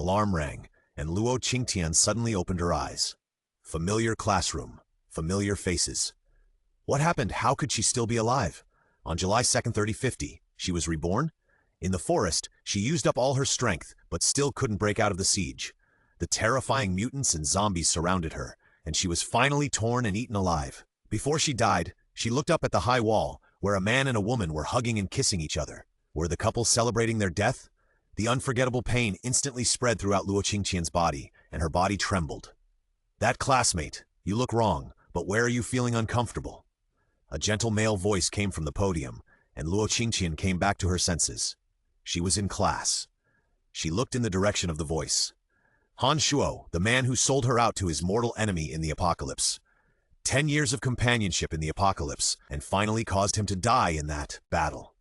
alarm rang, and Luo Qingtian suddenly opened her eyes. Familiar classroom, familiar faces. What happened? How could she still be alive? On July 2nd, 3050, she was reborn? In the forest, she used up all her strength, but still couldn't break out of the siege. The terrifying mutants and zombies surrounded her, and she was finally torn and eaten alive. Before she died, she looked up at the high wall, where a man and a woman were hugging and kissing each other. Were the couple celebrating their death? The unforgettable pain instantly spread throughout Luo Qingtian's body, and her body trembled. "That classmate, you look wrong, but where are you feeling uncomfortable?" A gentle male voice came from the podium, and Luo Qingtian came back to her senses. She was in class. She looked in the direction of the voice. Han Shuo, the man who sold her out to his mortal enemy in the apocalypse. 10 years of companionship in the apocalypse, and finally caused him to die in that battle.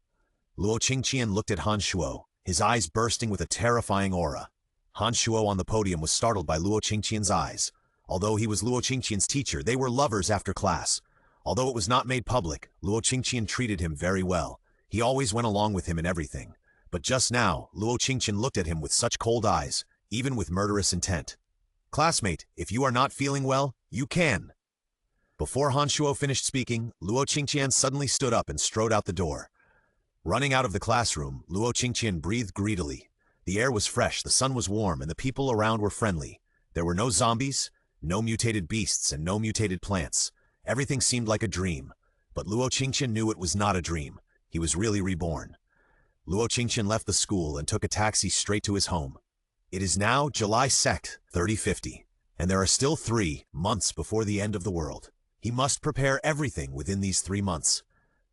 Luo Qingtian looked at Han Shuo, his eyes bursting with a terrifying aura. Han Shuo on the podium was startled by Luo Qingtian's eyes. Although he was Luo Qingtian's teacher, they were lovers after class. Although it was not made public, Luo Qingtian treated him very well. He always went along with him in everything. But just now, Luo Qingtian looked at him with such cold eyes, even with murderous intent. "Classmate, if you are not feeling well, you can." Before Han Shuo finished speaking, Luo Qingtian suddenly stood up and strode out the door. Running out of the classroom, Luo Qingtian breathed greedily. The air was fresh, the sun was warm, and the people around were friendly. There were no zombies, no mutated beasts, and no mutated plants. Everything seemed like a dream. But Luo Qingtian knew it was not a dream. He was really reborn. Luo Qingtian left the school and took a taxi straight to his home. It is now July 2nd, 3050, and there are still 3 months before the end of the world. He must prepare everything within these 3 months.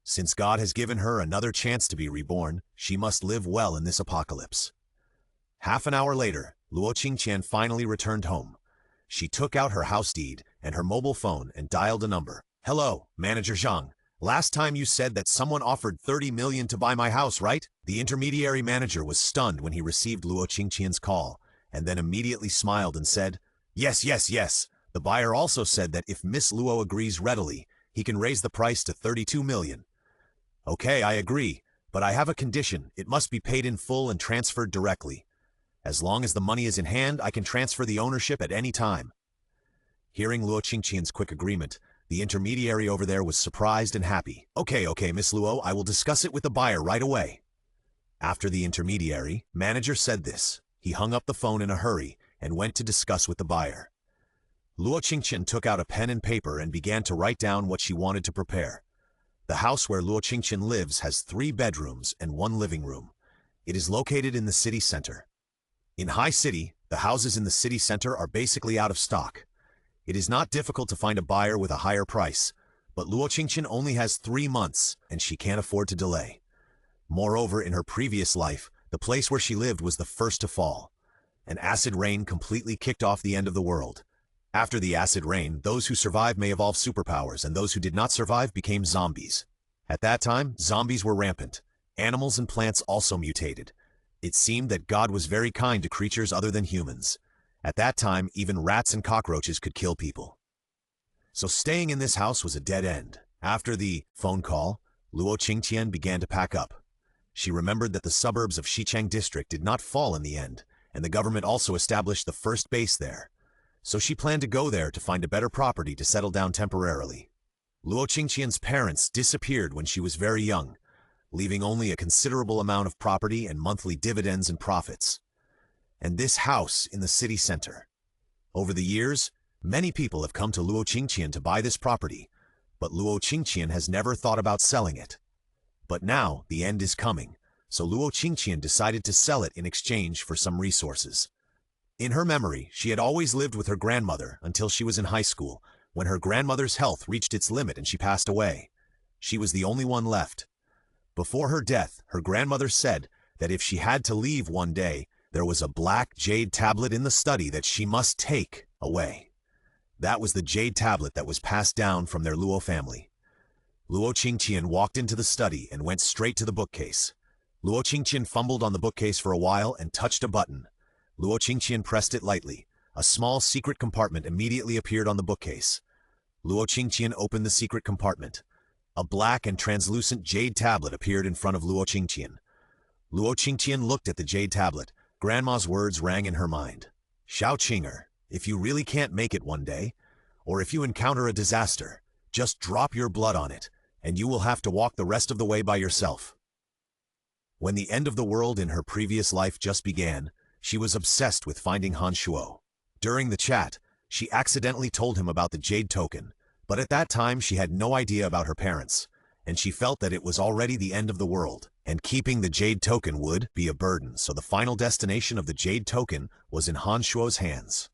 Since God has given her another chance to be reborn, she must live well in this apocalypse. Half an hour later, Luo Qingtian finally returned home. She took out her house deed and her mobile phone and dialed a number. "Hello, Manager Zhang. Last time you said that someone offered 30 million to buy my house, right?" The intermediary manager was stunned when he received Luo Qingtian's call, and then immediately smiled and said, Yes. The buyer also said that if Miss Luo agrees readily, he can raise the price to 32 million. "Okay, I agree, but I have a condition. It must be paid in full and transferred directly. As long as the money is in hand, I can transfer the ownership at any time." Hearing Luo Qingtian's quick agreement, the intermediary over there was surprised and happy. Okay, Miss Luo, I will discuss it with the buyer right away." After the intermediary manager said this, he hung up the phone in a hurry and went to discuss with the buyer. Luo Qingtian took out a pen and paper and began to write down what she wanted to prepare. The house where Luo Qingtian lives has 3 bedrooms and 1 living room. It is located in the city center. In High City, the houses in the city center are basically out of stock. It is not difficult to find a buyer with a higher price, but Luo Qingtian only has 3 months, and she can't afford to delay. Moreover, in her previous life, the place where she lived was the first to fall. An acid rain completely kicked off the end of the world. After the acid rain, those who survived may evolve superpowers, and those who did not survive became zombies. At that time, zombies were rampant. Animals and plants also mutated. It seemed that God was very kind to creatures other than humans. At that time, even rats and cockroaches could kill people. So staying in this house was a dead end. After the phone call, Luo Qingtian began to pack up. She remembered that the suburbs of Xicheng district did not fall in the end, and the government also established the first base there. So she planned to go there to find a better property to settle down temporarily. Luo Qingtian's parents disappeared when she was very young, leaving only a considerable amount of property and monthly dividends and profits. And this house in the city center. Over the years, many people have come to Luo Qingtian to buy this property, but Luo Qingtian has never thought about selling it. But now the end is coming, so Luo Qingtian decided to sell it in exchange for some resources. In her memory, she had always lived with her grandmother until she was in high school, when her grandmother's health reached its limit and she passed away. She was the only one left. Before her death, her grandmother said that if she had to leave one day, there was a black jade tablet in the study that she must take away. That was the jade tablet that was passed down from their Luo family. Luo Qingtian walked into the study and went straight to the bookcase. Luo Qingtian fumbled on the bookcase for a while and touched a button. Luo Qingtian pressed it lightly. A small secret compartment immediately appeared on the bookcase. Luo Qingtian opened the secret compartment. A black and translucent jade tablet appeared in front of Luo Qingtian. Luo Qingtian looked at the jade tablet. Grandma's words rang in her mind. Xiao Qinger, if you really can't make it one day, or if you encounter a disaster, just drop your blood on it, and you will have to walk the rest of the way by yourself. When the end of the world in her previous life just began, she was obsessed with finding Han Shuo. During the chat, she accidentally told him about the jade token, but at that time she had no idea about her parents, and she felt that it was already the end of the world, and keeping the jade token would be a burden, so the final destination of the jade token was in Han Shuo's hands.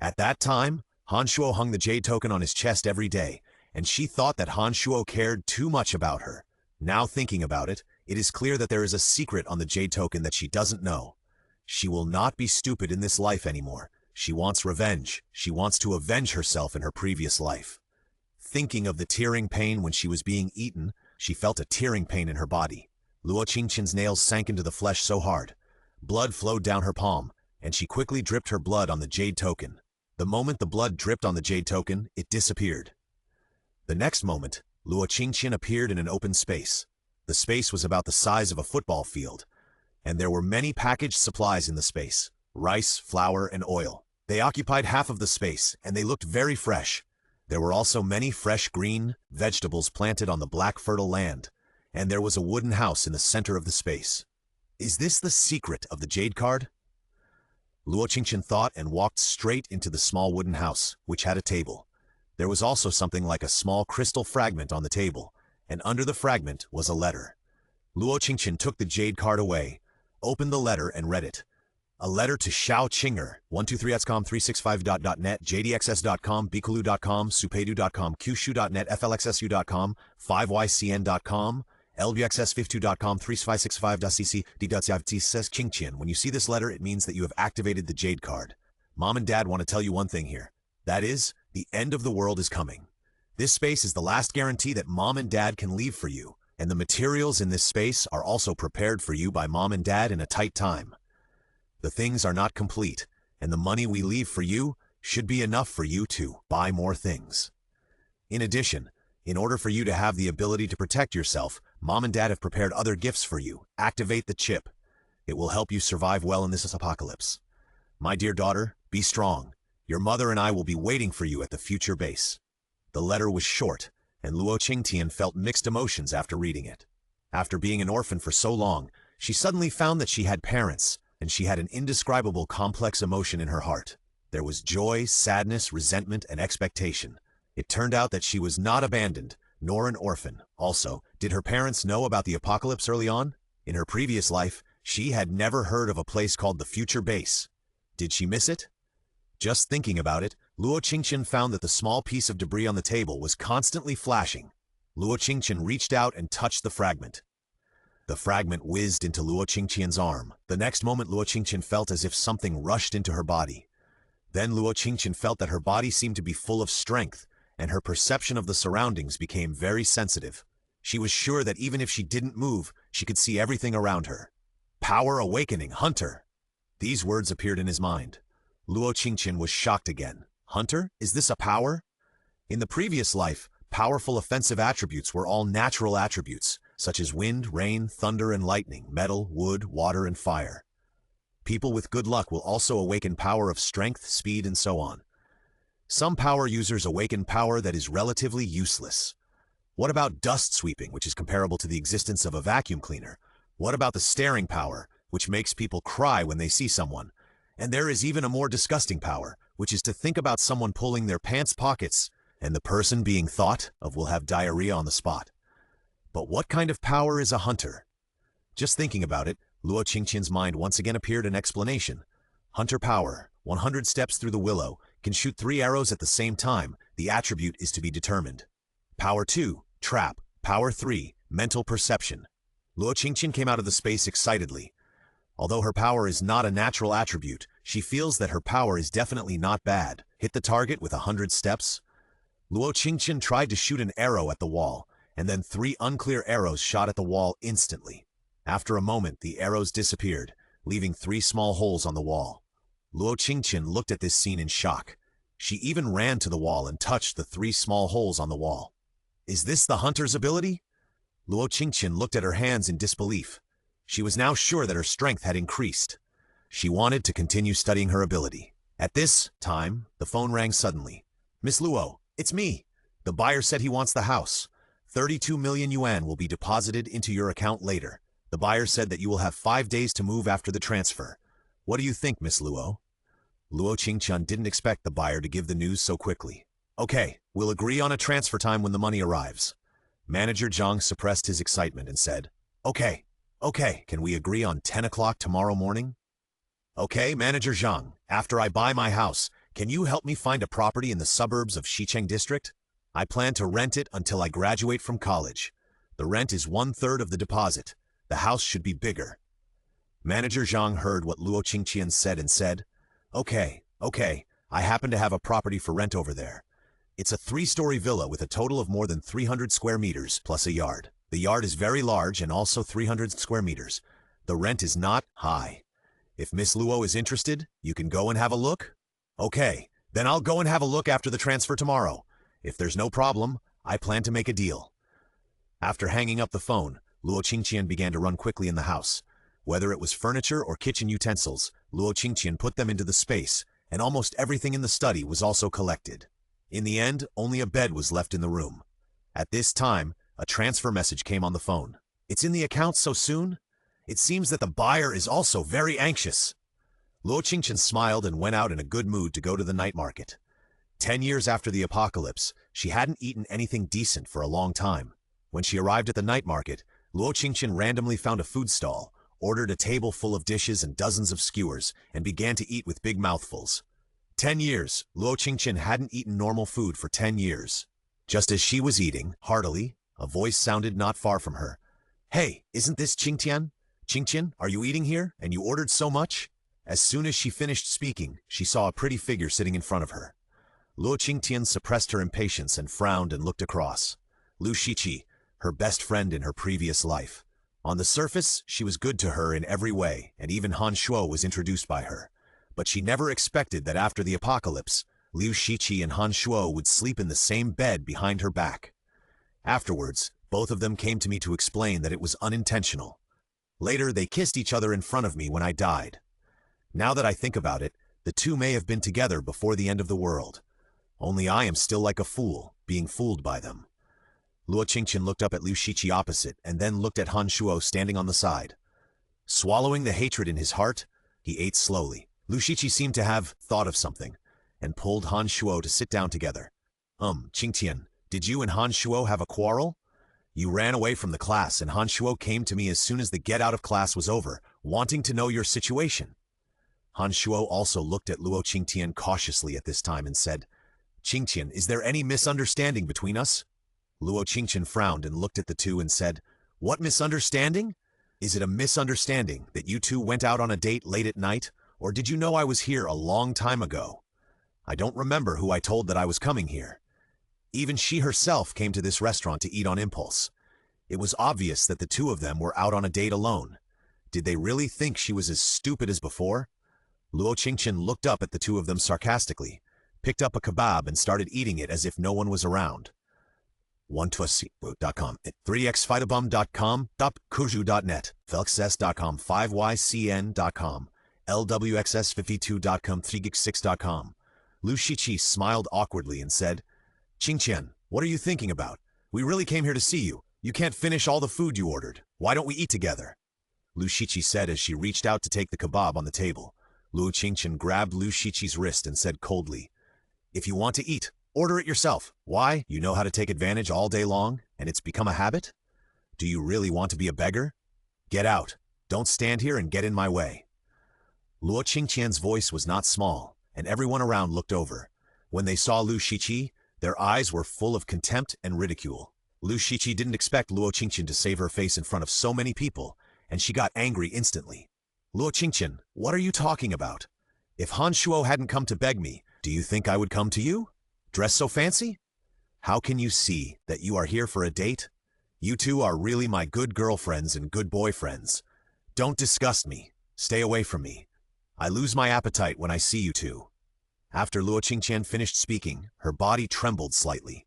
At that time, Han Shuo hung the jade token on his chest every day, and she thought that Han Shuo cared too much about her. Now thinking about it, it is clear that there is a secret on the jade token that she doesn't know. She will not be stupid in this life anymore. She wants revenge. She wants to avenge herself in her previous life. Thinking of the tearing pain when she was being eaten, she felt a tearing pain in her body. Luo Qingtian's nails sank into the flesh so hard. Blood flowed down her palm, and she quickly dripped her blood on the jade token. The moment the blood dripped on the jade token, it disappeared. The next moment, Luo Qingtian appeared in an open space. The space was about the size of a football field, and there were many packaged supplies in the space: rice, flour, and oil. They occupied half of the space, and they looked very fresh. There were also many fresh green vegetables planted on the black fertile land, and there was a wooden house in the center of the space. Is this the secret of the jade card? Luo Qingtian thought and walked straight into the small wooden house, which had a table. There was also something like a small crystal fragment on the table, and under the fragment was a letter. Luo Qingtian took the jade card away, opened the letter, and read it. A letter to Xiao Qinger, 123xcom365.net, jdxs.com, bikulu.com, supedu.com, qshu.net, flxsu.com, 5ycn.com, lbxs52.com, 3565.cc, d.cft says Qingtian. When you see this letter, it means that you have activated the jade card. Mom and Dad want to tell you one thing here. That is, the end of the world is coming. This space is the last guarantee that Mom and Dad can leave for you, and the materials in this space are also prepared for you by Mom and Dad in a tight time. The things are not complete, and the money we leave for you should be enough for you to buy more things. In addition, in order for you to have the ability to protect yourself, Mom and Dad have prepared other gifts for you. Activate the chip. It will help you survive well in this apocalypse. My dear daughter, be strong. Your mother and I will be waiting for you at the future base. The letter was short, and Luo Qingtian felt mixed emotions after reading it. After being an orphan for so long, she suddenly found that she had parents, and she had an indescribable complex emotion in her heart. There was joy, sadness, resentment, and expectation. It turned out that she was not abandoned, nor an orphan. Also, did her parents know about the apocalypse early on? In her previous life, she had never heard of a place called the Future Base. Did she miss it? Just thinking about it, Luo Qingtian found that the small piece of debris on the table was constantly flashing. Luo Qingtian reached out and touched the fragment. The fragment whizzed into Luo Qingtian's arm. The next moment, Luo Qingtian felt as if something rushed into her body. Then Luo Qingtian felt that her body seemed to be full of strength, and her perception of the surroundings became very sensitive. She was sure that even if she didn't move, she could see everything around her. Power awakening, Hunter! These words appeared in his mind. Luo Qingtian was shocked again. Hunter? Is this a power? In the previous life, powerful offensive attributes were all natural attributes, such as wind, rain, thunder, and lightning, metal, wood, water, and fire. People with good luck will also awaken power of strength, speed, and so on. Some power users awaken power that is relatively useless. What about dust sweeping, which is comparable to the existence of a vacuum cleaner? What about the staring power, which makes people cry when they see someone? And there is even a more disgusting power, which is to think about someone pulling their pants pockets, and the person being thought of will have diarrhea on the spot. But what kind of power is a hunter? Just thinking about it, Luo Qingtian's mind once again appeared an explanation. Hunter power, 100 steps through the willow, can shoot 3 arrows at the same time. The attribute is to be determined. Power 2, trap. Power 3, mental perception. Luo Qingtian came out of the space excitedly. Although her power is not a natural attribute, she feels that her power is definitely not bad. Hit the target with 100 steps. Luo Qingtian tried to shoot an arrow at the wall, and then 3 unclear arrows shot at the wall instantly. After a moment, the arrows disappeared, leaving 3 small holes on the wall. Luo Qingtian looked at this scene in shock. She even ran to the wall and touched the 3 small holes on the wall. Is this the hunter's ability? Luo Qingtian looked at her hands in disbelief. She was now sure that her strength had increased. She wanted to continue studying her ability. At this time, the phone rang suddenly. "Miss Luo, it's me. The buyer said he wants the house. 32 million yuan will be deposited into your account later. The buyer said that you will have 5 days to move after the transfer. What do you think, Miss Luo?" Luo Qingtian didn't expect the buyer to give the news so quickly. "Okay, we'll agree on a transfer time when the money arrives." Manager Zhang suppressed his excitement and said, Okay, can we agree on 10 o'clock tomorrow morning?" "Okay, Manager Zhang, after I buy my house, can you help me find a property in the suburbs of Xicheng District? I plan to rent it until I graduate from college. The rent is 1/3 of the deposit. The house should be bigger." Manager Zhang heard what Luo Qingtian said and said, Okay, I happen to have a property for rent over there. It's a 3-story villa with a total of more than 300 square meters plus a yard. The yard is very large and also 300 square meters. The rent is not high. If Miss Luo is interested, you can go and have a look? Okay, then I'll go and have a look after the transfer tomorrow. If there's no problem, I plan to make a deal. After hanging up the phone, Luo Qingtian began to run quickly in the house. Whether it was furniture or kitchen utensils, Luo Qingtian put them into the space, and almost everything in the study was also collected. In the end, only a bed was left in the room. At this time, a transfer message came on the phone. "It's in the account so soon? It seems that the buyer is also very anxious." Luo Qingtian smiled and went out in a good mood to go to the night market. 10 years after the apocalypse, she hadn't eaten anything decent for a long time. When she arrived at the night market, Luo Qingtian randomly found a food stall, ordered a table full of dishes and dozens of skewers, and began to eat with big mouthfuls. 10 years, Luo Qingtian hadn't eaten normal food for 10 years. Just as she was eating, heartily, a voice sounded not far from her. "Hey, isn't this Qingtian? Qingtian, are you eating here, and you ordered so much?" As soon as she finished speaking, she saw a pretty figure sitting in front of her. Luo Qingtian suppressed her impatience and frowned and looked across. Lu Shiqi, her best friend in her previous life. On the surface, she was good to her in every way, and even Han Shuo was introduced by her. But she never expected that after the apocalypse, Liu Shiqi and Han Shuo would sleep in the same bed behind her back. Afterwards, both of them came to me to explain that it was unintentional. Later, they kissed each other in front of me when I died. Now that I think about it, the two may have been together before the end of the world. Only I am still like a fool, being fooled by them. Luo Qingtian looked up at Liu Shiqi opposite and then looked at Han Shuo standing on the side. Swallowing the hatred in his heart, he ate slowly. Liu Shiqi seemed to have thought of something, and pulled Han Shuo to sit down together. Qingtian, did you and Han Shuo have a quarrel? You ran away from the class and Han Shuo came to me as soon as the get-out of class was over, wanting to know your situation." Han Shuo also looked at Luo Qingtian cautiously at this time and said, "Qingtian, is there any misunderstanding between us?" Luo Qingtian frowned and looked at the two and said, "What misunderstanding? Is it a misunderstanding that you two went out on a date late at night, or did you know I was here a long time ago? I don't remember who I told that I was coming here. Even she herself came to this restaurant to eat on impulse. It was obvious that the two of them were out on a date alone. Did they really think she was as stupid as before?" Luo Qingtian looked up at the two of them sarcastically, picked up a kebab and started eating it as if no one was around. 1twasco.com, 3xfightabum.com, kuju.net, felxs.com, 5ycn.com, lwxs52.com, 3gig6.com. Lu Shiqi smiled awkwardly and said, "Qingtian, what are you thinking about? We really came here to see you. You can't finish all the food you ordered. Why don't we eat together?" Lu Shiqi said as she reached out to take the kebab on the table. Luo Qingtian grabbed Lu Shiqi's wrist and said coldly, "If you want to eat, order it yourself. Why? You know how to take advantage all day long, and it's become a habit? Do you really want to be a beggar? Get out. Don't stand here and get in my way." Luo Qingtian's voice was not small, and everyone around looked over. When they saw Lu Shiqi, their eyes were full of contempt and ridicule. Lu Shiqi didn't expect Luo Qingtian to save her face in front of so many people, and she got angry instantly. "Luo Qingtian, what are you talking about? If Han Shuo hadn't come to beg me, do you think I would come to you? Dress so fancy? How can you see that you are here for a date? You two are really my good girlfriends and good boyfriends. Don't disgust me. Stay away from me. I lose my appetite when I see you two." After Luo Qingtian finished speaking, her body trembled slightly.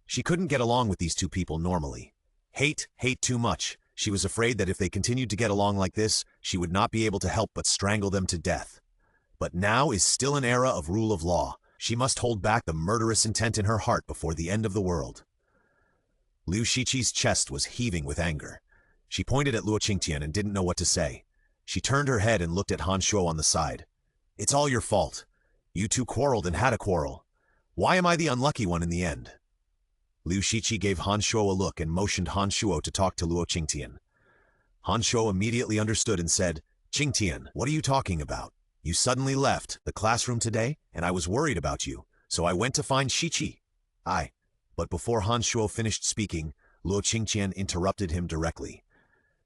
She couldn't get along with these two people normally. Hate too much. She was afraid that if they continued to get along like this, she would not be able to help but strangle them to death. But now is still an era of rule of law. She must hold back the murderous intent in her heart before the end of the world. Liu Shiqi's chest was heaving with anger. She pointed at Luo Qingtian and didn't know what to say. She turned her head and looked at Han Shuo on the side. It's all your fault. You two quarreled and had a quarrel. Why am I the unlucky one in the end? Liu Shiqi gave Han Shuo a look and motioned Han Shuo to talk to Luo Qingtian. Han Shuo immediately understood and said, Qingtian, what are you talking about? You suddenly left the classroom today, and I was worried about you, so I went to find Shiqi. But before Han Shuo finished speaking, Luo Qingtian interrupted him directly.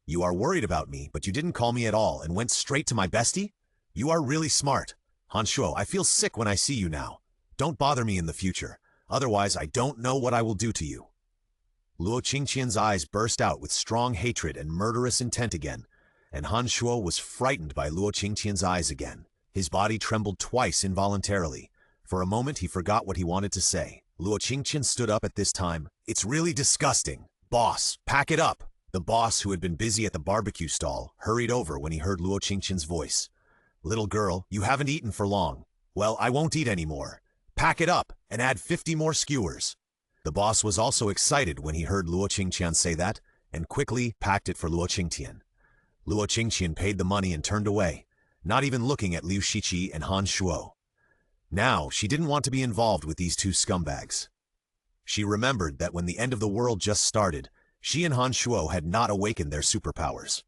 You are worried about me, but you didn't call me at all and went straight to my bestie? You are really smart. Han Shuo, I feel sick when I see you now. Don't bother me in the future. Otherwise, I don't know what I will do to you. Luo Qingtian's eyes burst out with strong hatred and murderous intent again, and Han Shuo was frightened by Luo Qingtian's eyes again. His body trembled twice involuntarily. For a moment, he forgot what he wanted to say. Luo Qingtian stood up at this time. It's really disgusting. Boss, pack it up. The boss, who had been busy at the barbecue stall, hurried over when he heard Luo Qingtian's voice. Little girl, you haven't eaten for long. Well, I won't eat anymore. Pack it up and add 50 more skewers. The boss was also excited when he heard Luo Qingtian say that, and quickly packed it for Luo Qingtian. Luo Qingtian paid the money and turned away, not even looking at Liu Shiqi and Han Shuo. Now, she didn't want to be involved with these two scumbags. She remembered that when the end of the world just started, she and Han Shuo had not awakened their superpowers.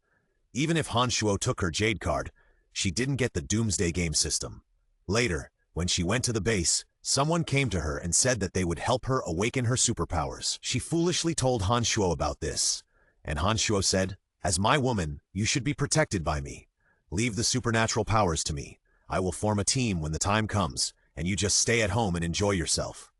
Even if Han Shuo took her jade card, she didn't get the Doomsday Game system. Later, when she went to the base, someone came to her and said that they would help her awaken her superpowers. She foolishly told Han Shuo about this, and Han Shuo said, As my woman, you should be protected by me. Leave the supernatural powers to me. I will form a team when the time comes, and you just stay at home and enjoy yourself.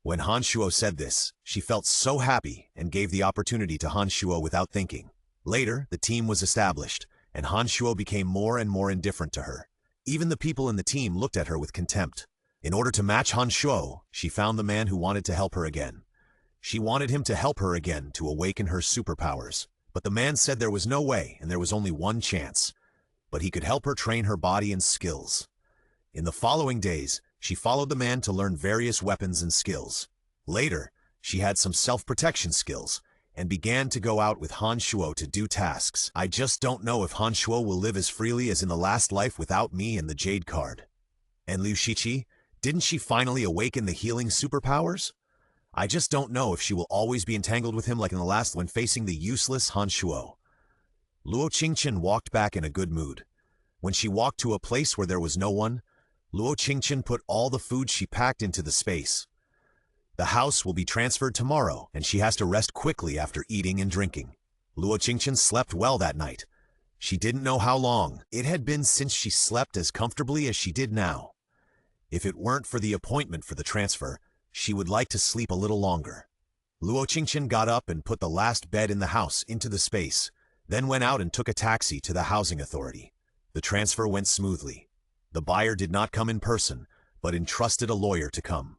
When Han Shuo said this, she felt so happy and gave the opportunity to Han Shuo without thinking. Later, the team was established, and Han Shuo became more and more indifferent to her. Even the people in the team looked at her with contempt. In order to match Han Shuo, she found the man who wanted to help her again. She wanted him to help her again to awaken her superpowers. But the man said there was no way and there was only one chance. But he could help her train her body and skills. In the following days, she followed the man to learn various weapons and skills. Later, she had some self-protection skills and began to go out with Han Shuo to do tasks. I just don't know if Han Shuo will live as freely as in the last life without me and the Jade card. And Liu Shiqi, didn't she finally awaken the healing superpowers? I just don't know if she will always be entangled with him like in the last when facing the useless Han Shuo. Luo Qingtian walked back in a good mood. When she walked to a place where there was no one, Luo Qingtian put all the food she packed into the space. The house will be transferred tomorrow, and she has to rest quickly after eating and drinking. Luo Qingtian slept well that night. She didn't know how long it had been since she slept as comfortably as she did now. If it weren't for the appointment for the transfer, she would like to sleep a little longer. Luo Qingtian got up and put the last bed in the house into the space, then went out and took a taxi to the housing authority. The transfer went smoothly. The buyer did not come in person, but entrusted a lawyer to come.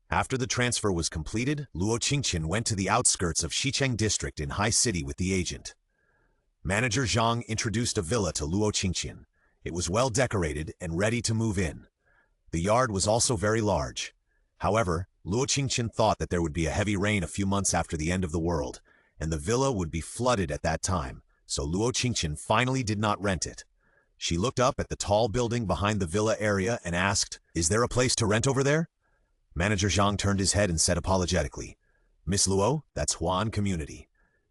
After the transfer was completed, Luo Qingtian went to the outskirts of Xicheng district in High City with the agent. Manager Zhang introduced a villa to Luo Qingtian. It was well decorated and ready to move in. The yard was also very large. However, Luo Qingtian thought that there would be a heavy rain a few months after the end of the world, and the villa would be flooded at that time, so Luo Qingtian finally did not rent it. She looked up at the tall building behind the villa area and asked, "Is there a place to rent over there?" Manager Zhang turned his head and said apologetically, "Miss Luo, that's Huan community.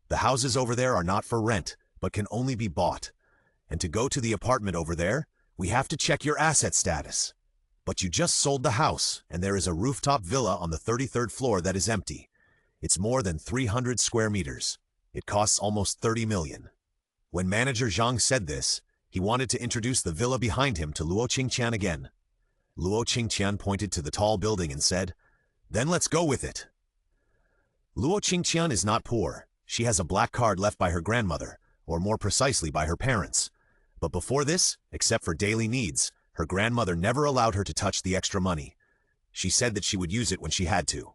The houses over there are not for rent, but can only be bought. And to go to the apartment over there, we have to check your asset status. But you just sold the house, and there is a rooftop villa on the 33rd floor that is empty. It's more than 300 square meters. It costs almost 30 million. When Manager Zhang said this, he wanted to introduce the villa behind him to Luo Qingtian again. Luo Qingtian pointed to the tall building and said, "Then let's go with it." Luo Qingtian is not poor. She has a black card left by her grandmother, or more precisely by her parents. But before this, except for daily needs, her grandmother never allowed her to touch the extra money. She said that she would use it when she had to.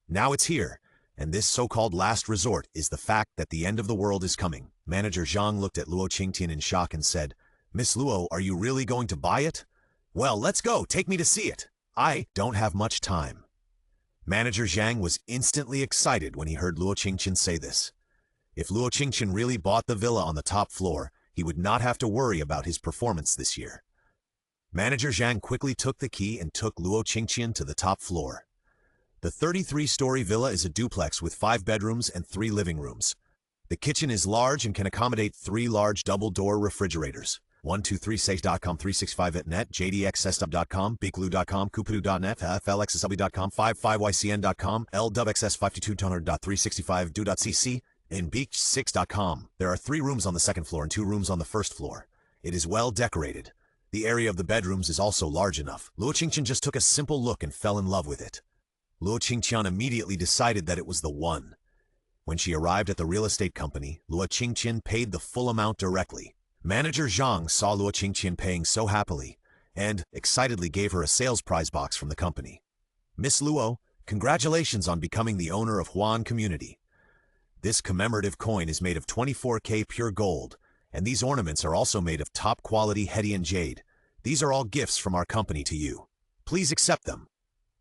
Now it's here, And this so-called last resort is the fact that the end of the world is coming. Manager Zhang looked at Luo Qingtian in shock and said, "Miss Luo, are you really going to buy it? Well, let's go. Take me to see it. I don't have much time." Manager Zhang was instantly excited when he heard Luo Qingtian say this. If Luo Qingtian really bought the villa on the top floor, he would not have to worry about his performance this year. Manager Zhang quickly took the key and took Luo Qingtian to the top floor. The 33-story villa is a duplex with 5 bedrooms and 3 living rooms. The kitchen is large and can accommodate 3 large double-door refrigerators. 123safe.com, 365.net, jdxsstub.com, biggloo.com, kupadu.net, flxsw.com, 55ycn.com, lwxs5200.365do.cc, and beach6.com. There are 3 rooms on the second floor and 2 rooms on the first floor. It is well decorated. The area of the bedrooms is also large enough. Luo Qingtian just took a simple look and fell in love with it. Luo Qingtian immediately decided that it was the one. When she arrived at the real estate company, Luo Qingtian paid the full amount directly. Manager Zhang saw Luo Qingtian paying so happily, and excitedly gave her a sales prize box from the company. "Miss Luo, congratulations on becoming the owner of Huan Community. This commemorative coin is made of 24K pure gold, and these ornaments are also made of top-quality Hedian jade. These are all gifts from our company to you. Please accept them."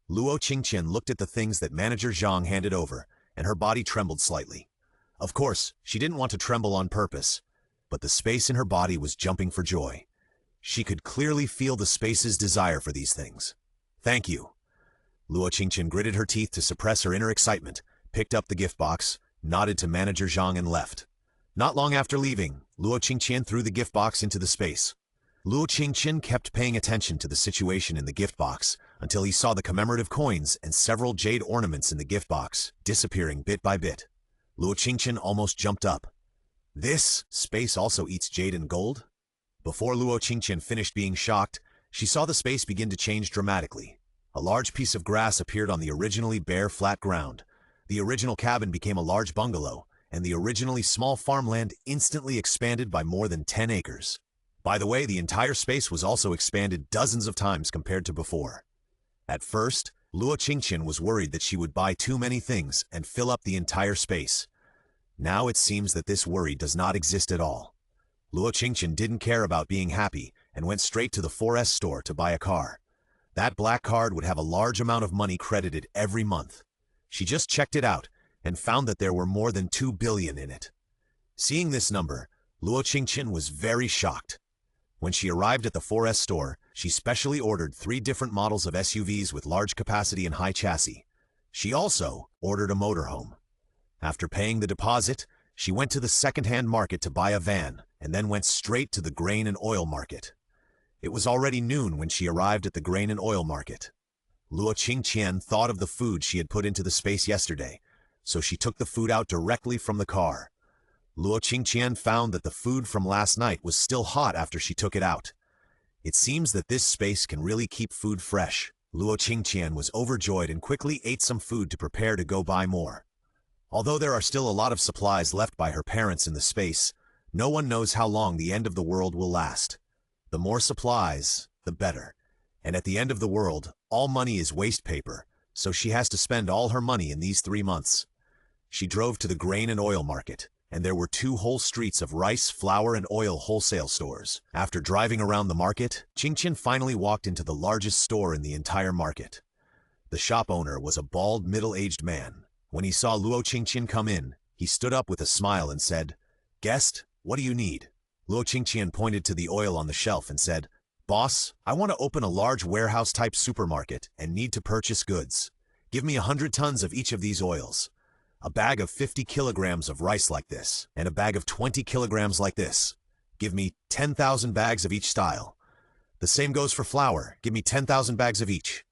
Luo Qingtian looked at the things that Manager Zhang handed over, and her body trembled slightly. Of course, she didn't want to tremble on purpose, but the space in her body was jumping for joy. She could clearly feel the space's desire for these things. "Thank you." Luo Qingtian gritted her teeth to suppress her inner excitement, picked up the gift box, nodded to Manager Zhang and left. Not long after leaving, Luo Qingtian threw the gift box into the space. Luo Qingtian kept paying attention to the situation in the gift box until he saw the commemorative coins and several jade ornaments in the gift box disappearing bit by bit. Luo Qingtian almost jumped up. This space also eats jade and gold? Before Luo Qingtian finished being shocked, she saw the space begin to change dramatically. A large piece of grass appeared on the originally bare flat ground. The original cabin became a large bungalow, and the originally small farmland instantly expanded by more than 10 acres. By the way, the entire space was also expanded dozens of times compared to before. At first, Luo Qingtian was worried that she would buy too many things and fill up the entire space. Now it seems that this worry does not exist at all. Luo Qingtian didn't care about being happy and went straight to the 4S store to buy a car. That black card would have a large amount of money credited every month. She just checked it out and found that there were more than 2 billion in it. Seeing this number, Luo Qingtian was very shocked. When she arrived at the 4S store, she specially ordered 3 different models of SUVs with large capacity and high chassis. She also ordered a motorhome. After paying the deposit, she went to the second-hand market to buy a van, and then went straight to the grain and oil market. It was already noon when she arrived at the grain and oil market. Luo Qingtian thought of the food she had put into the space yesterday, so she took the food out directly from the car. Luo Qingtian found that the food from last night was still hot after she took it out. It seems that this space can really keep food fresh. Luo Qingtian was overjoyed and quickly ate some food to prepare to go buy more. Although there are still a lot of supplies left by her parents in the space, no one knows how long the end of the world will last. The more supplies, the better. And at the end of the world, all money is waste paper, so she has to spend all her money in these 3 months. She drove to the grain and oil market, and there were 2 whole streets of rice, flour, and oil wholesale stores. After driving around the market, Qingtian finally walked into the largest store in the entire market. The shop owner was a bald, middle-aged man. When he saw Luo Qingtian come in, he stood up with a smile and said, "Guest, what do you need?" Luo Qingtian pointed to the oil on the shelf and said, "Boss, I want to open a large warehouse-type supermarket and need to purchase goods. Give me 100 tons of each of these oils. A bag of 50 kilograms of rice like this, and a bag of 20 kilograms like this. Give me 10,000 bags of each style. The same goes for flour. Give me 10,000 bags of each."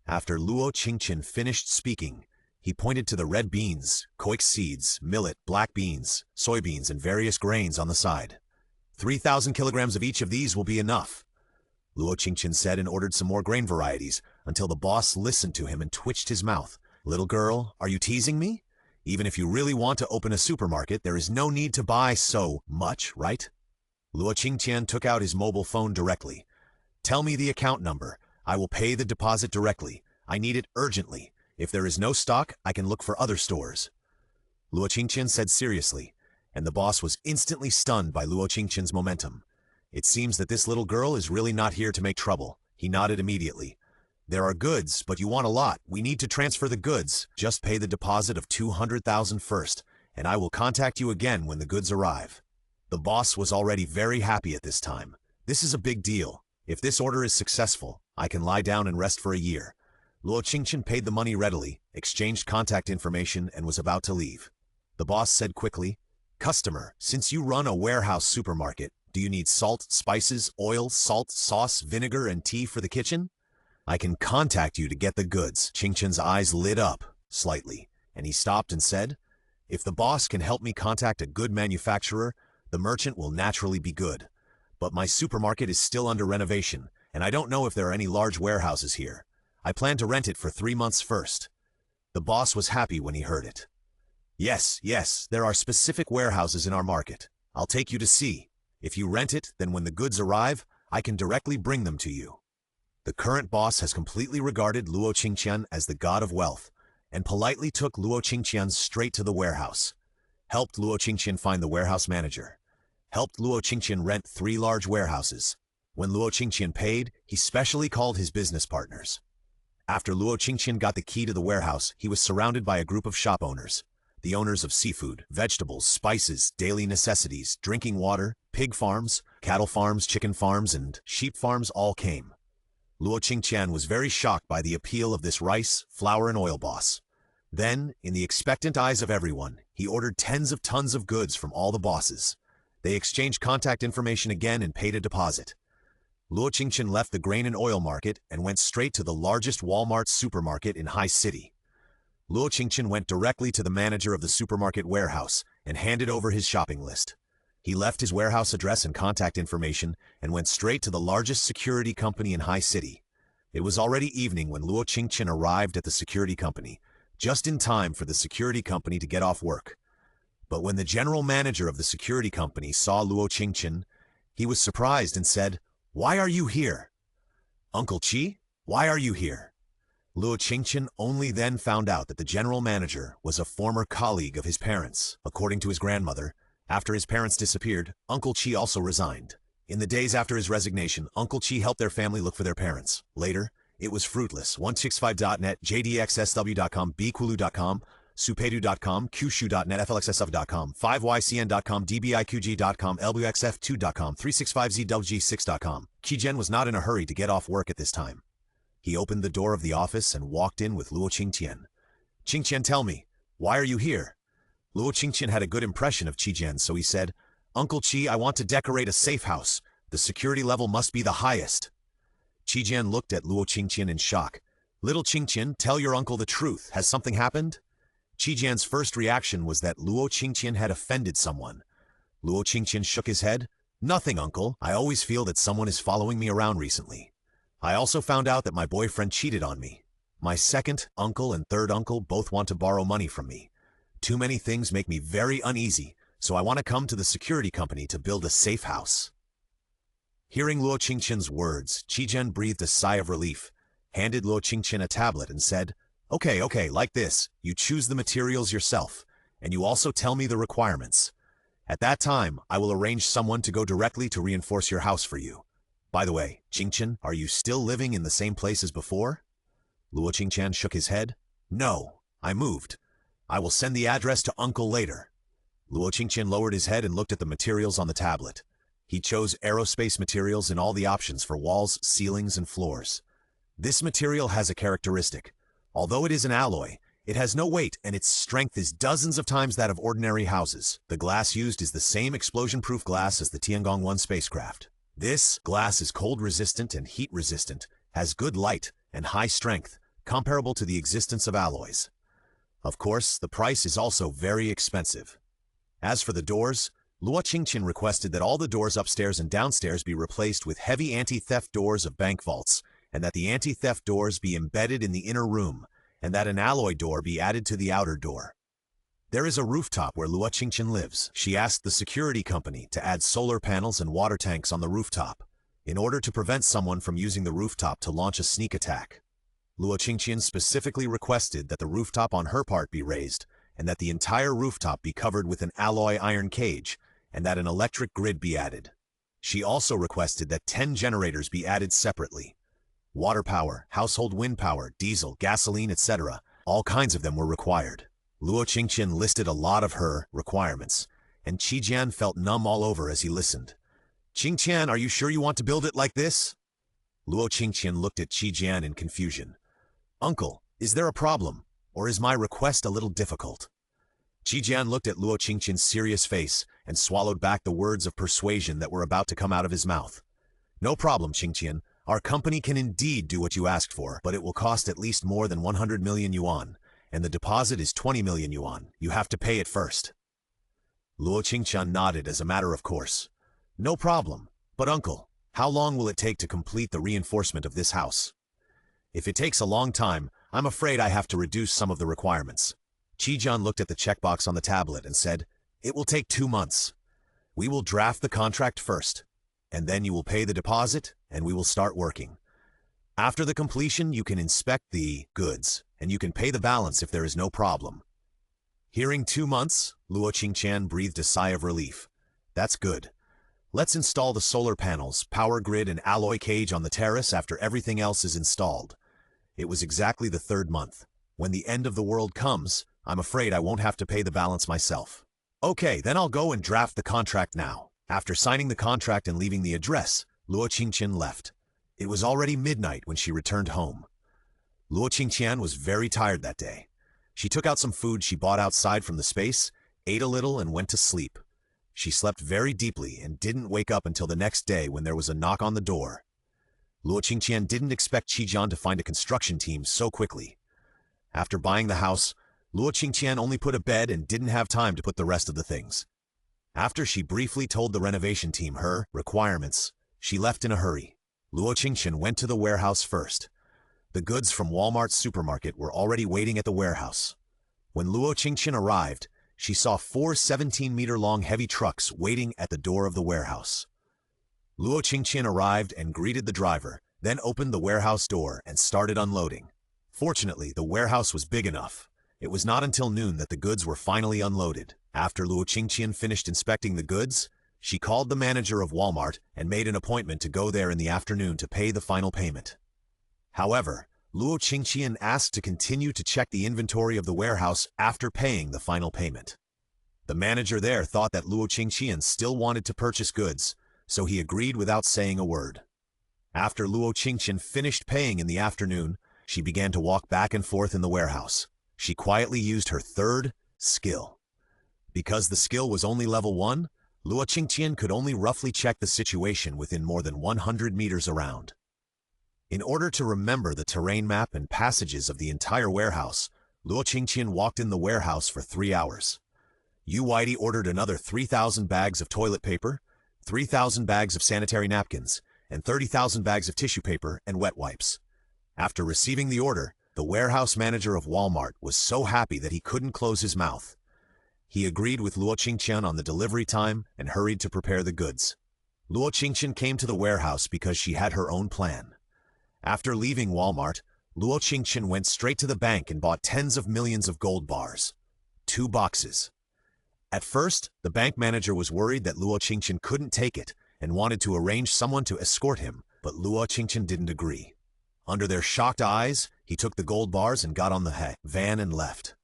After Luo Qingtian finished speaking, he pointed to the red beans, koik seeds, millet, black beans, soybeans, and various grains on the side. 3,000 kilograms of each of these will be enough. Luo Qingtian said and ordered some more grain varieties until the boss listened to him and twitched his mouth. "Little girl, are you teasing me? Even if you really want to open a supermarket, there is no need to buy so much, right?" Luo Qingtian took out his mobile phone directly. "Tell me the account number. I will pay the deposit directly. I need it urgently. If there is no stock, I can look for other stores. Luo Qingtian said seriously, and the boss was instantly stunned by Luo Qingtian's momentum. It seems that this little girl is really not here to make trouble. He nodded immediately. There are goods, but you want a lot. We need to transfer the goods. Just pay the deposit of 200,000 first, and I will contact you again when the goods arrive. The boss was already very happy at this time. This is a big deal. If this order is successful, I can lie down and rest for a year. Luo Qingtian paid the money readily, exchanged contact information, and was about to leave. The boss said quickly, "Customer, since you run a warehouse supermarket, do you need salt, spices, oil, salt, sauce, vinegar, and tea for the kitchen? I can contact you to get the goods." Qingtian's eyes lit up slightly, and he stopped and said, "If the boss can help me contact a good manufacturer, the merchant will naturally be good. But my supermarket is still under renovation, and I don't know if there are any large warehouses here. I plan to rent it for 3 months first." The boss was happy when he heard it. Yes, there are specific warehouses in our market. I'll take you to see. If you rent it, then when the goods arrive, I can directly bring them to you." The current boss has completely regarded Luo Qingtian as the god of wealth, and politely took Luo Qingtian straight to the warehouse. Helped Luo Qingtian find the warehouse manager. Helped Luo Qingtian rent 3 large warehouses. When Luo Qingtian paid, he specially called his business partners. After Luo Qingtian got the key to the warehouse, he was surrounded by a group of shop owners. The owners of seafood, vegetables, spices, daily necessities, drinking water, pig farms, cattle farms, chicken farms, and sheep farms all came. Luo Qingtian was very shocked by the appeal of this rice, flour, and oil boss. Then, in the expectant eyes of everyone, he ordered tens of tons of goods from all the bosses. They exchanged contact information again and paid a deposit. Luo Qingtian left the grain and oil market and went straight to the largest Walmart supermarket in High City. Luo Qingtian went directly to the manager of the supermarket warehouse and handed over his shopping list. He left his warehouse address and contact information and went straight to the largest security company in High City. It was already evening when Luo Qingtian arrived at the security company, just in time for the security company to get off work. But when the general manager of the security company saw Luo Qingtian, he was surprised and said, "Why are you here?" "Uncle Qi, why are you here?" Luo Qingtian only then found out that the general manager was a former colleague of his parents. According to his grandmother, after his parents disappeared, Uncle Qi also resigned. In the days after his resignation, Uncle Qi helped their family look for their parents. Later, it was fruitless. 165.net, jdxsw.com, bkulu.com, supedu.com, qshu.net, flxsf.com, 5ycn.com, dbiqg.com, lbuxf2.com, 365zwg6.com. Qijian was not in a hurry to get off work at this time. He opened the door of the office and walked in with Luo Qingtian. "Qingtian, tell me, why are you here?" Luo Qingtian had a good impression of Qijian, so he said, "Uncle Qi, I want to decorate a safe house. The security level must be the highest." Qijian looked at Luo Qingtian in shock. "Little Qingtian, tell your uncle the truth. Has something happened?" Qijian's first reaction was that Luo Qingtian had offended someone. Luo Qingtian shook his head. "Nothing, uncle. I always feel that someone is following me around recently. I also found out that my boyfriend cheated on me. My second uncle and third uncle both want to borrow money from me. Too many things make me very uneasy, so I want to come to the security company to build a safe house." Hearing Luo Qingtian's words, Qijian breathed a sigh of relief, handed Luo Qingtian a tablet and said, Okay, like this. You choose the materials yourself, and you also tell me the requirements. At that time, I will arrange someone to go directly to reinforce your house for you. By the way, Qingtian, are you still living in the same place as before?" Luo Qingtian shook his head. "No, I moved. I will send the address to uncle later." Luo Qingtian lowered his head and looked at the materials on the tablet. He chose aerospace materials in all the options for walls, ceilings, and floors. This material has a characteristic. Although it is an alloy, it has no weight and its strength is dozens of times that of ordinary houses. The glass used is the same explosion-proof glass as the Tiangong-1 spacecraft. This glass is cold-resistant and heat-resistant, has good light, and high strength, comparable to the existence of alloys. Of course, the price is also very expensive. As for the doors, Luo Qingtian requested that all the doors upstairs and downstairs be replaced with heavy anti-theft doors of bank vaults, and that the anti-theft doors be embedded in the inner room, and that an alloy door be added to the outer door. There is a rooftop where Luo Qingtian lives. She asked the security company to add solar panels and water tanks on the rooftop, in order to prevent someone from using the rooftop to launch a sneak attack. Luo Qingtian specifically requested that the rooftop on her part be raised, and that the entire rooftop be covered with an alloy iron cage, and that an electric grid be added. She also requested that 10 generators be added separately. Water power, household wind power, diesel, gasoline, etc. All kinds of them were required. Luo Qingtian listed a lot of her requirements, and Qijian felt numb all over as he listened. "Qingtian, are you sure you want to build it like this?" Luo Qingtian looked at Qijian in confusion. "Uncle, is there a problem, or is my request a little difficult?" Qijian looked at Luo Qingtian's serious face and swallowed back the words of persuasion that were about to come out of his mouth. "No problem, Qingtian. Our company can indeed do what you asked for, but it will cost at least more than 100 million yuan, and the deposit is 20 million yuan. You have to pay it first." Luo Qingtian nodded as a matter of course. "No problem. But uncle, how long will it take to complete the reinforcement of this house?" "If it takes a long time, I'm afraid I have to reduce some of the requirements." Qijian looked at the checkbox on the tablet and said, "It will take 2 months. We will draft the contract first, and then you will pay the deposit, and we will start working. After the completion, you can inspect the goods, and you can pay the balance if there is no problem." Hearing 2 months, Luo Qingtian breathed a sigh of relief. "That's good. Let's install the solar panels, power grid, and alloy cage on the terrace after everything else is installed." It was exactly the 3rd month. When the end of the world comes, I'm afraid I won't have to pay the balance myself. "Okay, then I'll go and draft the contract now." After signing the contract and leaving the address, Luo Qingtian left. It was already midnight when she returned home. Luo Qingtian was very tired that day. She took out some food she bought outside from the space, ate a little, and went to sleep. She slept very deeply and didn't wake up until the next day when there was a knock on the door. Luo Qingtian didn't expect Qijian to find a construction team so quickly. After buying the house, Luo Qingtian only put a bed and didn't have time to put the rest of the things. After she briefly told the renovation team her requirements, she left in a hurry. Luo Qingtian went to the warehouse first. The goods from Walmart's supermarket were already waiting at the warehouse. When Luo Qingtian arrived, she saw 4 17-meter-long heavy trucks waiting at the door of the warehouse. Luo Qingtian arrived and greeted the driver, then opened the warehouse door and started unloading. Fortunately, the warehouse was big enough. It was not until noon that the goods were finally unloaded. After Luo Qingtian finished inspecting the goods, she called the manager of Walmart and made an appointment to go there in the afternoon to pay the final payment. However, Luo Qingtian asked to continue to check the inventory of the warehouse after paying the final payment. The manager there thought that Luo Qingtian still wanted to purchase goods, so he agreed without saying a word. After Luo Qingtian finished paying in the afternoon, she began to walk back and forth in the warehouse. She quietly used her 3rd skill. Because the skill was only level 1, Luo Qingtian could only roughly check the situation within more than 100 meters around. In order to remember the terrain map and passages of the entire warehouse, Luo Qingtian walked in the warehouse for 3 hours. Yu Whitey ordered another 3,000 bags of toilet paper, 3,000 bags of sanitary napkins, and 30,000 bags of tissue paper and wet wipes. After receiving the order, the warehouse manager of Walmart was so happy that he couldn't close his mouth. He agreed with Luo Qingtian on the delivery time and hurried to prepare the goods. Luo Qingtian came to the warehouse because she had her own plan. After leaving Walmart, Luo Qingtian went straight to the bank and bought tens of millions of gold bars. 2 boxes. At first, the bank manager was worried that Luo Qingtian couldn't take it and wanted to arrange someone to escort him, but Luo Qingtian didn't agree. Under their shocked eyes, he took the gold bars and got on the van and left.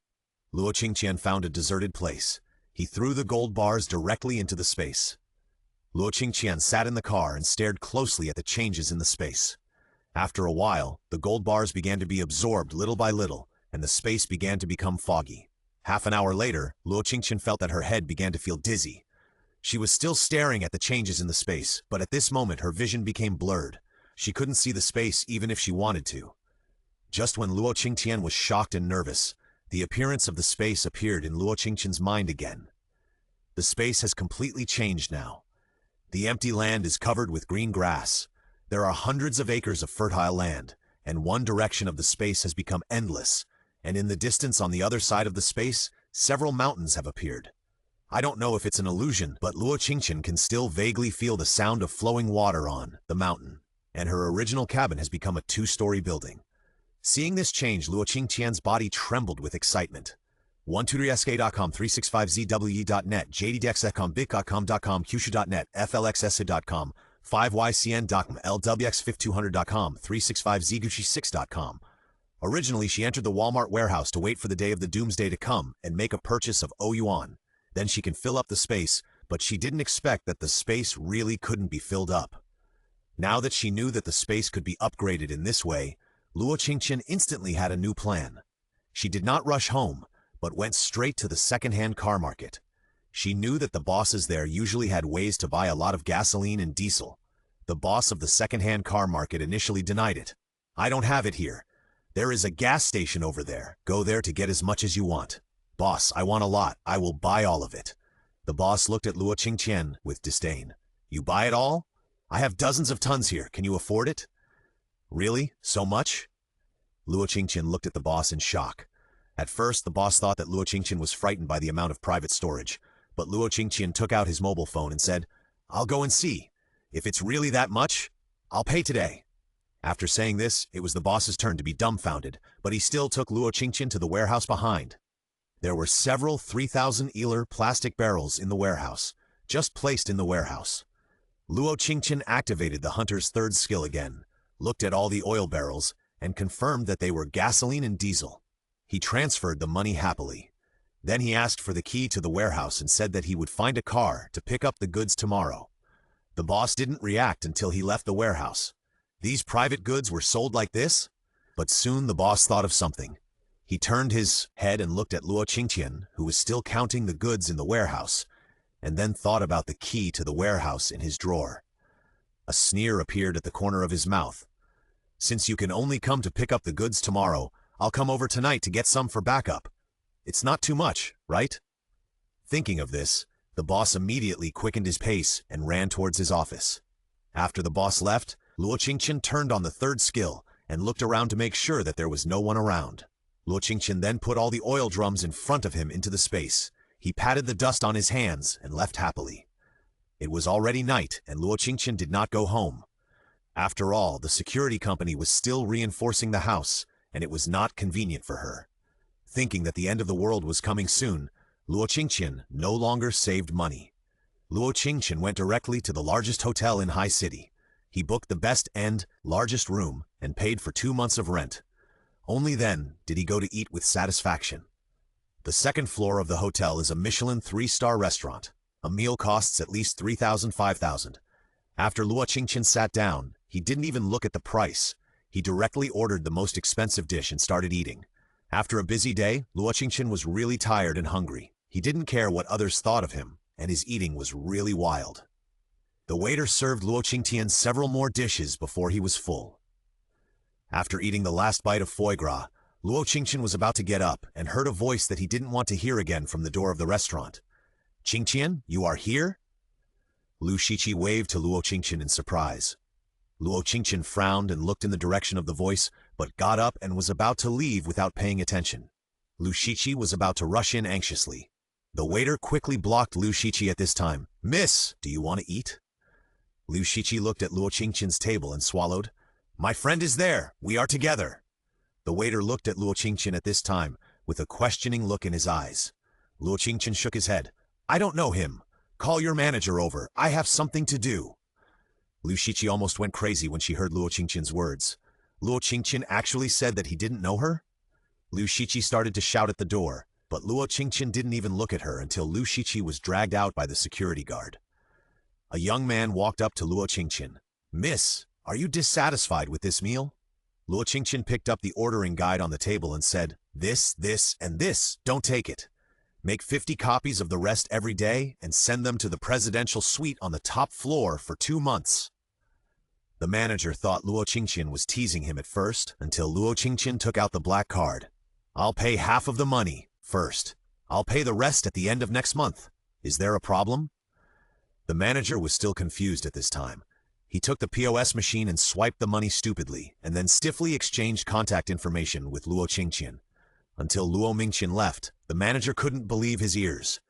Luo Qingtian found a deserted place. He threw the gold bars directly into the space. Luo Qingtian sat in the car and stared closely at the changes in the space. After a while, the gold bars began to be absorbed little by little, and the space began to become foggy. Half an hour later, Luo Qingtian felt that her head began to feel dizzy. She was still staring at the changes in the space, but at this moment her vision became blurred. She couldn't see the space even if she wanted to. Just when Luo Qingtian was shocked and nervous, the appearance of the space appeared in Luo Qingtian's mind again. The space has completely changed now. The empty land is covered with green grass. There are hundreds of acres of fertile land, and one direction of the space has become endless, and in the distance on the other side of the space, several mountains have appeared. I don't know if it's an illusion, but Luo Qingtian can still vaguely feel the sound of flowing water on the mountain, and her original cabin has become a 2-story building. Seeing this change, Luo Qingtian's body trembled with excitement. 123sk.com, 365zwe.net, jdx.com, bit.com, qshu.net, flxsa.com, 5ycn.com, lwx5200.com, 365zgucci6.com. Originally, she entered the Walmart warehouse to wait for the day of the doomsday to come and make a purchase of yuan. Then she can fill up the space, but she didn't expect that the space really couldn't be filled up. Now that she knew that the space could be upgraded in this way, Luo Qingtian instantly had a new plan. She did not rush home, but went straight to the second-hand car market. She knew that the bosses there usually had ways to buy a lot of gasoline and diesel. The boss of the second-hand car market initially denied it. "I don't have it here. There is a gas station over there. Go there to get as much as you want." "Boss, I want a lot. I will buy all of it." The boss looked at Luo Qingtian with disdain. "You buy it all? I have dozens of tons here. Can you afford it?" "Really? So much?" Luo Qingtian looked at the boss in shock. At first, the boss thought that Luo Qingtian was frightened by the amount of private storage, but Luo Qingtian took out his mobile phone and said, "I'll go and see. If it's really that much, I'll pay today." After saying this, it was the boss's turn to be dumbfounded, but he still took Luo Qingtian to the warehouse behind. There were several 3,000 eeler plastic barrels in the warehouse, just placed in the warehouse. Luo Qingtian activated the hunter's third skill again, looked at all the oil barrels, and confirmed that they were gasoline and diesel. He transferred the money happily. Then he asked for the key to the warehouse and said that he would find a car to pick up the goods tomorrow. The boss didn't react until he left the warehouse. These private goods were sold like this? But soon the boss thought of something. He turned his head and looked at Luo Qingtian, who was still counting the goods in the warehouse, and then thought about the key to the warehouse in his drawer. A sneer appeared at the corner of his mouth. "Since you can only come to pick up the goods tomorrow, I'll come over tonight to get some for backup. It's not too much, right?" Thinking of this, the boss immediately quickened his pace and ran towards his office. After the boss left, Luo Qingtian turned on the third skill and looked around to make sure that there was no one around. Luo Qingtian then put all the oil drums in front of him into the space. He patted the dust on his hands and left happily. It was already night, and Luo Qingtian did not go home. After all, the security company was still reinforcing the house, and it was not convenient for her. Thinking that the end of the world was coming soon, Luo Qingtian no longer saved money. Luo Qingtian went directly to the largest hotel in High City. He booked the best and largest room and paid for 2 months of rent. Only then did he go to eat with satisfaction. The second floor of the hotel is a Michelin 3-star restaurant. A meal costs at least 3,000, 5,000. After Luo Qingtian sat down, he didn't even look at the price. He directly ordered the most expensive dish and started eating. After a busy day, Luo Qingtian was really tired and hungry. He didn't care what others thought of him, and his eating was really wild. The waiter served Luo Qingtian several more dishes before he was full. After eating the last bite of foie gras, Luo Qingtian was about to get up and heard a voice that he didn't want to hear again from the door of the restaurant. "Qingtian, you are here?" Lu Shiqi waved to Luo Qingtian in surprise. Luo Qingtian frowned and looked in the direction of the voice, but got up and was about to leave without paying attention. Lu Shiqi was about to rush in anxiously. The waiter quickly blocked Lu Shiqi at this time. "Miss, do you want to eat?" Lu Shiqi looked at Luo Qingtian's table and swallowed. "My friend is there. We are together." The waiter looked at Luo Qingtian at this time, with a questioning look in his eyes. Luo Qingtian shook his head. "I don't know him. Call your manager over. I have something to do." Lu Shiqi almost went crazy when she heard Luo Qingtian's words. Luo Qingtian actually said that he didn't know her? Lu Shiqi started to shout at the door, but Luo Qingtian didn't even look at her until Lu Shiqi was dragged out by the security guard. A young man walked up to Luo Qingtian. "Miss, are you dissatisfied with this meal?" Luo Qingtian picked up the ordering guide on the table and said, this, and this, don't take it. Make 50 copies of the rest every day and send them to the presidential suite on the top floor for 2 months. The manager thought Luo Qingtian was teasing him at first, until Luo Qingtian took out the black card. "I'll pay half of the money first. I'll pay the rest at the end of next month. Is there a problem?" The manager was still confused at this time. He took the POS machine and swiped the money stupidly, and then stiffly exchanged contact information with Luo Qingtian. Until Luo Mingtian left, the manager couldn't believe his ears.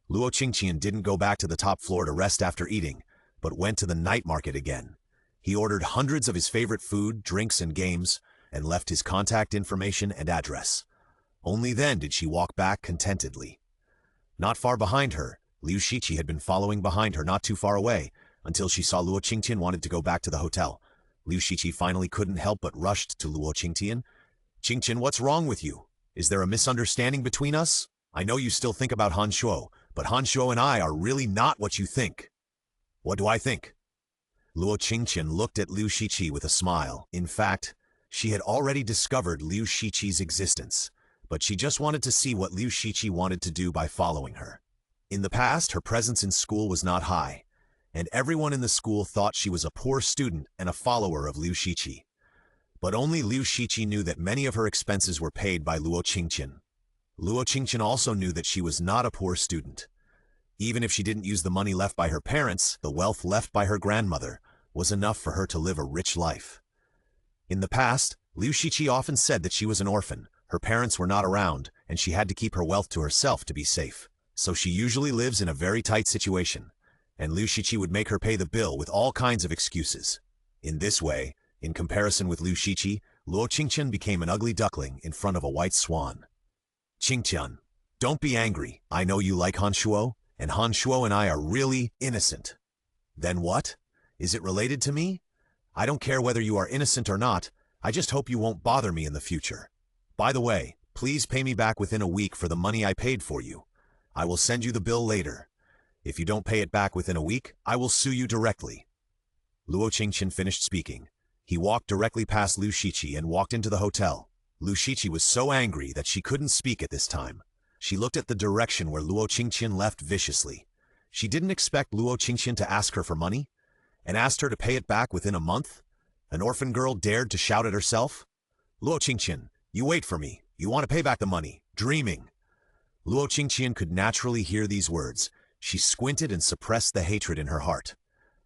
Luo Qingtian didn't go back to the top floor to rest after eating, but went to the night market again. He ordered hundreds of his favorite food, drinks, and games, and left his contact information and address. Only then did she walk back contentedly. Not far behind her, Liu Shiqi had been following behind her not too far away, until she saw Luo Qingtian wanted to go back to the hotel. Liu Shiqi finally couldn't help but rushed to Luo Qingtian. "Qingtian, what's wrong with you? Is there a misunderstanding between us? I know you still think about Han Shuo, but Han Shuo and I are really not what you think." "What do I think?" Luo Qingtian looked at Liu Shiqi with a smile. In fact, she had already discovered Liu Shiqi's existence, but she just wanted to see what Liu Shiqi wanted to do by following her. In the past, her presence in school was not high, and everyone in the school thought she was a poor student and a follower of Liu Shiqi. But only Liu Shiqi knew that many of her expenses were paid by Luo Qingtian. Luo Qingtian also knew that she was not a poor student. Even if she didn't use the money left by her parents, the wealth left by her grandmother was enough for her to live a rich life. In the past, Liu Shiqi often said that she was an orphan. Her parents were not around, and she had to keep her wealth to herself to be safe. So she usually lives in a very tight situation, and Liu Shiqi would make her pay the bill with all kinds of excuses. In this way, in comparison with Liu Shiqi, Luo Qingtian became an ugly duckling in front of a white swan. "Qingtian, don't be angry. I know you like Han Shuo, and Han Shuo and I are really innocent." "Then what? Is it related to me? I don't care whether you are innocent or not. I just hope you won't bother me in the future. By the way, please pay me back within a week for the money I paid for you. I will send you the bill later. If you don't pay it back within a week, I will sue you directly." Luo Qingtian finished speaking. He walked directly past Liu Shiqi and walked into the hotel. Liu Shiqi was so angry that she couldn't speak at this time. She looked at the direction where Luo Qingtian left viciously. She didn't expect Luo Qingtian to ask her for money, and asked her to pay it back within a month. An orphan girl dared to shout at herself. "Luo Qingtian, you wait for me. You want to pay back the money. Dreaming." Luo Qingtian could naturally hear these words. She squinted and suppressed the hatred in her heart.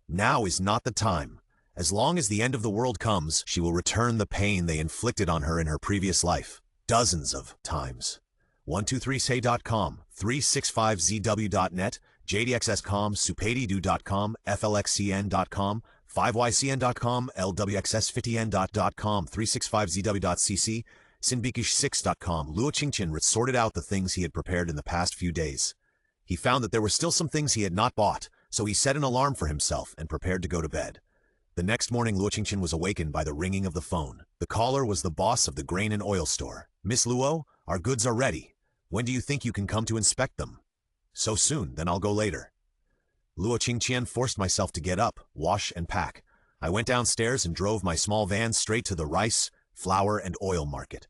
Now is not the time. As long as the end of the world comes, she will return the pain they inflicted on her in her previous life. Dozens of times. 123say.com, 365zw.net, jdxs.com, supadidu.com, flxcn.com, 5ycn.com, lwxs50n.com, 365zw.cc, sinbikish6.com. Luo Qingtian sorted out the things he had prepared in the past few days. He found that there were still some things he had not bought, so he set an alarm for himself and prepared to go to bed. The next morning, Luo Qingtian was awakened by the ringing of the phone. The caller was the boss of the grain and oil store. "Miss Luo, our goods are ready. When do you think you can come to inspect them?" "So soon, then I'll go later." Luo Qingtian forced myself to get up, wash, and pack. I went downstairs and drove my small van straight to the rice, flour, and oil market.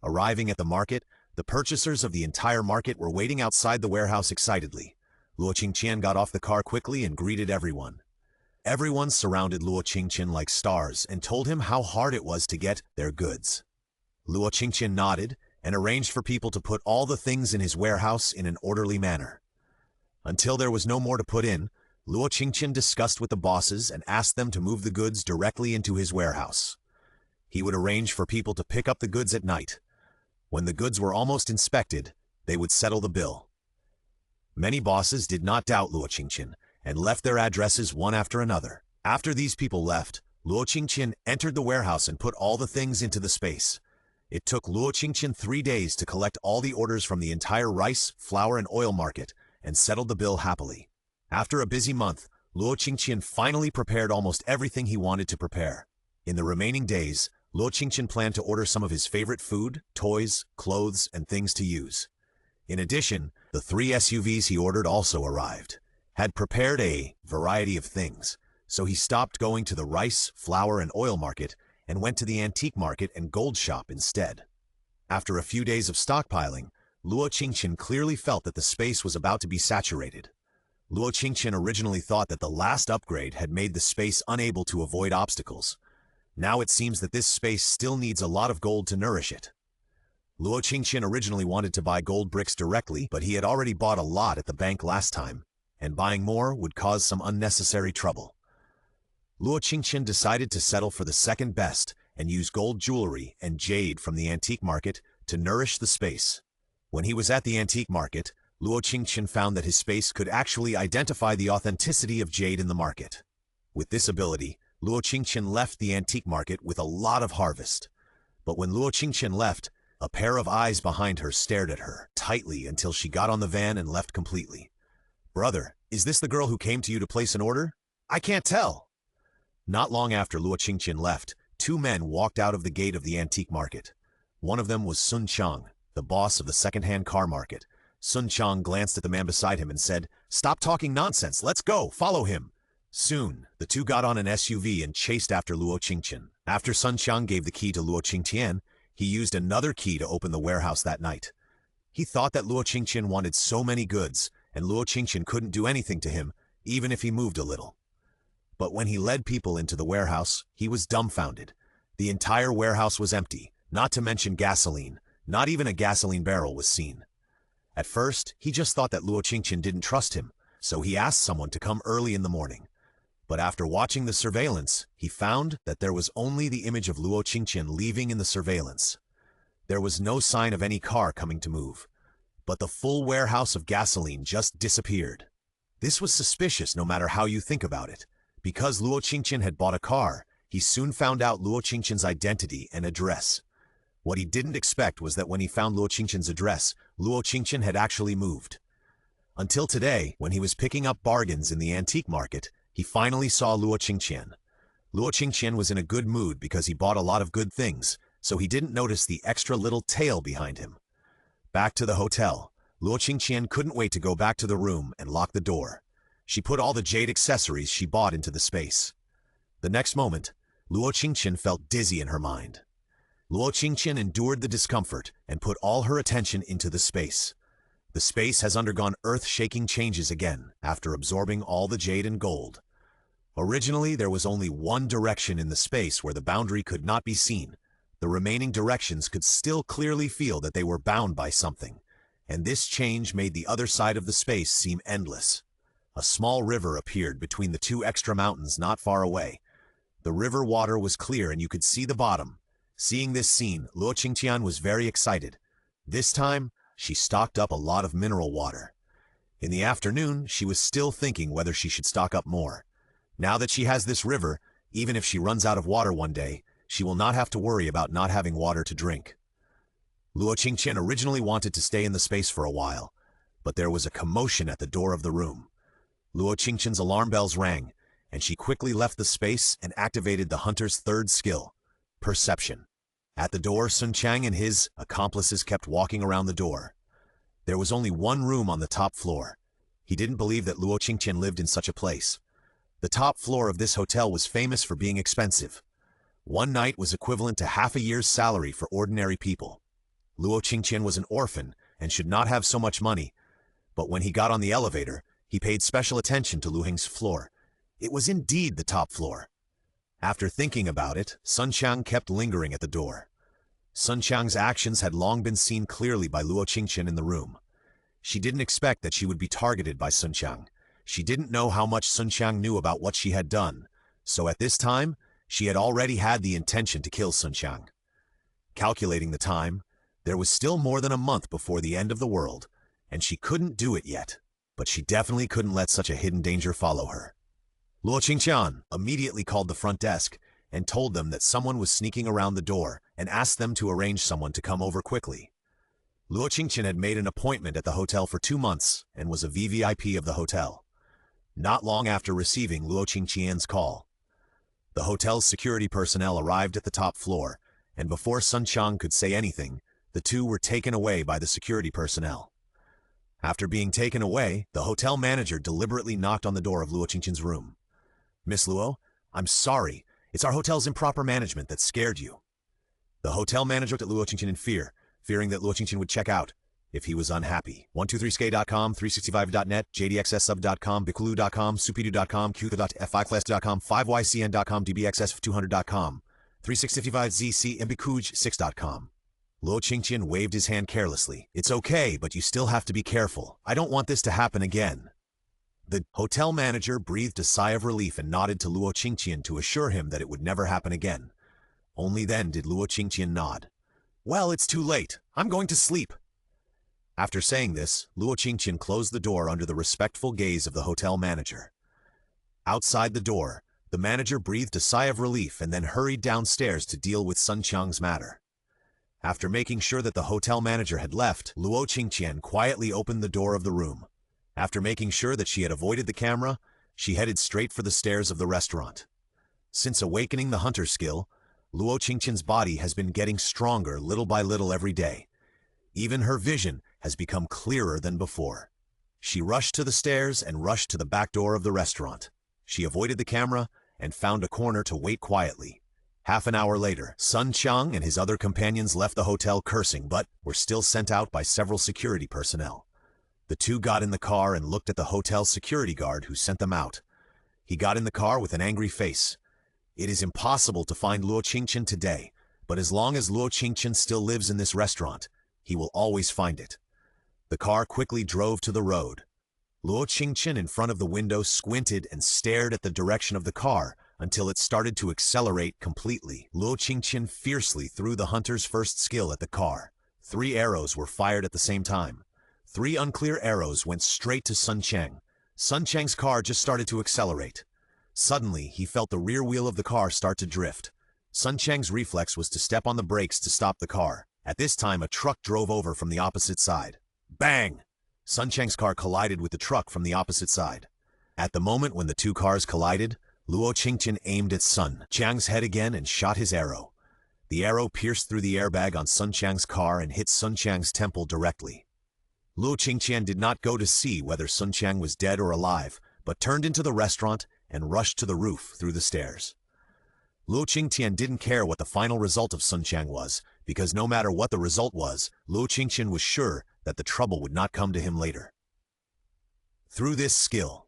Arriving at the market, the purchasers of the entire market were waiting outside the warehouse excitedly. Luo Qingtian got off the car quickly and greeted everyone. Everyone surrounded Luo Qingtian like stars and told him how hard it was to get their goods. Luo Qingtian nodded and arranged for people to put all the things in his warehouse in an orderly manner. Until there was no more to put in, Luo Qingtian discussed with the bosses and asked them to move the goods directly into his warehouse. He would arrange for people to pick up the goods at night. When the goods were almost inspected, they would settle the bill. Many bosses did not doubt Luo Qingtian and left their addresses one after another. After these people left, Luo Qingtian entered the warehouse and put all the things into the space. It took Luo Qingtian 3 days to collect all the orders from the entire rice, flour, and oil market and settled the bill happily. After a busy month, Luo Qingtian finally prepared almost everything he wanted to prepare. In the remaining days, Luo Qingtian planned to order some of his favorite food, toys, clothes, and things to use. In addition, the 3 SUVs he ordered also arrived. Had prepared a variety of things, so he stopped going to the rice, flour, and oil market and went to the antique market and gold shop instead. After a few days of stockpiling, Luo Qingtian clearly felt that the space was about to be saturated. Luo Qingtian originally thought that the last upgrade had made the space unable to avoid obstacles. Now it seems that this space still needs a lot of gold to nourish it. Luo Qingtian originally wanted to buy gold bricks directly, but he had already bought a lot at the bank last time, and buying more would cause some unnecessary trouble. Luo Qingtian decided to settle for the second best and use gold jewelry and jade from the antique market to nourish the space. When he was at the antique market, Luo Qingtian found that his space could actually identify the authenticity of jade in the market. With this ability, Luo Qingtian left the antique market with a lot of harvest. But when Luo Qingtian left, a pair of eyes behind her stared at her tightly until she got on the van and left completely. "Brother, is this the girl who came to you to place an order? I can't tell." Not long after Luo Qingtian left, two men walked out of the gate of the antique market. One of them was Sun Chang, the boss of the second-hand car market. Sun Chang glanced at the man beside him and said, "Stop talking nonsense, let's go, follow him." Soon, the two got on an SUV and chased after Luo Qingtian. After Sun Chang gave the key to Luo Qingtian, he used another key to open the warehouse that night. He thought that Luo Qingtian wanted so many goods, and Luo Qingtian couldn't do anything to him, even if he moved a little. But when he led people into the warehouse, he was dumbfounded. The entire warehouse was empty, not to mention gasoline. Not even a gasoline barrel was seen. At first, he just thought that Luo Qingtian didn't trust him, so he asked someone to come early in the morning. But after watching the surveillance, he found that there was only the image of Luo Qingtian leaving in the surveillance. There was no sign of any car coming to move. But the full warehouse of gasoline just disappeared. This was suspicious no matter how you think about it. Because Luo Qingtian had bought a car, he soon found out Luo Qingtian's identity and address. What he didn't expect was that when he found Luo Qingtian's address, Luo Qingtian had actually moved. Until today, when he was picking up bargains in the antique market, he finally saw Luo Qingtian. Luo Qingtian was in a good mood because he bought a lot of good things, so he didn't notice the extra little tail behind him. Back to the hotel, Luo Qingtian couldn't wait to go back to the room and lock the door. She put all the jade accessories she bought into the space. The next moment, Luo Qingtian felt dizzy in her mind. Luo Qingtian endured the discomfort and put all her attention into the space. The space has undergone earth-shaking changes again after absorbing all the jade and gold. Originally, there was only one direction in the space where the boundary could not be seen. The remaining directions could still clearly feel that they were bound by something, and this change made the other side of the space seem endless. A small river appeared between the two extra mountains not far away. The river water was clear and you could see the bottom. Seeing this scene, Luo Qingtian was very excited. This time, she stocked up a lot of mineral water. In the afternoon, she was still thinking whether she should stock up more. Now that she has this river, even if she runs out of water one day, she will not have to worry about not having water to drink. Luo Qingtian originally wanted to stay in the space for a while, but there was a commotion at the door of the room. Luo Qingtian's alarm bells rang, and she quickly left the space and activated the hunter's third skill, perception. At the door, Sun Chang and his accomplices kept walking around the door. There was only one room on the top floor. He didn't believe that Luo Qingtian lived in such a place. The top floor of this hotel was famous for being expensive. One night was equivalent to half a year's salary for ordinary people. Luo Qingtian was an orphan and should not have so much money, but when he got on the elevator, he paid special attention to Lu Heng's floor. It was indeed the top floor. After thinking about it, Sun Chang kept lingering at the door. Sun Chang's actions had long been seen clearly by Luo Qingtian in the room. She didn't expect that she would be targeted by Sun Chang. She didn't know how much Sun Chang knew about what she had done, so at this time, she had already had the intention to kill Sun Chang. Calculating the time, there was still more than a month before the end of the world, and she couldn't do it yet, but she definitely couldn't let such a hidden danger follow her. Luo Qingtian immediately called the front desk and told them that someone was sneaking around the door and asked them to arrange someone to come over quickly. Luo Qingtian had made an appointment at the hotel for 2 months and was a VVIP of the hotel. Not long after receiving Luo Qingtian's call, the hotel's security personnel arrived at the top floor, and before Sun Chang could say anything, the two were taken away by the security personnel. After being taken away, the hotel manager deliberately knocked on the door of Luo Qingtian's room. "Miss Luo, I'm sorry. It's our hotel's improper management that scared you." The hotel manager looked at Luo Qingtian in fear, fearing that Luo Qingtian would check out if he was unhappy. 123skate.com, 365.net, jdxssub.com, bikulu.com, supidu.com, qtha.f5class.com, 5ycn.com, dbxs200.com, 365zc, and bikuj6.com. Luo Qingtian waved his hand carelessly. "It's okay, but you still have to be careful. I don't want this to happen again." The hotel manager breathed a sigh of relief and nodded to Luo Qingtian to assure him that it would never happen again. Only then did Luo Qingtian nod. "Well, it's too late. I'm going to sleep." After saying this, Luo Qingtian closed the door under the respectful gaze of the hotel manager. Outside the door, the manager breathed a sigh of relief and then hurried downstairs to deal with Sun Chang's matter. After making sure that the hotel manager had left, Luo Qingtian quietly opened the door of the room. After making sure that she had avoided the camera, she headed straight for the stairs of the restaurant. Since awakening the hunter skill, Luo Qingtian's body has been getting stronger little by little every day. Even her vision has become clearer than before. She rushed to the stairs and rushed to the back door of the restaurant. She avoided the camera and found a corner to wait quietly. Half an hour later, Sun Qiang and his other companions left the hotel cursing, but were still sent out by several security personnel. The two got in the car and looked at the hotel security guard who sent them out. He got in the car with an angry face. It is impossible to find Luo Qingtian today, but as long as Luo Qingtian still lives in this restaurant, he will always find it. The car quickly drove to the road. Luo Qingtian in front of the window squinted and stared at the direction of the car until it started to accelerate completely. Luo Qingtian fiercely threw the hunter's first skill at the car. 3 arrows were fired at the same time. 3 unclear arrows went straight to Sun Qiang. Sun Qiang's car just started to accelerate. Suddenly, he felt the rear wheel of the car start to drift. Sun Qiang's reflex was to step on the brakes to stop the car. At this time, a truck drove over from the opposite side. Bang! Sun Qiang's car collided with the truck from the opposite side. At the moment when the two cars collided, Luo Qingtian aimed at Sun Qiang's head again and shot his arrow. The arrow pierced through the airbag on Sun Qiang's car and hit Sun Qiang's temple directly. Luo Qingtian did not go to see whether Sun Qiang was dead or alive, but turned into the restaurant and rushed to the roof through the stairs. Luo Qingtian didn't care what the final result of Sun Qiang was, because no matter what the result was, Luo Qingtian was sure that the trouble would not come to him later. Through this skill,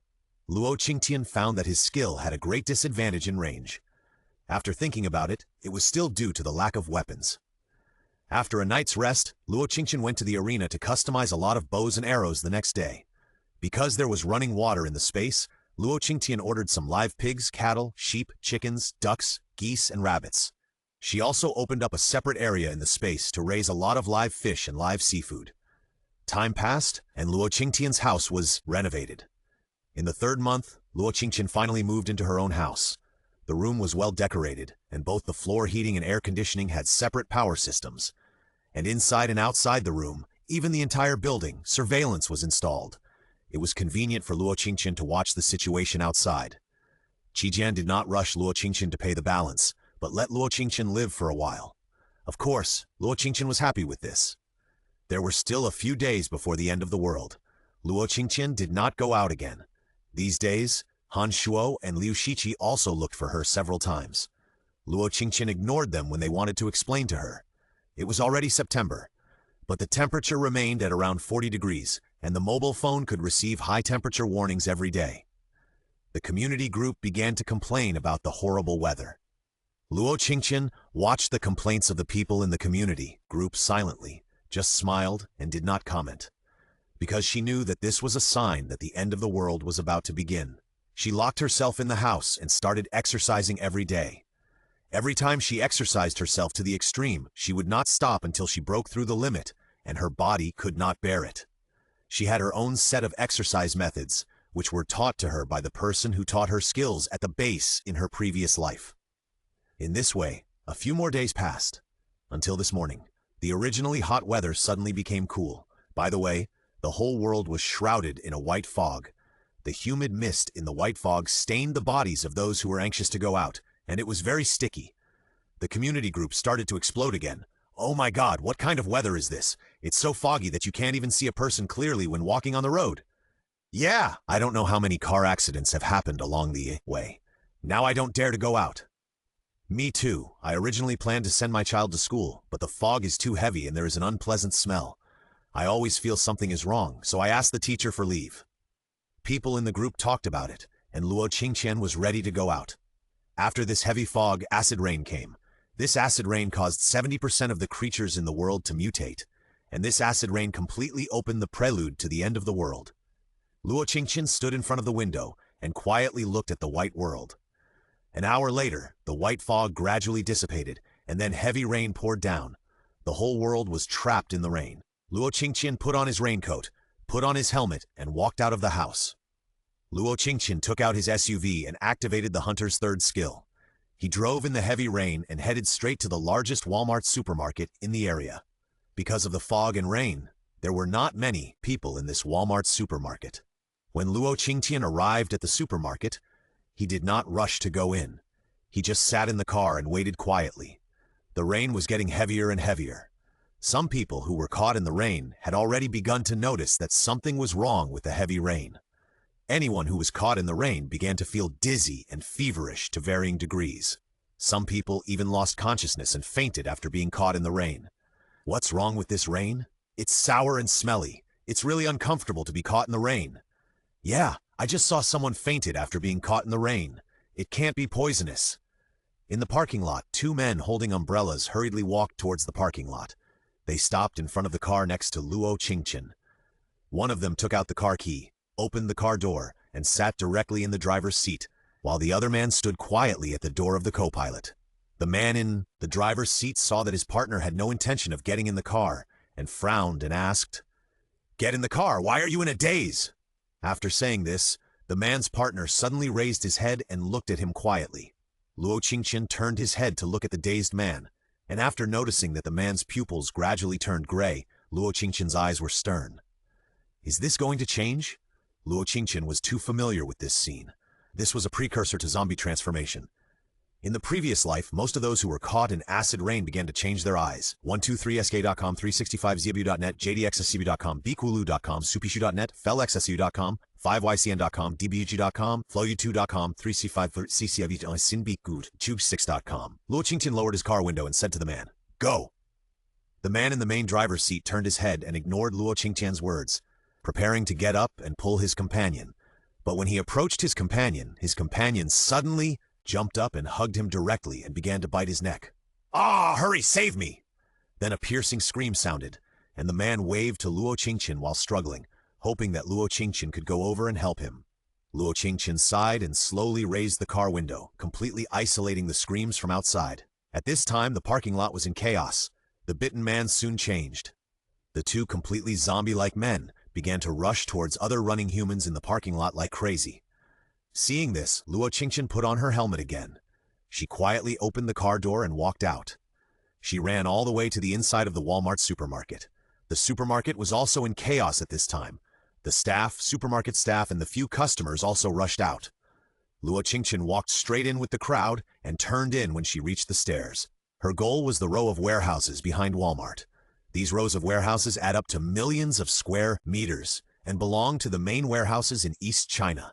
Luo Qingtian found that his skill had a great disadvantage in range. After thinking about it, it was still due to the lack of weapons. After a night's rest, Luo Qingtian went to the arena to customize a lot of bows and arrows the next day. Because there was running water in the space, Luo Qingtian ordered some live pigs, cattle, sheep, chickens, ducks, geese, and rabbits. She also opened up a separate area in the space to raise a lot of live fish and live seafood. Time passed, and Luo Qingtian's house was renovated. In the 3rd month, Luo Qingtian finally moved into her own house. The room was well decorated, and both the floor heating and air conditioning had separate power systems. And inside and outside the room, even the entire building, surveillance was installed. It was convenient for Luo Qingtian to watch the situation outside. Qijian did not rush Luo Qingtian to pay the balance, but let Luo Qingtian live for a while. Of course, Luo Qingtian was happy with this. There were still a few days before the end of the world. Luo Qingtian did not go out again. These days, Han Shuo and Liu Shiqi also looked for her several times. Luo Qingtian ignored them when they wanted to explain to her. It was already September, but the temperature remained at around 40 degrees, and the mobile phone could receive high-temperature warnings every day. The community group began to complain about the horrible weather. Luo Qingtian watched the complaints of the people in the community group silently, just smiled and did not comment. Because she knew that this was a sign that the end of the world was about to begin. She locked herself in the house and started exercising every day. Every time she exercised herself to the extreme, she would not stop until she broke through the limit, and her body could not bear it. She had her own set of exercise methods, which were taught to her by the person who taught her skills at the base in her previous life. In this way, a few more days passed. Until this morning, the originally hot weather suddenly became cool. By the way, the whole world was shrouded in a white fog. The humid mist in the white fog stained the bodies of those who were anxious to go out, and it was very sticky. The community group started to explode again. Oh my God, what kind of weather is this? It's so foggy that you can't even see a person clearly when walking on the road. Yeah, I don't know how many car accidents have happened along the way. Now I don't dare to go out. Me too. I originally planned to send my child to school, but the fog is too heavy and there is an unpleasant smell. I always feel something is wrong, so I asked the teacher for leave. People in the group talked about it, and Luo Qingtian was ready to go out. After this heavy fog, acid rain came. This acid rain caused 70% of the creatures in the world to mutate, and this acid rain completely opened the prelude to the end of the world. Luo Qingtian stood in front of the window and quietly looked at the white world. An hour later, the white fog gradually dissipated, and then heavy rain poured down. The whole world was trapped in the rain. Luo Qingtian put on his raincoat, put on his helmet, and walked out of the house. Luo Qingtian took out his SUV and activated the hunter's 3rd skill. He drove in the heavy rain and headed straight to the largest Walmart supermarket in the area. Because of the fog and rain, there were not many people in this Walmart supermarket. When Luo Qingtian arrived at the supermarket, he did not rush to go in. He just sat in the car and waited quietly. The rain was getting heavier and heavier. Some people who were caught in the rain had already begun to notice that something was wrong with the heavy rain. Anyone who was caught in the rain began to feel dizzy and feverish to varying degrees. Some people even lost consciousness and fainted after being caught in the rain. What's wrong with this rain? It's sour and smelly. It's really uncomfortable to be caught in the rain. Yeah, I just saw someone fainted after being caught in the rain. It can't be poisonous. In the parking lot, two men holding umbrellas hurriedly walked towards the parking lot. They stopped in front of the car next to Luo Qingtian. One of them took out the car key, opened the car door, and sat directly in the driver's seat, while the other man stood quietly at the door of the co-pilot. The man in the driver's seat saw that his partner had no intention of getting in the car, and frowned and asked, "Get in the car, why are you in a daze?" After saying this, the man's partner suddenly raised his head and looked at him quietly. Luo Qingtian turned his head to look at the dazed man, and after noticing that the man's pupils gradually turned gray, Luo Qingtian's eyes were stern. Is this going to change? Luo Qingtian was too familiar with this scene. This was a precursor to zombie transformation. In the previous life, most of those who were caught in acid rain began to change their eyes. 123sk.com, 365zbu.net, jdxscbu.com, bkulu.com, supishu.net, felxsu.com, 5ycn.com, dbug.com, flowu2.com, 3c5ccib, sinbikgood, tube6.com. Luo Qingtian lowered his car window and said to the man, "Go!" The man in the main driver's seat turned his head and ignored Luo Qingtian's words, preparing to get up and pull his companion. But when he approached his companion suddenly jumped up and hugged him directly and began to bite his neck. "Ah, hurry, save me!" Then a piercing scream sounded, and the man waved to Luo Qingtian while struggling, hoping that Luo Qingtian could go over and help him. Luo Qingtian sighed and slowly raised the car window, completely isolating the screams from outside. At this time, the parking lot was in chaos. The bitten man soon changed. The two completely zombie-like men began to rush towards other running humans in the parking lot like crazy. Seeing this, Luo Qingtian put on her helmet again. She quietly opened the car door and walked out. She ran all the way to the inside of the Walmart supermarket. The supermarket was also in chaos at this time. The staff, supermarket staff, and the few customers also rushed out. Luo Qingtian walked straight in with the crowd and turned in when she reached the stairs. Her goal was the row of warehouses behind Walmart. These rows of warehouses add up to millions of square meters and belong to the main warehouses in East China.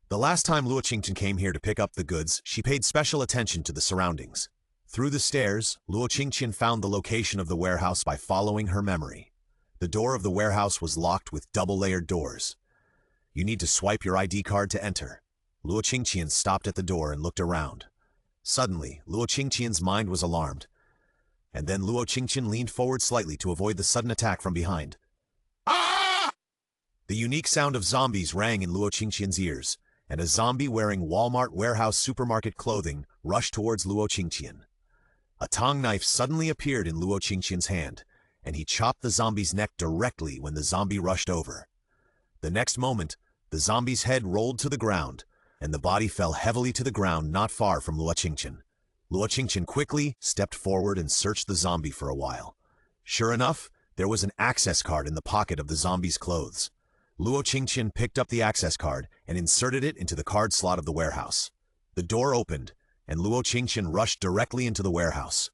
The last time Luo Qingtian came here to pick up the goods, she paid special attention to the surroundings. Through the stairs, Luo Qingtian found the location of the warehouse by following her memory. The door of the warehouse was locked with double-layered doors. You need to swipe your ID card to enter. Luo Qingtian stopped at the door and looked around. Suddenly, Luo Qingtian's mind was alarmed. And then Luo Qingtian leaned forward slightly to avoid the sudden attack from behind. Ah! The unique sound of zombies rang in Luo Qingtian's ears, and a zombie wearing Walmart warehouse supermarket clothing rushed towards Luo Qingtian. A tong knife suddenly appeared in Luo Qingtian's hand, and he chopped the zombie's neck directly when the zombie rushed over. The next moment, the zombie's head rolled to the ground, and the body fell heavily to the ground not far from Luo Qingtian. Luo Qingtian quickly stepped forward and searched the zombie for a while. Sure enough, there was an access card in the pocket of the zombie's clothes. Luo Qingtian picked up the access card and inserted it into the card slot of the warehouse. The door opened, and Luo Qingtian rushed directly into the warehouse.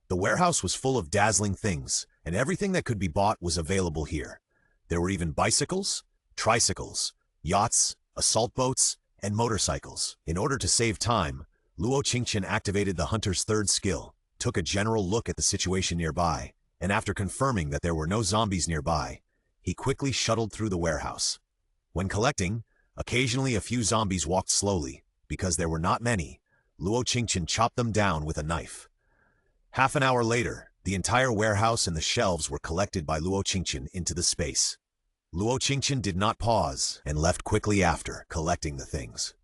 The warehouse was full of dazzling things, and everything that could be bought was available here. There were even bicycles, tricycles, yachts, assault boats, and motorcycles. In order to save time, Luo Qingtian activated the hunter's third skill, took a general look at the situation nearby, and after confirming that there were no zombies nearby, he quickly shuttled through the warehouse. When collecting, occasionally a few zombies walked slowly. Because there were not many, Luo Qingtian chopped them down with a knife. Half an hour later, the entire warehouse and the shelves were collected by Luo Qingtian into the space. Luo Qingtian did not pause and left quickly after collecting the things.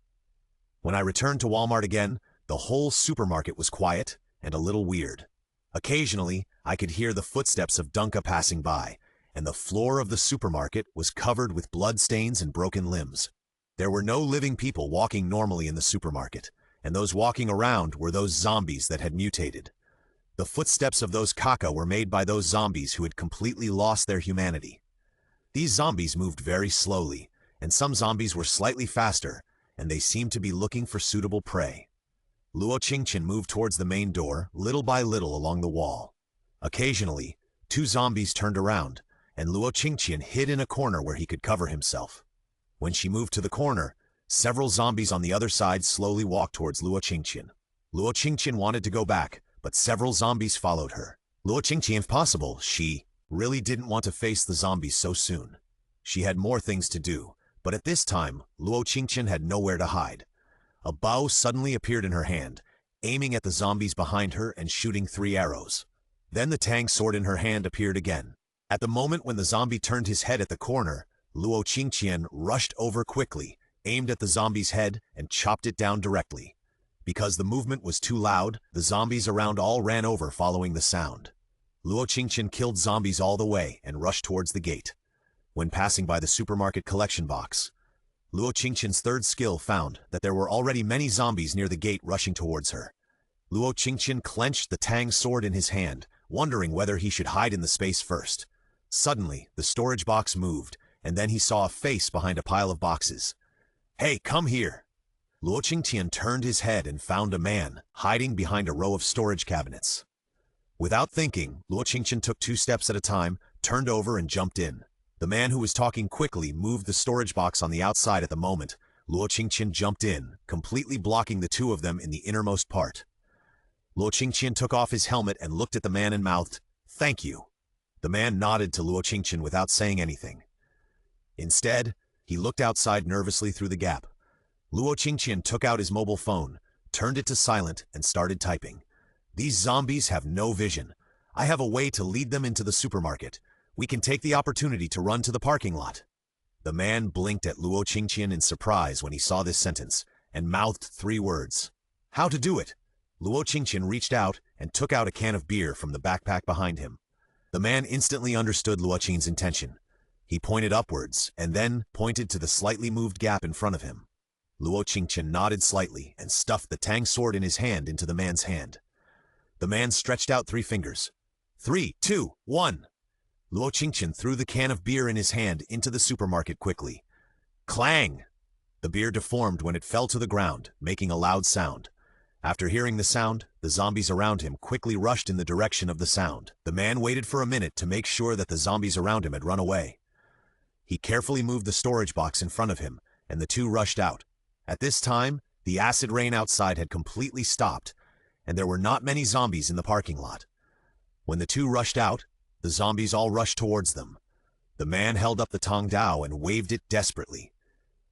When I returned to Walmart again, the whole supermarket was quiet and a little weird. Occasionally, I could hear the footsteps of Dunka passing by, and the floor of the supermarket was covered with blood stains and broken limbs. There were no living people walking normally in the supermarket. and those walking around were those zombies that had mutated. The footsteps of those caca were made by those zombies who had completely lost their humanity. These zombies moved very slowly, and some zombies were slightly faster, and they seemed to be looking for suitable prey. Luo Qingtian moved towards the main door, little by little along the wall. Occasionally, two zombies turned around, and Luo Qingtian hid in a corner where he could cover himself. When she moved to the corner, several zombies on the other side slowly walked towards Luo Qingtian. Luo Qingtian wanted to go back, but several zombies followed her. Luo Qingtian, if possible, she really didn't want to face the zombies so soon. She had more things to do, but at this time, Luo Qingtian had nowhere to hide. A bow suddenly appeared in her hand, aiming at the zombies behind her and shooting 3 arrows. Then the tang sword in her hand appeared again. At the moment when the zombie turned his head at the corner, Luo Qingtian rushed over quickly, aimed at the zombie's head, and chopped it down directly. Because the movement was too loud, the zombies around all ran over following the sound. Luo Qingtian killed zombies all the way and rushed towards the gate. When passing by the supermarket collection box, Luo Qingtian's third skill found that there were already many zombies near the gate rushing towards her. Luo Qingtian clenched the tang sword in his hand, wondering whether he should hide in the space first. Suddenly, the storage box moved, and then he saw a face behind a pile of boxes. "Hey, come here!" Luo Qingtian turned his head and found a man hiding behind a row of storage cabinets. Without thinking, Luo Qingtian took 2 steps at a time, turned over and jumped in. The man who was talking quickly moved the storage box on the outside at the moment. Luo Qingtian jumped in, completely blocking the 2 of them in the innermost part. Luo Qingtian took off his helmet and looked at the man and mouthed, "Thank you." The man nodded to Luo Qingtian without saying anything. Instead, he looked outside nervously through the gap. Luo Qingtian took out his mobile phone, turned it to silent, and started typing. "These zombies have no vision. I have a way to lead them into the supermarket. We can take the opportunity to run to the parking lot." The man blinked at Luo Qingtian in surprise when he saw this sentence, and mouthed 3 words. "How to do it?" Luo Qingtian reached out and took out a can of beer from the backpack behind him. The man instantly understood Luo Qingtian's intention. He pointed upwards, and then pointed to the slightly moved gap in front of him. Luo Qingtian nodded slightly and stuffed the tang sword in his hand into the man's hand. The man stretched out 3 fingers. 3, 2, 1. Luo Qingtian threw the can of beer in his hand into the supermarket quickly. Clang! The beer deformed when it fell to the ground, making a loud sound. After hearing the sound, the zombies around him quickly rushed in the direction of the sound. The man waited for a minute to make sure that the zombies around him had run away. He carefully moved the storage box in front of him, and the 2 rushed out. At this time, the acid rain outside had completely stopped, and there were not many zombies in the parking lot. When the 2 rushed out, the zombies all rushed towards them. The man held up the Tong Dao and waved it desperately.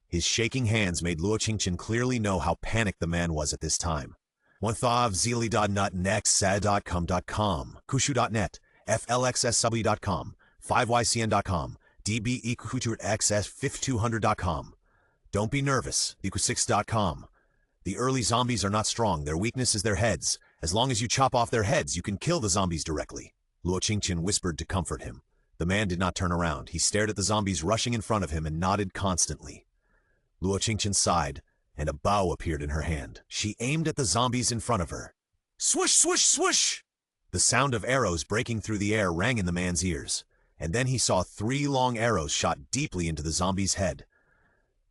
His shaking hands made Luo Qingtian clearly know how panicked the man was at this time. Zili.net.nexsa.com.com, Kushu.net, FLXSW.com, 5YCN.com, DBEQXS5200.com. Don't be nervous, Equ6.com. The early zombies are not strong, their weakness is their heads. As long as you chop off their heads, you can kill the zombies directly. Luo Qingtian whispered to comfort him. The man did not turn around. He stared at the zombies rushing in front of him and nodded constantly. Luo Qingtian sighed, and a bow appeared in her hand. She aimed at the zombies in front of her. Swoosh, swoosh, swoosh! The sound of arrows breaking through the air rang in the man's ears, and then he saw 3 long arrows shot deeply into the zombie's head.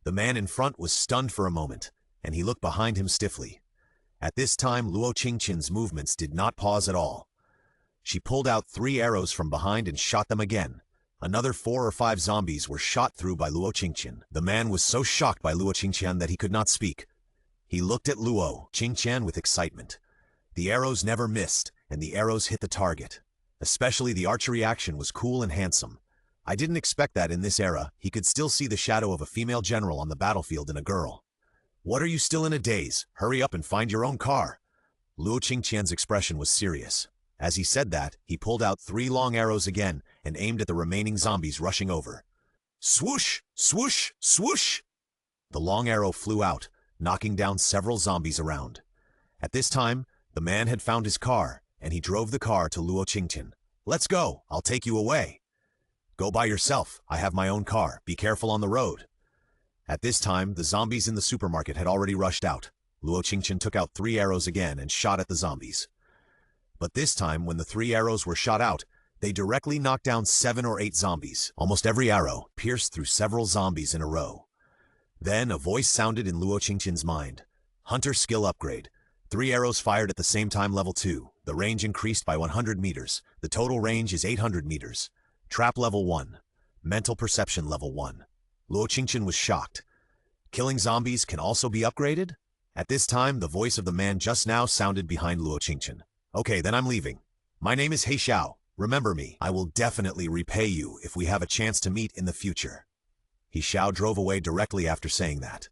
The man in front was stunned for a moment, and he looked behind him stiffly. At this time, Luo Qingtian's movements did not pause at all. She pulled out 3 arrows from behind and shot them again. Another 4 or 5 zombies were shot through by Luo Qingtian. The man was so shocked by Luo Qingtian that he could not speak. He looked at Luo Qingtian with excitement. The arrows never missed, and the arrows hit the target. Especially the archery action was cool and handsome. I didn't expect that in this era, he could still see the shadow of a female general on the battlefield in a girl. What are you still in a daze? Hurry up and find your own car. Luo Qingtian's expression was serious. As he said that, he pulled out 3 long arrows again and aimed at the remaining zombies rushing over. Swoosh! Swoosh! Swoosh! The long arrow flew out, knocking down several zombies around. At this time, the man had found his car, and he drove the car to Luo Qingtian. Let's go, I'll take you away. Go by yourself, I have my own car, be careful on the road. At this time, the zombies in the supermarket had already rushed out. Luo Qingtian took out 3 arrows again and shot at the zombies. But this time, when the 3 arrows were shot out, they directly knocked down 7 or 8 zombies. Almost every arrow pierced through several zombies in a row. Then a voice sounded in Luo Qingtian's mind. Hunter skill upgrade. 3 arrows fired at the same time, level 2. The range increased by 100 meters. The total range is 800 meters. Trap level 1. Mental perception level 1. Luo Qingtian was shocked. Killing zombies can also be upgraded? At this time, the voice of the man just now sounded behind Luo Qingtian. Okay, then I'm leaving. My name is He Xiao. Remember me. I will definitely repay you if we have a chance to meet in the future. He Xiao drove away directly after saying that.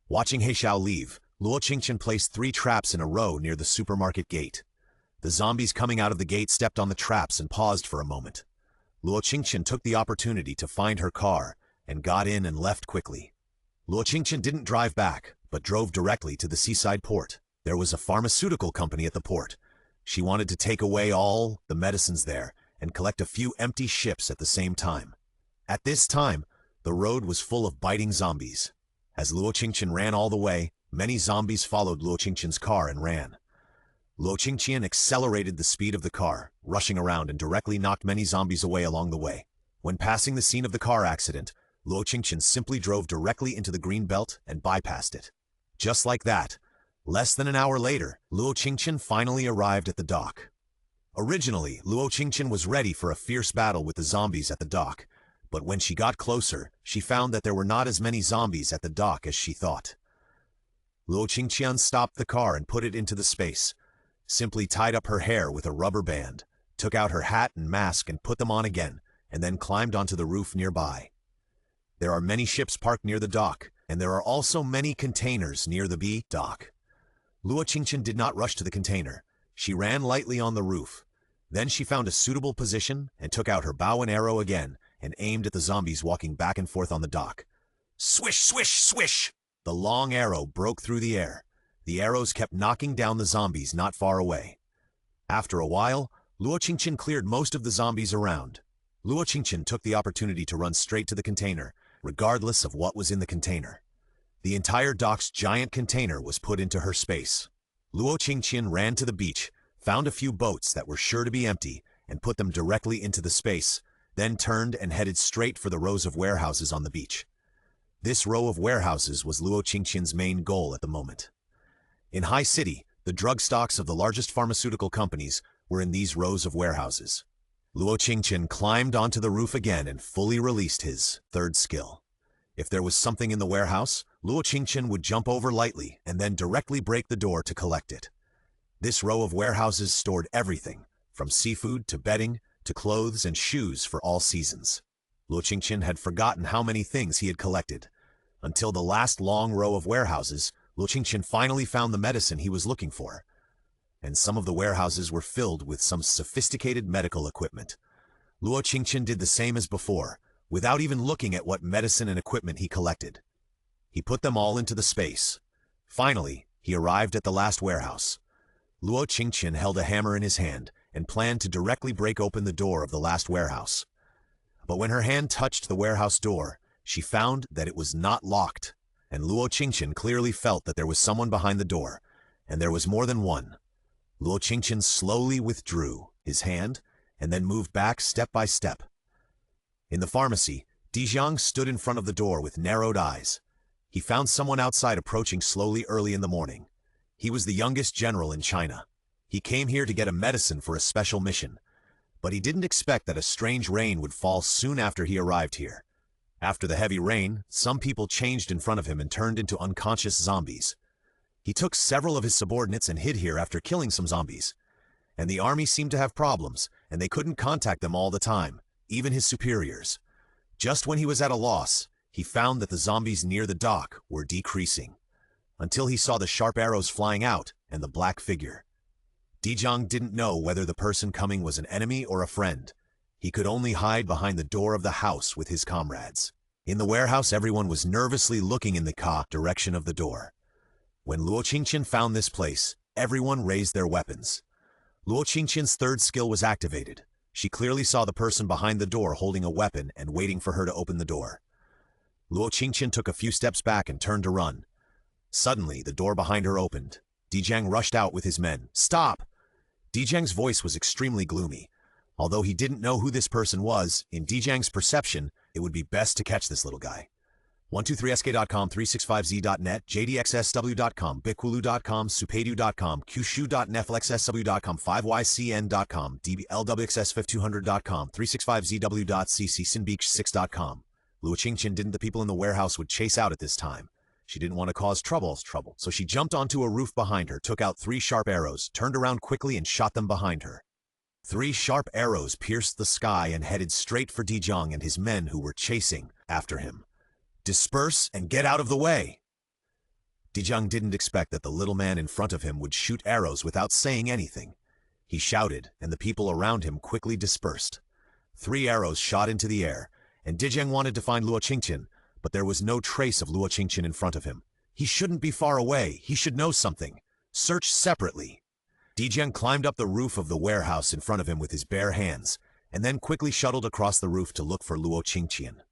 Watching He Xiao leave, Luo Qingtian placed 3 traps in a row near the supermarket gate. The zombies coming out of the gate stepped on the traps and paused for a moment. Luo Qingtian took the opportunity to find her car and got in and left quickly. Luo Qingtian didn't drive back, but drove directly to the seaside port. There was a pharmaceutical company at the port. She wanted to take away all the medicines there and collect a few empty ships at the same time. At this time, the road was full of biting zombies. As Luo Qingtian ran all the way, many zombies followed Luo Qingtian's car and ran. Luo Qingtian accelerated the speed of the car, rushing around and directly knocked many zombies away along the way. When passing the scene of the car accident, Luo Qingtian simply drove directly into the green belt and bypassed it. Just like that, less than an hour later, Luo Qingtian finally arrived at the dock. Originally, Luo Qingtian was ready for a fierce battle with the zombies at the dock, but when she got closer, she found that there were not as many zombies at the dock as she thought. Luo Qingtian stopped the car and put it into the space, simply tied up her hair with a rubber band, took out her hat and mask and put them on again, and then climbed onto the roof nearby. There are many ships parked near the dock, and there are also many containers near the B dock. Luo Qingtian did not rush to the container. She ran lightly on the roof. Then she found a suitable position and took out her bow and arrow again and aimed at the zombies walking back and forth on the dock. Swish, swish, swish! The long arrow broke through the air. The arrows kept knocking down the zombies not far away. After a while, Luo Qingtian cleared most of the zombies around. Luo Qingtian took the opportunity to run straight to the container, regardless of what was in the container. The entire dock's giant container was put into her space. Luo Qingtian ran to the beach, found a few boats that were sure to be empty, and put them directly into the space, then turned and headed straight for the rows of warehouses on the beach. This row of warehouses was Luo Qingtian's main goal at the moment. In High City, the drug stocks of the largest pharmaceutical companies were in these rows of warehouses. Luo Qingtian climbed onto the roof again and fully released his 3rd skill. If there was something in the warehouse, Luo Qingtian would jump over lightly and then directly break the door to collect it. This row of warehouses stored everything, from seafood to bedding to clothes and shoes for all seasons. Luo Qingtian had forgotten how many things he had collected. Until the last long row of warehouses, Luo Qingtian finally found the medicine he was looking for. And some of the warehouses were filled with some sophisticated medical equipment. Luo Qingtian did the same as before, without even looking at what medicine and equipment he collected. He put them all into the space. Finally, he arrived at the last warehouse. Luo Qingtian held a hammer in his hand and planned to directly break open the door of the last warehouse. But when her hand touched the warehouse door, she found that it was not locked, and Luo Qingtian clearly felt that there was someone behind the door, and there was more than one. Luo Qingtian slowly withdrew his hand and then moved back step by step. In the pharmacy, Dijiang stood in front of the door with narrowed eyes. He found someone outside approaching slowly early in the morning. He was the youngest general in China. He came here to get a medicine for a special mission, but he didn't expect that a strange rain would fall soon after he arrived here. After the heavy rain, some people changed in front of him and turned into unconscious zombies. He took several of his subordinates and hid here after killing some zombies. And the army seemed to have problems, and they couldn't contact them all the time, even his superiors. Just when he was at a loss, he found that the zombies near the dock were decreasing, until he saw the sharp arrows flying out and the black figure. Dijiang didn't know whether the person coming was an enemy or a friend. He could only hide behind the door of the house with his comrades. In the warehouse, everyone was nervously looking in the direction of the door. When Luo Qingtian found this place, everyone raised their weapons. Luo Qingtian's 3rd skill was activated. She clearly saw the person behind the door holding a weapon and waiting for her to open the door. Luo Qingtian took a few steps back and turned to run. Suddenly, the door behind her opened. Dijiang rushed out with his men. "Stop!" Dijiang's voice was extremely gloomy. Although he didn't know who this person was, in Dijiang's perception, it would be best to catch this little guy. 123sk.com, 365z.net, jdxsw.com, bikwulu.com, supadu.com, qshu.netflixsw.com, 5ycn.com, dblwxs5200.com, 365zw.cc, sinbeach6.com. Luo Qingtian didn't the people in the warehouse would chase out at this time. She didn't want to cause trouble, so she jumped onto a roof behind her, took out 3 sharp arrows, turned around quickly and shot them behind her. 3 sharp arrows pierced the sky and headed straight for Dijiang and his men who were chasing after him. "Disperse and get out of the way!" Dijiang didn't expect that the little man in front of him would shoot arrows without saying anything. He shouted, and the people around him quickly dispersed. 3 arrows shot into the air, and Dijiang wanted to find Luo Qingtian, but there was no trace of Luo Qingtian in front of him. He shouldn't be far away. He should know something. Search separately. Dijiang climbed up the roof of the warehouse in front of him with his bare hands, and then quickly shuttled across the roof to look for Luo Qingtian.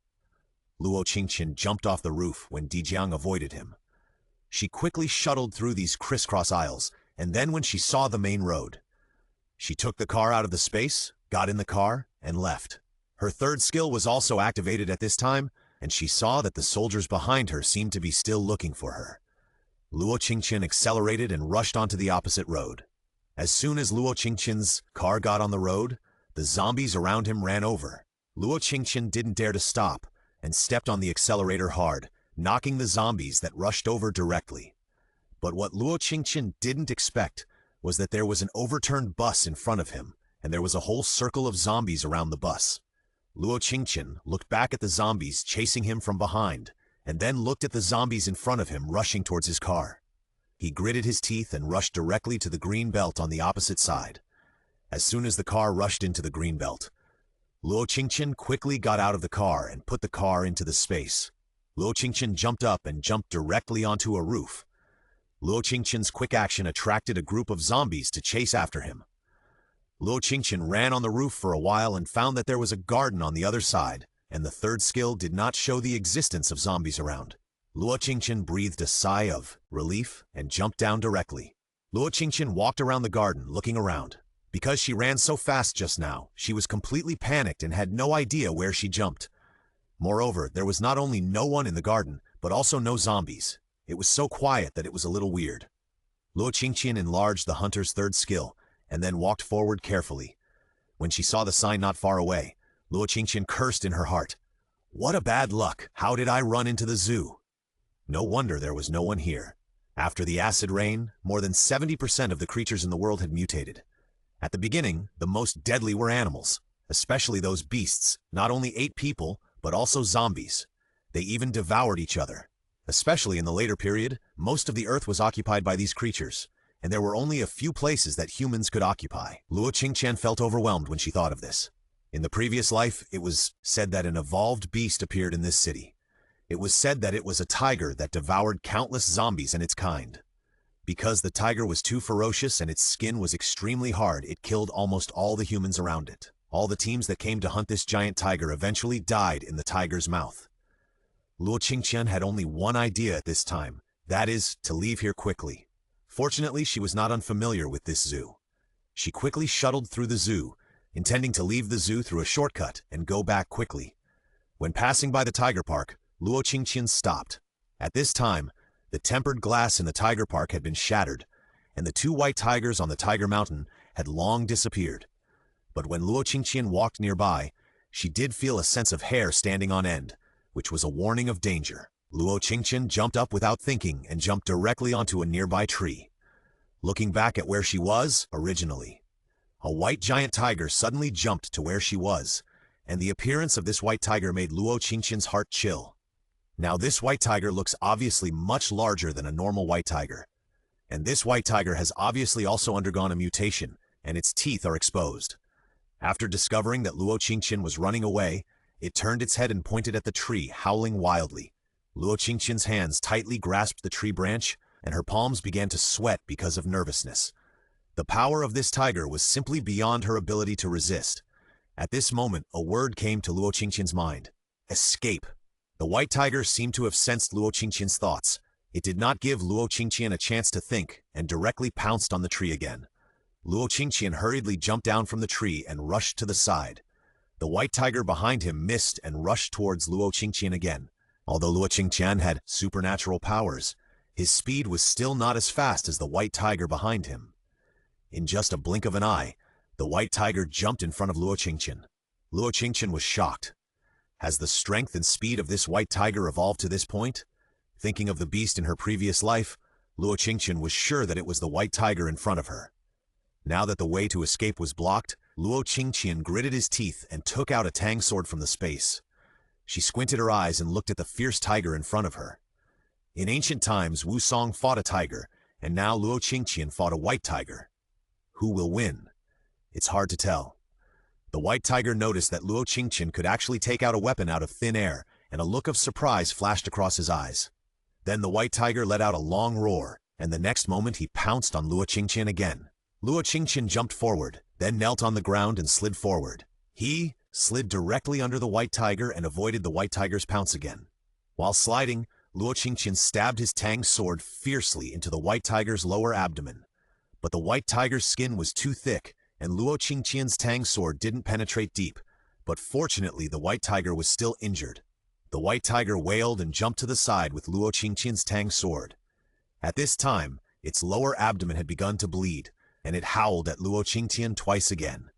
Luo Qingtian jumped off the roof when Dijiang avoided him. She quickly shuttled through these crisscross aisles, and then when she saw the main road, she took the car out of the space, got in the car, and left. Her third skill was also activated at this time, and she saw that the soldiers behind her seemed to be still looking for her. Luo Qingtian accelerated and rushed onto the opposite road. As soon as Luo Qingtian's car got on the road, the zombies around him ran over. Luo Qingtian didn't dare to stop and stepped on the accelerator hard, knocking the zombies that rushed over directly. But what Luo Qingtian didn't expect was that there was an overturned bus in front of him, and there was a whole circle of zombies around the bus. Luo Qingtian looked back at the zombies chasing him from behind, and then looked at the zombies in front of him rushing towards his car. He gritted his teeth and rushed directly to the green belt on the opposite side. As soon as the car rushed into the green belt, Luo Qingtian quickly got out of the car and put the car into the space. Luo Qingtian jumped up and jumped directly onto a roof. Luo Qingtian's quick action attracted a group of zombies to chase after him. Luo Qingtian ran on the roof for a while and found that there was a garden on the other side, and the third skill did not show the existence of zombies around. Luo Qingtian breathed a sigh of relief and jumped down directly. Luo Qingtian walked around the garden, looking around. Because she ran so fast just now, she was completely panicked and had no idea where she jumped. Moreover, there was not only no one in the garden, but also no zombies. It was so quiet that it was a little weird. Luo Qingtian enlarged the hunter's third skill, and then walked forward carefully. When she saw the sign not far away, Luo Qingtian cursed in her heart. "What a bad luck! How did I run into the zoo?" No wonder there was no one here. After the acid rain, more than 70% of the creatures in the world had mutated. At the beginning, the most deadly were animals, especially those beasts. Not only ate people, but also zombies. They even devoured each other. Especially in the later period, most of the earth was occupied by these creatures, and there were only a few places that humans could occupy. Luo Qingtian felt overwhelmed when she thought of this. In the previous life, it was said that an evolved beast appeared in this city. It was said that it was a tiger that devoured countless zombies and its kind. Because the tiger was too ferocious and its skin was extremely hard, it killed almost all the humans around it. All the teams that came to hunt this giant tiger eventually died in the tiger's mouth. Luo Qingtian had only one idea at this time, that is, to leave here quickly. Fortunately, she was not unfamiliar with this zoo. She quickly shuttled through the zoo, intending to leave the zoo through a shortcut and go back quickly. When passing by the tiger park, Luo Qingtian stopped. At this time, the tempered glass in the tiger park had been shattered, and the 2 white tigers on the Tiger Mountain had long disappeared. But when Luo Qingtian walked nearby, she did feel a sense of hair standing on end, which was a warning of danger. Luo Qingtian jumped up without thinking and jumped directly onto a nearby tree. Looking back at where she was originally, a white giant tiger suddenly jumped to where she was, and the appearance of this white tiger made Luo Qingtian's heart chill. Now this white tiger looks obviously much larger than a normal white tiger. And this white tiger has obviously also undergone a mutation, and its teeth are exposed. After discovering that Luo Qingtian was running away, it turned its head and pointed at the tree, howling wildly. Luo Qingtian's hands tightly grasped the tree branch, and her palms began to sweat because of nervousness. The power of this tiger was simply beyond her ability to resist. At this moment, a word came to Luo Qingtian's mind. Escape. The white tiger seemed to have sensed Luo Qingtian's thoughts. It did not give Luo Qingtian a chance to think and directly pounced on the tree again. Luo Qingtian hurriedly jumped down from the tree and rushed to the side. The white tiger behind him missed and rushed towards Luo Qingtian again. Although Luo Qingtian had supernatural powers, his speed was still not as fast as the white tiger behind him. In just a blink of an eye, the white tiger jumped in front of Luo Qingtian. Luo Qingtian was shocked. Has the strength and speed of this white tiger evolved to this point? Thinking of the beast in her previous life, Luo Qingtian was sure that it was the white tiger in front of her. Now that the way to escape was blocked, Luo Qingtian gritted his teeth and took out a tang sword from the space. She squinted her eyes and looked at the fierce tiger in front of her. In ancient times, Wusong fought a tiger, and now Luo Qingtian fought a white tiger. Who will win? It's hard to tell. The white tiger noticed that Luo Qingtian could actually take out a weapon out of thin air, and a look of surprise flashed across his eyes. Then the white tiger let out a long roar, and the next moment he pounced on Luo Qingtian again. Luo Qingtian jumped forward, then knelt on the ground and slid forward. He slid directly under the white tiger and avoided the white tiger's pounce again. While sliding, Luo Qingtian stabbed his tang sword fiercely into the white tiger's lower abdomen. But the white tiger's skin was too thick, and Luo Qingtian's tang sword didn't penetrate deep. But fortunately, the white tiger was still injured. The white tiger wailed and jumped to the side with Luo Qingtian's tang sword. At this time, its lower abdomen had begun to bleed, and it howled at Luo Qingtian twice again.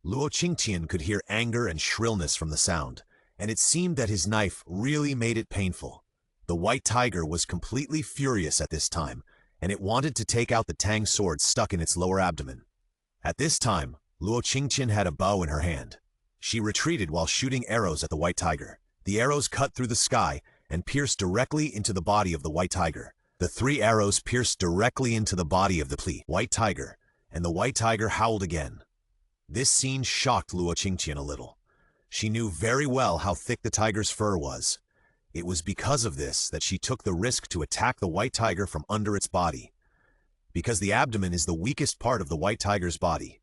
Luo Qingtian could hear anger and shrillness from the sound, and it seemed that his knife really made it painful. The white tiger was completely furious at this time, and it wanted to take out the tang sword stuck in its lower abdomen. At this time, Luo Qingtian had a bow in her hand. She retreated while shooting arrows at the white tiger. The arrows cut through the sky and pierced directly into the body of the white tiger. The 3 arrows pierced directly into the body of the white tiger, and the white tiger howled again. This scene shocked Luo Qingtian a little. She knew very well how thick the tiger's fur was. It was because of this that she took the risk to attack the white tiger from under its body. Because the abdomen is the weakest part of the white tiger's body.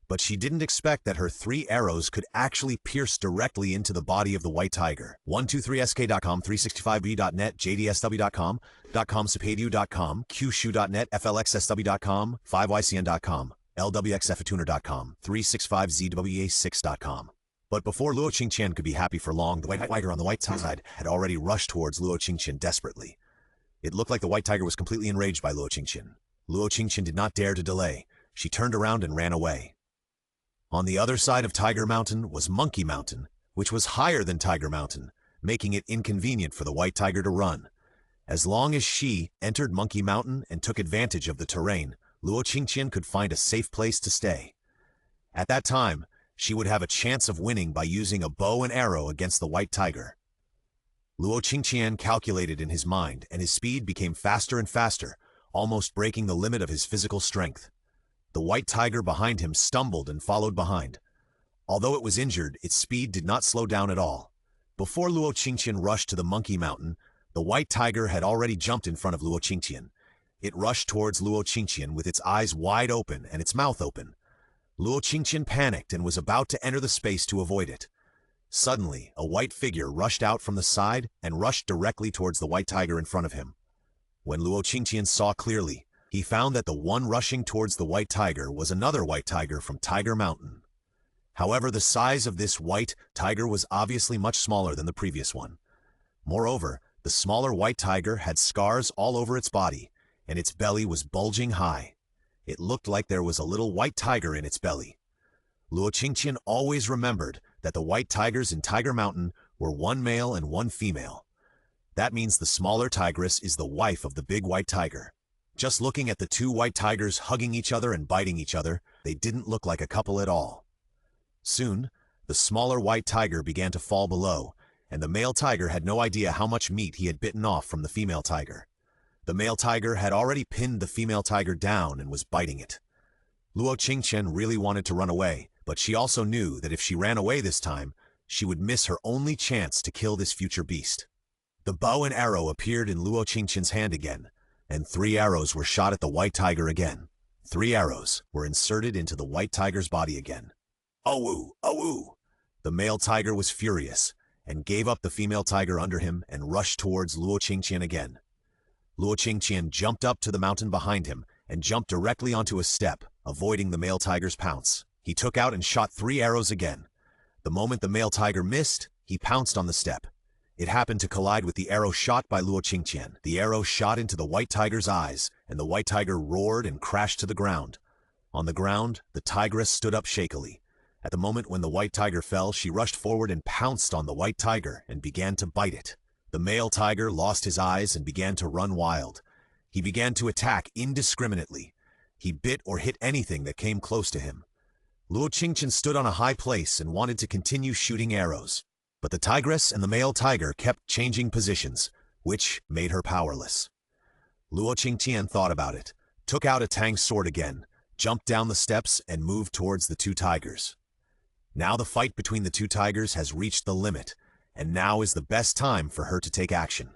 But she didn't expect that her 3 arrows could actually pierce directly into the body of the white tiger. 123sk.com, 365b.net, jdsw.com, .com, qshu.net, flxsw.com, 5ycn.com, lwxfatuner.com, 365zwa6.com. But before Luo Qingtian could be happy for long, the white tiger on the white side had already rushed towards Luo Qingtian desperately. It looked like the white tiger was completely enraged by Luo Qingtian. Luo Qingtian did not dare to delay. She turned around and ran away. On the other side of Tiger Mountain was Monkey Mountain, which was higher than Tiger Mountain, making it inconvenient for the white tiger to run. As long as she entered Monkey Mountain and took advantage of the terrain, Luo Qingtian could find a safe place to stay. At that time, she would have a chance of winning by using a bow and arrow against the white tiger. Luo Qingtian calculated in his mind, and his speed became faster and faster, almost breaking the limit of his physical strength. The white tiger behind him stumbled and followed behind. Although it was injured, its speed did not slow down at all. Before Luo Qingtian rushed to the Monkey Mountain, the white tiger had already jumped in front of Luo Qingtian. It rushed towards Luo Qingtian with its eyes wide open and its mouth open. Luo Qingtian panicked and was about to enter the space to avoid it. Suddenly, a white figure rushed out from the side and rushed directly towards the white tiger in front of him. When Luo Qingtian saw clearly, he found that the one rushing towards the white tiger was another white tiger from Tiger Mountain. However, the size of this white tiger was obviously much smaller than the previous one. Moreover, the smaller white tiger had scars all over its body, and its belly was bulging high. It looked like there was a little white tiger in its belly. Luo Qingtian always remembered that the white tigers in Tiger Mountain were one male and one female. That means the smaller tigress is the wife of the big white tiger. Just looking at the 2 white tigers hugging each other and biting each other, they didn't look like a couple at all. Soon, the smaller white tiger began to fall below, and the male tiger had no idea how much meat he had bitten off from the female tiger. The male tiger had already pinned the female tiger down and was biting it. Luo Qingtian really wanted to run away, but she also knew that if she ran away this time, she would miss her only chance to kill this future beast. The bow and arrow appeared in Luo Qingtian's hand again, and 3 arrows were shot at the white tiger again. 3 arrows were inserted into the white tiger's body again. "Owu! Owu!" The male tiger was furious, and gave up the female tiger under him and rushed towards Luo Qingtian again. Luo Qingtian jumped up to the mountain behind him and jumped directly onto a step, avoiding the male tiger's pounce. He took out and shot 3 arrows again. The moment the male tiger missed, he pounced on the step. It happened to collide with the arrow shot by Luo Qingtian. The arrow shot into the white tiger's eyes, and the white tiger roared and crashed to the ground. On the ground, the tigress stood up shakily. At the moment when the white tiger fell, she rushed forward and pounced on the white tiger and began to bite it. The male tiger lost his eyes and began to run wild. He began to attack indiscriminately. He bit or hit anything that came close to him. Luo Qingtian stood on a high place and wanted to continue shooting arrows. But the tigress and the male tiger kept changing positions, which made her powerless. Luo Qingtian thought about it, took out a tang sword again, jumped down the steps and moved towards the 2 tigers. Now the fight between the 2 tigers has reached the limit, and now is the best time for her to take action.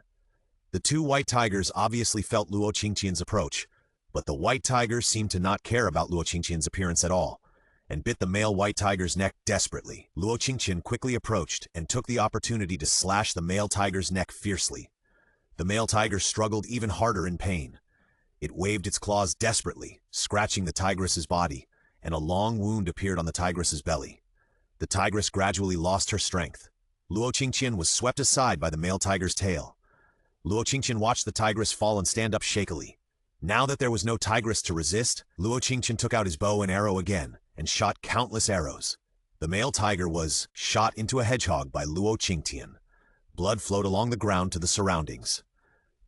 The 2 white tigers obviously felt Luo Qingtian's approach, but the white tiger seemed to not care about Luo Qingtian's appearance at all, and bit the male white tiger's neck desperately. Luo Qingtian quickly approached and took the opportunity to slash the male tiger's neck fiercely. The male tiger struggled even harder in pain. It waved its claws desperately, scratching the tigress's body, and a long wound appeared on the tigress's belly. The tigress gradually lost her strength. Luo Qingtian was swept aside by the male tiger's tail. Luo Qingtian watched the tigress fall and stand up shakily. Now that there was no tigress to resist, Luo Qingtian took out his bow and arrow again and shot countless arrows. The male tiger was shot into a hedgehog by Luo Qingtian. Blood flowed along the ground to the surroundings.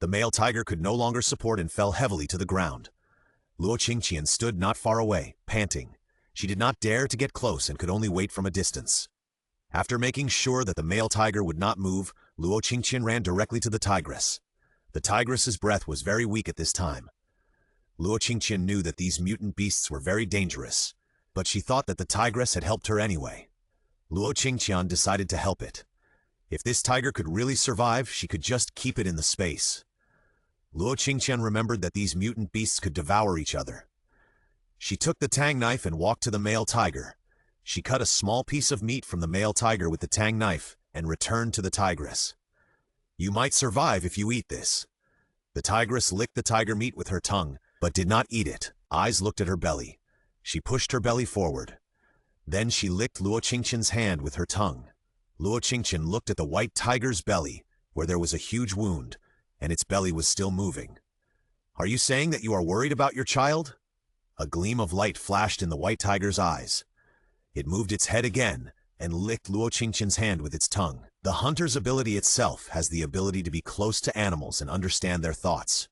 The male tiger could no longer support and fell heavily to the ground. Luo Qingtian stood not far away, panting. She did not dare to get close and could only wait from a distance. After making sure that the male tiger would not move, Luo Qingtian ran directly to the tigress. The tigress's breath was very weak at this time. Luo Qingtian knew that these mutant beasts were very dangerous, but she thought that the tigress had helped her anyway. Luo Qingtian decided to help it. If this tiger could really survive, she could just keep it in the space. Luo Qingtian remembered that these mutant beasts could devour each other. She took the tang knife and walked to the male tiger. She cut a small piece of meat from the male tiger with the tang knife and returned to the tigress. "You might survive if you eat this." The tigress licked the tiger meat with her tongue, but did not eat it. Eyes looked at her belly. She pushed her belly forward. Then she licked Luo Qingtian's hand with her tongue. Luo Qingtian looked at the white tiger's belly, where there was a huge wound, and its belly was still moving. "Are you saying that you are worried about your child?" A gleam of light flashed in the white tiger's eyes. It moved its head again and licked Luo Qingtian's hand with its tongue. The hunter's ability itself has the ability to be close to animals and understand their thoughts.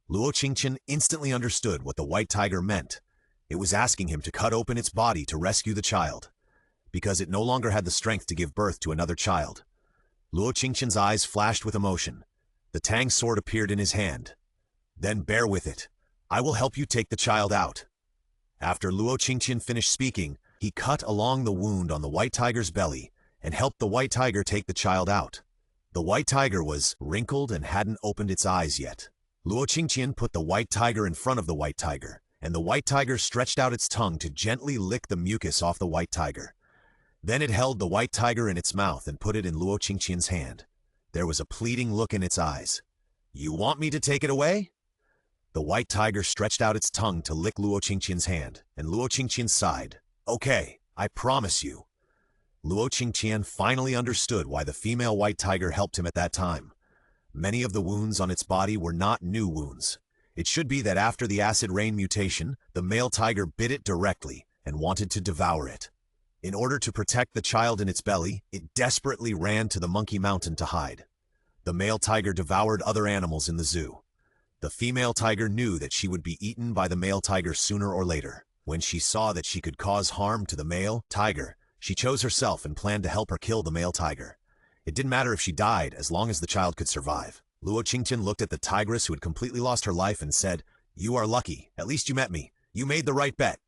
Luo Qingtian instantly understood what the white tiger meant. It was asking him to cut open its body to rescue the child, because it no longer had the strength to give birth to another child. Luo Qingtian's eyes flashed with emotion. The tang sword appeared in his hand. "Then bear with it. I will help you take the child out." After Luo Qingtian finished speaking, he cut along the wound on the white tiger's belly and helped the white tiger take the child out. The white tiger was wrinkled and hadn't opened its eyes yet. Luo Qingtian put the white tiger in front of the white tiger, and the white tiger stretched out its tongue to gently lick the mucus off the white tiger. Then it held the white tiger in its mouth and put it in Luo Qingtian's hand. There was a pleading look in its eyes. "You want me to take it away?" The white tiger stretched out its tongue to lick Luo Qingtian's hand, and Luo Qingtian sighed. "Okay, I promise you." Luo Qingtian finally understood why the female white tiger helped him at that time. Many of the wounds on its body were not new wounds. It should be that after the acid rain mutation, the male tiger bit it directly and wanted to devour it. In order to protect the child in its belly, it desperately ran to the monkey mountain to hide. The male tiger devoured other animals in the zoo. The female tiger knew that she would be eaten by the male tiger sooner or later. When she saw that she could cause harm to the male tiger, she chose herself and planned to help her kill the male tiger. It didn't matter if she died as long as the child could survive. Luo Qingtian looked at the tigress who had completely lost her life and said, "You are lucky. At least you met me. You made the right bet."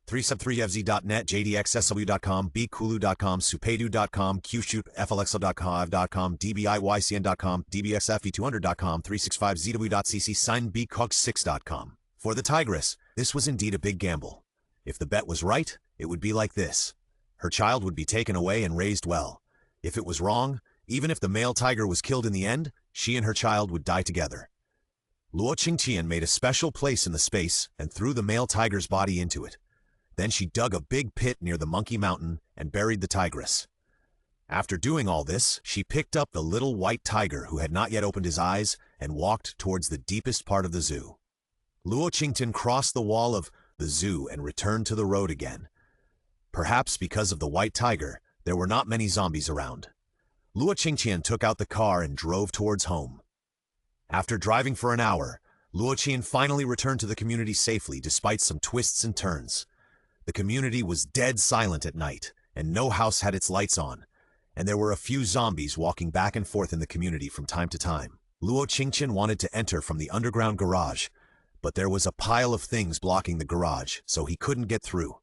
3sub3fz.net, jdxsw.com, bkulu.com, supedu.com, qshootflxl.com, dbiycn.com, dbxfe200.com, 365zw.cc, sign bcog6.com. For the tigress, this was indeed a big gamble. If the bet was right, it would be like this. Her child would be taken away and raised well. If it was wrong, even if the male tiger was killed in the end, she and her child would die together. Luo Qingtian made a special place in the space and threw the male tiger's body into it. Then she dug a big pit near the monkey mountain and buried the tigress. After doing all this, she picked up the little white tiger who had not yet opened his eyes and walked towards the deepest part of the zoo. Luo Qingtian crossed the wall of the zoo and returned to the road again. Perhaps because of the white tiger, there were not many zombies around. Luo Qingtian took out the car and drove towards home. After driving for an hour, Luo Qingtian finally returned to the community safely despite some twists and turns. The community was dead silent at night, and no house had its lights on, and there were a few zombies walking back and forth in the community from time to time. Luo Qingtian wanted to enter from the underground garage, but there was a pile of things blocking the garage, so he couldn't get through.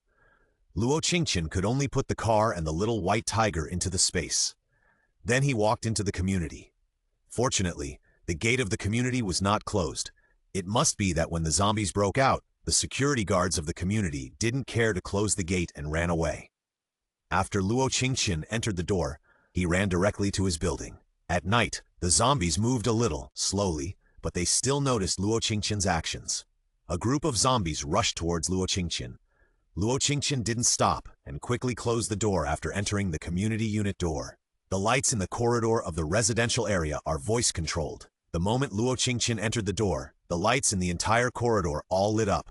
Luo Qingtian could only put the car and the little white tiger into the space. Then he walked into the community. Fortunately, the gate of the community was not closed. It must be that when the zombies broke out, the security guards of the community didn't care to close the gate and ran away. After Luo Qingtian entered the door, he ran directly to his building. At night, the zombies moved a little, slowly, but they still noticed Luo Qingtian's actions. A group of zombies rushed towards Luo Qingtian. Luo Qingtian didn't stop and quickly closed the door after entering the community unit door. The lights in the corridor of the residential area are voice-controlled. The moment Luo Qingtian entered the door, the lights in the entire corridor all lit up.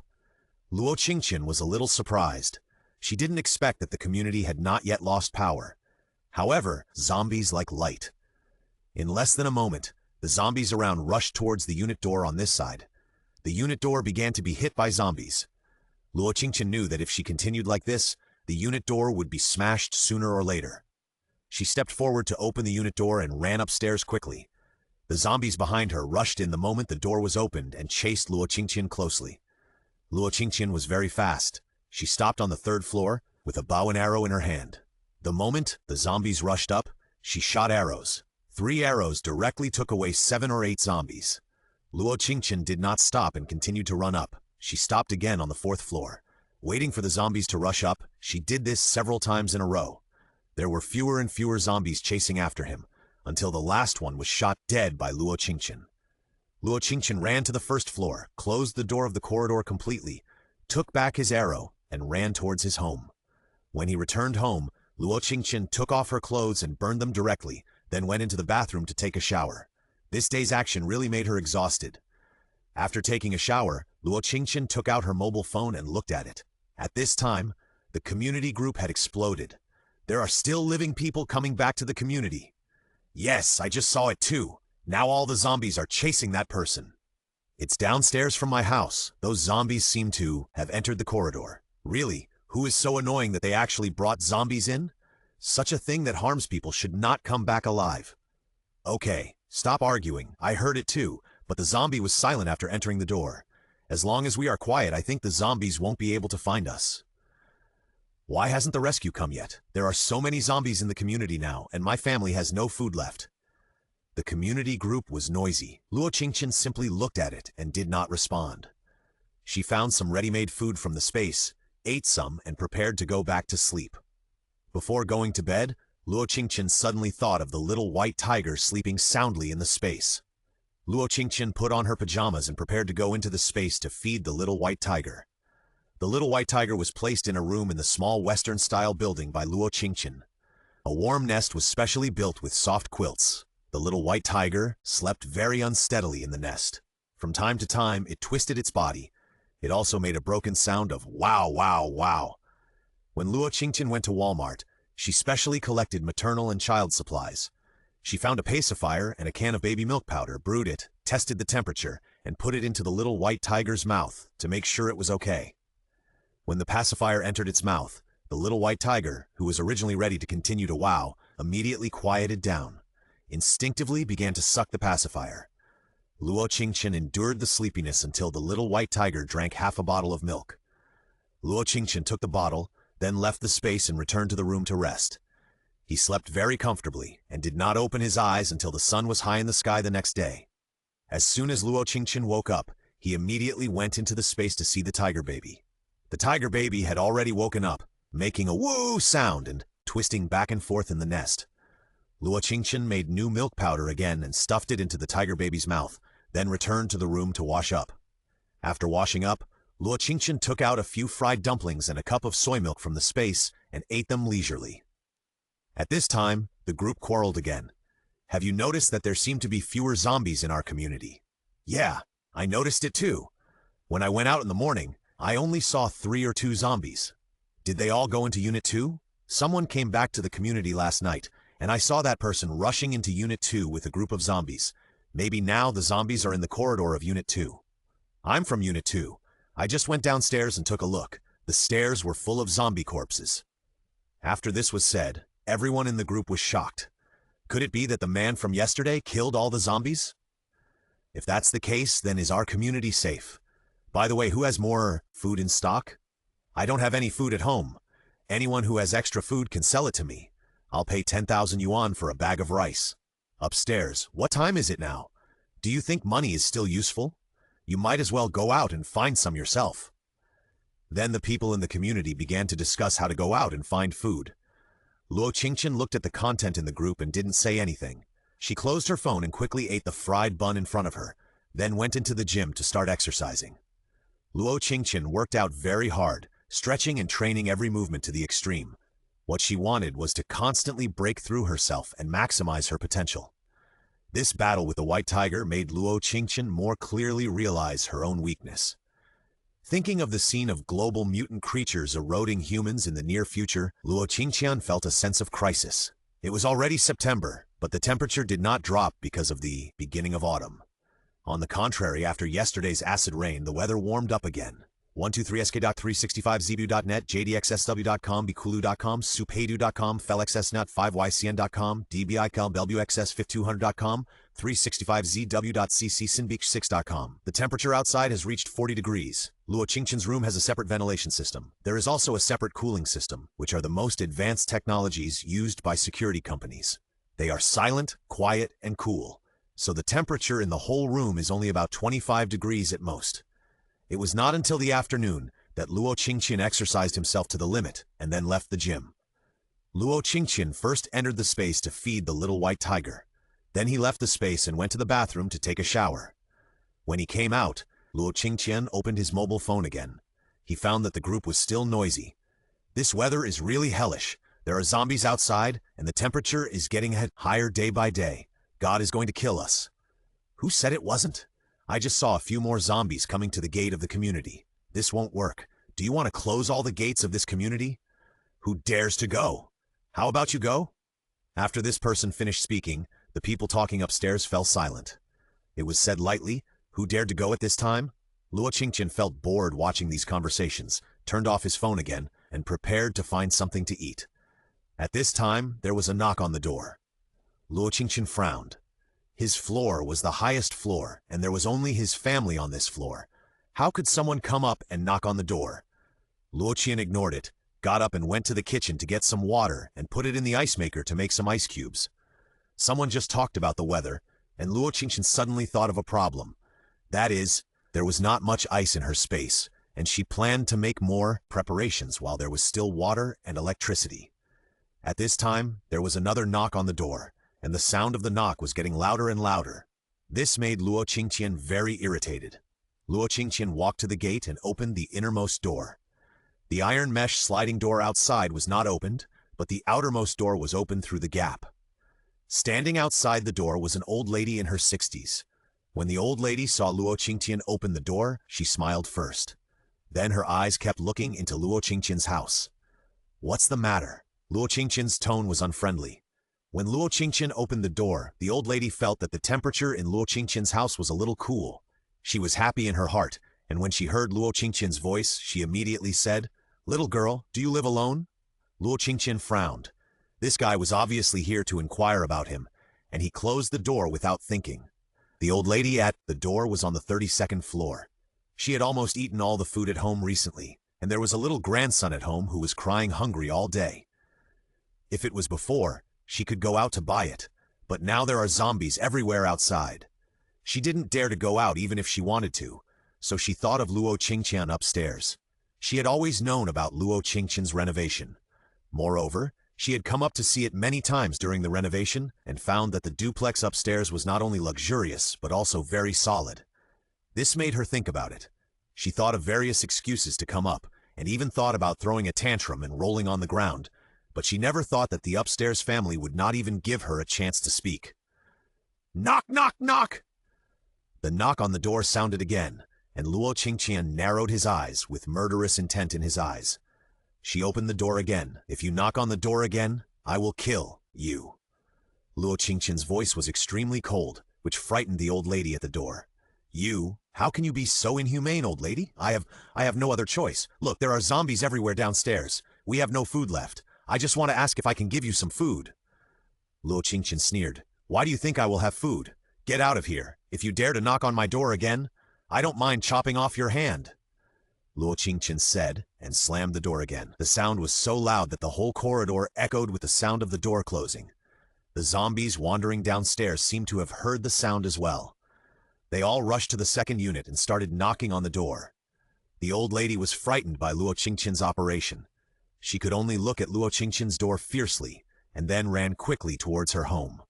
Luo Qingtian was a little surprised. She didn't expect that the community had not yet lost power. However, zombies like light. In less than a moment, the zombies around rushed towards the unit door on this side. The unit door began to be hit by zombies. Luo Qingtian knew that if she continued like this, the unit door would be smashed sooner or later. She stepped forward to open the unit door and ran upstairs quickly. The zombies behind her rushed in the moment the door was opened and chased Luo Qingtian closely. Luo Qingtian was very fast. She stopped on the third floor with a bow and arrow in her hand. The moment the zombies rushed up, she shot arrows. 3 arrows directly took away 7 or 8 zombies. Luo Qingtian did not stop and continued to run up. She stopped again on the 4th floor. Waiting for the zombies to rush up, she did this several times in a row. There were fewer and fewer zombies chasing after him, until the last one was shot dead by Luo Qingtian. Luo Qingtian ran to the 1st floor, closed the door of the corridor completely, took back his arrow, and ran towards his home. When he returned home, Luo Qingtian took off her clothes and burned them directly, then went into the bathroom to take a shower. This day's action really made her exhausted. After taking a shower, Luo Qingtian took out her mobile phone and looked at it. At this time, the community group had exploded. There are still living people coming back to the community. Yes, I just saw it too. Now all the zombies are chasing that person. It's downstairs from my house. Those zombies seem to have entered the corridor. Really, who is so annoying that they actually brought zombies in? Such a thing that harms people should not come back alive. Okay, stop arguing. I heard it too, but the zombie was silent after entering the door. As long as we are quiet, I think the zombies won't be able to find us. Why hasn't the rescue come yet? There are so many zombies in the community now, and my family has no food left. The community group was noisy. Luo Qingtian simply looked at it and did not respond. She found some ready-made food from the space, ate some, and prepared to go back to sleep. Before going to bed, Luo Qingtian suddenly thought of the little white tiger sleeping soundly in the space. Luo Qingtian put on her pajamas and prepared to go into the space to feed the little white tiger. The little white tiger was placed in a room in the small Western-style building by Luo Qingtian. A warm nest was specially built with soft quilts. The little white tiger slept very unsteadily in the nest. From time to time, it twisted its body. It also made a broken sound of wow, wow, wow. When Luo Qingtian went to Walmart, she specially collected maternal and child supplies. She found a pacifier and a can of baby milk powder, brewed it, tested the temperature, and put it into the little white tiger's mouth to make sure it was okay. When the pacifier entered its mouth, the little white tiger, who was originally ready to continue to wow, immediately quieted down, instinctively began to suck the pacifier. Luo Qingtian endured the sleepiness until the little white tiger drank half a bottle of milk. Luo Qingtian took the bottle, then left the space and returned to the room to rest. He slept very comfortably and did not open his eyes until the sun was high in the sky the next day. As soon as Luo Qingtian woke up, he immediately went into the space to see the tiger baby. The tiger baby had already woken up, making a woo sound and twisting back and forth in the nest. Luo Qingtian made new milk powder again and stuffed it into the tiger baby's mouth, then returned to the room to wash up. After washing up, Luo Qingtian took out a few fried dumplings and a cup of soy milk from the space and ate them leisurely. At this time, the group quarreled again. Have you noticed that there seem to be fewer zombies in our community? Yeah, I noticed it too. When I went out in the morning, I only saw 3 or 2 zombies. Did they all go into Unit 2? Someone came back to the community last night, and I saw that person rushing into Unit 2 with a group of zombies. Maybe now the zombies are in the corridor of Unit 2. I'm from Unit 2. I just went downstairs and took a look. The stairs were full of zombie corpses. After this was said, everyone in the group was shocked. Could it be that the man from yesterday killed all the zombies? If that's the case, then is our community safe? By the way, who has more food in stock? I don't have any food at home. Anyone who has extra food can sell it to me. I'll pay 10,000 yuan for a bag of rice. Upstairs, what time is it now? Do you think money is still useful? You might as well go out and find some yourself. Then the people in the community began to discuss how to go out and find food. Luo Qingtian looked at the content in the group and didn't say anything. She closed her phone and quickly ate the fried bun in front of her, then went into the gym to start exercising. Luo Qingtian worked out very hard, stretching and training every movement to the extreme. What she wanted was to constantly break through herself and maximize her potential. This battle with the white tiger made Luo Qingtian more clearly realize her own weakness. Thinking of the scene of global mutant creatures eroding humans in the near future, Luo Qingtian felt a sense of crisis. It was already September, but the temperature did not drop because of the beginning of autumn. On the contrary, after yesterday's acid rain, the weather warmed up again. 123sk.365zbu.net, jdxsw.com, bikulu.com, suphedu.com, felxsnet, 5ycn.com, dbiklbelbuxs5200.com, 365zw.cc, sinbeach6.com. The temperature outside has reached 40 degrees. Luo Qingtian's room has a separate ventilation system. There is also a separate cooling system, which are the most advanced technologies used by security companies. They are silent, quiet, and cool, so the temperature in the whole room is only about 25 degrees at most. It was not until the afternoon that Luo Qingtian exercised himself to the limit and then left the gym. Luo Qingtian first entered the space to feed the little white tiger. Then he left the space and went to the bathroom to take a shower. When he came out, Luo Qingtian opened his mobile phone again. He found that the group was still noisy. This weather is really hellish. There are zombies outside, and the temperature is getting higher day by day. God is going to kill us. Who said it wasn't? I just saw a few more zombies coming to the gate of the community. This won't work. Do you want to close all the gates of this community? Who dares to go? How about you go? After this person finished speaking, the people talking upstairs fell silent. It was said lightly, who dared to go at this time? Luo Qingtian felt bored watching these conversations, turned off his phone again, and prepared to find something to eat. At this time, there was a knock on the door. Luo Qingtian frowned. His floor was the highest floor, and there was only his family on this floor. How could someone come up and knock on the door? Luo Qingtian ignored it, got up and went to the kitchen to get some water and put it in the ice maker to make some ice cubes. Someone just talked about the weather, and Luo Qingtian suddenly thought of a problem. That is, there was not much ice in her space, and she planned to make more preparations while there was still water and electricity. At this time, there was another knock on the door, and the sound of the knock was getting louder and louder. This made Luo Qingtian very irritated. Luo Qingtian walked to the gate and opened the innermost door. The iron mesh sliding door outside was not opened, but the outermost door was opened through the gap. Standing outside the door was an old lady in her 60s. When the old lady saw Luo Qingtian open the door, she smiled first. Then her eyes kept looking into Luo Qingtian's house. What's the matter? Luo Qingtian's tone was unfriendly. When Luo Qingtian opened the door, the old lady felt that the temperature in Luo Qingtian's house was a little cool. She was happy in her heart, and when she heard Luo Qingtian's voice, she immediately said, "Little girl, do you live alone?" Luo Qingtian frowned. This guy was obviously here to inquire about him, and he closed the door without thinking. The old lady at the door was on the 32nd floor. She had almost eaten all the food at home recently, and there was a little grandson at home who was crying hungry all day. If it was before, she could go out to buy it, but now there are zombies everywhere outside. She didn't dare to go out even if she wanted to, so she thought of Luo Qingtian upstairs. She had always known about Luo Qingtian's renovation. Moreover, She had come up to see it many times during the renovation and found that the duplex upstairs was not only luxurious but also very solid. This made her think about it. She thought of various excuses to come up and even thought about throwing a tantrum and rolling on the ground, but she never thought that the upstairs family would not even give her a chance to speak. Knock, knock, knock! The knock on the door sounded again, and Luo Qingtian narrowed his eyes with murderous intent in his eyes. She opened the door again. If you knock on the door again, I will kill you. Luo Qingtian's voice was extremely cold, which frightened the old lady at the door. You? How can you be so inhumane, old lady? I have no other choice. Look, there are zombies everywhere downstairs. We have no food left. I just want to ask if I can give you some food. Luo Qingtian sneered. Why do you think I will have food? Get out of here. If you dare to knock on my door again, I don't mind chopping off your hand. Luo Qingtian said, and slammed the door again. The sound was so loud that the whole corridor echoed with the sound of the door closing. The zombies wandering downstairs seemed to have heard the sound as well. They all rushed to the second unit and started knocking on the door. The old lady was frightened by Luo Qingtian's operation. She could only look at Luo Qingtian's door fiercely, and then ran quickly towards her home.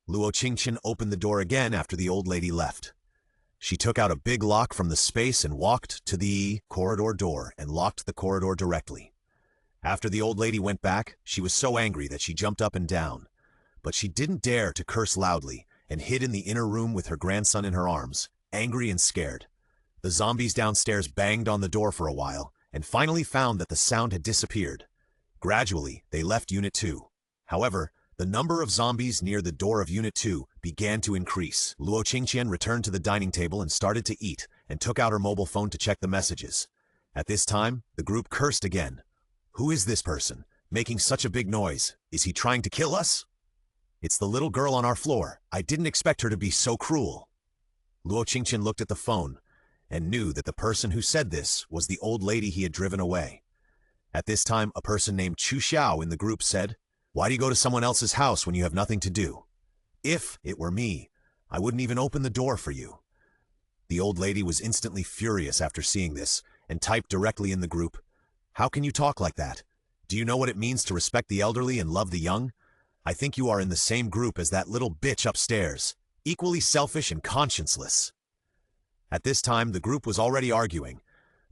Luo Qingtian opened the door again after the old lady left. She took out a big lock from the space and walked to the corridor door and locked the corridor directly. After the old lady went back, she was so angry that she jumped up and down. But she didn't dare to curse loudly and hid in the inner room with her grandson in her arms, angry and scared. The zombies downstairs banged on the door for a while and finally found that the sound had disappeared. Gradually, they left Unit 2. However, the number of zombies near the door of Unit 2 began to increase. Luo Qingtian returned to the dining table and started to eat, and took out her mobile phone to check the messages. At this time, the group cursed again. Who is this person, making such a big noise? Is he trying to kill us? It's the little girl on our floor. I didn't expect her to be so cruel. Luo Qingtian looked at the phone, and knew that the person who said this was the old lady he had driven away. At this time, a person named Chu Xiao in the group said, Why do you go to someone else's house when you have nothing to do? If it were me, I wouldn't even open the door for you. The old lady was instantly furious after seeing this, and typed directly in the group, How can you talk like that? Do you know what it means to respect the elderly and love the young? I think you are in the same group as that little bitch upstairs, equally selfish and conscienceless. At this time, the group was already arguing,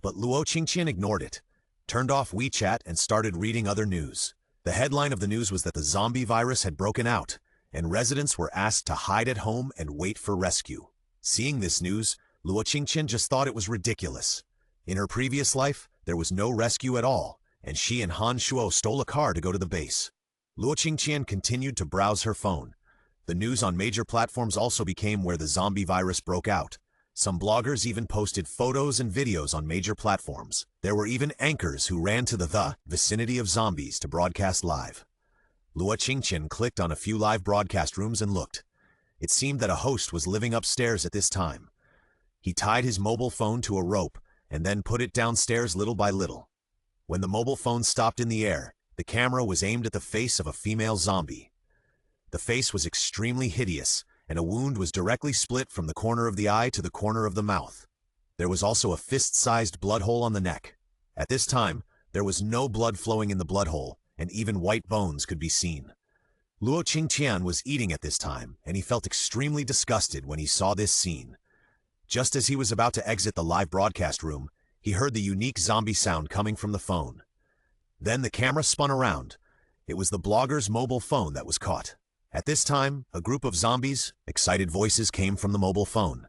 but Luo Qingtian ignored it, turned off WeChat and started reading other news. The headline of the news was that the zombie virus had broken out, and residents were asked to hide at home and wait for rescue. Seeing this news, Luo Qingtian just thought it was ridiculous. In her previous life, there was no rescue at all, and she and Han Shuo stole a car to go to the base. Luo Qingtian continued to browse her phone. The news on major platforms also became where the zombie virus broke out. Some bloggers even posted photos and videos on major platforms. There were even anchors who ran to the vicinity of zombies to broadcast live. Luo Qingtian clicked on a few live broadcast rooms and looked. It seemed that a host was living upstairs at this time. He tied his mobile phone to a rope and then put it downstairs little by little. When the mobile phone stopped in the air, the camera was aimed at the face of a female zombie. The face was extremely hideous, and a wound was directly split from the corner of the eye to the corner of the mouth. There was also a fist-sized blood hole on the neck. At this time, there was no blood flowing in the blood hole, and even white bones could be seen. Luo Qingtian was eating at this time, and he felt extremely disgusted when he saw this scene. Just as he was about to exit the live broadcast room, he heard the unique zombie sound coming from the phone. Then the camera spun around. It was the blogger's mobile phone that was caught. At this time, a group of zombies, excited voices came from the mobile phone.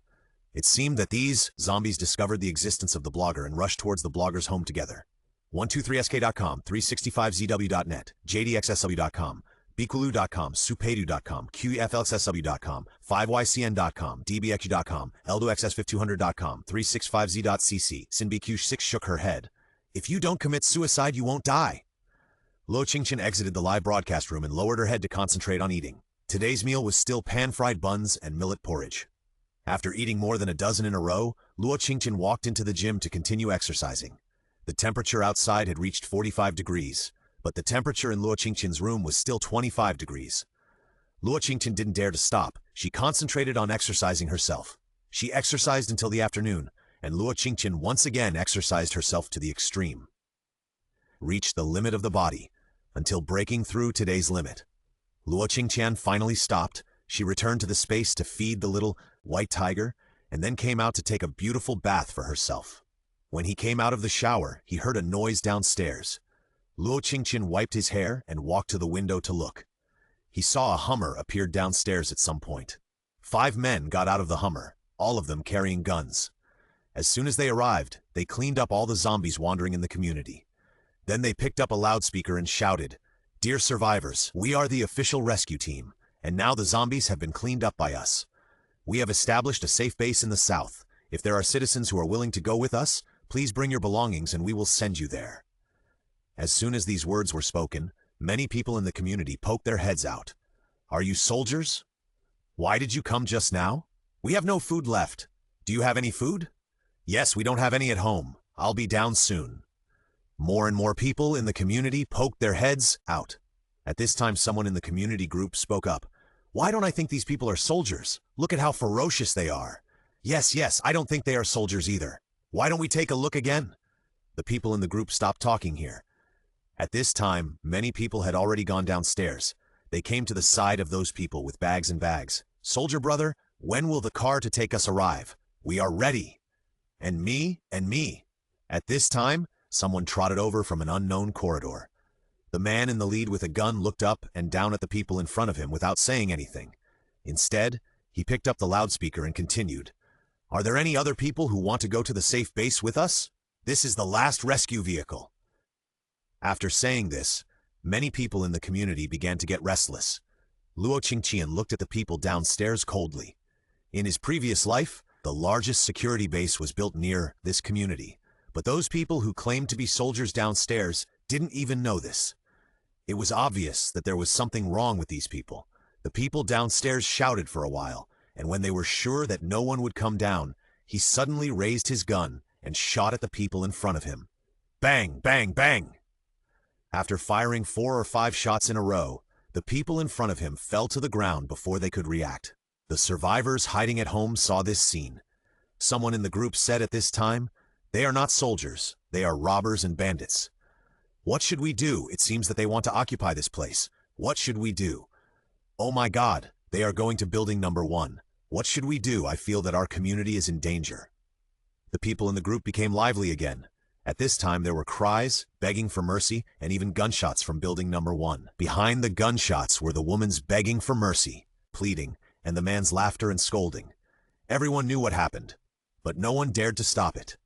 It seemed that these zombies discovered the existence of the blogger and rushed towards the blogger's home together. 123sk.com, 365zw.net, jdxsw.com, bikulu.com, supedu.com, qflxsw.com, 5ycn.com, dbxu.com, eldoxs5200.com, 365z.cc. Sinbq6 shook her head. If you don't commit suicide, you won't die. Luo Qingtian exited the live broadcast room and lowered her head to concentrate on eating. Today's meal was still pan-fried buns and millet porridge. After eating more than a dozen in a row, Luo Qingtian walked into the gym to continue exercising. The temperature outside had reached 45 degrees, but the temperature in Luo Qingtian's room was still 25 degrees. Luo Qingtian didn't dare to stop. She concentrated on exercising herself. She exercised until the afternoon, and Luo Qingtian once again exercised herself to the extreme. Reached the limit of the body, until breaking through today's limit. Luo Qingtian finally stopped. She returned to the space to feed the little white tiger, and then came out to take a beautiful bath for herself. When he came out of the shower, he heard a noise downstairs. Luo Qingtian wiped his hair and walked to the window to look. He saw a Hummer appear downstairs at some point. 5 men got out of the Hummer, all of them carrying guns. As soon as they arrived, they cleaned up all the zombies wandering in the community. Then they picked up a loudspeaker and shouted, "Dear survivors, we are the official rescue team, and now the zombies have been cleaned up by us. We have established a safe base in the south. If there are citizens who are willing to go with us, please bring your belongings and we will send you there." As soon as these words were spoken, many people in the community poked their heads out. "Are you soldiers? Why did you come just now? We have no food left. Do you have any food?" "Yes, we don't have any at home. I'll be down soon." More and more people in the community poked their heads out. At this time, someone in the community group spoke up. "Why don't I think these people are soldiers? Look at how ferocious they are." Yes, I don't think they are soldiers either. Why don't we take a look again?" The people in the group stopped talking here. At this time, many people had already gone downstairs. They came to the side of those people with bags and bags. "Soldier brother, when will the car to take us arrive? We are ready." And me. At this time, someone trotted over from an unknown corridor. The man in the lead with a gun looked up and down at the people in front of him without saying anything. Instead, he picked up the loudspeaker and continued, "Are there any other people who want to go to the safe base with us? This is the last rescue vehicle." After saying this, many people in the community began to get restless. Luo Qingtian looked at the people downstairs coldly. In his previous life, the largest security base was built near this community, but those people who claimed to be soldiers downstairs didn't even know this. It was obvious that there was something wrong with these people. The people downstairs shouted for a while, and when they were sure that no one would come down, he suddenly raised his gun and shot at the people in front of him. Bang, bang, bang! After firing 4 or 5 shots in a row, the people in front of him fell to the ground before they could react. The survivors hiding at home saw this scene. Someone in the group said at this time, "They are not soldiers, they are robbers and bandits." "What should we do? It seems that they want to occupy this place. What should we do?" "Oh my God, they are going to building number 1. What should we do? I feel that our community is in danger." The people in the group became lively again. At this time there were cries, begging for mercy, and even gunshots from building number 1. Behind the gunshots were the woman's begging for mercy, pleading, and the man's laughter and scolding. Everyone knew what happened, but no one dared to stop it.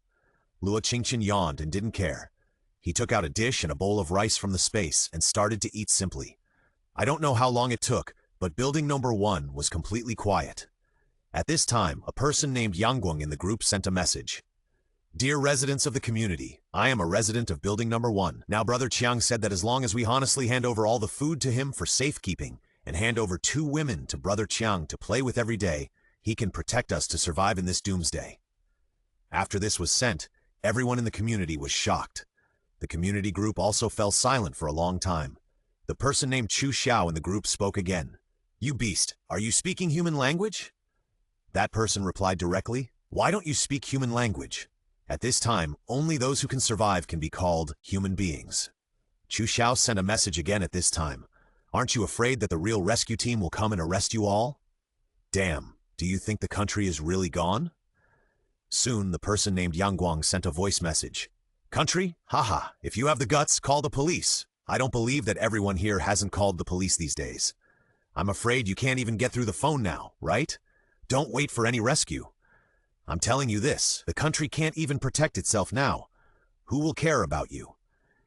Luo Qingtian yawned and didn't care. He took out a dish and a bowl of rice from the space and started to eat simply. I don't know how long it took, but building number 1 was completely quiet. At this time, a person named Yangguang in the group sent a message. "Dear residents of the community, I am a resident of building number 1. Now Brother Chiang said that as long as we honestly hand over all the food to him for safekeeping and hand over 2 women to Brother Chiang to play with every day, he can protect us to survive in this doomsday." After this was sent, everyone in the community was shocked. The community group also fell silent for a long time. The person named Chu Xiao in the group spoke again. "You beast, are you speaking human language?" That person replied directly, "Why don't you speak human language? At this time, only those who can survive can be called human beings." Chu Xiao sent a message again at this time. "Aren't you afraid that the real rescue team will come and arrest you all? Damn, do you think the country is really gone?" Soon, the person named Yangguang sent a voice message. "Country? Haha, if you have the guts, call the police. I don't believe that everyone here hasn't called the police these days. I'm afraid you can't even get through the phone now, right? Don't wait for any rescue. I'm telling you this, the country can't even protect itself now. Who will care about you?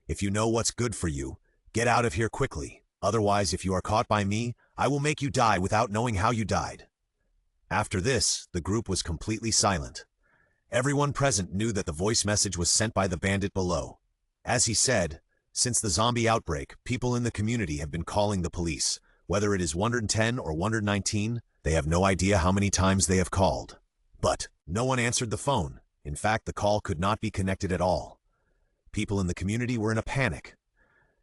If you know what's good for you, get out of here quickly. Otherwise, if you are caught by me, I will make you die without knowing how you died." After this, the group was completely silent. Everyone present knew that the voice message was sent by the bandit below. As he said, since the zombie outbreak, people in the community have been calling the police. Whether it is 110 or 119, they have no idea how many times they have called. But no one answered the phone. In fact, the call could not be connected at all. People in the community were in a panic.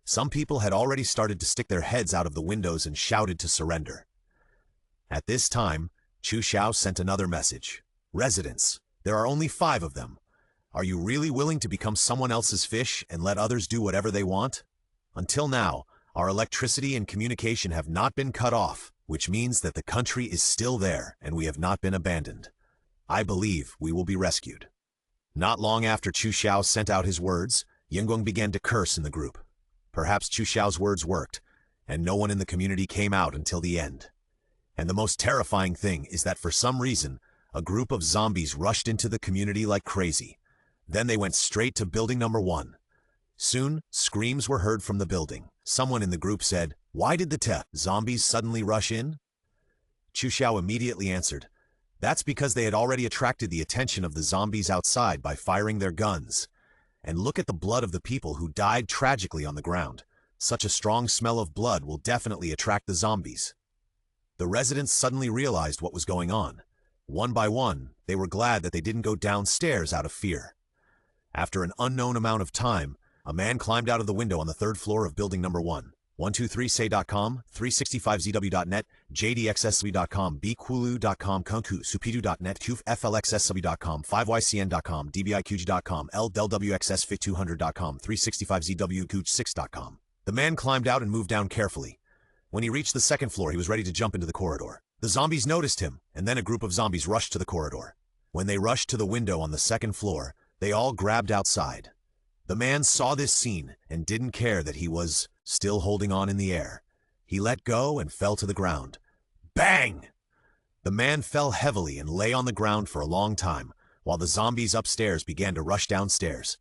Some people had already started to stick their heads out of the windows and shouted to surrender. At this time, Chu Xiao sent another message. "Residents, there are only 5 of them. Are you really willing to become someone else's fish and let others do whatever they want? Until now, Our electricity and communication have not been cut off, which means that the country is still there and we have not been abandoned. I believe we will be rescued." Not long after Chu Xiao sent out his words, Yingguang began to curse in the group. Perhaps Chu Xiao's words worked, and no one in the community came out until the end. And the most terrifying thing is that for some reason, a group of zombies rushed into the community like crazy. Then they went straight to building number 1. Soon, screams were heard from the building. Someone in the group said, "Why did the zombies suddenly rush in?" Chu Xiao immediately answered, "That's because they had already attracted the attention of the zombies outside by firing their guns. And look at the blood of the people who died tragically on the ground. Such a strong smell of blood will definitely attract the zombies." The residents suddenly realized what was going on. One by one, they were glad that they didn't go downstairs out of fear. After an unknown amount of time, a man climbed out of the window on the 3rd floor of building number 1. 123say.com, 365zw.net, jdxsw.com, bqulu.com, kunku, supidu.net, qflxsw.com, 5ycn.com, dbiqg.com, ldwxsfit200.com, 365zwguj6.com. The man climbed out and moved down carefully. When he reached the 2nd floor, he was ready to jump into the corridor. The zombies noticed him, and then a group of zombies rushed to the corridor. When they rushed to the window on the 2nd floor, they all grabbed outside. The man saw this scene and didn't care that he was still holding on in the air. He let go and fell to the ground. Bang! The man fell heavily and lay on the ground for a long time, while the zombies upstairs began to rush downstairs.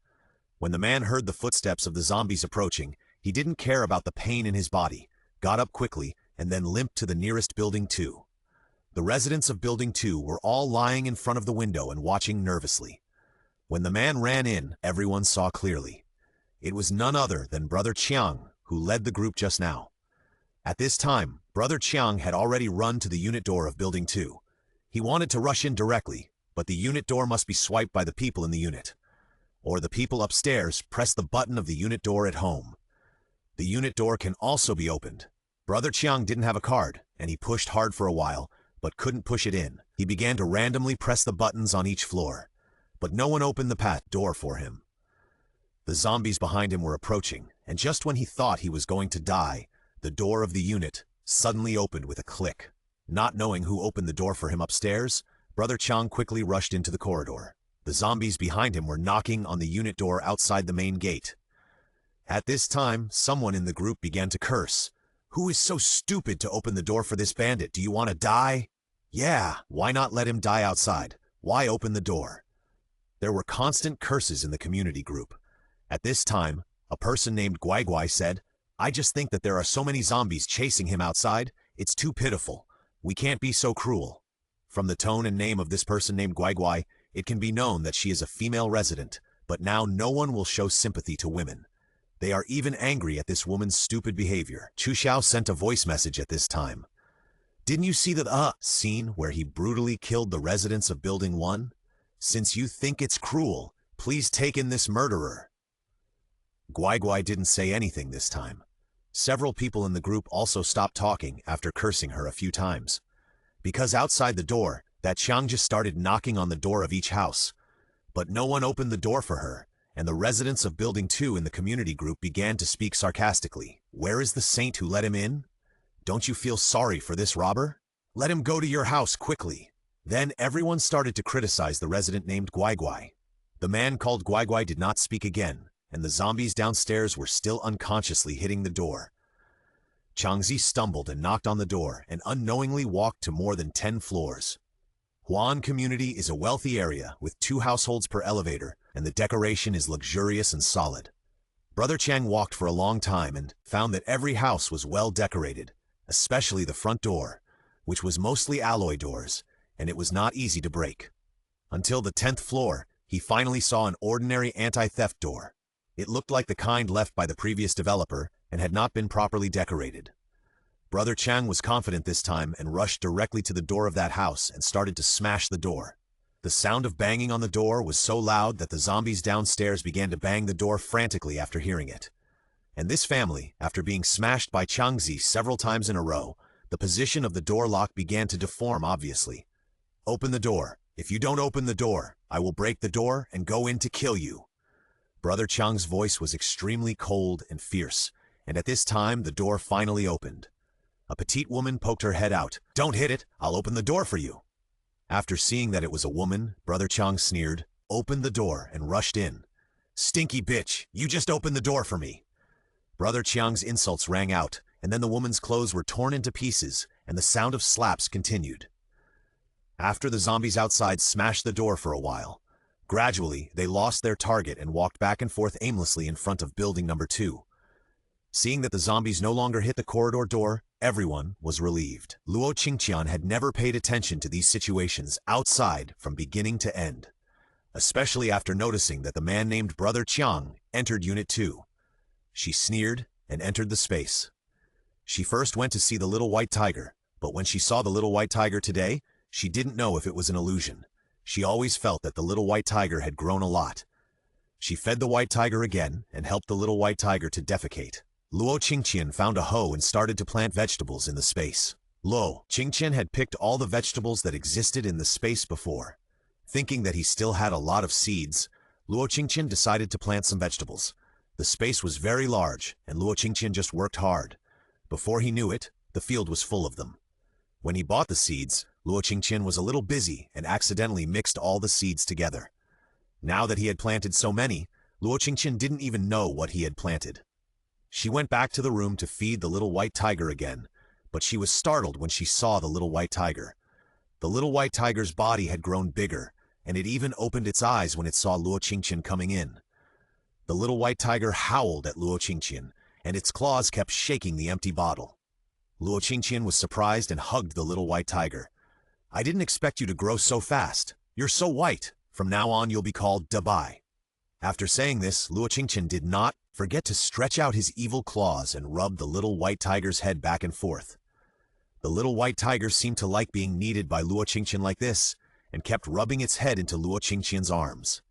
When the man heard the footsteps of the zombies approaching, he didn't care about the pain in his body, got up quickly, and then limped to the nearest building 2. The residents of building 2 were all lying in front of the window and watching nervously. When the man ran in, everyone saw clearly. It was none other than Brother Qiang, who led the group just now. At this time, Brother Qiang had already run to the unit door of building 2. He wanted to rush in directly, but the unit door must be swiped by the people in the unit. Or the people upstairs press the button of the unit door at home. The unit door can also be opened. Brother Qiang didn't have a card, and he pushed hard for a while, but couldn't push it in. He began to randomly press the buttons on each floor, but no one opened the door for him. The zombies behind him were approaching, and just when he thought he was going to die, the door of the unit suddenly opened with a click. Not knowing who opened the door for him upstairs, Brother Qiang quickly rushed into the corridor. The zombies behind him were knocking on the unit door outside the main gate. At this time, someone in the group began to curse. "Who is so stupid to open the door for this bandit? Do you want to die?" "Yeah, why not let him die outside? Why open the door?" There were constant curses in the community group. At this time, a person named Guai said, "I just think that there are so many zombies chasing him outside. It's too pitiful. We can't be so cruel." From the tone and name of this person named Guai, it can be known that she is a female resident, but now no one will show sympathy to women. They are even angry at this woman's stupid behavior. Chu Xiao sent a voice message at this time. "Didn't you see the scene where he brutally killed the residents of Building 1? Since you think it's cruel, please take in this murderer." Guai didn't say anything this time. Several people in the group also stopped talking after cursing her a few times. Because outside the door, that Qiang just started knocking on the door of each house. But no one opened the door for her, and the residents of Building 2 in the community group began to speak sarcastically. "Where is the saint who let him in? Don't you feel sorry for this robber? Let him go to your house quickly." Then everyone started to criticize the resident named Guai. The man called Guai did not speak again, and the zombies downstairs were still unconsciously hitting the door. Changzi stumbled and knocked on the door and unknowingly walked to more than 10 floors. Huan Community is a wealthy area with 2 households per elevator, and the decoration is luxurious and solid. Brother Qiang walked for a long time and found that every house was well decorated, especially the front door, which was mostly alloy doors, and it was not easy to break. Until the 10th floor, he finally saw an ordinary anti-theft door. It looked like the kind left by the previous developer and had not been properly decorated. Brother Qiang was confident this time and rushed directly to the door of that house and started to smash the door. The sound of banging on the door was so loud that the zombies downstairs began to bang the door frantically after hearing it. And this family, after being smashed by Changzi several times in a row, the position of the door lock began to deform obviously. "Open the door. If you don't open the door, I will break the door and go in to kill you." Brother Qiang's voice was extremely cold and fierce, and at this time the door finally opened. A petite woman poked her head out. "Don't hit it, I'll open the door for you." After seeing that it was a woman, Brother Qiang sneered, opened the door, and rushed in. "Stinky bitch, you just opened the door for me." Brother Qiang's insults rang out, and then the woman's clothes were torn into pieces, and the sound of slaps continued. After the zombies outside smashed the door for a while, gradually they lost their target and walked back and forth aimlessly in front of building number 2. Seeing that the zombies no longer hit the corridor door, everyone was relieved. Luo Qingtian had never paid attention to these situations outside from beginning to end, especially after noticing that the man named Brother Qiang entered Unit 2. She sneered and entered the space. She first went to see the little white tiger, but when she saw the little white tiger today, she didn't know if it was an illusion. She always felt that the little white tiger had grown a lot. She fed the white tiger again and helped the little white tiger to defecate. Luo Qingtian found a hoe and started to plant vegetables in the space. Luo Qingtian had picked all the vegetables that existed in the space before. Thinking that he still had a lot of seeds, Luo Qingtian decided to plant some vegetables. The space was very large, and Luo Qingtian just worked hard. Before he knew it, the field was full of them. When he bought the seeds, Luo Qingtian was a little busy and accidentally mixed all the seeds together. Now that he had planted so many, Luo Qingtian didn't even know what he had planted. She went back to the room to feed the little white tiger again, but she was startled when she saw the little white tiger. The little white tiger's body had grown bigger, and it even opened its eyes when it saw Luo Qingtian coming in. The little white tiger howled at Luo Qingtian, and its claws kept shaking the empty bottle. Luo Qingtian was surprised and hugged the little white tiger. "I didn't expect you to grow so fast. You're so white. From now on you'll be called Dabai." After saying this, Luo Qingtian did not forget to stretch out his evil claws and rub the little white tiger's head back and forth. The little white tiger seemed to like being kneaded by Luo Qingtian like this, and kept rubbing its head into Luo Qingtian's arms.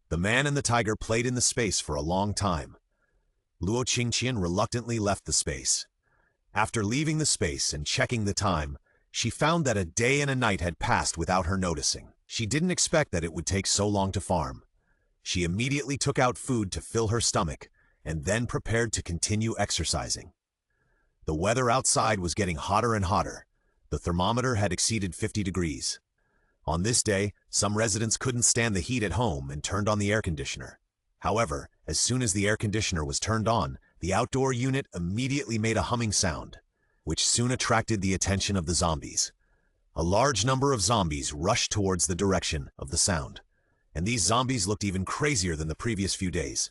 The man and the tiger played in the space for a long time. Luo Qingtian reluctantly left the space. After leaving the space and checking the time, she found that a day and a night had passed without her noticing. She didn't expect that it would take so long to farm. She immediately took out food to fill her stomach, and then prepared to continue exercising. The weather outside was getting hotter and hotter. The thermometer had exceeded 50 degrees. On this day, some residents couldn't stand the heat at home and turned on the air conditioner. However, as soon as the air conditioner was turned on, the outdoor unit immediately made a humming sound, which soon attracted the attention of the zombies. A large number of zombies rushed towards the direction of the sound, and these zombies looked even crazier than the previous few days.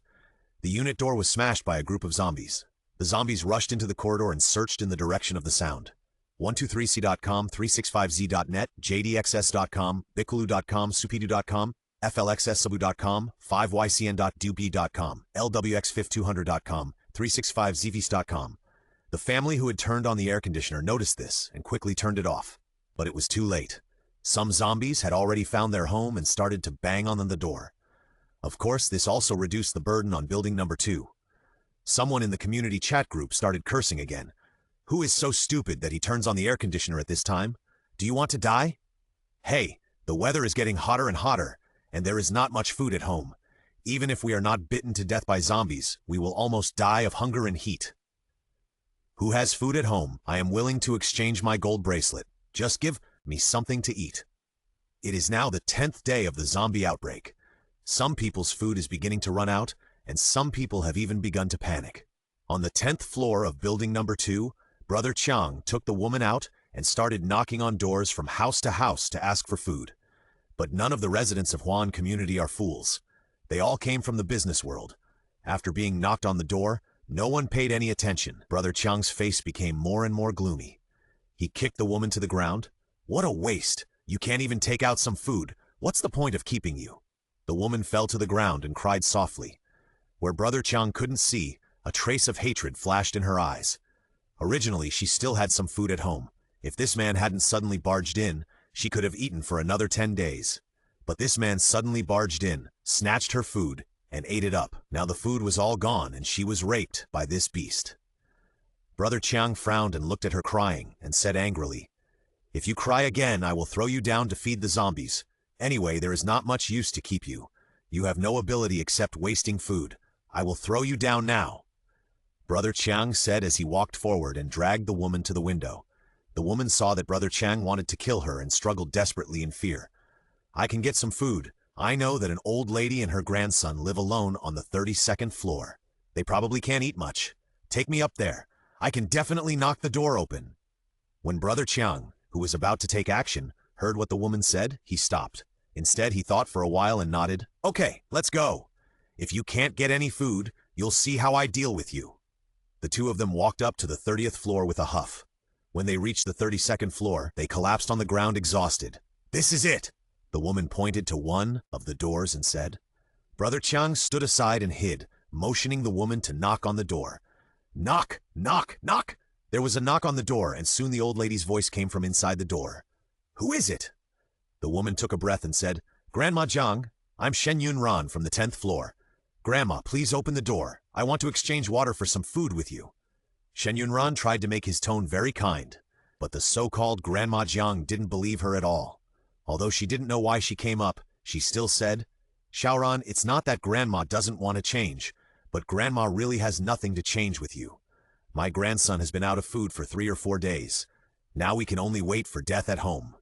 The unit door was smashed by a group of zombies. The zombies rushed into the corridor and searched in the direction of the sound. 123c.com, 365z.net, jdxs.com, biculu.com, supidu.com, flxssabu.com, 5ycn.dub.com, lwx5200.com, 365zvis.com. The family who had turned on the air conditioner noticed this and quickly turned it off. But it was too late. Some zombies had already found their home and started to bang on the door. Of course, this also reduced the burden on building number 2. Someone in the community chat group started cursing again. "Who is so stupid that he turns on the air conditioner at this time? Do you want to die? Hey, the weather is getting hotter and hotter, and there is not much food at home. Even if we are not bitten to death by zombies, we will almost die of hunger and heat. Who has food at home? I am willing to exchange my gold bracelet. Just give me something to eat." It is now the 10th day of the zombie outbreak. Some people's food is beginning to run out, and some people have even begun to panic. On the 10th floor of building number 2, Brother Qiang took the woman out and started knocking on doors from house to ask for food. But none of the residents of Huan community are fools. They all came from the business world. After being knocked on the door, no one paid any attention. Brother Qiang's face became more and more gloomy. He kicked the woman to the ground. "What a waste! You can't even take out some food. What's the point of keeping you?" The woman fell to the ground and cried softly. Where Brother Qiang couldn't see, a trace of hatred flashed in her eyes. Originally, she still had some food at home. If this man hadn't suddenly barged in, she could have eaten for another 10 days. But this man suddenly barged in, snatched her food, and ate it up. Now the food was all gone, and she was raped by this beast. Brother Qiang frowned and looked at her crying, and said angrily, "If you cry again, I will throw you down to feed the zombies. Anyway, there is not much use to keep you. You have no ability except wasting food. I will throw you down now." Brother Chiang said as he walked forward and dragged the woman to the window. The woman saw that Brother Chiang wanted to kill her and struggled desperately in fear. I can get some food. I know that an old lady and her grandson live alone on the 32nd floor. They probably can't eat much. Take me up there. I can definitely knock the door open. When Brother Chiang, who was about to take action, heard what the woman said, he stopped. Instead, he thought for a while and nodded. Okay, let's go. If you can't get any food, you'll see how I deal with you. The two of them walked up to the 30th floor with a huff. When they reached the 32nd floor, they collapsed on the ground exhausted. This is it. The woman pointed to one of the doors and said. Brother Chiang stood aside and hid, motioning the woman to knock on the door. Knock, knock, knock. There was a knock on the door, and soon the old lady's voice came from inside the door. Who is it? The woman took a breath and said, Grandma Jiang, I'm Shen Yunran from the 10th floor. Grandma, please open the door. I want to exchange water for some food with you. Shen Yunran tried to make his tone very kind, but the so-called Grandma Jiang didn't believe her at all. Although she didn't know why she came up, she still said, Xiaoran, it's not that Grandma doesn't want to change, but Grandma really has nothing to change with you. My grandson has been out of food for 3 or 4 days. Now we can only wait for death at home.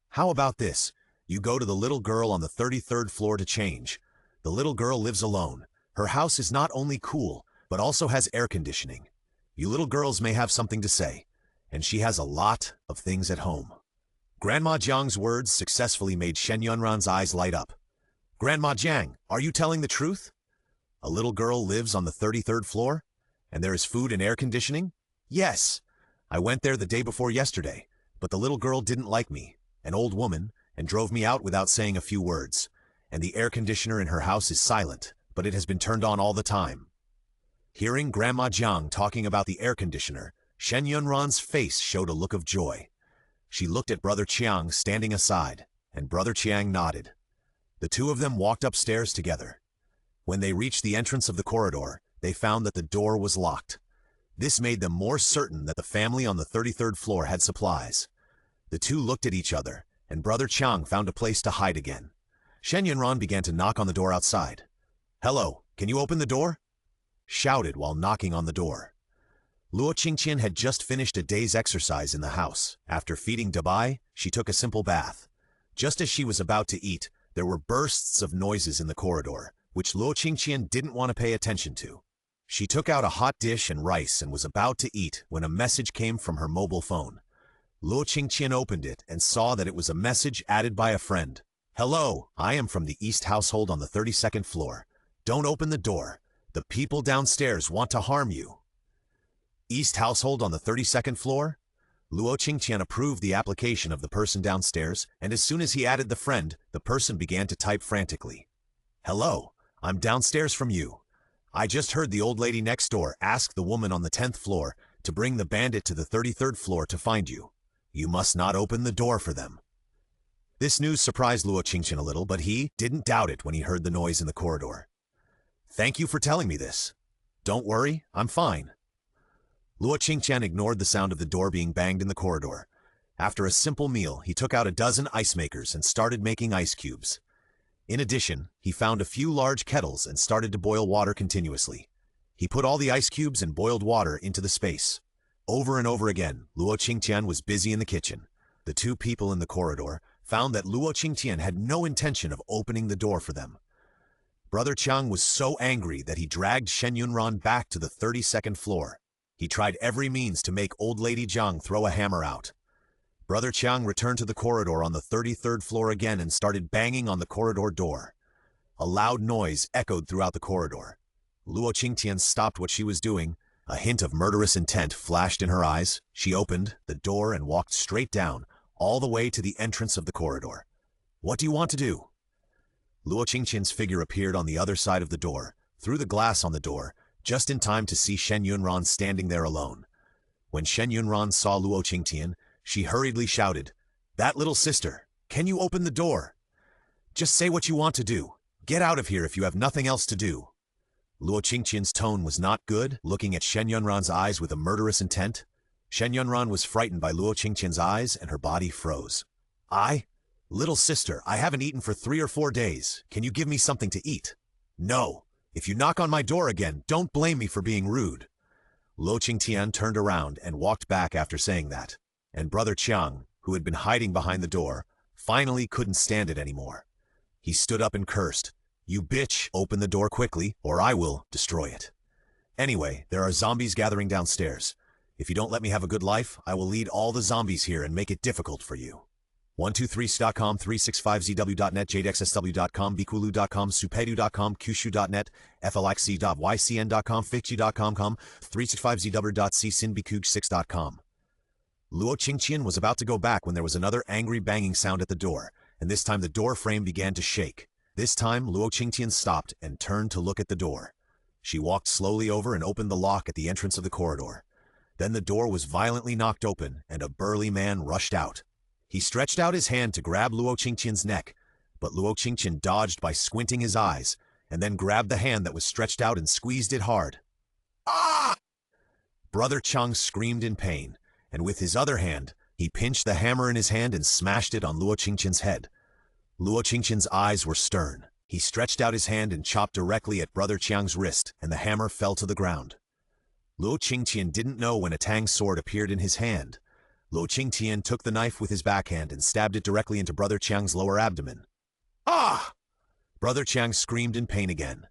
How about this? You go to the little girl on the 33rd floor to change. The little girl lives alone. Her house is not only cool, but also has air conditioning. You little girls may have something to say, and she has a lot of things at home. Grandma Jiang's words successfully made Shen Yunran's eyes light up. Grandma Jiang, are you telling the truth? A little girl lives on the 33rd floor? And there is food and air conditioning? Yes. I went there the day before yesterday, but the little girl didn't like me, an old woman, and drove me out without saying a few words. And the air conditioner in her house is silent, but it has been turned on all the time. Hearing Grandma Jiang talking about the air conditioner, Shen Yunran's face showed a look of joy. She looked at Brother Chiang standing aside, and Brother Chiang nodded. The two of them walked upstairs together. When they reached the entrance of the corridor, they found that the door was locked. This made them more certain that the family on the 33rd floor had supplies. The two looked at each other, and Brother Chiang found a place to hide again. Shen Yunran began to knock on the door outside. Hello, can you open the door? Shouted while knocking on the door. Luo Qingtian had just finished a day's exercise in the house. After feeding Dabai, she took a simple bath. Just as she was about to eat, there were bursts of noises in the corridor, which Luo Qingtian didn't want to pay attention to. She took out a hot dish and rice and was about to eat when a message came from her mobile phone. Luo Qingtian opened it and saw that it was a message added by a friend. Hello, I am from the East household on the 32nd floor. Don't open the door. The people downstairs want to harm you. East household on the 32nd floor? Luo Qingtian approved the application of the person downstairs, and as soon as he added the friend, the person began to type frantically. Hello, I'm downstairs from you. I just heard the old lady next door ask the woman on the 10th floor to bring the bandit to the 33rd floor to find you. You must not open the door for them. This news surprised Luo Qingtian a little, but he didn't doubt it when he heard the noise in the corridor. Thank you for telling me this. Don't worry, I'm fine. Luo Qingtian ignored the sound of the door being banged in the corridor. After a simple meal, he took out a dozen ice makers and started making ice cubes. In addition, he found a few large kettles and started to boil water continuously. He put all the ice cubes and boiled water into the space. Over and over again, Luo Qingtian was busy in the kitchen. The two people in the corridor found that Luo Qingtian had no intention of opening the door for them. Brother Chiang was so angry that he dragged Shen Yunran back to the 32nd floor. He tried every means to make old lady Jiang throw a hammer out. Brother Chiang returned to the corridor on the 33rd floor again and started banging on the corridor door. A loud noise echoed throughout the corridor. Luo Qingtian stopped what she was doing. A hint of murderous intent flashed in her eyes. She opened the door and walked straight down, all the way to the entrance of the corridor. What do you want to do? Luo Qingtian's figure appeared on the other side of the door, through the glass on the door, just in time to see Shen Yunran standing there alone. When Shen Yunran saw Luo Qingtian, she hurriedly shouted, That little sister, can you open the door? Just say what you want to do. Get out of here if you have nothing else to do. Luo Qingtian's tone was not good, looking at Shen Yunran's eyes with a murderous intent. Shen Yunran was frightened by Luo Qingtian's eyes and her body froze. Little sister, I haven't eaten for 3 or 4 days. Can you give me something to eat? No. If you knock on my door again, don't blame me for being rude. Luo Qingtian turned around and walked back after saying that. And Brother Qiang, who had been hiding behind the door, finally couldn't stand it anymore. He stood up and cursed, "You bitch, open the door quickly, or I will destroy it. Anyway, there are zombies gathering downstairs. If you don't let me have a good life, I will lead all the zombies here and make it difficult for you." 123s.com, 365zw.net, jadexsw.com, bikulu.com, supedu.com, kushu.net, flxc.ycn.com, fixu.com, 365zw.c, sinbikuj6.com. Luo Qingtian was about to go back when there was another angry banging sound at the door, and this time the door frame began to shake. This time, Luo Qingtian stopped and turned to look at the door. She walked slowly over and opened the lock at the entrance of the corridor. Then the door was violently knocked open, and a burly man rushed out. He stretched out his hand to grab Luo Qingtian's neck, but Luo Qingtian dodged by squinting his eyes, and then grabbed the hand that was stretched out and squeezed it hard. "Ah!" Brother Qiang screamed in pain, and with his other hand, he pinched the hammer in his hand and smashed it on Luo Qingtian's head. Luo Qingtian's eyes were stern. He stretched out his hand and chopped directly at Brother Qiang's wrist, and the hammer fell to the ground. Luo Qingtian didn't know when a tang sword appeared in his hand. Luo Qingtian took the knife with his backhand and stabbed it directly into Brother Qiang's lower abdomen. "Ah!" Brother Qiang screamed in pain again.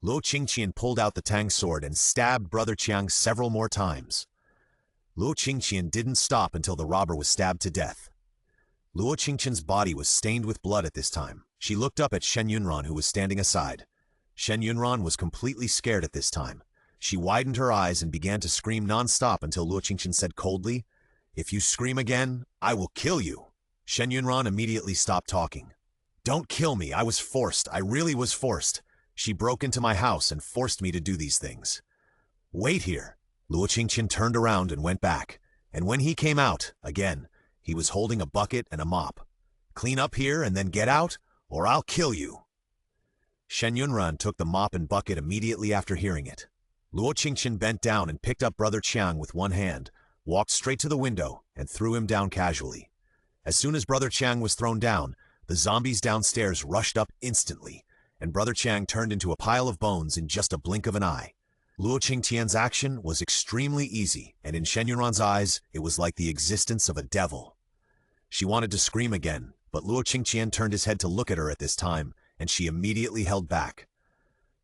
Luo Qingtian pulled out the tang sword and stabbed Brother Qiang several more times. Luo Qingtian didn't stop until the robber was stabbed to death. Luo Qingtian's body was stained with blood at this time. She looked up at Shen Yunran, who was standing aside. Shen Yunran was completely scared at this time. She widened her eyes and began to scream non-stop until Luo Qingtian said coldly, "If you scream again, I will kill you." Shen Yunran immediately stopped talking. "Don't kill me, I was forced, I really was forced. She broke into my house and forced me to do these things." "Wait here." Luo Qingtian turned around and went back, and when he came out, again, he was holding a bucket and a mop. "Clean up here and then get out, or I'll kill you." Shen Yunran took the mop and bucket immediately after hearing it. Luo Qingtian bent down and picked up Brother Qiang with one hand, walked straight to the window, and threw him down casually. As soon as Brother Qiang was thrown down, the zombies downstairs rushed up instantly, and Brother Qiang turned into a pile of bones in just a blink of an eye. Luo Qingtian's action was extremely easy, and in Shen Yunran's eyes, it was like the existence of a devil. She wanted to scream again, but Luo Qingtian turned his head to look at her at this time, and she immediately held back.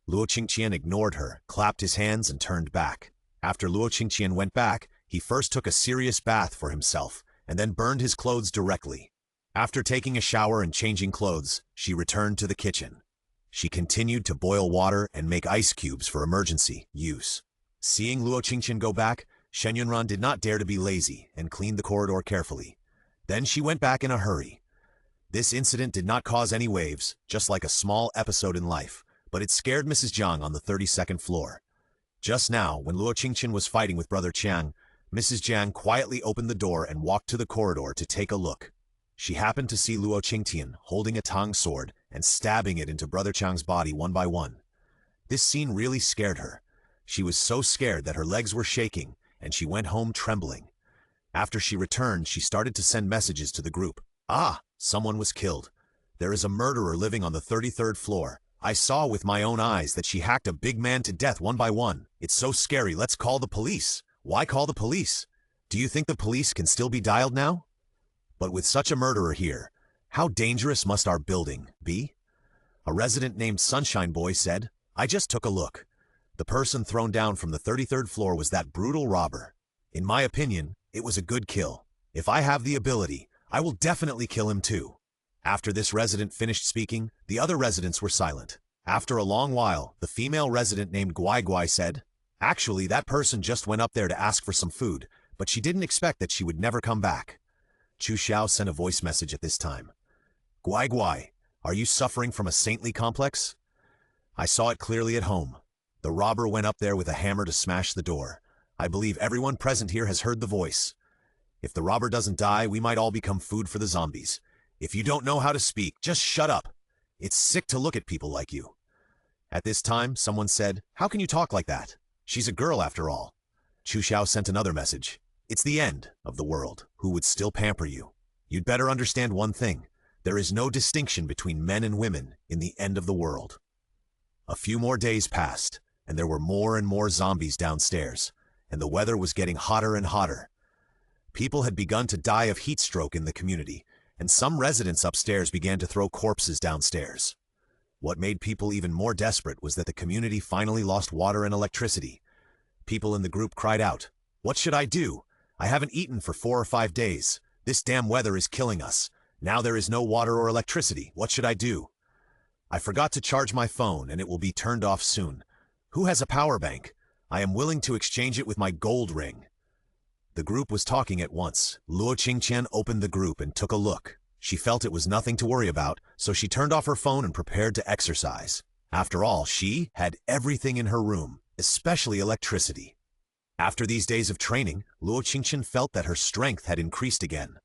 Luo Qingtian ignored her, clapped his hands, and turned back. After Luo Qingtian went back, he first took a serious bath for himself, and then burned his clothes directly. After taking a shower and changing clothes, she returned to the kitchen. She continued to boil water and make ice cubes for emergency use. Seeing Luo Qingtian go back, Shen Yunran did not dare to be lazy and cleaned the corridor carefully. Then she went back in a hurry. This incident did not cause any waves, just like a small episode in life, but it scared Mrs. Jiang on the 32nd floor. Just now, when Luo Qingtian was fighting with Brother Qiang, Mrs. Jiang quietly opened the door and walked to the corridor to take a look. She happened to see Luo Qingtian holding a tang sword and stabbing it into Brother Qiang's body one by one. This scene really scared her. She was so scared that her legs were shaking, and she went home trembling. After she returned, she started to send messages to the group. "Ah, someone was killed. There is a murderer living on the 33rd floor. I saw with my own eyes that she hacked a big man to death one by one. It's so scary, let's call the police." "Why call the police? Do you think the police can still be dialed now? But with such a murderer here, how dangerous must our building be?" A resident named Sunshine Boy said, "I just took a look. The person thrown down from the 33rd floor was that brutal robber. In my opinion, it was a good kill. If I have the ability, I will definitely kill him too." After this resident finished speaking, the other residents were silent. After a long while, the female resident named Guai Guai said, "Actually, that person just went up there to ask for some food, but she didn't expect that she would never come back." Chu Xiao sent a voice message at this time. "Guai Guai, are you suffering from a saintly complex? I saw it clearly at home. The robber went up there with a hammer to smash the door. I believe everyone present here has heard the voice. If the robber doesn't die, we might all become food for the zombies. If you don't know how to speak, just shut up. It's sick to look at people like you." At this time, someone said, "How can you talk like that? She's a girl after all." Chu Xiao sent another message. "It's the end of the world. Who would still pamper you? You'd better understand one thing. There is no distinction between men and women in the end of the world." A few more days passed, and there were more and more zombies downstairs, and the weather was getting hotter and hotter. People had begun to die of heat stroke in the community, and some residents upstairs began to throw corpses downstairs. What made people even more desperate was that the community finally lost water and electricity. People in the group cried out, "What should I do? I haven't eaten for 4 or 5 days. This damn weather is killing us. Now there is no water or electricity. What should I do? I forgot to charge my phone and it will be turned off soon. Who has a power bank? I am willing to exchange it with my gold ring." The group was talking at once. Luo Qingtian opened the group and took a look. She felt it was nothing to worry about, so she turned off her phone and prepared to exercise. After all, she had everything in her room, especially electricity. After these days of training, Luo Qingtian felt that her strength had increased again,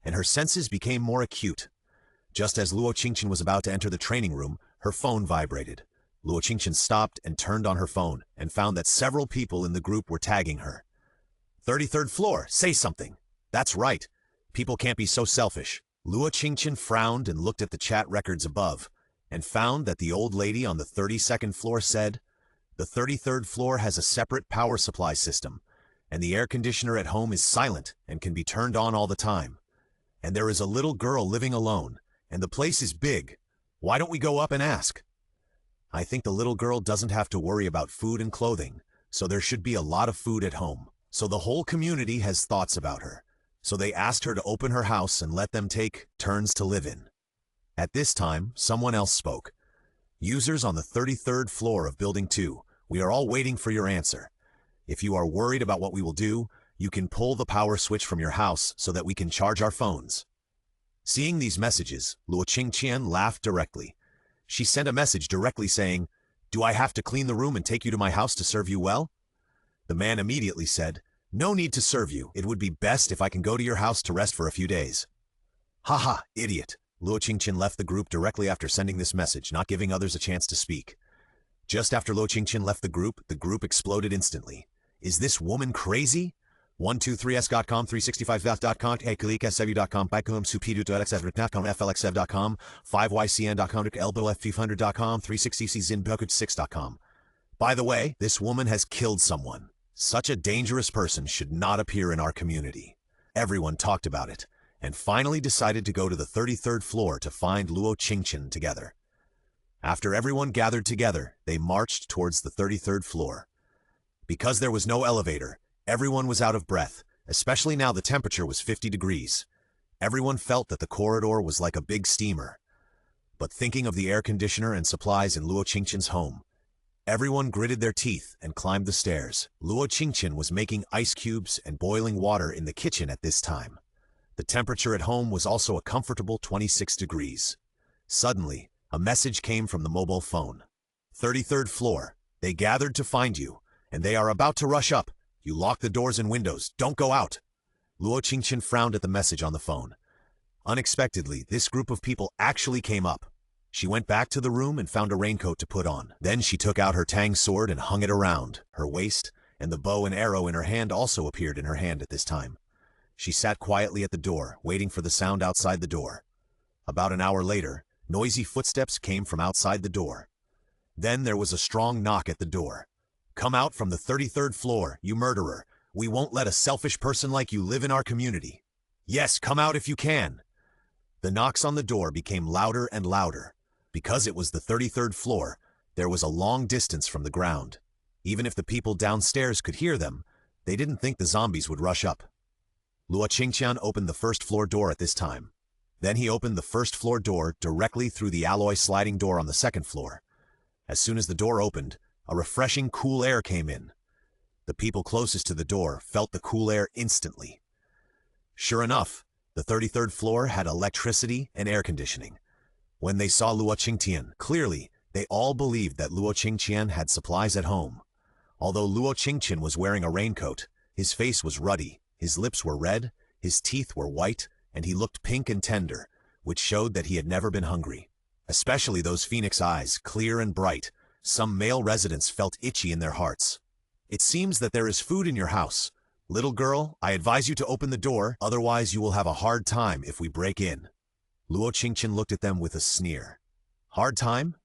and her senses became more acute. Just as Luo Qingtian was about to enter the training room, her phone vibrated. Luo Qingtian stopped and turned on her phone and found that several people in the group were tagging her. 33rd floor, say something. That's right. People can't be so selfish. Luo Qingtian frowned and looked at the chat records above, and found that the old lady on the 32nd floor said, "The 33rd floor has a separate power supply system, and the air conditioner at home is silent and can be turned on all the time. And there is a little girl living alone, and the place is big. Why don't we go up and ask?" I think the little girl doesn't have to worry about food and clothing, so there should be a lot of food at home. So the whole community has thoughts about her. So they asked her to open her house and let them take turns to live in. At this time, someone else spoke. "Users on the 33rd floor of Building 2, we are all waiting for your answer. If you are worried about what we will do, you can pull the power switch from your house so that we can charge our phones." Seeing these messages, Luo Qingtian laughed directly. She sent a message directly saying, "Do I have to clean the room and take you to my house to serve you well?" The man immediately said, "No need to serve you. It would be best if I can go to your house to rest for a few days." "Haha, idiot." Luo Qingtian left the group directly after sending this message, not giving others a chance to speak. Just after Luo Qingtian left the group exploded instantly. "Is this woman crazy? 123s.com, 365.com, ekliksevu.com, baikum.supidu.xf.com, flxev.com, 5ycn.com, elbowf500.com, 360czin.6.com. By the way, this woman has killed someone. Such a dangerous person should not appear in our community." Everyone talked about it, and finally decided to go to the 33rd floor to find Luo Qingtian together. After everyone gathered together, they marched towards the 33rd floor. Because there was no elevator, everyone was out of breath, especially now the temperature was 50 degrees. Everyone felt that the corridor was like a big steamer. But thinking of the air conditioner and supplies in Luo Qingtian's home, everyone gritted their teeth and climbed the stairs. Luo Qingtian was making ice cubes and boiling water in the kitchen at this time. The temperature at home was also a comfortable 26 degrees. Suddenly, a message came from the mobile phone. 33rd floor, they gathered to find you, and they are about to rush up. You lock the doors and windows. Don't go out. Luo Qingtian frowned at the message on the phone. Unexpectedly, this group of people actually came up. She went back to the room and found a raincoat to put on. Then she took out her tang sword and hung it around her waist, and the bow and arrow in her hand also appeared in her hand at this time. She sat quietly at the door, waiting for the sound outside the door. About an hour later, noisy footsteps came from outside the door. Then there was a strong knock at the door. "Come out from the 33rd floor, you murderer. We won't let a selfish person like you live in our community. Yes, come out if you can." The knocks on the door became louder and louder. Because it was the 33rd floor, there was a long distance from the ground. Even if the people downstairs could hear them, they didn't think the zombies would rush up. Luo Qingtian opened the first floor door at this time. Then he opened the first floor door directly through the alloy sliding door on the second floor. As soon as the door opened, a refreshing cool air came in. The people closest to the door felt the cool air instantly. Sure enough, the 33rd floor had electricity and air conditioning. When they saw Luo Qingtian, clearly, they all believed that Luo Qingtian had supplies at home. Although Luo Qingtian was wearing a raincoat, his face was ruddy, his lips were red, his teeth were white, and he looked pink and tender, which showed that he had never been hungry. Especially those phoenix eyes, clear and bright. Some male residents felt itchy in their hearts. "It seems that there is food in your house. Little girl, I advise you to open the door, otherwise you will have a hard time if we break in." Luo Qingtian looked at them with a sneer. "Hard time?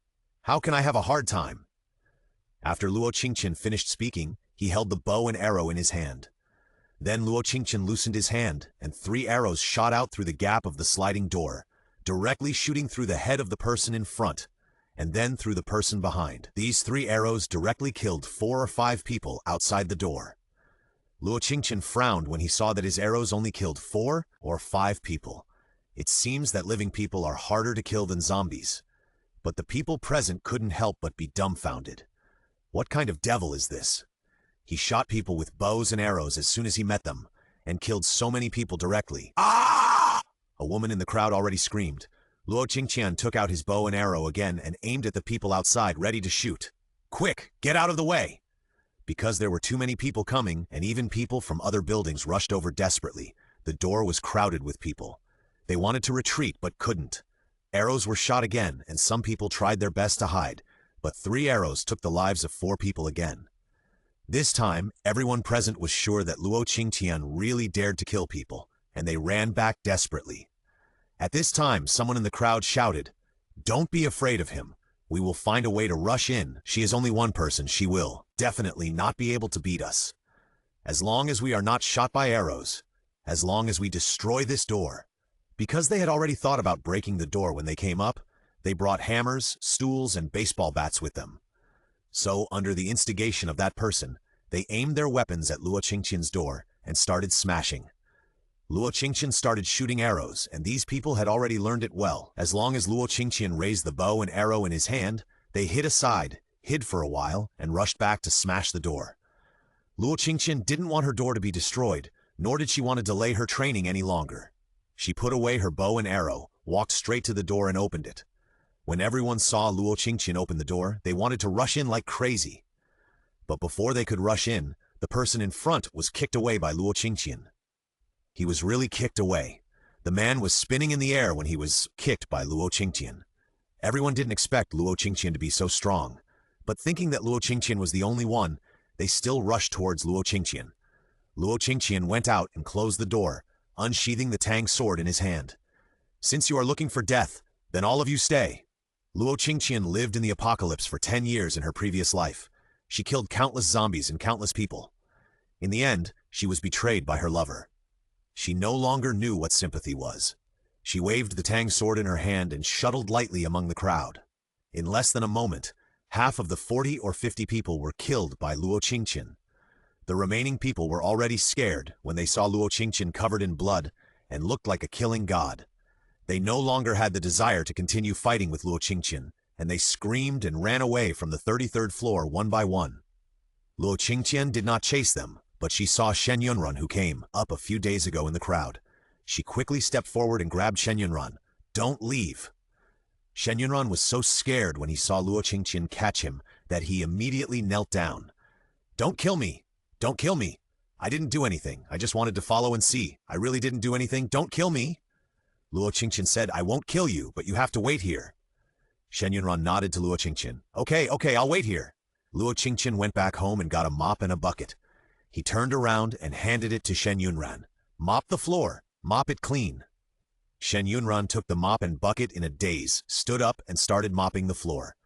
How can I have a hard time?" After Luo Qingtian finished speaking, He held the bow and arrow in his hand. Then Luo Qingtian loosened his hand, and 3 arrows shot out through the gap of the sliding door, directly shooting through the head of the person in front, and then through the person behind. These 3 arrows directly killed 4 or 5 people outside the door. Luo Qingtian frowned when he saw that his arrows only killed 4 or 5 people. It seems that living people are harder to kill than zombies. But the people present couldn't help but be dumbfounded. What kind of devil is this? He shot people with bows and arrows as soon as he met them, and killed so many people directly. Ah! A woman in the crowd already screamed. Luo Qingtian took out his bow and arrow again and aimed at the people outside, ready to shoot. Quick, get out of the way! Because there were too many people coming, and even people from other buildings rushed over desperately, the door was crowded with people. They wanted to retreat but couldn't. Arrows were shot again, and some people tried their best to hide, but 3 arrows took the lives of 4 people again. This time, everyone present was sure that Luo Qingtian really dared to kill people, and they ran back desperately. At this time, someone in the crowd shouted, "Don't be afraid of him. We will find a way to rush in. She is only one person. She will definitely not be able to beat us. As long as we are not shot by arrows, as long as we destroy this door." Because they had already thought about breaking the door when they came up, they brought hammers, stools, and baseball bats with them. So, under the instigation of that person, they aimed their weapons at Luo Qingtian's door and started smashing. Luo Qingtian started shooting arrows, and these people had already learned it well. As long as Luo Qingtian raised the bow and arrow in his hand, they hid aside, hid for a while, and rushed back to smash the door. Luo Qingtian didn't want her door to be destroyed, nor did she want to delay her training any longer. She put away her bow and arrow, walked straight to the door and opened it. When everyone saw Luo Qingtian open the door, they wanted to rush in like crazy. But before they could rush in, the person in front was kicked away by Luo Qingtian. He was really kicked away. The man was spinning in the air when he was kicked by Luo Qingtian. Everyone didn't expect Luo Qingtian to be so strong, but thinking that Luo Qingtian was the only one, they still rushed towards Luo Qingtian. Luo Qingtian went out and closed the door, unsheathing the Tang sword in his hand. "Since you are looking for death, then all of you stay." Luo Qingtian lived in the apocalypse for 10 years in her previous life. She killed countless zombies and countless people. In the end, she was betrayed by her lover. She no longer knew what sympathy was. She waved the Tang sword in her hand and shuttled lightly among the crowd. In less than a moment, half of the 40 or 50 people were killed by Luo Qingtian. The remaining people were already scared when they saw Luo Qingtian covered in blood and looked like a killing god. They no longer had the desire to continue fighting with Luo Qingtian, and they screamed and ran away from the 33rd floor one by one. Luo Qingtian did not chase them, but she saw Shen Yunran, who came up a few days ago in the crowd. She quickly stepped forward and grabbed Shen Yunran. "Don't leave." Shen Yunran was so scared when he saw Luo Qingtian catch him that he immediately knelt down. "Don't kill me! Don't kill me! I didn't do anything. I just wanted to follow and see. I really didn't do anything. Don't kill me!" Luo Qingtian said, "I won't kill you, but you have to wait here." Shen Yunran nodded to Luo Qingtian. Okay, I'll wait here." Luo Qingtian went back home and got a mop and a bucket. He turned around and handed it to Shen Yunran. "Mop the floor. Mop it clean." Shen Yunran took the mop and bucket in a daze, stood up, and started mopping the floor.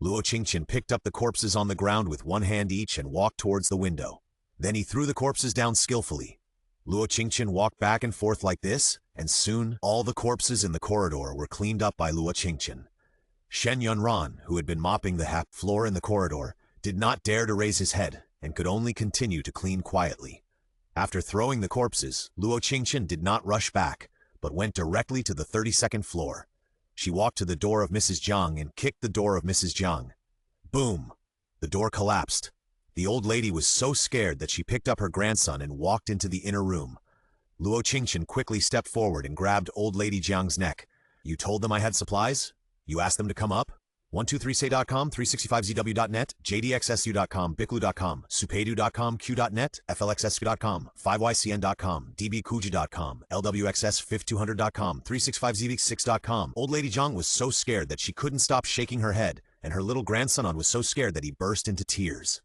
Luo Qingtian picked up the corpses on the ground with one hand each and walked towards the window. Then he threw the corpses down skillfully. Luo Qingtian walked back and forth like this, and soon all the corpses in the corridor were cleaned up by Luo Qingtian. Shen Yunran, who had been mopping the half floor in the corridor, did not dare to raise his head and could only continue to clean quietly. After throwing the corpses, Luo Qingtian did not rush back, but went directly to the 32nd floor. She walked to the door of Mrs. Jiang and kicked the door of Mrs. Jiang. Boom! The door collapsed. The old lady was so scared that she picked up her grandson and walked into the inner room. Luo Qingtian quickly stepped forward and grabbed old lady Jiang's neck. "You told them I had supplies? You asked them to come up? 123say.com, 365zw.net, jdxsu.com, biclu.com, supeidu.com, q.net, flxsu.com, 5ycn.com, dbkuja.com, lwxs5200.com, 365zv6.com. Old lady Jiang was so scared that she couldn't stop shaking her head, and her little grandson was so scared that he burst into tears.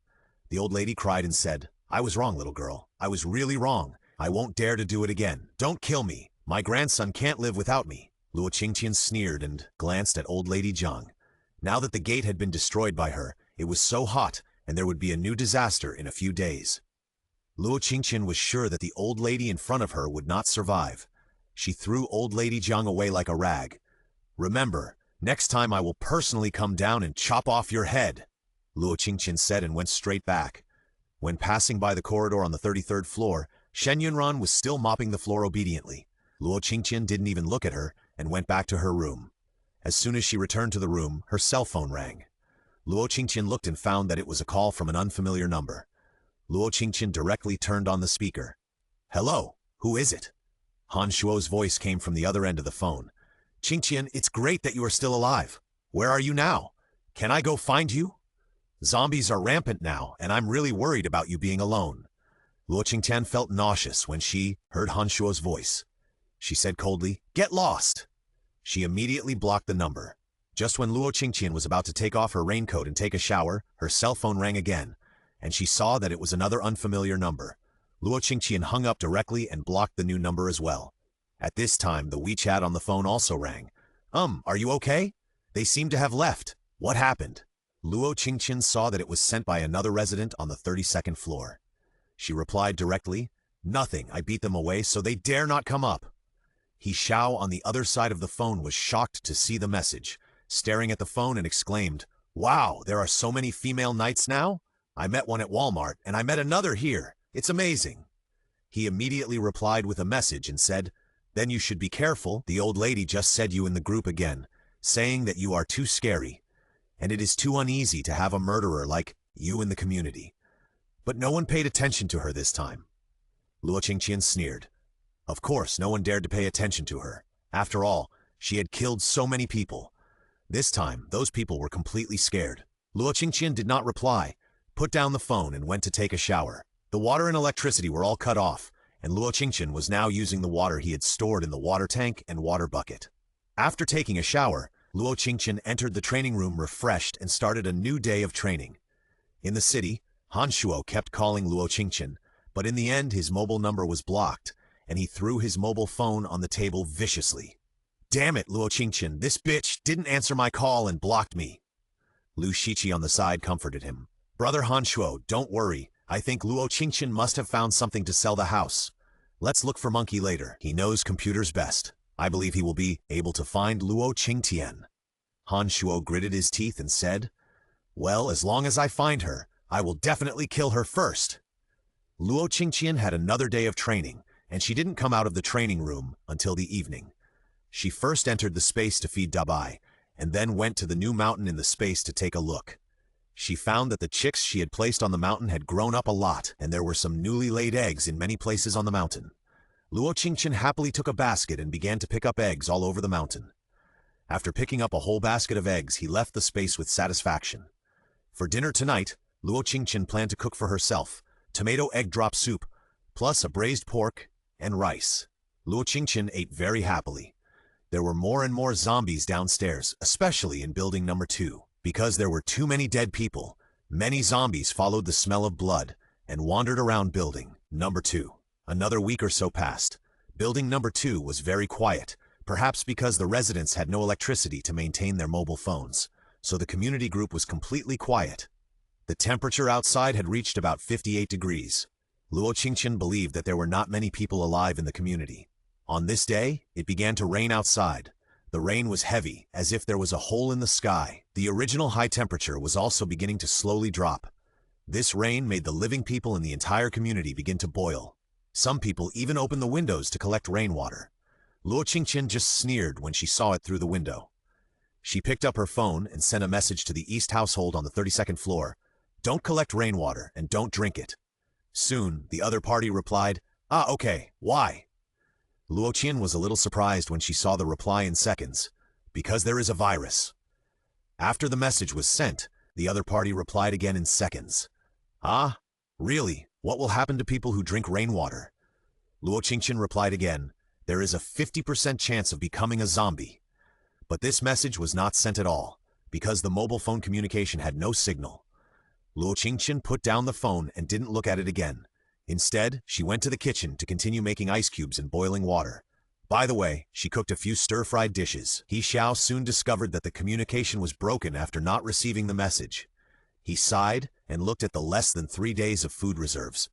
The old lady cried and said, "I was wrong, little girl. I was really wrong. I won't dare to do it again. Don't kill me. My grandson can't live without me." Luo Qingtian sneered and glanced at old lady Jiang. Now that the gate had been destroyed by her, it was so hot, and there would be a new disaster in a few days. Luo Qingtian was sure that the old lady in front of her would not survive. She threw old lady Jiang away like a rag. "Remember, next time I will personally come down and chop off your head," Luo Qingtian said and went straight back. When passing by the corridor on the 33rd floor, Shen Yunran was still mopping the floor obediently. Luo Qingtian didn't even look at her and went back to her room. As soon as she returned to the room, her cell phone rang. Luo Qingtian looked and found that it was a call from an unfamiliar number. Luo Qingtian directly turned on the speaker. "Hello, who is it?" Han Shuo's voice came from the other end of the phone. "Qingtian, it's great that you are still alive. Where are you now? Can I go find you? Zombies are rampant now, and I'm really worried about you being alone." Luo Qingtian felt nauseous when she heard Han Shuo's voice. She said coldly, "Get lost." She immediately blocked the number. Just when Luo Qingtian was about to take off her raincoat and take a shower, her cell phone rang again, and she saw that it was another unfamiliar number. Luo Qingtian hung up directly and blocked the new number as well. At this time, the WeChat on the phone also rang. Are you okay? They seem to have left. What happened?" Luo Qingtian saw that it was sent by another resident on the 32nd floor. She replied directly, "Nothing, I beat them away so they dare not come up." He Xiao on the other side of the phone was shocked to see the message, staring at the phone and exclaimed, "Wow, there are so many female knights now? I met one at Walmart, and I met another here. It's amazing." He immediately replied with a message and said, "Then you should be careful. The old lady just said you in the group again, saying that you are too scary, and it is too uneasy to have a murderer like you in the community." But no one paid attention to her this time. Luo Qingtian sneered. Of course, no one dared to pay attention to her. After all, she had killed so many people. This time, those people were completely scared. Luo Qingtian did not reply, put down the phone and went to take a shower. The water and electricity were all cut off, and Luo Qingtian was now using the water he had stored in the water tank and water bucket. After taking a shower, Luo Qingtian entered the training room refreshed and started a new day of training. In the city, Han Shuo kept calling Luo Qingtian, but in the end his mobile number was blocked, and he threw his mobile phone on the table viciously. "Damn it, Luo Qingtian, this bitch didn't answer my call and blocked me." Lu Shiqi on the side comforted him. "Brother Han Shuo, don't worry. I think Luo Qingtian must have found something to sell the house. Let's look for Monkey later. He knows computers best. I believe he will be able to find Luo Qingtian." Han Shuo gritted his teeth and said, "Well, as long as I find her, I will definitely kill her first." Luo Qingtian had another day of training, and she didn't come out of the training room until the evening. She first entered the space to feed Dabai, and then went to the new mountain in the space to take a look. She found that the chicks she had placed on the mountain had grown up a lot, and there were some newly laid eggs in many places on the mountain. Luo Qingtian happily took a basket and began to pick up eggs all over the mountain. After picking up a whole basket of eggs, he left the space with satisfaction. For dinner tonight, Luo Qingtian planned to cook for herself tomato egg drop soup, plus a braised pork and rice. Luo Qingtian ate very happily. There were more and more zombies downstairs, especially in building number 2. Because there were too many dead people, many zombies followed the smell of blood and wandered around building number 2. Another week or so passed. Building number 2 was very quiet, perhaps because the residents had no electricity to maintain their mobile phones, so the community group was completely quiet. The temperature outside had reached about 58 degrees. Luo Qingtian believed that there were not many people alive in the community. On this day, it began to rain outside. The rain was heavy, as if there was a hole in the sky. The original high temperature was also beginning to slowly drop. This rain made the living people in the entire community begin to boil. Some people even opened the windows to collect rainwater. Luo Qingtian just sneered when she saw it through the window. She picked up her phone and sent a message to the East household on the 32nd floor. "Don't collect rainwater and don't drink it." Soon, the other party replied, "Okay, why?" Luo Qian was a little surprised when she saw the reply in seconds. "Because there is a virus." After the message was sent, the other party replied again in seconds. "Ah, really? What will happen to people who drink rainwater?" Luo Qingtian replied again, "There is a 50% chance of becoming a zombie." But this message was not sent at all, because the mobile phone communication had no signal. Luo Qingtian put down the phone and didn't look at it again. Instead, she went to the kitchen to continue making ice cubes and boiling water. By the way, she cooked a few stir-fried dishes. He Xiao soon discovered that the communication was broken after not receiving the message. He sighed and looked at the less than 3 days of food reserves.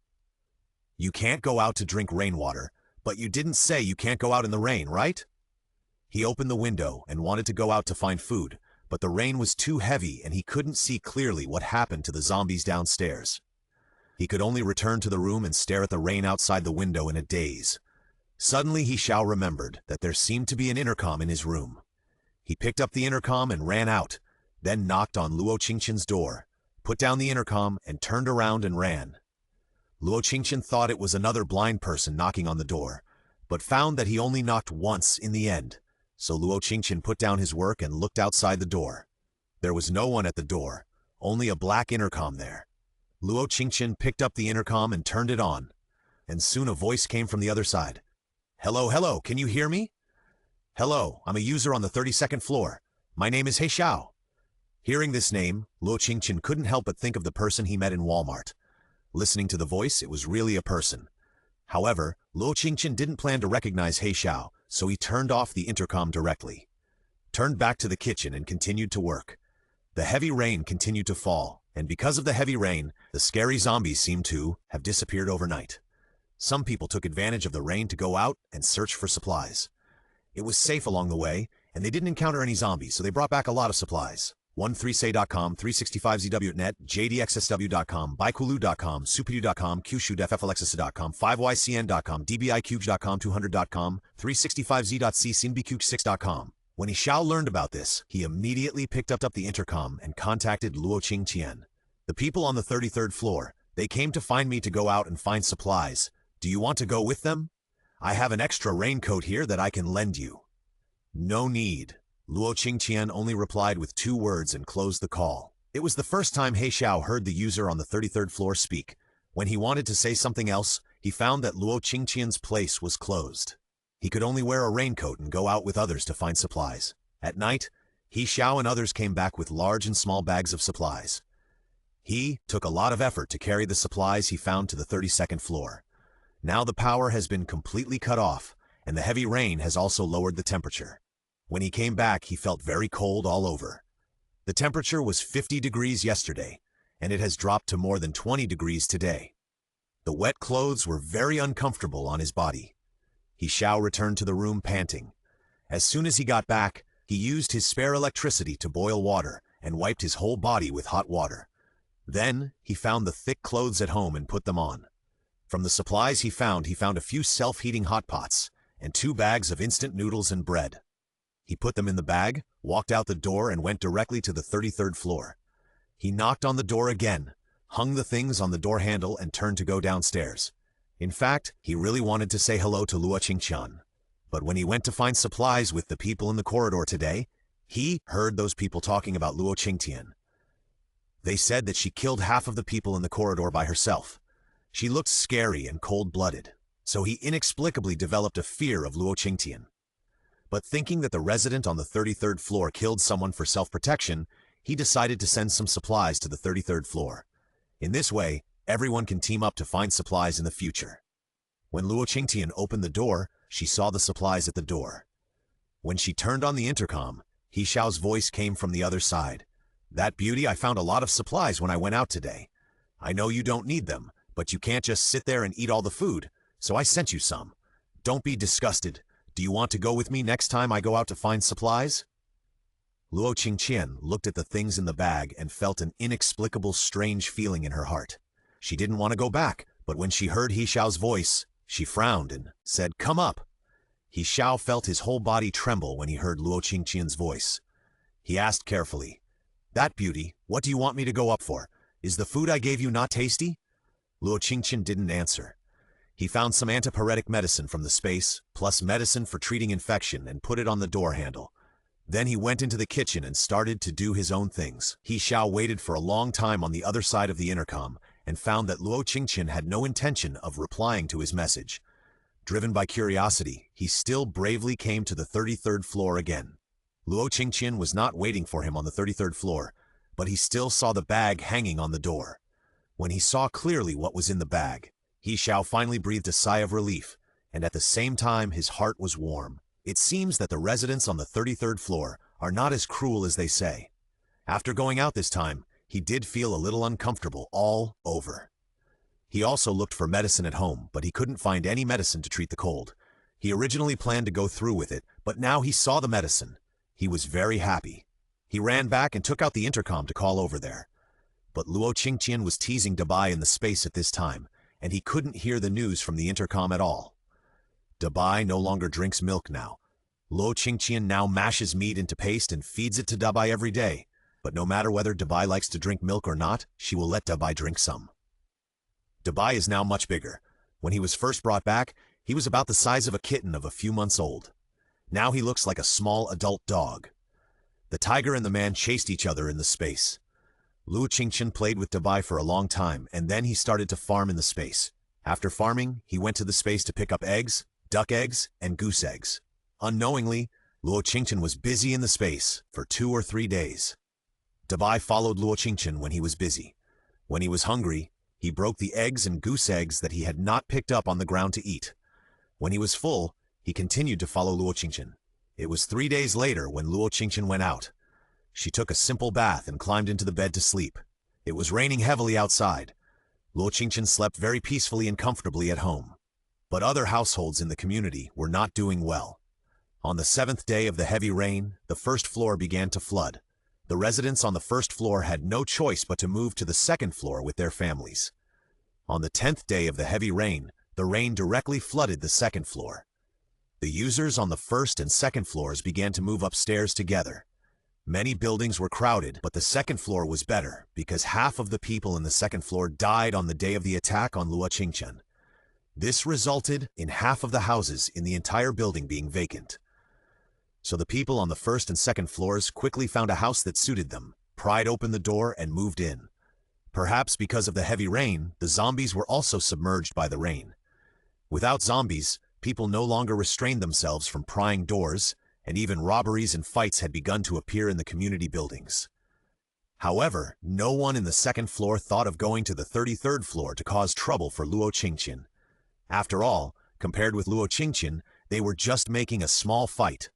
You can't go out to drink rainwater, but you didn't say you can't go out in the rain, right? He opened the window and wanted to go out to find food, but the rain was too heavy and he couldn't see clearly what happened to the zombies downstairs. He could only return to the room and stare at the rain outside the window in a daze. Suddenly He Xiao remembered that there seemed to be an intercom in his room. He picked up the intercom and ran out, then knocked on Luo Qingtian's door, put down the intercom and turned around and ran. Luo Qingtian thought it was another blind person knocking on the door, but found that he only knocked once in the end, so Luo Qingtian put down his work and looked outside the door. There was no one at the door, only a black intercom there. Luo Qingtian picked up the intercom and turned it on, and soon a voice came from the other side. Hello, hello, can you hear me? Hello, I'm a user on the 32nd floor. My name is He Xiao. Hearing this name, Luo Qingtian couldn't help but think of the person he met in Walmart. Listening to the voice, it was really a person. However, Luo Qingtian didn't plan to recognize He Xiao, so he turned off the intercom directly, turned back to the kitchen and continued to work. The heavy rain continued to fall, and because of the heavy rain, the scary zombies seemed to have disappeared overnight. Some people took advantage of the rain to go out and search for supplies. It was safe along the way, and they didn't encounter any zombies, so they brought back a lot of supplies. 13say.com, 365ZW.net, JDXSW.com, Baikulu.com, Supidu.com, QShootFFLexis.com, 5YCN.com, DBICubes.com, 200.com, 365Z.c, SinBQ6.com. When He Xiao learned about this, he immediately picked up the intercom and contacted Luo Qingtian. The people on the 33rd floor, they came to find me to go out and find supplies. Do you want to go with them? I have an extra raincoat here that I can lend you. No need. Luo Qingtian only replied with 2 words and closed the call. It was the first time He Xiao heard the user on the 33rd floor speak. When he wanted to say something else, he found that Luo Qingtian's place was closed. He could only wear a raincoat and go out with others to find supplies. At night, He Xiao and others came back with large and small bags of supplies. He took a lot of effort to carry the supplies he found to the 32nd floor. Now the power has been completely cut off, and the heavy rain has also lowered the temperature. When he came back, he felt very cold all over. The temperature was 50 degrees yesterday, and it has dropped to more than 20 degrees today. The wet clothes were very uncomfortable on his body. He Xiao returned to the room panting. As soon as he got back, he used his spare electricity to boil water and wiped his whole body with hot water. Then, he found the thick clothes at home and put them on. From the supplies he found a few self-heating hot pots and 2 bags of instant noodles and bread. He put them in the bag, walked out the door and went directly to the 33rd floor. He knocked on the door again, hung the things on the door handle and turned to go downstairs. In fact, he really wanted to say hello to Luo Qingtian. But when he went to find supplies with the people in the corridor today, he heard those people talking about Luo Qingtian. They said that she killed half of the people in the corridor by herself. She looked scary and cold-blooded, so he inexplicably developed a fear of Luo Qingtian. But thinking that the resident on the 33rd floor killed someone for self-protection, he decided to send some supplies to the 33rd floor. In this way, everyone can team up to find supplies in the future. When Luo Qingtian opened the door, she saw the supplies at the door. When she turned on the intercom, He Xiao's voice came from the other side. That beauty, I found a lot of supplies when I went out today. I know you don't need them, but you can't just sit there and eat all the food, so I sent you some. Don't be disgusted. Do you want to go with me next time I go out to find supplies? Luo Qingtian looked at the things in the bag and felt an inexplicable strange feeling in her heart. She didn't want to go back, but when she heard He Xiao's voice, she frowned and said, "Come up." He Xiao felt his whole body tremble when he heard Luo Qingtian's voice. He asked carefully, "That beauty, what do you want me to go up for? Is the food I gave you not tasty?" Luo Qingtian didn't answer. He found some antipyretic medicine from the space, plus medicine for treating infection, and put it on the door handle. Then he went into the kitchen and started to do his own things. He Xiao waited for a long time on the other side of the intercom and found that Luo Qingtian had no intention of replying to his message. Driven by curiosity, he still bravely came to the 33rd floor again. Luo Qingtian was not waiting for him on the 33rd floor, but he still saw the bag hanging on the door. When he saw clearly what was in the bag, He Xiao finally breathed a sigh of relief, and at the same time his heart was warm. It seems that the residents on the 33rd floor are not as cruel as they say. After going out this time, he did feel a little uncomfortable all over. He also looked for medicine at home, but he couldn't find any medicine to treat the cold. He originally planned to go through with it, but now he saw the medicine. He was very happy. He ran back and took out the intercom to call over there. But Luo Qingtian was teasing Dabai in the space at this time, and he couldn't hear the news from the intercom at all. Dabai no longer drinks milk now. Luo Qingtian now mashes meat into paste and feeds it to Dabai every day. But no matter whether Dabai likes to drink milk or not, she will let Dabai drink some. Dabai is now much bigger. When he was first brought back, he was about the size of a kitten of a few months old. Now he looks like a small adult dog. The tiger and the man chased each other in the space. Luo Qingtian played with Dabai for a long time, and then he started to farm in the space. After farming, he went to the space to pick up eggs, duck eggs, and goose eggs. Unknowingly, Luo Qingtian was busy in the space for 2 or 3 days. Dabai followed Luo Qingtian when he was busy. When he was hungry, he broke the eggs and goose eggs that he had not picked up on the ground to eat. When he was full, he continued to follow Luo Qingtian. It was 3 days later when Luo Qingtian went out. She took a simple bath and climbed into the bed to sleep. It was raining heavily outside. Luo Qingtian slept very peacefully and comfortably at home. But other households in the community were not doing well. On the 7th day of the heavy rain, the first floor began to flood. The residents on the first floor had no choice but to move to the second floor with their families. On the 10th day of the heavy rain, the rain directly flooded the second floor. The users on the first and second floors began to move upstairs together. Many buildings were crowded, but the second floor was better because half of the people in the second floor died on the day of the attack on Luo Qingtian. This resulted in half of the houses in the entire building being vacant. So the people on the first and second floors quickly found a house that suited them, pried open the door, and moved in. Perhaps because of the heavy rain, the zombies were also submerged by the rain. Without zombies, people no longer restrained themselves from prying doors, and even robberies and fights had begun to appear in the community buildings. However, no one in the second floor thought of going to the 33rd floor to cause trouble for Luo Qingtian. After all, compared with Luo Qingtian, they were just making a small fight.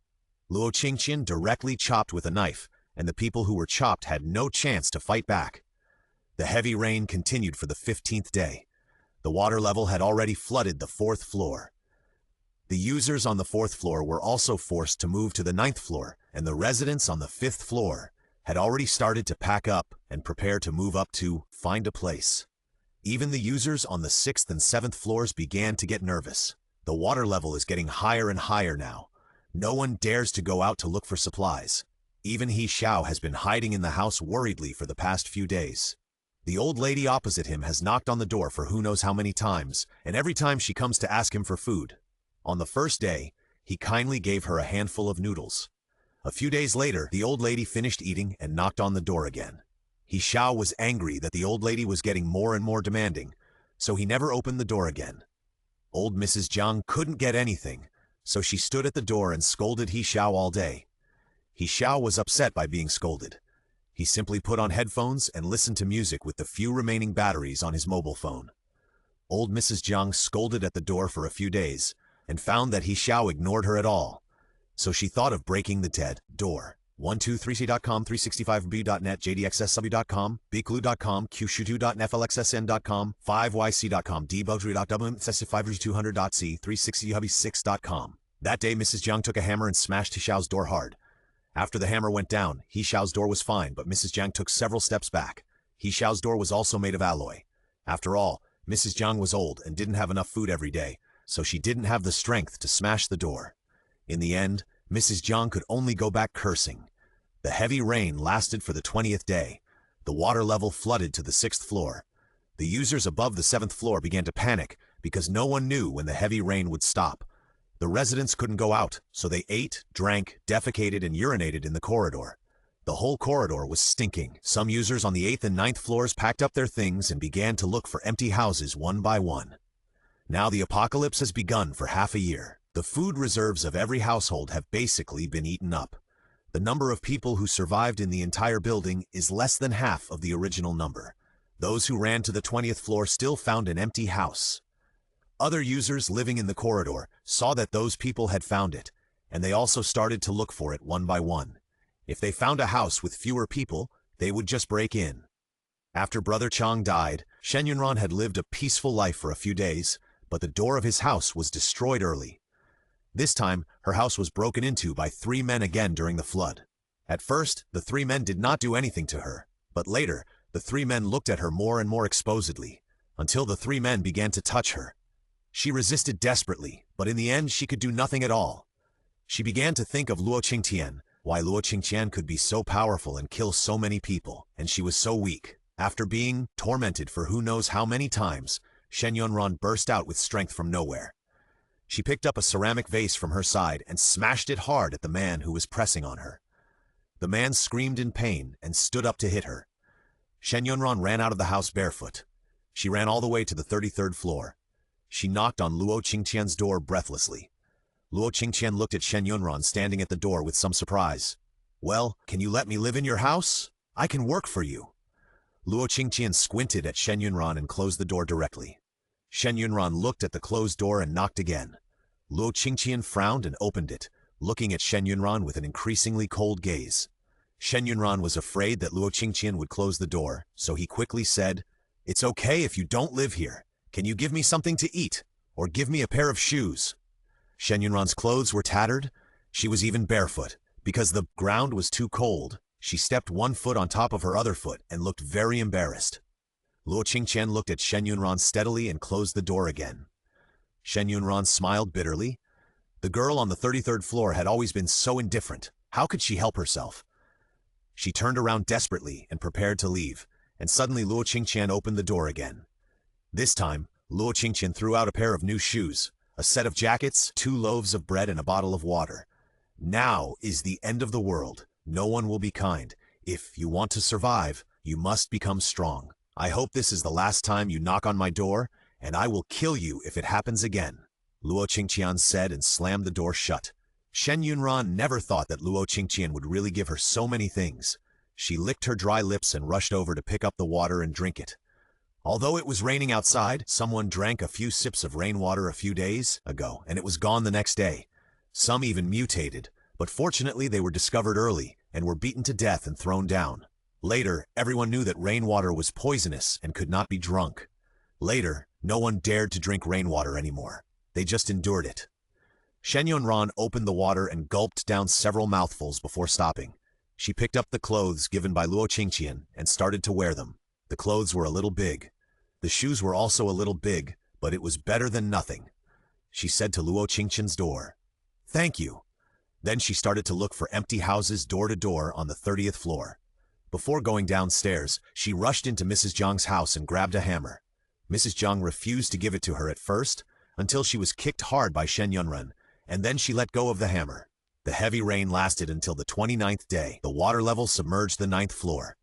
Luo Qingtian directly chopped with a knife, and the people who were chopped had no chance to fight back. The heavy rain continued for the 15th day. The water level had already flooded the 4th floor. The users on the 4th floor were also forced to move to the 9th floor, and the residents on the 5th floor had already started to pack up and prepare to move up to find a place. Even the users on the 6th and 7th floors began to get nervous. The water level is getting higher and higher now. No one dares to go out to look for supplies. Even He Xiao has been hiding in the house worriedly for the past few days. The old lady opposite him has knocked on the door for who knows how many times, and every time she comes to ask him for food. On the first day, he kindly gave her a handful of noodles. A few days later, the old lady finished eating and knocked on the door again. He Xiao was angry that the old lady was getting more and more demanding, so he never opened the door again. Old Mrs. Jiang couldn't get anything, so she stood at the door and scolded He Xiao all day. He Xiao was upset by being scolded. He simply put on headphones and listened to music with the few remaining batteries on his mobile phone. Old Mrs. Jiang scolded at the door for a few days and found that He Xiao ignored her at all. So she thought of breaking the dead door. 123c.com, 365b.net, jdxsw.com, bclu.com, qshutu.nflxsn.com, 5yc.com, debuggery.w, 360hubby6.com. That day, Mrs. Jiang took a hammer and smashed He Xiao's door hard. After the hammer went down, He Xiao's door was fine, but Mrs. Jiang took several steps back. He Xiao's door was also made of alloy. After all, Mrs. Jiang was old and didn't have enough food every day, so she didn't have the strength to smash the door. In the end, Mrs. Jiang could only go back cursing. The heavy rain lasted for the 20th day. The water level flooded to the 6th floor. The users above the 7th floor began to panic because no one knew when the heavy rain would stop. The residents couldn't go out, so they ate, drank, defecated, and urinated in the corridor. The whole corridor was stinking. Some users on the 8th and 9th floors packed up their things and began to look for empty houses one by one. Now the apocalypse has begun for half a year. The food reserves of every household have basically been eaten up. The number of people who survived in the entire building is less than half of the original number. Those who ran to the 20th floor still found an empty house. Other users living in the corridor saw that those people had found it, and they also started to look for it one by one. If they found a house with fewer people, they would just break in. After Brother Chang died, Shen Yunran had lived a peaceful life for a few days, but the door of his house was destroyed early. This time, her house was broken into by 3 men again during the flood. At first, the 3 men did not do anything to her, but later, the 3 men looked at her more and more exposedly, until the 3 men began to touch her. She resisted desperately, but in the end she could do nothing at all. She began to think of Luo Qingtian, why Luo Qingtian could be so powerful and kill so many people, and she was so weak. After being tormented for who knows how many times, Shen Yunran burst out with strength from nowhere. She picked up a ceramic vase from her side and smashed it hard at the man who was pressing on her. The man screamed in pain and stood up to hit her. Shen Yunran ran out of the house barefoot. She ran all the way to the 33rd floor. She knocked on Luo Qingtian's door breathlessly. Luo Qingtian looked at Shen Yunran standing at the door with some surprise. "Well, can you let me live in your house? I can work for you." Luo Qingtian squinted at Shen Yunran and closed the door directly. Shen Yunran looked at the closed door and knocked again. Luo Qingtian frowned and opened it, looking at Shen Yunran with an increasingly cold gaze. Shen Yunran was afraid that Luo Qingtian would close the door, so he quickly said, "It's okay if you don't live here. Can you give me something to eat, or give me a pair of shoes?" Shen Yunran's clothes were tattered. She was even barefoot. Because the ground was too cold, she stepped 1 foot on top of her other foot and looked very embarrassed. Luo Qingtian looked at Shen Yunran steadily and closed the door again. Shen Yunran smiled bitterly. The girl on the 33rd floor had always been so indifferent. How could she help herself? She turned around desperately and prepared to leave, and suddenly Luo Qingtian opened the door again. This time, Luo Qingtian threw out a pair of new shoes, a set of jackets, 2 loaves of bread and a bottle of water. "Now is the end of the world. No one will be kind. If you want to survive, you must become strong. I hope this is the last time you knock on my door, and I will kill you if it happens again," Luo Qingtian said and slammed the door shut. Shen Yunran never thought that Luo Qingtian would really give her so many things. She licked her dry lips and rushed over to pick up the water and drink it. Although it was raining outside, someone drank a few sips of rainwater a few days ago, and it was gone the next day. Some even mutated, but fortunately they were discovered early and were beaten to death and thrown down. Later, everyone knew that rainwater was poisonous and could not be drunk. Later, no one dared to drink rainwater anymore. They just endured it. Shen Yunran opened the water and gulped down several mouthfuls before stopping. She picked up the clothes given by Luo Qingtian and started to wear them. The clothes were a little big. The shoes were also a little big, but it was better than nothing. She said to Luo Qingtian's door, "Thank you." Then she started to look for empty houses door to door on the 30th floor. Before going downstairs, she rushed into Mrs. Zhang's house and grabbed a hammer. Mrs. Zhang refused to give it to her at first, until she was kicked hard by Shen Yunran, and then she let go of the hammer. The heavy rain lasted until the 29th day. The water level submerged the 9th floor.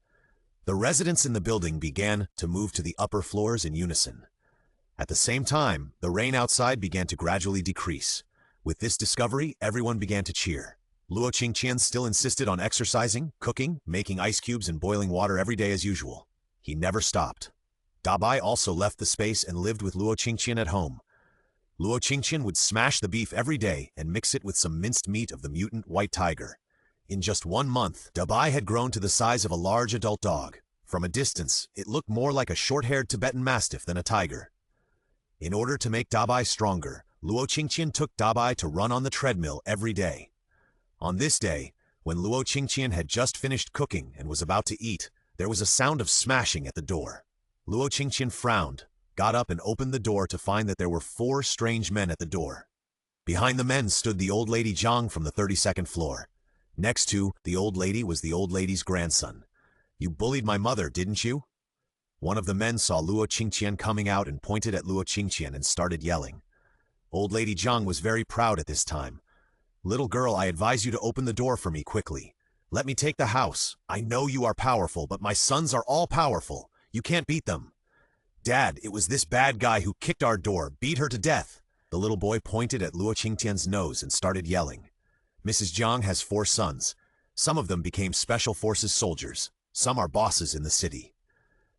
The residents in the building began to move to the upper floors in unison. At the same time, the rain outside began to gradually decrease. With this discovery, everyone began to cheer. Luo Qingtian still insisted on exercising, cooking, making ice cubes and boiling water every day as usual. He never stopped. Dabai also left the space and lived with Luo Qingtian at home. Luo Qingtian would smash the beef every day and mix it with some minced meat of the mutant white tiger. In just 1 month, Dabai had grown to the size of a large adult dog. From a distance, it looked more like a short-haired Tibetan Mastiff than a tiger. In order to make Dabai stronger, Luo Qingtian took Dabai to run on the treadmill every day. On this day, when Luo Qingtian had just finished cooking and was about to eat, there was a sound of smashing at the door. Luo Qingtian frowned, got up and opened the door to find that there were 4 strange men at the door. Behind the men stood the old lady Zhang from the 32nd floor. Next to the old lady was the old lady's grandson. "You bullied my mother, didn't you?" One of the men saw Luo Qingtian coming out and pointed at Luo Qingtian and started yelling. Old lady Zhang was very proud at this time. "Little girl, I advise you to open the door for me quickly. Let me take the house. I know you are powerful, but my sons are all powerful. You can't beat them." "Dad, it was this bad guy who kicked our door, beat her to death." The little boy pointed at Luo Qingtian's nose and started yelling. Mrs. Zhang has 4 sons. Some of them became special forces soldiers. Some are bosses in the city.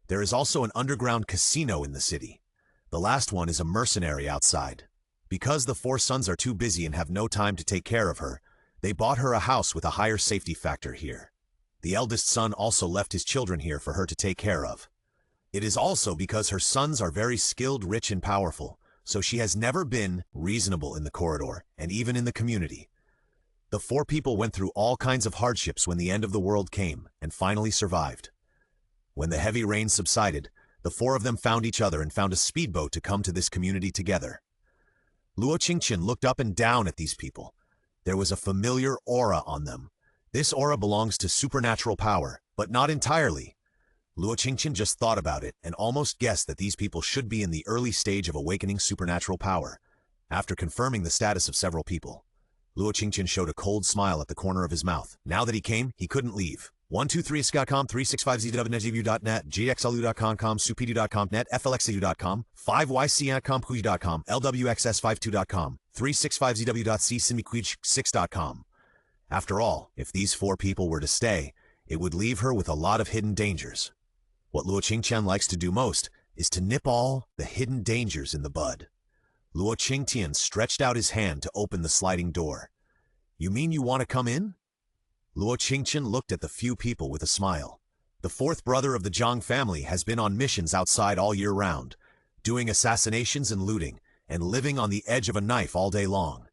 There is also an underground casino in the city. The last one is a mercenary outside. Because the 4 sons are too busy and have no time to take care of her, they bought her a house with a higher safety factor here. The eldest son also left his children here for her to take care of. It is also because her sons are very skilled, rich, and powerful, so she has never been reasonable in the corridor and even in the community. The four people went through all kinds of hardships when the end of the world came and finally survived. When the heavy rain subsided, the four of them found each other and found a speedboat to come to this community together. Luo Qingtian looked up and down at these people. There was a familiar aura on them. This aura belongs to supernatural power, but not entirely. Luo Qingtian just thought about it and almost guessed that these people should be in the early stage of awakening supernatural power. After confirming the status of several people, Luo Qingtian showed a cold smile at the corner of his mouth. Now that he came, he couldn't leave. 123.com, 365zw.net, gxlu.com, supedu.com.net, flxedu.com, 5yc.com, lwxs52.com, 365zw.c6.com. After all, if these four people were to stay, it would leave her with a lot of hidden dangers. What Luo Qingtian likes to do most is to nip all the hidden dangers in the bud. Luo Qingtian stretched out his hand to open the sliding door. You mean you want to come in? Luo Qingtian looked at the few people with a smile. The fourth brother of the Zhang family has been on missions outside all year round, doing assassinations and looting, and living on the edge of a knife all day long.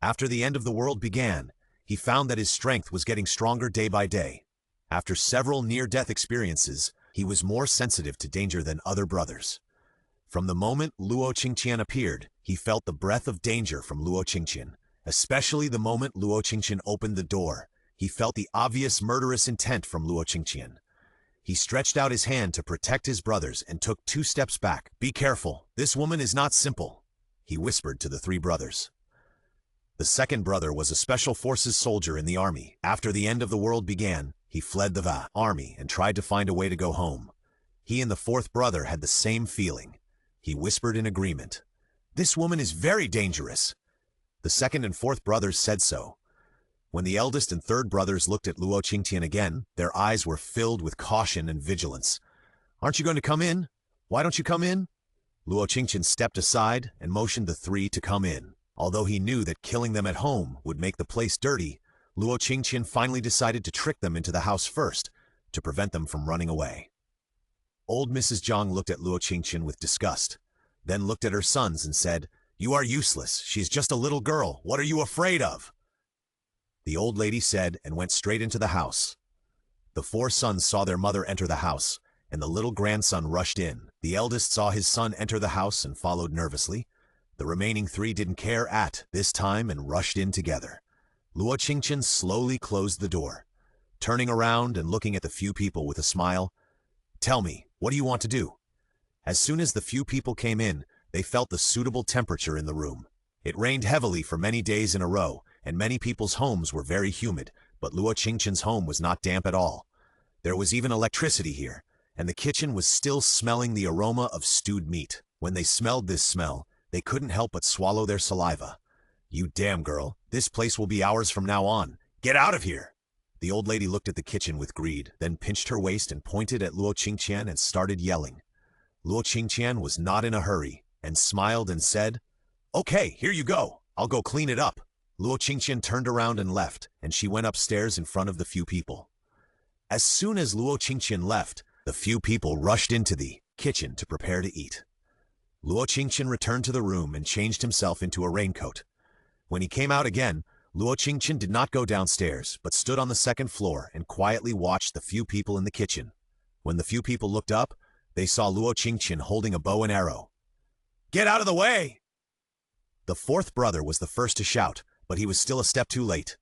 After the end of the world began, he found that his strength was getting stronger day by day. After several near-death experiences, he was more sensitive to danger than other brothers. From the moment Luo Qingtian appeared, he felt the breath of danger from Luo Qingtian, especially the moment Luo Qingtian opened the door. He felt the obvious murderous intent from Luo Qingtian. He stretched out his hand to protect his brothers and took 2 steps back. Be careful, this woman is not simple, he whispered to the 3 brothers. The second brother was a special forces soldier in the army. After the end of the world began, he fled the army and tried to find a way to go home. He and the fourth brother had the same feeling. He whispered in agreement. This woman is very dangerous. The second and fourth brothers said so. When the eldest and third brothers looked at Luo Qingtian again, their eyes were filled with caution and vigilance. Aren't you going to come in? Why don't you come in? Luo Qingtian stepped aside and motioned the 3 to come in. Although he knew that killing them at home would make the place dirty, Luo Qingtian finally decided to trick them into the house first, to prevent them from running away. Old Mrs. Zhang looked at Luo Qingtian with disgust, then looked at her sons and said, You are useless. She's just a little girl. What are you afraid of? The old lady said and went straight into the house. The 4 sons saw their mother enter the house, and the little grandson rushed in. The eldest saw his son enter the house and followed nervously. The remaining 3 didn't care at this time and rushed in together. Luo Qingtian slowly closed the door, turning around and looking at the few people with a smile. Tell me, what do you want to do? As soon as the few people came in, they felt the suitable temperature in the room. It rained heavily for many days in a row, and many people's homes were very humid, but Luo Qingtian's home was not damp at all. There was even electricity here, and the kitchen was still smelling the aroma of stewed meat. When they smelled this smell, they couldn't help but swallow their saliva. You damn girl, this place will be ours from now on. Get out of here! The old lady looked at the kitchen with greed, then pinched her waist and pointed at Luo Qingtian and started yelling. Luo Qingtian was not in a hurry, and smiled and said, Okay, here you go. I'll go clean it up. Luo Qingtian turned around and left, and she went upstairs in front of the few people. As soon as Luo Qingtian left, the few people rushed into the kitchen to prepare to eat. Luo Qingtian returned to the room and changed himself into a raincoat. When he came out again, Luo Qingtian did not go downstairs, but stood on the second floor and quietly watched the few people in the kitchen. When the few people looked up, they saw Luo Qingtian holding a bow and arrow. Get out of the way! The fourth brother was the first to shout, but he was still a step too late.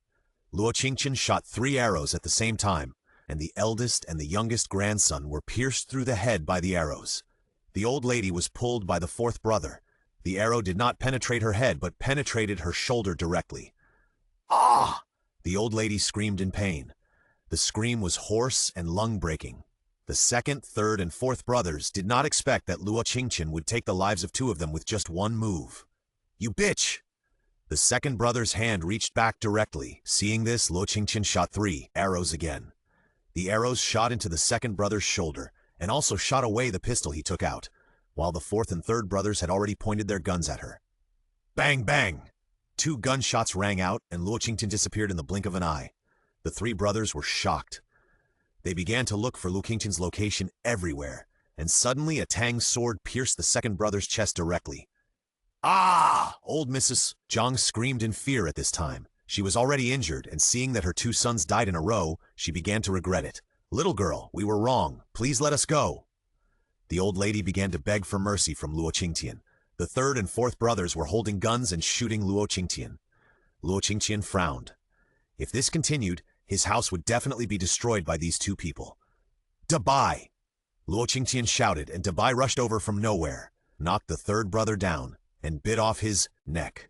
Luo Qingtian shot 3 arrows at the same time, and the eldest and the youngest grandson were pierced through the head by the arrows. The old lady was pulled by the fourth brother. The arrow did not penetrate her head, but penetrated her shoulder directly. Ah! The old lady screamed in pain. The scream was hoarse and lung-breaking. The second, third, and fourth brothers did not expect that Luo Qingtian would take the lives of 2 of them with just one move. You bitch! The second brother's hand reached back directly. Seeing this, Luo Qingtian shot 3 arrows again. The arrows shot into the second brother's shoulder, and also shot away the pistol he took out, while the fourth and third brothers had already pointed their guns at her. Bang, bang! 2 gunshots rang out, and Luo Qingtian disappeared in the blink of an eye. The 3 brothers were shocked. They began to look for Luo Qingtian's location everywhere. and suddenly a Tang sword pierced the second brother's chest directly. Ah! Old Mrs. Zhang screamed in fear at this time. She was already injured, and seeing that her two sons died in a row, she began to regret it. Little girl, we were wrong. Please let us go. The old lady began to beg for mercy from Luo Qingtian. The third and fourth brothers were holding guns and shooting Luo Qingtian. Luo Qingtian frowned. If this continued, his house would definitely be destroyed by these two people. Dabai! Luo Qingtian shouted, and Dabai rushed over from nowhere, knocked the third brother down, and bit off his neck.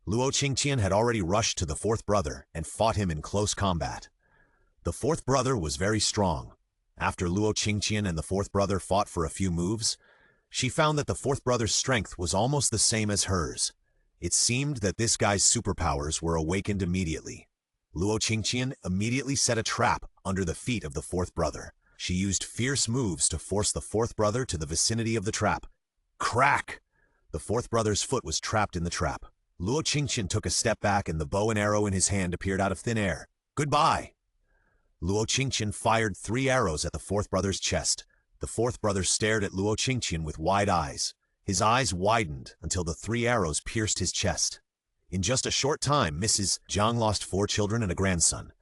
Luo Qingtian had already rushed to the fourth brother and fought him in close combat. The fourth brother was very strong. After Luo Qingtian and the fourth brother fought for a few moves, she found that the fourth brother's strength was almost the same as hers. It seemed that this guy's superpowers were awakened immediately. Luo Qingtian immediately set a trap under the feet of the fourth brother. She used fierce moves to force the fourth brother to the vicinity of the trap. Crack! The fourth brother's foot was trapped in the trap. Luo Qingtian took a step back and the bow and arrow in his hand appeared out of thin air. Goodbye! Luo Qingtian fired 3 arrows at the fourth brother's chest. The fourth brother stared at Luo Qingtian with wide eyes. His eyes widened until the 3 arrows pierced his chest. In just a short time, Mrs. Zhang lost 4 children and a grandson.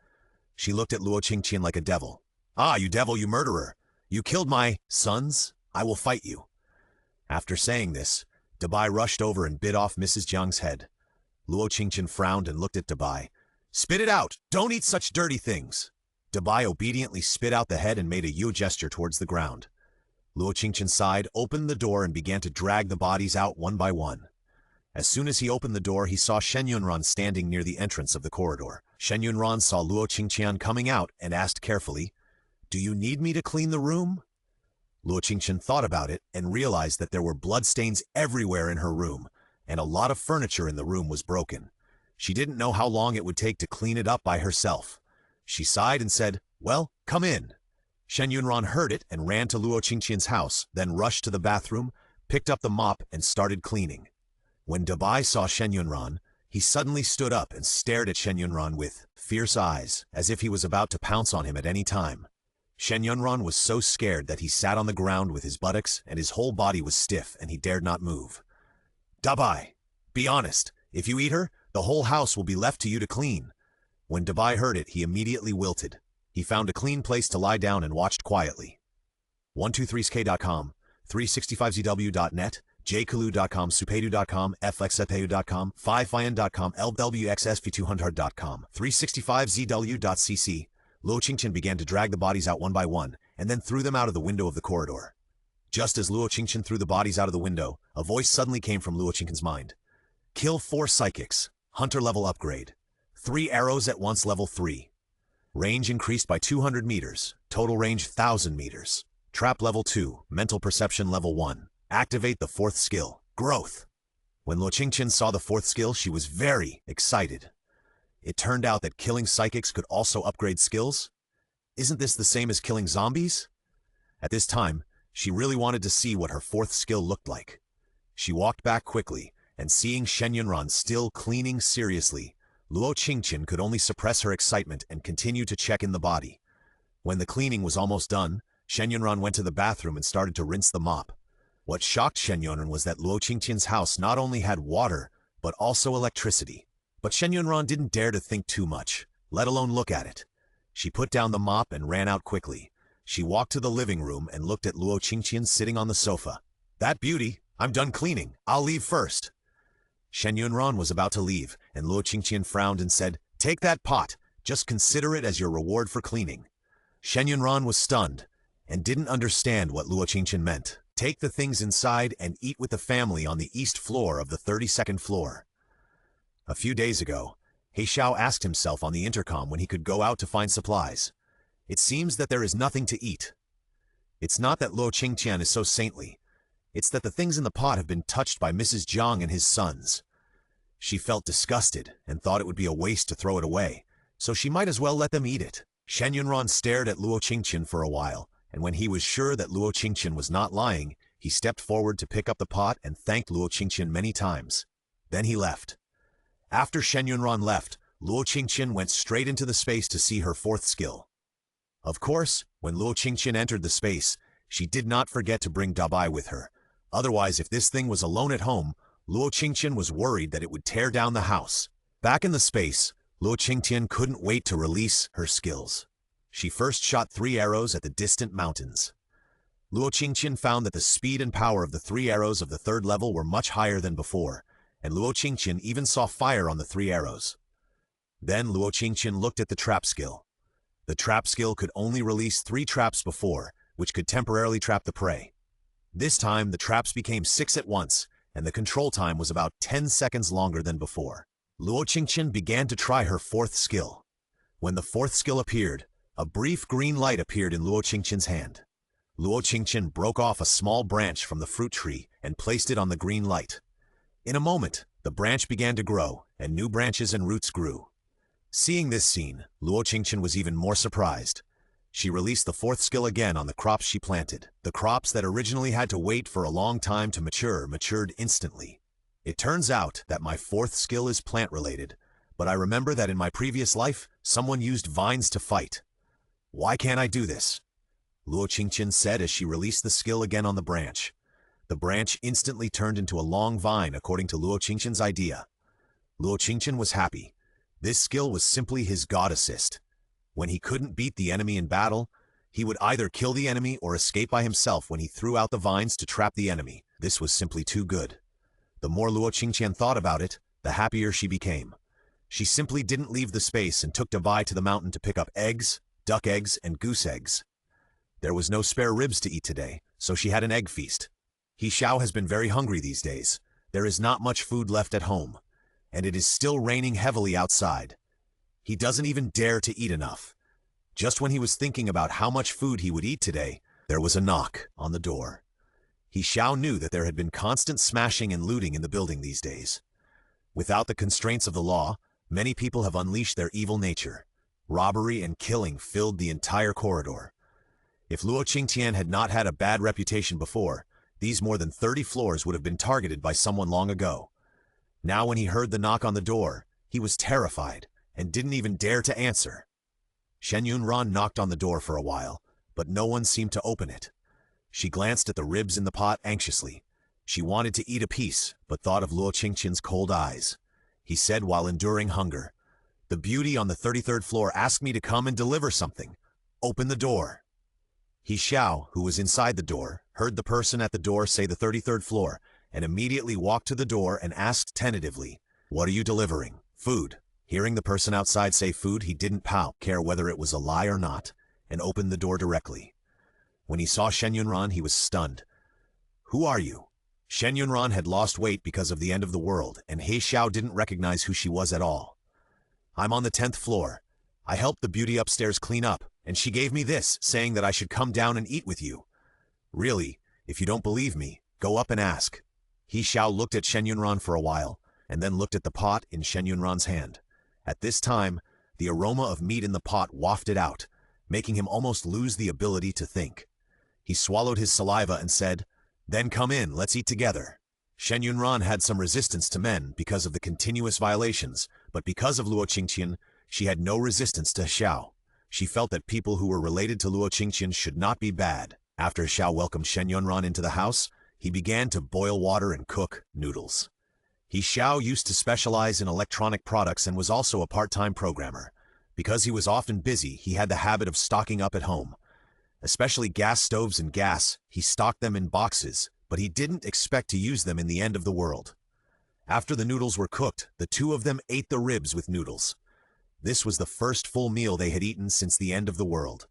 She looked at Luo Qingtian like a devil. Ah, you devil, you murderer! You killed my sons? I will fight you. After saying this, Dabai rushed over and bit off Mrs. Zhang's head. Luo Qingtian frowned and looked at Dabai. Spit it out! Don't eat such dirty things! Dabai obediently spit out the head and made a U gesture towards the ground. Luo Qingtian sighed, opened the door and began to drag the bodies out one by one. As soon as he opened the door, he saw Shen Yunran standing near the entrance of the corridor. Shen Yunran saw Luo Qingtian coming out and asked carefully, "Do you need me to clean the room?" Luo Qingtian thought about it and realized that there were bloodstains everywhere in her room, and a lot of furniture in the room was broken. She didn't know how long it would take to clean it up by herself. She sighed and said, "Well, come in." Shen Yunran heard it and ran to Luo Qingtian's house, then rushed to the bathroom, picked up the mop, and started cleaning. When Dabai saw Shen Yunran, he suddenly stood up and stared at Shen Yunran with fierce eyes, as if he was about to pounce on him at any time. Shen Yunran was so scared that he sat on the ground with his buttocks and his whole body was stiff and he dared not move. "Dabai, be honest. If you eat her, the whole house will be left to you to clean." When Dabai heard it, he immediately wilted. He found a clean place to lie down and watched quietly. 123sk.com, 365zw.net, jkalu.com, supedu.com, flexepeu.com, 5fian.com, lwxsv200.com, 365zw.cc. Luo Qingtian began to drag the bodies out one by one, and then threw them out of the window of the corridor. Just as Luo Qingtian threw the bodies out of the window, a voice suddenly came from Luo Qingtian's mind. Kill 4 psychics. Hunter level upgrade. 3 arrows at once level 3. Range increased by 200 meters. Total range 1,000 meters. Trap level 2. Mental perception level 1. Activate the 4th skill. Growth. When Luo Qingtian saw the 4th skill, she was very excited. It turned out that killing psychics could also upgrade skills. Isn't this the same as killing zombies? At this time, she really wanted to see what her 4th skill looked like. She walked back quickly, and seeing Shen Yunran still cleaning seriously, Luo Qingtian could only suppress her excitement and continue to check in the body. When the cleaning was almost done, Shen Yunran went to the bathroom and started to rinse the mop. What shocked Shen Yunran was that Luo Qingtian's house not only had water, but also electricity. But Shen Yunran didn't dare to think too much, let alone look at it. She put down the mop and ran out quickly. She walked to the living room and looked at Luo Qingtian sitting on the sofa. "That beauty, I'm done cleaning. I'll leave first." Shen Yunran was about to leave, and Luo Qingtian frowned and said, "Take that pot. Just consider it as your reward for cleaning." Shen Yunran was stunned and didn't understand what Luo Qingtian meant. Take the things inside and eat with the family on the east floor of the 32nd floor. A few days ago, He Xiao asked himself on the intercom when he could go out to find supplies. It seems that there is nothing to eat. It's not that Luo Qingtian is so saintly. It's that the things in the pot have been touched by Mrs. Zhang and his sons. She felt disgusted and thought it would be a waste to throw it away, so she might as well let them eat it. Shen Yunran stared at Luo Qingtian for a while, and when he was sure that Luo Qingtian was not lying, he stepped forward to pick up the pot and thanked Luo Qingtian many times. Then he left. After Shen Yunran left, Luo Qingtian went straight into the space to see her 4th skill. Of course, when Luo Qingtian entered the space, She did not forget to bring Dabai with her. Otherwise, if this thing was alone at home, Luo Qingtian was worried that it would tear down the house. Back in the space, Luo Qingtian couldn't wait to release her skills. She first shot 3 arrows at the distant mountains. Luo Qingtian found that the speed and power of the 3 arrows of the 3rd level were much higher than before, and Luo Qingtian even saw fire on the 3 arrows. Then Luo Qingtian looked at the trap skill. The trap skill could only release 3 traps before, which could temporarily trap the prey. This time, the traps became 6 at once, and the control time was about 10 seconds longer than before. Luo Qingtian began to try her 4th skill. When the 4th skill appeared, a brief green light appeared in Luo Qingtian's hand. Luo Qingtian broke off a small branch from the fruit tree and placed it on the green light. In a moment, the branch began to grow, and new branches and roots grew. Seeing this scene, Luo Qingtian was even more surprised. She released the 4th skill again on the crops she planted. The crops that originally had to wait for a long time to mature matured instantly. It turns out that my 4th skill is plant-related, but I remember that in my previous life, someone used vines to fight. Why can't I do this? Luo Qingtian said as she released the skill again on the branch. The branch instantly turned into a long vine according to Luo Qingtian's idea. Luo Qingtian was happy. This skill was simply his god assist. When he couldn't beat the enemy in battle, he would either kill the enemy or escape by himself when he threw out the vines to trap the enemy. This was simply too good. The more Luo Qingtian thought about it, the happier she became. She simply didn't leave the space and took Dabai to the mountain to pick up eggs, duck eggs, and goose eggs. There was no spare ribs to eat today, so she had an egg feast. He Xiao has been very hungry these days. There is not much food left at home, and it is still raining heavily outside. He doesn't even dare to eat enough. Just when he was thinking about how much food he would eat today, there was a knock on the door. He Xiao knew that there had been constant smashing and looting in the building these days. Without the constraints of the law, many people have unleashed their evil nature. Robbery and killing filled the entire corridor. If Luo Qingtian had not had a bad reputation before, these more than 30 floors would have been targeted by someone long ago. Now when he heard the knock on the door, he was terrified and didn't even dare to answer. Shen Yunran knocked on the door for a while, but no one seemed to open it. She glanced at the ribs in the pot anxiously. She wanted to eat a piece, but thought of Luo Qingtian's cold eyes. He said while enduring hunger, "The beauty on the 33rd floor asked me to come and deliver something. Open the door." He Xiao, who was inside the door, heard the person at the door say the 33rd floor, and immediately walked to the door and asked tentatively, "What are you delivering?" "Food." Hearing the person outside say food, he didn't care whether it was a lie or not, and opened the door directly. When he saw Shen Yunran, he was stunned. "Who are you?" Shen Yunran had lost weight because of the end of the world, and He Xiao didn't recognize who she was at all. "I'm on the 10th floor. I helped the beauty upstairs clean up, and she gave me this, saying that I should come down and eat with you." "Really, if you don't believe me, go up and ask." He Xiao looked at Shen Yunran for a while, and then looked at the pot in Shen Yunran's hand. At this time, the aroma of meat in the pot wafted out, making him almost lose the ability to think. He swallowed his saliva and said, "Then come in, let's eat together." Shen Yunran had some resistance to men because of the continuous violations, but because of Luo Qingtian, she had no resistance to Xiao. She felt that people who were related to Luo Qingtian should not be bad. After Xiao welcomed Shen Yunran into the house, he began to boil water and cook noodles. He Xiao used to specialize in electronic products and was also a part-time programmer. Because he was often busy, he had the habit of stocking up at home. Especially gas stoves and gas, he stocked them in boxes, but he didn't expect to use them in the end of the world. After the noodles were cooked, the two of them ate the ribs with noodles. This was the first full meal they had eaten since the end of the world.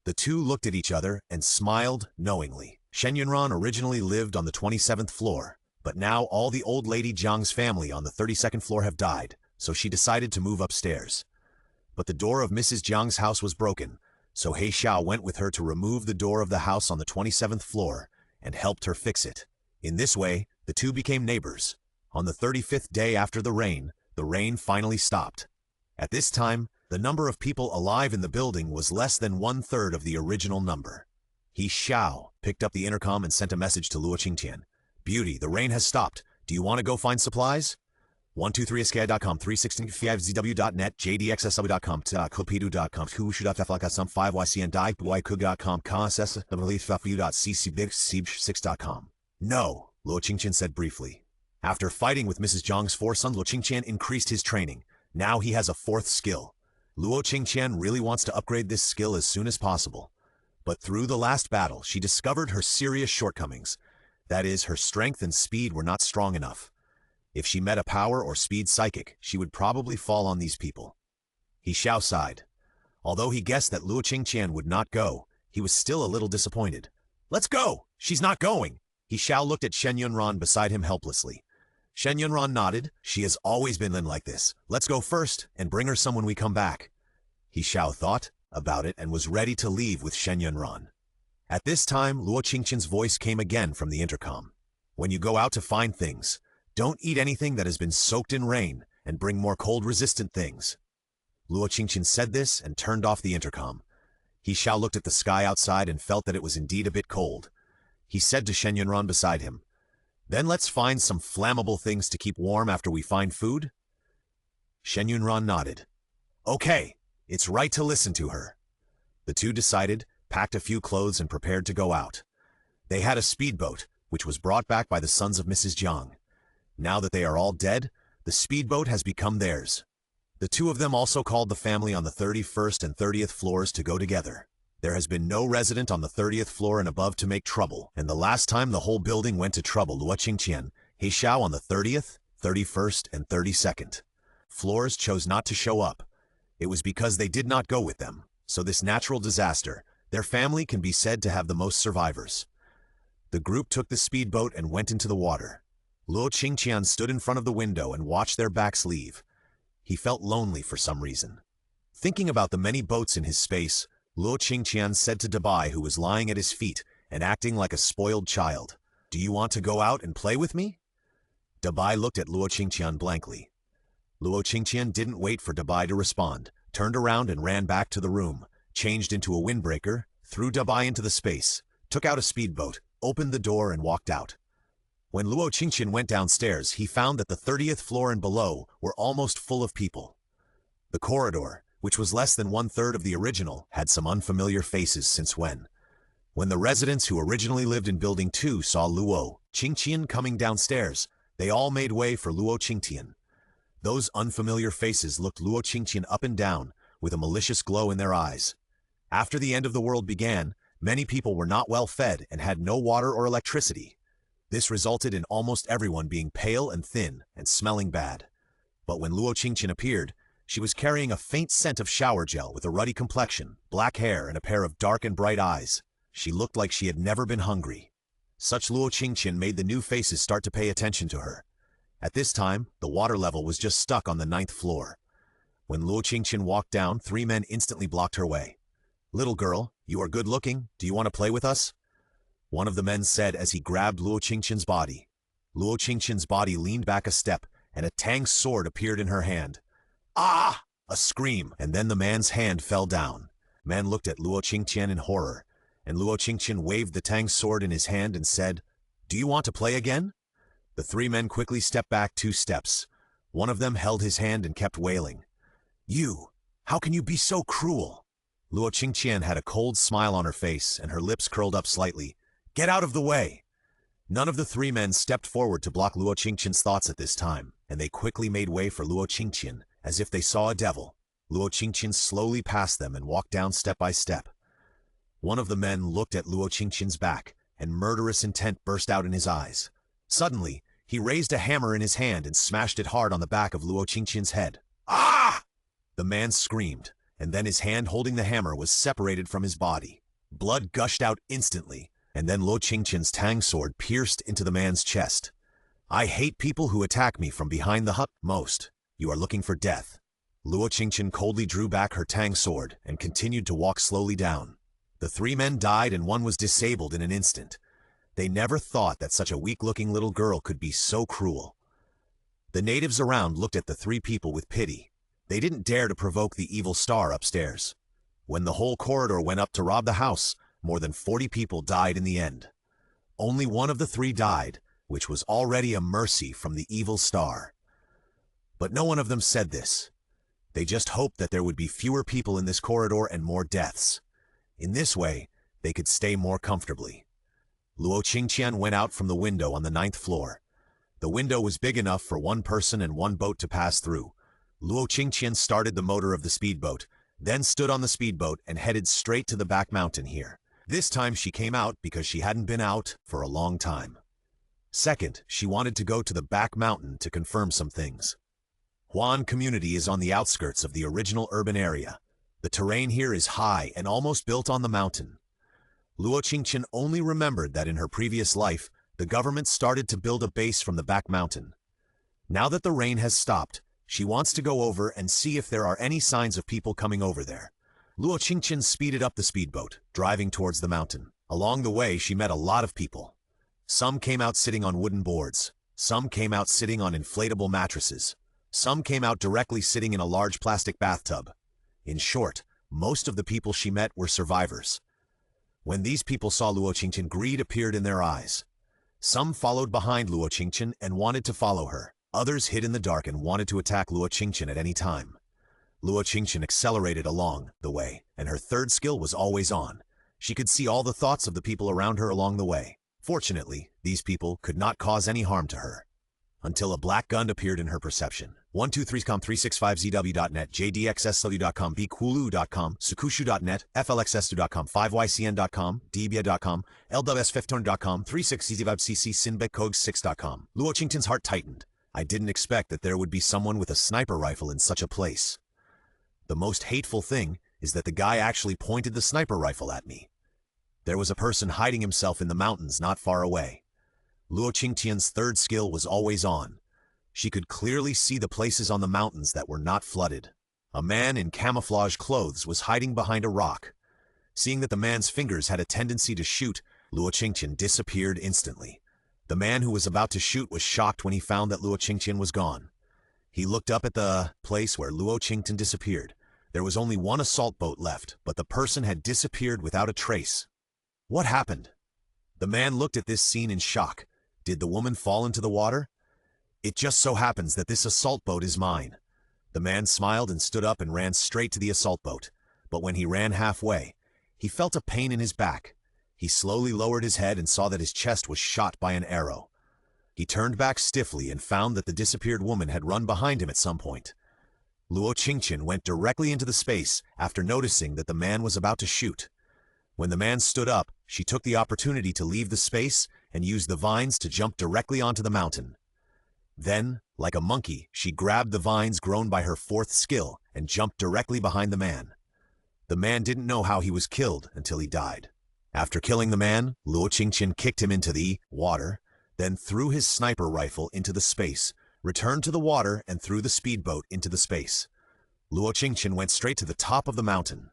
The two looked at each other and smiled knowingly. Shen Yunran originally lived on the 27th floor, but now all the old lady Jiang's family on the 32nd floor have died, so she decided to move upstairs. But the door of Mrs. Jiang's house was broken, so He Xiao went with her to remove the door of the house on the 27th floor and helped her fix it. In this way, the two became neighbors. On the 35th day after the rain finally stopped. At this time, the number of people alive in the building was less than 1/3 of the original number. He Xiao picked up the intercom and sent a message to Luo Qingtian. "Beauty, the rain has stopped. Do you want to go find supplies?" 123ski.com, 365zw.net, jdxsw.com, kopidu.com, kushu.flakasum, 5ycn, ycug.com, ksf.cc6.com. No, Luo Qingtian said briefly. After fighting with Mrs. Zhang's four sons, Luo Qingtian increased his training. Now he has a fourth skill. Luo Qingtian really wants to upgrade this skill as soon as possible. But through the last battle, she discovered her serious shortcomings. That is, her strength and speed were not strong enough. If she met a power or speed psychic, she would probably fall on these people. He Xiao sighed. Although he guessed that Luo Qingtian would not go, he was still a little disappointed. Let's go! She's not going! He Xiao looked at Shen Yunran beside him helplessly. Shen Yunran nodded. She has always been like this. Let's go first and bring her some when we come back. He Xiao thought about it and was ready to leave with Shen Yunran. At this time, Luo Qingtian's voice came again from the intercom. When you go out to find things, don't eat anything that has been soaked in rain and bring more cold-resistant things. Luo Qingtian said this and turned off the intercom. He Xiao looked at the sky outside and felt that it was indeed a bit cold. He said to Shen Yunran beside him, "Then let's find some flammable things to keep warm after we find food?" Shen Yunran nodded. Okay, it's right to listen to her. The two decided, packed a few clothes and prepared to go out. They had a speedboat, which was brought back by the sons of Mrs. Zhang. Now that they are all dead, the speedboat has become theirs. The two of them also called the family on the 31st and 30th floors to go together. There has been no resident on the 30th floor and above to make trouble, and the last time the whole building went to trouble, Luo Qingtian, He Xiao on the 30th, 31st, and 32nd. Floors chose not to show up. It was because they did not go with them. So this natural disaster, their family can be said to have the most survivors. The group took the speedboat and went into the water. Luo Qingtian stood in front of the window and watched their backs leave. He felt lonely for some reason. Thinking about the many boats in his space, Luo Qingtian said to Dabai, who was lying at his feet and acting like a spoiled child, "Do you want to go out and play with me?" Dabai looked at Luo Qingtian blankly. Luo Qingtian didn't wait for Dabai to respond, turned around and ran back to the room, changed into a windbreaker, threw Dabai into the space, took out a speedboat, opened the door and walked out. When Luo Qingtian went downstairs, he found that the 30th floor and below were almost full of people. The corridor, which was less than 1/3 of the original, had some unfamiliar faces since when the residents who originally lived in Building 2 saw Luo Qingtian coming downstairs, they all made way for Luo Qingtian. Those unfamiliar faces looked Luo Qingtian up and down, with a malicious glow in their eyes. After the end of the world began, many people were not well fed and had no water or electricity. This resulted in almost everyone being pale and thin and smelling bad. But when Luo Qingtian appeared, she was carrying a faint scent of shower gel with a ruddy complexion, black hair, and a pair of dark and bright eyes. She looked like she had never been hungry. Such Luo Qingtian made the new faces start to pay attention to her. At this time, the water level was just stuck on the 9th floor. When Luo Qingtian walked down, 3 men instantly blocked her way. "Little girl, you are good looking. Do you want to play with us?" One of the men said as he grabbed Luo Qingtian's body. Luo Qingtian's body leaned back a step, and a Tang sword appeared in her hand. "Ah!" A scream, and then the man's hand fell down. Men looked at Luo Qingtian in horror, and Luo Qingtian waved the Tang sword in his hand and said, "Do you want to play again?" The 3 men quickly stepped back 2 steps. One of them held his hand and kept wailing. "You! How can you be so cruel?" Luo Qingtian had a cold smile on her face, and her lips curled up slightly. "Get out of the way!" None of the 3 men stepped forward to block Luo Qingtian's thoughts at this time, and they quickly made way for Luo Qingtian, as if they saw a devil. Luo Qingtian slowly passed them and walked down step by step. One of the men looked at Luo Qingtian's back, and murderous intent burst out in his eyes. Suddenly, he raised a hammer in his hand and smashed it hard on the back of Luo Qingtian's head. "Ah!" The man screamed, and then his hand holding the hammer was separated from his body. Blood gushed out instantly, and then Luo Qingtian's Tang sword pierced into the man's chest. "I hate people who attack me from behind the hut most. You are looking for death." Luo Qingtian coldly drew back her Tang sword and continued to walk slowly down. The 3 men died and one was disabled in an instant. They never thought that such a weak-looking little girl could be so cruel. The natives around looked at the 3 people with pity. They didn't dare to provoke the evil star upstairs. When the whole corridor went up to rob the house, more than 40 people died in the end. Only one of the 3 died, which was already a mercy from the evil star. But no one of them said this. They just hoped that there would be fewer people in this corridor and more deaths. In this way, they could stay more comfortably. Luo Qingtian went out from the window on the 9th floor. The window was big enough for one person and one boat to pass through. Luo Qingtian started the motor of the speedboat, then stood on the speedboat and headed straight to the back mountain here. This time she came out because she hadn't been out for a long time. Second, she wanted to go to the back mountain to confirm some things. Huan community is on the outskirts of the original urban area. The terrain here is high and almost built on the mountain. Luo Qingtian only remembered that in her previous life, the government started to build a base from the back mountain. Now that the rain has stopped, she wants to go over and see if there are any signs of people coming over there. Luo Qingtian speeded up the speedboat, driving towards the mountain. Along the way, she met a lot of people. Some came out sitting on wooden boards. Some came out sitting on inflatable mattresses. Some came out directly sitting in a large plastic bathtub. In short, most of the people she met were survivors. When these people saw Luo Qingtian, greed appeared in their eyes. Some followed behind Luo Qingtian and wanted to follow her. Others hid in the dark and wanted to attack Luo Qingtian at any time. Luo Qingtian accelerated along the way, and her third skill was always on. She could see all the thoughts of the people around her along the way. Fortunately, these people could not cause any harm to her. Until a black gun appeared in her perception. 123.com 365zw.net, jdxsw.com, bkulu.com, sukushu.net, flxs2.com, 5ycn.com, dbia.com, lws15.com, 36czwcc sinbekog6.com. Luo Qingtian's heart tightened. I didn't expect that there would be someone with a sniper rifle in such a place. The most hateful thing is that the guy actually pointed the sniper rifle at me. There was a person hiding himself in the mountains not far away. Luo Qingtian's third skill was always on. She could clearly see the places on the mountains that were not flooded. A man in camouflage clothes was hiding behind a rock. Seeing that the man's fingers had a tendency to shoot, Luo Qingtian disappeared instantly. The man who was about to shoot was shocked when he found that Luo Qingtian was gone. He looked up at the place where Luo Qingtian disappeared. There was only one assault boat left, but the person had disappeared without a trace. What happened? The man looked at this scene in shock. Did the woman fall into the water? It just so happens that this assault boat is mine. The man smiled and stood up and ran straight to the assault boat. But when he ran halfway, he felt a pain in his back. He slowly lowered his head and saw that his chest was shot by an arrow. He turned back stiffly and found that the disappeared woman had run behind him at some point. Luo Qingtian went directly into the space after noticing that the man was about to shoot. When the man stood up, she took the opportunity to leave the space and use the vines to jump directly onto the mountain. Then, like a monkey, she grabbed the vines grown by her fourth skill and jumped directly behind the man. The man didn't know how he was killed until he died. After killing the man, Luo Qingtian kicked him into the water, then threw his sniper rifle into the space, returned to the water and threw the speedboat into the space. Luo Qingtian went straight to the top of the mountain.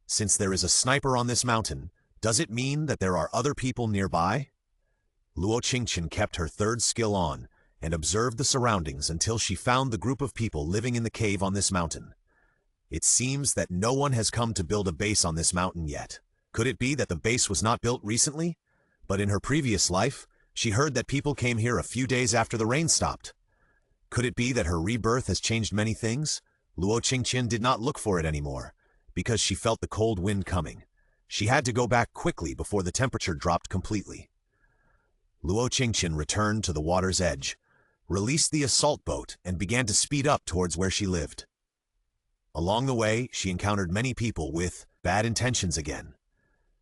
Since there is a sniper on this mountain, does it mean that there are other people nearby? Luo Qingtian kept her third skill on and observed the surroundings until she found the group of people living in the cave on this mountain. It seems that no one has come to build a base on this mountain yet. Could it be that the base was not built recently? But in her previous life, she heard that people came here a few days after the rain stopped. Could it be that her rebirth has changed many things? Luo Qingtian did not look for it anymore, because she felt the cold wind coming. She had to go back quickly before the temperature dropped completely. Luo Qingtian returned to the water's edge, released the assault boat, and began to speed up towards where she lived. Along the way, she encountered many people with bad intentions again.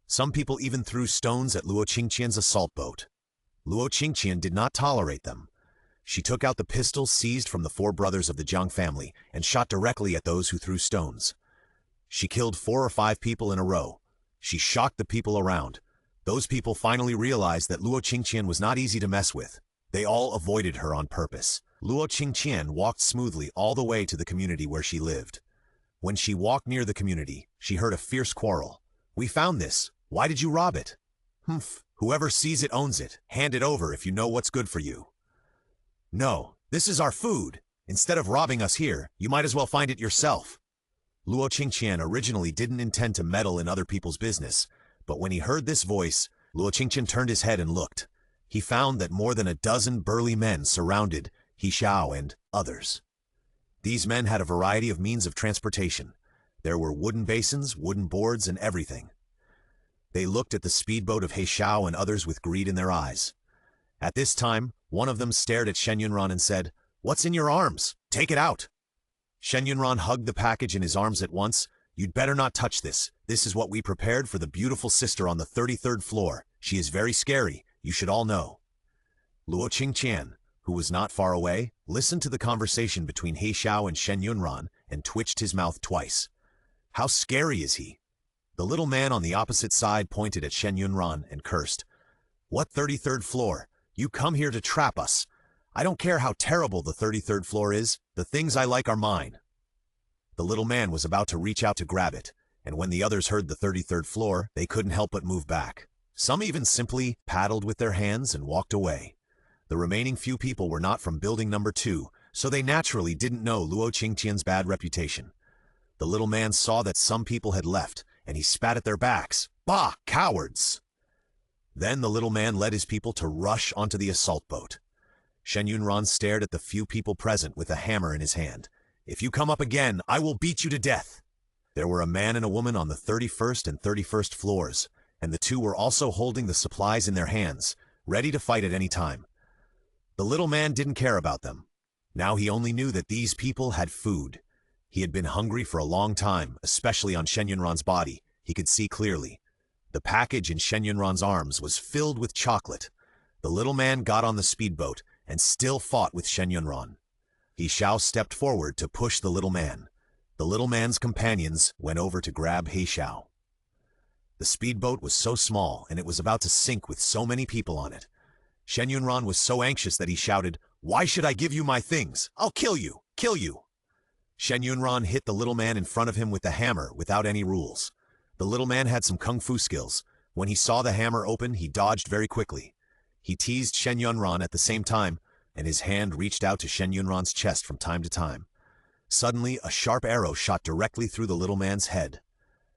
Some people even threw stones at Luo Qingtian's assault boat. Luo Qingtian did not tolerate them. She took out the pistol seized from the 4 brothers of the Jiang family and shot directly at those who threw stones. She killed 4 or 5 people in a row. She shocked the people around. Those people finally realized that Luo Qingtian was not easy to mess with. They all avoided her on purpose. Luo Qingtian walked smoothly all the way to the community where she lived. When she walked near the community, she heard a fierce quarrel. "We found this. Why did you rob it?" "Humph. Whoever sees it owns it. Hand it over if you know what's good for you." "No, this is our food. Instead of robbing us here, you might as well find it yourself." Luo Qingtian originally didn't intend to meddle in other people's business, but when he heard this voice, Luo Qingtian turned his head and looked. He found that more than a dozen burly men surrounded He Xiao and others. These men had a variety of means of transportation. There were wooden basins, wooden boards, and everything. They looked at the speedboat of He Xiao and others with greed in their eyes. At this time, one of them stared at Shen Yunran and said, "What's in your arms? Take it out." Shen Yunran hugged the package in his arms at once. "You'd better not touch this. This is what we prepared for the beautiful sister on the 33rd floor. She is very scary. You should all know." Luo Qingtian, who was not far away, listened to the conversation between He Xiao and Shen Yunran and twitched his mouth twice. "How scary is he?" The little man on the opposite side pointed at Shen Yunran and cursed. "What 33rd floor? You come here to trap us. I don't care how terrible the 33rd floor is. The things I like are mine." The little man was about to reach out to grab it, and when the others heard the 33rd floor, they couldn't help but move back. Some even simply paddled with their hands and walked away. The remaining few people were not from building number 2, so they naturally didn't know Luo Qingtian's bad reputation. The little man saw that some people had left, and he spat at their backs. "Bah, cowards!" Then the little man led his people to rush onto the assault boat. Shen Yunran stared at the few people present with a hammer in his hand. "If you come up again, I will beat you to death." There were a man and a woman on the 31st and 31st floors, and the two were also holding the supplies in their hands, ready to fight at any time. The little man didn't care about them. Now he only knew that these people had food. He had been hungry for a long time, especially on Shen Yunran's body. He could see clearly. The package in Shen Yunran's arms was filled with chocolate. The little man got on the speedboat and still fought with Shen Yunran. He Xiao stepped forward to push the little man. The little man's companions went over to grab He Xiao. The speedboat was so small and it was about to sink with so many people on it. Shen Yunran was so anxious that he shouted, "Why should I give you my things? I'll kill you! Kill you!" Shen Yunran hit the little man in front of him with the hammer without any rules. The little man had some kung fu skills. When he saw the hammer open, he dodged very quickly. He teased Shen Yunran at the same time, and his hand reached out to Shen Yunran's chest from time to time. Suddenly, a sharp arrow shot directly through the little man's head.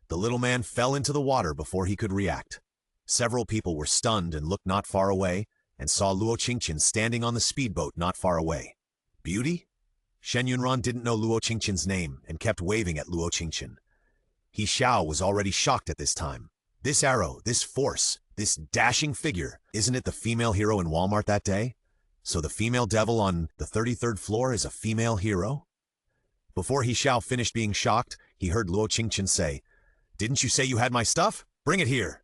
The little man fell into the water before he could react. Several people were stunned and looked not far away, and saw Luo Qingtian standing on the speedboat not far away. Beauty? Shen Yunran didn't know Luo Qingtian's name and kept waving at Luo Qingtian. He Xiao was already shocked at this time. This arrow, this force, this dashing figure, isn't it the female hero in Walmart that day? So the female devil on the 33rd floor is a female hero? Before He Xiao finished being shocked, he heard Luo Qingtian say, "Didn't you say you had my stuff? Bring it here."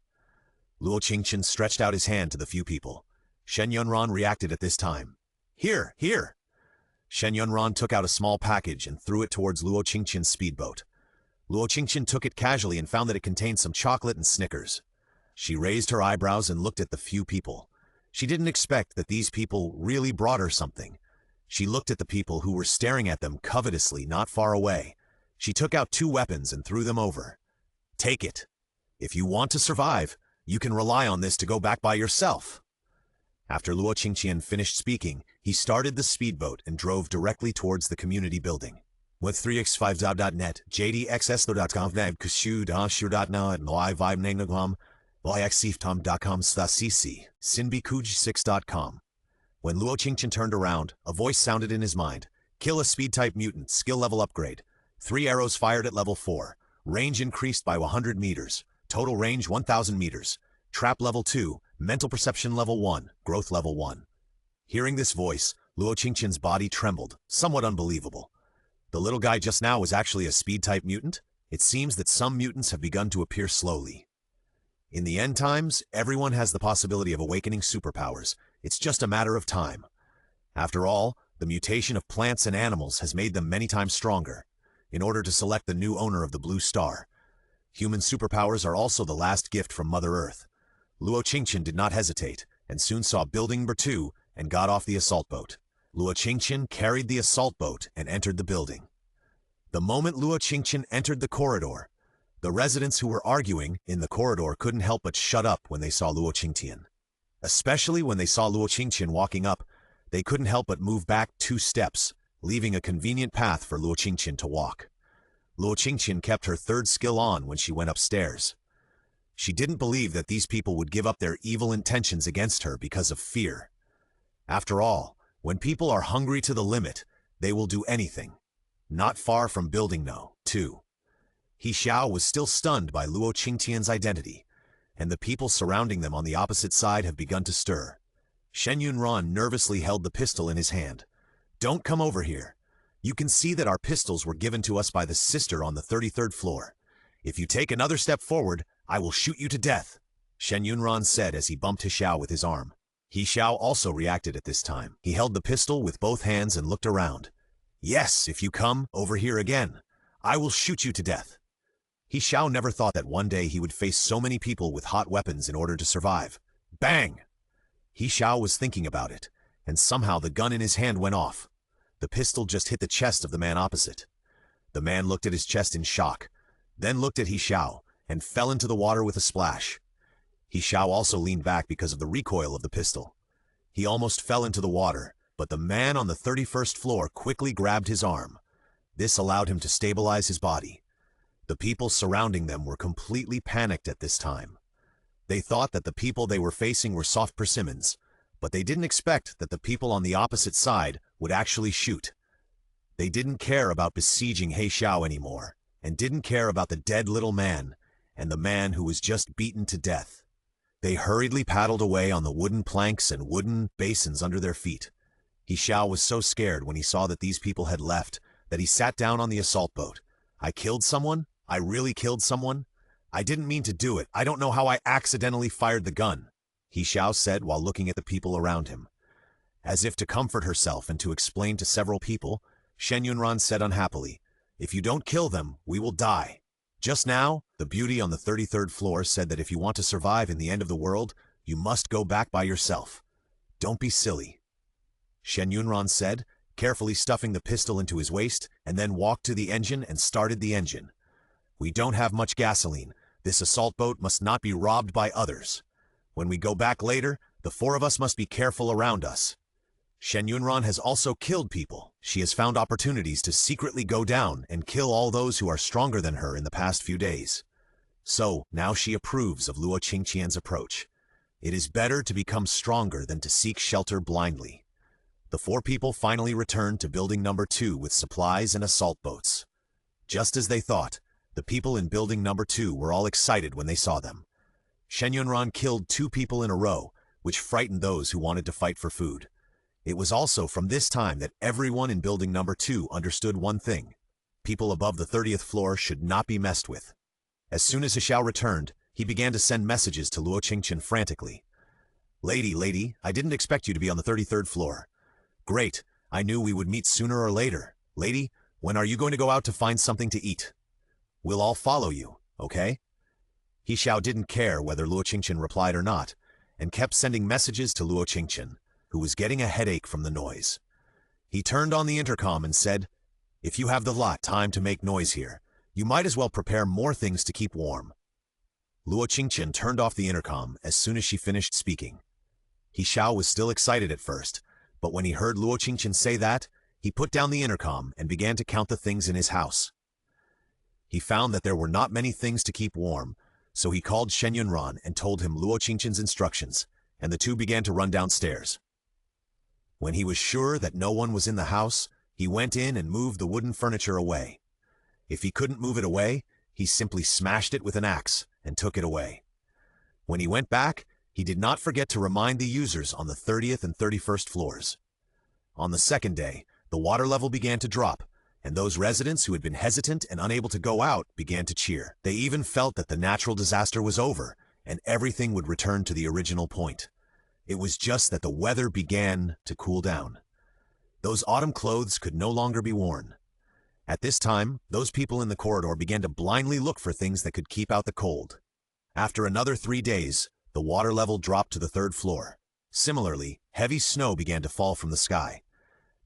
Luo Qingtian stretched out his hand to the few people. Shen Yunran reacted at this time. "Here, here." Shen Yunran took out a small package and threw it towards Luo Qingtian's speedboat. Luo Qingtian took it casually and found that it contained some chocolate and Snickers. She raised her eyebrows and looked at the few people. She didn't expect that these people really brought her something. She looked at the people who were staring at them covetously not far away. She took out 2 weapons and threw them over. "Take it. If you want to survive, you can rely on this to go back by yourself." After Luo Qingtian finished speaking, he started the speedboat and drove directly towards the community building. With 3x5.net, jdxs.com, kushu.shu.na, and live-vibe-nang.com, yxcftom.com/cc, sinbikuj6.com. When Luo Qingtian turned around, a voice sounded in his mind. "Kill a speed-type mutant, skill level upgrade. 3 arrows fired at level 4. Range increased by 100 meters. Total range 1,000 meters. Trap level 2, mental perception level 1, growth level 1. Hearing this voice, Luo Qingtian's body trembled, somewhat unbelievable. The little guy just now was actually a speed-type mutant? It seems that some mutants have begun to appear slowly. In the end times, everyone has the possibility of awakening superpowers. It's just a matter of time. After all, the mutation of plants and animals has made them many times stronger, in order to select the new owner of the blue star. Human superpowers are also the last gift from Mother Earth. Luo Qingtian did not hesitate, and soon saw building number 2 and got off the assault boat. Luo Qingtian carried the assault boat and entered the building. The moment Luo Qingtian entered the corridor, the residents who were arguing in the corridor couldn't help but shut up when they saw Luo Qingtian. Especially when they saw Luo Qingtian walking up, they couldn't help but move back 2 steps, leaving a convenient path for Luo Qingtian to walk. Luo Qingtian kept her 3rd skill on when she went upstairs. She didn't believe that these people would give up their evil intentions against her because of fear. After all, when people are hungry to the limit, they will do anything. not far from Building No. 2. He Xiao was still stunned by Luo Qingtian's identity, and the people surrounding them on the opposite side have begun to stir. Shen Yunran nervously held the pistol in his hand. "Don't come over here. You can see that our pistols were given to us by the sister on the 33rd floor. If you take another step forward, I will shoot you to death," Shen Yunran said as he bumped He Xiao with his arm. He Xiao also reacted at this time. He held the pistol with both hands and looked around. "Yes, if you come over here again, I will shoot you to death." He Xiao never thought that one day he would face so many people with hot weapons in order to survive. Bang! He Xiao was thinking about it, and somehow the gun in his hand went off. The pistol just hit the chest of the man opposite. The man looked at his chest in shock, then looked at He Xiao, and fell into the water with a splash. He Xiao also leaned back because of the recoil of the pistol. He almost fell into the water, but the man on the 31st floor quickly grabbed his arm. This allowed him to stabilize his body. The people surrounding them were completely panicked at this time. They thought that the people they were facing were soft persimmons, but they didn't expect that the people on the opposite side would actually shoot. They didn't care about besieging He Xiao anymore, and didn't care about the dead little man and the man who was just beaten to death. They hurriedly paddled away on the wooden planks and wooden basins under their feet. He Xiao was so scared when he saw that these people had left that he sat down on the assault boat. "I killed someone? I really killed someone? I didn't mean to do it. I don't know how I accidentally fired the gun," He Xiao said while looking at the people around him. As if to comfort herself and to explain to several people, Shen Yunran said unhappily, "If you don't kill them, we will die." Just now, the beauty on the 33rd floor said that if you want to survive in the end of the world, you must go back by yourself. "Don't be silly," Shen Yunran said, carefully stuffing the pistol into his waist, and then walked to the engine and started the engine. "We don't have much gasoline. This assault boat must not be robbed by others. When we go back later, the four of us must be careful around us." Shen Yunran has also killed people. She has found opportunities to secretly go down and kill all those who are stronger than her in the past few days. So, now she approves of Luo Qingtian's approach. It is better to become stronger than to seek shelter blindly. The four people finally returned to Building No. 2 with supplies and assault boats. Just as they thought, the people in Building No. 2 were all excited when they saw them. Shen Yunran killed 2 people in a row, which frightened those who wanted to fight for food. It was also from this time that everyone in Building No. 2 understood one thing. People above the 30th floor should not be messed with. As soon as He Xiao returned, he began to send messages to Luo Qingtian frantically. Lady, I didn't expect you to be on the 33rd floor. Great, I knew we would meet sooner or later. Lady, when are you going to go out to find something to eat? We'll all follow you, okay?" He Xiao didn't care whether Luo Qingtian replied or not, and kept sending messages to Luo Qingtian, who was getting a headache from the noise. He turned on the intercom and said, "If you have the time to make noise here, you might as well prepare more things to keep warm." Luo Qingtian turned off the intercom as soon as she finished speaking. He Xiao was still excited at first, but when he heard Luo Qingtian say that, he put down the intercom and began to count the things in his house. He found that there were not many things to keep warm, so he called Shen Yunran and told him Luo Qingtian's instructions, and the two began to run downstairs. When he was sure that no one was in the house, he went in and moved the wooden furniture away. If he couldn't move it away, he simply smashed it with an axe and took it away. When he went back, he did not forget to remind the users on the 30th and 31st floors. On the second day, the water level began to drop, and those residents who had been hesitant and unable to go out began to cheer. They even felt that the natural disaster was over, and everything would return to the original point. It was just that the weather began to cool down. Those autumn clothes could no longer be worn. At this time, those people in the corridor began to blindly look for things that could keep out the cold. After another 3 days, the water level dropped to the 3rd floor. Similarly, heavy snow began to fall from the sky.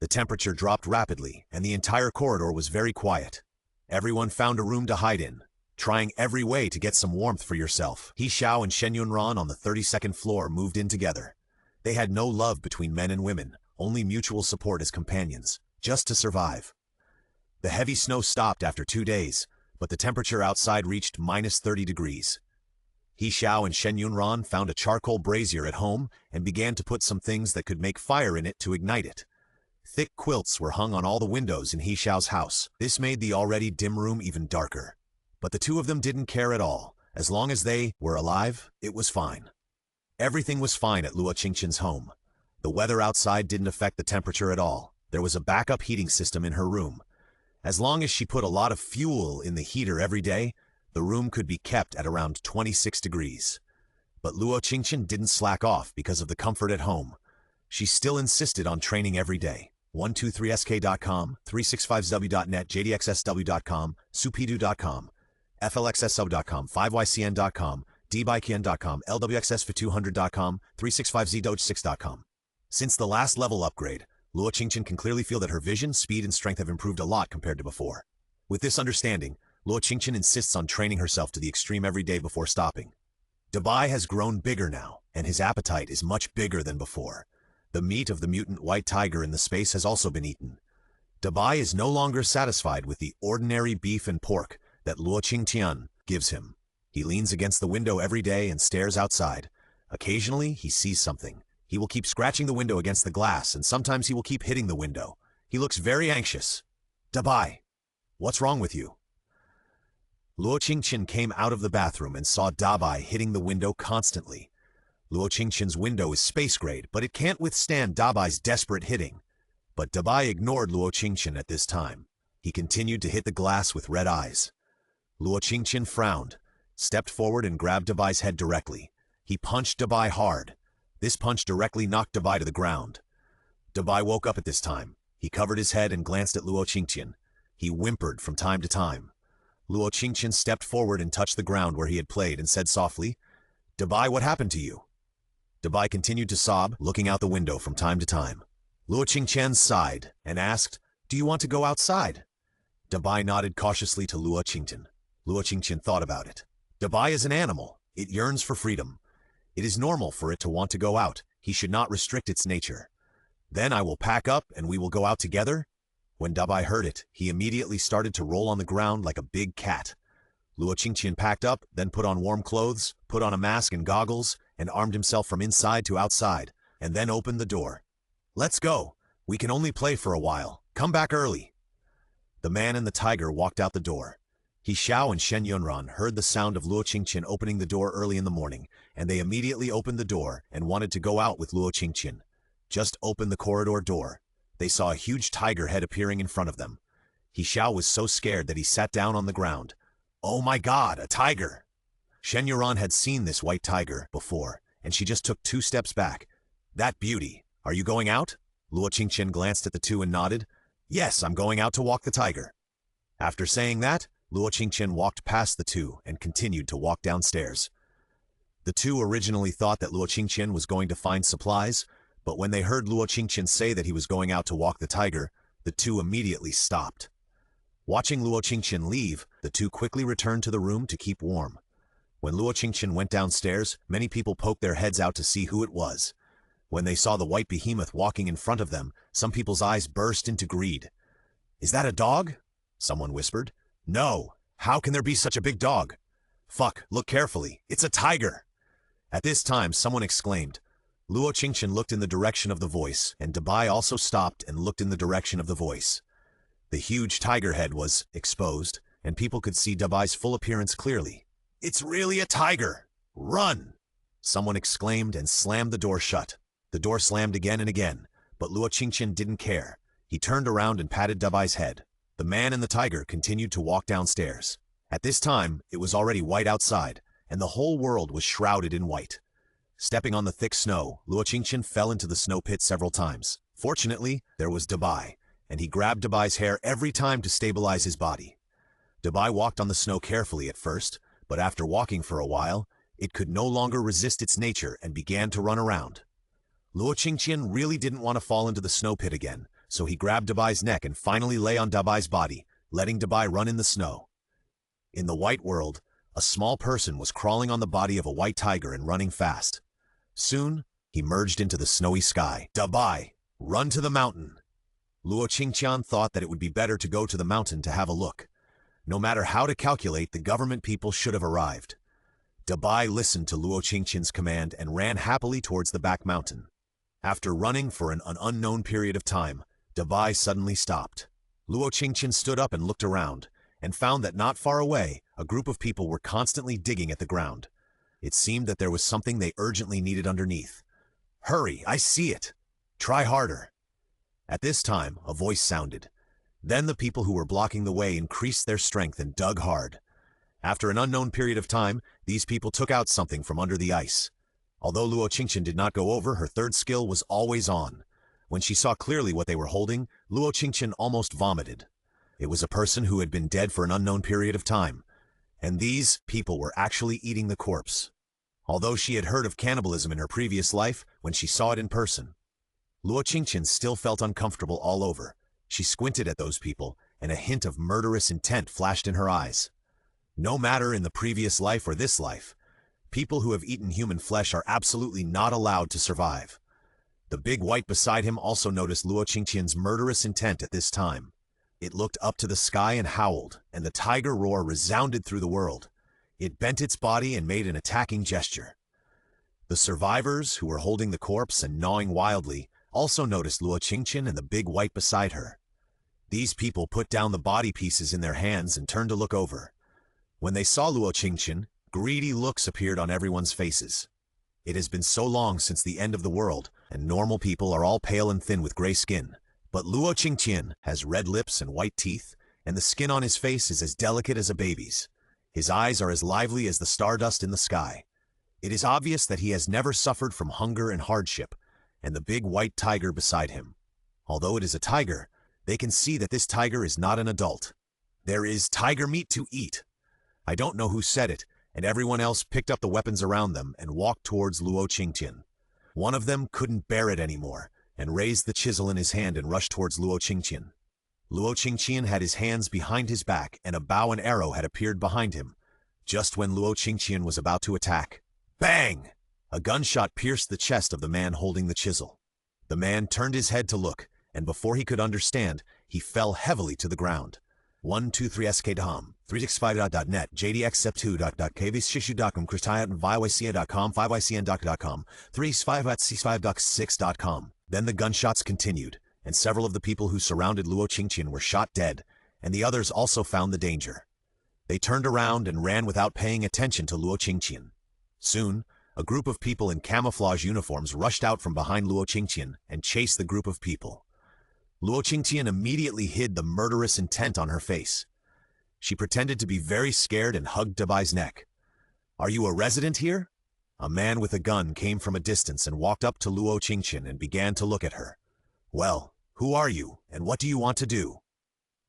The temperature dropped rapidly, and the entire corridor was very quiet. Everyone found a room to hide in, trying every way to get some warmth for yourself. He Xiao and Shen Yunran on the 32nd floor moved in together. They had no love between men and women, only mutual support as companions, just to survive. The heavy snow stopped after 2 days, but the temperature outside reached -30 degrees. He Xiao and Shen Yunran found a charcoal brazier at home and began to put some things that could make fire in it to ignite it. Thick quilts were hung on all the windows in He Xiao's house. This made the already dim room even darker. But the two of them didn't care at all. As long as they were alive, it was fine. Everything was fine at Luo Qingtian's home. The weather outside didn't affect the temperature at all. There was a backup heating system in her room. As long as she put a lot of fuel in the heater every day, the room could be kept at around 26 degrees. But Luo Qingtian didn't slack off because of the comfort at home. She still insisted on training every day. 123sk.com, 365w.net, jdxsw.com, supidu.com, flxsw.com, 5ycn.com, dbikn.com, lwxsf200.com, 365zdoj6.com. Since the last level upgrade, Luo Qingtian can clearly feel that her vision, speed, and strength have improved a lot compared to before. With this understanding, Luo Qingtian insists on training herself to the extreme every day before stopping. Dabai has grown bigger now, and his appetite is much bigger than before. The meat of the mutant white tiger in the space has also been eaten. Dabai is no longer satisfied with the ordinary beef and pork that Luo Qingtian gives him. He leans against the window every day and stares outside. Occasionally, he sees something. He will keep scratching the window against the glass, and sometimes he will keep hitting the window. He looks very anxious. Dabai, what's wrong with you? Luo Qingtian came out of the bathroom and saw Dabai hitting the window constantly. Luo Qingtian's window is space-grade, but it can't withstand Dabai's desperate hitting. But Dabai ignored Luo Qingtian at this time. He continued to hit the glass with red eyes. Luo Qingtian frowned, stepped forward and grabbed Dabai's head directly. He punched Dabai hard. This punch directly knocked Dabai to the ground. Dabai woke up at this time. He covered his head and glanced at Luo Qingtian. He whimpered from time to time. Luo Qingtian stepped forward and touched the ground where he had played and said softly, "Dabai, what happened to you?" Dabai continued to sob, looking out the window from time to time. Luo Qingtian sighed and asked, "Do you want to go outside?" Dabai nodded cautiously to Luo Qingtian. Luo Qingtian thought about it. Dabai is an animal. It yearns for freedom. It is normal for it to want to go out. He should not restrict its nature. "Then I will pack up and we will go out together?" When Dabai heard it, he immediately started to roll on the ground like a big cat. Luo Qingtian packed up, then put on warm clothes, put on a mask and goggles, and armed himself from inside to outside, and then opened the door. "Let's go. We can only play for a while. Come back early." The man and the tiger walked out the door. He Xiao and Shen Yunran heard the sound of Luo Qingtian opening the door early in the morning, and they immediately opened the door and wanted to go out with Luo Qingtian. Just opened the corridor door. They saw a huge tiger head appearing in front of them. He Xiao was so scared that he sat down on the ground. "Oh my God, a tiger!" Shen Yuran had seen this white tiger before, and she just took 2 steps back. "That beauty. Are you going out?" Luo Qingtian glanced at the two and nodded. "Yes, I'm going out to walk the tiger." After saying that, Luo Qingtian walked past the two and continued to walk downstairs. The two originally thought that Luo Qingtian was going to find supplies, but when they heard Luo Qingtian say that he was going out to walk the tiger, the two immediately stopped. Watching Luo Qingtian leave, the two quickly returned to the room to keep warm. When Luo Qingtian went downstairs, many people poked their heads out to see who it was. When they saw the white behemoth walking in front of them, some people's eyes burst into greed. "Is that a dog?" someone whispered. "No. How can there be such a big dog?" "Fuck, look carefully. It's a tiger." At this time, someone exclaimed. Luo Qingtian looked in the direction of the voice, and Dabai also stopped and looked in the direction of the voice. The huge tiger head was exposed, and people could see Dabai's full appearance clearly. "It's really a tiger! Run!" someone exclaimed and slammed the door shut. The door slammed again and again, but Luo Qingtian didn't care. He turned around and patted Dabai's head. The man and the tiger continued to walk downstairs. At this time, it was already white outside, and the whole world was shrouded in white. Stepping on the thick snow, Luo Qingtian fell into the snow pit several times. Fortunately, there was Dabai, and he grabbed Dabai's hair every time to stabilize his body. Dabai walked on the snow carefully at first, but after walking for a while, it could no longer resist its nature and began to run around. Luo Qingtian really didn't want to fall into the snow pit again, so he grabbed Dabai's neck and finally lay on Dabai's body, letting Dabai run in the snow. In the white world, a small person was crawling on the body of a white tiger and running fast. Soon, he merged into the snowy sky. "Dabai, run to the mountain." Luo Qingtian thought that it would be better to go to the mountain to have a look. No matter how to calculate, the government people should have arrived. Dabai listened to Luo Qingtian's command and ran happily towards the back mountain. After running for an unknown period of time, Dabai suddenly stopped. Luo Qingtian stood up and looked around, and found that not far away, a group of people were constantly digging at the ground. It seemed that there was something they urgently needed underneath. "Hurry, I see it! Try harder!" At this time, a voice sounded. Then the people who were blocking the way increased their strength and dug hard. After an unknown period of time, these people took out something from under the ice. Although Luo Qingtian did not go over, her third skill was always on. When she saw clearly what they were holding, Luo Qingtian almost vomited. It was a person who had been dead for an unknown period of time, and these people were actually eating the corpse. Although she had heard of cannibalism in her previous life, when she saw it in person, Luo Qingtian still felt uncomfortable all over. She squinted at those people, and a hint of murderous intent flashed in her eyes. No matter in the previous life or this life, people who have eaten human flesh are absolutely not allowed to survive. The big white beside him also noticed Luo Qingtian's murderous intent at this time. It looked up to the sky and howled, and the tiger roar resounded through the world. It bent its body and made an attacking gesture. The survivors, who were holding the corpse and gnawing wildly, also noticed Luo Qingtian and the big white beside her. These people put down the body pieces in their hands and turned to look over. When they saw Luo Qingtian, greedy looks appeared on everyone's faces. It has been so long since the end of the world, and normal people are all pale and thin with gray skin. But Luo Qingtian has red lips and white teeth, and the skin on his face is as delicate as a baby's. His eyes are as lively as the stardust in the sky. It is obvious that he has never suffered from hunger and hardship, and the big white tiger beside him. Although it is a tiger, they can see that this tiger is not an adult. There is tiger meat to eat. I don't know who said it, and everyone else picked up the weapons around them and walked towards Luo Qingtian. One of them couldn't bear it anymore, and raised the chisel in his hand and rushed towards Luo Qingtian. Luo Qingtian had his hands behind his back, and a bow and arrow had appeared behind him, just when Luo Qingtian was about to attack. Bang! A gunshot pierced the chest of the man holding the chisel. The man turned his head to look, and before he could understand, he fell heavily to the ground. 123sk.com, 365.net, jdxsep2.kvshishu.com, kristiat5yca.com, 5ycn.com, 35c5.6.com. Then the gunshots continued, and several of the people who surrounded Luo Qingtian were shot dead, and the others also found the danger. They turned around and ran without paying attention to Luo Qingtian. Soon, a group of people in camouflage uniforms rushed out from behind Luo Qingtian and chased the group of people. Luo Qingtian immediately hid the murderous intent on her face. She pretended to be very scared and hugged Dabai's neck. "Are you a resident here?" A man with a gun came from a distance and walked up to Luo Qingtian and began to look at her. "Well, who are you, and what do you want to do?"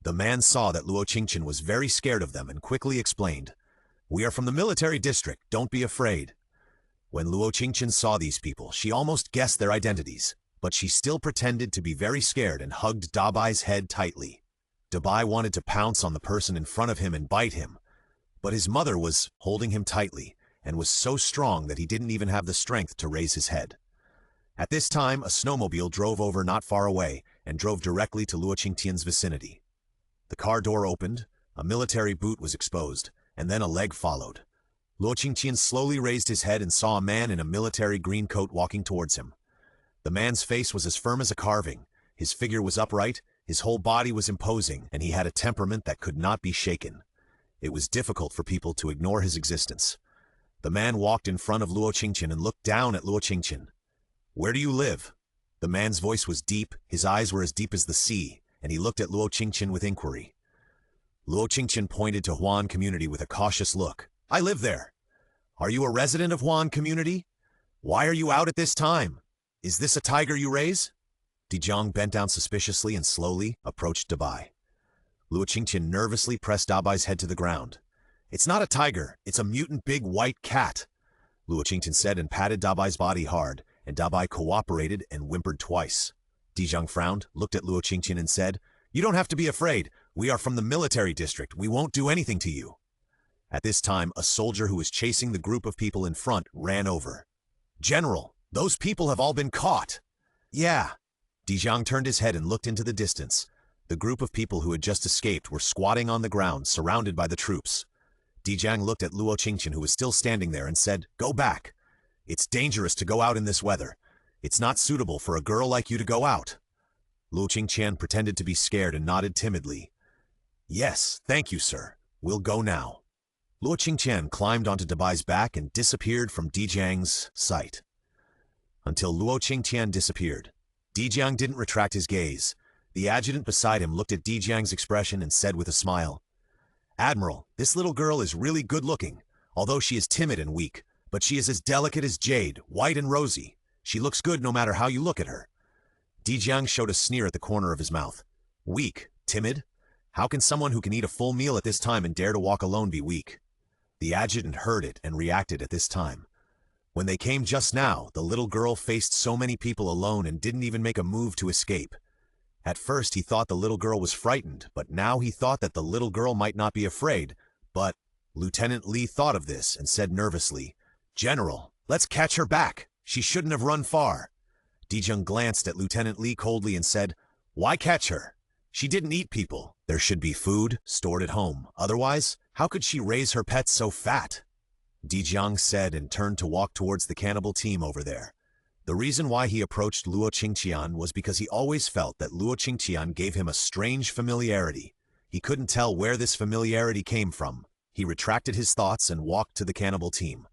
The man saw that Luo Qingtian was very scared of them and quickly explained, "We are from the military district, don't be afraid." When Luo Qingtian saw these people, she almost guessed their identities, but she still pretended to be very scared and hugged Dabai's head tightly. Dabai wanted to pounce on the person in front of him and bite him, but his mother was holding him tightly and was so strong that he didn't even have the strength to raise his head. At this time, a snowmobile drove over not far away and drove directly to Luo Qingtian's vicinity. The car door opened, a military boot was exposed, and then a leg followed. Luo Qingtian slowly raised his head and saw a man in a military green coat walking towards him. The man's face was as firm as a carving, his figure was upright, his whole body was imposing, and he had a temperament that could not be shaken. It was difficult for people to ignore his existence. The man walked in front of Luo Qingtian and looked down at Luo Qingtian. "Where do you live?" The man's voice was deep, his eyes were as deep as the sea, and he looked at Luo Qingtian with inquiry. Luo Qingtian pointed to Huan community with a cautious look. "I live there." "Are you a resident of Huan community? Why are you out at this time? Is this a tiger you raise?" Dijong bent down suspiciously and slowly approached Dabai. Luo Qingtian nervously pressed Dabai's head to the ground. "It's not a tiger, it's a mutant big white cat," Luo Qingtian said and patted Dabai's body hard, and Dabai cooperated and whimpered twice. Dijong frowned, looked at Luo Qingtian and said, "You don't have to be afraid. We are from the military district. We won't do anything to you." At this time, a soldier who was chasing the group of people in front ran over. "General, those people have all been caught." "Yeah." Dijong turned his head and looked into the distance. The group of people who had just escaped were squatting on the ground, surrounded by the troops. Dijong looked at Luo Qingtian, who was still standing there, and said, "Go back. It's dangerous to go out in this weather. It's not suitable for a girl like you to go out." Luo Qingtian pretended to be scared and nodded timidly. Yes, thank you, sir. We'll go now. Luo Qingtian climbed onto Dabai's back and disappeared from Dijiang's sight. Until Luo Qingtian disappeared, Dijiang didn't retract his gaze. The adjutant beside him looked at Dijiang's expression and said with a smile, Admiral, this little girl is really good-looking, although she is timid and weak, but she is as delicate as jade, white and rosy. She looks good no matter how you look at her. Dijiang showed a sneer at the corner of his mouth. Weak? Timid? How can someone who can eat a full meal at this time and dare to walk alone be weak? The adjutant heard it and reacted at this time. When they came just now, the little girl faced so many people alone and didn't even make a move to escape. At first he thought the little girl was frightened, but now he thought that the little girl might not be afraid. But Lieutenant Li thought of this and said nervously, General, let's catch her back. She shouldn't have run far. Dijiang glanced at Lieutenant Li coldly and said, Why catch her? She didn't eat people. There should be food stored at home. Otherwise, how could she raise her pets so fat? Dijiang said and turned to walk towards the cannibal team over there. The reason why he approached Luo Qingtian was because he always felt that Luo Qingtian gave him a strange familiarity. He couldn't tell where this familiarity came from. He retracted his thoughts and walked to the cannibal team.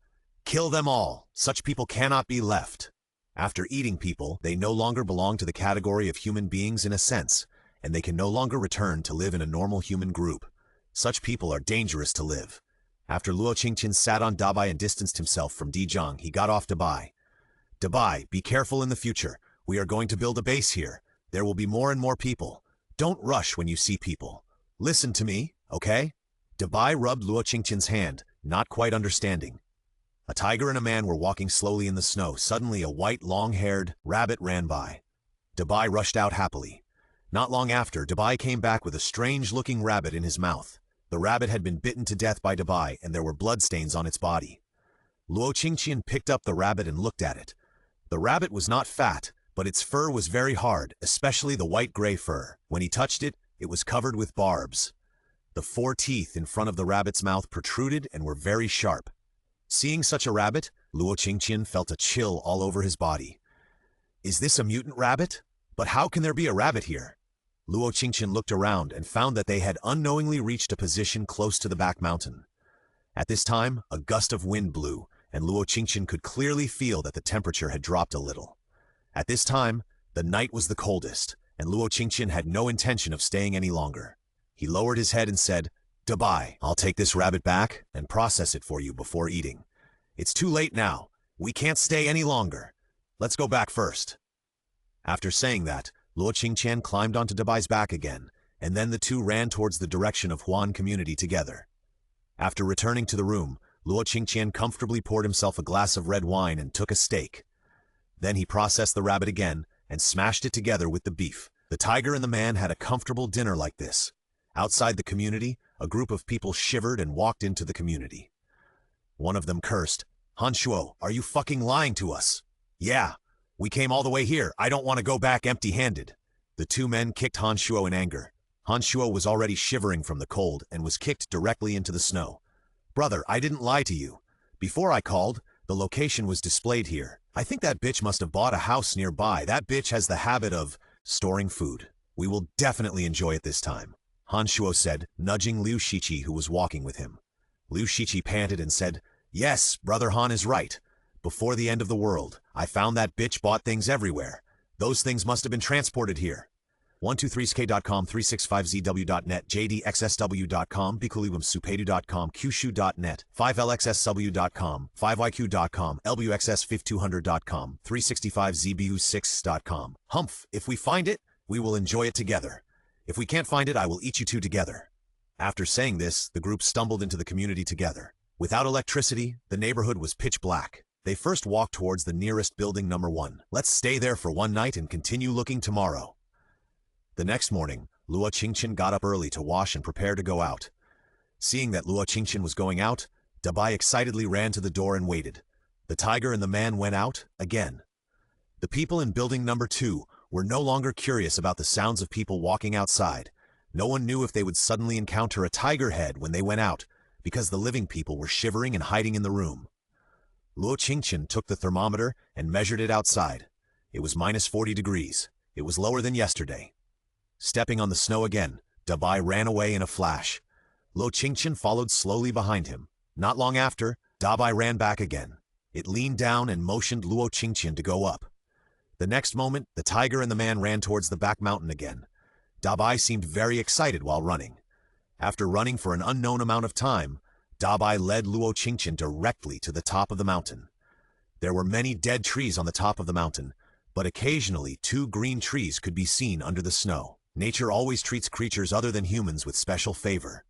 Kill them all. Such people cannot be left. After eating people, they no longer belong to the category of human beings in a sense, and they can no longer return to live in a normal human group. Such people are dangerous to live. After Luo Qingtian sat on Dabai and distanced himself from Dijiang, he got off Dabai. Dabai, be careful in the future. We are going to build a base here. There will be more and more people. Don't rush when you see people. Listen to me, okay? Dabai rubbed Luo Qingtian's hand, not quite understanding. A tiger and a man were walking slowly in the snow. Suddenly, a white, long-haired rabbit ran by. Dabai rushed out happily. Not long after, Dabai came back with a strange-looking rabbit in his mouth. The rabbit had been bitten to death by Dabai, and there were bloodstains on its body. Luo Qingtian picked up the rabbit and looked at it. The rabbit was not fat, but its fur was very hard, especially the white-gray fur. When he touched it, it was covered with barbs. The 4 teeth in front of the rabbit's mouth protruded and were very sharp. Seeing such a rabbit, Luo Qingtian felt a chill all over his body. Is this a mutant rabbit? But how can there be a rabbit here? Luo Qingtian looked around and found that they had unknowingly reached a position close to the back mountain. At this time, a gust of wind blew, and Luo Qingtian could clearly feel that the temperature had dropped a little. At this time, the night was the coldest, and Luo Qingtian had no intention of staying any longer. He lowered his head and said, Dabai, I'll take this rabbit back and process it for you before eating. It's too late now. We can't stay any longer. Let's go back first. After saying that, Luo Qingtian climbed onto Dabai's back again, and then the two ran towards the direction of Huan community together. After returning to the room, Luo Qingtian comfortably poured himself a glass of red wine and took a steak. Then he processed the rabbit again and smashed it together with the beef. The tiger and the man had a comfortable dinner like this. Outside the community, a group of people shivered and walked into the community. One of them cursed, Han Shuo, are you fucking lying to us? Yeah, we came all the way here. I don't want to go back empty-handed. The two men kicked Han Shuo in anger. Han Shuo was already shivering from the cold and was kicked directly into the snow. Brother, I didn't lie to you. Before I called, the location was displayed here. I think that bitch must have bought a house nearby. That bitch has the habit of storing food. We will definitely enjoy it this time, Han Shuo said, nudging Liu Shiqi, who was walking with him. Liu Shiqi panted and said, Yes, Brother Han is right. Before the end of the world, I found that bitch bought things everywhere. Those things must have been transported here. 123sk.com, 365zw.net, jdxsw.com, bikuliwumsupedu.com, qshu.net, 5lxsw.com, 5yq.com, lbuxs5200.com, 365zbu6.com. Humph, if we find it, we will enjoy it together. If we can't find it, I will eat you two together. After saying this, the group stumbled into the community together. Without electricity, the neighborhood was pitch black. They first walked towards the nearest building number 1. Let's stay there for one night and continue looking tomorrow. The next morning, Luo Qingtian got up early to wash and prepare to go out. Seeing that Luo Qingtian was going out, Dabai excitedly ran to the door and waited. The tiger and the man went out again. The people in building number 2 were no longer curious about the sounds of people walking outside. No one knew if they would suddenly encounter a tiger head when they went out, because the living people were shivering and hiding in the room. Luo Qingtian took the thermometer and measured it outside. It was -40 degrees. It was lower than yesterday. Stepping on the snow again, Dabai ran away in a flash. Luo Qingtian followed slowly behind him. Not long after, Dabai ran back again. It leaned down and motioned Luo Qingtian to go up. The next moment, the tiger and the man ran towards the back mountain again. Dabai seemed very excited while running. After running for an unknown amount of time, Dabai led Luo Qingtian directly to the top of the mountain. There were many dead trees on the top of the mountain, but occasionally 2 green trees could be seen under the snow. Nature always treats creatures other than humans with special favor.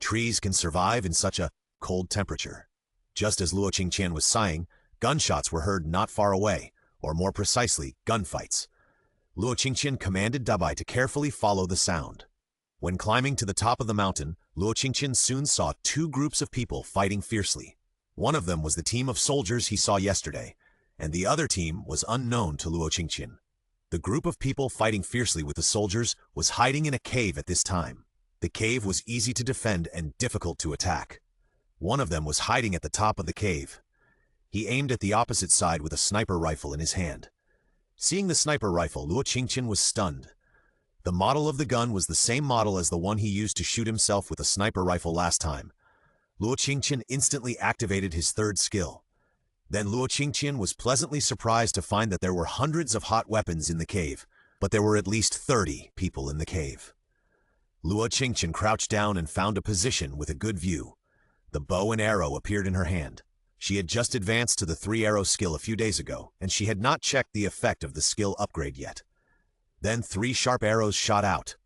Trees can survive in such a cold temperature. Just as Luo Qingtian was sighing, gunshots were heard not far away, or more precisely, gunfights. Luo Qingtian commanded Dabai to carefully follow the sound. When climbing to the top of the mountain, Luo Qingtian soon saw 2 groups of people fighting fiercely. One of them was the team of soldiers he saw yesterday, and the other team was unknown to Luo Qingtian. The group of people fighting fiercely with the soldiers was hiding in a cave at this time. The cave was easy to defend and difficult to attack. One of them was hiding at the top of the cave. He aimed at the opposite side with a sniper rifle in his hand. Seeing the sniper rifle, Luo Qingtian was stunned. The model of the gun was the same model as the one he used to shoot himself with a sniper rifle last time. Luo Qingtian instantly activated his 3rd skill. Then Luo Qingtian was pleasantly surprised to find that there were hundreds of hot weapons in the cave, but there were at least 30 people in the cave. Luo Qingtian crouched down and found a position with a good view. The bow and arrow appeared in her hand. She had just advanced to the 3-arrow skill a few days ago, and she had not checked the effect of the skill upgrade yet. Then 3 sharp arrows shot out.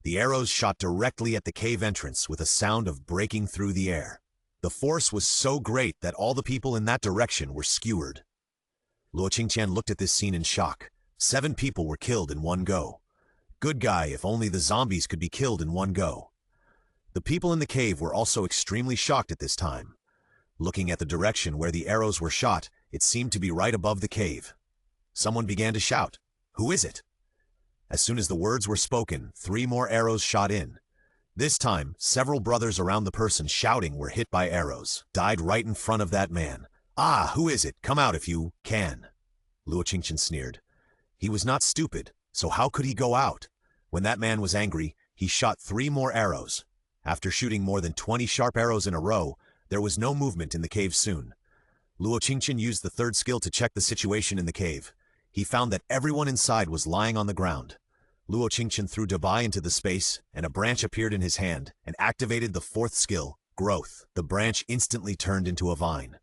The arrows shot directly at the cave entrance with a sound of breaking through the air. The force was so great that all the people in that direction were skewered. Luo Qingtian looked at this scene in shock. 7 people were killed in one go. Good guy if only the zombies could be killed in one go. The people in the cave were also extremely shocked at this time. Looking at the direction where the arrows were shot, it seemed to be right above the cave. Someone began to shout, "Who is it?" As soon as the words were spoken, 3 more arrows shot in. This time, several brothers around the person shouting were hit by arrows, died right in front of that man. "Ah, who is it? Come out if you can." Luo Qingtian sneered. He was not stupid, so how could he go out? When that man was angry, he shot 3 more arrows. After shooting more than 20 sharp arrows in a row, there was no movement in the cave soon. Luo Qingtian used the 3rd skill to check the situation in the cave. He found that everyone inside was lying on the ground. Luo Qingtian threw Dabai into the space, and a branch appeared in his hand, and activated the 4th skill, growth. The branch instantly turned into a vine.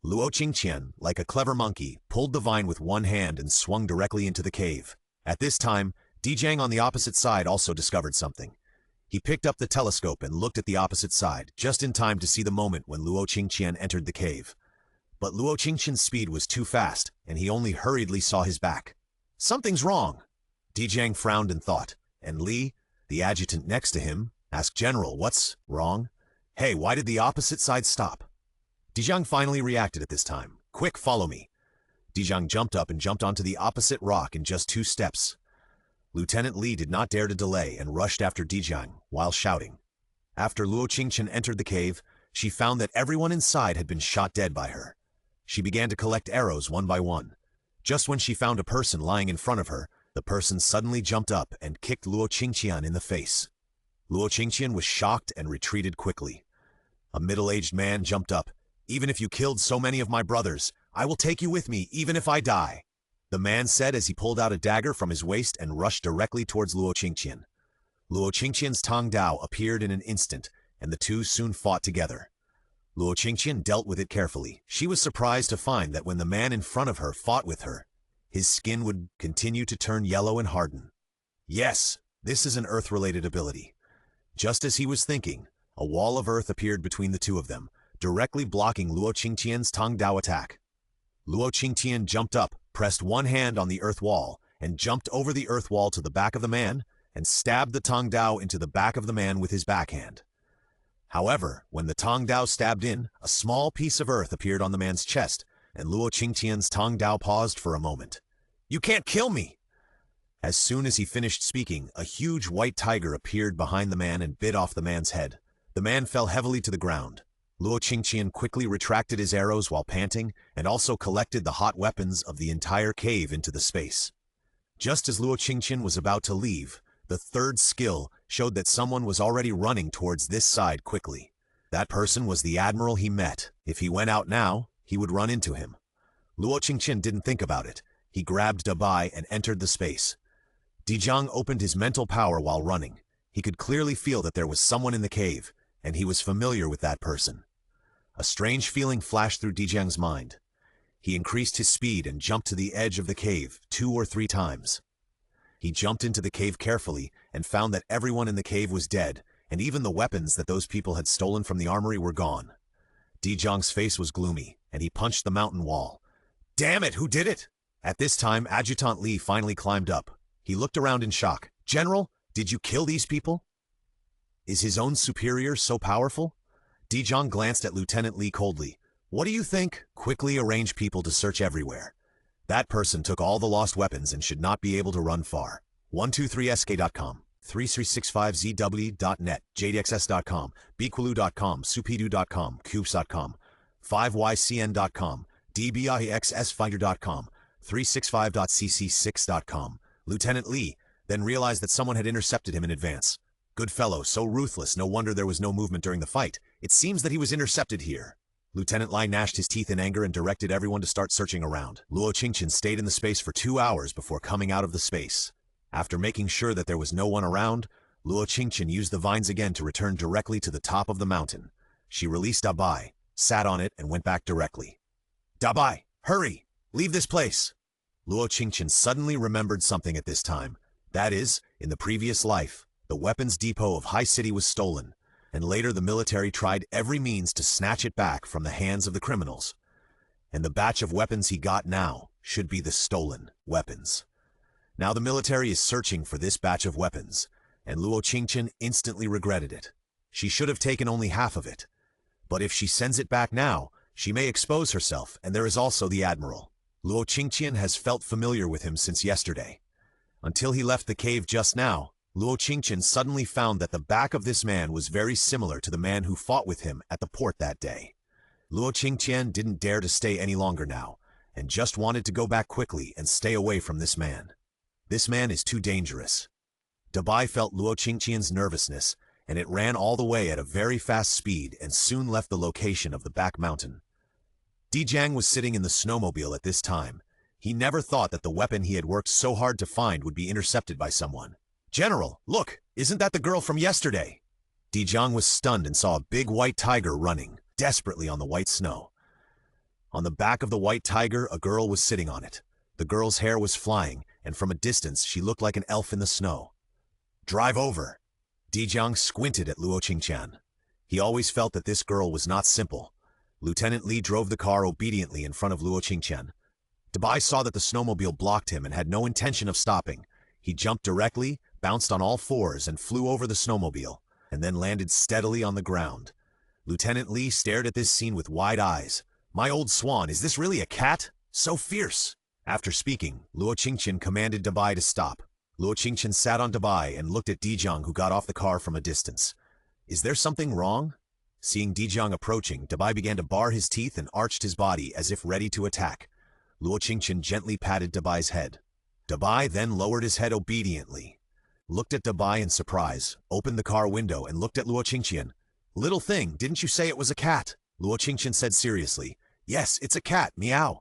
Luo Qingtian, like a clever monkey, pulled the vine with one hand and swung directly into the cave. At this time, Dijang on the opposite side also discovered something. He picked up the telescope and looked at the opposite side, just in time to see the moment when Luo Qingtian entered the cave. But Luo Qingtian's speed was too fast, and he only hurriedly saw his back. "Something's wrong." Dijang frowned and thought, and Li, the adjutant next to him, asked, "General, what's wrong? Hey, why did the opposite side stop?" Dijang finally reacted at this time. "Quick, follow me." Dijang jumped up and jumped onto the opposite rock in just 2 steps. Lieutenant Li did not dare to delay and rushed after Dijang while shouting. After Luo Qingtian entered the cave, she found that everyone inside had been shot dead by her. She began to collect arrows one by one. Just when she found a person lying in front of her, the person suddenly jumped up and kicked Luo Qingtian in the face. Luo Qingtian was shocked and retreated quickly. A middle-aged man jumped up. "Even if you killed so many of my brothers, I will take you with me even if I die," the man said as he pulled out a dagger from his waist and rushed directly towards Luo Qingtian. Luo Qingtian's Tong Dao appeared in an instant, and the two soon fought together. Luo Qingtian dealt with it carefully. She was surprised to find that when the man in front of her fought with her, his skin would continue to turn yellow and harden. Yes, this is an earth-related ability. Just as he was thinking, a wall of earth appeared between the two of them, directly blocking Luo Qingtian's Tong Dao attack. Luo Qingtian jumped up, pressed one hand on the earth wall, and jumped over the earth wall to the back of the man, and stabbed the Tong Dao into the back of the man with his backhand. However, when the Tong Dao stabbed in, a small piece of earth appeared on the man's chest, and Luo Qingtian's Tong Dao paused for a moment. "You can't kill me!" As soon as he finished speaking, a huge white tiger appeared behind the man and bit off the man's head. The man fell heavily to the ground. Luo Qingtian quickly retracted his arrows while panting, and also collected the hot weapons of the entire cave into the space. Just as Luo Qingtian was about to leave, the third skill showed that someone was already running towards this side quickly. That person was the admiral he met. If he went out now, he would run into him. Luo Qingtian didn't think about it. He grabbed Dabai and entered the space. Dijiang opened his mental power while running. He could clearly feel that there was someone in the cave, and he was familiar with that person. A strange feeling flashed through Dijiang's mind. He increased his speed and jumped to the edge of the cave 2 or 3 times. He jumped into the cave carefully and found that everyone in the cave was dead, and even the weapons that those people had stolen from the armory were gone. Dijiang's face was gloomy, and he punched the mountain wall. Damn it, who did it? At this time, Adjutant Li finally climbed up. He looked around in shock. General, did you kill these people? Is his own superior so powerful? Dijiang glanced at Lieutenant Li coldly. What do you think? Quickly arrange people to search everywhere. That person took all the lost weapons and should not be able to run far. 123sk.com, 3365zw.net, jdxs.com, bquiloo.com, supidu.com, cubes.com, 5ycn.com, dbixsfinder.com, 365.cc6.com. Lieutenant Li then realized that someone had intercepted him in advance. Good fellow, so ruthless, no wonder there was no movement during the fight. It seems that he was intercepted here. Lieutenant Li gnashed his teeth in anger and directed everyone to start searching around. Luo Qingtian stayed in the space for 2 hours before coming out of the space. After making sure that there was no one around, Luo Qingtian used the vines again to return directly to the top of the mountain. She released Dabai, sat on it, and went back directly. Dabai, hurry! Leave this place! Luo Qingtian suddenly remembered something at this time. That is, in the previous life, the weapons depot of High City was stolen, and later the military tried every means to snatch it back from the hands of the criminals. And the batch of weapons he got now should be the stolen weapons. Now the military is searching for this batch of weapons, and Luo Qingtian instantly regretted it. She should have taken only half of it. But if she sends it back now, she may expose herself, and there is also the Admiral. Luo Qingtian has felt familiar with him since yesterday. Until he left the cave just now, Luo Qingtian suddenly found that the back of this man was very similar to the man who fought with him at the port that day. Luo Qingtian didn't dare to stay any longer now, and just wanted to go back quickly and stay away from this man. This man is too dangerous. Dabai felt Luo Qingtian's nervousness, and it ran all the way at a very fast speed and soon left the location of the back mountain. Dijiang was sitting in the snowmobile at this time. He never thought that the weapon he had worked so hard to find would be intercepted by someone. General, look, isn't that the girl from yesterday? Dijiang was stunned and saw a big white tiger running desperately on the white snow. On the back of the white tiger, a girl was sitting on it. The girl's hair was flying, and from a distance she looked like an elf in the snow. Drive over. Dijiang squinted at Luo Qingtian. He always felt that this girl was not simple. Lieutenant Li drove the car obediently in front of Luo Qingtian. Dabai saw that the snowmobile blocked him and had no intention of stopping. He jumped directly, bounced on all fours, and flew over the snowmobile, and then landed steadily on the ground. Lieutenant Li stared at this scene with wide eyes. My old swan, is this really a cat? So fierce! After speaking, Luo Qingtian commanded Dabai to stop. Luo Qingtian sat on Dabai and looked at Dijiang, who got off the car from a distance. Is there something wrong? Seeing Dijiang approaching, Dabai began to bar his teeth and arched his body as if ready to attack. Luo Qingtian gently patted Dabai's head. Dabai then lowered his head obediently, looked at Dabai in surprise, opened the car window and looked at Luo Qingtian. Little thing, didn't you say it was a cat? Luo Qingtian said seriously. Yes, it's a cat, meow.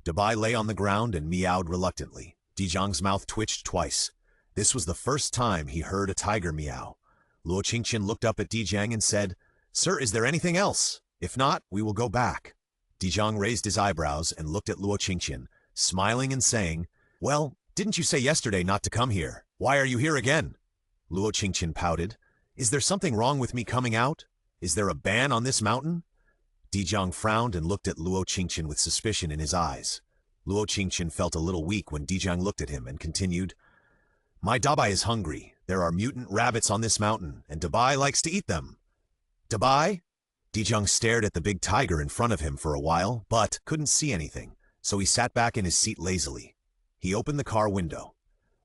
Dabai lay on the ground and meowed reluctantly. Dijiang's mouth twitched twice. This was the first time he heard a tiger meow. Luo Qingtian looked up at Dijiang and said, Sir, is there anything else? If not, we will go back. Dijiang raised his eyebrows and looked at Luo Qingtian, smiling and saying, Well, didn't you say yesterday not to come here? Why are you here again? Luo Qingtian pouted. Is there something wrong with me coming out? Is there a ban on this mountain? Dijiang frowned and looked at Luo Qingtian with suspicion in his eyes. Luo Qingtian felt a little weak when Dijiang looked at him and continued, My Dabai is hungry. There are mutant rabbits on this mountain, and Dabai likes to eat them. Dabai? Dijiang stared at the big tiger in front of him for a while, but couldn't see anything, so he sat back in his seat lazily. He opened the car window.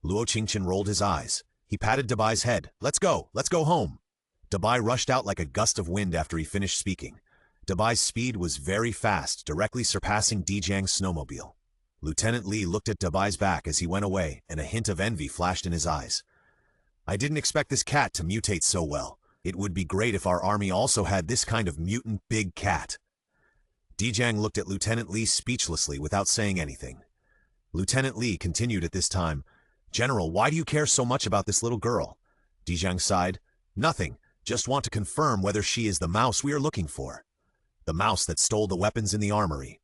Luo Qingtian rolled his eyes. He patted Dabai's head. Let's go home. Dabai rushed out like a gust of wind after he finished speaking. Dabai's speed was very fast, directly surpassing Dijiang's snowmobile. Lieutenant Li looked at Dabai's back as he went away, and a hint of envy flashed in his eyes. I didn't expect this cat to mutate so well. It would be great if our army also had this kind of mutant big cat. Dijang looked at Lieutenant Li speechlessly without saying anything. Lieutenant Li continued at this time, General, why do you care so much about this little girl? Dijang sighed. Nothing, just want to confirm whether she is the mouse we are looking for. The mouse that stole the weapons in the armory.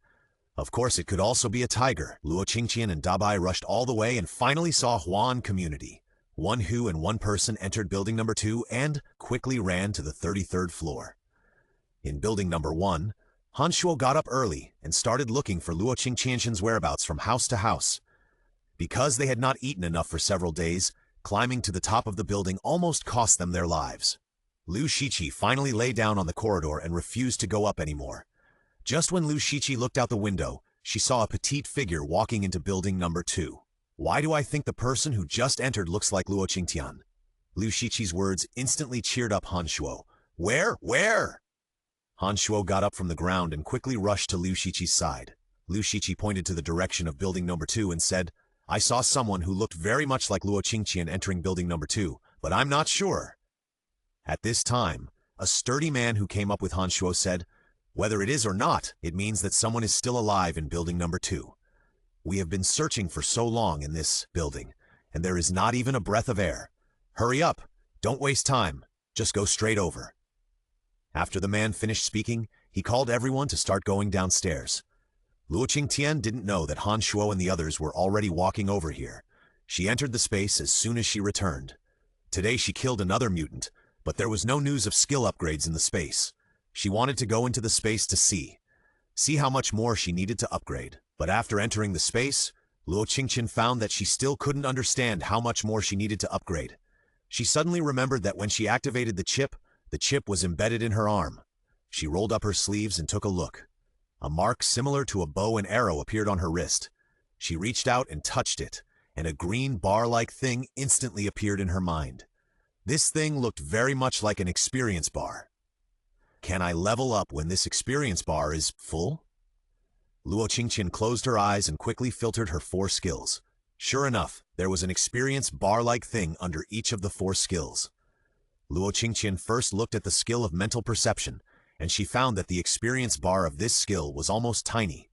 Of course it could also be a tiger. Luo Qingtian and Dabai rushed all the way and finally saw Huan community. One Hu and one person entered building number 2 and quickly ran to the 33rd floor. In building number 1, Han Shuo got up early and started looking for Luo Qingtian's whereabouts from house to house. Because they had not eaten enough for several days, climbing to the top of the building almost cost them their lives. Lu Shiqi finally lay down on the corridor and refused to go up anymore. Just when Lu Shiqi looked out the window, she saw a petite figure walking into building number 2. Why do I think the person who just entered looks like Luo Qingtian? Lu Shiqi's words instantly cheered up Han Shuo. Where? Han Shuo got up from the ground and quickly rushed to Lu Shiqi's side. Lu Shiqi pointed to the direction of building number 2 and said, I saw someone who looked very much like Luo Qingtian entering building number 2, but I'm not sure. At this time, a sturdy man who came up with Han Shuo said, whether it is or not, it means that someone is still alive in building number 2. We have been searching for so long in this building, and there is not even a breath of air. Hurry up, don't waste time, just go straight over. After the man finished speaking, he called everyone to start going downstairs. Luo Qingtian didn't know that Han Shuo and the others were already walking over here. She entered the space as soon as she returned. Today she killed another mutant, but there was no news of skill upgrades in the space. She wanted to go into the space to see how much more she needed to upgrade. But after entering the space, Luo Qingtian found that she still couldn't understand how much more she needed to upgrade. She suddenly remembered that when she activated the chip was embedded in her arm. She rolled up her sleeves and took a look. A mark similar to a bow and arrow appeared on her wrist. She reached out and touched it, and a green bar-like thing instantly appeared in her mind. This thing looked very much like an experience bar. Can I level up when this experience bar is full? Luo Qingtian closed her eyes and quickly filtered her 4 skills. Sure enough, there was an experience bar-like thing under each of the 4 skills. Luo Qingtian first looked at the skill of mental perception, and she found that the experience bar of this skill was almost tiny.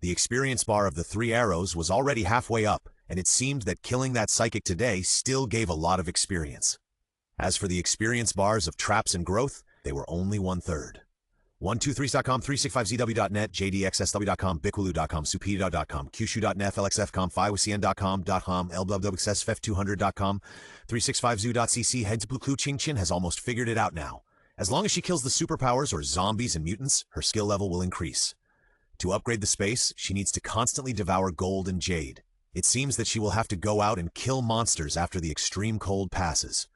The experience bar of the 3 arrows was already halfway up, and it seemed that killing that psychic today still gave a lot of experience. As for the experience bars of traps and growth, they were only 1/3. 123.com, 365zw.net, jdxsw.com, biculu.com, supida.com, qshu.net, flxfcom, fiwcn.com, .hom, lwxsf200.com, 365zoo.cc. Head to Luo Qingtian has almost figured it out now. As long as she kills the superpowers or zombies and mutants, her skill level will increase. To upgrade the space, she needs to constantly devour gold and jade. It seems that she will have to go out and kill monsters after the extreme cold passes.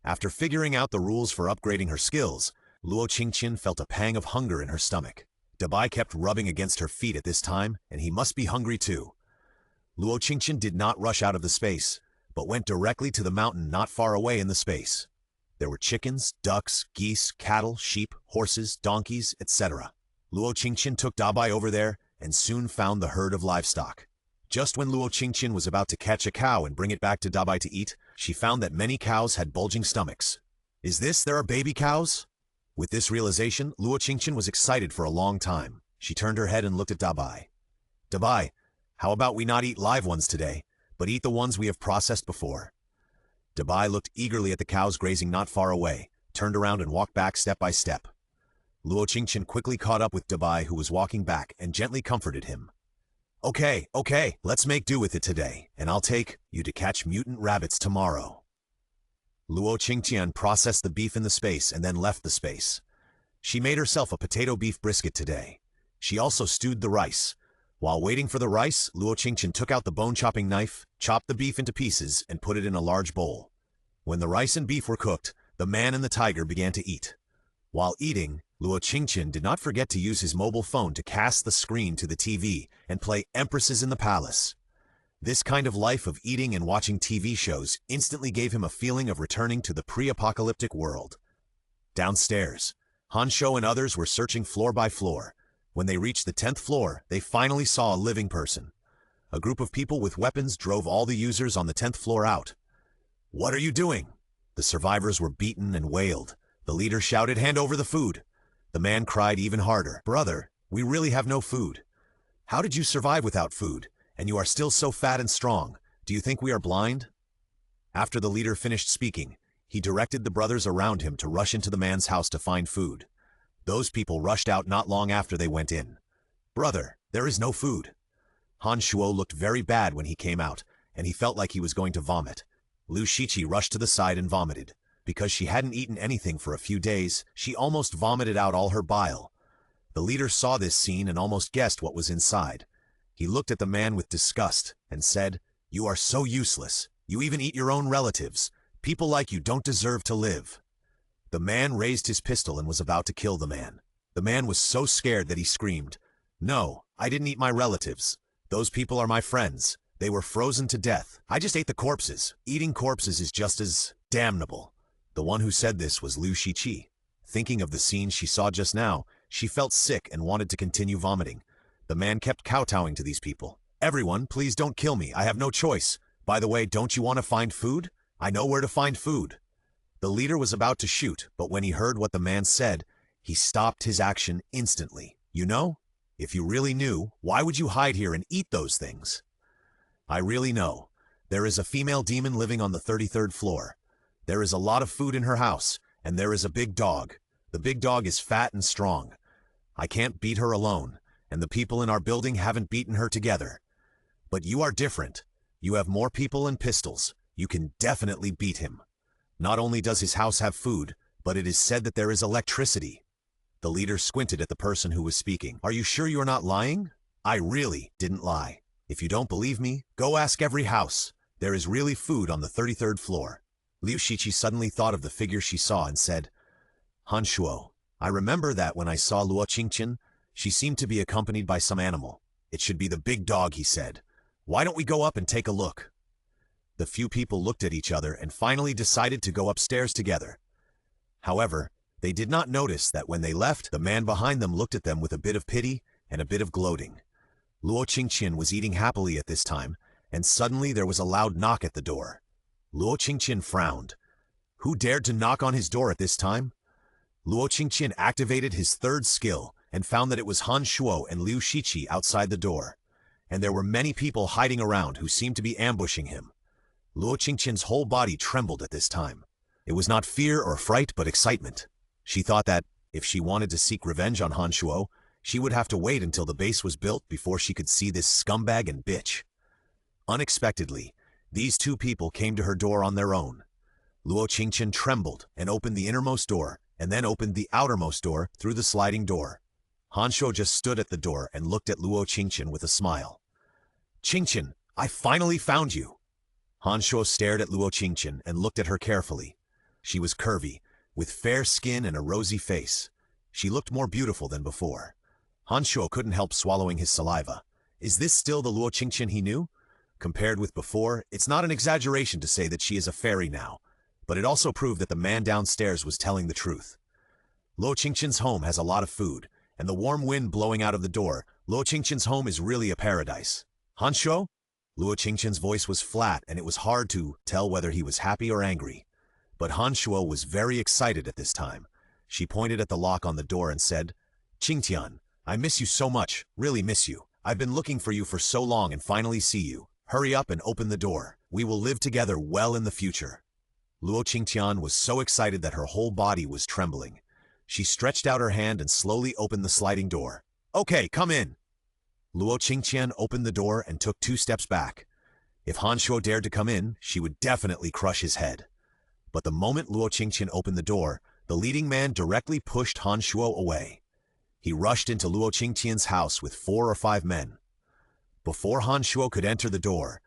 After figuring out the rules for upgrading her skills, Luo Qingtian felt a pang of hunger in her stomach. Dabai kept rubbing against her feet at this time, and he must be hungry too. Luo Qingtian did not rush out of the space, but went directly to the mountain not far away in the space. There were chickens, ducks, geese, cattle, sheep, horses, donkeys, etc. Luo Qingtian took Dabai over there and soon found the herd of livestock. Just when Luo Qingtian was about to catch a cow and bring it back to Dabai to eat, she found that many cows had bulging stomachs. There are baby cows? With this realization, Luo Qingtian was excited for a long time. She turned her head and looked at Dabai. Dabai, how about we not eat live ones today, but eat the ones we have processed before? Dabai looked eagerly at the cows grazing not far away, turned around and walked back step by step. Luo Qingtian quickly caught up with Dabai, who was walking back, and gently comforted him. Okay, let's make do with it today, and I'll take you to catch mutant rabbits tomorrow. Luo Qingtian processed the beef in the space and then left the space. She made herself a potato beef brisket today. She also stewed the rice. While waiting for the rice, Luo Qingtian took out the bone-chopping knife, chopped the beef into pieces, and put it in a large bowl. When the rice and beef were cooked, the man and the tiger began to eat. While eating, Luo Qingtian did not forget to use his mobile phone to cast the screen to the TV and play Empresses in the Palace. This kind of life of eating and watching TV shows instantly gave him a feeling of returning to the pre-apocalyptic world. Downstairs, Han Shuo and others were searching floor by floor. When they reached the 10th floor, they finally saw a living person. A group of people with weapons drove all the users on the 10th floor out. "What are you doing?" The survivors were beaten and wailed. The leader shouted, "Hand over the food." The man cried even harder, "Brother, we really have no food. How did you survive without food? And you are still so fat and strong. Do you think we are blind?" After the leader finished speaking, he directed the brothers around him to rush into the man's house to find food. Those people rushed out not long after they went in. "Brother, there is no food." Han Shuo looked very bad when he came out, and he felt like he was going to vomit. Liu Shiqi rushed to the side and vomited. Because she hadn't eaten anything for a few days, she almost vomited out all her bile. The leader saw this scene and almost guessed what was inside. He looked at the man with disgust and said, "You are so useless. You even eat your own relatives. People like you don't deserve to live." The man raised his pistol and was about to kill the man. The man was so scared that he screamed, "No, I didn't eat my relatives. Those people are my friends. They were frozen to death. I just ate the corpses. Eating corpses is just as damnable." The one who said this was Liu Shiqi. Thinking of the scene she saw just now, she felt sick and wanted to continue vomiting. The man kept kowtowing to these people. "Everyone, please don't kill me. I have no choice. By the way, don't you want to find food? I know where to find food." The leader was about to shoot, but when he heard what the man said, he stopped his action instantly. "You know, if you really knew, why would you hide here and eat those things?" "I really know. There is a female demon living on the 33rd floor. There is a lot of food in her house, and there is a big dog. The big dog is fat and strong. I can't beat her alone, and the people in our building haven't beaten her together. But you are different. You have more people and pistols. You can definitely beat him. Not only does his house have food, but it is said that there is electricity." The leader squinted at the person who was speaking. "Are you sure you're not lying?" "I really didn't lie. If you don't believe me, go ask every house. There is really food on the 33rd floor. Liu Shiqi suddenly thought of the figure she saw and said, "Han Shuo, I remember that when I saw Luo Qingtian, she seemed to be accompanied by some animal. It should be the big dog," he said. "Why don't we go up and take a look?" The few people looked at each other and finally decided to go upstairs together. However, they did not notice that when they left, the man behind them looked at them with a bit of pity and a bit of gloating. Luo Qingtian was eating happily at this time, and suddenly there was a loud knock at the door. Luo Qingtian frowned. Who dared to knock on his door at this time? Luo Qingtian activated his third skill and found that it was Han Shuo and Liu Shiqi outside the door, and there were many people hiding around who seemed to be ambushing him. Luo Qingtian's whole body trembled at this time. It was not fear or fright, but excitement. She thought that, if she wanted to seek revenge on Han Shuo, she would have to wait until the base was built before she could see this scumbag and bitch. Unexpectedly, these two people came to her door on their own. Luo Qingtian trembled and opened the innermost door, and then opened the outermost door through the sliding door. Han Shuo just stood at the door and looked at Luo Qingtian with a smile. "Qingtian, I finally found you." Han Shuo stared at Luo Qingtian and looked at her carefully. She was curvy, with fair skin and a rosy face. She looked more beautiful than before. Han Shuo couldn't help swallowing his saliva. Is this still the Luo Qingtian he knew? Compared with before, it's not an exaggeration to say that she is a fairy now, but it also proved that the man downstairs was telling the truth. Luo Qingtian's home has a lot of food, and the warm wind blowing out of the door, Luo Qingtian's home is really a paradise. "Han Shuo?" Luo Qingtian's voice was flat, and it was hard to tell whether he was happy or angry. But Han Shuo was very excited at this time. She pointed at the lock on the door and said, "Qingtian, I miss you so much, really miss you. I've been looking for you for so long and finally see you. Hurry up and open the door. We will live together well in the future." Luo Qingtian was so excited that her whole body was trembling. She stretched out her hand and slowly opened the sliding door. "Okay, come in." Luo Qingtian opened the door and took 2 steps back. If Han Shuo dared to come in, she would definitely crush his head. But the moment Luo Qingtian opened the door, the leading man directly pushed Han Shuo away. He rushed into Luo Qingtian's house with 4 or 5 men. Before Han Shuo could enter the door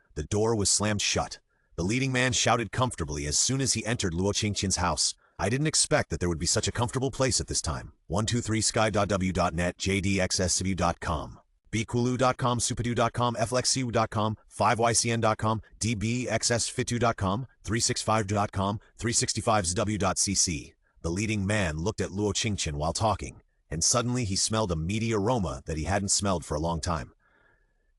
was slammed shut. The leading man shouted comfortably as soon as he entered Luo Qingtian's house. "I didn't expect that there would be such a comfortable place at this time." 123sky.w.net, jdxsw.com, bkulu.com, supadu.com, flexu.com, 5ycn.com, dbxsfitu.com, 365.com, 365sw.cc. The leading man looked at Luo Qingtian while talking, and suddenly he smelled a meaty aroma that he hadn't smelled for a long time.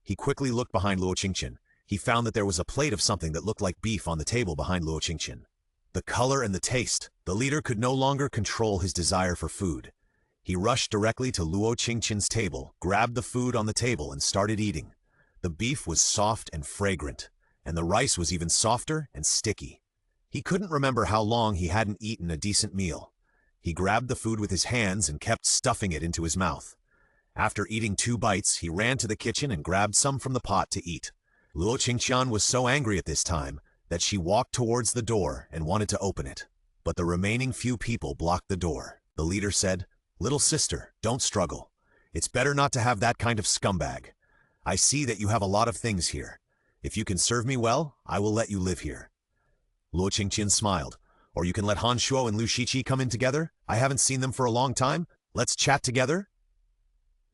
He quickly looked behind Luo Qingtian. He found that there was a plate of something that looked like beef on the table behind Luo Qingtian. The color and the taste. The leader could no longer control his desire for food. He rushed directly to Luo Qingtian's table, grabbed the food on the table, and started eating. The beef was soft and fragrant, and the rice was even softer and sticky. He couldn't remember how long he hadn't eaten a decent meal. He grabbed the food with his hands and kept stuffing it into his mouth. After eating 2 bites, he ran to the kitchen and grabbed some from the pot to eat. Luo Qingtian was so angry at this time that she walked towards the door and wanted to open it. But the remaining few people blocked the door. The leader said, "Little sister, don't struggle. It's better not to have that kind of scumbag. I see that you have a lot of things here. If you can serve me well, I will let you live here." Luo Qingtian smiled. "Or you can let Han Shuo and Lu Shiqi come in together. I haven't seen them for a long time. Let's chat together."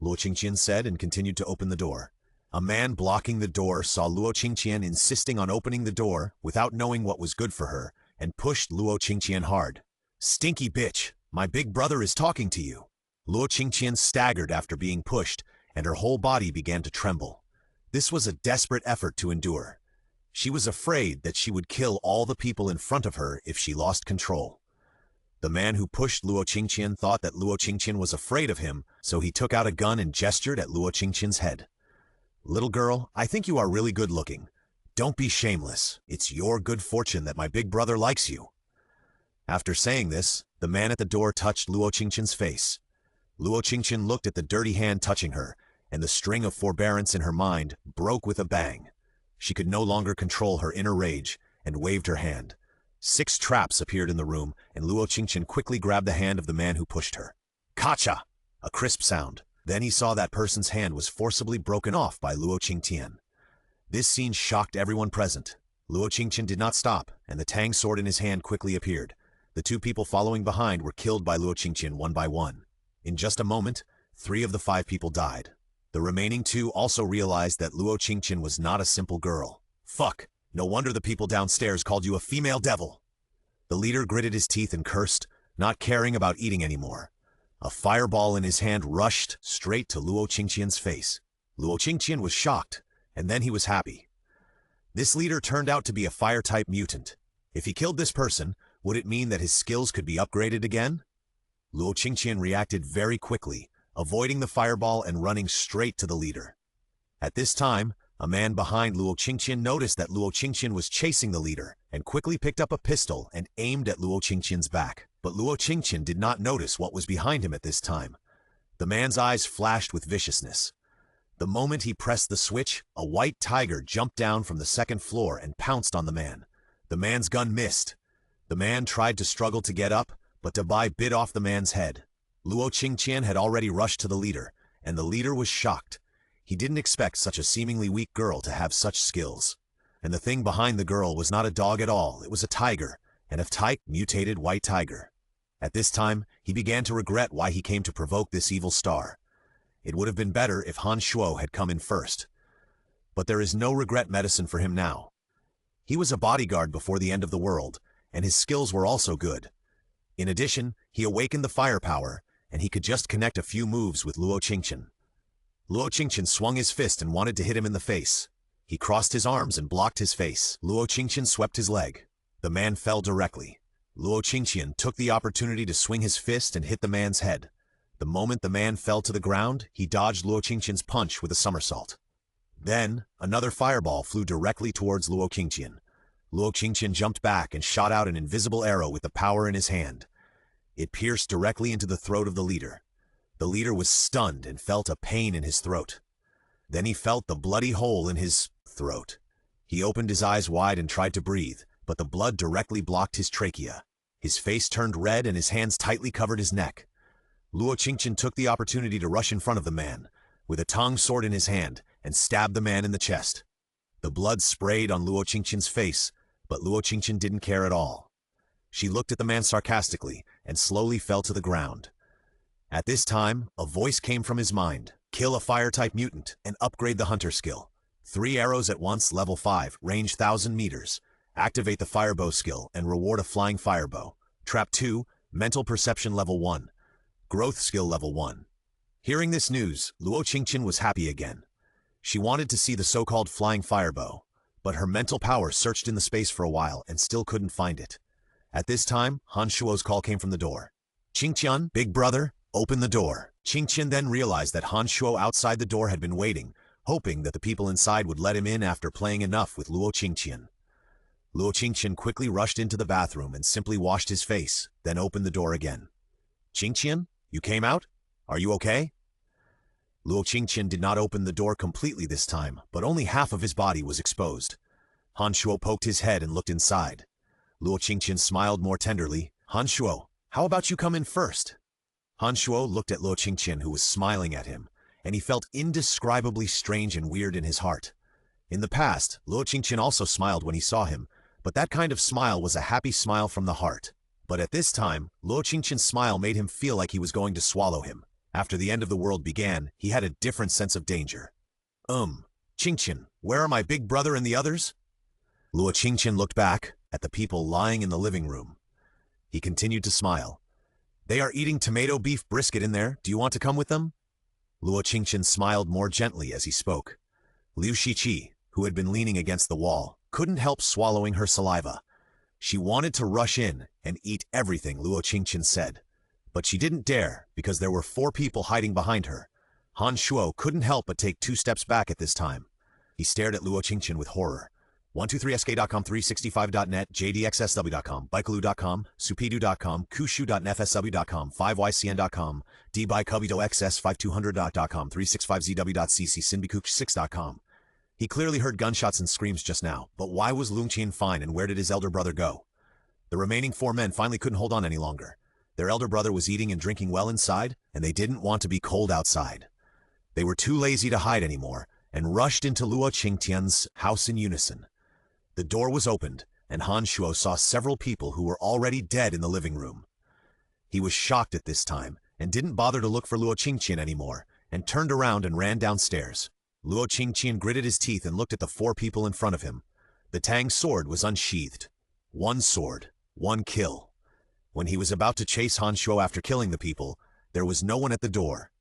Luo Qingtian said and continued to open the door. A man blocking the door saw Luo Qingtian insisting on opening the door without knowing what was good for her and pushed Luo Qingtian hard. "Stinky bitch, my big brother is talking to you." Luo Qingtian staggered after being pushed, and her whole body began to tremble. This was a desperate effort to endure. She was afraid that she would kill all the people in front of her if she lost control. The man who pushed Luo Qingtian thought that Luo Qingtian was afraid of him, so he took out a gun and gestured at Luo Qingtian's head. "Little girl, I think you are really good looking. Don't be shameless. It's your good fortune that my big brother likes you." After saying this, the man at the door touched Luo Qingtian's face. Luo Qingtian looked at the dirty hand touching her, and the string of forbearance in her mind broke with a bang. She could no longer control her inner rage and waved her hand. 6 traps appeared in the room, and Luo Qingtian quickly grabbed the hand of the man who pushed her. "Kacha!" A crisp sound. Then he saw that person's hand was forcibly broken off by Luo Qingtian. This scene shocked everyone present. Luo Qingtian did not stop, and the tang sword in his hand quickly appeared. The 2 people following behind were killed by Luo Qingtian one by one. In just a moment, 3 of the 5 people died. The remaining 2 also realized that Luo Qingtian was not a simple girl. "Fuck! No wonder the people downstairs called you a female devil." The leader gritted his teeth and cursed, not caring about eating anymore. A fireball in his hand rushed straight to Luo Qingtian's face. Luo Qingtian was shocked, and then he was happy. This leader turned out to be a fire-type mutant. If he killed this person, would it mean that his skills could be upgraded again? Luo Qingtian reacted very quickly, avoiding the fireball and running straight to the leader. At this time, a man behind Luo Qingtian noticed that Luo Qingtian was chasing the leader and quickly picked up a pistol and aimed at Luo Qingtian's back. But Luo Qingtian did not notice what was behind him at this time. The man's eyes flashed with viciousness. The moment he pressed the switch, a white tiger jumped down from the 2nd floor and pounced on the man. The man's gun missed. The man tried to struggle to get up, but Dabai bit off the man's head. Luo Qingtian had already rushed to the leader, and the leader was shocked. He didn't expect such a seemingly weak girl to have such skills. And the thing behind the girl was not a dog at all, it was a tiger, and a type mutated white tiger. At this time, he began to regret why he came to provoke this evil star. It would have been better if Han Shuo had come in first. But there is no regret medicine for him now. He was a bodyguard before the end of the world, and his skills were also good. In addition, he awakened the firepower, and he could just connect a few moves with Luo Qingtian. Luo Qingtian swung his fist and wanted to hit him in the face. He crossed his arms and blocked his face. Luo Qingtian swept his leg. The man fell directly. Luo Qingtian took the opportunity to swing his fist and hit the man's head. The moment the man fell to the ground, he dodged Luo Qingtian's punch with a somersault. Then, another fireball flew directly towards Luo Qingtian. Luo Qingtian jumped back and shot out an invisible arrow with the power in his hand. It pierced directly into the throat of the leader. The leader was stunned and felt a pain in his throat. Then he felt the bloody hole in his throat. He opened his eyes wide and tried to breathe, but the blood directly blocked his trachea. His face turned red and his hands tightly covered his neck. Luo Qingtian took the opportunity to rush in front of the man, with a tang sword in his hand, and stabbed the man in the chest. The blood sprayed on Luo Qingtian's face, but Luo Qingtian didn't care at all. She looked at the man sarcastically and slowly fell to the ground. At this time, a voice came from his mind. Kill a fire-type mutant and upgrade the hunter skill. 3 arrows at once, level 5, range 1,000 meters. Activate the firebow skill and reward a flying firebow. Trap 2, mental perception level 1. Growth skill level 1. Hearing this news, Luo Qingtian was happy again. She wanted to see the so-called flying firebow, but her mental power searched in the space for a while and still couldn't find it. At this time, Han Shuo's call came from the door. Qingtian, big brother, open the door. Qingtian then realized that Han Shuo outside the door had been waiting, hoping that the people inside would let him in after playing enough with Luo Qingtian. Luo Qingtian quickly rushed into the bathroom and simply washed his face, then opened the door again. Qingtian, you came out? Are you okay? Luo Qingtian did not open the door completely this time, but only half of his body was exposed. Han Shuo poked his head and looked inside. Luo Qingtian smiled more tenderly. Han Shuo, how about you come in first? Han Shuo looked at Luo Qingtian, who was smiling at him, and he felt indescribably strange and weird in his heart. In the past, Luo Qingtian also smiled when he saw him, but that kind of smile was a happy smile from the heart. But at this time, Luo Qingtian's smile made him feel like he was going to swallow him. After the end of the world began, he had a different sense of danger. Qingtian, where are my big brother and the others? Luo Qingtian looked back at the people lying in the living room. He continued to smile. They are eating tomato beef brisket in there. Do you want to come with them? Luo Qingtian smiled more gently as he spoke. Liu Shiqi, who had been leaning against the wall, couldn't help swallowing her saliva. She wanted to rush in and eat everything Luo Qingtian said. But she didn't dare because there were 4 people hiding behind her. Han Shuo couldn't help but take 2 steps back at this time. He stared at Luo Qingtian with horror. 123sk.com, 365.net, jdxsw.com, baikaloo.com, supidu.com, kushu.nfsw.com, 5ycn.com, dbycubito.xs5200.com, 365zw.cc, sinbikuch6.com. He clearly heard gunshots and screams just now, but why was Lungqian fine and where did his elder brother go? The remaining 4 men finally couldn't hold on any longer. Their elder brother was eating and drinking well inside, and they didn't want to be cold outside. They were too lazy to hide anymore, and rushed into Luo Qingtian's house in unison. The door was opened, and Han Shuo saw several people who were already dead in the living room. He was shocked at this time, and didn't bother to look for Luo Qingtian anymore, and turned around and ran downstairs. Luo Qingtian gritted his teeth and looked at the 4 people in front of him. The Tang sword was unsheathed. 1 sword, 1 kill. When he was about to chase Han Shuo after killing the people, there was no one at the door.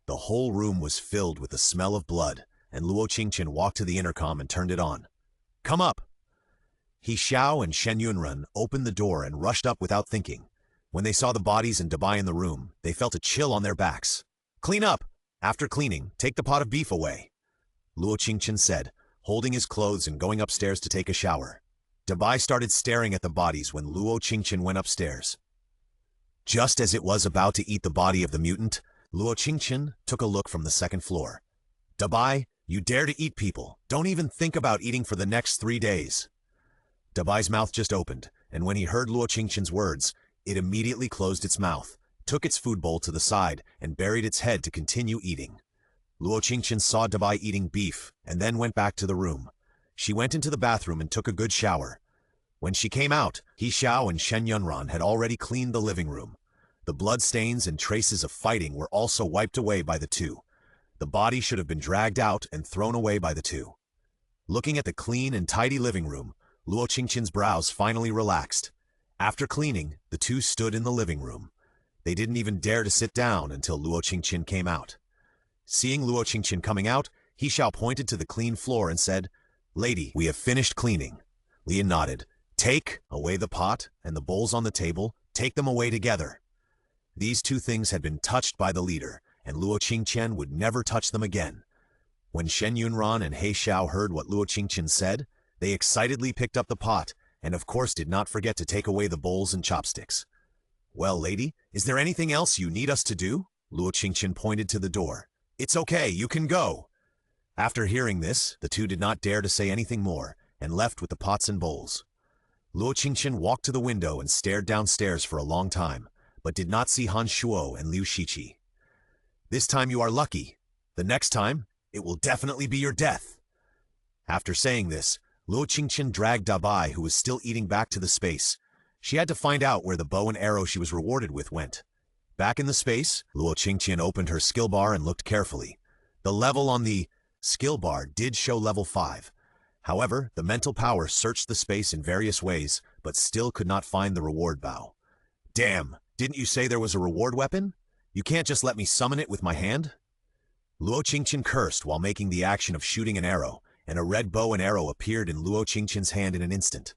The whole room was filled with the smell of blood, and Luo Qingtian walked to the intercom and turned it on. Come up! He Xiao and Shen Yunren opened the door and rushed up without thinking. When they saw the bodies and Dabai in the room, they felt a chill on their backs. Clean up! After cleaning, take the pot of beef away, Luo Qingtian said, holding his clothes and going upstairs to take a shower. Dabai started staring at the bodies when Luo Qingtian went upstairs. Just as it was about to eat the body of the mutant, Luo Qingtian took a look from the 2nd floor. Dabai, you dare to eat people. Don't even think about eating for the next 3 days. Dabai's mouth just opened, and when he heard Luo Qingtian's words, it immediately closed its mouth, took its food bowl to the side, and buried its head to continue eating. Luo Qingtian saw Dabai eating beef, and then went back to the room. She went into the bathroom and took a good shower. When she came out, He Xiao and Shen Yunren had already cleaned the living room. The blood stains and traces of fighting were also wiped away by the 2. The body should have been dragged out and thrown away by the 2. Looking at the clean and tidy living room, Luo Qingtian's brows finally relaxed. After cleaning, the 2 stood in the living room. They didn't even dare to sit down until Luo Qingtian came out. Seeing Luo Qingtian coming out, He Xiao pointed to the clean floor and said, Lady, we have finished cleaning. Lian nodded. Take away the pot and the bowls on the table, take them away together. These 2 things had been touched by the leader, and Luo Qingtian would never touch them again. When Shen Yunren and He Xiao heard what Luo Qingtian said, they excitedly picked up the pot, and of course did not forget to take away the bowls and chopsticks. Well, lady, is there anything else you need us to do? Luo Qingtian pointed to the door. It's okay, you can go. After hearing this, the 2 did not dare to say anything more, and left with the pots and bowls. Luo Qingtian walked to the window and stared downstairs for a long time, but did not see Han Shuo and Liu Shiqi. This time you are lucky. The next time, it will definitely be your death. After saying this, Luo Qingtian dragged Dabai, who was still eating, back to the space. She had to find out where the bow and arrow she was rewarded with went. Back in the space, Luo Qingtian opened her skill bar and looked carefully. The level on the skill bar did show level 5. However, the mental power searched the space in various ways, but still could not find the reward bow. Damn, didn't you say there was a reward weapon? You can't just let me summon it with my hand? Luo Qingtian cursed while making the action of shooting an arrow, and a red bow and arrow appeared in Luo Qingtian's hand in an instant.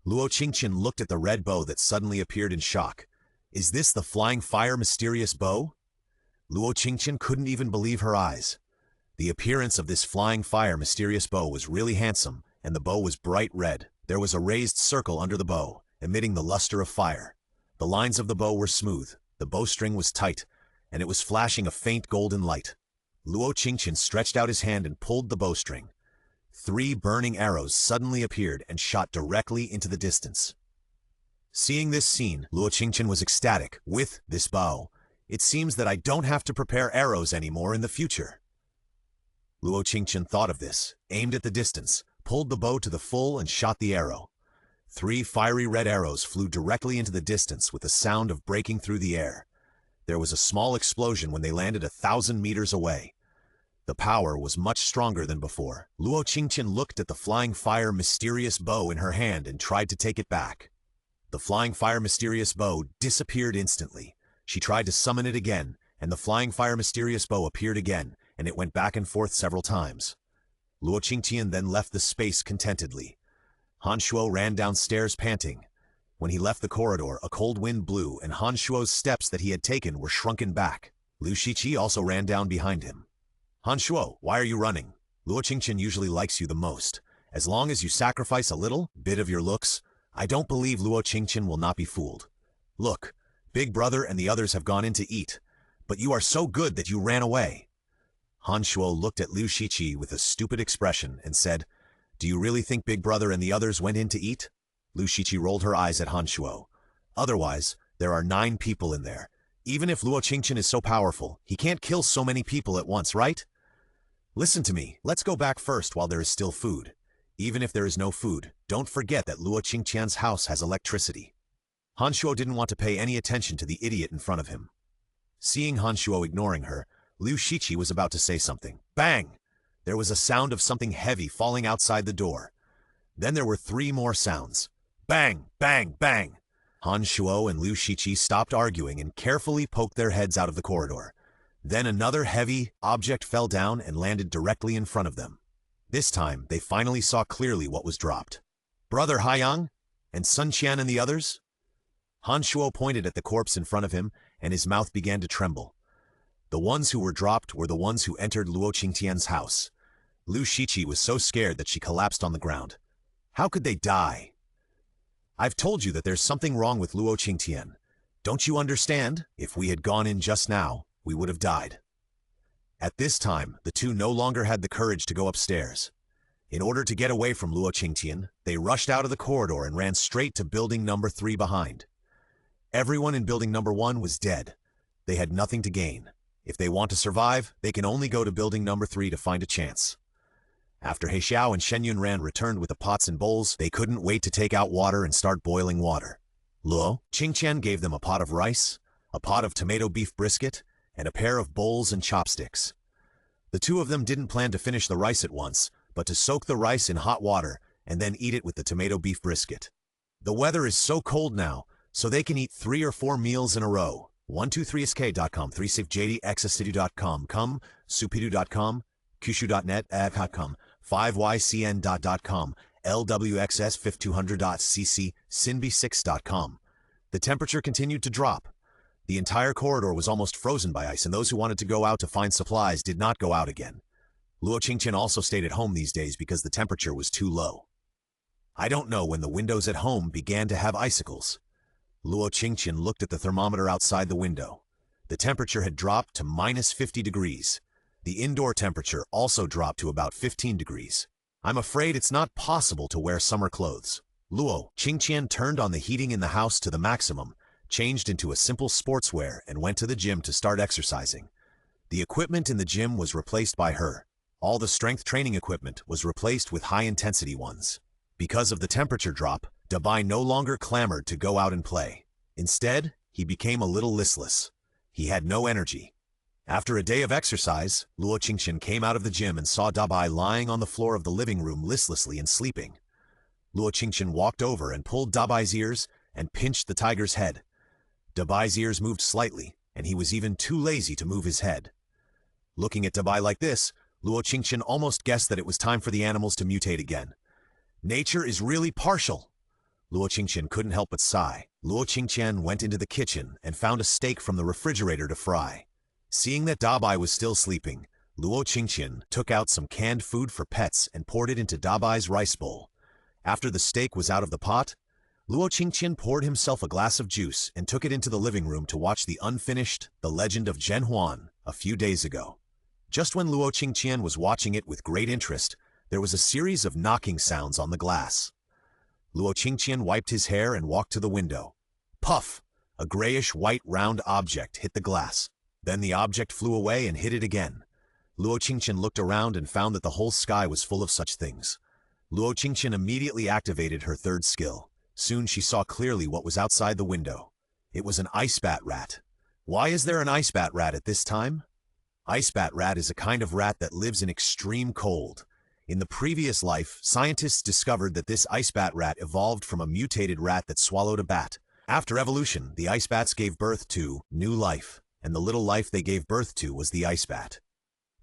Luo Qingtian looked at the red bow that suddenly appeared in shock. Is this the flying fire mysterious bow? Luo Qingtian couldn't even believe her eyes. The appearance of this flying fire mysterious bow was really handsome, and the bow was bright red. There was a raised circle under the bow, emitting the luster of fire. The lines of the bow were smooth, the bowstring was tight, and it was flashing a faint golden light. Luo Qingtian stretched out his hand and pulled the bowstring. 3 burning arrows suddenly appeared and shot directly into the distance. Seeing this scene, Luo Qingtian was ecstatic. With this bow, it seems that I don't have to prepare arrows anymore in the future. Luo Qingtian thought of this, aimed at the distance, pulled the bow to the full and shot the arrow. 3 fiery red arrows flew directly into the distance with a sound of breaking through the air. There was a small explosion when they landed 1,000 meters away. The power was much stronger than before. Luo Qingtian looked at the flying fire mysterious bow in her hand and tried to take it back. The flying fire mysterious bow disappeared instantly. She tried to summon it again, and the flying fire mysterious bow appeared again, and it went back and forth several times. Luo Qingtian then left the space contentedly. Han Shuo ran downstairs panting. When he left the corridor, a cold wind blew, and Han Shuo's steps that he had taken were shrunken back. Lu Shiqi also ran down behind him. Han Shuo, why are you running? Luo Qingtian usually likes you the most. As long as you sacrifice a little bit of your looks, I don't believe Luo Qingtian will not be fooled. Look, Big Brother and the others have gone in to eat, but you are so good that you ran away. Han Shuo looked at Lu Shiqi with a stupid expression and said, Do you really think Big Brother and the others went in to eat? Lu Shiqi rolled her eyes at Han Shuo. Otherwise, there are 9 people in there. Even if Luo Qingtian is so powerful, he can't kill so many people at once, right? Listen to me, let's go back first while there is still food. Even if there is no food, don't forget that Luo Qingtian's house has electricity. Han Shuo didn't want to pay any attention to the idiot in front of him. Seeing Han Shuo ignoring her, Lu Shiqi was about to say something. Bang! There was a sound of something heavy falling outside the door. Then there were 3 more sounds. Bang! Bang! Bang! Han Shuo and Lu Shiqi stopped arguing and carefully poked their heads out of the corridor. Then another heavy object fell down and landed directly in front of them. This time, they finally saw clearly what was dropped. Brother Haiyang? And Sun Qian and the others? Han Shuo pointed at the corpse in front of him, and his mouth began to tremble. The ones who were dropped were the ones who entered Luo Qingtian's house. Lu Shiqi was so scared that she collapsed on the ground. How could they die? I've told you that there's something wrong with Luo Qingtian. Don't you understand? If we had gone in just now, we would have died. At this time, the 2 no longer had the courage to go upstairs. In order to get away from Luo Qingtian, they rushed out of the corridor and ran straight to building number 3 behind. Everyone in building number 1 was dead. They had nothing to gain. If they want to survive, they can only go to building number 3 to find a chance. After He Xiao and Shen Yunran returned with the pots and bowls, they couldn't wait to take out water and start boiling water. Luo Qingtian gave them a pot of rice, a pot of tomato beef brisket, and a pair of bowls and chopsticks. The 2 of them didn't plan to finish the rice at once, but to soak the rice in hot water and then eat it with the tomato beef brisket. The weather is so cold now, so they can eat 3 or 4 meals in a row. 123sk.com, 3safejadexacitycom, com, supidu.com, kushu.net, av.com, 5ycn.com, lwxs5200.cc, sinb6.com. The temperature continued to drop. The entire corridor was almost frozen by ice, and those who wanted to go out to find supplies did not go out again. Luo Qingtian also stayed at home these days because the temperature was too low. I don't know when the windows at home began to have icicles. Luo Qingtian looked at the thermometer outside the window. The temperature had dropped to -50 degrees. The indoor temperature also dropped to about 15 degrees. I'm afraid it's not possible to wear summer clothes. Luo Qingtian turned on the heating in the house to the maximum, changed into a simple sportswear, and went to the gym to start exercising. The equipment in the gym was replaced by her. All the strength training equipment was replaced with high-intensity ones. Because of the temperature drop, Dabai no longer clamored to go out and play. Instead, he became a little listless. He had no energy. After a day of exercise, Luo Qingtian came out of the gym and saw Dabai lying on the floor of the living room listlessly and sleeping. Luo Qingtian walked over and pulled Dabai's ears and pinched the tiger's head. Dabai's ears moved slightly, and he was even too lazy to move his head. Looking at Dabai like this, Luo Qingtian almost guessed that it was time for the animals to mutate again. Nature is really partial. Luo Qingtian couldn't help but sigh. Luo Qingtian went into the kitchen and found a steak from the refrigerator to fry. Seeing that Dabai was still sleeping, Luo Qingtian took out some canned food for pets and poured it into Dabai's rice bowl. After the steak was out of the pot, Luo Qingtian poured himself a glass of juice and took it into the living room to watch the unfinished The Legend of Zhen Huan a few days ago. Just when Luo Qingtian was watching it with great interest, there was a series of knocking sounds on the glass. Luo Qingtian wiped his hair and walked to the window. Puff! A grayish-white round object hit the glass. Then the object flew away and hit it again. Luo Qingtian looked around and found that the whole sky was full of such things. Luo Qingtian immediately activated her third skill. Soon she saw clearly what was outside the window. It was an ice bat rat. Why is there an ice bat rat at this time? Ice bat rat is a kind of rat that lives in extreme cold. In the previous life, scientists discovered that this ice bat rat evolved from a mutated rat that swallowed a bat. After evolution, the ice bats gave birth to new life, and the little life they gave birth to was the ice bat.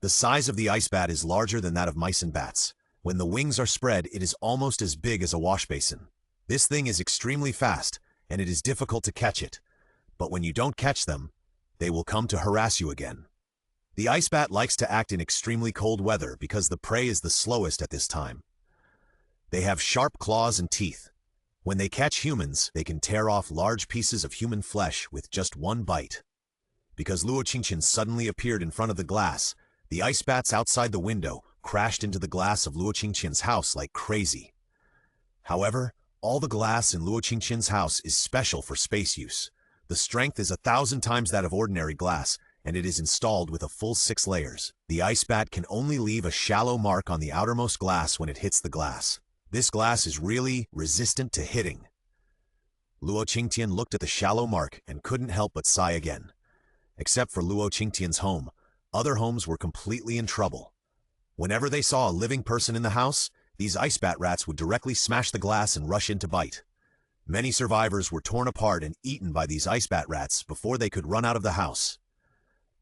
The size of the ice bat is larger than that of mice and bats. When the wings are spread, it is almost as big as a wash basin. This thing is extremely fast, and it is difficult to catch it. But when you don't catch them, they will come to harass you again. The ice bat likes to act in extremely cold weather because the prey is the slowest at this time. They have sharp claws and teeth. When they catch humans, they can tear off large pieces of human flesh with just one bite. Because Luo Qingtian suddenly appeared in front of the glass, the ice bats outside the window crashed into the glass of Luo Qingtian's house like crazy. However, all the glass in Luo Qingtian's house is special for space use. The strength is 1,000 times that of ordinary glass, and it is installed with a full 6 layers. The ice bat can only leave a shallow mark on the outermost glass when it hits the glass. This glass is really resistant to hitting. Luo Qingtian looked at the shallow mark and couldn't help but sigh again. Except for Luo Qingtian's home, other homes were completely in trouble. Whenever they saw a living person in the house, these ice bat rats would directly smash the glass and rush in to bite. Many survivors were torn apart and eaten by these ice bat rats before they could run out of the house.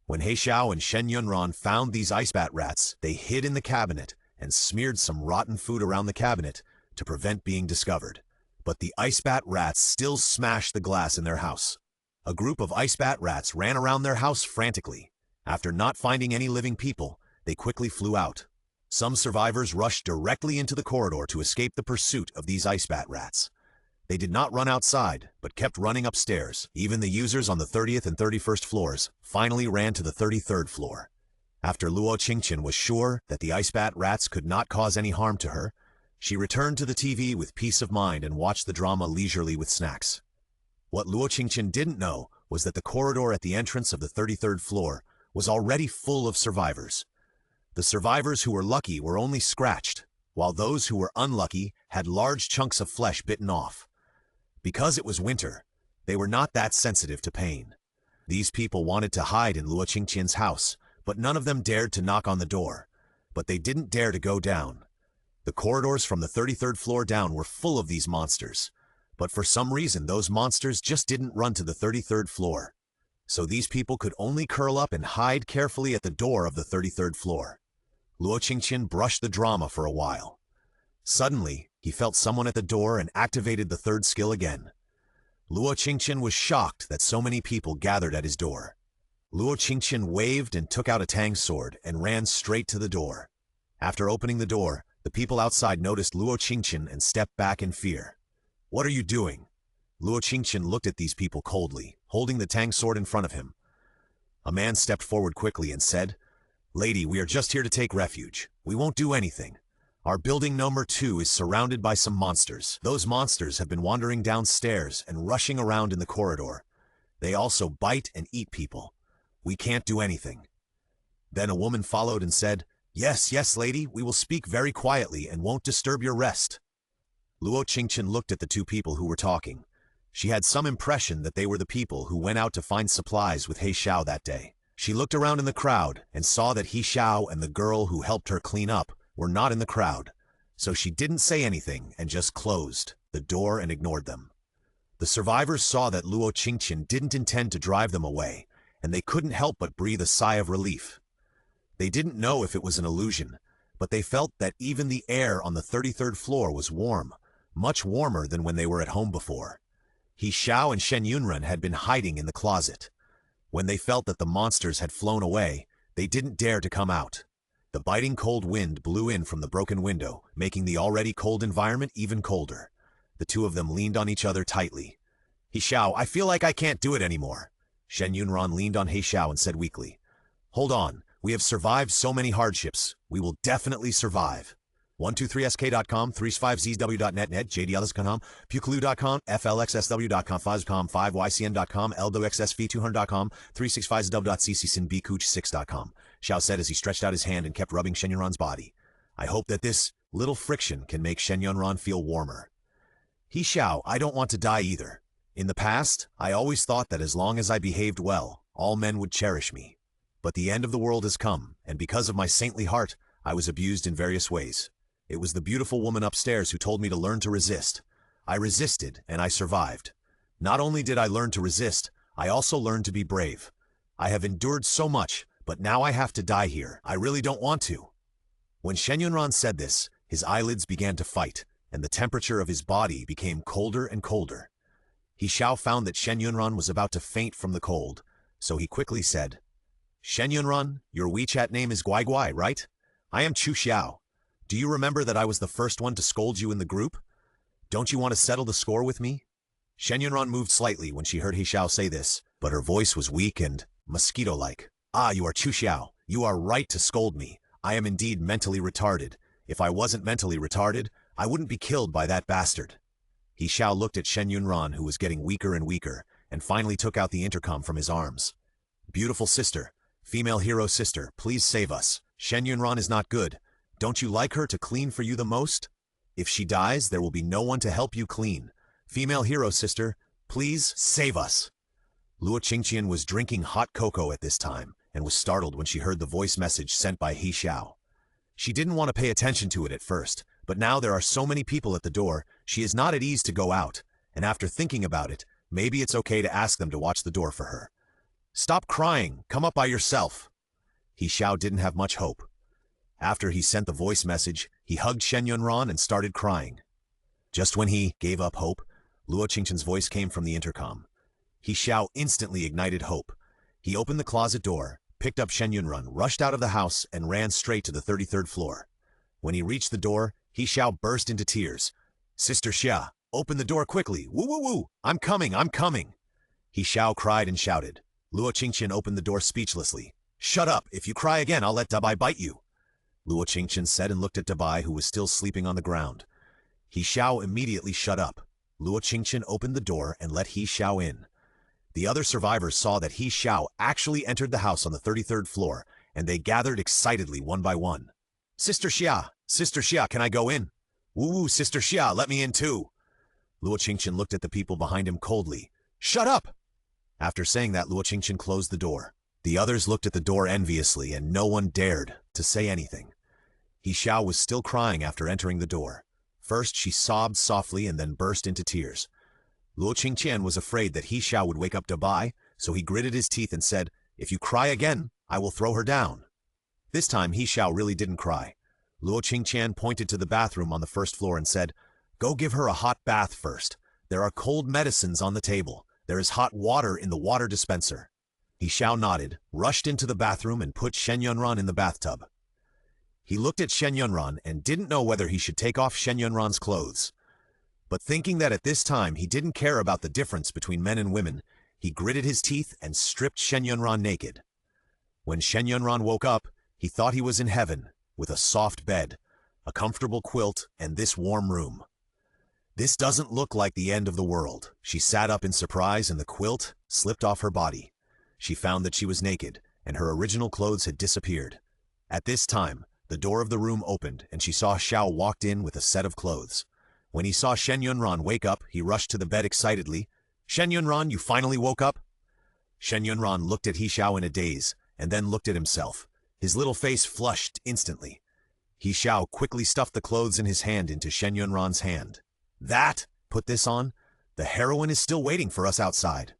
When He Xiao and Shen Yunran found these ice bat rats, they hid in the cabinet and smeared some rotten food around the cabinet to prevent being discovered. But the ice bat rats still smashed the glass in their house. A group of ice bat rats ran around their house frantically. After not finding any living people, they quickly flew out. Some survivors rushed directly into the corridor to escape the pursuit of these ice bat rats. They did not run outside, but kept running upstairs. Even the users on the 30th and 31st floors finally ran to the 33rd floor. After Luo Qingtian was sure that the ice bat rats could not cause any harm to her, she returned to the TV with peace of mind and watched the drama leisurely with snacks. What Luo Qingtian didn't know was that the corridor at the entrance of the 33rd floor was already full of survivors. The survivors who were lucky were only scratched, while those who were unlucky had large chunks of flesh bitten off. Because it was winter, they were not that sensitive to pain. These people wanted to hide in Luo Qingtian's house, but none of them dared to knock on the door. But they didn't dare to go down. The corridors from the 33rd floor down were full of these monsters. But for some reason, those monsters just didn't run to the 33rd floor. So these people could only curl up and hide carefully at the door of the 33rd floor. Luo Qingtian brushed the drama for a while. Suddenly, he felt someone at the door and activated the third skill again. Luo Qingtian was shocked that so many people gathered at his door. Luo Qingtian waved and took out a tang sword and ran straight to the door. After opening the door, the people outside noticed Luo Qingtian and stepped back in fear. "What are you doing?" Luo Qingtian looked at these people coldly, holding the tang sword in front of him. A man stepped forward quickly and said, "Lady, we are just here to take refuge. We won't do anything. Our building number 2 is surrounded by some monsters. Those monsters have been wandering downstairs and rushing around in the corridor. They also bite and eat people. We can't do anything." Then a woman followed and said, "Yes, yes, lady, we will speak very quietly and won't disturb your rest." Luo Qingtian looked at the two people who were talking. She had some impression that they were the people who went out to find supplies with He Xiao that day. She looked around in the crowd and saw that He Xiao and the girl who helped her clean up were not in the crowd, so she didn't say anything and just closed the door and ignored them. The survivors saw that Luo Qingtian didn't intend to drive them away, and they couldn't help but breathe a sigh of relief. They didn't know if it was an illusion, but they felt that even the air on the 33rd floor was warm, much warmer than when they were at home before. He Xiao and Shen Yunren had been hiding in the closet. When they felt that the monsters had flown away, they didn't dare to come out. The biting cold wind blew in from the broken window, making the already cold environment even colder. The two of them leaned on each other tightly. He Xiao, I feel like I can't do it anymore. Shen Yunren leaned on He Xiao and said weakly, Hold on, we have survived so many hardships. We will definitely survive. 123sk.com, 35zw.net, jdls.com, pukalu.com, flxsw.com, 5ycn.com, lwxsv200.com, 365zw.ccsinbkuch6.com. Xiao said as he stretched out his hand and kept rubbing Shen Yunren's body. I hope that this little friction can make Shen Yunren feel warmer. He Xiao, I don't want to die either. In the past, I always thought that as long as I behaved well, all men would cherish me. But the end of the world has come, and because of my saintly heart, I was abused in various ways. It was the beautiful woman upstairs who told me to learn to resist. I resisted, and I survived. Not only did I learn to resist, I also learned to be brave. I have endured so much, but now I have to die here. I really don't want to. When Shen Yunren said this, his eyelids began to fight, and the temperature of his body became colder and colder. He Xiao found that Shen Yunren was about to faint from the cold, so he quickly said, Shen Yunren, your WeChat name is Guai Guai, right? I am Chu Xiao. Do you remember that I was the first one to scold you in the group? Don't you want to settle the score with me? Shen Yunren moved slightly when she heard He Xiao say this, but her voice was weak and mosquito-like. Ah, you are Chu Xiao. You are right to scold me. I am indeed mentally retarded. If I wasn't mentally retarded, I wouldn't be killed by that bastard. He Xiao looked at Shen Yunren, who was getting weaker and weaker, and finally took out the intercom from his arms. Beautiful sister, female hero sister, please save us. Shen Yunren is not good. Don't you like her to clean for you the most? If she dies, there will be no one to help you clean. Female hero sister, please save us. Luo Qingtian was drinking hot cocoa at this time, and was startled when she heard the voice message sent by He Xiao. She didn't want to pay attention to it at first, but now there are so many people at the door, she is not at ease to go out, and after thinking about it, maybe it's okay to ask them to watch the door for her. Stop crying, come up by yourself. He Xiao didn't have much hope. After he sent the voice message, he hugged Shen Yunren and started crying. Just when he gave up hope, Luo Qingtian's voice came from the intercom. He Xiao instantly ignited hope. He opened the closet door, picked up Shen Yunren, rushed out of the house, and ran straight to the 33rd floor. When he reached the door, He Xiao burst into tears. Sister Xia, open the door quickly. Woo woo woo, I'm coming, I'm coming. He Xiao cried and shouted. Luo Qingtian opened the door speechlessly. Shut up, if you cry again, I'll let Dabai bite you. Luo Qingtian said and looked at Dabai, who was still sleeping on the ground. He Xiao immediately shut up. Luo Qingtian opened the door and let He Xiao in. The other survivors saw that He Xiao actually entered the house on the 33rd floor, and they gathered excitedly one by one. Sister Xia, can I go in? Woo, Sister Xia, let me in too. Luo Qingtian looked at the people behind him coldly. Shut up! After saying that, Luo Qingtian closed the door. The others looked at the door enviously, and no one dared to say anything. He Xiao was still crying after entering the door. First, she sobbed softly and then burst into tears. Luo Qingtian was afraid that He Xiao would wake up Dabai, so he gritted his teeth and said, If you cry again, I will throw her down. This time, He Xiao really didn't cry. Luo Qingtian pointed to the bathroom on the first floor and said, Go give her a hot bath first. There are cold medicines on the table. There is hot water in the water dispenser. He Xiao nodded, rushed into the bathroom and put Shen Yunren in the bathtub. He looked at Shen Yunren and didn't know whether he should take off Shen Yunren's clothes. But thinking that at this time he didn't care about the difference between men and women, he gritted his teeth and stripped Shen Yunren naked. When Shen Yunren woke up, he thought he was in heaven, with a soft bed, a comfortable quilt, and this warm room. This doesn't look like the end of the world. She sat up in surprise and the quilt slipped off her body. She found that she was naked, and her original clothes had disappeared. At this time, the door of the room opened, and she saw Xiao walked in with a set of clothes. When he saw Shen Yunren wake up, he rushed to the bed excitedly. Shen Yunren, you finally woke up? Shen Yunren looked at He Xiao in a daze, and then looked at himself. His little face flushed instantly. He Xiao quickly stuffed the clothes in his hand into Shen Yunren's hand. That? Put this on? The heroine is still waiting for us outside.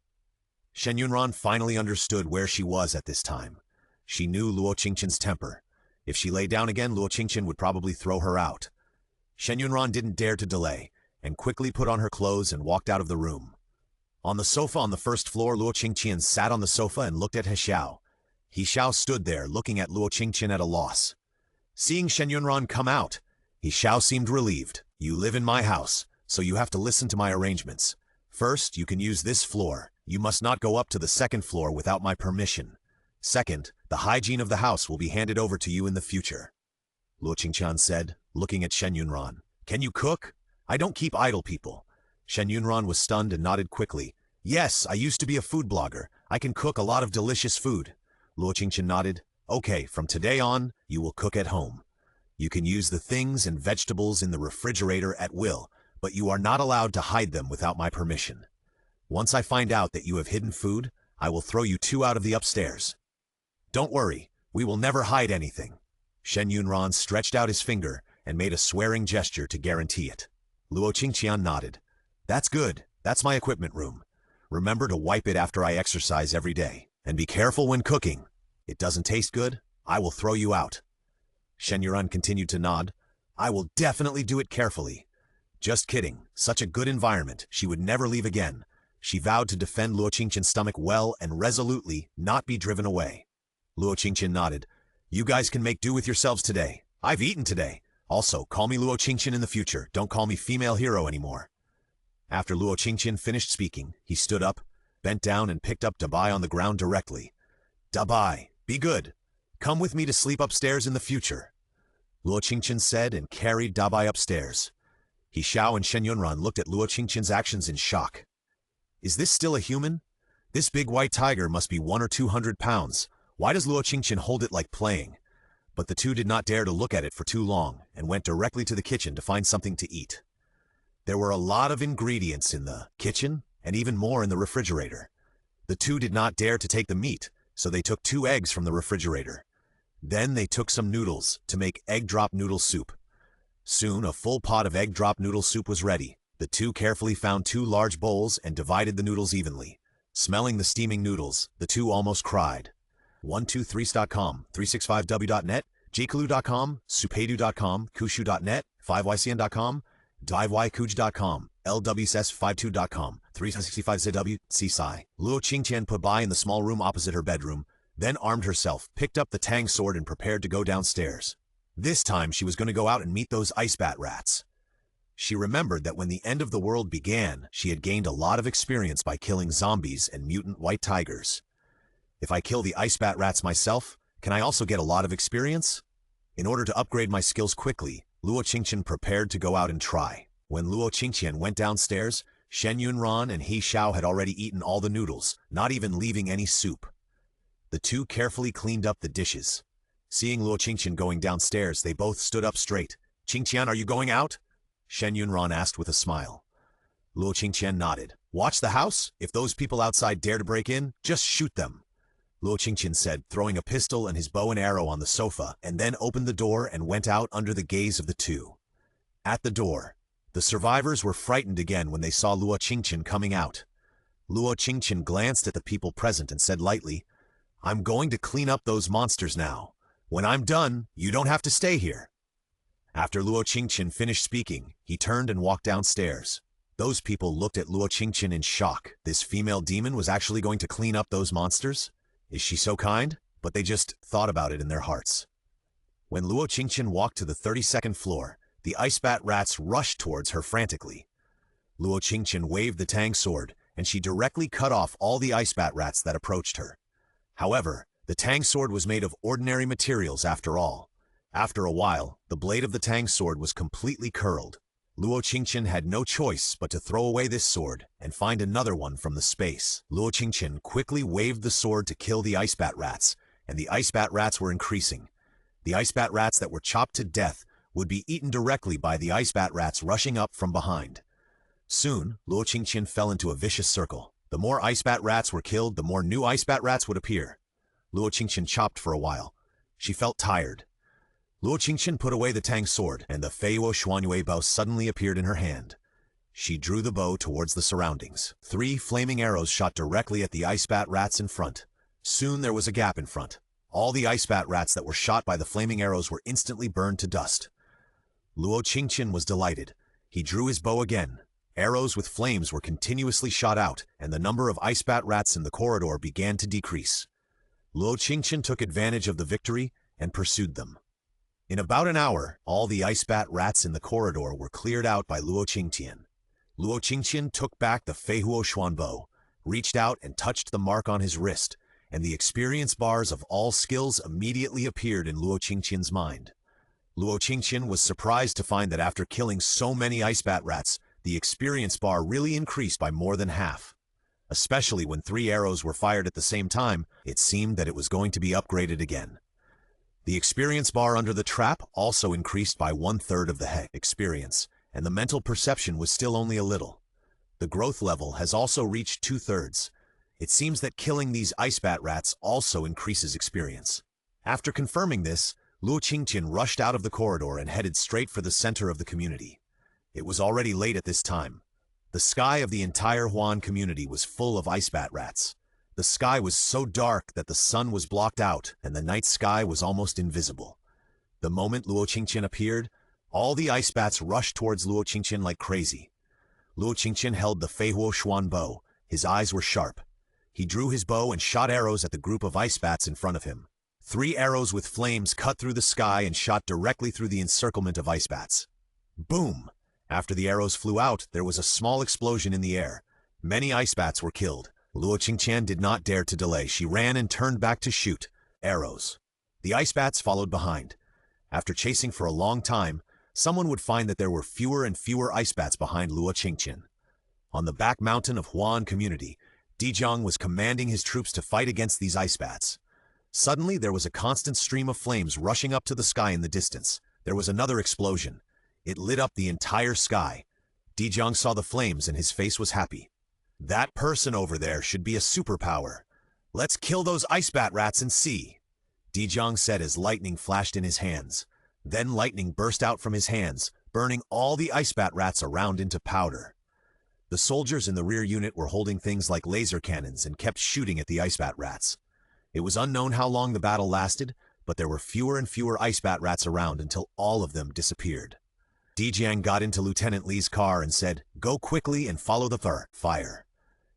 Shen Yunren finally understood where she was at this time. She knew Luo Qingtian's temper. If she lay down again, Luo Qingtian would probably throw her out. Shen Yunran didn't dare to delay, and quickly put on her clothes and walked out of the room. On the sofa on the first floor, Luo Qingtian sat on the sofa and looked at He Xiao. He Xiao stood there, looking at Luo Qingtian at a loss. Seeing Shen Yunran come out, He Xiao seemed relieved. You live in my house, so you have to listen to my arrangements. First, you can use this floor. You must not go up to the second floor without my permission. Second, the hygiene of the house will be handed over to you in the future. Luo Qingtian said, looking at Shen Yunran. Can you cook? I don't keep idle people. Shen Yunran was stunned and nodded quickly. Yes, I used to be a food blogger. I can cook a lot of delicious food. Luo Qingtian nodded. Okay, from today on, you will cook at home. You can use the things and vegetables in the refrigerator at will, but you are not allowed to hide them without my permission. Once I find out that you have hidden food, I will throw you 2 out of the upstairs. Don't worry, we will never hide anything. Shen Yunran stretched out his finger and made a swearing gesture to guarantee it. Luo Qingtian nodded. That's good. That's my equipment room. Remember to wipe it after I exercise every day. And be careful when cooking. It doesn't taste good, I will throw you out. Shen Yunran continued to nod. I will definitely do it carefully. Just kidding. Such a good environment. She would never leave again. She vowed to defend Luo Qingtian's stomach well and resolutely not be driven away. Luo Qingtian nodded. You guys can make do with yourselves today. I've eaten today. Also, call me Luo Qingtian in the future. Don't call me female hero anymore. After Luo Qingtian finished speaking, he stood up, bent down and picked up Dabai on the ground directly. Dabai, be good. Come with me to sleep upstairs in the future. Luo Qingtian said and carried Dabai upstairs. He Xiao and Shen Yunran looked at Luo Qingtian's actions in shock. Is this still a human? This big white tiger must be 100 or 200 pounds. Why does Luo Qingtian hold it like playing? But the two did not dare to look at it for too long and went directly to the kitchen to find something to eat. There were a lot of ingredients in the kitchen and even more in the refrigerator. The two did not dare to take the meat, so they took 2 eggs from the refrigerator. Then they took some noodles to make egg drop noodle soup. Soon a full pot of egg drop noodle soup was ready. The two carefully found 2 large bowls and divided the noodles evenly. Smelling the steaming noodles, the two almost cried. 123s.com, 365w.net, jkalu.com, supedu.com, kushu.net, 5ycn.com, diveykuj.com, lwss52.com, 365zw, csai. Luo Qingtian put Bai in the small room opposite her bedroom, then armed herself, picked up the tang sword and prepared to go downstairs. This time she was going to go out and meet those ice bat rats. She remembered that when the end of the world began, she had gained a lot of experience by killing zombies and mutant white tigers. If I kill the ice bat rats myself, can I also get a lot of experience? In order to upgrade my skills quickly, Luo Qingtian prepared to go out and try. When Luo Qingtian went downstairs, Shen Yunran and He Xiao had already eaten all the noodles, not even leaving any soup. The two carefully cleaned up the dishes. Seeing Luo Qingtian going downstairs, they both stood up straight. Qingtian, are you going out? Shen Yunran asked with a smile. Luo Qingtian nodded. Watch the house? If those people outside dare to break in, just shoot them. Luo Qingtian said, throwing a pistol and his bow and arrow on the sofa, and then opened the door and went out under the gaze of the two. At the door, the survivors were frightened again when they saw Luo Qingtian coming out. Luo Qingtian glanced at the people present and said lightly, I'm going to clean up those monsters now. When I'm done, you don't have to stay here. After Luo Qingtian finished speaking, he turned and walked downstairs. Those people looked at Luo Qingtian in shock. This female demon was actually going to clean up those monsters? Is she so kind? But they just thought about it in their hearts. When Luo Qingtian walked to the 32nd floor, the ice bat rats rushed towards her frantically. Luo Qingtian waved the tang sword, and she directly cut off all the ice bat rats that approached her. However, the tang sword was made of ordinary materials after all. After a while, the blade of the tang sword was completely curled. Luo Qingtian had no choice but to throw away this sword and find another one from the space. Luo Qingtian quickly waved the sword to kill the ice bat rats, and the ice bat rats were increasing. The ice bat rats that were chopped to death would be eaten directly by the ice bat rats rushing up from behind. Soon, Luo Qingtian fell into a vicious circle. The more ice bat rats were killed, the more new ice bat rats would appear. Luo Qingtian chopped for a while. She felt tired. Luo Qingtian put away the tang sword, and the Feiwo Xuanyue bow suddenly appeared in her hand. She drew the bow towards the surroundings. 3 flaming arrows shot directly at the ice bat rats in front. Soon there was a gap in front. All the ice bat rats that were shot by the flaming arrows were instantly burned to dust. Luo Qingtian was delighted. He drew his bow again. Arrows with flames were continuously shot out, and the number of ice bat rats in the corridor began to decrease. Luo Qingtian took advantage of the victory and pursued them. In about an hour, all the ice bat rats in the corridor were cleared out by Luo Qingtian. Luo Qingtian took back the Feihuo Xuan bow, reached out and touched the mark on his wrist, and the experience bars of all skills immediately appeared in Luo Qingtian's mind. Luo Qingtian was surprised to find that after killing so many ice bat rats, the experience bar really increased by more than half. Especially when 3 arrows were fired at the same time, it seemed that it was going to be upgraded again. The experience bar under the trap also increased by 1/3 of the experience, and the mental perception was still only a little. The growth level has also reached 2/3. It seems that killing these ice bat rats also increases experience. After confirming this, Luo Qingtian rushed out of the corridor and headed straight for the center of the community. It was already late at this time. The sky of the entire Huan community was full of ice bat rats. The sky was so dark that the sun was blocked out and the night sky was almost invisible. The moment Luo Qingtian appeared, all the ice bats rushed towards Luo Qingtian like crazy. Luo Qingtian held the Feihuo Xuan bow. His eyes were sharp. He drew his bow and shot arrows at the group of ice bats in front of him. 3 arrows with flames cut through the sky and shot directly through the encirclement of ice bats. Boom! After the arrows flew out, there was a small explosion in the air. Many ice bats were killed. Luo Qingtian did not dare to delay. She ran and turned back to shoot arrows. The ice bats followed behind. After chasing for a long time, someone would find that there were fewer and fewer ice bats behind Luo Qingtian. On the back mountain of Huan community, Dijong was commanding his troops to fight against these ice bats. Suddenly, there was a constant stream of flames rushing up to the sky in the distance. There was another explosion. It lit up the entire sky. Dijong saw the flames and his face was happy. That person over there should be a superpower. Let's kill those ice bat rats and see, Dijong said as lightning flashed in his hands. Then lightning burst out from his hands, burning all the ice bat rats around into powder. The soldiers in the rear unit were holding things like laser cannons and kept shooting at the ice bat rats. It was unknown how long the battle lasted, but there were fewer and fewer ice bat rats around until all of them disappeared. Dijong got into Lieutenant Li's car and said, "Go quickly and follow the fire.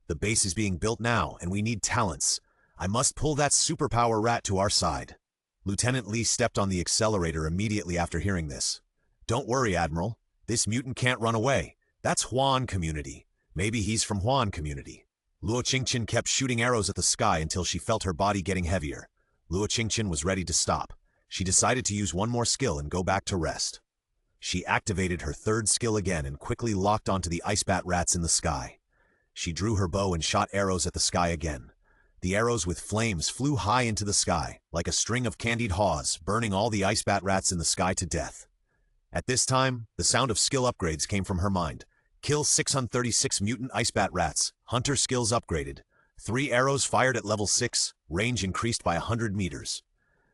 The base is being built now, and we need talents. I must pull that superpower rat to our side." Lieutenant Li stepped on the accelerator immediately after hearing this. "Don't worry, Admiral. This mutant can't run away. That's Huan community. Maybe he's from Huan community." Luo Qingtian kept shooting arrows at the sky until she felt her body getting heavier. Luo Qingtian was ready to stop. She decided to use one more skill and go back to rest. She activated her 3rd skill again and quickly locked onto the ice bat rats in the sky. She drew her bow and shot arrows at the sky again. The arrows with flames flew high into the sky, like a string of candied haws, burning all the ice bat rats in the sky to death. At this time, the sound of skill upgrades came from her mind. Kill 636 mutant ice bat rats, hunter skills upgraded. 3 arrows fired at level 6, range increased by 100 meters.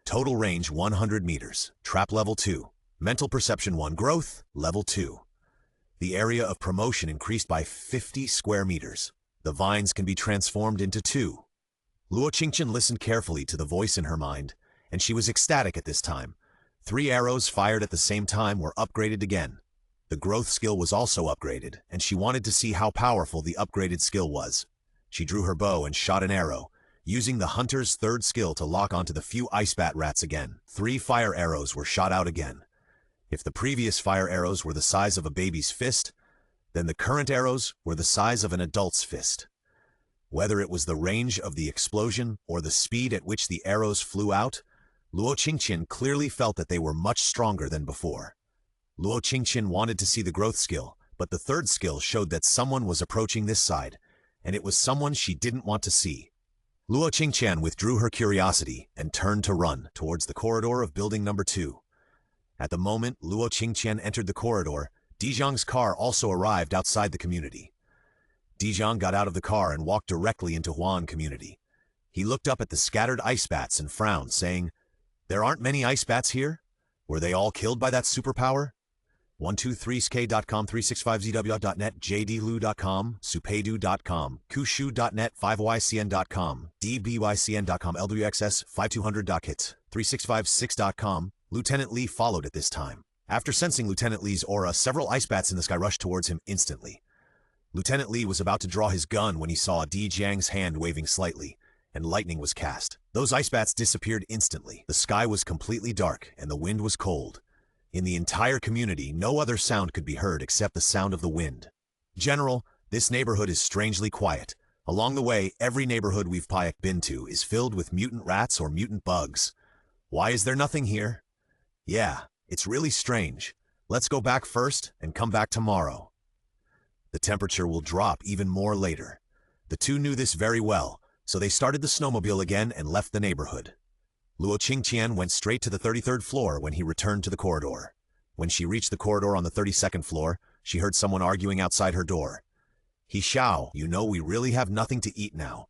Total range 100 meters, trap level 2. Mental perception 1 growth, level 2. The area of promotion increased by 50 square meters. The vines can be transformed into 2. Luo Qingtian listened carefully to the voice in her mind, and she was ecstatic at this time. 3 arrows fired at the same time were upgraded again. The growth skill was also upgraded, and she wanted to see how powerful the upgraded skill was. She drew her bow and shot an arrow, using the hunter's 3rd skill to lock onto the few ice bat rats again. 3 fire arrows were shot out again. If the previous fire arrows were the size of a baby's fist, then the current arrows were the size of an adult's fist. Whether it was the range of the explosion or the speed at which the arrows flew out, Luo Qingtian clearly felt that they were much stronger than before. Luo Qingtian wanted to see the growth skill, but the 3rd skill showed that someone was approaching this side, and it was someone she didn't want to see. Luo Qingtian withdrew her curiosity and turned to run towards the corridor of building number 2. At the moment Luo Qingtian entered the corridor, Dijong's car also arrived outside the community. Dijong got out of the car and walked directly into Huan community. He looked up at the scattered ice bats and frowned, saying, "There aren't many ice bats here? Were they all killed by that superpower?" 123sk.com, 365zw.net, jdlu.com, supedu.com, kushu.net, 5ycn.com, dbycn.com, lwxs 5200.kit, 3656.com. Lieutenant Lee followed at this time. After sensing Lieutenant Lee's aura, several ice bats in the sky rushed towards him instantly. Lieutenant Lee was about to draw his gun when he saw Di Jiang's hand waving slightly, and lightning was cast. Those ice bats disappeared instantly. The sky was completely dark, and the wind was cold. In the entire community, no other sound could be heard except the sound of the wind. General, this neighborhood is strangely quiet. Along the way, every neighborhood we've been to is filled with mutant rats or mutant bugs. Why is there nothing here? Yeah, it's really strange. Let's go back first and come back tomorrow. The temperature will drop even more later. The two knew this very well, so they started the snowmobile again and left the neighborhood. Luo Qingtian went straight to the 33rd floor when he returned to the corridor. When she reached the corridor on the 32nd floor, she heard someone arguing outside her door. "He Xiao, you know we really have nothing to eat now.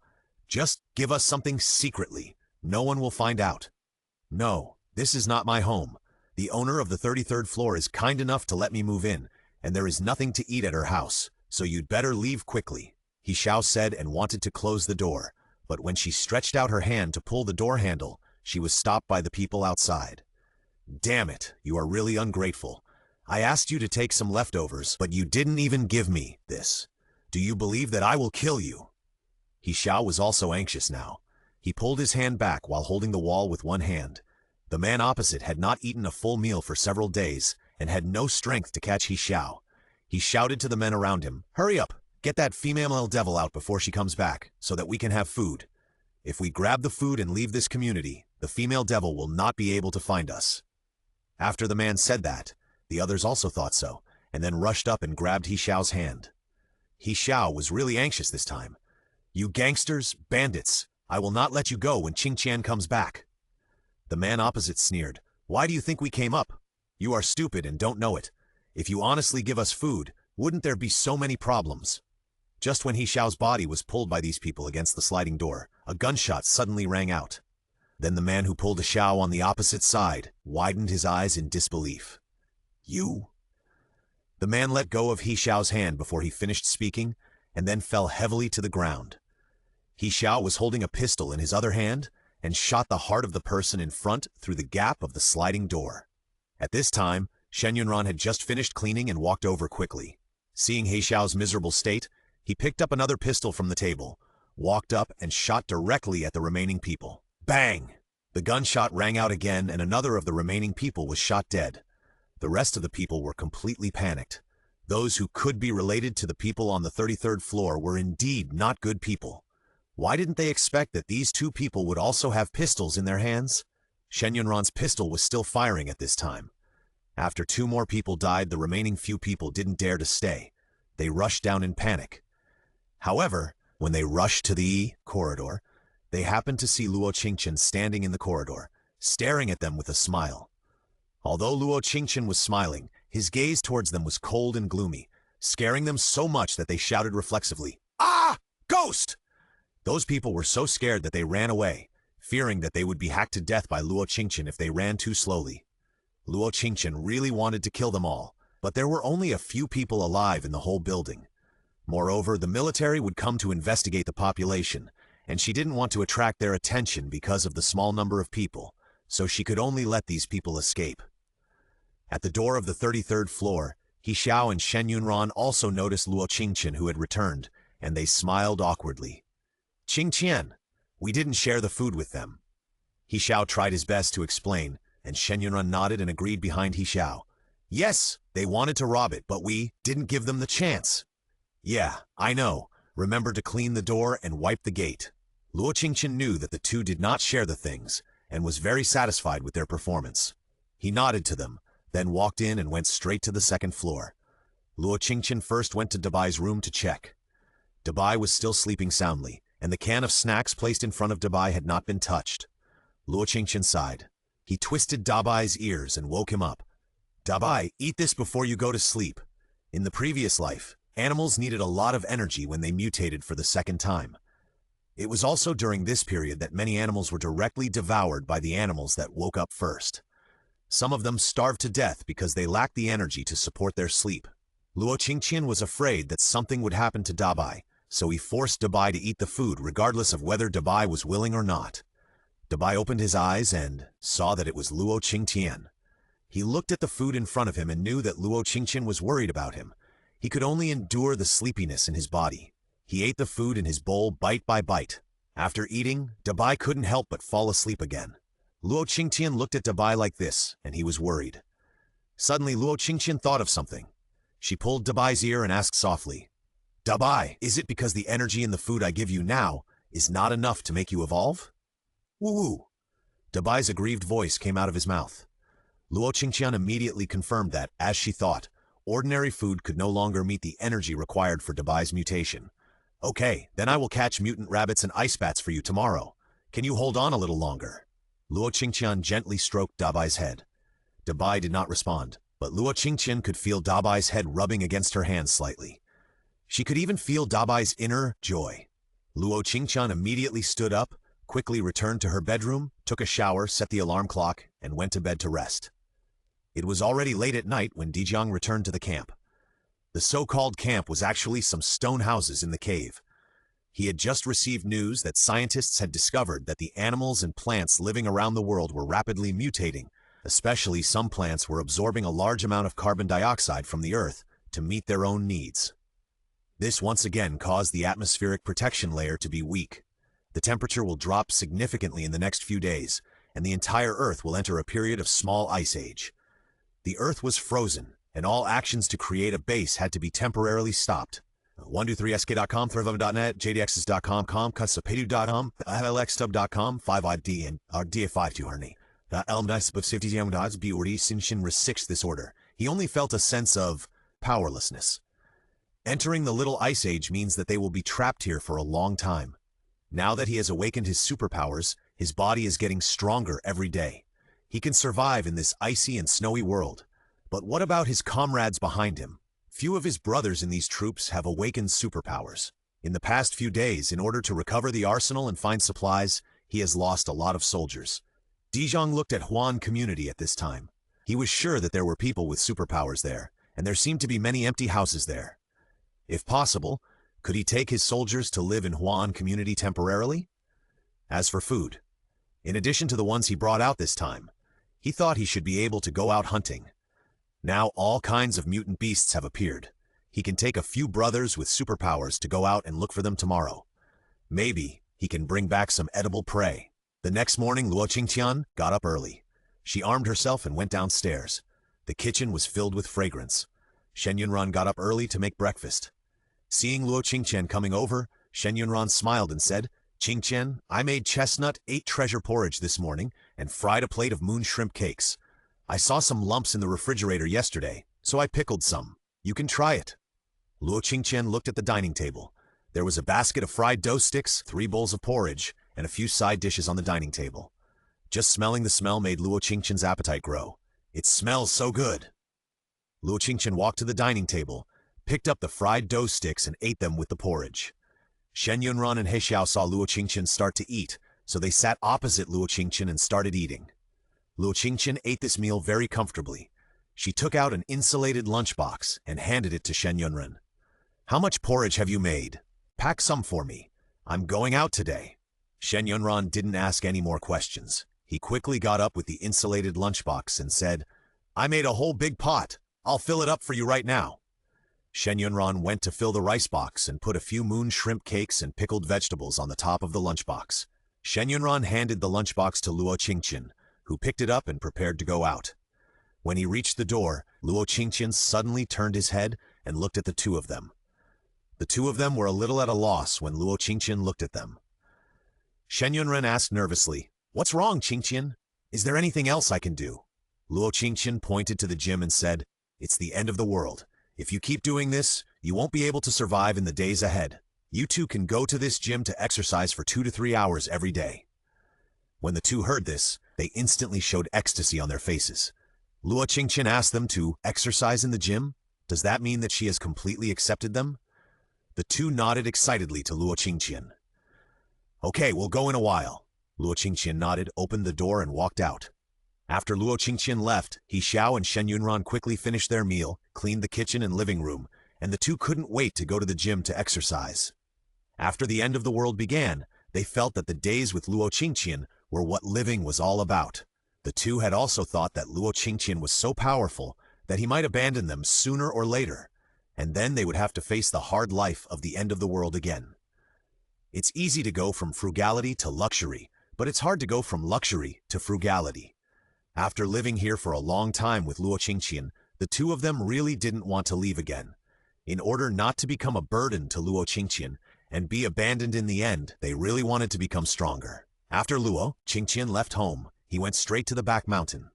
Just give us something secretly. No one will find out." "No, this is not my home. The owner of the 33rd floor is kind enough to let me move in, and there is nothing to eat at her house, so you'd better leave quickly," He Xiao said and wanted to close the door, but when she stretched out her hand to pull the door handle, she was stopped by the people outside. "Damn it, you are really ungrateful. I asked you to take some leftovers, but you didn't even give me this. Do you believe that I will kill you?" He Xiao was also anxious now. He pulled his hand back while holding the wall with one hand. The man opposite had not eaten a full meal for several days and had no strength to catch He Xiao. He shouted to the men around him, "Hurry up! Get that female devil out before she comes back, so that we can have food. If we grab the food and leave this community, the female devil will not be able to find us." After the man said that, the others also thought so, and then rushed up and grabbed He Xiao's hand. He Xiao was really anxious this time. "You gangsters, bandits, I will not let you go when Qingtian comes back." The man opposite sneered, "Why do you think we came up? You are stupid and don't know it. If you honestly give us food, wouldn't there be so many problems?" Just when He Xiao's body was pulled by these people against the sliding door, a gunshot suddenly rang out. Then the man who pulled He Xiao on the opposite side widened his eyes in disbelief. "You?" The man let go of He Xiao's hand before he finished speaking, and then fell heavily to the ground. He Xiao was holding a pistol in his other hand and shot the heart of the person in front through the gap of the sliding door. At this time, Shen Yunran had just finished cleaning and walked over quickly. Seeing He Xiao's miserable state, he picked up another pistol from the table, walked up and shot directly at the remaining people. Bang! The gunshot rang out again and another of the remaining people was shot dead. The rest of the people were completely panicked. Those who could be related to the people on the 33rd floor were indeed not good people. Why didn't they expect that these two people would also have pistols in their hands? Shen Yunran's pistol was still firing at this time. After two more people died, the remaining few people didn't dare to stay. They rushed down in panic. However, when they rushed to the corridor, they happened to see Luo Qingtian standing in the corridor, staring at them with a smile. Although Luo Qingtian was smiling, his gaze towards them was cold and gloomy, scaring them so much that they shouted reflexively, "Ah! Ghost!" Those people were so scared that they ran away, fearing that they would be hacked to death by Luo Qingtian if they ran too slowly. Luo Qingtian really wanted to kill them all, but there were only a few people alive in the whole building. Moreover, the military would come to investigate the population, and she didn't want to attract their attention because of the small number of people, so she could only let these people escape. At the door of the 33rd floor, He Xiao and Shen Yunran also noticed Luo Qingtian, who had returned, and they smiled awkwardly. "Qingtian, we didn't share the food with them." He Xiao tried his best to explain, and Shen Yunran nodded and agreed behind He Xiao. "Yes, they wanted to rob it, but we didn't give them the chance." "Yeah, I know. Remember to clean the door and wipe the gate." Luo Qingtian knew that the two did not share the things, and was very satisfied with their performance. He nodded to them, then walked in and went straight to the second floor. Luo Qingtian first went to Dabai's room to check. Dabai was still sleeping soundly, and the can of snacks placed in front of Dabai had not been touched. Luo Qingtian sighed. He twisted Dabai's ears and woke him up. "Dabai, eat this before you go to sleep. In the previous life, animals needed a lot of energy when they mutated for the second time. It was also during this period that many animals were directly devoured by the animals that woke up first. Some of them starved to death because they lacked the energy to support their sleep. Luo Qingtian was afraid that something would happen to Dabai, so he forced Dabai to eat the food regardless of whether Dabai was willing or not. Dabai opened his eyes and saw that it was Luo Qingtian. He looked at the food in front of him and knew that Luo Qingtian was worried about him. He could only endure the sleepiness in his body. He ate the food in his bowl bite by bite. After eating, Dabai couldn't help but fall asleep again. Luo Qingtian looked at Dabai like this, and he was worried. Suddenly, Luo Qingtian thought of something. She pulled Dabai's ear and asked softly, "Dabai, is it because the energy in the food I give you now is not enough to make you evolve?" "Woo-woo." Dabai's aggrieved voice came out of his mouth. Luo Qingtian immediately confirmed that, as she thought, ordinary food could no longer meet the energy required for Dabai's mutation. "Okay, then I will catch mutant rabbits and ice bats for you tomorrow. Can you hold on a little longer?" Luo Qingtian gently stroked Dabai's head. Dabai did not respond, but Luo Qingtian could feel Dabai's head rubbing against her hands slightly. She could even feel Dabai's inner joy. Luo Qingtian immediately stood up, quickly returned to her bedroom, took a shower, set the alarm clock, and went to bed to rest. It was already late at night when Dijiang returned to the camp. The so-called camp was actually some stone houses in the cave. He had just received news that scientists had discovered that the animals and plants living around the world were rapidly mutating, especially some plants were absorbing a large amount of carbon dioxide from the earth to meet their own needs. This once again caused the atmospheric protection layer to be weak. The temperature will drop significantly in the next few days, and the entire earth will enter a period of small ice age. The earth was frozen, and all actions to create a base had to be temporarily stopped. 123sk.com, thrivam.net, jdxs.com, comcusapadu.com, lxtub.com, 5ID, and RDA52 Elmdice of 50 dots be already Sinshin re-6 this order. He only felt a sense of powerlessness. Entering the Little Ice Age means that they will be trapped here for a long time. Now that he has awakened his superpowers, his body is getting stronger every day. He can survive in this icy and snowy world. But what about his comrades behind him? Few of his brothers in these troops have awakened superpowers. In the past few days, in order to recover the arsenal and find supplies, he has lost a lot of soldiers. Dijiang looked at Huan community at this time. He was sure that there were people with superpowers there, and there seemed to be many empty houses there. If possible, could he take his soldiers to live in Huan community temporarily? As for food, in addition to the ones he brought out this time, he thought he should be able to go out hunting. Now all kinds of mutant beasts have appeared. He can take a few brothers with superpowers to go out and look for them tomorrow. Maybe he can bring back some edible prey. The next morning, Luo Qingtian got up early. She armed herself and went downstairs. The kitchen was filled with fragrance. Shen Yunran got up early to make breakfast. Seeing Luo Qingtian coming over, Shen Yunran smiled and said, "Qingtian, I made chestnut 8 treasure porridge this morning and fried a plate of moon shrimp cakes. I saw some lumps in the refrigerator yesterday, so I pickled some. You can try it." Luo Qingtian looked at the dining table. There was a basket of fried dough sticks, 3 bowls of porridge, and a few side dishes on the dining table. Just smelling the smell made Luo Qingtian's appetite grow. It smells so good. Luo Qingtian walked to the dining table, picked up the fried dough sticks and ate them with the porridge. Shen Yunran and He Xiao saw Luo Qingtian start to eat, so they sat opposite Luo Qingtian and started eating. Luo Qingtian ate this meal very comfortably. She took out an insulated lunchbox and handed it to Shen Yunran. "How much porridge have you made? Pack some for me. I'm going out today." Shen Yunran didn't ask any more questions. He quickly got up with the insulated lunchbox and said, "I made a whole big pot. I'll fill it up for you right now." Shen Yunran went to fill the rice box and put a few moon shrimp cakes and pickled vegetables on the top of the lunchbox. Shen Yunran handed the lunchbox to Luo Qingtian, who picked it up and prepared to go out. When he reached the door, Luo Qingtian suddenly turned his head and looked at the two of them. The two of them were a little at a loss when Luo Qingtian looked at them. Shen Yunran asked nervously, "What's wrong, Qingtian? Is there anything else I can do?" Luo Qingtian pointed to the gym and said, "It's the end of the world. If you keep doing this, you won't be able to survive in the days ahead. You two can go to this gym to exercise for 2 to 3 hours every day." When the two heard this, they instantly showed ecstasy on their faces. Luo Qingtian asked them to exercise in the gym. Does that mean that she has completely accepted them? The two nodded excitedly to Luo Qingtian. "Okay, we'll go in a while." Luo Qingtian nodded, opened the door, and walked out. After Luo Qingtian left, He Xiao and Shen Yunran quickly finished their meal, cleaned the kitchen and living room, and the two couldn't wait to go to the gym to exercise. After the end of the world began, they felt that the days with Luo Qingtian were what living was all about. The two had also thought that Luo Qingtian was so powerful that he might abandon them sooner or later, and then they would have to face the hard life of the end of the world again. It's easy to go from frugality to luxury, but it's hard to go from luxury to frugality. After living here for a long time with Luo Qingtian, the two of them really didn't want to leave again. In order not to become a burden to Luo Qingtian and be abandoned in the end, they really wanted to become stronger. After Luo Qingtian left home, he went straight to the back mountain.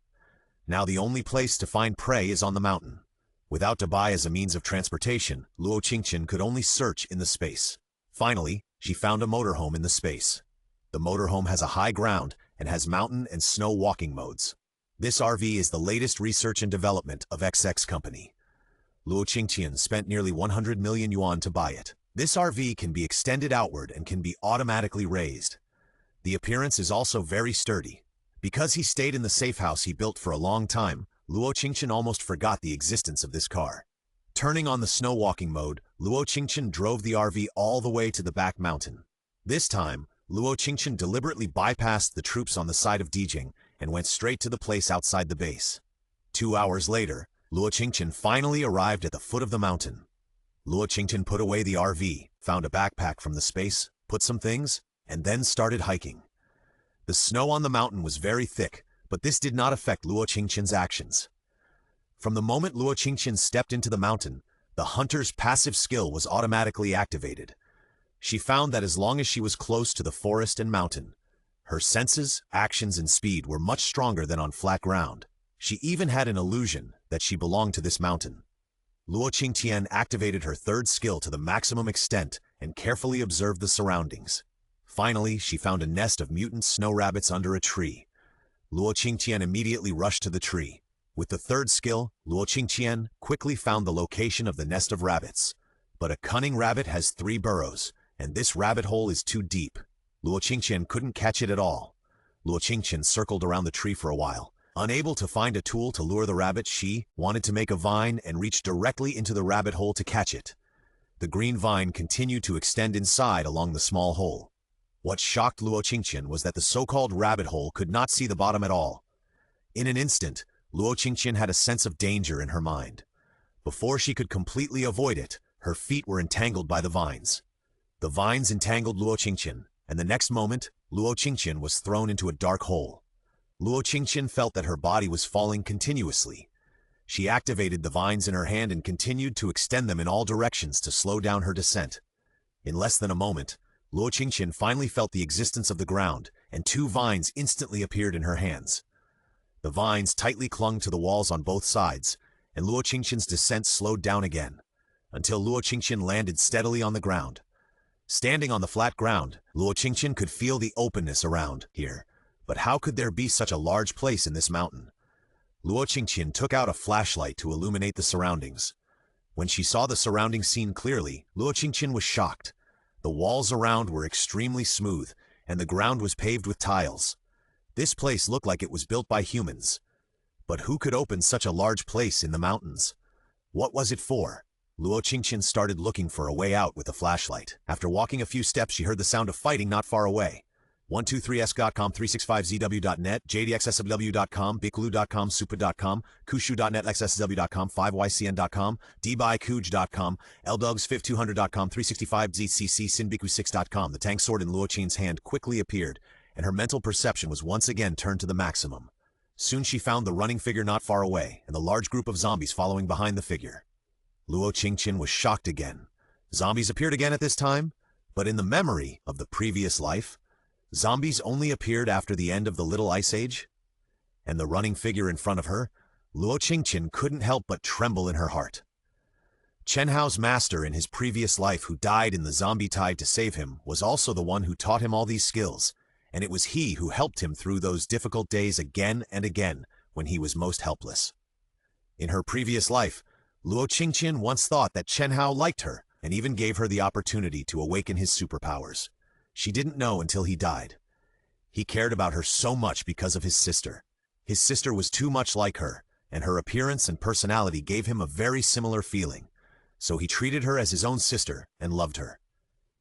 Now the only place to find prey is on the mountain. Without Dubai as a means of transportation, Luo Qingtian could only search in the space. Finally, she found a motorhome in the space. The motorhome has a high ground and has mountain and snow walking modes. This RV is the latest research and development of XX Company. Luo Qingtian spent nearly 100 million yuan to buy it. This RV can be extended outward and can be automatically raised. The appearance is also very sturdy. Because he stayed in the safe house he built for a long time, Luo Qingtian almost forgot the existence of this car. Turning on the snow walking mode, Luo Qingtian drove the RV all the way to the back mountain. This time, Luo Qingtian deliberately bypassed the troops on the side of Dijing and went straight to the place outside the base. 2 hours later, Luo Qingtian finally arrived at the foot of the mountain. Luo Qingtian put away the RV, found a backpack from the space, put some things, and then started hiking. The snow on the mountain was very thick, but this did not affect Luo Qingtian's actions. From the moment Luo Qingtian stepped into the mountain, the hunter's passive skill was automatically activated. She found that as long as she was close to the forest and mountain, her senses, actions, and speed were much stronger than on flat ground. She even had an illusion that she belonged to this mountain. Luo Qingtian activated her third skill to the maximum extent and carefully observed the surroundings. Finally, she found a nest of mutant snow rabbits under a tree. Luo Qingtian immediately rushed to the tree. With the third skill, Luo Qingtian quickly found the location of the nest of rabbits. But a cunning rabbit has 3 burrows, and this rabbit hole is too deep. Luo Qingtian couldn't catch it at all. Luo Qingtian circled around the tree for a while. Unable to find a tool to lure the rabbit, she wanted to make a vine and reach directly into the rabbit hole to catch it. The green vine continued to extend inside along the small hole. What shocked Luo Qingtian was that the so-called rabbit hole could not see the bottom at all. In an instant, Luo Qingtian had a sense of danger in her mind. Before she could completely avoid it, her feet were entangled by the vines. The vines entangled Luo Qingtian, and the next moment, Luo Qingtian was thrown into a dark hole. Luo Qingtian felt that her body was falling continuously. She activated the vines in her hand and continued to extend them in all directions to slow down her descent. In less than a moment, Luo Qingtian finally felt the existence of the ground, and 2 vines instantly appeared in her hands. The vines tightly clung to the walls on both sides, and Luo Qingtian's descent slowed down again, until Luo Qingtian landed steadily on the ground. Standing on the flat ground, Luo Qingtian could feel the openness around here. But how could there be such a large place in this mountain? Luo Qingtian took out a flashlight to illuminate the surroundings. When she saw the surrounding scene clearly, Luo Qingtian was shocked. The walls around were extremely smooth, and the ground was paved with tiles. This place looked like it was built by humans. But who could open such a large place in the mountains? What was it for? Luo Qingtian started looking for a way out with the flashlight. After walking a few steps, she heard the sound of fighting not far away. 123s.com, 365zw.net, jdxsw.com, biglu.com, supa.com, kushu.net, xsw.com, 5ycn.com, dbuykuj.com, ldogs5200.com, 365zcc, sinbiku6.com. The tang sword in Luo Qing's hand quickly appeared, and her mental perception was once again turned to the maximum. Soon she found the running figure not far away, and the large group of zombies following behind the figure. Luo Qingtian was shocked again. Zombies appeared again at this time, but in the memory of the previous life, zombies only appeared after the end of the Little Ice Age? And the running figure in front of her, Luo Qingtian couldn't help but tremble in her heart. Chen Hao's master in his previous life who died in the zombie tide to save him was also the one who taught him all these skills, and it was he who helped him through those difficult days again and again when he was most helpless. In her previous life, Luo Qingtian once thought that Chen Hao liked her and even gave her the opportunity to awaken his superpowers. She didn't know until he died. He cared about her so much because of his sister. His sister was too much like her, and her appearance and personality gave him a very similar feeling, so he treated her as his own sister and loved her.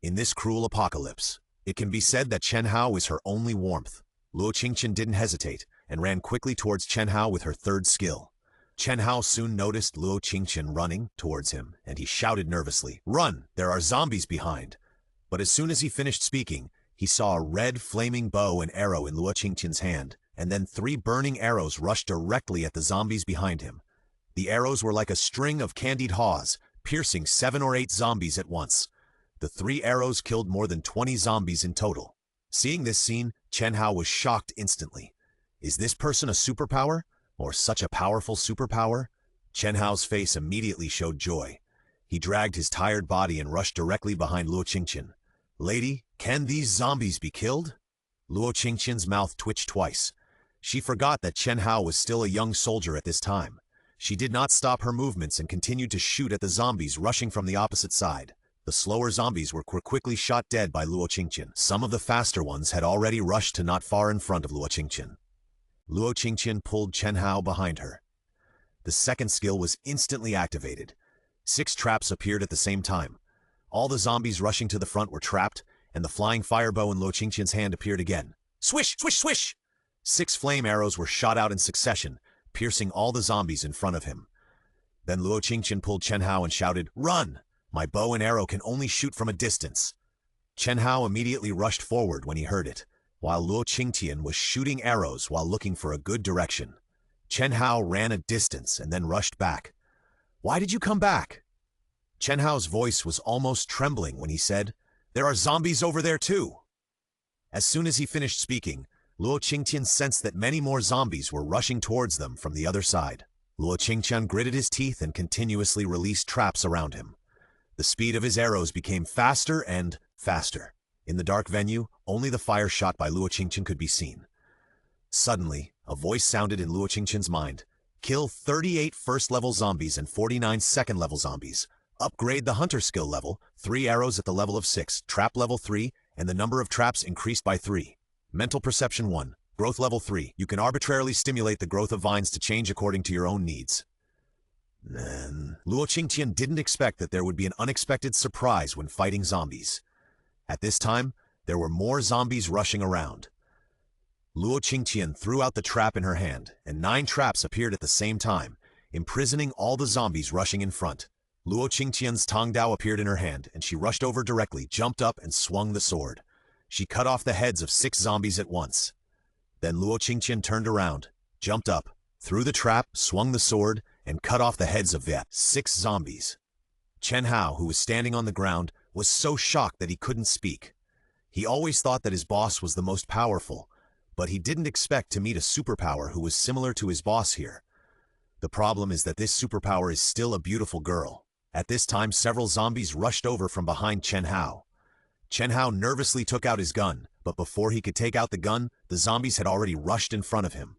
In this cruel apocalypse, it can be said that Chen Hao is her only warmth. Luo Qingtian didn't hesitate and ran quickly towards Chen Hao with her third skill. Chen Hao soon noticed Luo Qingtian running towards him, and he shouted nervously, "Run! There are zombies behind!" But as soon as he finished speaking, he saw a red flaming bow and arrow in Luo Qingtian's hand, and then 3 burning arrows rushed directly at the zombies behind him. The arrows were like a string of candied haws, piercing 7 or 8 zombies at once. The 3 arrows killed more than 20 zombies in total. Seeing this scene, Chen Hao was shocked instantly. Is this person a superpower? Or such a powerful superpower? Chen Hao's face immediately showed joy. He dragged his tired body and rushed directly behind Luo Qingtian. "Lady, can these zombies be killed?" Luo Qingtian's mouth twitched twice. She forgot that Chen Hao was still a young soldier at this time. She did not stop her movements and continued to shoot at the zombies rushing from the opposite side. The slower zombies were quickly shot dead by Luo Qingtian. Some of the faster ones had already rushed to not far in front of Luo Qingtian. Luo Qingtian pulled Chen Hao behind her. The second skill was instantly activated. 6 traps appeared at the same time. All the zombies rushing to the front were trapped, and the flying firebow in Luo Qingtian's hand appeared again. Swish, swish, swish! 6 flame arrows were shot out in succession, piercing all the zombies in front of him. Then Luo Qingtian pulled Chen Hao and shouted, "Run! My bow and arrow can only shoot from a distance." Chen Hao immediately rushed forward when he heard it, while Luo Qingtian was shooting arrows while looking for a good direction. Chen Hao ran a distance and then rushed back. "Why did you come back?" Chen Hao's voice was almost trembling when he said, "There are zombies over there too." As soon as he finished speaking, Luo Qingtian sensed that many more zombies were rushing towards them from the other side. Luo Qingtian gritted his teeth and continuously released traps around him. The speed of his arrows became faster and faster. In the dark venue, only the fire shot by Luo Qingtian could be seen. Suddenly, a voice sounded in Luo Qingtian's mind. "Kill 38 first-level zombies and 49 second-level zombies. Upgrade the hunter skill level, 3 arrows at the level of 6, trap level 3, and the number of traps increased by 3. Mental perception 1, growth level 3. You can arbitrarily stimulate the growth of vines to change according to your own needs." Then, Luo Qingtian didn't expect that there would be an unexpected surprise when fighting zombies. At this time, there were more zombies rushing around. Luo Qingtian threw out the trap in her hand, and 9 traps appeared at the same time, imprisoning all the zombies rushing in front. Luo Qingtian's Tongdao appeared in her hand, and she rushed over directly, jumped up, and swung the sword. She cut off the heads of 6 zombies at once. Then Luo Qingtian turned around, jumped up, threw the trap, swung the sword, and cut off the heads of the 6 zombies. Chen Hao, who was standing on the ground, was so shocked that he couldn't speak. He always thought that his boss was the most powerful, but he didn't expect to meet a superpower who was similar to his boss here. The problem is that this superpower is still a beautiful girl. At this time, several zombies rushed over from behind Chen Hao. Chen Hao nervously took out his gun, but before he could take out the gun, the zombies had already rushed in front of him.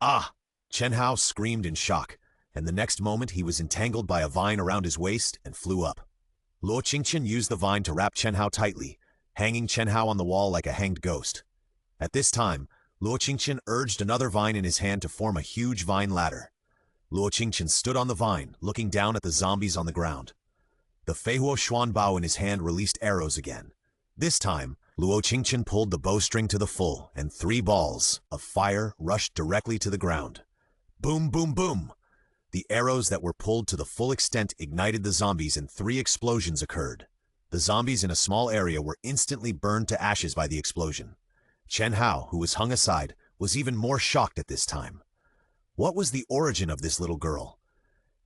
"Ah!" Chen Hao screamed in shock, and the next moment he was entangled by a vine around his waist and flew up. Luo Qingtian used the vine to wrap Chen Hao tightly, hanging Chen Hao on the wall like a hanged ghost. At this time, Luo Qingtian urged another vine in his hand to form a huge vine ladder. Luo Qingtian stood on the vine, looking down at the zombies on the ground. The Feihuo Xuanbao in his hand released arrows again. This time, Luo Qingtian pulled the bowstring to the full, and 3 balls of fire rushed directly to the ground. Boom, boom, boom! The arrows that were pulled to the full extent ignited the zombies, and 3 explosions occurred. The zombies in a small area were instantly burned to ashes by the explosion. Chen Hao, who was hung aside, was even more shocked at this time. What was the origin of this little girl?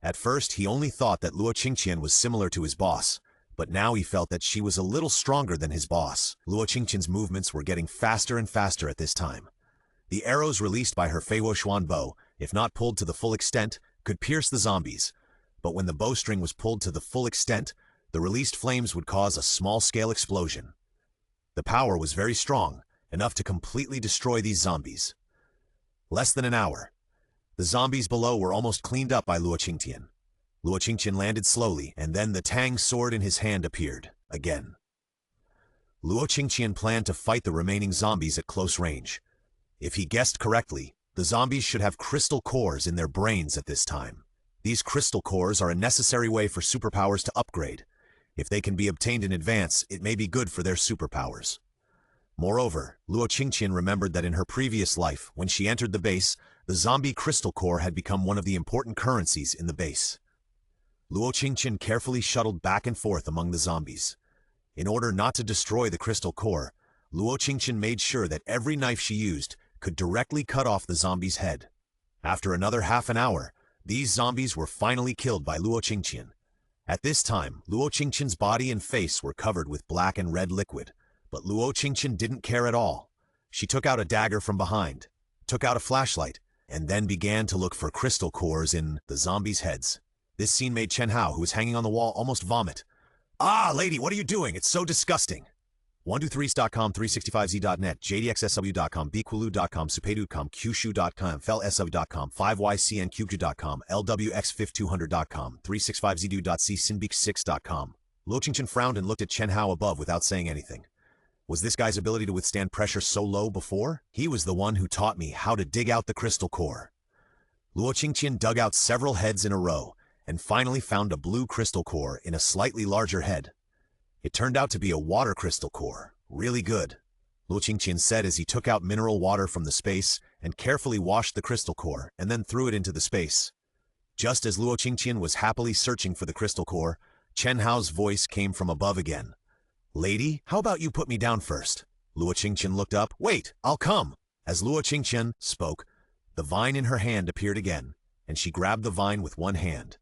At first, he only thought that Luo Qingtian was similar to his boss, but now he felt that she was a little stronger than his boss. Luo Qingtian's movements were getting faster and faster at this time. The arrows released by her Feihuo Xuanbao, if not pulled to the full extent, could pierce the zombies, but when the bowstring was pulled to the full extent, the released flames would cause a small-scale explosion. The power was very strong, enough to completely destroy these zombies. Less than an hour. The zombies below were almost cleaned up by Luo Qingtian. Luo Qingtian landed slowly, and then the Tang sword in his hand appeared, again. Luo Qingtian planned to fight the remaining zombies at close range. If he guessed correctly, the The zombies should have crystal cores in their brains at this time. These crystal cores are a necessary way for superpowers to upgrade. If they can be obtained in advance, it may be good for their superpowers. Moreover, Luo Qingtian remembered that in her previous life, when she entered the base, the zombie crystal core had become one of the important currencies in the base. Luo Qingtian carefully shuttled back and forth among the zombies. In order not to destroy the crystal core, Luo Qingtian made sure that every knife she used could directly cut off the zombie's head. After another half an hour, these zombies were finally killed by Luo Qingtian. At this time, Luo Qingtian's body and face were covered with black and red liquid, but Luo Qingtian didn't care at all. She took out a dagger from behind, took out a flashlight, and then began to look for crystal cores in the zombies' heads. This scene made Chen Hao, who was hanging on the wall, almost vomit. "Ah, lady, what are you doing? It's so disgusting." 123s.com, 365z.net, jdxsw.com, bquulu.com, supedu.com, qshu.com, felsw.com, 5ycnqju.com, lwx5200.com, 365zdu.c, sinbeak6.com. Luo Qingtian frowned and looked at Chen Hao above without saying anything. Was this guy's ability to withstand pressure so low before? He was the one who taught me how to dig out the crystal core. Luo Qingtian dug out several heads in a row, and finally found a blue crystal core in a slightly larger head. It turned out to be a water crystal core. Really good, Luo Qingtian said as he took out mineral water from the space and carefully washed the crystal core and then threw it into the space. Just as Luo Qingtian was happily searching for the crystal core, Chen Hao's voice came from above again. "Lady, how about you put me down first?" Luo Qingtian looked up. "Wait, I'll come." As Luo Qingtian spoke, the vine in her hand appeared again, and she grabbed the vine with one hand.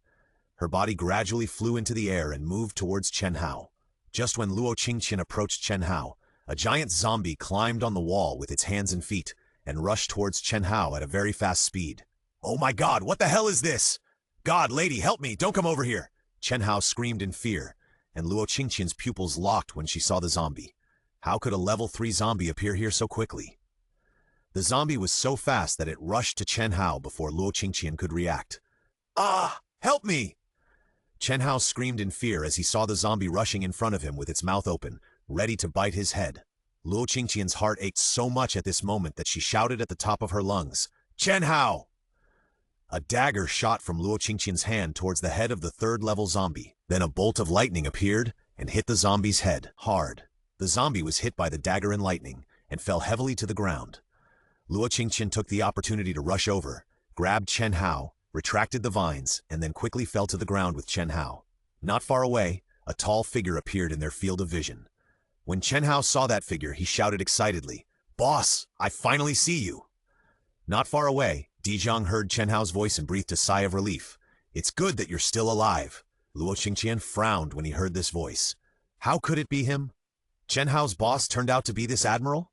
Her body gradually flew into the air and moved towards Chen Hao. Just when Luo Qingtian approached Chen Hao, a giant zombie climbed on the wall with its hands and feet and rushed towards Chen Hao at a very fast speed. "Oh my God, what the hell is this? God, lady, help me, don't come over here!" Chen Hao screamed in fear, and Luo Qingtian's pupils locked when she saw the zombie. How could a level 3 zombie appear here so quickly? The zombie was so fast that it rushed to Chen Hao before Luo Qingtian could react. "Ah, help me!" Chen Hao screamed in fear as he saw the zombie rushing in front of him with its mouth open, ready to bite his head. Luo Qingtian's heart ached so much at this moment that she shouted at the top of her lungs, "Chen Hao!" A dagger shot from Luo Qingtian's hand towards the head of the 3rd-level zombie. Then a bolt of lightning appeared and hit the zombie's head hard. The zombie was hit by the dagger and lightning and fell heavily to the ground. Luo Qingtian took the opportunity to rush over, grabbed Chen Hao, retracted the vines, and then quickly fell to the ground with Chen Hao. Not far away, a tall figure appeared in their field of vision. When Chen Hao saw that figure, he shouted excitedly, "Boss, I finally see you!" Not far away, Dijiang heard Chen Hao's voice and breathed a sigh of relief. "It's good that you're still alive." Luo Qingtian frowned when he heard this voice. How could it be him? Chen Hao's boss turned out to be this admiral?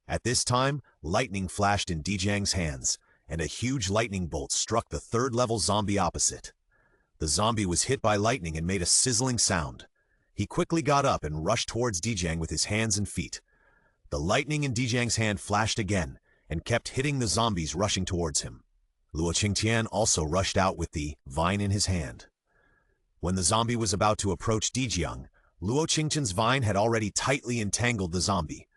At this time, lightning flashed in Dijiang's hands, and a huge lightning bolt struck the 3rd-level zombie opposite. The zombie was hit by lightning and made a sizzling sound. He quickly got up and rushed towards Dijiang with his hands and feet. The lightning in Dijiang's hand flashed again and kept hitting the zombies rushing towards him. Luo Qingtian also rushed out with the vine in his hand. When the zombie was about to approach Dijiang, Luo Qingtian's vine had already tightly entangled the zombie.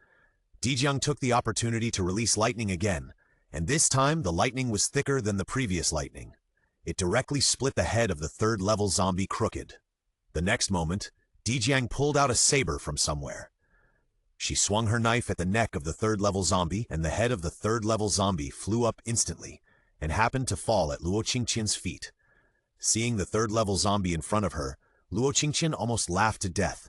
Dijiang took the opportunity to release lightning again, and this time the lightning was thicker than the previous lightning. It directly split the head of the 3rd-level zombie crooked. The next moment, Dijiang pulled out a saber from somewhere. She swung her knife at the neck of the 3rd-level zombie, and the head of the 3rd-level zombie flew up instantly and happened to fall at Luo Qingtian's feet. Seeing the 3rd-level zombie in front of her, Luo Qingtian almost laughed to death.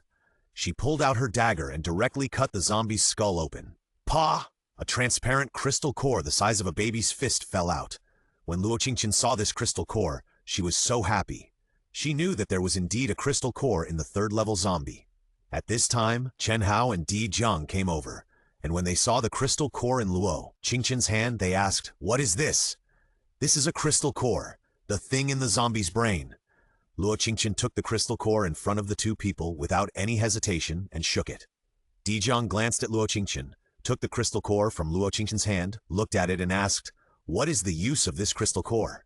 She pulled out her dagger and directly cut the zombie's skull open. "Pah!" A transparent crystal core the size of a baby's fist fell out. When Luo Qingtian saw this crystal core, she was so happy. She knew that there was indeed a crystal core in the 3rd-level zombie. At this time, Chen Hao and Di Zhang came over, and when they saw the crystal core in Luo Qingtian's hand, they asked, "What is this?" "This is a crystal core, the thing in the zombie's brain." Luo Qingtian took the crystal core in front of the two people without any hesitation and shook it. Di Zhang glanced at Luo Qingtian, took the crystal core from Luo Qingtian's hand, looked at it and asked, "What is the use of this crystal core?"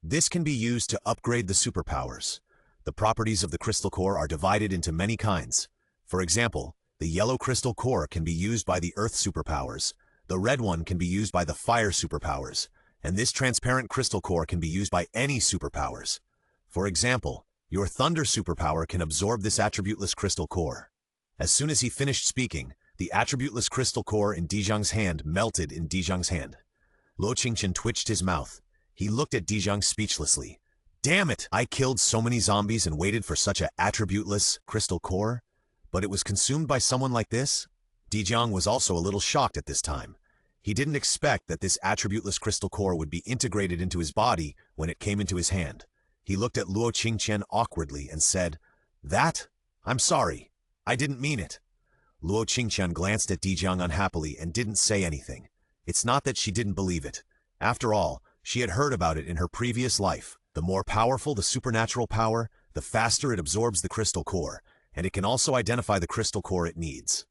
"This can be used to upgrade the superpowers. The properties of the crystal core are divided into many kinds. For example, the yellow crystal core can be used by the Earth superpowers, The red one can be used by the fire superpowers, and this transparent crystal core can be used by any superpowers. For example, your thunder superpower can absorb this attributeless crystal core. As soon as he finished speaking, the attributeless crystal core in Dijiang's hand melted in Dijiang's hand. Luo Qingtian twitched his mouth. He looked at Dijiang speechlessly. Damn it! I killed so many zombies and waited for such a attributeless crystal core, but it was consumed by someone like this? Dijiang was also a little shocked at this time. He didn't expect that this attributeless crystal core would be integrated into his body when it came into his hand. He looked at Luo Qingtian awkwardly and said, I'm sorry. I didn't mean it. Luo Qingtian glanced at Dijiang unhappily and didn't say anything. It's not that she didn't believe it. After all, she had heard about it in her previous life. The more powerful the supernatural power, the faster it absorbs the crystal core, and it can also identify the crystal core it needs.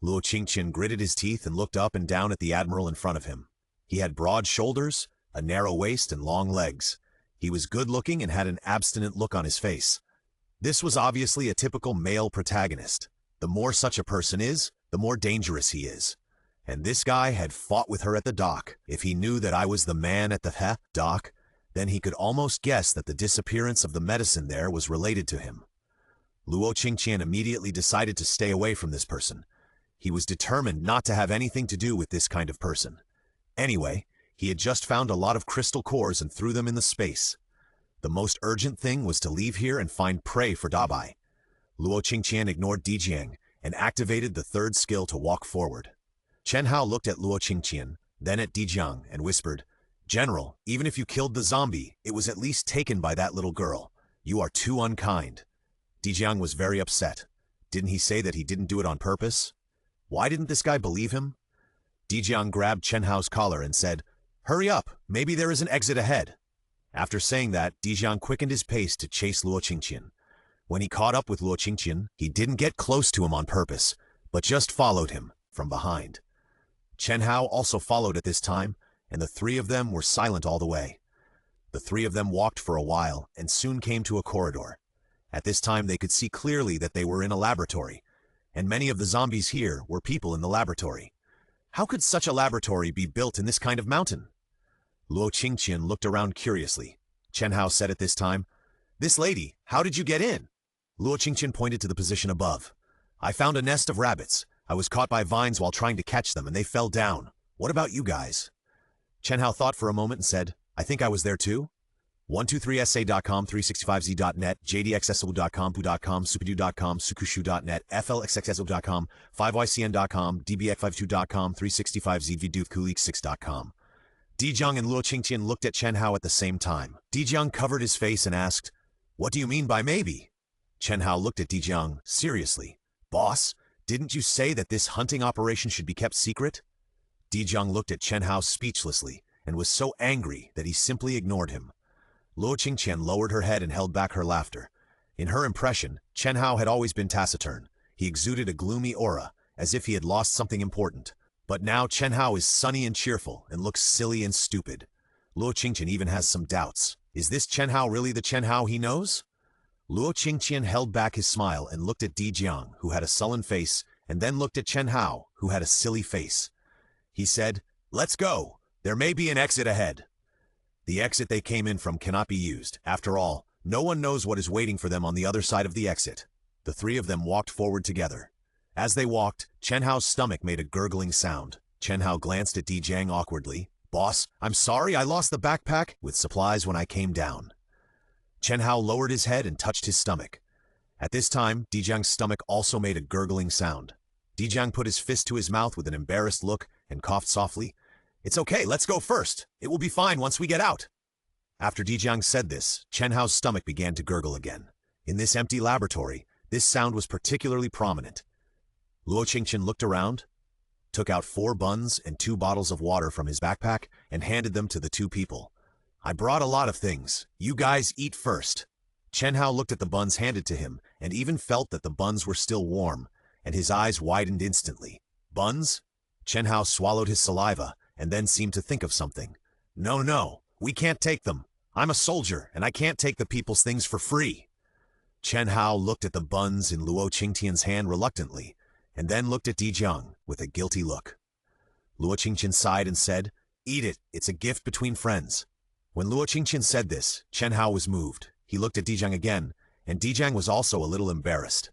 Luo Qingtian gritted his teeth and looked up and down at the admiral in front of him. He had broad shoulders, a narrow waist, and long legs. He was good-looking and had an abstinent look on his face. This was obviously a typical male protagonist. The more such a person is, the more dangerous he is. And this guy had fought with her at the dock. If he knew that I was the man at the dock, then he could almost guess that the disappearance of the medicine there was related to him. Luo Qingtian immediately decided to stay away from this person. He was determined not to have anything to do with this kind of person. Anyway, he had just found a lot of crystal cores and threw them in the space. The most urgent thing was to leave here and find prey for Dabai. Luo Qingtian ignored Dijiang and activated the third skill to walk forward. Chen Hao looked at Luo Qingtian, then at Dijiang, and whispered, General, even if you killed the zombie, it was at least taken by that little girl. You are too unkind. Dijiang was very upset. Didn't he say that he didn't do it on purpose? Why didn't this guy believe him? Dijiang grabbed Chen Hao's collar and said, Hurry up, maybe there is an exit ahead. After saying that, Dijiang quickened his pace to chase Luo Qingtian. When he caught up with Luo Qingtian, he didn't get close to him on purpose, but just followed him from behind. Chen Hao also followed at this time, and the three of them were silent all the way. The three of them walked for a while and soon came to a corridor. At this time they could see clearly that they were in a laboratory, and many of the zombies here were people in the laboratory. How could such a laboratory be built in this kind of mountain? Luo Qingtian looked around curiously. Chen Hao said at this time, This lady, how did you get in? Luo Qingtian pointed to the position above. I found a nest of rabbits. I was caught by vines while trying to catch them and they fell down. What about you guys? Chen Hao thought for a moment and said, I think I was there too. 123sa.com, 365z.net, jdxsl.com, pu.com, supidu.com, sukushu.net, flxxsl.com, 5ycn.com, dbx52.com, 365z-viduvkulik6.com. Dijiang and Luo Qingtian looked at Chen Hao at the same time. Dijiang covered his face and asked, What do you mean by maybe? Chen Hao looked at Dijiang seriously. Boss, didn't you say that this hunting operation should be kept secret? Dijiang looked at Chen Hao speechlessly and was so angry that he simply ignored him. Luo Qingtian lowered her head and held back her laughter. In her impression, Chen Hao had always been taciturn. He exuded a gloomy aura, as if he had lost something important. But now Chen Hao is sunny and cheerful and looks silly and stupid. Luo Qingtian even has some doubts. Is this Chen Hao really the Chen Hao he knows? Luo Qingtian held back his smile and looked at Dijiang, who had a sullen face, and then looked at Chen Hao, who had a silly face. He said, Let's go. There may be an exit ahead. The exit they came in from cannot be used. After all, no one knows what is waiting for them on the other side of the exit. The three of them walked forward together. As they walked, Chen Hao's stomach made a gurgling sound. Chen Hao glanced at Dijiang awkwardly. Boss, I'm sorry I lost the backpack with supplies when I came down. Chen Hao lowered his head and touched his stomach. At this time, Dijiang's stomach also made a gurgling sound. Dijiang put his fist to his mouth with an embarrassed look and coughed softly. It's okay, let's go first. It will be fine once we get out. After Dijiang said this, Chen Hao's stomach began to gurgle again. In this empty laboratory, this sound was particularly prominent. Luo Qingtian looked around, took out 4 buns and 2 bottles of water from his backpack, and handed them to the 2 people. I brought a lot of things. You guys eat first. Chen Hao looked at the buns handed to him, and even felt that the buns were still warm, and his eyes widened instantly. Buns? Chen Hao swallowed his saliva, and then seemed to think of something. No, we can't take them. I'm a soldier, and I can't take the people's things for free. Chen Hao looked at the buns in Luo Qingtian's hand reluctantly, and then looked at Dijiang with a guilty look. Luo Qingtian sighed and said, "Eat it, it's a gift between friends." When Luo Qingtian said this, Chen Hao was moved. He looked at Dijang again, and Dijang was also a little embarrassed.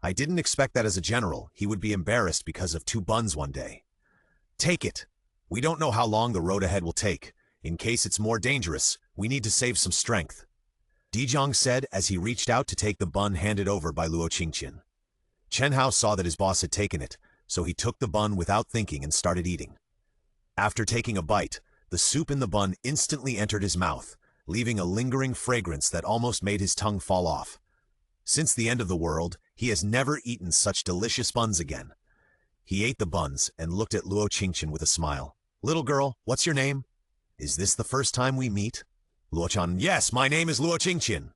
I didn't expect that as a general, he would be embarrassed because of 2 buns one day. "Take it. We don't know how long the road ahead will take. In case it's more dangerous, we need to save some strength," Dijang said as he reached out to take the bun handed over by Luo Qingtian. Chen Hao saw that his boss had taken it, so he took the bun without thinking and started eating. After taking a bite, the soup in the bun instantly entered his mouth, leaving a lingering fragrance that almost made his tongue fall off. Since the end of the world, he has never eaten such delicious buns again. He ate the buns and looked at Luo Qingtian with a smile. "Little girl, what's your name? Is this the first time we meet?" Luo-chan, "Yes, my name is Luo Qingtian."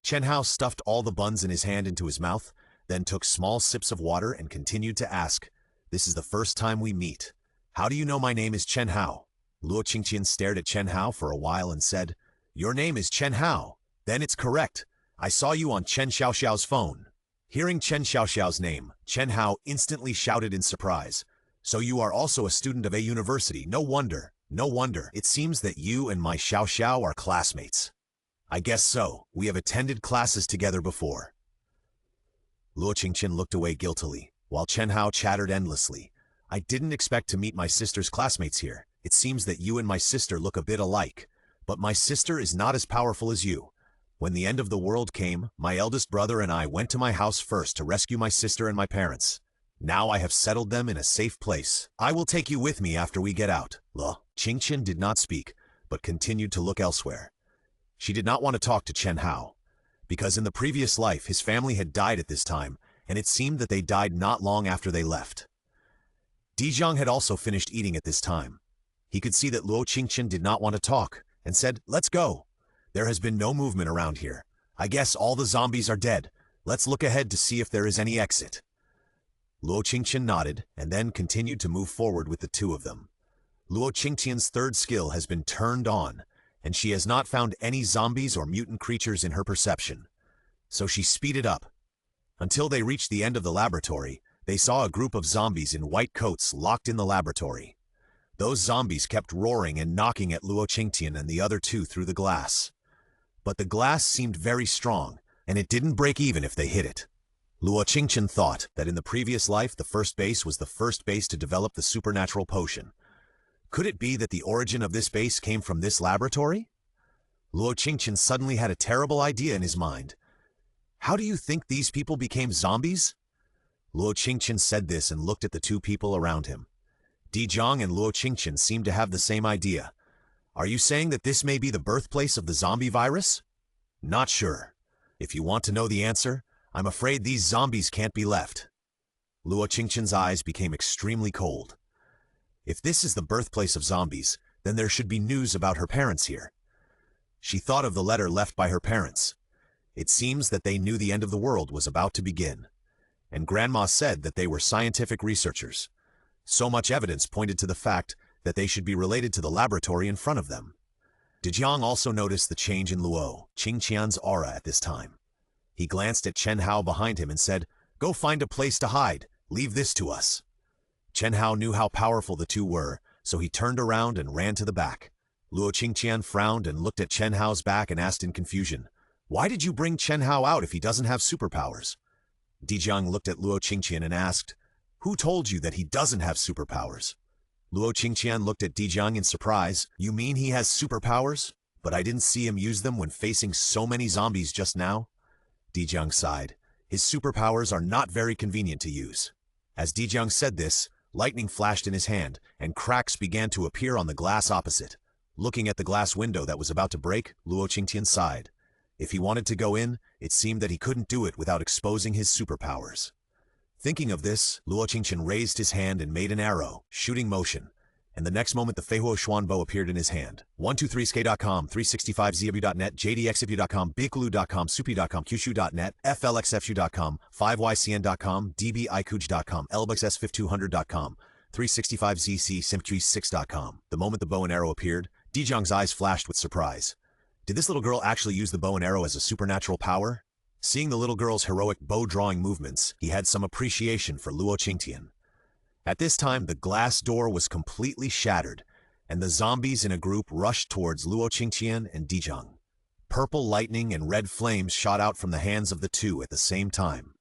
Chen Hao stuffed all the buns in his hand into his mouth, then took small sips of water and continued to ask, "This is the first time we meet. How do you know my name is Chen Hao?" Luo Qingtian stared at Chen Hao for a while and said, "Your name is Chen Hao. Then it's correct. I saw you on Chen Xiaoxiao's phone." Hearing Chen Xiaoxiao's name, Chen Hao instantly shouted in surprise. "So you are also a student of a university. No wonder. No wonder. It seems that you and my Xiaoxiao are classmates." "I guess so. We have attended classes together before." Luo Qingtian looked away guiltily, while Chen Hao chattered endlessly. "I didn't expect to meet my sister's classmates here. It seems that you and my sister look a bit alike. But my sister is not as powerful as you. When the end of the world came, my eldest brother and I went to my house first to rescue my sister and my parents. Now I have settled them in a safe place. I will take you with me after we get out." Luo Qingtian did not speak, but continued to look elsewhere. She did not want to talk to Chen Hao, because in the previous life his family had died at this time, and it seemed that they died not long after they left. Dijang had also finished eating at this time. He could see that Luo Qingtian did not want to talk, and said, "Let's go. There has been no movement around here. I guess all the zombies are dead. Let's look ahead to see if there is any exit." Luo Qingtian nodded, and then continued to move forward with the 2 of them. Luo Qingtian's 3rd skill has been turned on, and she has not found any zombies or mutant creatures in her perception. So she speeded up. Until they reached the end of the laboratory, they saw a group of zombies in white coats locked in the laboratory. Those zombies kept roaring and knocking at Luo Qingtian and the other 2 through the glass. But the glass seemed very strong, and it didn't break even if they hit it. Luo Qingtian thought that in the previous life the first base was the first base to develop the supernatural potion. Could it be that the origin of this base came from this laboratory? Luo Qingtian suddenly had a terrible idea in his mind. "How do you think these people became zombies?" Luo Qingtian said this and looked at the 2 people around him. Dijang and Luo Qingtian seemed to have the same idea. "Are you saying that this may be the birthplace of the zombie virus?" "Not sure. If you want to know the answer, I'm afraid these zombies can't be left." Luo Qingtian's eyes became extremely cold. If this is the birthplace of zombies, then there should be news about her parents here. She thought of the letter left by her parents. It seems that they knew the end of the world was about to begin. And Grandma said that they were scientific researchers. So much evidence pointed to the fact that they should be related to the laboratory in front of them. Dijang also noticed the change in Luo Qingtian's aura at this time. He glanced at Chen Hao behind him and said, "Go find a place to hide. Leave this to us." Chen Hao knew how powerful the 2 were, so he turned around and ran to the back. Luo Qingtian frowned and looked at Chen Hao's back and asked in confusion, "Why did you bring Chen Hao out if he doesn't have superpowers?" Dijang looked at Luo Qingtian and asked, "Who told you that he doesn't have superpowers?" Luo Qingtian looked at Dijang in surprise. "You mean he has superpowers? But I didn't see him use them when facing so many zombies just now?" Dijang sighed. "His superpowers are not very convenient to use." As Dijang said this, lightning flashed in his hand, and cracks began to appear on the glass opposite. Looking at the glass window that was about to break, Luo Qingtian sighed. If he wanted to go in, it seemed that he couldn't do it without exposing his superpowers. Thinking of this, Luo Qingtian raised his hand and made an arrow, shooting motion, and the next moment the Feihuo Xuanbo appeared in his hand. 123sk.com, 365zfu.net, jdxfu.com, biglu.com, supi.com, qshu.net, flxfu.com, 5ycn.com, dbikuj.com, elbuxs5200.com, 365zc simq6.com. The moment the bow and arrow appeared, Dijang's eyes flashed with surprise. Did this little girl actually use the bow and arrow as a supernatural power? Seeing the little girl's heroic bow-drawing movements, he had some appreciation for Luo Qingtian. At this time, the glass door was completely shattered, and the zombies in a group rushed towards Luo Qingtian and Dijang. Purple lightning and red flames shot out from the hands of the two at the same time.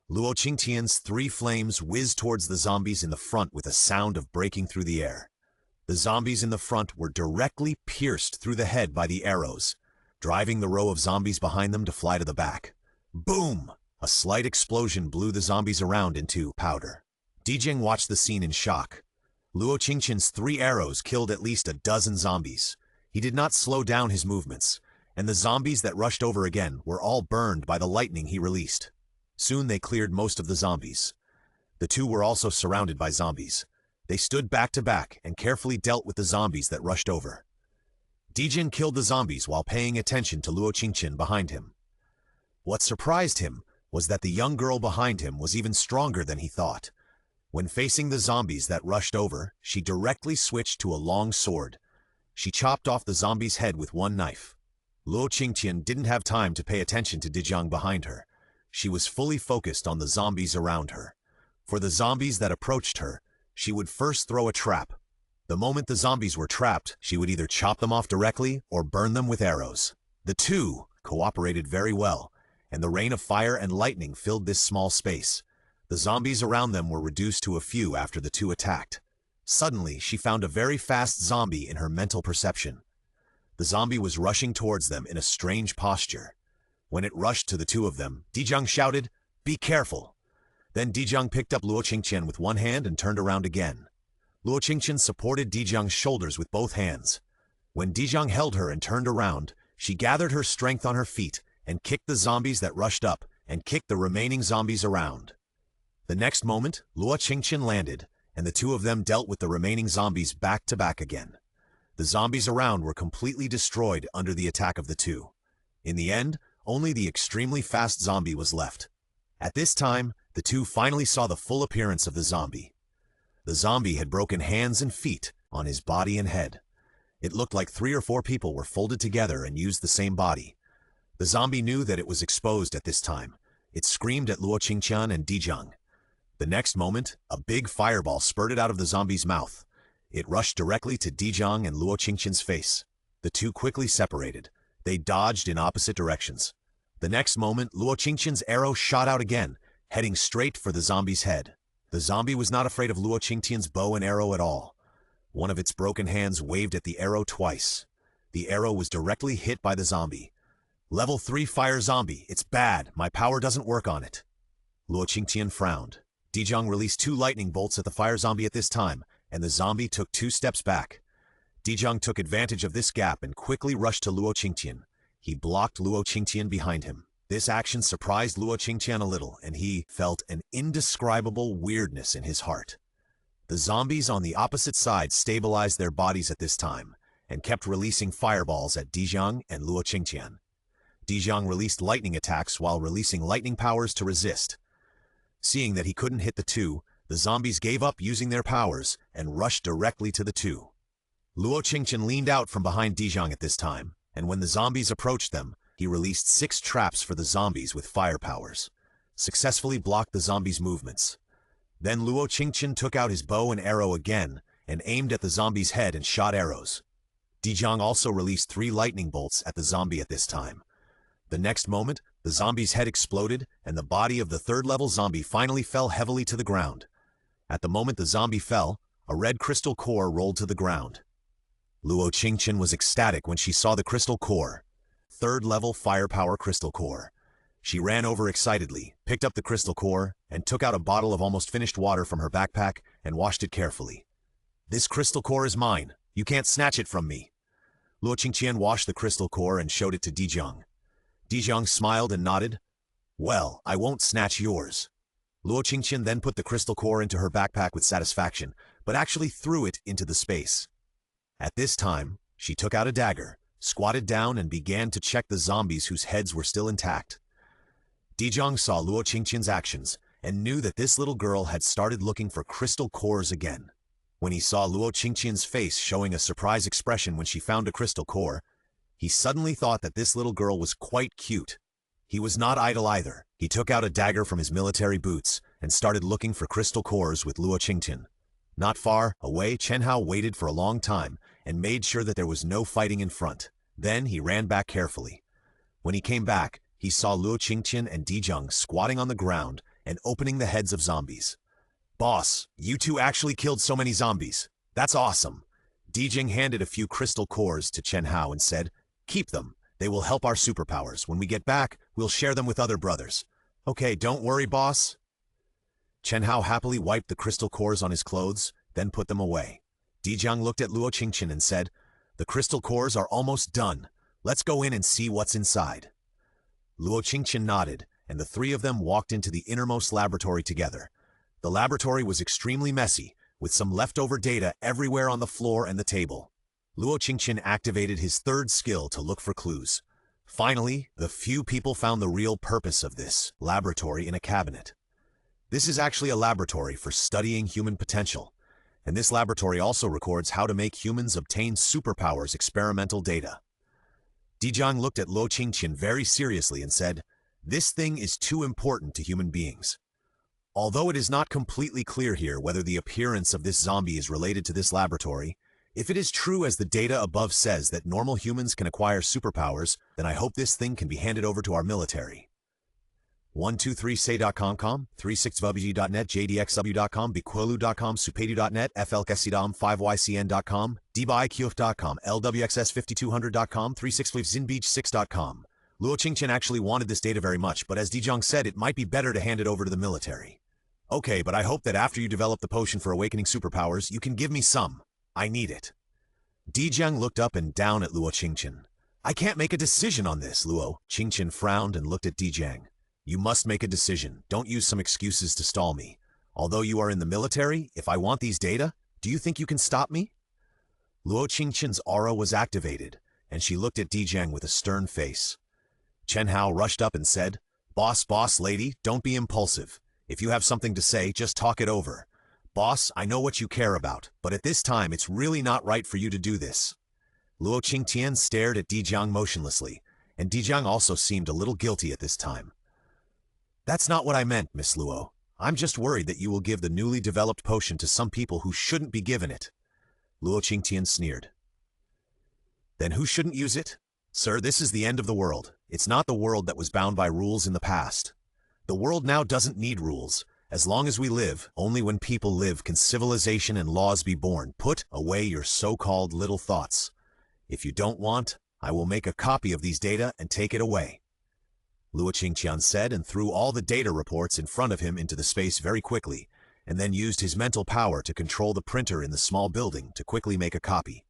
Luo Qingtian's 3 flames whizzed towards the zombies in the front with a sound of breaking through the air. The zombies in the front were directly pierced through the head by the arrows, driving the row of zombies behind them to fly to the back. Boom! A slight explosion blew the zombies around into powder. Dijang watched the scene in shock. Luo Qingtian's 3 arrows killed at least a dozen zombies. He did not slow down his movements, and the zombies that rushed over again were all burned by the lightning he released. Soon they cleared most of the zombies. The two were also surrounded by zombies. They stood back to back and carefully dealt with the zombies that rushed over. Dijang killed the zombies while paying attention to Luo Qingtian behind him. What surprised him was that the young girl behind him was even stronger than he thought. When facing the zombies that rushed over, she directly switched to a long sword. She chopped off the zombie's head with one knife. Luo Qingtian didn't have time to pay attention to Dijang behind her. She was fully focused on the zombies around her. For the zombies that approached her, she would first throw a trap. The moment the zombies were trapped, she would either chop them off directly or burn them with arrows. The two cooperated very well, and the rain of fire and lightning filled this small space. The zombies around them were reduced to a few after the two attacked. Suddenly, she found a very fast zombie in her mental perception. The zombie was rushing towards them in a strange posture. When it rushed to the two of them, Dijang shouted, "Be careful!" Then Dijang picked up Luo Qingtian with one hand and turned around again. Luo Qingtian supported Dijang's shoulders with both hands. When Dijang held her and turned around, she gathered her strength on her feet and kicked the zombies that rushed up and kicked the remaining zombies around. The next moment, Luo Qingtian landed, and the two of them dealt with the remaining zombies back to back again. The zombies around were completely destroyed under the attack of the two. In the end, only the extremely fast zombie was left. At this time, the two finally saw the full appearance of the zombie. The zombie had broken hands and feet on his body and head. It looked like 3 or 4 people were folded together and used the same body. The zombie knew that it was exposed at this time. It screamed at Luo Qingtian and Dijang. The next moment, a big fireball spurted out of the zombie's mouth. It rushed directly to Dijang and Luo Qingtian's face. The two quickly separated. They dodged in opposite directions. The next moment, Luo Qingtian's arrow shot out again, heading straight for the zombie's head. The zombie was not afraid of Luo Qingtian's bow and arrow at all. One of its broken hands waved at the arrow twice. The arrow was directly hit by the zombie. "Level 3 fire zombie, it's bad, my power doesn't work on it." Luo Qingtian frowned. Dijang released 2 lightning bolts at the fire zombie at this time, and the zombie took 2 steps back. Dijang took advantage of this gap and quickly rushed to Luo Qingtian. He blocked Luo Qingtian behind him. This action surprised Luo Qingtian a little, and he felt an indescribable weirdness in his heart. The zombies on the opposite side stabilized their bodies at this time, and kept releasing fireballs at Dijang and Luo Qingtian. Dijang released lightning attacks while releasing lightning powers to resist. Seeing that he couldn't hit the two, the zombies gave up using their powers and rushed directly to the two. Luo Qingtian leaned out from behind Dijang at this time, and when the zombies approached them, he released 6 traps for the zombies with fire powers, successfully blocked the zombies' movements. Then Luo Qingtian took out his bow and arrow again and aimed at the zombie's head and shot arrows. Dijang also released 3 lightning bolts at the zombie at this time. The next moment, the zombie's head exploded and the body of the 3rd-level zombie finally fell heavily to the ground. At the moment the zombie fell, a red crystal core rolled to the ground. Luo Qingtian was ecstatic when she saw the crystal core. 3rd-level firepower crystal core. She ran over excitedly, picked up the crystal core, and took out a bottle of almost finished water from her backpack and washed it carefully. "This crystal core is mine. You can't snatch it from me." Luo Qingtian washed the crystal core and showed it to Dijang. Dijang smiled and nodded. "Well, I won't snatch yours." Luo Qingtian then put the crystal core into her backpack with satisfaction, but actually threw it into the space. At this time, she took out a dagger, squatted down and began to check the zombies whose heads were still intact. Dijang saw Luo Qingtian's actions and knew that this little girl had started looking for crystal cores again. When he saw Luo Qingtian's face showing a surprised expression when she found a crystal core, he suddenly thought that this little girl was quite cute. He was not idle either. He took out a dagger from his military boots and started looking for crystal cores with Luo Qingtian. Not far away, Chen Hao waited for a long time and made sure that there was no fighting in front. Then he ran back carefully. When he came back, he saw Luo Qingtian and Dijang squatting on the ground and opening the heads of zombies. "Boss, you two actually killed so many zombies. That's awesome." Dijang handed a few crystal cores to Chen Hao and said, "Keep them. They will help our superpowers. When we get back, we'll share them with other brothers." "Okay, don't worry, boss." Chen Hao happily wiped the crystal cores on his clothes, then put them away. Dijang looked at Luo Qingtian and said, "The crystal cores are almost done. Let's go in and see what's inside." Luo Qingtian nodded, and the three of them walked into the innermost laboratory together. The laboratory was extremely messy, with some leftover data everywhere on the floor and the table. Luo Qingtian activated his third skill to look for clues. Finally, the few people found the real purpose of this laboratory in a cabinet. This is actually a laboratory for studying human potential, and this laboratory also records how to make humans obtain superpowers experimental data. Dijang looked at Luo Qingtian very seriously and said, "This thing is too important to human beings." Although it is not completely clear here whether the appearance of this zombie is related to this laboratory, if it is true as the data above says that normal humans can acquire superpowers, then I hope this thing can be handed over to our military. 123say.com, 36vbg.net, jdxw.com, biquelu.com, supadu.net, flksidom, 5ycn.com, dbaikyuf.com, lwxs5200.com, 36vzinbeach6.com. Luo Qingtian actually wanted this data very much, but as Dijang said, it might be better to hand it over to the military. "Okay, but I hope that after you develop the potion for awakening superpowers, you can give me some. I need it." Dijang looked up and down at Luo Qingtian. "I can't make a decision on this, Luo." Qingtian frowned and looked at Dijang. "You must make a decision. Don't use some excuses to stall me. Although you are in the military, if I want these data, do you think you can stop me?" Luo Qingtian's aura was activated, and she looked at Dijang with a stern face. Chen Hao rushed up and said, Boss, lady, don't be impulsive. If you have something to say, just talk it over. Boss, I know what you care about, but at this time it's really not right for you to do this." Luo Qingtian stared at Dijang motionlessly, and Dijang also seemed a little guilty at this time. "That's not what I meant, Miss Luo. I'm just worried that you will give the newly developed potion to some people who shouldn't be given it." Luo Qingtian sneered. "Then who shouldn't use it? Sir, this is the end of the world. It's not the world that was bound by rules in the past. The world now doesn't need rules. As long as we live, only when people live can civilization and laws be born. Put away your so-called little thoughts. If you don't want, I will make a copy of these data and take it away." Luo Qingtian said and threw all the data reports in front of him into the space very quickly, and then used his mental power to control the printer in the small building to quickly make a copy.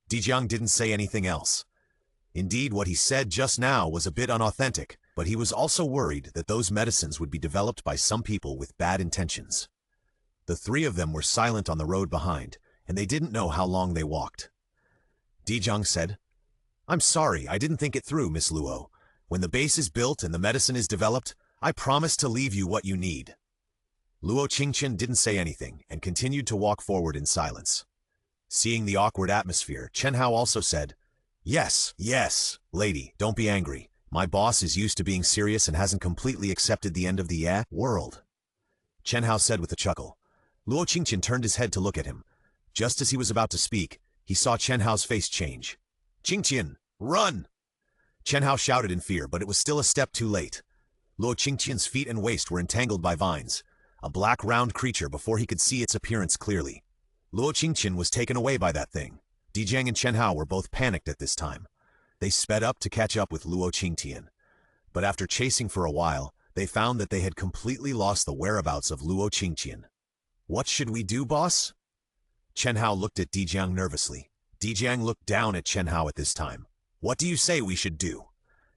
Dijang didn't say anything else. Indeed, what he said just now was a bit unauthentic, but he was also worried that those medicines would be developed by some people with bad intentions. The three of them were silent on the road behind, and they didn't know how long they walked. Dijang said, "I'm sorry, I didn't think it through, Miss Luo. When the base is built and the medicine is developed, I promise to leave you what you need." Luo Qingtian didn't say anything and continued to walk forward in silence. Seeing the awkward atmosphere, Chen Hao also said, Yes, lady, don't be angry. My boss is used to being serious and hasn't completely accepted the end of the world." Chen Hao said with a chuckle. Luo Qingtian turned his head to look at him. Just as he was about to speak, he saw Chen Hao's face change. "Qingtian, run!" Chen Hao shouted in fear, but it was still a step too late. Luo Qingtian's feet and waist were entangled by vines, a black round creature before he could see its appearance clearly. Luo Qingtian was taken away by that thing. Dijang and Chen Hao were both panicked at this time. They sped up to catch up with Luo Qingtian. But after chasing for a while, they found that they had completely lost the whereabouts of Luo Qingtian. "What should we do, boss?" Chen Hao looked at Dijang nervously. Dijang looked down at Chen Hao at this time. "What do you say we should do?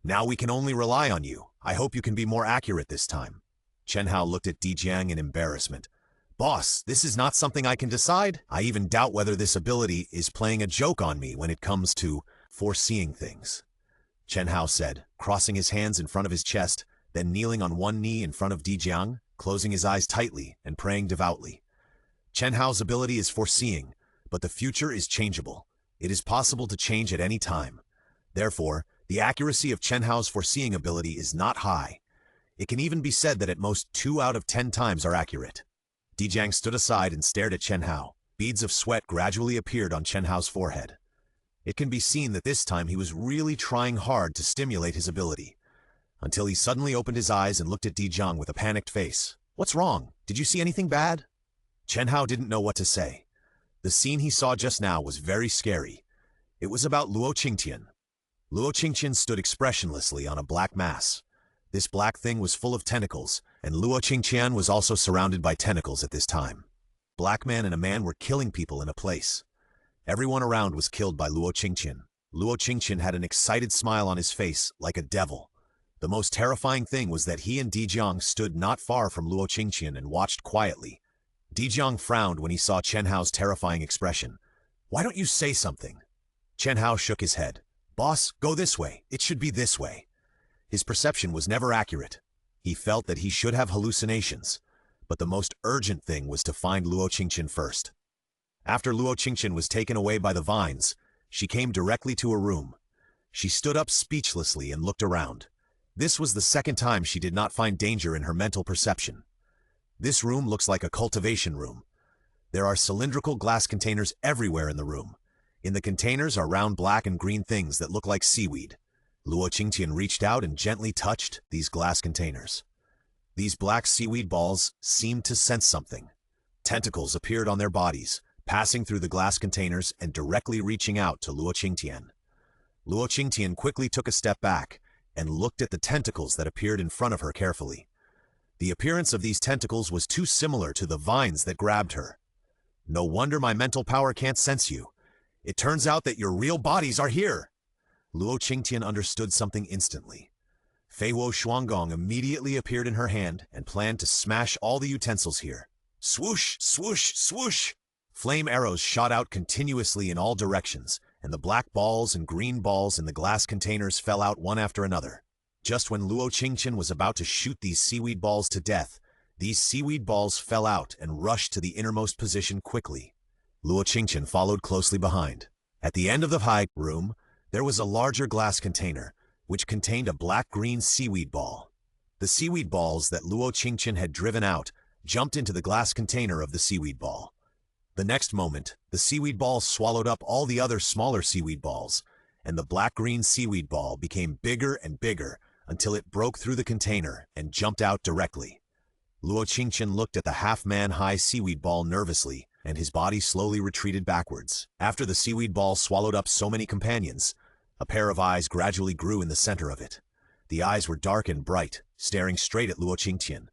Now we can only rely on you. I hope you can be more accurate this time." Chen Hao looked at Dijang in embarrassment. "Boss, this is not something I can decide. I even doubt whether this ability is playing a joke on me when it comes to foreseeing things." Chen Hao said, crossing his hands in front of his chest, then kneeling on one knee in front of Dijang, closing his eyes tightly and praying devoutly. Chen Hao's ability is foreseeing, but the future is changeable. It is possible to change at any time. Therefore, the accuracy of Chen Hao's foreseeing ability is not high. It can even be said that at most 2 out of 10 times are accurate. Dijiang stood aside and stared at Chen Hao. Beads of sweat gradually appeared on Chen Hao's forehead. It can be seen that this time he was really trying hard to stimulate his ability, until he suddenly opened his eyes and looked at Dijiang with a panicked face. "What's wrong? Did you see anything bad?" Chen Hao didn't know what to say. The scene he saw just now was very scary. It was about Luo Qingtian. Luo Qingtian stood expressionlessly on a black mass. This black thing was full of tentacles, and Luo Qingtian was also surrounded by tentacles at this time. Black man and a man were killing people in a place. Everyone around was killed by Luo Qingtian. Luo Qingtian had an excited smile on his face, like a devil. The most terrifying thing was that he and Dijiang stood not far from Luo Qingtian and watched quietly. Dijiang frowned when he saw Chen Hao's terrifying expression. "Why don't you say something?" Chen Hao shook his head. "Boss, go this way. It should be this way." His perception was never accurate. He felt that he should have hallucinations, but the most urgent thing was to find Luo Qingtian first. After Luo Qingtian was taken away by the vines, she came directly to a room. She stood up speechlessly and looked around. This was the second time she did not find danger in her mental perception. This room looks like a cultivation room. There are cylindrical glass containers everywhere in the room. In the containers are round black and green things that look like seaweed. Luo Qingtian reached out and gently touched these glass containers. These black seaweed balls seemed to sense something. Tentacles appeared on their bodies, passing through the glass containers and directly reaching out to Luo Qingtian. Luo Qingtian quickly took a step back and looked at the tentacles that appeared in front of her carefully. The appearance of these tentacles was too similar to the vines that grabbed her. "No wonder my mental power can't sense you. It turns out that your real bodies are here." Luo Qingtian understood something instantly. Fei Wo Shuanggong immediately appeared in her hand and planned to smash all the utensils here. Swoosh, swoosh, swoosh! Flame arrows shot out continuously in all directions, and the black balls and green balls in the glass containers fell out one after another. Just when Luo Qingtian was about to shoot these seaweed balls to death, these seaweed balls fell out and rushed to the innermost position quickly. Luo Qingtian followed closely behind. At the end of the high room, there was a larger glass container, which contained a black-green seaweed ball. The seaweed balls that Luo Qingtian had driven out jumped into the glass container of the seaweed ball. The next moment, the seaweed ball swallowed up all the other smaller seaweed balls, and the black-green seaweed ball became bigger and bigger until it broke through the container and jumped out directly. Luo Qingtian looked at the half-man-high seaweed ball nervously, and his body slowly retreated backwards. After the seaweed ball swallowed up so many companions, a pair of eyes gradually grew in the center of it. The eyes were dark and bright, staring straight at Luo Qingtian.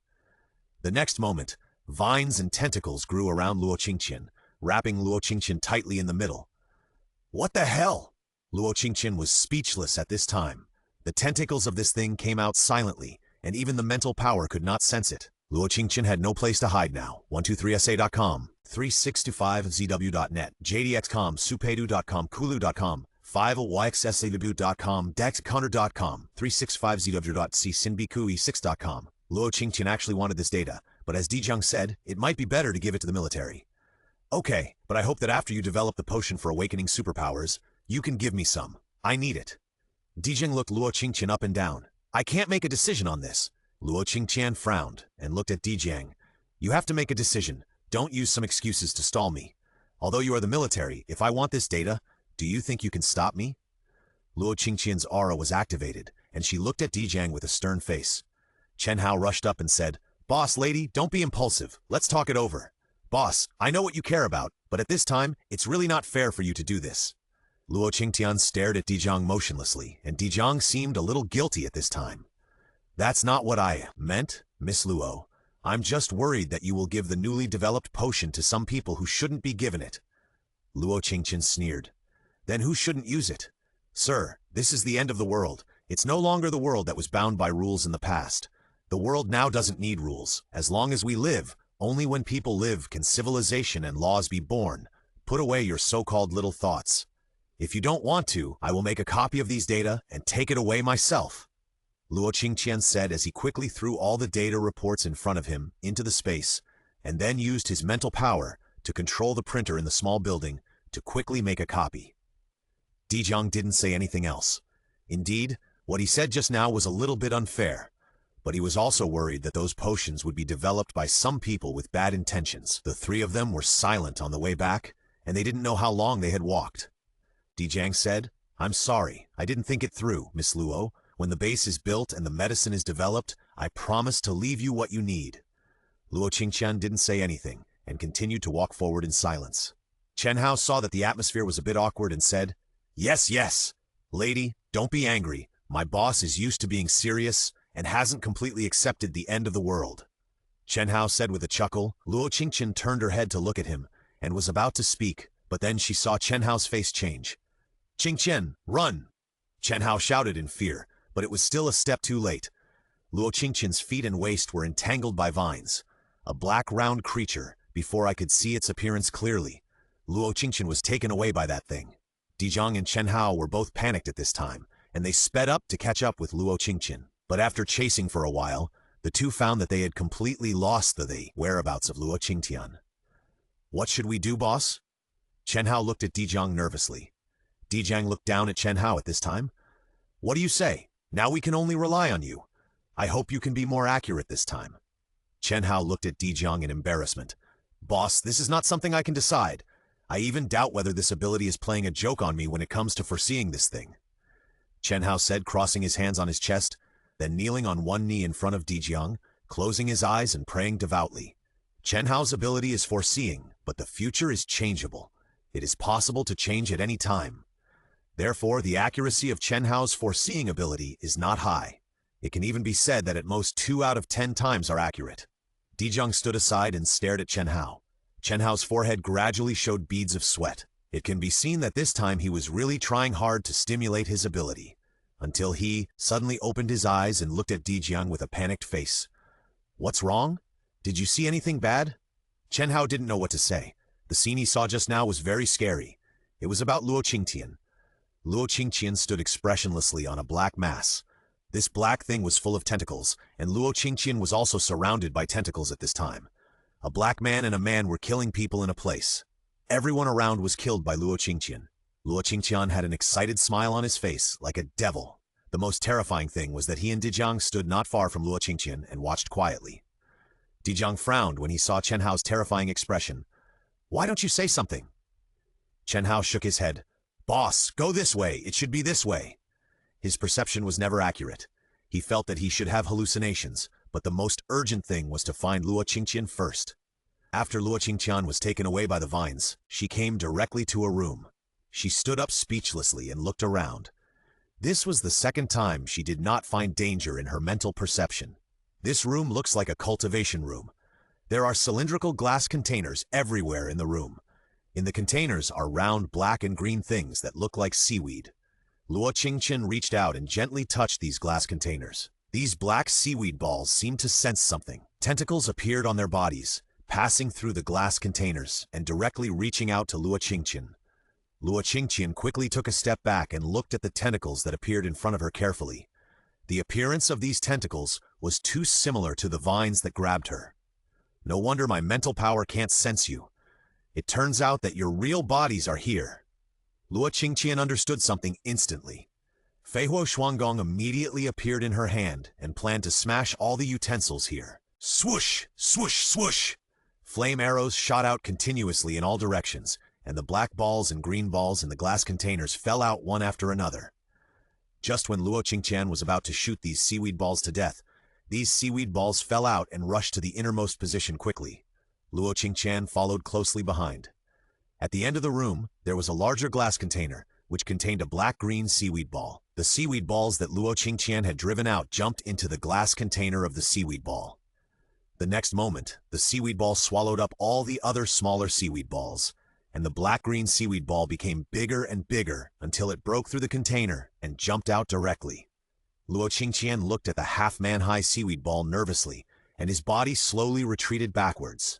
The next moment, vines and tentacles grew around Luo Qingtian, wrapping Luo Qingtian tightly in the middle. "What the hell?" Luo Qingtian was speechless at this time. The tentacles of this thing came out silently, and even the mental power could not sense it. Luo Qingtian had no place to hide now. 123sa.com, 3625zw.net, jdx.com, supedu.com, kulu.com, 5oyxsaw.com, dexcounter.com, 365zw.csinbikui6.com. Luo Qingtian actually wanted this data, but as Dijiang said, it might be better to give it to the military. "Okay, but I hope that after you develop the potion for awakening superpowers, you can give me some. I need it." Dijiang looked Luo Qingtian up and down. "I can't make a decision on this." Luo Qingtian frowned and looked at Dijiang. "You have to make a decision. Don't use some excuses to stall me. Although you are the military, if I want this data, do you think you can stop me?" Luo Qingtian's aura was activated, and she looked at Dijiang with a stern face. Chen Hao rushed up and said, "Boss lady, don't be impulsive. Let's talk it over. Boss, I know what you care about, but at this time, it's really not fair for you to do this." Luo Qingtian stared at Dijiang motionlessly, and Dijiang seemed a little guilty at this time. "That's not what I meant, Miss Luo. I'm just worried that you will give the newly developed potion to some people who shouldn't be given it." Luo Qingtian sneered. "Then who shouldn't use it? Sir, this is the end of the world. It's no longer the world that was bound by rules in the past. The world now doesn't need rules. As long as we live, only when people live can civilization and laws be born. Put away your so-called little thoughts. If you don't want to, I will make a copy of these data and take it away myself." Luo Qingtian said as he quickly threw all the data reports in front of him into the space, and then used his mental power to control the printer in the small building to quickly make a copy. Dijiang didn't say anything else. Indeed, what he said just now was a little bit unfair. But he was also worried that those potions would be developed by some people with bad intentions. The three of them were silent on the way back, and they didn't know how long they had walked. Dijang said, "I'm sorry, I didn't think it through, Miss Luo. When the base is built and the medicine is developed, I promise to leave you what you need." Luo Qingtian didn't say anything, and continued to walk forward in silence. Chen Hao saw that the atmosphere was a bit awkward and said, "Yes, yes. Lady, don't be angry. My boss is used to being serious and hasn't completely accepted the end of the world." Chen Hao said with a chuckle. Luo Qingtian turned her head to look at him and was about to speak, but then she saw Chen Hao's face change. "Qingtian, run!" Chen Hao shouted in fear, but it was still a step too late. Luo Qingtian's feet and waist were entangled by vines. A black round creature, before I could see its appearance clearly. Luo Qingtian was taken away by that thing. Dijang and Chen Hao were both panicked at this time, and they sped up to catch up with Luo Qingtian. But after chasing for a while, the two found that they had completely lost the whereabouts of Luo Qingtian. "What should we do, boss?" Chen Hao looked at Dijang nervously. Dijang looked down at Chen Hao at this time. "What do you say? Now we can only rely on you. I hope you can be more accurate this time." Chen Hao looked at Dijang in embarrassment. "Boss, this is not something I can decide. I even doubt whether this ability is playing a joke on me when it comes to foreseeing this thing." Chen Hao said, crossing his hands on his chest, then kneeling on one knee in front of Dijang, closing his eyes and praying devoutly. Chen Hao's ability is foreseeing, but the future is changeable. It is possible to change at any time. Therefore, the accuracy of Chen Hao's foreseeing ability is not high. It can even be said that at most 2 out of 10 times are accurate. Dijang stood aside and stared at Chen Hao. Chen Hao's forehead gradually showed beads of sweat. It can be seen that this time he was really trying hard to stimulate his ability, until he suddenly opened his eyes and looked at Dijang with a panicked face. "What's wrong? Did you see anything bad?" Chen Hao didn't know what to say. The scene he saw just now was very scary. It was about Luo Qingtian. Luo Qingtian stood expressionlessly on a black mass. This black thing was full of tentacles, and Luo Qingtian was also surrounded by tentacles at this time. A black man and a man were killing people in a place. Everyone around was killed by Luo Qingtian. Luo Qingtian had an excited smile on his face, like a devil. The most terrifying thing was that he and Dijang stood not far from Luo Qingtian and watched quietly. Dijang frowned when he saw Chen Hao's terrifying expression. "Why don't you say something?" Chen Hao shook his head. "Boss, go this way. It should be this way." His perception was never accurate. He felt that he should have hallucinations, but the most urgent thing was to find Luo Qingtian first. After Luo Qingtian was taken away by the vines, she came directly to a room. She stood up speechlessly and looked around. This was the second time she did not find danger in her mental perception. This room looks like a cultivation room. There are cylindrical glass containers everywhere in the room. In the containers are round black and green things that look like seaweed. Luo Qingtian reached out and gently touched these glass containers. These black seaweed balls seemed to sense something. Tentacles appeared on their bodies, passing through the glass containers and directly reaching out to Luo Qingtian. Luo Qingtian quickly took a step back and looked at the tentacles that appeared in front of her carefully. The appearance of these tentacles was too similar to the vines that grabbed her. "No wonder my mental power can't sense you. It turns out that your real bodies are here." Luo Qingtian understood something instantly. Feihuo Shuanggong immediately appeared in her hand and planned to smash all the utensils here. Swoosh! Swoosh! Swoosh! Flame arrows shot out continuously in all directions, and the black balls and green balls in the glass containers fell out one after another. Just when Luo Qingtian was about to shoot these seaweed balls to death, these seaweed balls fell out and rushed to the innermost position quickly. Luo Qingtian followed closely behind. At the end of the room, there was a larger glass container, which contained a black-green seaweed ball. The seaweed balls that Luo Qingtian had driven out jumped into the glass container of the seaweed ball. The next moment, the seaweed ball swallowed up all the other smaller seaweed balls, and the black-green seaweed ball became bigger and bigger until it broke through the container and jumped out directly. Luo Qingtian looked at the half-man-high seaweed ball nervously, and his body slowly retreated backwards.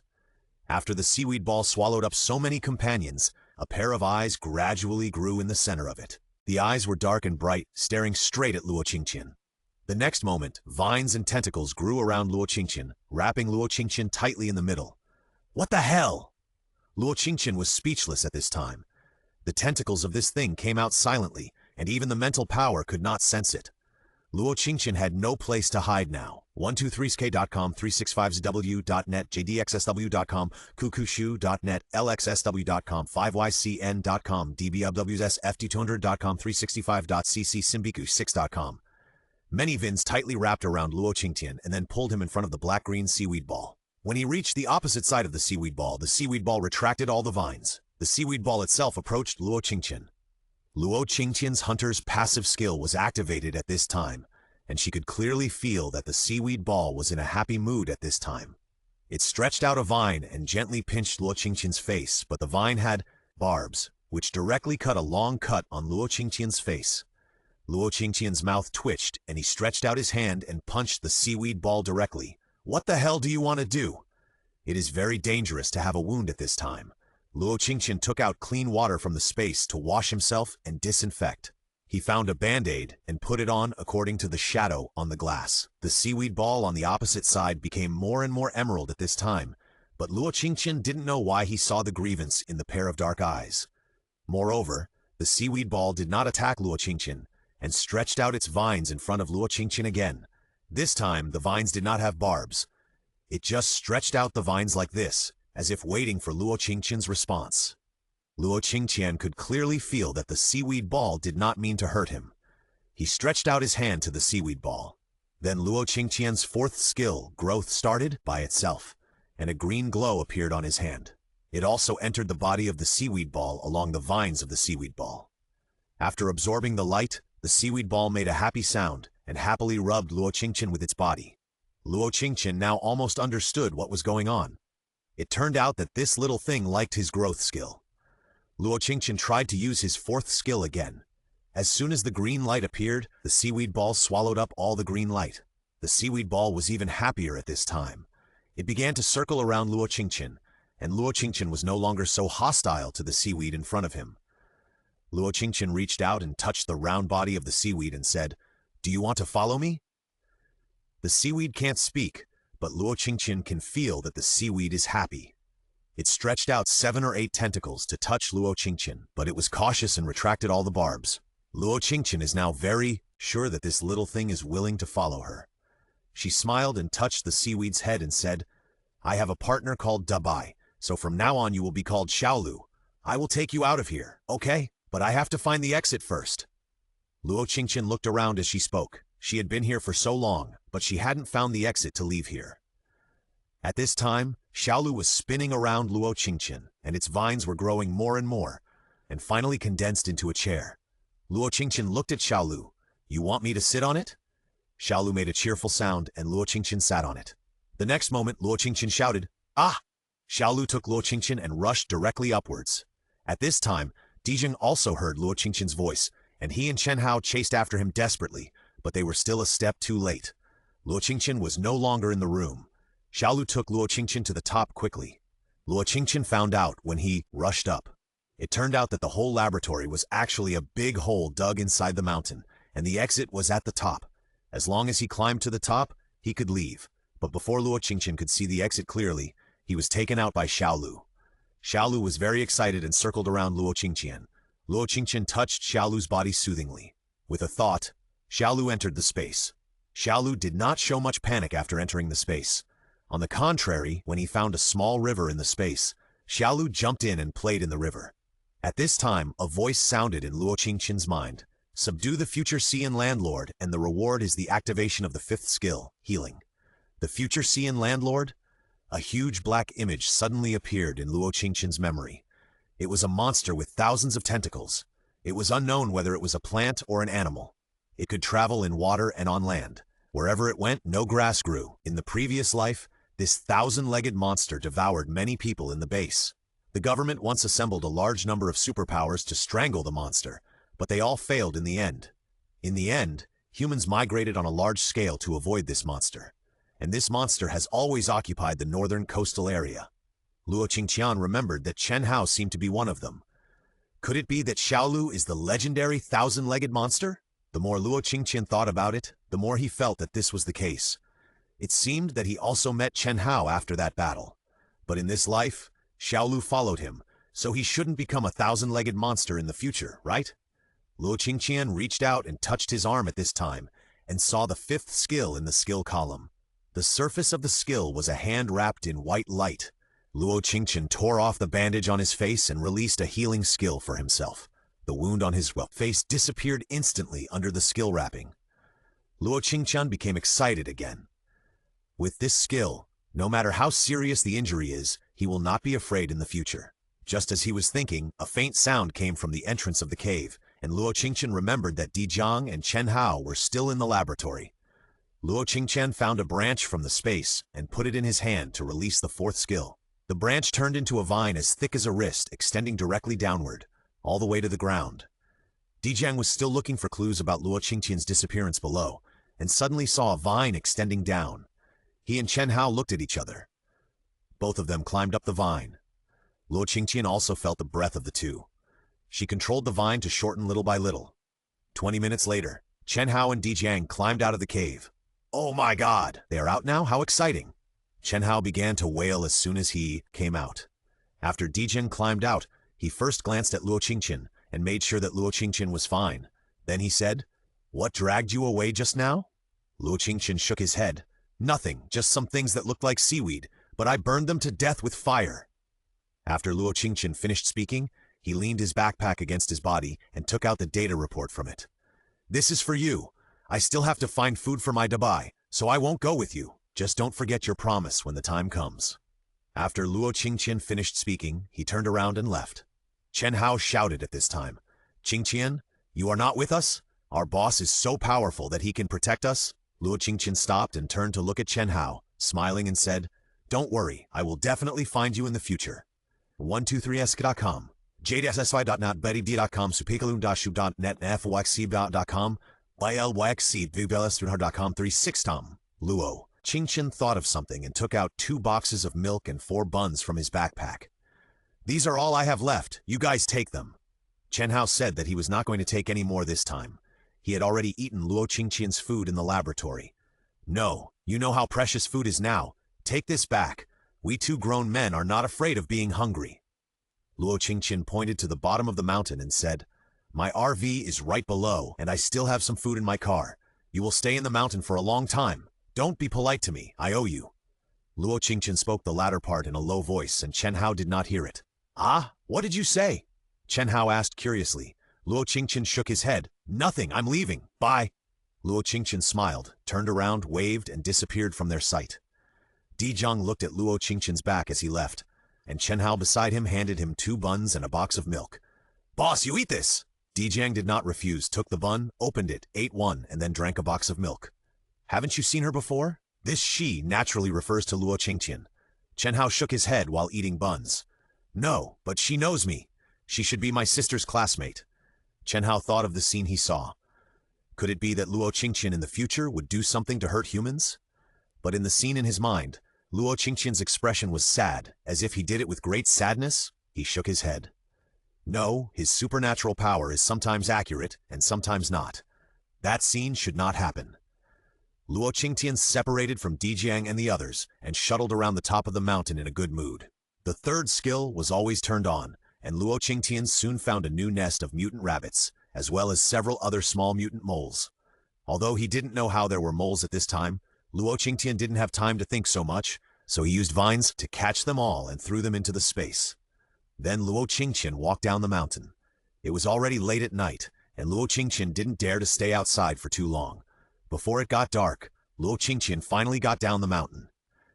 After the seaweed ball swallowed up so many companions, a pair of eyes gradually grew in the center of it. The eyes were dark and bright, staring straight at Luo Qingtian. The next moment, vines and tentacles grew around Luo Qingtian, wrapping Luo Qingtian tightly in the middle. "What the hell?" Luo Qingtian was speechless at this time. The tentacles of this thing came out silently, and even the mental power could not sense it. Luo Qingtian had no place to hide now. 123sk.com, 365zw.net, jdxsw.com, kukushu.net, lxsw.com, 5ycn.com, dbwsft200.com, 365.cc, simbiku6.com. Many vins tightly wrapped around Luo Qingtian and then pulled him in front of the black-green seaweed ball. When he reached the opposite side of the seaweed ball retracted all the vines. The seaweed ball itself approached Luo Qingtian. Luo Qingtian's hunter's passive skill was activated at this time, and she could clearly feel that the seaweed ball was in a happy mood at this time. It stretched out a vine and gently pinched Luo Qingtian's face, but the vine had barbs, which directly cut a long cut on Luo Qingtian's face. Luo Qingtian's mouth twitched, and he stretched out his hand and punched the seaweed ball directly. "What the hell do you want to do?" It is very dangerous to have a wound at this time. Luo Qingtian took out clean water from the space to wash himself and disinfect. He found a band-aid and put it on according to the shadow on the glass. The seaweed ball on the opposite side became more and more emerald at this time, but Luo Qingtian didn't know why he saw the grievance in the pair of dark eyes. Moreover, the seaweed ball did not attack Luo Qingtian, and stretched out its vines in front of Luo Qingtian again. This time, the vines did not have barbs. It just stretched out the vines like this, as if waiting for Luo Qingtian's response. Luo Qingtian could clearly feel that the seaweed ball did not mean to hurt him. He stretched out his hand to the seaweed ball. Then Luo Qingtian's fourth skill, growth, started by itself, and a green glow appeared on his hand. It also entered the body of the seaweed ball along the vines of the seaweed ball. After absorbing the light, the seaweed ball made a happy sound and happily rubbed Luo Qingtian with its body. Luo Qingtian now almost understood what was going on. It turned out that this little thing liked his growth skill. Luo Qingtian tried to use his fourth skill again. As soon as the green light appeared, the seaweed ball swallowed up all the green light. The seaweed ball was even happier at this time. It began to circle around Luo Qingtian, and Luo Qingtian was no longer so hostile to the seaweed in front of him. Luo Qingtian reached out and touched the round body of the seaweed and said, "Do you want to follow me?" The seaweed can't speak, but Luo Qingtian can feel that the seaweed is happy. It stretched out 7 or 8 tentacles to touch Luo Qingtian, but it was cautious and retracted all the barbs. Luo Qingtian is now very sure that this little thing is willing to follow her. She smiled and touched the seaweed's head and said, "I have a partner called Dabai, so from now on you will be called Xiaolu. I will take you out of here, okay? But I have to find the exit first." Luo Qingtian looked around as she spoke. She had been here for so long, but she hadn't found the exit to leave here. At this time, Xiaolu was spinning around Luo Qingtian, and its vines were growing more and more, and finally condensed into a chair. Luo Qingtian looked at Xiaolu. "You want me to sit on it?" Xiaolu made a cheerful sound, and Luo Qingtian sat on it. The next moment, Luo Qingtian shouted, "Ah!" Xiaolu took Luo Qingtian and rushed directly upwards. At this time, Dijing also heard Luo Qingtian's voice, and he and Chen Hao chased after him desperately, but they were still a step too late. Luo Qingtian was no longer in the room. Xiaolu took Luo Qingtian to the top quickly. Luo Qingtian found out when he rushed up. It turned out that the whole laboratory was actually a big hole dug inside the mountain, and the exit was at the top. As long as he climbed to the top, he could leave. But before Luo Qingtian could see the exit clearly, he was taken out by Xiaolu. Xiaolu was very excited and circled around Luo Qingtian. Luo Qingtian touched Xiaolu's body soothingly. With a thought, Xiaolu entered the space. Xiaolu did not show much panic after entering the space. On the contrary, when he found a small river in the space, Xiaolu jumped in and played in the river. At this time, a voice sounded in Luo Qingtian's mind. "Subdue the future sea and landlord, and the reward is the activation of the 5th skill, healing." The future sea and landlord? A huge black image suddenly appeared in Luo Qingtian's memory. It was a monster with thousands of tentacles. It was unknown whether it was a plant or an animal. It could travel in water and on land. Wherever it went, no grass grew. In the previous life, this 1,000-legged monster devoured many people in the base. The government once assembled a large number of superpowers to strangle the monster, but they all failed in the end. In the end, humans migrated on a large scale to avoid this monster. And this monster has always occupied the northern coastal area. Luo Qingtian remembered that Chen Hao seemed to be one of them. Could it be that Xiaolu is the legendary 1,000-legged monster? The more Luo Qingtian thought about it, the more he felt that this was the case. It seemed that he also met Chen Hao after that battle. But in this life, Xiaolu followed him, so he shouldn't become a 1,000-legged monster in the future, right? Luo Qingtian reached out and touched his arm at this time, and saw the 5th skill in the skill column. The surface of the skill was a hand wrapped in white light. Luo Qingtian tore off the bandage on his face and released a healing skill for himself. The wound on his face disappeared instantly under the skill wrapping. Luo Qingtian became excited again. With this skill, no matter how serious the injury is, he will not be afraid in the future. Just as he was thinking, a faint sound came from the entrance of the cave, and Luo Qingtian remembered that Di Jiang and Chen Hao were still in the laboratory. Luo Qingtian found a branch from the space and put it in his hand to release the fourth skill. The branch turned into a vine as thick as a wrist, extending directly downward, all the way to the ground. Di Jiang was still looking for clues about Luo Qingtian's disappearance below, and suddenly saw a vine extending down. He and Chen Hao looked at each other. Both of them climbed up the vine. Luo Qingtian also felt the breath of the two. She controlled the vine to shorten little by little. 20 minutes later, Chen Hao and Di Jiang climbed out of the cave. "Oh my God, they are out now? How exciting!" Chen Hao began to wail as soon as he came out. After Di Jiang climbed out, he first glanced at Luo Qingtian and made sure that Luo Qingtian was fine. Then he said, "What dragged you away just now?" Luo Qingtian shook his head. "Nothing, just some things that looked like seaweed, but I burned them to death with fire." After Luo Qingtian finished speaking, he leaned his backpack against his body and took out the data report from it. "This is for you. I still have to find food for my dabai, so I won't go with you. Just don't forget your promise when the time comes." After Luo Qingtian finished speaking, he turned around and left. Chen Hao shouted at this time, "Qingtian, you are not with us? Our boss is so powerful that he can protect us?" Luo Qingtian stopped and turned to look at Chen Hao, smiling and said, "Don't worry, I will definitely find you in the future." 123sk.com, jadessi.net, bettyd.com, supikalu.shu.net, fwaxc.com, ylwaxc.vbelestrinhar.com, 36tom. Luo Qingtian thought of something and took out 2 boxes of milk and 4 buns from his backpack. "These are all I have left. You guys take them." Chen Hao said that he was not going to take any more this time. He had already eaten Luo Qingtian's food in the laboratory. "No, you know how precious food is now. Take this back. We 2 grown men are not afraid of being hungry." Luo Qingtian pointed to the bottom of the mountain and said, "My RV is right below, and I still have some food in my car. You will stay in the mountain for a long time. Don't be polite to me, I owe you." Luo Qingtian spoke the latter part in a low voice, and Chen Hao did not hear it. "Ah, what did you say?" Chen Hao asked curiously. Luo Qingtian shook his head. "Nothing, I'm leaving. Bye." Luo Qingtian smiled, turned around, waved, and disappeared from their sight. Di Jiang looked at Luo Qingtian's back as he left, and Chen Hao beside him handed him 2 buns and a box of milk. "Boss, you eat this!" Di Jiang did not refuse, took the bun, opened it, ate one, and then drank a box of milk. "Haven't you seen her before?" This "she" naturally refers to Luo Qingtian. Chen Hao shook his head while eating buns. "No, but she knows me. She should be my sister's classmate." Chen Hao thought of the scene he saw. Could it be that Luo Qingtian in the future would do something to hurt humans? But in the scene in his mind, Luo Qingtian's expression was sad, as if he did it with great sadness. He shook his head. No, his supernatural power is sometimes accurate and sometimes not. That scene should not happen. Luo Qingtian separated from Di Jiang and the others and shuttled around the top of the mountain in a good mood. The third skill was always turned on, and Luo Qingtian soon found a new nest of mutant rabbits, as well as several other small mutant moles. Although he didn't know how there were moles at this time, Luo Qingtian didn't have time to think so much, so he used vines to catch them all and threw them into the space. Then Luo Qingtian walked down the mountain. It was already late at night, and Luo Qingtian didn't dare to stay outside for too long. Before it got dark, Luo Qingtian finally got down the mountain.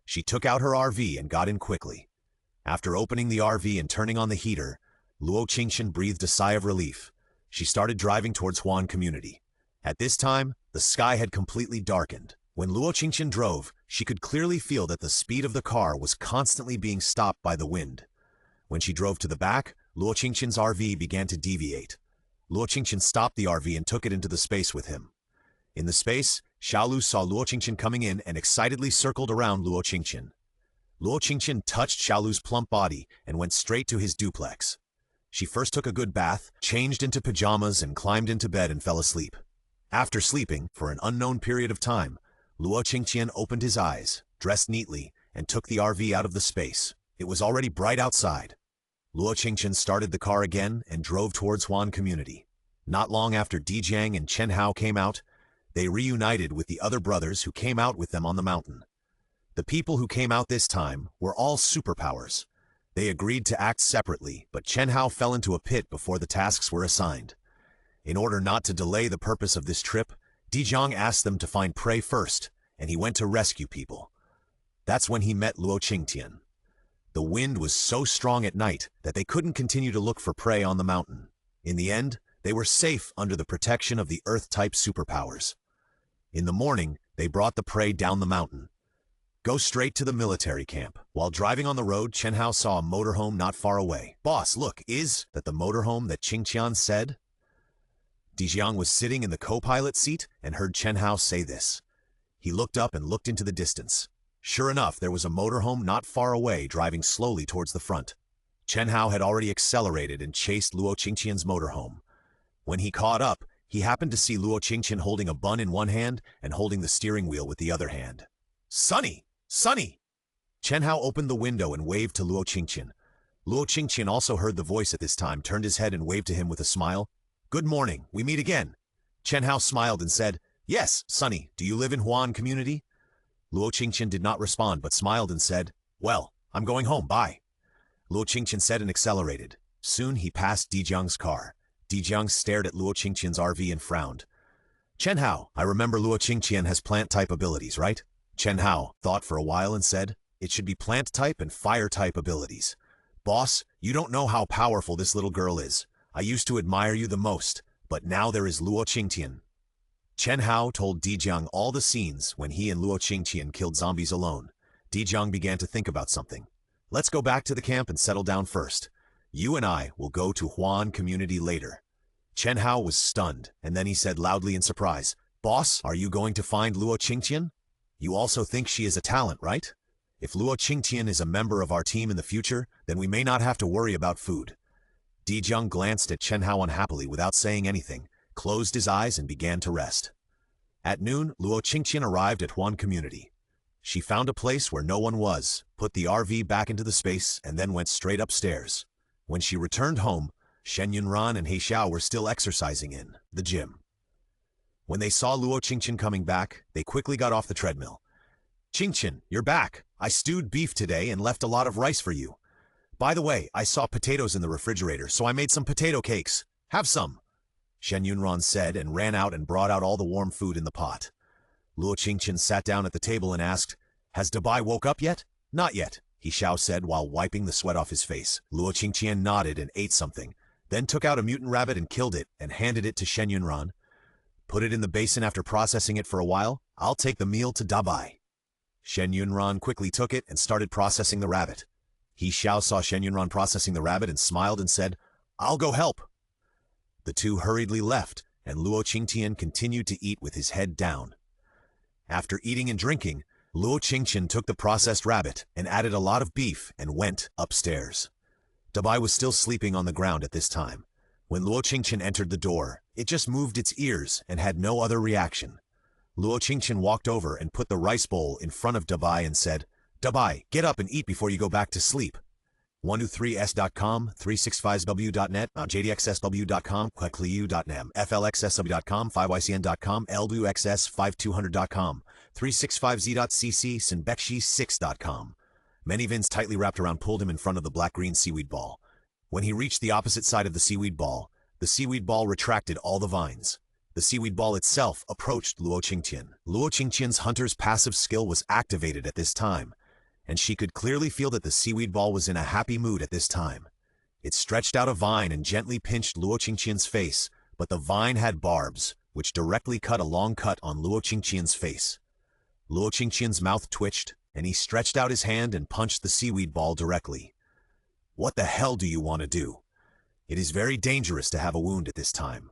She took out her RV and got in quickly. After opening the RV and turning on the heater, Luo Qingtian breathed a sigh of relief. She started driving towards Huan Community. At this time, the sky had completely darkened. When Luo Qingtian drove, she could clearly feel that the speed of the car was constantly being stopped by the wind. When she drove to the back, Luo Qingtian's RV began to deviate. Luo Qingtian stopped the RV and took it into the space with him. In the space, Xiaolu saw Luo Qingtian coming in and excitedly circled around Luo Qingtian. Luo Qingtian touched Xiaolu's plump body and went straight to his duplex. She first took a good bath, changed into pajamas, and climbed into bed and fell asleep. After sleeping for an unknown period of time, Luo Qingtian opened his eyes, dressed neatly, and took the RV out of the space. It was already bright outside. Luo Qingtian started the car again and drove towards Huan Community. Not long after Di Jiang and Chen Hao came out, they reunited with the other brothers who came out with them on the mountain. The people who came out this time were all superpowers. They agreed to act separately, but Chen Hao fell into a pit before the tasks were assigned. In order not to delay the purpose of this trip, Dijiang asked them to find prey first, and he went to rescue people. That's when he met Luo Qingtian. The wind was so strong at night that they couldn't continue to look for prey on the mountain. In the end, they were safe under the protection of the Earth-type superpowers. In the morning, they brought the prey down the mountain. Go straight to the military camp. While driving on the road, Chen Hao saw a motorhome not far away. "Boss, look, is that the motorhome that Qingtian said?" Dijiang was sitting in the co-pilot seat and heard Chen Hao say this. He looked up and looked into the distance. Sure enough, there was a motorhome not far away driving slowly towards the front. Chen Hao had already accelerated and chased Luo Qingtian's motorhome. When he caught up, he happened to see Luo Qingtian holding a bun in one hand and holding the steering wheel with the other hand. "Sonny! Sonny!" Chen Hao opened the window and waved to Luo Qingtian. Luo Qingtian also heard the voice at this time, turned his head and waved to him with a smile. "Good morning, we meet again." Chen Hao smiled and said, "Yes, Sonny, do you live in Huan community?" Luo Qingtian did not respond but smiled and said, "Well, I'm going home, bye." Luo Qingtian said and accelerated. Soon he passed Dijiang's car. Dijiang stared at Luo Qingtian's RV and frowned. "Chen Hao, I remember Luo Qingtian has plant-type abilities, right?" Chen Hao thought for a while and said, "It should be plant-type and fire-type abilities." "Boss, you don't know how powerful this little girl is. I used to admire you the most, but now there is Luo Qingtian." Chen Hao told Dijiang all the scenes when he and Luo Qingtian killed zombies alone. Dijiang began to think about something. "Let's go back to the camp and settle down first. You and I will go to Huan community later." Chen Hao was stunned, and then he said loudly in surprise, "Boss, are you going to find Luo Qingtian? You also think she is a talent, right? If Luo Qingtian is a member of our team in the future, then we may not have to worry about food." Dijiang glanced at Chen Hao unhappily without saying anything, closed his eyes and began to rest. At noon, Luo Qingtian arrived at Huan community. She found a place where no one was, put the RV back into the space, and then went straight upstairs. When she returned home, Shen Yunran and He Xiao were still exercising in the gym. When they saw Luo Qingtian coming back, they quickly got off the treadmill. "Qingtian, you're back. I stewed beef today and left a lot of rice for you. By the way, I saw potatoes in the refrigerator, so I made some potato cakes. Have some," Shen Yunran said and ran out and brought out all the warm food in the pot. Luo Qingtian sat down at the table and asked, "Has Dabai woke up yet?" "Not yet," He Xiao said while wiping the sweat off his face. Luo Qingtian nodded and ate something, then took out a mutant rabbit and killed it and handed it to Shen Yunran. "Put it in the basin after processing it for a while. I'll take the meal to Dabai." Shen Yunran quickly took it and started processing the rabbit. He Xiao saw Shen Yunran processing the rabbit and smiled and said, "I'll go help." The two hurriedly left, and Luo Qingtian continued to eat with his head down. After eating and drinking, Luo Qingtian took the processed rabbit and added a lot of beef and went upstairs. Dabai was still sleeping on the ground at this time. When Luo Qingtian entered the door, it just moved its ears and had no other reaction. Luo Qingtian walked over and put the rice bowl in front of Dabai and said, "Dabai, get up and eat before you go back to sleep." 123s.com, 365w.net, jdxsw.com, quickliu.nem, flxsw.com, 5ycn.com, lwxs5200.com, 365z.cc, sinbekshi6.com. Many Vins tightly wrapped around pulled him in front of the black-green seaweed ball. When he reached the opposite side of the seaweed ball retracted all the vines. The seaweed ball itself approached Luo Qingtian. Luo Qingtian's hunter's passive skill was activated at this time, and she could clearly feel that the seaweed ball was in a happy mood at this time. It stretched out a vine and gently pinched Luo Qingtian's face, but the vine had barbs, which directly cut a long cut on Luo Qingtian's face. Luo Qingtian's mouth twitched, and he stretched out his hand and punched the seaweed ball directly. "What the hell do you want to do? It is very dangerous to have a wound at this time."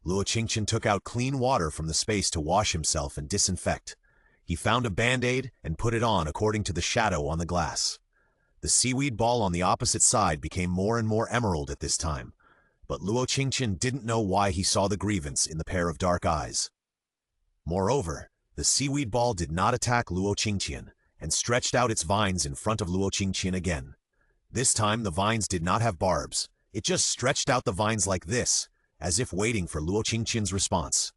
Luo Qingtian took out clean water from the space to wash himself and disinfect. He found a band-aid and put it on according to the shadow on the glass. The seaweed ball on the opposite side became more and more emerald at this time, but Luo Qingtian didn't know why he saw the grievance in the pair of dark eyes. Moreover, the seaweed ball did not attack Luo Qingtian and stretched out its vines in front of Luo Qingtian again. This time the vines did not have barbs. It just stretched out the vines like this, as if waiting for Luo Qingtian's response.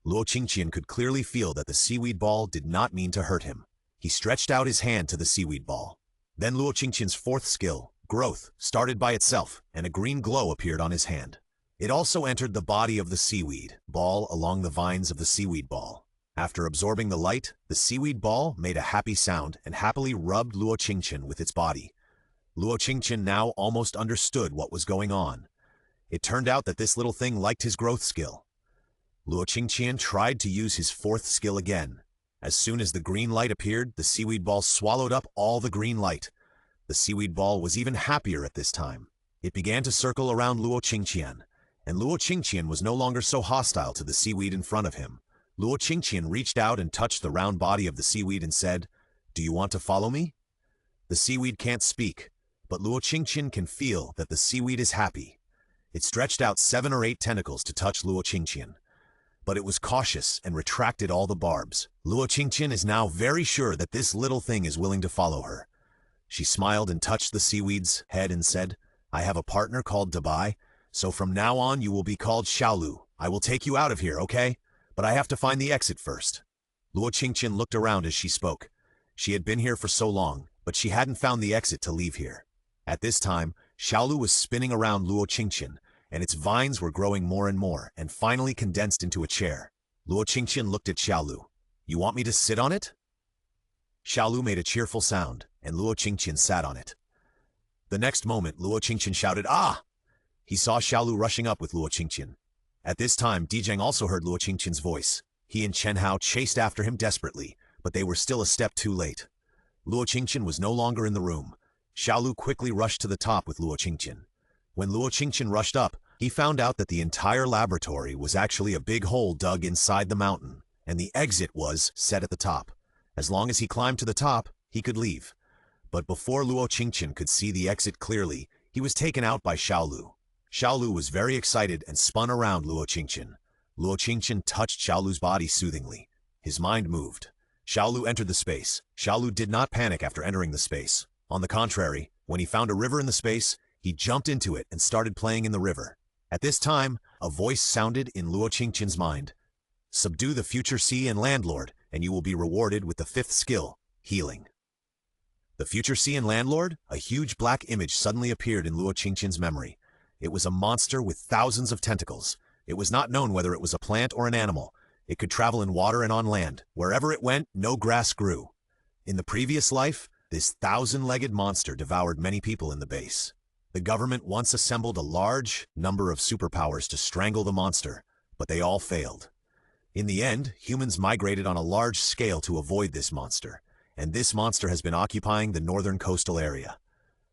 Luo Qingtian could clearly feel that the seaweed ball did not mean to hurt him. He stretched out his hand to the seaweed ball. Then Luo Qingtian's fourth skill, growth, started by itself, and a green glow appeared on his hand. It also entered the body of the seaweed ball along the vines of the seaweed ball. After absorbing the light, the seaweed ball made a happy sound and happily rubbed Luo Qingtian with its body. Luo Qingtian now almost understood what was going on. It turned out that this little thing liked his growth skill. Luo Qingtian tried to use his fourth skill again. As soon as the green light appeared, the seaweed ball swallowed up all the green light. The seaweed ball was even happier at this time. It began to circle around Luo Qingtian, and Luo Qingtian was no longer so hostile to the seaweed in front of him. Luo Qingtian reached out and touched the round body of the seaweed and said, "Do you want to follow me?" The seaweed can't speak, but Luo Qingtian can feel that the seaweed is happy. It stretched out 7 or 8 tentacles to touch Luo Qingtian, but it was cautious and retracted all the barbs. Luo Qingtian is now very sure that this little thing is willing to follow her. She smiled and touched the seaweed's head and said, "I have a partner called Dabai, so from now on you will be called Xiaolu. I will take you out of here, okay? But I have to find the exit first." Luo Qingtian looked around as she spoke. She had been here for so long, but she hadn't found the exit to leave here. At this time, Xiaolu was spinning around Luo Qingtian, and its vines were growing more and more, and finally condensed into a chair. Luo Qingtian looked at Xiaolu. "You want me to sit on it?" Xiaolu made a cheerful sound, and Luo Qingtian sat on it. The next moment, Luo Qingtian shouted, "Ah!" He saw Xiaolu rushing up with Luo Qingtian. At this time, Dijang also heard Luo Qingtian's voice. He and Chen Hao chased after him desperately, but they were still a step too late. Luo Qingtian was no longer in the room. Xiaolu quickly rushed to the top with Luo Qingtian. When Luo Qingtian rushed up, he found out that the entire laboratory was actually a big hole dug inside the mountain, and the exit was set at the top. As long as he climbed to the top, he could leave. But before Luo Qingtian could see the exit clearly, he was taken out by Xiaolu. Xiaolu was very excited and spun around Luo Qingtian. Luo Qingtian touched Xiaolu's body soothingly. His mind moved. Xiaolu entered the space. Xiaolu did not panic after entering the space. On the contrary, when he found a river in the space, he jumped into it and started playing in the river. At this time, a voice sounded in Luo Qingtian's mind. "Subdue the future sea and landlord, and you will be rewarded with the 5th skill, healing." The future sea and landlord? A huge black image suddenly appeared in Luo Qingtian's memory. It was a monster with thousands of tentacles. It was not known whether it was a plant or an animal. It could travel in water and on land. Wherever it went, no grass grew. In the previous life, this 1,000-legged monster devoured many people in the base. The government once assembled a large number of superpowers to strangle the monster, but they all failed. In the end, humans migrated on a large scale to avoid this monster, and this monster has been occupying the northern coastal area.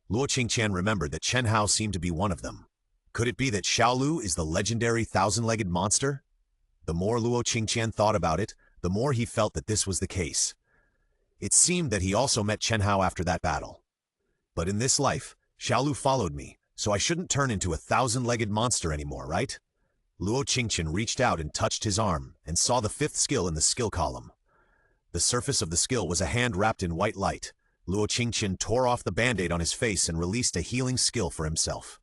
Luo Qingtian remembered that Chen Hao seemed to be one of them. Could it be that Xiaolu is the legendary 1,000-legged monster? The more Luo Qingtian thought about it, the more he felt that this was the case. It seemed that he also met Chen Hao after that battle. But in this life, Xiaolu followed me, so I shouldn't turn into a 1,000-legged monster anymore, right? Luo Qingtian reached out and touched his arm, and saw the 5th skill in the skill column. The surface of the skill was a hand wrapped in white light. Luo Qingtian tore off the band-aid on his face and released a healing skill for himself.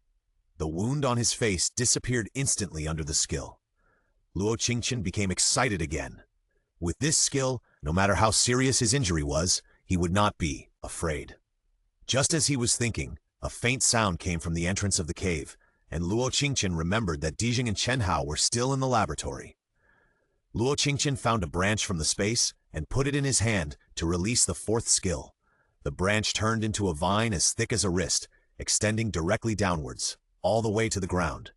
The wound on his face disappeared instantly under the skill. Luo Qingtian became excited again. With this skill, no matter how serious his injury was, he would not be afraid. Just as he was thinking, a faint sound came from the entrance of the cave, and Luo Qingtian remembered that Dijing and Chen Hao were still in the laboratory. Luo Qingtian found a branch from the space and put it in his hand to release the 4th skill. The branch turned into a vine as thick as a wrist, extending directly downwards, all the way to the ground.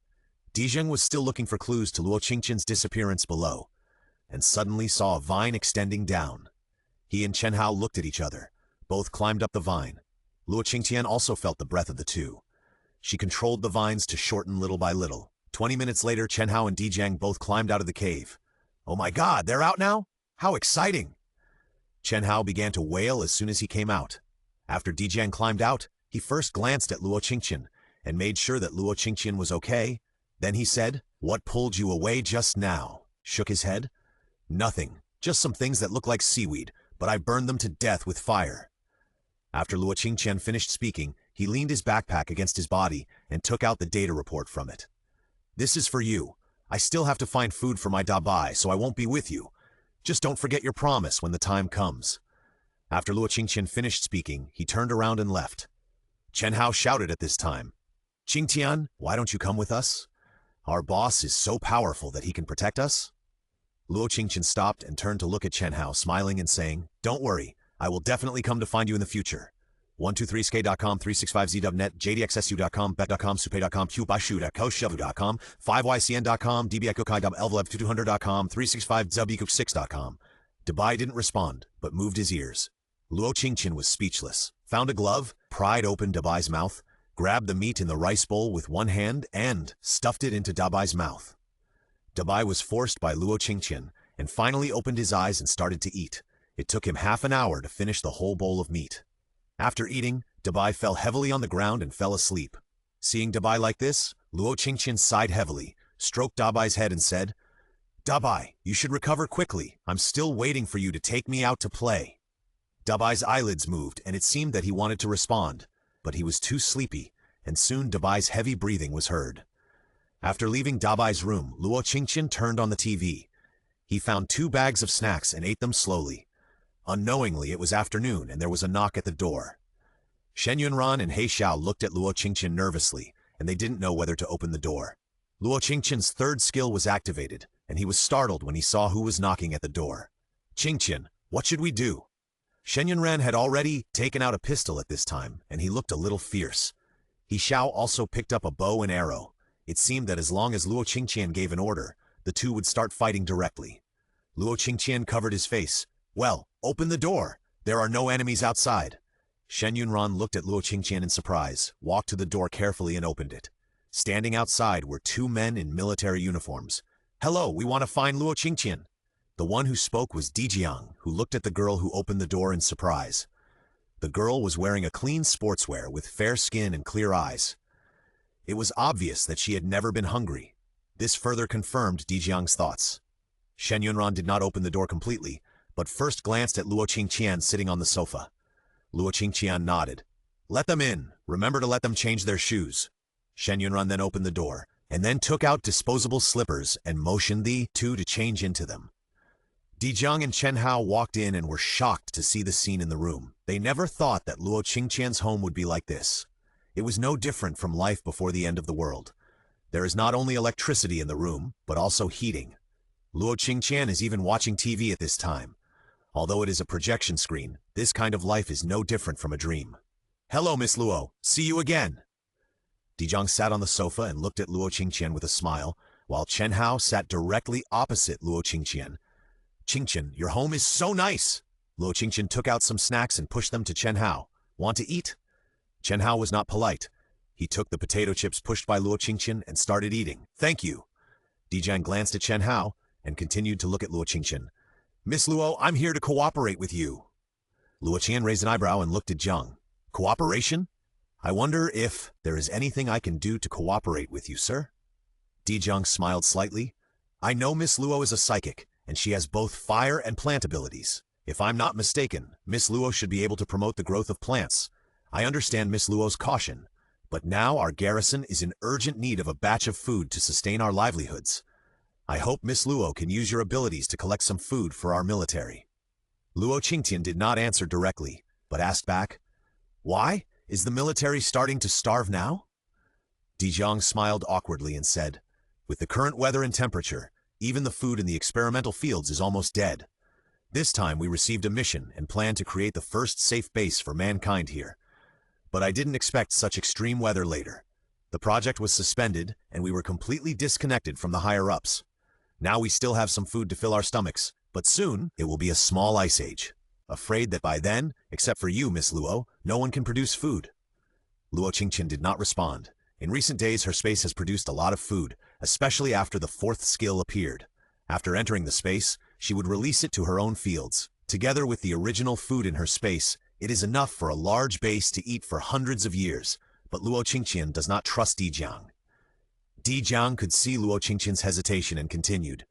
Dijing was still looking for clues to Luo Qingtian's disappearance below, and suddenly saw a vine extending down. He and Chen Hao looked at each other. Both climbed up the vine. Luo Qingtian also felt the breath of the two. She controlled the vines to shorten little by little. 20 minutes later, Chen Hao and Dijang both climbed out of the cave. "Oh my God, they're out now? How exciting!" Chen Hao began to wail as soon as he came out. After Dijang climbed out, he first glanced at Luo Qingtian and made sure that Luo Qingtian was okay. Then he said, "What pulled you away just now?" Shook his head. "Nothing, just some things that look like seaweed, but I burned them to death with fire." After Luo Qingtian finished speaking, he leaned his backpack against his body and took out the data report from it. "This is for you. I still have to find food for my Dabai, so I won't be with you. Just don't forget your promise when the time comes." After Luo Qingtian finished speaking, he turned around and left. Chen Hao shouted at this time, "Qingtian, why don't you come with us? Our boss is so powerful that he can protect us." Luo Qingtian stopped and turned to look at Chen Hao, smiling and saying, "Don't worry, I will definitely come to find you in the future. 123sk.com, 365zdubnet, jdxsu.com, bet.com, supe.com, qbashu.co, shavu.com, 5ycn.com, dbikokai.elvlev2200.com, 365zubikook6.com. Dabai didn't respond, but moved his ears. Luo Qingtian was speechless, found a glove, pried open Dabai's mouth, grabbed the meat in the rice bowl with one hand, and stuffed it into Dabai's mouth. Dabai was forced by Luo Qingtian, and finally opened his eyes and started to eat. It took him half an hour to finish the whole bowl of meat. After eating, Dabai fell heavily on the ground and fell asleep. Seeing Dabai like this, Luo Qingtian sighed heavily, stroked Dabai's head and said, "Dabai, you should recover quickly. I'm still waiting for you to take me out to play." Dabai's eyelids moved, and it seemed that he wanted to respond, but he was too sleepy, and soon Dabai's heavy breathing was heard. After leaving Dabai's room, Luo Qingtian turned on the TV. He found 2 bags of snacks and ate them slowly. Unknowingly, it was afternoon, and there was a knock at the door. Shen Yunran and He Xiao looked at Luo Qingtian nervously, and they didn't know whether to open the door. Luo Qingtian's third skill was activated, and he was startled when he saw who was knocking at the door. "Qingtian, what should we do?" Shen Yunran had already taken out a pistol at this time, and he looked a little fierce. He Xiao also picked up a bow and arrow. It seemed that as long as Luo Qingtian gave an order, the two would start fighting directly. Luo Qingtian covered his face. "Well, open the door. There are no enemies outside." Shen Yunran looked at Luo Qingtian in surprise, walked to the door carefully and opened it. Standing outside were 2 men in military uniforms. "Hello, we want to find Luo Qingtian." The one who spoke was Dijiang, who looked at the girl who opened the door in surprise. The girl was wearing a clean sportswear with fair skin and clear eyes. It was obvious that she had never been hungry. This further confirmed Dijiang's thoughts. Shen Yunran did not open the door completely, but first glanced at Luo Qingtian sitting on the sofa. Luo Qingtian nodded. "Let them in. Remember to let them change their shoes." Shen Yunran then opened the door, and then took out disposable slippers and motioned the 2 to change into them. Dijiang and Chen Hao walked in and were shocked to see the scene in the room. They never thought that Luo Qingtian's home would be like this. It was no different from life before the end of the world. There is not only electricity in the room, but also heating. Luo Qingtian is even watching TV at this time. Although it is a projection screen, this kind of life is no different from a dream. "Hello, Miss Luo. See you again." Dijiang sat on the sofa and looked at Luo Qingtian with a smile, while Chen Hao sat directly opposite Luo Qingtian. "Qingtian, your home is so nice." Luo Qingtian took out some snacks and pushed them to Chen Hao. "Want to eat?" Chen Hao was not polite. He took the potato chips pushed by Luo Qingtian and started eating. "Thank you." Dijiang glanced at Chen Hao and continued to look at Luo Qingtian. "Miss Luo, I'm here to cooperate with you." Luo Qingtian raised an eyebrow and looked at Jiang. "Cooperation? I wonder if there is anything I can do to cooperate with you, sir?" Dijiang smiled slightly. "I know Miss Luo is a psychic, and she has both fire and plant abilities. If I'm not mistaken, Miss Luo should be able to promote the growth of plants. I understand Miss Luo's caution, but now our garrison is in urgent need of a batch of food to sustain our livelihoods. I hope Miss Luo can use your abilities to collect some food for our military." Luo Qingtian did not answer directly, but asked back, "Why? Is the military starting to starve now?" Dijiang smiled awkwardly and said, "With the current weather and temperature, even the food in the experimental fields is almost dead. This time we received a mission and planned to create the first safe base for mankind here. But I didn't expect such extreme weather later. The project was suspended, and we were completely disconnected from the higher-ups. Now we still have some food to fill our stomachs, but soon it will be a small ice age. Afraid that by then, except for you, Miss Luo, no one can produce food." Luo Qingtian did not respond. In recent days, her space has produced a lot of food, especially after the 4th skill appeared. After entering the space, she would release it to her own fields. Together with the original food in her space, it is enough for a large base to eat for hundreds of years, but Luo Qingtian does not trust Dijiang. Dijiang could see Luo Qingtian's hesitation and continued,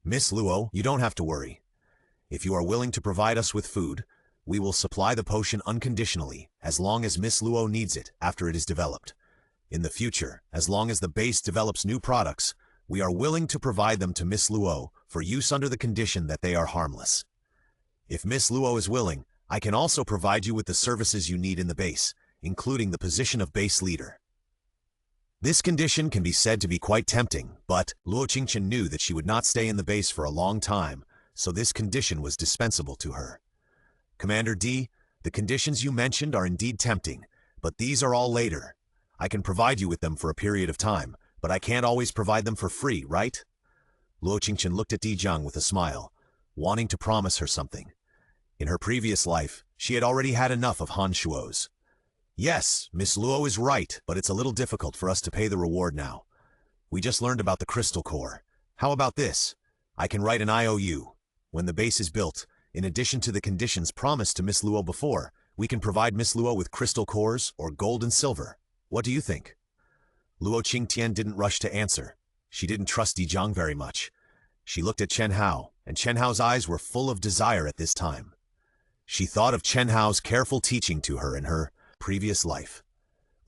"Miss Luo, you don't have to worry. If you are willing to provide us with food, we will supply the potion unconditionally, as long as Miss Luo needs it after it is developed. In the future, as long as the base develops new products, we are willing to provide them to Miss Luo for use under the condition that they are harmless. If Miss Luo is willing, I can also provide you with the services you need in the base, including the position of base leader. This condition can be said to be quite tempting, but Luo Qingtian knew that she would not stay in the base for a long time, so this condition was dispensable to her. Commander D, the conditions you mentioned are indeed tempting, but these are all later. I can provide you with them for a period of time, but I can't always provide them for free, right? Luo Qingtian looked at Di Jiang with a smile, wanting to promise her something. In her previous life, she had already had enough of Han Shuo's. Yes, Miss Luo is right, but it's a little difficult for us to pay the reward now. We just learned about the crystal core. How about this? I can write an IOU. When the base is built, in addition to the conditions promised to Miss Luo before, we can provide Miss Luo with crystal cores or gold and silver. What do you think? Luo Qingtian didn't rush to answer. She didn't trust Di Jiang very much. She looked at Chen Hao, and Chen Hao's eyes were full of desire at this time. She thought of Chen Hao's careful teaching to her in her previous life.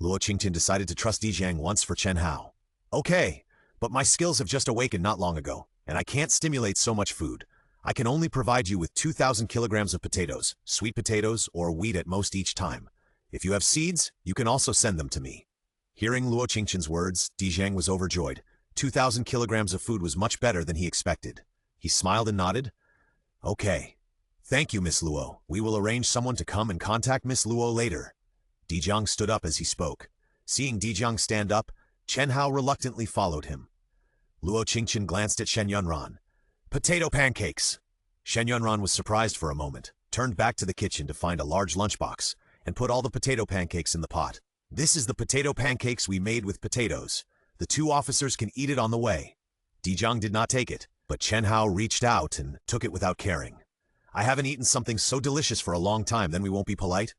Luo Qingtian decided to trust Di Jiang once for Chen Hao. Okay, but my skills have just awakened not long ago, and I can't stimulate so much food. I can only provide you with 2,000 kilograms of potatoes, sweet potatoes, or wheat at most each time. If you have seeds, you can also send them to me. Hearing Luo Qingtian's words, Di Jiang was overjoyed. 2,000 kilograms of food was much better than he expected. He smiled and nodded. Okay. Thank you, Miss Luo. We will arrange someone to come and contact Miss Luo later. Di Jiang stood up as he spoke. Seeing Di Jiang stand up, Chen Hao reluctantly followed him. Luo Qingtian glanced at Shen Yunran. Potato pancakes! Shen Yunran was surprised for a moment, turned back to the kitchen to find a large lunchbox, and put all the potato pancakes in the pot. This is the potato pancakes we made with potatoes. The two officers can eat it on the way. Di Jiang did not take it, but Chen Hao reached out and took it without caring. I haven't eaten something so delicious for a long time, then we won't be polite.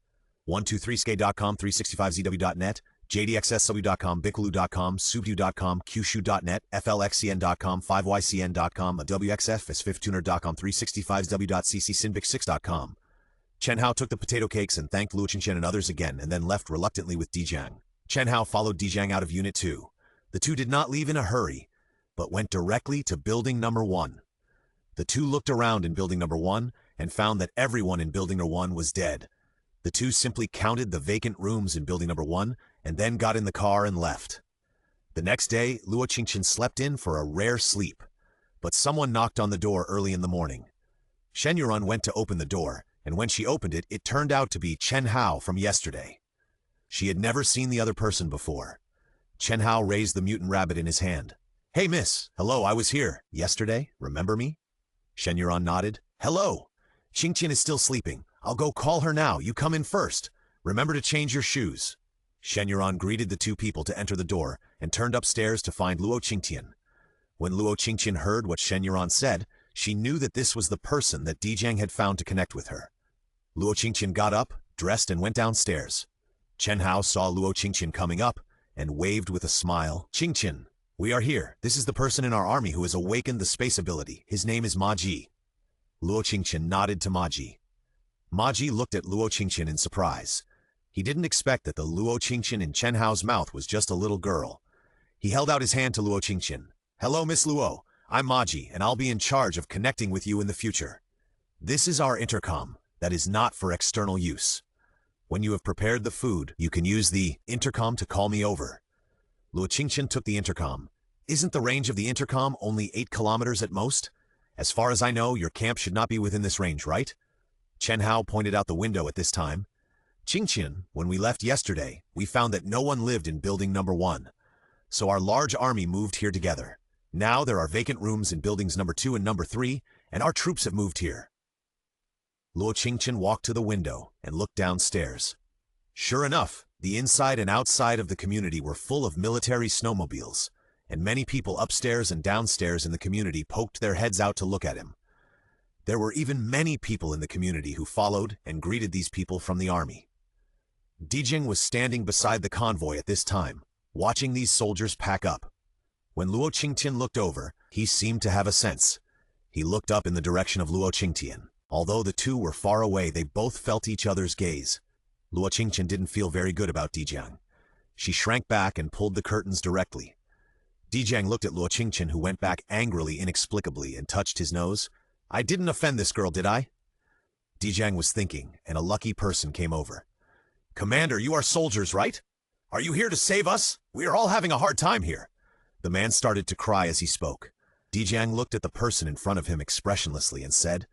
123sk.com, 365zw.net, jdxsw.com, bickaloo.com, subdu.com, qshu.net, flxcn.com, 5ycn.com, wxf.com, 365w.cc, sinbic6.com. Chen Hao took the potato cakes and thanked Luo Qingtian and others again, and then left reluctantly with Di Jiang. Chen Hao followed Di Jiang out of Unit 2. The two did not leave in a hurry, but went directly to Building Number 1. The two looked around in Building Number 1 and found that everyone in Building Number 1 was dead. The two simply counted the vacant rooms in Building Number 1 and then got in the car and left. The next day, Luo Qingtian slept in for a rare sleep, but someone knocked on the door early in the morning. Shen Yunran went to open the door, and when she opened it, it turned out to be Chen Hao from yesterday. She had never seen the other person before. Chen Hao raised the mutant rabbit in his hand. Hey, miss. Hello, I was here. Yesterday? Remember me? Shen Yunran nodded. Hello. Qingtian is still sleeping. I'll go call her now. You come in first. Remember to change your shoes. Shen Yunran greeted the two people to enter the door and turned upstairs to find Luo Qingtian. When Luo Qingtian heard what Shen Yunran said, she knew that this was the person that Di Jiang had found to connect with her. Luo Qingtian got up, dressed, and went downstairs. Chen Hao saw Luo Qingtian coming up and waved with a smile. Qingtian, we are here. This is the person in our army who has awakened the space ability. His name is Ma Ji. Luo Qingtian nodded to Ma Ji. Ma Ji looked at Luo Qingtian in surprise. He didn't expect that the Luo Qingtian in Chen Hao's mouth was just a little girl. He held out his hand to Luo Qingtian. Hello, Miss Luo. I'm Ma Ji, and I'll be in charge of connecting with you in the future. This is our intercom that is not for external use. When you have prepared the food, you can use the intercom to call me over. Luo Qingtian took the intercom. Isn't the range of the intercom only 8 kilometers at most? As far as I know, your camp should not be within this range, right? Chen Hao pointed out the window at this time. Qingtian, when we left yesterday, we found that no one lived in Building Number 1. So our large army moved here together. Now there are vacant rooms in Buildings Number 2 and Number 3, and our troops have moved here. Luo Qingtian walked to the window and looked downstairs. Sure enough, the inside and outside of the community were full of military snowmobiles, and many people upstairs and downstairs in the community poked their heads out to look at him. There were even many people in the community who followed and greeted these people from the army. Di Jiang was standing beside the convoy at this time, watching these soldiers pack up. When Luo Qingtian looked over, he seemed to have a sense. He looked up in the direction of Luo Qingtian. Although the two were far away, they both felt each other's gaze. Luo Qingtian didn't feel very good about Di Jiang. She shrank back and pulled the curtains directly. Di Jiang looked at Luo Qingtian, who went back angrily, inexplicably, and touched his nose. I didn't offend this girl, did I? Dijiang was thinking, and a lucky person came over. "Commander, you are soldiers, right? Are you here to save us? We are all having a hard time here." The man started to cry as he spoke. Dijiang looked at the person in front of him expressionlessly and said,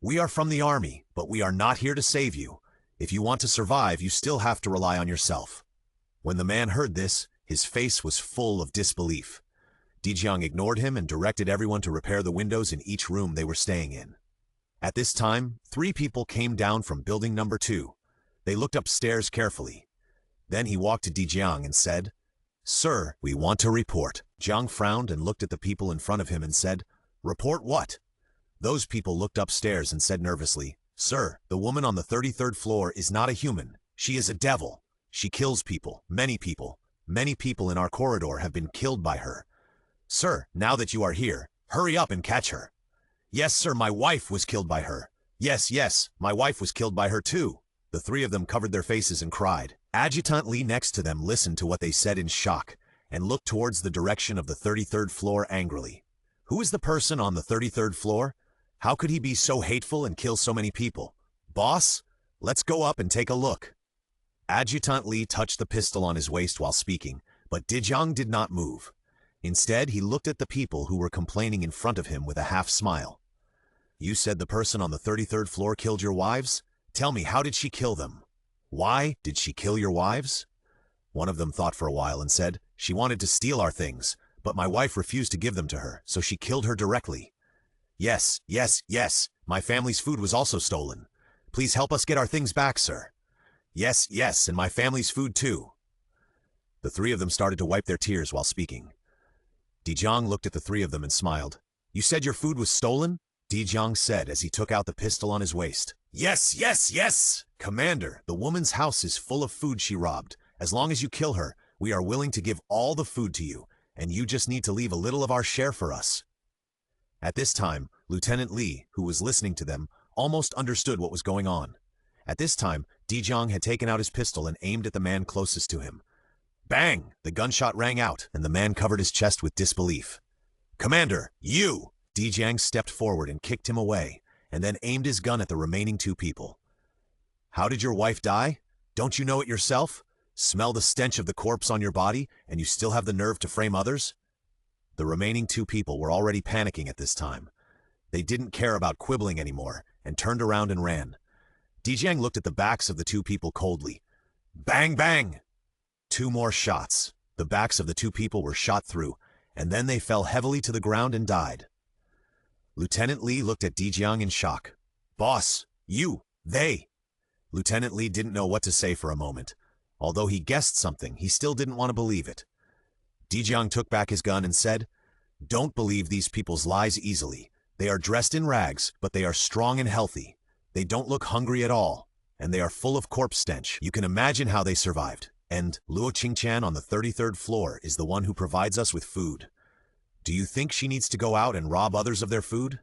"We are from the army, but we are not here to save you. If you want to survive, you still have to rely on yourself." When the man heard this, his face was full of disbelief. Dijiang ignored him and directed everyone to repair the windows in each room they were staying in. At this time, 3 people came down from building number 2. They looked upstairs carefully. Then he walked to Dijiang and said, "Sir, we want to report." Jiang frowned and looked at the people in front of him and said, "Report what?" Those people looked upstairs and said nervously, "Sir, the woman on the 33rd floor is not a human. She is a devil. She kills people, many people. Many people in our corridor have been killed by her. Sir, now that you are here, hurry up and catch her." "Yes, sir, my wife was killed by her." Yes, my wife was killed by her too." The 3 of them covered their faces and cried. Adjutant Li next to them listened to what they said in shock and looked towards the direction of the 33rd floor angrily. "Who is the person on the 33rd floor? How could he be so hateful and kill so many people? Boss, let's go up and take a look." Adjutant Li touched the pistol on his waist while speaking, but Dijiang did not move. Instead, he looked at the people who were complaining in front of him with a half smile. "You said the person on the 33rd floor killed your wives? Tell me, how did she kill them? Why did she kill your wives?" One of them thought for a while and said, "She wanted to steal our things, but my wife refused to give them to her, so she killed her directly." Yes, my family's food was also stolen. Please help us get our things back, sir." Yes, and my family's food too." The 3 of them started to wipe their tears while speaking. Dijiang looked at the 3 of them and smiled. "You said your food was stolen?" Dijiang said as he took out the pistol on his waist. Yes! "Commander, the woman's house is full of food she robbed. As long as you kill her, we are willing to give all the food to you, and you just need to leave a little of our share for us." At this time, Lieutenant Li, who was listening to them, almost understood what was going on. At this time, Dijiang had taken out his pistol and aimed at the man closest to him. Bang! The gunshot rang out, and the man covered his chest with disbelief. "Commander, you!" Dijiang stepped forward and kicked him away, and then aimed his gun at the remaining 2 people. "How did your wife die? Don't you know it yourself? Smell the stench of the corpse on your body, and you still have the nerve to frame others?" The remaining 2 people were already panicking at this time. They didn't care about quibbling anymore, and turned around and ran. Dijiang looked at the backs of the 2 people coldly. Bang, bang! 2 more shots. The backs of the 2 people were shot through, and then they fell heavily to the ground and died. Lieutenant Li looked at Dijiang in shock. "Boss, they!" Lieutenant Li didn't know what to say for a moment. Although he guessed something, he still didn't want to believe it. Dijiang took back his gun and said, "Don't believe these people's lies easily. They are dressed in rags, but they are strong and healthy. They don't look hungry at all, and they are full of corpse stench. You can imagine how they survived. And Luo Qingtian on the 33rd floor is the one who provides us with food. Do you think she needs to go out and rob others of their food?"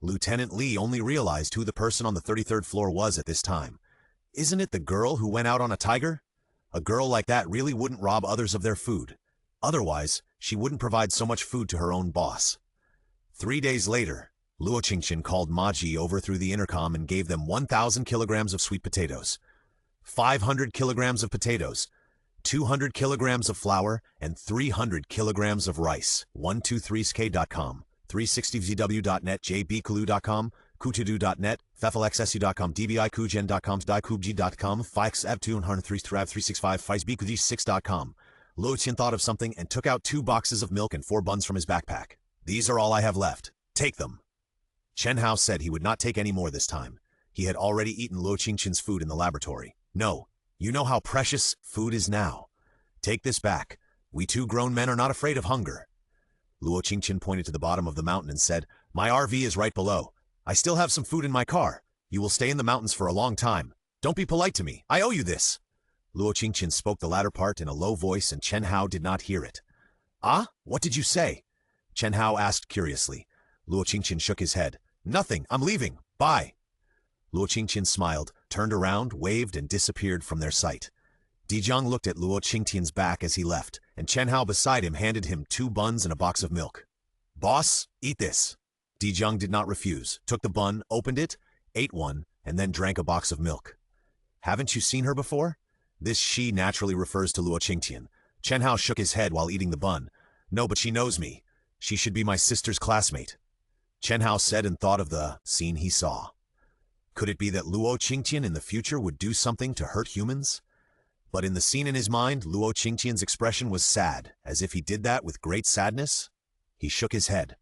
Lieutenant Li only realized who the person on the 33rd floor was at this time. Isn't it the girl who went out on a tiger? A girl like that really wouldn't rob others of their food. Otherwise, she wouldn't provide so much food to her own boss. 3 days later, Luo Qingtian called Maji over through the intercom and gave them 1,000 kilograms of sweet potatoes, 500 kilograms of potatoes, 200 kilograms of flour, and 300 kilograms of rice. 123sk.com, 360vw.net, jbkalu.com, kutudu.net, feflxsu.com, dbikujen.com, dikubji.com, fixev203 365, fizbikuji6.com. Luo Qin thought of something and took out 2 boxes of milk and 4 buns from his backpack. "These are all I have left. Take them." Chen Hao said he would not take any more this time. He had already eaten Luo Qingtian's food in the laboratory. "No, you know how precious food is now. Take this back. We 2 grown men are not afraid of hunger." Luo Qingtian pointed to the bottom of the mountain and said, "My RV is right below. I still have some food in my car. You will stay in the mountains for a long time. Don't be polite to me. I owe you this." Luo Qingtian spoke the latter part in a low voice and Chen Hao did not hear it. "Ah? What did you say?" Chen Hao asked curiously. Luo Qingtian shook his head. "Nothing. I'm leaving. Bye." Luo Qingtian smiled, turned around, waved, and disappeared from their sight. Dijiang looked at Luo Qingtian's back as he left, and Chen Hao beside him handed him 2 buns and a box of milk. "Boss, eat this." Dijiang did not refuse, took the bun, opened it, ate one, and then drank a box of milk. Haven't you seen her before? This she naturally refers to Luo Qingtian. Chen Hao shook his head while eating the bun. No, but she knows me. She should be my sister's classmate. Chen Hao said and thought of the scene he saw. Could it be that Luo Qingtian in the future would do something to hurt humans? But in the scene in his mind, Luo Qingtian's expression was sad, as if he did that with great sadness. He shook his head.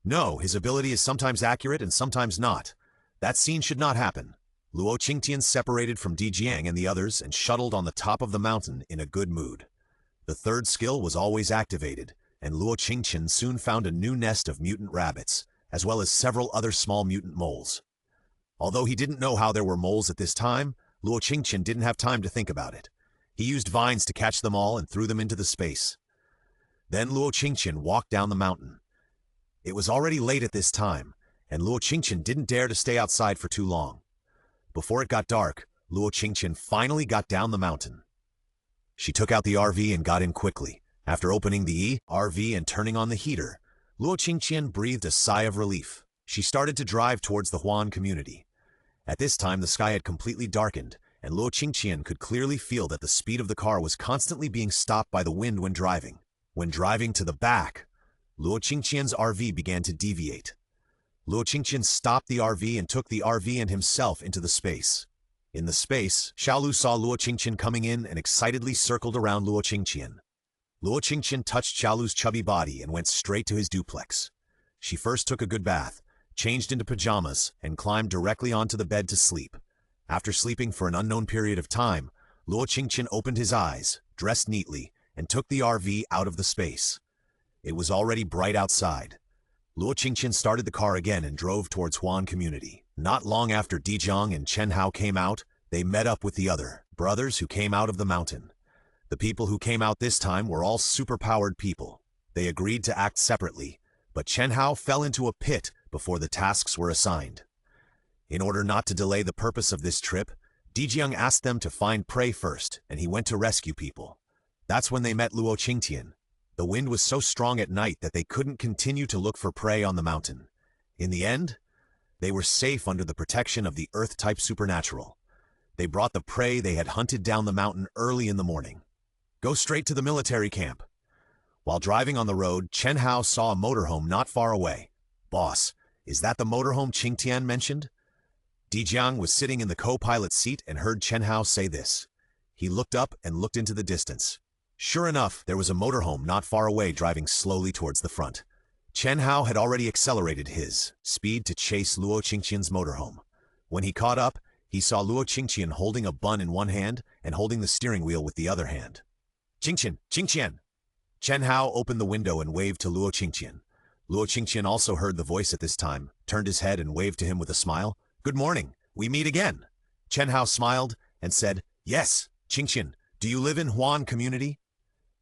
No, his ability is sometimes accurate and sometimes not. That scene should not happen. Luo Qingtian separated from Di Jiang and the others and shuttled on the top of the mountain in a good mood. The third skill was always activated, and Luo Qingtian soon found a new nest of mutant rabbits, as well as several other small mutant moles. Although he didn't know how there were moles at this time, Luo Qingtian didn't have time to think about it. He used vines to catch them all and threw them into the space. Then Luo Qingtian walked down the mountain. It was already late at this time, and Luo Qingtian didn't dare to stay outside for too long. Before it got dark, Luo Qingtian finally got down the mountain. She took out the RV and got in quickly. After opening the RV and turning on the heater, Luo Qingtian breathed a sigh of relief. She started to drive towards the Huan community. At this time, the sky had completely darkened, and Luo Qingtian could clearly feel that the speed of the car was constantly being stopped by the wind when driving. When driving to the back, Luo Qingtian's RV began to deviate. Luo Qingtian stopped the RV and took the RV and himself into the space. In the space, Xiaolu saw Luo Qingtian coming in and excitedly circled around Luo Qingtian. Luo Qingtian touched Xiaolu's chubby body and went straight to his duplex. She first took a good bath, changed into pajamas, and climbed directly onto the bed to sleep. After sleeping for an unknown period of time, Luo Qingtian opened his eyes, dressed neatly, and took the RV out of the space. It was already bright outside. Luo Qingtian started the car again and drove towards Huan community. Not long after Di Jiang and Chen Hao came out, they met up with the other brothers who came out of the mountain. The people who came out this time were all superpowered people. They agreed to act separately, but Chen Hao fell into a pit before the tasks were assigned. In order not to delay the purpose of this trip, Di Jiang asked them to find prey first, and he went to rescue people. That's when they met Luo Qingtian. The wind was so strong at night that they couldn't continue to look for prey on the mountain. In the end, they were safe under the protection of the Earth-type supernatural. They brought the prey they had hunted down the mountain early in the morning. Go straight to the military camp. While driving on the road, Chen Hao saw a motorhome not far away. Boss, is that the motorhome Qingtian mentioned? Di Jiang was sitting in the co-pilot seat and heard Chen Hao say this. He looked up and looked into the distance. Sure enough, there was a motorhome not far away driving slowly towards the front. Chen Hao had already accelerated his speed to chase Luo Qingtian's motorhome. When he caught up, he saw Luo Qingtian holding a bun in one hand and holding the steering wheel with the other hand. Qingtian! Qingtian! Chen Hao opened the window and waved to Luo Qingtian. Luo Qingtian also heard the voice at this time, turned his head and waved to him with a smile. Good morning, we meet again. Chen Hao smiled and said, Yes, Qingtian, do you live in Huan community?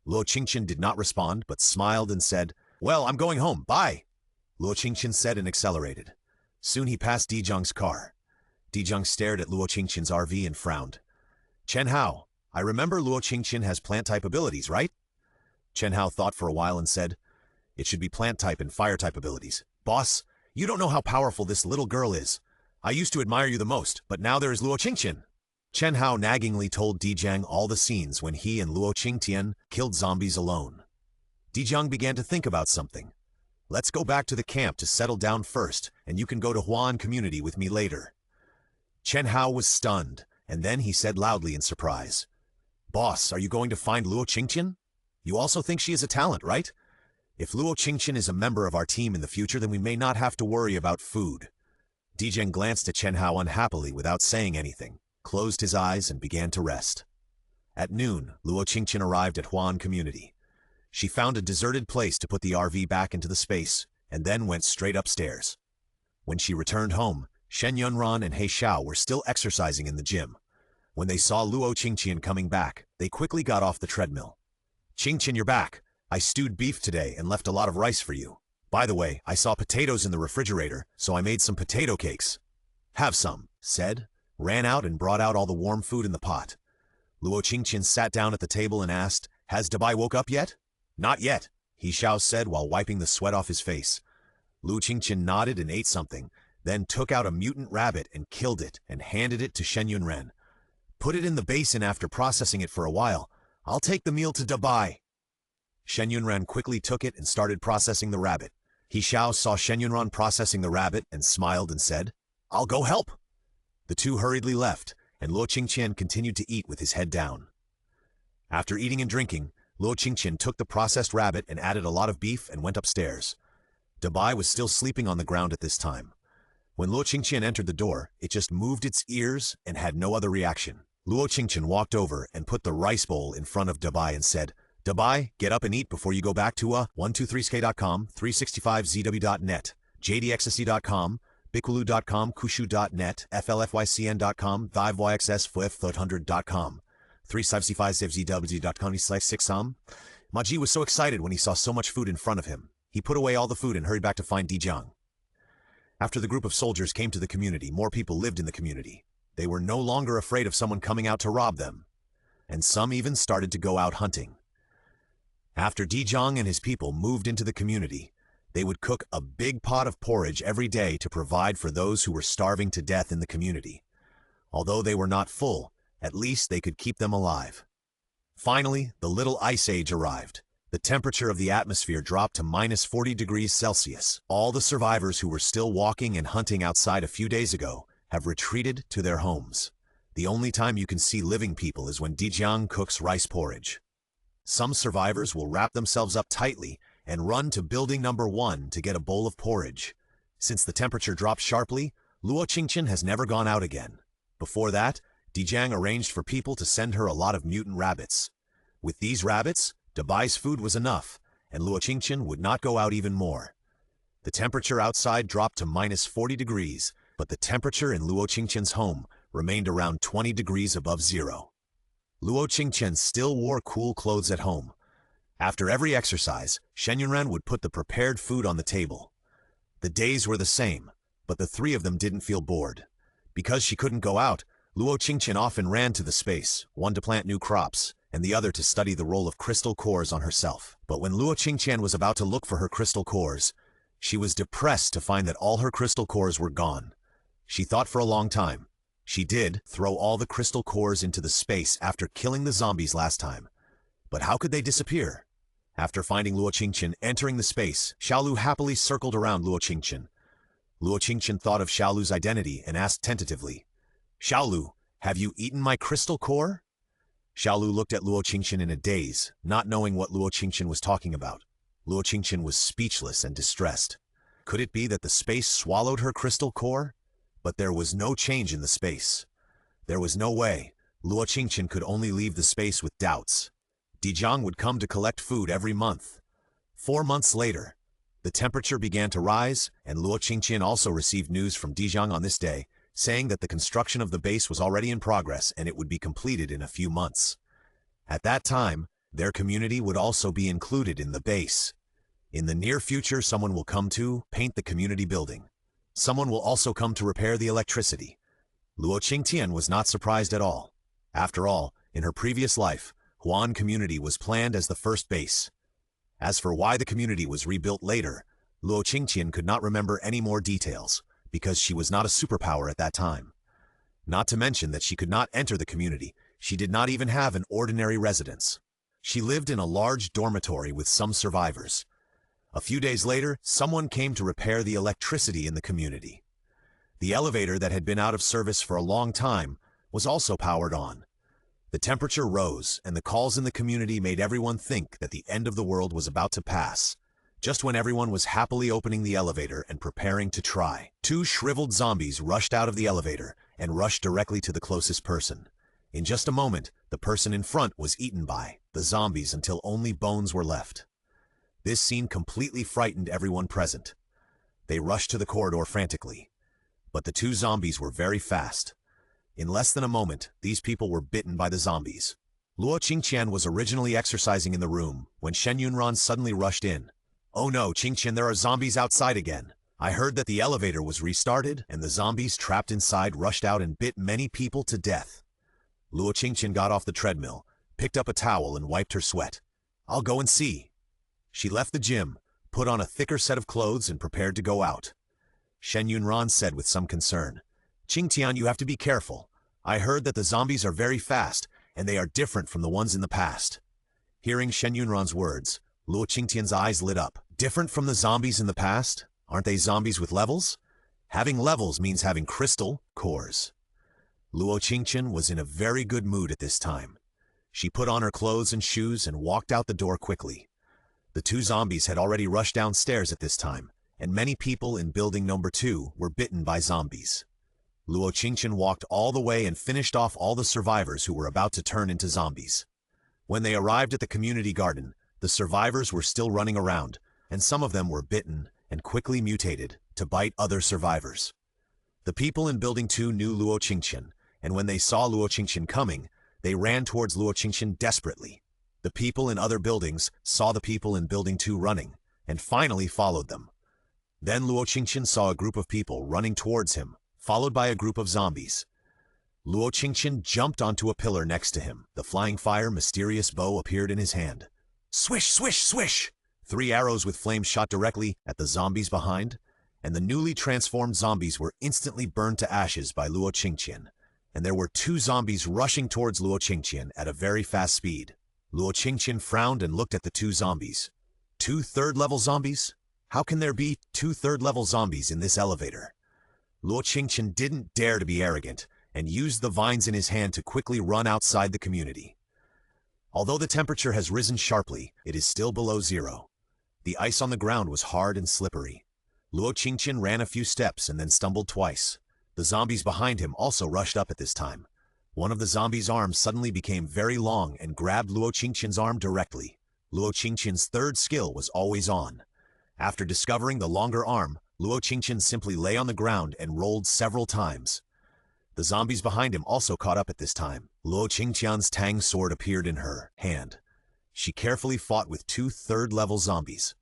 Luo Qingtian did not respond, but smiled and said, Well, I'm going home, bye. Luo Qingtian said and accelerated. Soon he passed Di Jiang's car. Di Jiang stared at Luo Qingtian's RV and frowned. Chen Hao, I remember Luo Qingtian has plant-type abilities, right? Chen Hao thought for a while and said, It should be plant-type and fire-type abilities. Boss, you don't know how powerful this little girl is. I used to admire you the most, but now there is Luo Qingtian. Chen Hao naggingly told Di Jiang all the scenes when he and Luo Qingtian killed zombies alone. Di Jiang began to think about something. Let's go back to the camp to settle down first, and you can go to Huan community with me later. Chen Hao was stunned, and then he said loudly in surprise, Boss, are you going to find Luo Qingtian? You also think she is a talent, right? If Luo Qingtian is a member of our team in the future, then we may not have to worry about food. Di Jiang glanced at Chen Hao unhappily without saying anything, closed his eyes and began to rest. At noon, Luo Qingtian arrived at Huan community. She found a deserted place to put the RV back into the space, and then went straight upstairs. When she returned home, Shen Yunran and He Xiao were still exercising in the gym. When they saw Luo Qingtian coming back, they quickly got off the treadmill. Qingtian, you're back. I stewed beef today and left a lot of rice for you. By the way, I saw potatoes in the refrigerator, so I made some potato cakes. Have some, said, ran out and brought out all the warm food in the pot. Luo Qingtian sat down at the table and asked, Has Dabai woke up yet? Not yet, He Xiao said while wiping the sweat off his face. Luo Qingtian nodded and ate something. then took out a mutant rabbit and killed it and handed it to Shen Yunren. Put it in the basin after processing it for a while. I'll take the meal to Dabai. Shen Yunren quickly took it and started processing the rabbit. He Xiao saw Shen Yunren processing the rabbit and smiled and said, "I'll go help." The two hurriedly left, and Luo Qingtian continued to eat with his head down. After eating and drinking, Luo Qingtian took the processed rabbit and added a lot of beef and went upstairs. Dabai was still sleeping on the ground at this time. When Luo Qingtian entered the door, it just moved its ears and had no other reaction. Luo Qingtian walked over and put the rice bowl in front of Dabai and said, "Dabai, get up and eat before you go back to 123sk.com, 365zw.net, jdxsc.com, bikwulu.com, kushu.net, flfycn.com, vyxs500.com, 365zw.com/6am." Maji was so excited when he saw so much food in front of him. He put away all the food and hurried back to find Dijiang. After the group of soldiers came to the community, more people lived in the community. They were no longer afraid of someone coming out to rob them, and some even started to go out hunting. After Dijiang and his people moved into the community, they would cook a big pot of porridge every day to provide for those who were starving to death in the community. Although they were not full, at least they could keep them alive. Finally, the Little Ice Age arrived. The temperature of the atmosphere dropped to -40 degrees Celsius. All the survivors who were still walking and hunting outside a few days ago have retreated to their homes. The only time you can see living people is when Dijiang cooks rice porridge. Some survivors will wrap themselves up tightly and run to building number 1 to get a bowl of porridge. Since the temperature dropped sharply, Luo Qingtian has never gone out again. Before that, Dijiang arranged for people to send her a lot of mutant rabbits. With these rabbits, Dabai's food was enough, and Luo Qingtian would not go out even more. The temperature outside dropped to -40 degrees, but the temperature in Luo Qingtian's home remained around 20 degrees above zero. Luo Qingtian still wore cool clothes at home. After every exercise, Shen Yunren would put the prepared food on the table. The days were the same, but the three of them didn't feel bored. Because she couldn't go out, Luo Qingtian often ran to the space, one to plant new crops, and the other to study the role of crystal cores on herself. But when Luo Qingtian was about to look for her crystal cores, she was depressed to find that all her crystal cores were gone. She thought for a long time. She did throw all the crystal cores into the space after killing the zombies last time. But how could they disappear? After finding Luo Qingtian entering the space, Xiaolu happily circled around Luo Qingtian. Luo Qingtian thought of Xiaolu's identity and asked tentatively, "Xiaolu, have you eaten my crystal core?" Xiaolu looked at Luo Qingtian in a daze, not knowing what Luo Qingtian was talking about. Luo Qingtian was speechless and distressed. Could it be that the space swallowed her crystal core? But there was no change in the space. There was no way. Luo Qingtian could only leave the space with doubts. Dijiang would come to collect food every month. 4 months later, the temperature began to rise, and Luo Qingtian also received news from Dijiang on this day, saying that the construction of the base was already in progress and it would be completed in a few months. At that time, their community would also be included in the base. In the near future, someone will come to paint the community building. Someone will also come to repair the electricity. Luo Qingtian was not surprised at all. After all, in her previous life, Huan community was planned as the first base. As for why the community was rebuilt later, Luo Qingtian could not remember any more details, because she was not a superpower at that time. Not to mention that she could not enter the community. She did not even have an ordinary residence. She lived in a large dormitory with some survivors. A few days later, someone came to repair the electricity in the community. The elevator that had been out of service for a long time was also powered on. The temperature rose, and the calls in the community made everyone think that the end of the world was about to pass. Just when everyone was happily opening the elevator and preparing to try, 2 shriveled zombies rushed out of the elevator and rushed directly to the closest person. In just a moment, the person in front was eaten by the zombies until only bones were left. This scene completely frightened everyone present. They rushed to the corridor frantically. But the 2 zombies were very fast. In less than a moment, these people were bitten by the zombies. Luo Qingtian was originally exercising in the room when Shen Yunren suddenly rushed in. "Oh no, Qingtian, there are zombies outside again. I heard that the elevator was restarted and the zombies trapped inside rushed out and bit many people to death." Luo Qingtian got off the treadmill, picked up a towel and wiped her sweat. "I'll go and see." She left the gym, put on a thicker set of clothes and prepared to go out. Shen Yunran said with some concern. Qingtian, you have to be careful. I heard that the zombies are very fast, and they are different from the ones in the past. Hearing Shen Yunran's words, Luo Qingtian's eyes lit up. Different from the zombies in the past? Aren't they zombies with levels? Having levels means having crystal cores. Luo Qingtian was in a very good mood at this time. She put on her clothes and shoes and walked out the door quickly. The two zombies had already rushed downstairs at this time, and many people in building number 2 were bitten by zombies. Luo Qingtian walked all the way and finished off all the survivors who were about to turn into zombies. When they arrived at the community garden, the survivors were still running around, and some of them were bitten and quickly mutated to bite other survivors. The people in building 2 knew Luo Qingtian, and when they saw Luo Qingtian coming, they ran towards Luo Qingtian desperately. The people in other buildings saw the people in building 2 running, and finally followed them. Then Luo Qingtian saw a group of people running towards him, followed by a group of zombies. Luo Qingtian jumped onto a pillar next to him. The flying fire mysterious bow appeared in his hand. Swish, swish, swish! 3 arrows with flames shot directly at the zombies behind, and the newly transformed zombies were instantly burned to ashes by Luo Qingtian. And there were 2 zombies rushing towards Luo Qingtian at a very fast speed. Luo Qingtian frowned and looked at the 2 zombies. 2 third-level zombies? How can there be 2 third-level zombies in this elevator? Luo Qingtian didn't dare to be arrogant and used the vines in his hand to quickly run outside the community. Although the temperature has risen sharply, it is still below 0. The ice on the ground was hard and slippery. Luo Qingtian ran a few steps and then stumbled twice. The zombies behind him also rushed up at this time. One of the zombies' arms suddenly became very long and grabbed Luo Qingtian's arm directly. Luo Qingtian's third skill was always on. After discovering the longer arm, Luo Qingtian simply lay on the ground and rolled several times. The zombies behind him also caught up at this time. Luo Qingtian's Tang sword appeared in her hand. She carefully fought with 2 third-level zombies.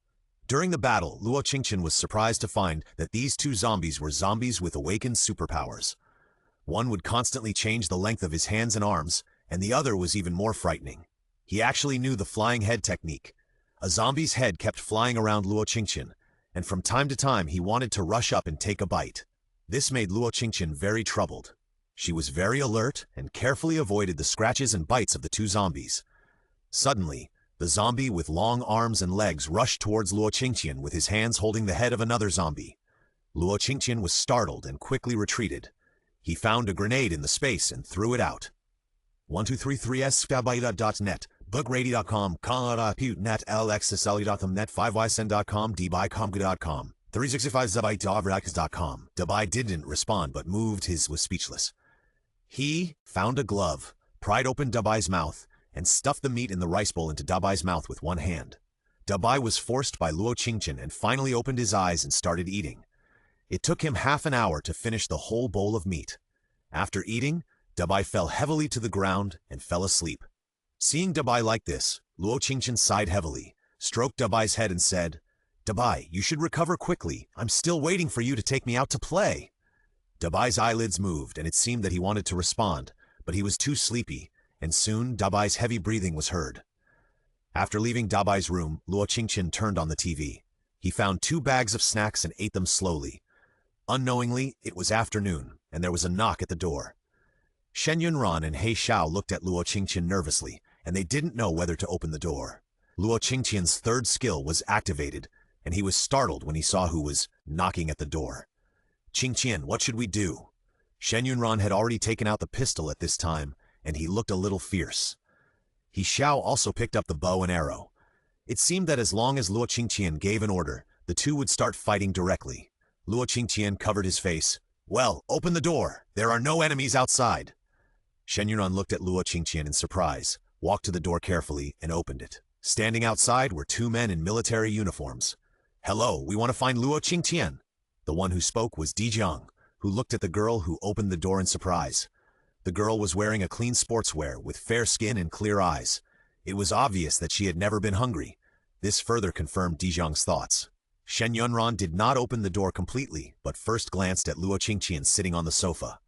During the battle, Luo Qingtian was surprised to find that these 2 zombies were zombies with awakened superpowers. One would constantly change the length of his hands and arms, and the other was even more frightening. He actually knew the flying head technique. A zombie's head kept flying around Luo Qingtian, and from time to time he wanted to rush up and take a bite. This made Luo Qingtian very troubled. She was very alert and carefully avoided the scratches and bites of the 2 zombies. Suddenly, the zombie with long arms and legs rushed towards Luo Qingtian with his hands holding the head of another zombie. Luo Qingtian was startled and quickly retreated. He found a grenade in the space and threw it out. 1233s.net, bookrady.com, net, lxsl.com, 5ysen.com, dbycomga.com, 365zbytovrax.com. Dabai didn't respond but was speechless. He found a glove, pried open Dabai's mouth, and stuffed the meat in the rice bowl into Dabai's mouth with one hand. Dabai was forced by Luo Qingtian and finally opened his eyes and started eating. It took him half an hour to finish the whole bowl of meat. After eating, Dabai fell heavily to the ground and fell asleep. Seeing Dabai like this, Luo Qingtian sighed heavily, stroked Dabai's head and said, "Dabai, you should recover quickly. I'm still waiting for you to take me out to play." Dabai's eyelids moved and it seemed that he wanted to respond, but he was too sleepy, and soon Dabai's heavy breathing was heard. After leaving Dabai's room, Luo Qingtian turned on the TV. He found 2 bags of snacks and ate them slowly. Unknowingly, it was afternoon, and there was a knock at the door. Shen Yunran and He Xiao looked at Luo Qingtian nervously, and they didn't know whether to open the door. Luo Qingtian's third skill was activated, and he was startled when he saw who was knocking at the door. "Qingtian, what should we do?" Shen Yunran had already taken out the pistol at this time, and he looked a little fierce. He Xiao also picked up the bow and arrow. It seemed that as long as Luo Qingtian gave an order, the 2 would start fighting directly. Luo Qingtian covered his face. "Well, open the door. There are no enemies outside." Shen Yunran looked at Luo Qingtian in surprise, walked to the door carefully, and opened it. Standing outside were 2 men in military uniforms. "Hello, we want to find Luo Qingtian." The one who spoke was Dijiang, who looked at the girl who opened the door in surprise. The girl was wearing a clean sportswear with fair skin and clear eyes. It was obvious that she had never been hungry. This further confirmed Dijiang's thoughts. Shen Yunran did not open the door completely, but first glanced at Luo Qingtian sitting on the sofa.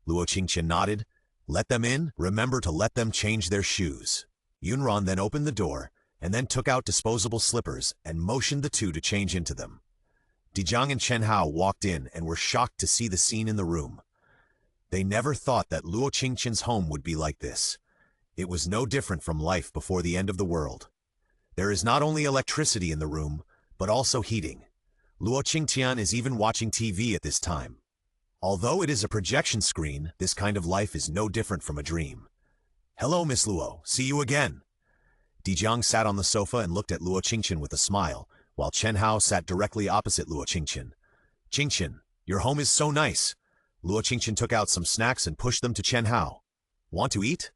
Luo Qingtian nodded. "Let them in. Remember to let them change their shoes." Yunran then opened the door, and then took out disposable slippers and motioned the 2 to change into them. Dijiang and Chen Hao walked in and were shocked to see the scene in the room. They never thought that Luo Qingtian's home would be like this. It was no different from life before the end of the world. There is not only electricity in the room, but also heating. Luo Qingtian is even watching TV at this time. Although it is a projection screen, this kind of life is no different from a dream. "Hello, Miss Luo. See you again." Dijiang sat on the sofa and looked at Luo Qingtian with a smile, while Chen Hao sat directly opposite Luo Qingtian. "Qingtian, your home is so nice." Luo Qingtian took out some snacks and pushed them to Chen Hao. "Want to eat?"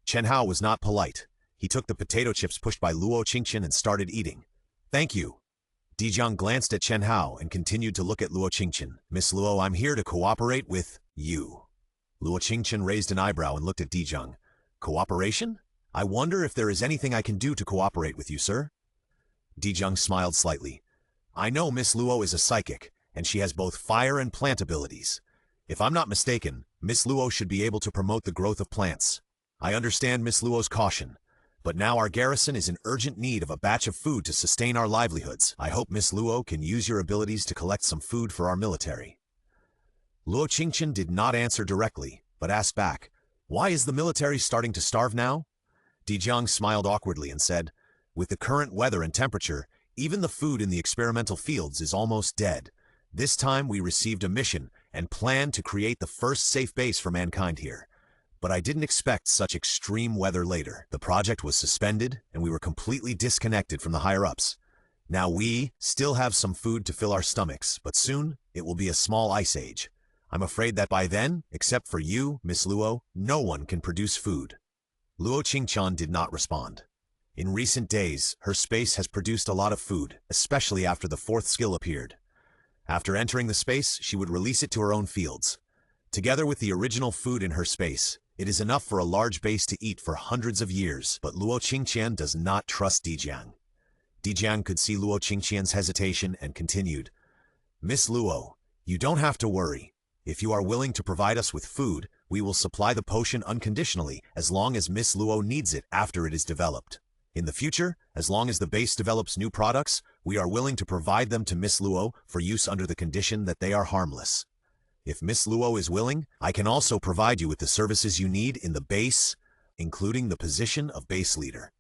Chen Hao was not polite. He took the potato chips pushed by Luo Qingtian and started eating. "Thank you." Dijiang glanced at Chen Hao and continued to look at Luo Qingtian. "Miss Luo, I'm here to cooperate with you." Luo Qingtian raised an eyebrow and looked at Dijiang. "Cooperation? I wonder if there is anything I can do to cooperate with you, sir?" Dijiang smiled slightly. "I know Miss Luo is a psychic, and she has both fire and plant abilities. If I'm not mistaken, Miss Luo should be able to promote the growth of plants. I understand Miss Luo's caution, but now our garrison is in urgent need of a batch of food to sustain our livelihoods. I hope Miss Luo can use your abilities to collect some food for our military." Luo Qingtian did not answer directly, but asked back, "Why is the military starting to starve now?" Dijiang smiled awkwardly and said, "With the current weather and temperature, even the food in the experimental fields is almost dead. This time we received a mission and planned to create the first safe base for mankind here. But I didn't expect such extreme weather later. The project was suspended, and we were completely disconnected from the higher-ups. Now we still have some food to fill our stomachs, but soon it will be a small ice age. I'm afraid that by then, except for you, Miss Luo, no one can produce food." Luo Qingtian did not respond. In recent days, her space has produced a lot of food, especially after the fourth skill appeared. After entering the space, she would release it to her own fields. Together with the original food in her space, it is enough for a large base to eat for hundreds of years, but Luo Qingtian does not trust Dijiang. Dijiang could see Luo Qingtian's hesitation and continued, "Miss Luo, you don't have to worry. If you are willing to provide us with food, we will supply the potion unconditionally as long as Miss Luo needs it after it is developed. In the future, as long as the base develops new products, we are willing to provide them to Miss Luo for use under the condition that they are harmless. If Miss Luo is willing, I can also provide you with the services you need in the base, including the position of base leader."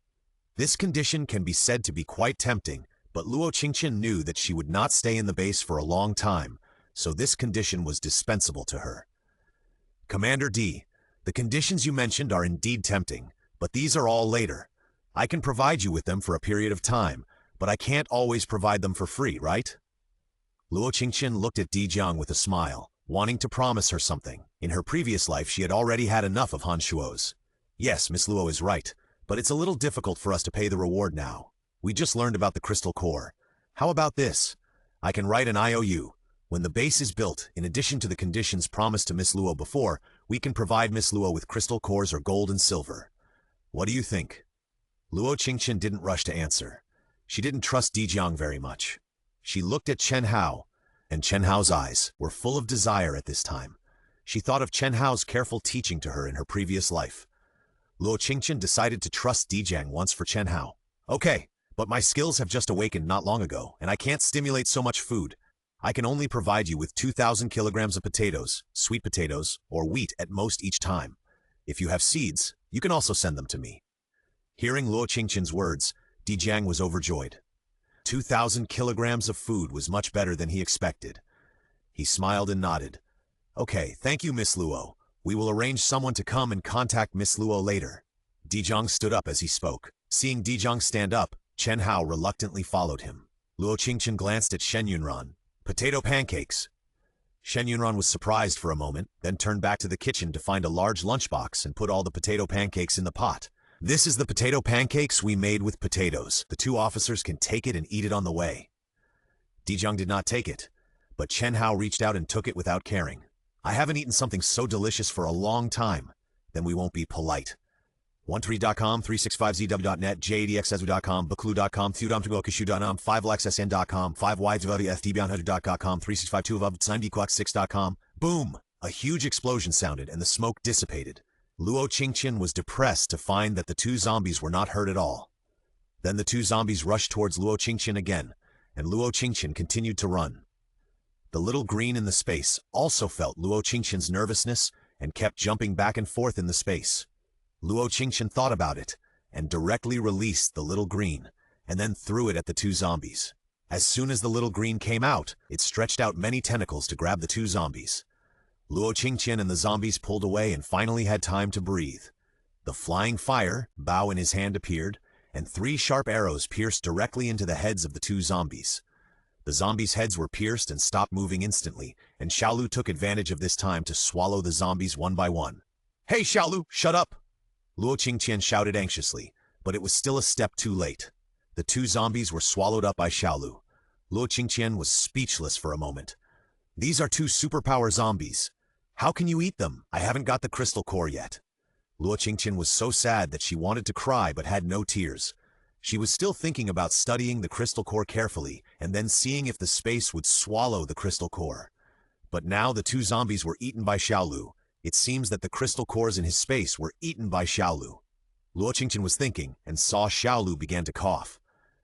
This condition can be said to be quite tempting, but Luo Qingtian knew that she would not stay in the base for a long time, so this condition was dispensable to her. "Commander D, the conditions you mentioned are indeed tempting, but these are all later. I can provide you with them for a period of time, but I can't always provide them for free, right?" Luo Qingtian looked at Dijiang with a smile, wanting to promise her something. In her previous life, she had already had enough of Han Shuo's. "Yes, Miss Luo is right, but it's a little difficult for us to pay the reward now. We just learned about the crystal core. How about this? I can write an IOU. When the base is built, in addition to the conditions promised to Miss Luo before, we can provide Miss Luo with crystal cores or gold and silver. What do you think?" Luo Qingtian didn't rush to answer. She didn't trust Dijiang very much. She looked at Chen Hao, and Chen Hao's eyes were full of desire at this time. She thought of Chen Hao's careful teaching to her in her previous life. Luo Qingtian decided to trust Dijiang once for Chen Hao. "Okay, but my skills have just awakened not long ago, and I can't stimulate so much food. I can only provide you with 2,000 kilograms of potatoes, sweet potatoes, or wheat at most each time. If you have seeds, you can also send them to me." Hearing Luo Qingtian's words, Dijiang was overjoyed. 2,000 kilograms of food was much better than he expected. He smiled and nodded. "Okay, thank you, Miss Luo. We will arrange someone to come and contact Miss Luo later." Dijiang stood up as he spoke. Seeing Dijiang stand up, Chen Hao reluctantly followed him. Luo Qingtian glanced at Shen Yunran. "Potato pancakes." Shen Yunran was surprised for a moment, then turned back to the kitchen to find a large lunchbox and put all the potato pancakes in the pot. "This is the potato pancakes we made with potatoes. The two officers can take it and eat it on the way." Dijiang did not take it, but Chen Hao reached out and took it without caring. "I haven't eaten something so delicious for a long time. Then we won't be polite." 13.com, 365zw.net, jadexsw.com, baclu.com, thudamtagokishu.com, 5lxsn.com, 5ydvfdbeyondhunter.com, 3652of6.com. Boom! A huge explosion sounded and the smoke dissipated. Luo Qingtian was depressed to find that the two zombies were not hurt at all. Then the two zombies rushed towards Luo Qingtian again, and Luo Qingtian continued to run. The little green in the space also felt Luo Qingtian's nervousness and kept jumping back and forth in the space. Luo Qingtian thought about it and directly released the little green and then threw it at the two zombies. As soon as the little green came out, it stretched out many tentacles to grab the two zombies. Luo Qingtian and the zombies pulled away and finally had time to breathe. The flying fire, bow in his hand, appeared, and 3 sharp arrows pierced directly into the heads of the two zombies. The zombies' heads were pierced and stopped moving instantly, and Xiaolu took advantage of this time to swallow the zombies one by one. "Hey, Xiaolu, shut up!" Luo Qingtian shouted anxiously, but it was still a step too late. The two zombies were swallowed up by Xiaolu. Luo Qingtian was speechless for a moment. "These are 2 superpower zombies. How can you eat them? I haven't got the crystal core yet." Luo Qingtian was so sad that she wanted to cry but had no tears. She was still thinking about studying the crystal core carefully and then seeing if the space would swallow the crystal core. But now the 2 zombies were eaten by Xiaolu. It seems that the crystal cores in his space were eaten by Xiaolu. Luo Qingtian was thinking and saw Xiaolu began to cough.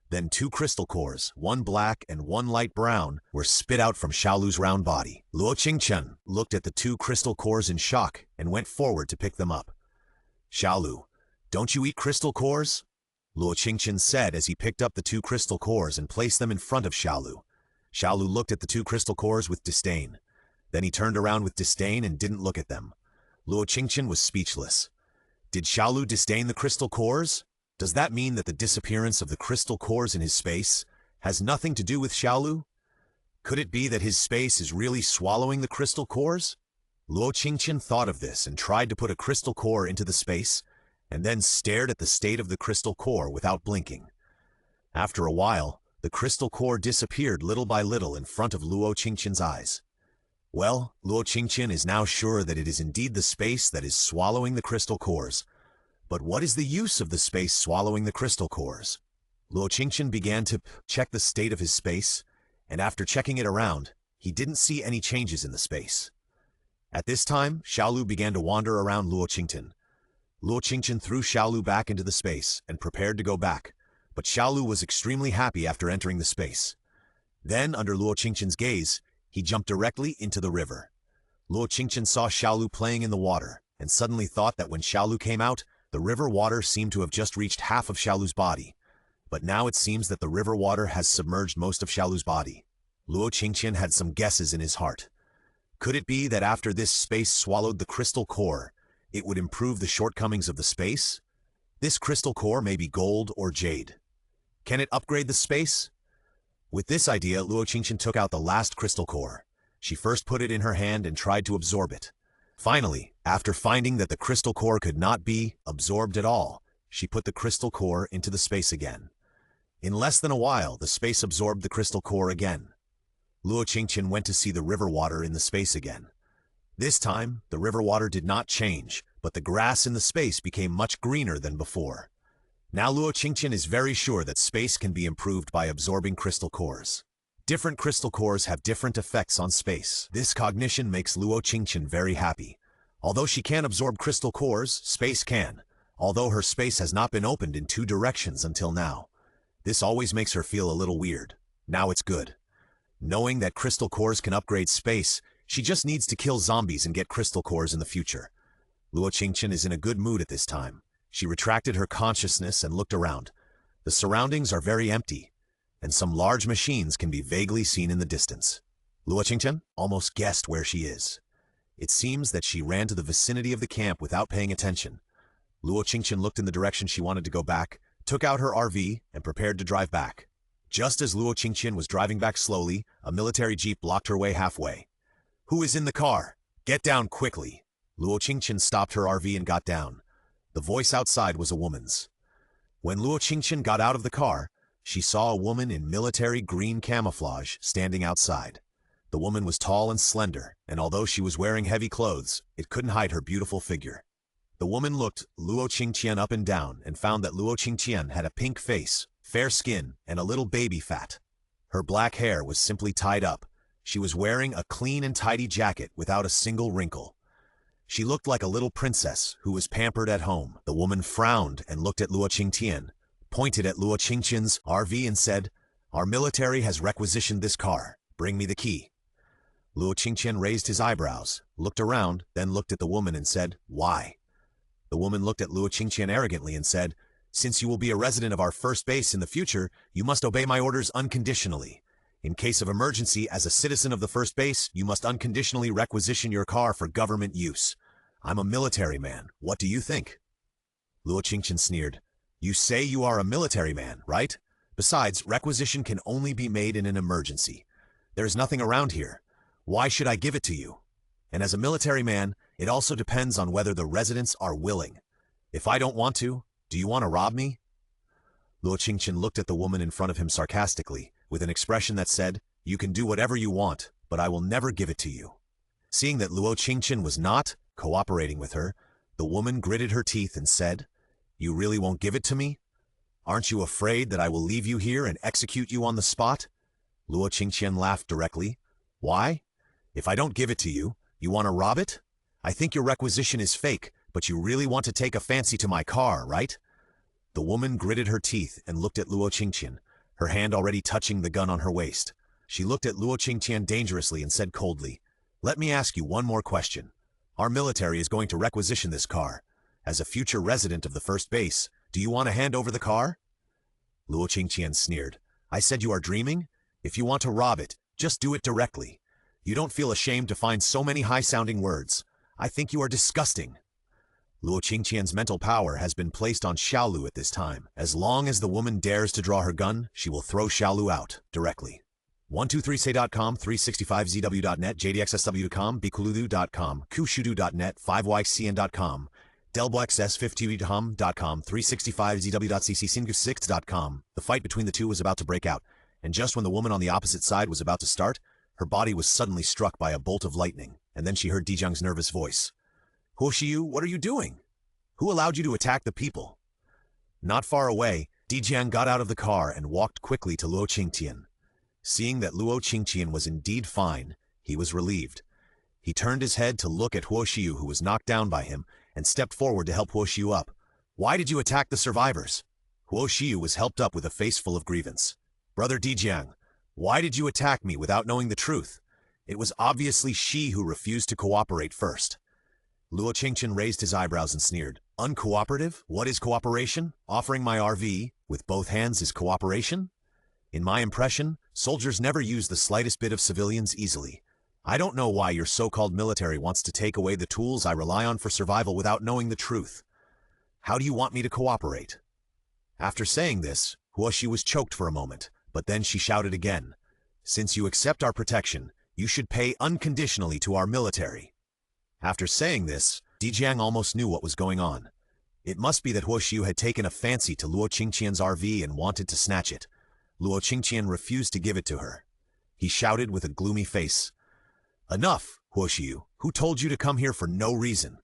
Then 2 crystal cores, one black and one light brown, were spit out from Xiaolu's round body. Luo Qingtian looked at the 2 crystal cores in shock and went forward to pick them up. "Xiaolu, don't you eat crystal cores?" Luo Qingtian said as he picked up the 2 crystal cores and placed them in front of Xiaolu. Xiaolu looked at the 2 crystal cores with disdain. Then he turned around with disdain and didn't look at them. Luo Qingtian was speechless. Did Xiaolu disdain the crystal cores? Does that mean that the disappearance of the crystal cores in his space has nothing to do with Xiaolu? Could it be that his space is really swallowing the crystal cores? Luo Qingtian thought of this and tried to put a crystal core into the space, and then stared at the state of the crystal core without blinking. After a while, the crystal core disappeared little by little in front of Luo Qingtian's eyes. Well, Luo Qingtian is now sure that it is indeed the space that is swallowing the crystal cores. But what is the use of the space swallowing the crystal cores? Luo Qingtian began to check the state of his space, and after checking it around, he didn't see any changes in the space. At this time, Xiaolu began to wander around Luo Qingtian. Luo Qingtian threw Xiaolu back into the space and prepared to go back, but Xiaolu was extremely happy after entering the space. Then, under Luo Qingtian's gaze, he jumped directly into the river. Luo Qingtian saw Xiaolu playing in the water, and suddenly thought that when Xiaolu came out, the river water seemed to have just reached half of Xiaolu's body. But now it seems that the river water has submerged most of Xiaolu's body. Luo Qingtian had some guesses in his heart. Could it be that after this space swallowed the crystal core, it would improve the shortcomings of the space? This crystal core may be gold or jade. Can it upgrade the space? With this idea, Luo Qingtian took out the last crystal core. She first put it in her hand and tried to absorb it. Finally, after finding that the crystal core could not be absorbed at all, she put the crystal core into the space again. In less than a while, the space absorbed the crystal core again. Luo Qingtian went to see the river water in the space again. This time, the river water did not change, but the grass in the space became much greener than before. Now Luo Qingtian is very sure that space can be improved by absorbing crystal cores. Different crystal cores have different effects on space. This cognition makes Luo Qingtian very happy. Although she can't absorb crystal cores, space can, although her space has not been opened in 2 directions until now. This always makes her feel a little weird. Now it's good. Knowing that crystal cores can upgrade space, she just needs to kill zombies and get crystal cores in the future. Luo Qingtian is in a good mood at this time. She retracted her consciousness and looked around. The surroundings are very empty, and some large machines can be vaguely seen in the distance. Luo Qingtian almost guessed where she is. It seems that she ran to the vicinity of the camp without paying attention. Luo Qingtian looked in the direction she wanted to go back, took out her RV, and prepared to drive back. Just as Luo Qingtian was driving back slowly, a military jeep blocked her way halfway. "Who is in the car? Get down quickly." Luo Qingtian stopped her RV and got down. The voice outside was a woman's. When Luo Qingtian got out of the car, she saw a woman in military green camouflage standing outside. The woman was tall and slender, and although she was wearing heavy clothes, it couldn't hide her beautiful figure. The woman looked Luo Qingtian up and down and found that Luo Qingtian had a pink face, fair skin, and a little baby fat. Her black hair was simply tied up. She was wearing a clean and tidy jacket without a single wrinkle. She looked like a little princess who was pampered at home. The woman frowned and looked at Luo Qingtian, pointed at Luo Qingtian's RV and said, "Our military has requisitioned this car. Bring me the key." Luo Qingtian raised his eyebrows, looked around, then looked at the woman and said, "Why?" The woman looked at Luo Qingtian arrogantly and said, "Since you will be a resident of our first base in the future, you must obey my orders unconditionally. In case of emergency, as a citizen of the first base, you must unconditionally requisition your car for government use. I'm a military man. What do you think?" Luo Qingtian sneered. "You say you are a military man, right? Besides, requisition can only be made in an emergency. There is nothing around here. Why should I give it to you? And as a military man, it also depends on whether the residents are willing. If I don't want to, do you want to rob me?" Luo Qingtian looked at the woman in front of him sarcastically, with an expression that said, "You can do whatever you want, but I will never give it to you." Seeing that Luo Qingtian was not cooperating with her, the woman gritted her teeth and said, "You really won't give it to me? Aren't you afraid that I will leave you here and execute you on the spot?" Luo Qingtian laughed directly. "Why? If I don't give it to you, you want to rob it? I think your requisition is fake, but you really want to take a fancy to my car, right?" The woman gritted her teeth and looked at Luo Qingtian, her hand already touching the gun on her waist. She looked at Luo Qingtian dangerously and said coldly, "Let me ask you one more question. Our military is going to requisition this car. As a future resident of the first base, do you want to hand over the car?" Luo Qingtian sneered. "I said you are dreaming? If you want to rob it, just do it directly. You don't feel ashamed to find so many high-sounding words. I think you are disgusting." Luo Qingtian's mental power has been placed on Xiaolu at this time. As long as the woman dares to draw her gun, she will throw Xiaolu out directly. 123say.com, 365zw.net, jdxsw.com, bikululu.com, kushudu.net, 5ycn.com, delboxs50.com, 365zw.cc.com. The fight between the two was about to break out, and just when the woman on the opposite side was about to start, her body was suddenly struck by a bolt of lightning, and then she heard Dijiang's nervous voice. "Huo Xiyu, what are you doing? Who allowed you to attack the people?" Not far away, Dijiang got out of the car and walked quickly to Luo Qingtian. Seeing that Luo Qingtian was indeed fine, he was relieved. He turned his head to look at Huo Xiyu, who was knocked down by him, and stepped forward to help Huo Xiyu up. "Why did you attack the survivors?" Huo Xiyu was helped up with a face full of grievance. "Brother Dijiang, why did you attack me without knowing the truth? It was obviously she who refused to cooperate first." Luo Qingtian raised his eyebrows and sneered. "Uncooperative? What is cooperation? Offering my RV with both hands is cooperation? In my impression, soldiers never use the slightest bit of civilians easily. I don't know why your so-called military wants to take away the tools I rely on for survival without knowing the truth. How do you want me to cooperate?" After saying this, Huo Xiyu was choked for a moment, but then she shouted again, "Since you accept our protection, you should pay unconditionally to our military." After saying this, Dijiang almost knew what was going on. It must be that Huo Xiyu had taken a fancy to Luo Qingtian's RV and wanted to snatch it. Luo Qingtian refused to give it to her. He shouted with a gloomy face, "Enough, Huo Xiyu. Who told you to come here for no reason?"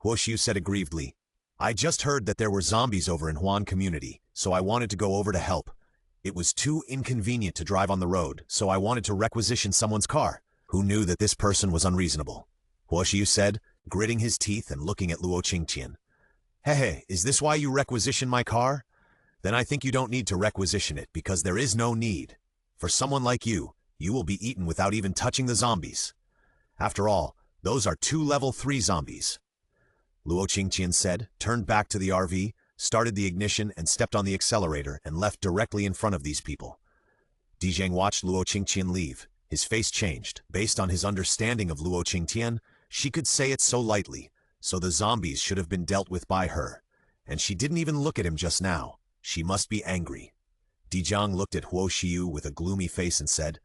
Huo Xiyu said aggrievedly, "I just heard that there were zombies over in Huan community, so I wanted to go over to help. It was too inconvenient to drive on the road, so I wanted to requisition someone's car." Who knew that this person was unreasonable? Huo Xiyu said, gritting his teeth and looking at Luo Qingtian. Hey, is this why you requisition my car? Then I think you don't need to requisition it, because there is no need. For someone like you, you will be eaten without even touching the zombies. After all, those are 2 level 3 zombies. Luo Qingtian said, turned back to the RV, started the ignition and stepped on the accelerator and left directly in front of these people. Dijiang watched Luo Qingtian leave. His face changed. Based on his understanding of Luo Qingtian, she could say it so lightly, so the zombies should have been dealt with by her. And she didn't even look at him just now. She must be angry. Dijiang looked at Huo Xiyu with a gloomy face and said,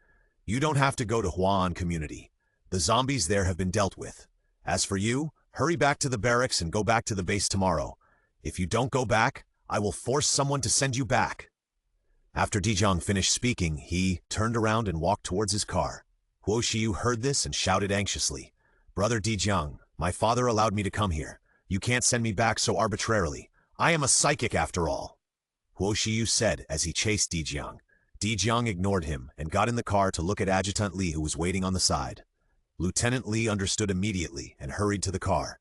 "You don't have to go to Huan community. The zombies there have been dealt with. As for you, hurry back to the barracks and go back to the base tomorrow. If you don't go back, I will force someone to send you back." After Dijiang finished speaking, he turned around and walked towards his car. Huo Xiyu heard this and shouted anxiously, "Brother Dijiang, my father allowed me to come here. You can't send me back so arbitrarily. I am a psychic after all." Huo Xiyu said as he chased Dijiang. Dijiang ignored him and got in the car to look at Adjutant Li, who was waiting on the side. Lieutenant Li understood immediately and hurried to the car.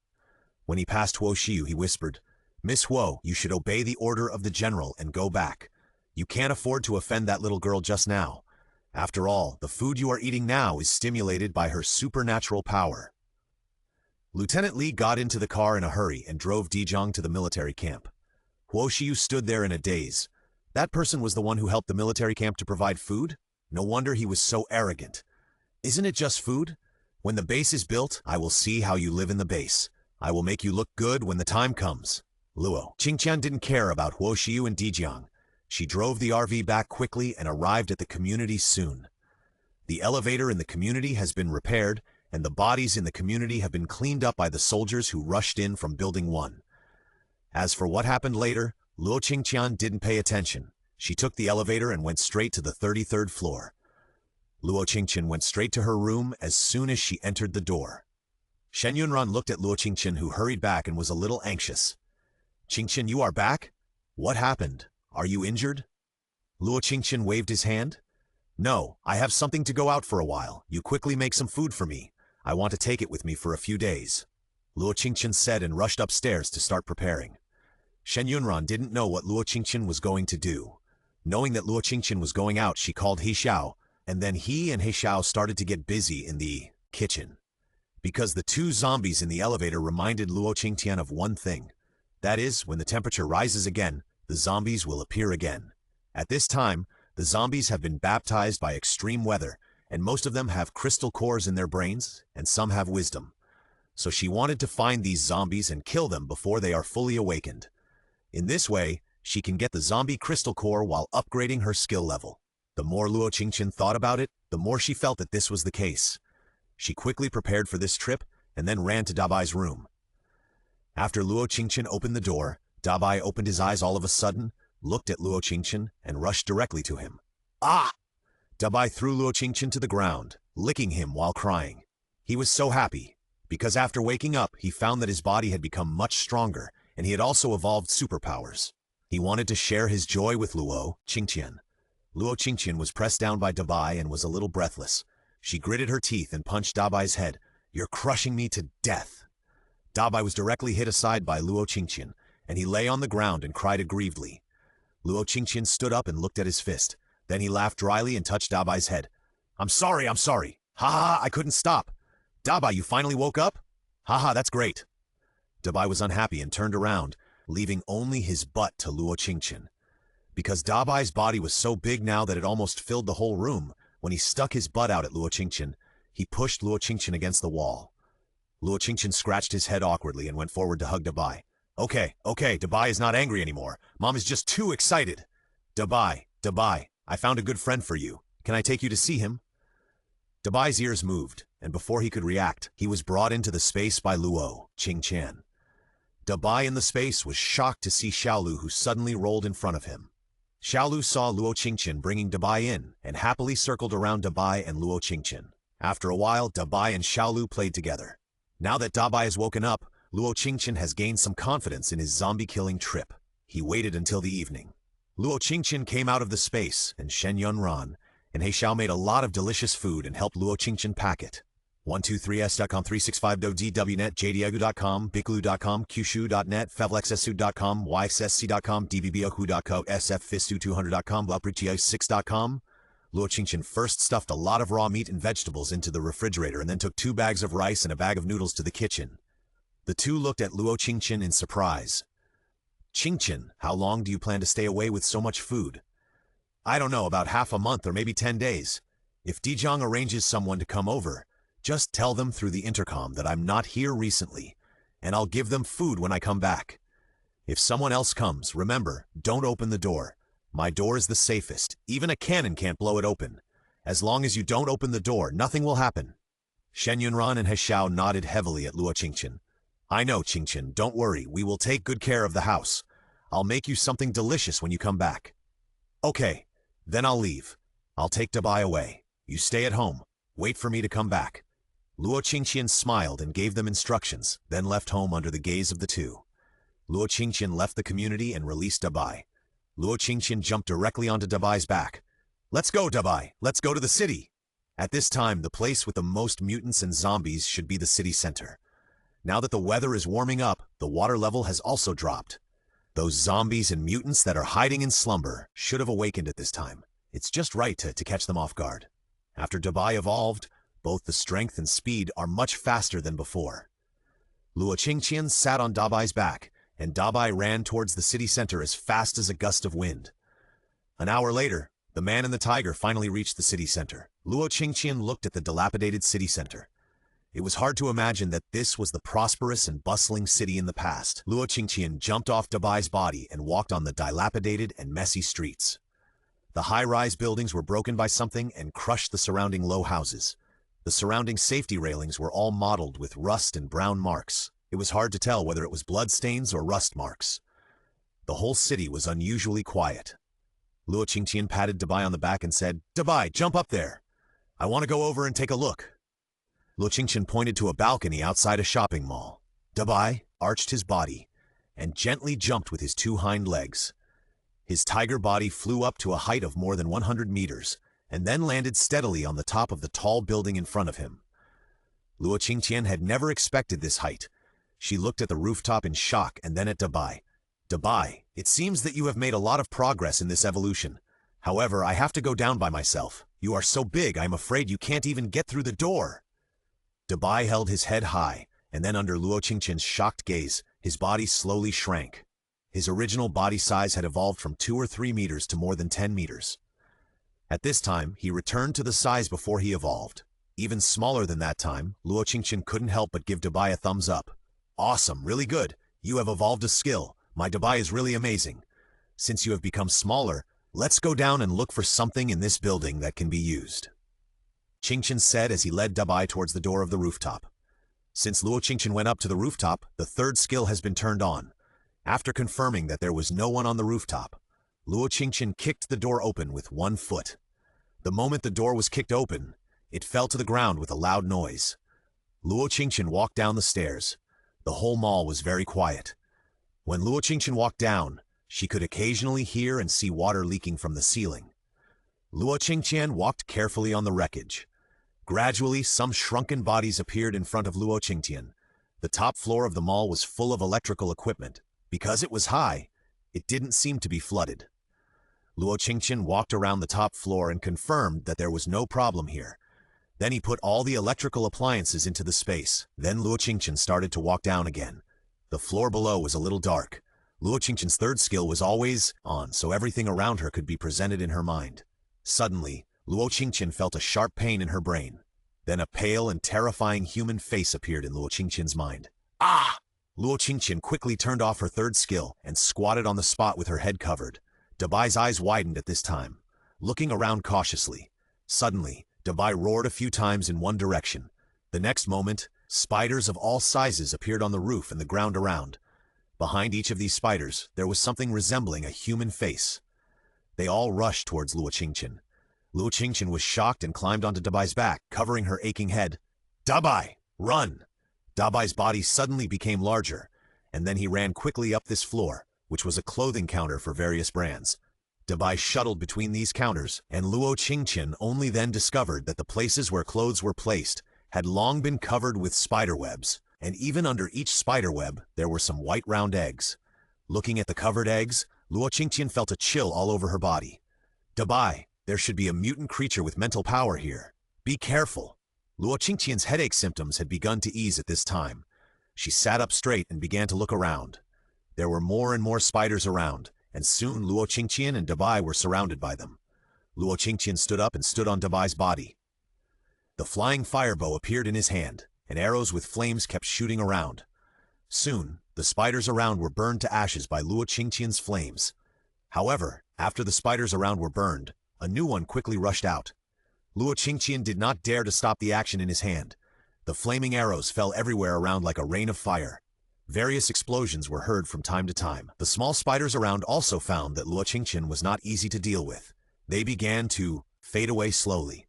When he passed Huo Xiyu, he whispered, "Miss Huo, you should obey the order of the general and go back. You can't afford to offend that little girl just now. After all, the food you are eating now is stimulated by her supernatural power. Lieutenant Li got into the car in a hurry and drove Dijong to the military camp. Huo Xiu stood there in a daze. That person was the one who helped the military camp to provide food? No wonder he was so arrogant. Isn't it just food? When the base is built, I will see how you live in the base. I will make you look good when the time comes. Luo Qingtian didn't care about Huo Xiu and Dijong. She drove the RV back quickly and arrived at the community soon. The elevator in the community has been repaired, and the bodies in the community have been cleaned up by the soldiers who rushed in from Building 1. As for what happened later, Luo Qingtian didn't pay attention. She took the elevator and went straight to the 33rd floor. Luo Qingtian went straight to her room as soon as she entered the door. Shen Yunran looked at Luo Qingtian, who hurried back and was a little anxious. "Qingtian, you are back? What happened? Are you injured?" Luo Qingtian waved his hand. "No, I have something to go out for a while. You quickly make some food for me. I want to take it with me for a few days," Luo Qingtian said and rushed upstairs to start preparing. Shen Yunran didn't know what Luo Qingtian was going to do. Knowing that Luo Qingtian was going out, she called He Xiao, and then he and He Xiao started to get busy in the kitchen. Because the two zombies in the elevator reminded Luo Qingtian of one thing. That is, when the temperature rises again, the zombies will appear again. At this time, the zombies have been baptized by extreme weather, and most of them have crystal cores in their brains, and some have wisdom. So she wanted to find these zombies and kill them before they are fully awakened. In this way, she can get the zombie crystal core while upgrading her skill level. The more Luo Qingtian thought about it, the more she felt that this was the case. She quickly prepared for this trip and then ran to Dabai's room. After Luo Qingtian opened the door, Dabai opened his eyes all of a sudden, looked at Luo Qingtian, and rushed directly to him. "Ah!" Dabai threw Luo Qingtian to the ground, licking him while crying. He was so happy, because after waking up, he found that his body had become much stronger, and he had also evolved superpowers. He wanted to share his joy with Luo Qingtian. Luo Qingtian was pressed down by Dabai and was a little breathless. She gritted her teeth and punched Dabai's head. "You're crushing me to death." Dabai was directly hit aside by Luo Qingtian, and he lay on the ground and cried aggrievedly. Luo Qingtian stood up and looked at his fist. Then he laughed dryly and touched Dabai's head. I'm sorry. Ha ha, I couldn't stop. Dabai, you finally woke up? Ha ha, that's great." Dabai was unhappy and turned around, leaving only his butt to Luo Qingtian. Because Dabai's body was so big now that it almost filled the whole room, when he stuck his butt out at Luo Qingtian, he pushed Luo Qingtian against the wall. Luo Qingtian scratched his head awkwardly and went forward to hug Dabai. Okay, Dabai is not angry anymore. Mom is just too excited. Dabai, I found a good friend for you. Can I take you to see him?" Dabai's ears moved, and before he could react, he was brought into the space by Luo Qingtian. Dabai in the space was shocked to see Xiaolu, who suddenly rolled in front of him. Xiaolu saw Luo Qingtian bringing Dabai in, and happily circled around Dabai and Luo Qingtian. After a while, Dabai and Xiaolu played together. Now that Dabai has woken up, Luo Qingtian has gained some confidence in his zombie-killing trip. He waited until the evening. Luo Qingtian came out of the space, and Shen Yunran and He Xiao made a lot of delicious food and helped Luo Qingtian pack it. 123s.com, 365.dwnet, jdegu.com, biglu.com, qshu.net, fevlexsu.com, yxsc.com, dvbohu.co, sffistu200.com, luprich6.com. Luo Qingtian first stuffed a lot of raw meat and vegetables into the refrigerator and then took 2 bags of rice and a bag of noodles to the kitchen. The two looked at Luo Qingtian in surprise. "Qingtian, how long do you plan to stay away with so much food?" "I don't know, about half a month or maybe 10 days. If Dijong arranges someone to come over, just tell them through the intercom that I'm not here recently, and I'll give them food when I come back. If someone else comes, remember, don't open the door. My door is the safest. Even a cannon can't blow it open. As long as you don't open the door, nothing will happen." Shen Yunran and He Xiao nodded heavily at Luo Qingtian. "I know, Qingtian, don't worry, we will take good care of the house. I'll make you something delicious when you come back." "Okay, then I'll leave. I'll take Dabai away. You stay at home. Wait for me to come back." Luo Qingtian smiled and gave them instructions, then left home under the gaze of the two. Luo Qingtian left the community and released Dabai. Luo Qingtian jumped directly onto Dabai's back. "Let's go, Dabai. Let's go to the city." At this time, the place with the most mutants and zombies should be the city center. Now that the weather is warming up, the water level has also dropped. Those zombies and mutants that are hiding in slumber should have awakened at this time. It's just right to catch them off guard. After Dabai evolved, both the strength and speed are much faster than before. Luo Qingtian sat on Dabai's back, and Dabai ran towards the city center as fast as a gust of wind. An hour later, the man and the tiger finally reached the city center. Luo Qingtian looked at the dilapidated city center. It was hard to imagine that this was the prosperous and bustling city in the past. Luo Qingtian jumped off Dabai's body and walked on the dilapidated and messy streets. The high-rise buildings were broken by something and crushed the surrounding low houses. The surrounding safety railings were all mottled with rust and brown marks. It was hard to tell whether it was bloodstains or rust marks. The whole city was unusually quiet. Luo Qingtian patted Dabai on the back and said, "Dabai, jump up there. I want to go over and take a look." Luo Qingtian pointed to a balcony outside a shopping mall. Dabai arched his body and gently jumped with his two hind legs. His tiger body flew up to a height of more than 100 meters and then landed steadily on the top of the tall building in front of him. Luo Qingtian had never expected this height. She looked at the rooftop in shock and then at Dabai. "Dabai, it seems that you have made a lot of progress in this evolution. However, I have to go down by myself. You are so big, I'm afraid you can't even get through the door." Dabai held his head high, and then under Luo Qingtian's shocked gaze, his body slowly shrank. His original body size had evolved from 2 or 3 meters to more than 10 meters. At this time, he returned to the size before he evolved. Even smaller than that time, Luo Qingtian couldn't help but give Dabai a thumbs up. "Awesome, really good. You have evolved a skill. My Dabai is really amazing. Since you have become smaller, let's go down and look for something in this building that can be used," Qingtian said as he led Dabai towards the door of the rooftop. Since Luo Qingtian went up to the rooftop, the third skill has been turned on. After confirming that there was no one on the rooftop, Luo Qingtian kicked the door open with one foot. The moment the door was kicked open, it fell to the ground with a loud noise. Luo Qingtian walked down the stairs. The whole mall was very quiet. When Luo Qingtian walked down, she could occasionally hear and see water leaking from the ceiling. Luo Qingtian walked carefully on the wreckage. Gradually, some shrunken bodies appeared in front of Luo Qingtian. The top floor of the mall was full of electrical equipment. Because it was high, it didn't seem to be flooded. Luo Qingtian walked around the top floor and confirmed that there was no problem here. Then he put all the electrical appliances into the space. Then Luo Qingtian started to walk down again. The floor below was a little dark. Luo Qingtian's third skill was always on, so everything around her could be presented in her mind. Suddenly, Luo Qingtian felt a sharp pain in her brain. Then a pale and terrifying human face appeared in Luo Qingtian's mind. "Ah!" Luo Qingtian quickly turned off her third skill and squatted on the spot with her head covered. Dabai's eyes widened at this time, looking around cautiously. Suddenly, Dabai roared a few times in one direction. The next moment, spiders of all sizes appeared on the roof and the ground around. Behind each of these spiders, there was something resembling a human face. They all rushed towards Luo Qingtian. Luo Qingtian was shocked and climbed onto Dabai's back, covering her aching head. "Dabai, run!" Dabai's body suddenly became larger, and then he ran quickly up this floor, which was a clothing counter for various brands. Dabai shuttled between these counters, and Luo Qingtian only then discovered that the places where clothes were placed had long been covered with spiderwebs, and even under each spiderweb there were some white round eggs. Looking at the covered eggs, Luo Qingtian felt a chill all over her body. "Dabai, there should be a mutant creature with mental power here. Be careful." Luo Qingtian's headache symptoms had begun to ease at this time. She sat up straight and began to look around. There were more and more spiders around, and soon Luo Qingtian and Dabai were surrounded by them. Luo Qingtian stood up and stood on Dabai's body. The flying firebow appeared in his hand, and arrows with flames kept shooting around. Soon, the spiders around were burned to ashes by Luo Qingtian's flames. However, after the spiders around were burned, a new one quickly rushed out. Luo Qingtian did not dare to stop the action in his hand. The flaming arrows fell everywhere around like a rain of fire. Various explosions were heard from time to time. The small spiders around also found that Luo Qingtian was not easy to deal with. They began to fade away slowly.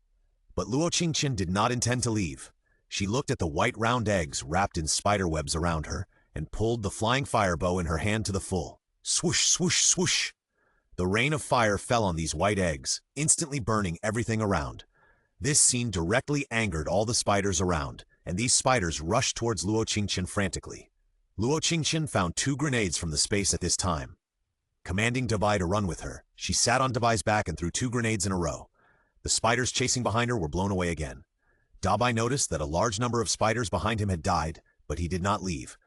But Luo Qingtian did not intend to leave. She looked at the white round eggs wrapped in spider webs around her and pulled the flying firebow in her hand to the full. Swoosh, swoosh, swoosh! The rain of fire fell on these white eggs, instantly burning everything around. This scene directly angered all the spiders around, and these spiders rushed towards Luo Qingtian frantically. Luo Qingtian found 2 grenades from the space at this time. Commanding Dabai to run with her, she sat on Dabai's back and threw 2 grenades in a row. The spiders chasing behind her were blown away again. Dabai noticed that a large number of spiders behind him had died, but he did not leave.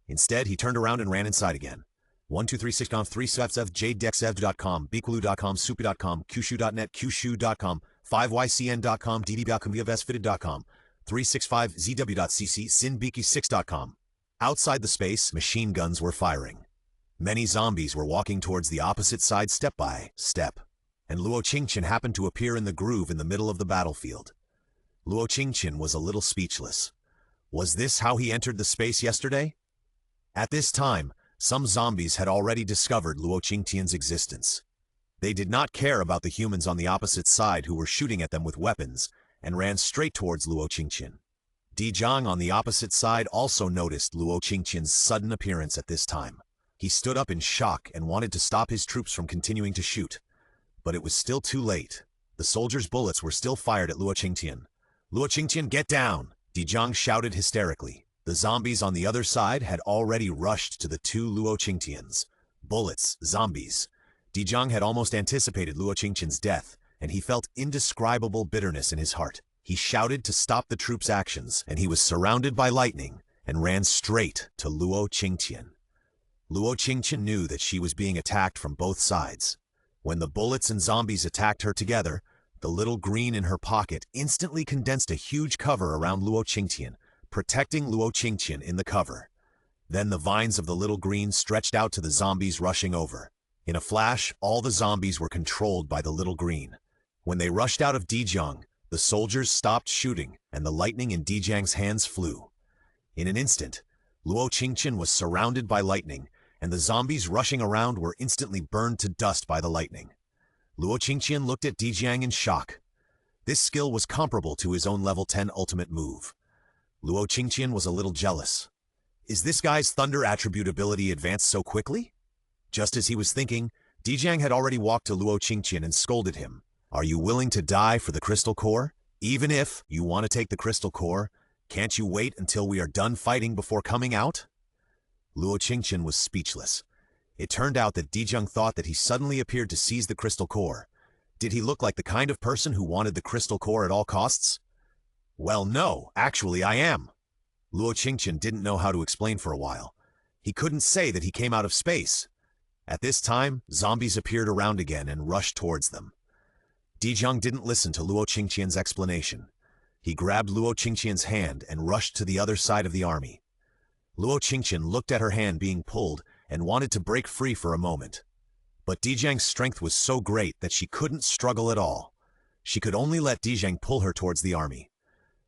Instead, he turned around and ran inside again. 1236com 3sfsf jadeexev.com bikulu.com supi.com qshu.net qshu.com 5ycn.com ddbacomvfitted.com 365zw.cc sinbiki6.com. Outside the space, machine guns were firing. Many zombies were walking towards the opposite side step by step, and Luo Qingtian happened to appear in the groove in the middle of the battlefield. Luo Qingtian was a little speechless. Was this how he entered the space yesterday? At this time, some zombies had already discovered Luo Qingtian's existence. They did not care about the humans on the opposite side who were shooting at them with weapons, and ran straight towards Luo Qingtian. Dijang on the opposite side also noticed Luo Qingtian's sudden appearance at this time. He stood up in shock and wanted to stop his troops from continuing to shoot. But it was still too late. The soldiers' bullets were still fired at Luo Qingtian. "Luo Qingtian, get down!" Dijang shouted hysterically. The zombies on the other side had already rushed to the 2 Luo Qingtians. Bullets, zombies. Dijang had almost anticipated Luo Qingtian's death, and he felt indescribable bitterness in his heart. He shouted to stop the troops' actions, and he was surrounded by lightning and ran straight to Luo Qingtian. Luo Qingtian knew that she was being attacked from both sides. When the bullets and zombies attacked her together, the little green in her pocket instantly condensed a huge cover around Luo Qingtian, protecting Luo Qingtian in the cover. Then the vines of the little green stretched out to the zombies rushing over. In a flash, all the zombies were controlled by the little green. When they rushed out of Dijang, the soldiers stopped shooting, and the lightning in Dijang's hands flew. In an instant, Luo Qingtian was surrounded by lightning, and the zombies rushing around were instantly burned to dust by the lightning. Luo Qingtian looked at Dijang in shock. This skill was comparable to his own level 10 ultimate move. Luo Qingtian was a little jealous. Is this guy's thunder attribute ability advanced so quickly? Just as he was thinking, Dijang had already walked to Luo Qingtian and scolded him. "Are you willing to die for the crystal core? Even if you want to take the crystal core, can't you wait until we are done fighting before coming out?" Luo Qingtian was speechless. It turned out that Dijang thought that he suddenly appeared to seize the crystal core. Did he look like the kind of person who wanted the crystal core at all costs? "Well, no, actually I am." Luo Qingtian didn't know how to explain for a while. He couldn't say that he came out of space. At this time, zombies appeared around again and rushed towards them. Dijang didn't listen to Luo Qingtian's explanation. He grabbed Luo Qingtian's hand and rushed to the other side of the army. Luo Qingtian looked at her hand being pulled and wanted to break free for a moment. But Dijang's strength was so great that she couldn't struggle at all. She could only let Dijang pull her towards the army.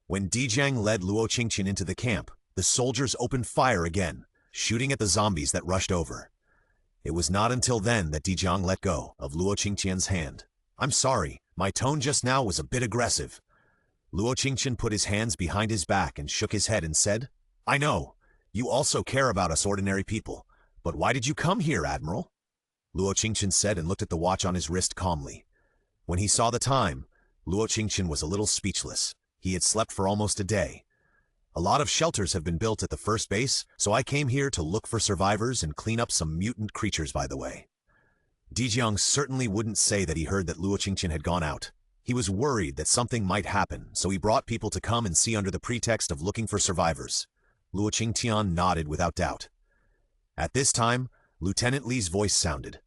When Dijang led Luo Qingtian into the camp, the soldiers opened fire again, shooting at the zombies that rushed over. It was not until then that Dijang let go of Luo Qingtian's hand. "I'm sorry, my tone just now was a bit aggressive." Luo Qingtian put his hands behind his back and shook his head and said, "I know, you also care about us ordinary people, but why did you come here, Admiral?" Luo Qingtian said and looked at the watch on his wrist calmly. When he saw the time, Luo Qingtian was a little speechless. He had slept for almost a day. "A lot of shelters have been built at the first base, so I came here to look for survivors and clean up some mutant creatures by the way." Dijang certainly wouldn't say that he heard that Luo Qingtian had gone out. He was worried that something might happen, so he brought people to come and see under the pretext of looking for survivors. Luo Qingtian nodded without doubt. At this time, Lieutenant Li's voice sounded.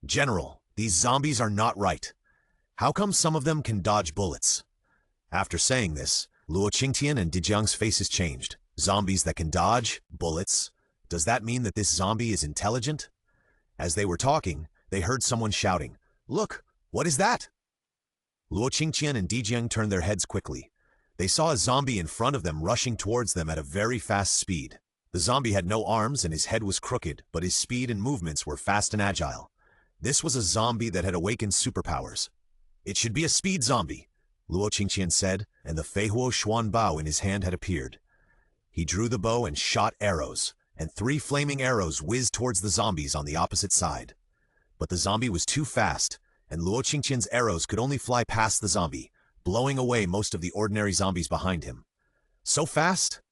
"General, these zombies are not right. How come some of them can dodge bullets?" After saying this, Luo Qingtian and Dijang's faces changed. Zombies that can dodge bullets? Does that mean that this zombie is intelligent? As they were talking, they heard someone shouting, "Look, what is that?" Luo Qingtian and Dijang turned their heads quickly. They saw a zombie in front of them rushing towards them at a very fast speed. The zombie had no arms and his head was crooked, but his speed and movements were fast and agile. This was a zombie that had awakened superpowers. "It should be a speed zombie," Luo Qingtian said, and the Feihuo Xuan bow in his hand had appeared. He drew the bow and shot arrows, and 3 flaming arrows whizzed towards the zombies on the opposite side. But the zombie was too fast, and Luo Qingtian's arrows could only fly past the zombie, blowing away most of the ordinary zombies behind him. "So fast?"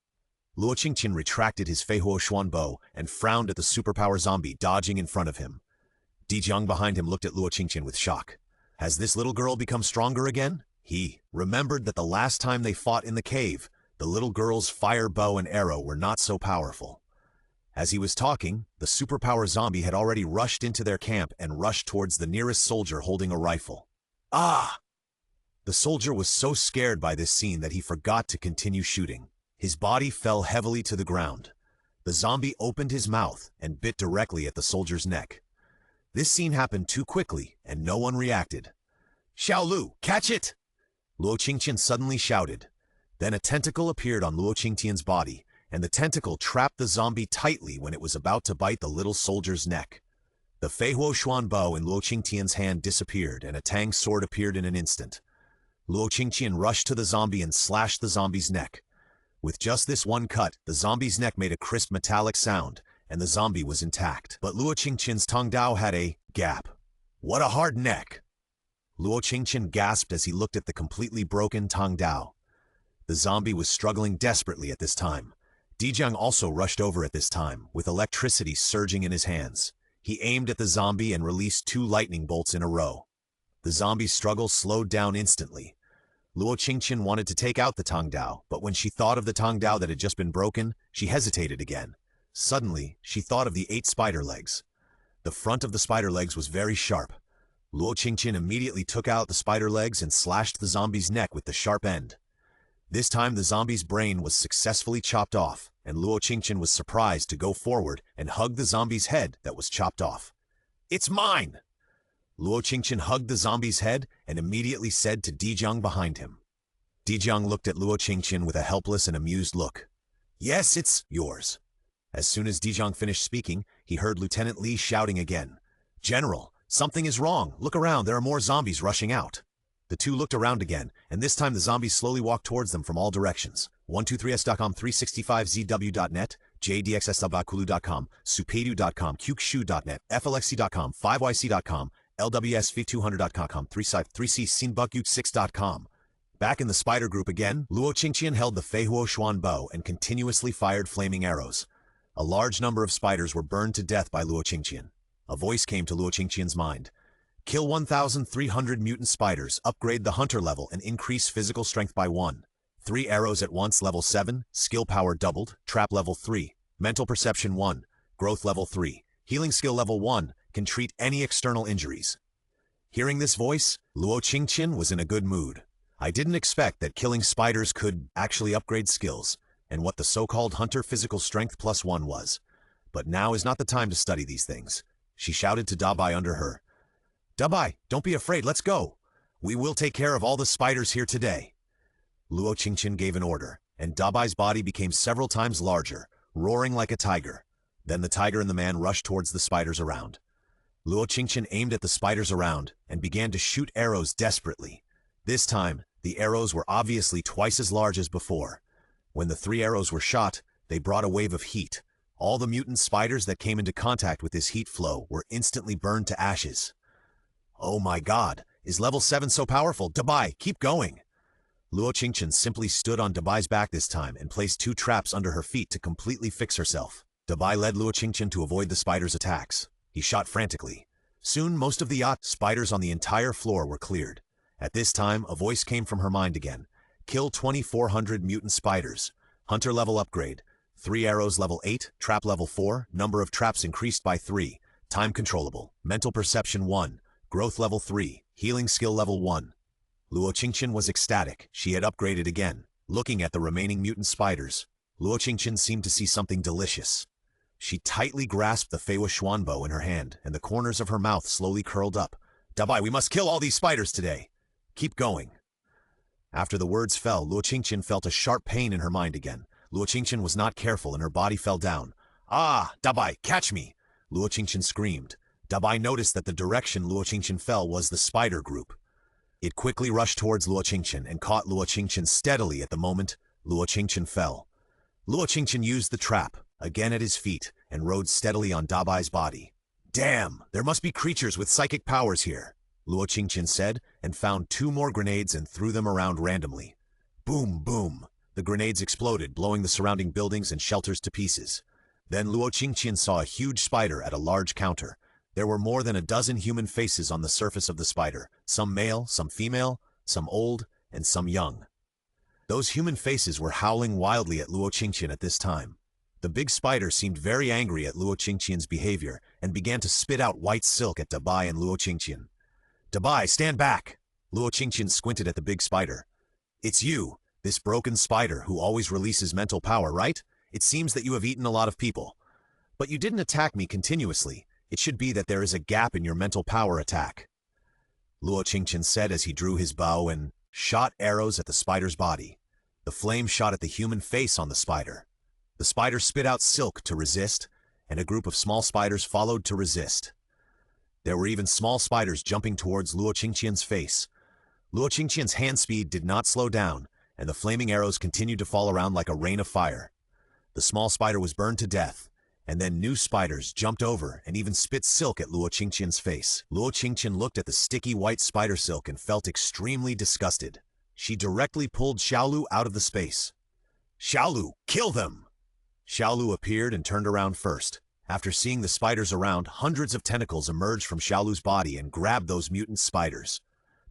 Luo Qingtian retracted his Feihuo Xuan bow and frowned at the superpower zombie dodging in front of him. Dijiang behind him looked at Luo Qingtian with shock. Has this little girl become stronger again? He remembered that the last time they fought in the cave, the little girl's fire bow and arrow were not so powerful. As he was talking, the superpower zombie had already rushed into their camp and rushed towards the nearest soldier holding a rifle. Ah! The soldier was so scared by this scene that he forgot to continue shooting. His body fell heavily to the ground. The zombie opened his mouth and bit directly at the soldier's neck. This scene happened too quickly, and no one reacted. "Xiao Lu, catch it!" Luo Qingtian suddenly shouted. Then a tentacle appeared on Luo Qingtian's body, and the tentacle trapped the zombie tightly when it was about to bite the little soldier's neck. The Feihuo Xuan bow in Luo Qingtian's hand disappeared, and a Tang sword appeared in an instant. Luo Qingtian rushed to the zombie and slashed the zombie's neck. With just this one cut, the zombie's neck made a crisp metallic sound, and the zombie was intact. But Luo Qingtian's Tang Dao had a gap. What a hard neck! Luo Qingtian gasped as he looked at the completely broken Tang Dao. The zombie was struggling desperately at this time. Dijiang also rushed over at this time, with electricity surging in his hands. He aimed at the zombie and released 2 lightning bolts in a row. The zombie's struggle slowed down instantly. Luo Qingtian wanted to take out the Tang Dao, but when she thought of the Tang Dao that had just been broken, she hesitated again. Suddenly, she thought of the 8 spider legs. The front of the spider legs was very sharp. Luo Qingtian immediately took out the spider legs and slashed the zombie's neck with the sharp end. This time the zombie's brain was successfully chopped off, and Luo Qingtian was surprised to go forward and hug the zombie's head that was chopped off. "It's mine!" Luo Qingtian hugged the zombie's head and immediately said to Dijiang behind him. Dijiang looked at Luo Qingtian with a helpless and amused look. "Yes, it's yours." As soon as Dijiang finished speaking, he heard Lieutenant Li shouting again. "General, something is wrong. Look around, there are more zombies rushing out." The two looked around again, and this time the zombies slowly walked towards them from all directions. 123s.com, 365zw.net, jdxswakulu.com, supedu.com, qxu.net, flxc.com, 5yc.com, lwsv200.com, 3c3c-sinbukut6.com. Back in the spider group again, Luo Qingtian held the Feihuo Xuan bow and continuously fired flaming arrows. A large number of spiders were burned to death by Luo Qingtian. A voice came to Luo Qingtian's mind. Kill 1,300 mutant spiders, upgrade the hunter level, and increase physical strength by 1. 3 arrows at once, level 7, skill power doubled, trap level 3, mental perception 1, growth level 3, healing skill level 1, can treat any external injuries. Hearing this voice, Luo Qingtian was in a good mood. I didn't expect that killing spiders could actually upgrade skills, and what the so-called hunter physical strength +1 was. But now is not the time to study these things. She shouted to Dabai under her. "Dabai, don't be afraid, let's go. We will take care of all the spiders here today." Luo Qingtian gave an order, and Dabai's body became several times larger, roaring like a tiger. Then the tiger and the man rushed towards the spiders around. Luo Qingtian aimed at the spiders around and began to shoot arrows desperately. This time, the arrows were obviously twice as large as before. When the 3 arrows were shot, they brought a wave of heat. All the mutant spiders that came into contact with this heat flow were instantly burned to ashes. "Oh my god, is level 7 so powerful? Dabai, keep going!" Luo Qingtian simply stood on Dabai's back this time and placed 2 traps under her feet to completely fix herself. Dabai led Luo Qingtian to avoid the spiders' attacks. He shot frantically. Soon, most of the spiders on the entire floor were cleared. At this time, a voice came from her mind again. Kill 2,400 mutant spiders. Hunter level upgrade. 3 arrows level 8, trap level 4, number of traps increased by 3. Time controllable. Mental perception 1. Growth level 3. Healing skill level 1. Luo Qingtian was ecstatic. She had upgraded again. Looking at the remaining mutant spiders, Luo Qingtian seemed to see something delicious. She tightly grasped the Feiwa Xuan bow in her hand, and the corners of her mouth slowly curled up. "Dabai, we must kill all these spiders today. Keep going." After the words fell, Luo Qingtian felt a sharp pain in her mind again. Luo Qingtian was not careful and her body fell down. "Ah, Dabai, catch me!" Luo Qingtian screamed. Dabai noticed that the direction Luo Qingtian fell was the spider group. It quickly rushed towards Luo Qingtian and caught Luo Qingtian steadily at the moment Luo Qingtian fell. Luo Qingtian used the trap, again at his feet, and rode steadily on Dabai's body. "Damn, there must be creatures with psychic powers here," Luo Qingtian said, and found 2 more grenades and threw them around randomly. Boom, boom. The grenades exploded, blowing the surrounding buildings and shelters to pieces. Then Luo Qingtian saw a huge spider at a large counter. There were more than a dozen human faces on the surface of the spider, some male, some female, some old, and some young. Those human faces were howling wildly at Luo Qingtian at this time. The big spider seemed very angry at Luo Qingtian's behavior and began to spit out white silk at Dabai and Luo Qingtian. "Dabai, stand back!" Luo Qingtian squinted at the big spider. "It's you, this broken spider who always releases mental power, right? It seems that you have eaten a lot of people. But you didn't attack me continuously. It should be that there is a gap in your mental power attack," Luo Qingtian said as he drew his bow and shot arrows at the spider's body. The flame shot at the human face on the spider. The spider spit out silk to resist, and a group of small spiders followed to resist. There were even small spiders jumping towards Luo Qingtian's face. Luo Qingtian's hand speed did not slow down, and the flaming arrows continued to fall around like a rain of fire. The small spider was burned to death, and then new spiders jumped over and even spit silk at Luo Qingtian's face. Luo Qingtian looked at the sticky white spider silk and felt extremely disgusted. She directly pulled Xiaolu out of the space. "Xiaolu, kill them!" Xiaolu appeared and turned around first. After seeing the spiders around, hundreds of tentacles emerged from Xiaolu's body and grabbed those mutant spiders.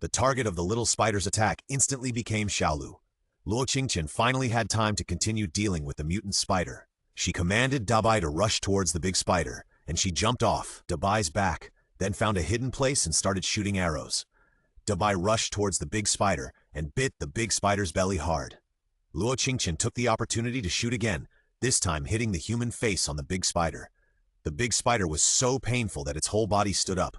The target of the little spider's attack instantly became Xiaolu. Luo Qingtian finally had time to continue dealing with the mutant spider. She commanded Dabai to rush towards the big spider, and she jumped off Dabai's back, then found a hidden place and started shooting arrows. Dabai rushed towards the big spider and bit the big spider's belly hard. Luo Qingtian took the opportunity to shoot again, this time hitting the human face on the big spider. The big spider was so painful that its whole body stood up.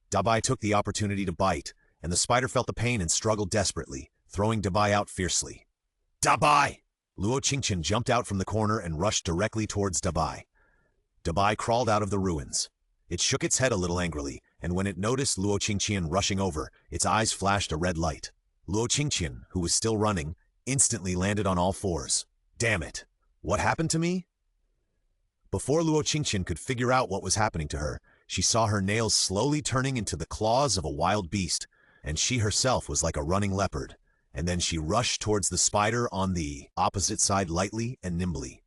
Dabai took the opportunity to bite, and the spider felt the pain and struggled desperately, throwing Dabai out fiercely. "Dabai!" Luo Qingtian jumped out from the corner and rushed directly towards Dabai. Dabai crawled out of the ruins. It shook its head a little angrily, and when it noticed Luo Qingtian rushing over, its eyes flashed a red light. Luo Qingtian, who was still running, instantly landed on all fours. "Damn it! What happened to me?" Before Luo Qingtian could figure out what was happening to her, she saw her nails slowly turning into the claws of a wild beast, and she herself was like a running leopard. And then she rushed towards the spider on the opposite side lightly and nimbly.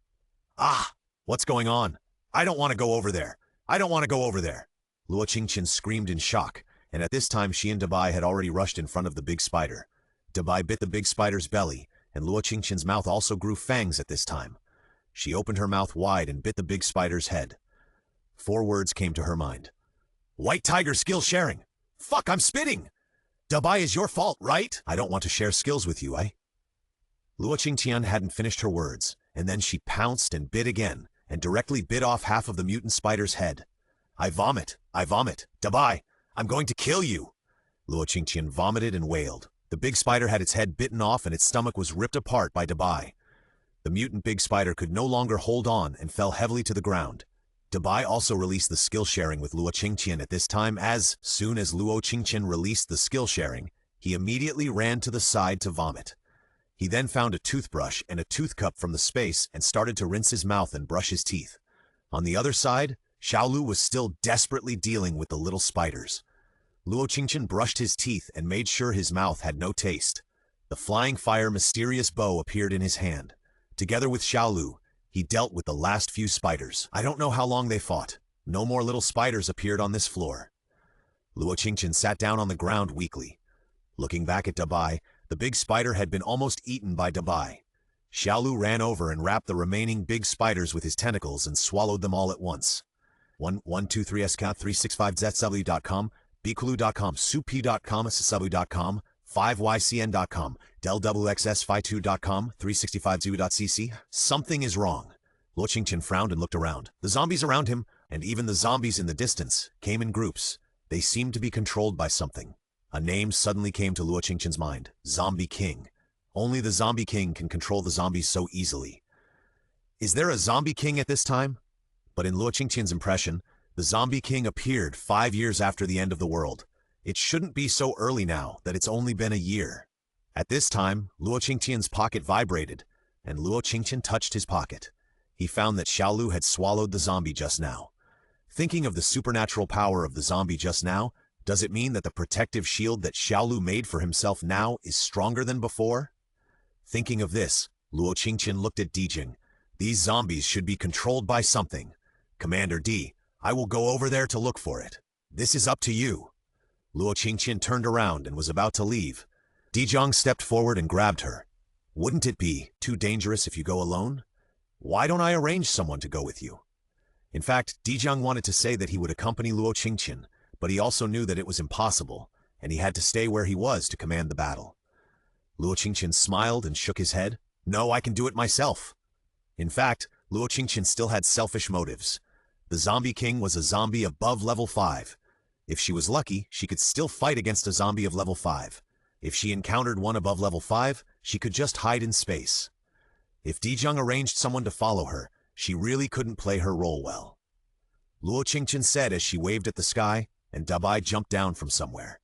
"Ah! What's going on? I don't want to go over there! I don't want to go over there!" Luo Qingtian screamed in shock, and at this time she and Dabai had already rushed in front of the big spider. Dabai bit the big spider's belly, and Luo Qingtian's mouth also grew fangs at this time. She opened her mouth wide and bit the big spider's head. 4 words came to her mind. "White tiger skill sharing! Fuck, I'm spitting! Dabai, is your fault, right? I don't want to share skills with you, eh?" Luo Qingtian hadn't finished her words, and then she pounced and bit again, and directly bit off half of the mutant spider's head. I vomit! Dabai, I'm going to kill you!" Luo Qingtian vomited and wailed. The big spider had its head bitten off and its stomach was ripped apart by Dabai. The mutant big spider could no longer hold on and fell heavily to the ground. Dabai also released the skill sharing with Luo Qingtian at this time. As soon as Luo Qingtian released the skill sharing, he immediately ran to the side to vomit. He then found a toothbrush and a tooth cup from the space and started to rinse his mouth and brush his teeth. On the other side, Xiaolu was still desperately dealing with the little spiders. Luo Qingtian brushed his teeth and made sure his mouth had no taste. The flying fire mysterious bow appeared in his hand. Together with Xiaolu, he dealt with the last few spiders. I don't know how long they fought. No more little spiders appeared on this floor. Luo Qingtian sat down on the ground weakly. Looking back at Dabai, the big spider had been almost eaten by Dabai. Xiaolu ran over and wrapped the remaining big spiders with his tentacles and swallowed them all at once. 1123SK365ZW.com, Bikulu.com, Supi.com, Sasabu.com, 5YCN.com, DelXXS52.com, 365Zoo.cc. Something is wrong. Luo Qingtian frowned and looked around. The zombies around him, and even the zombies in the distance, came in groups. They seemed to be controlled by something. A name suddenly came to Luo Qingtian's mind. Zombie King. Only the Zombie King can control the zombies so easily. Is there a Zombie King at this time? But in Luo Qingtian's impression, the Zombie King appeared 5 years after the end of the world. It shouldn't be so early now that it's only been a year. At this time, Luo Qingtian's pocket vibrated, and Luo Qingtian touched his pocket. He found that Xiaolu had swallowed the zombie just now. Thinking of the supernatural power of the zombie just now, does it mean that the protective shield that Xiaolu made for himself now is stronger than before? Thinking of this, Luo Qingtian looked at Dijing. These zombies should be controlled by something. Commander D, I will go over there to look for it. This is up to you. Luo Qingtian turned around and was about to leave. Dijiang stepped forward and grabbed her. Wouldn't it be too dangerous if you go alone? Why don't I arrange someone to go with you? In fact, Dijiang wanted to say that he would accompany Luo Qingtian, but he also knew that it was impossible, and he had to stay where he was to command the battle. Luo Qingtian smiled and shook his head. No, I can do it myself. In fact, Luo Qingtian still had selfish motives. The zombie king was a zombie above level 5. If she was lucky, she could still fight against a zombie of level 5. If she encountered one above level 5, she could just hide in space. If Dijiang arranged someone to follow her, she really couldn't play her role well. Luo Qingtian said as she waved at the sky, and Dabai jumped down from somewhere.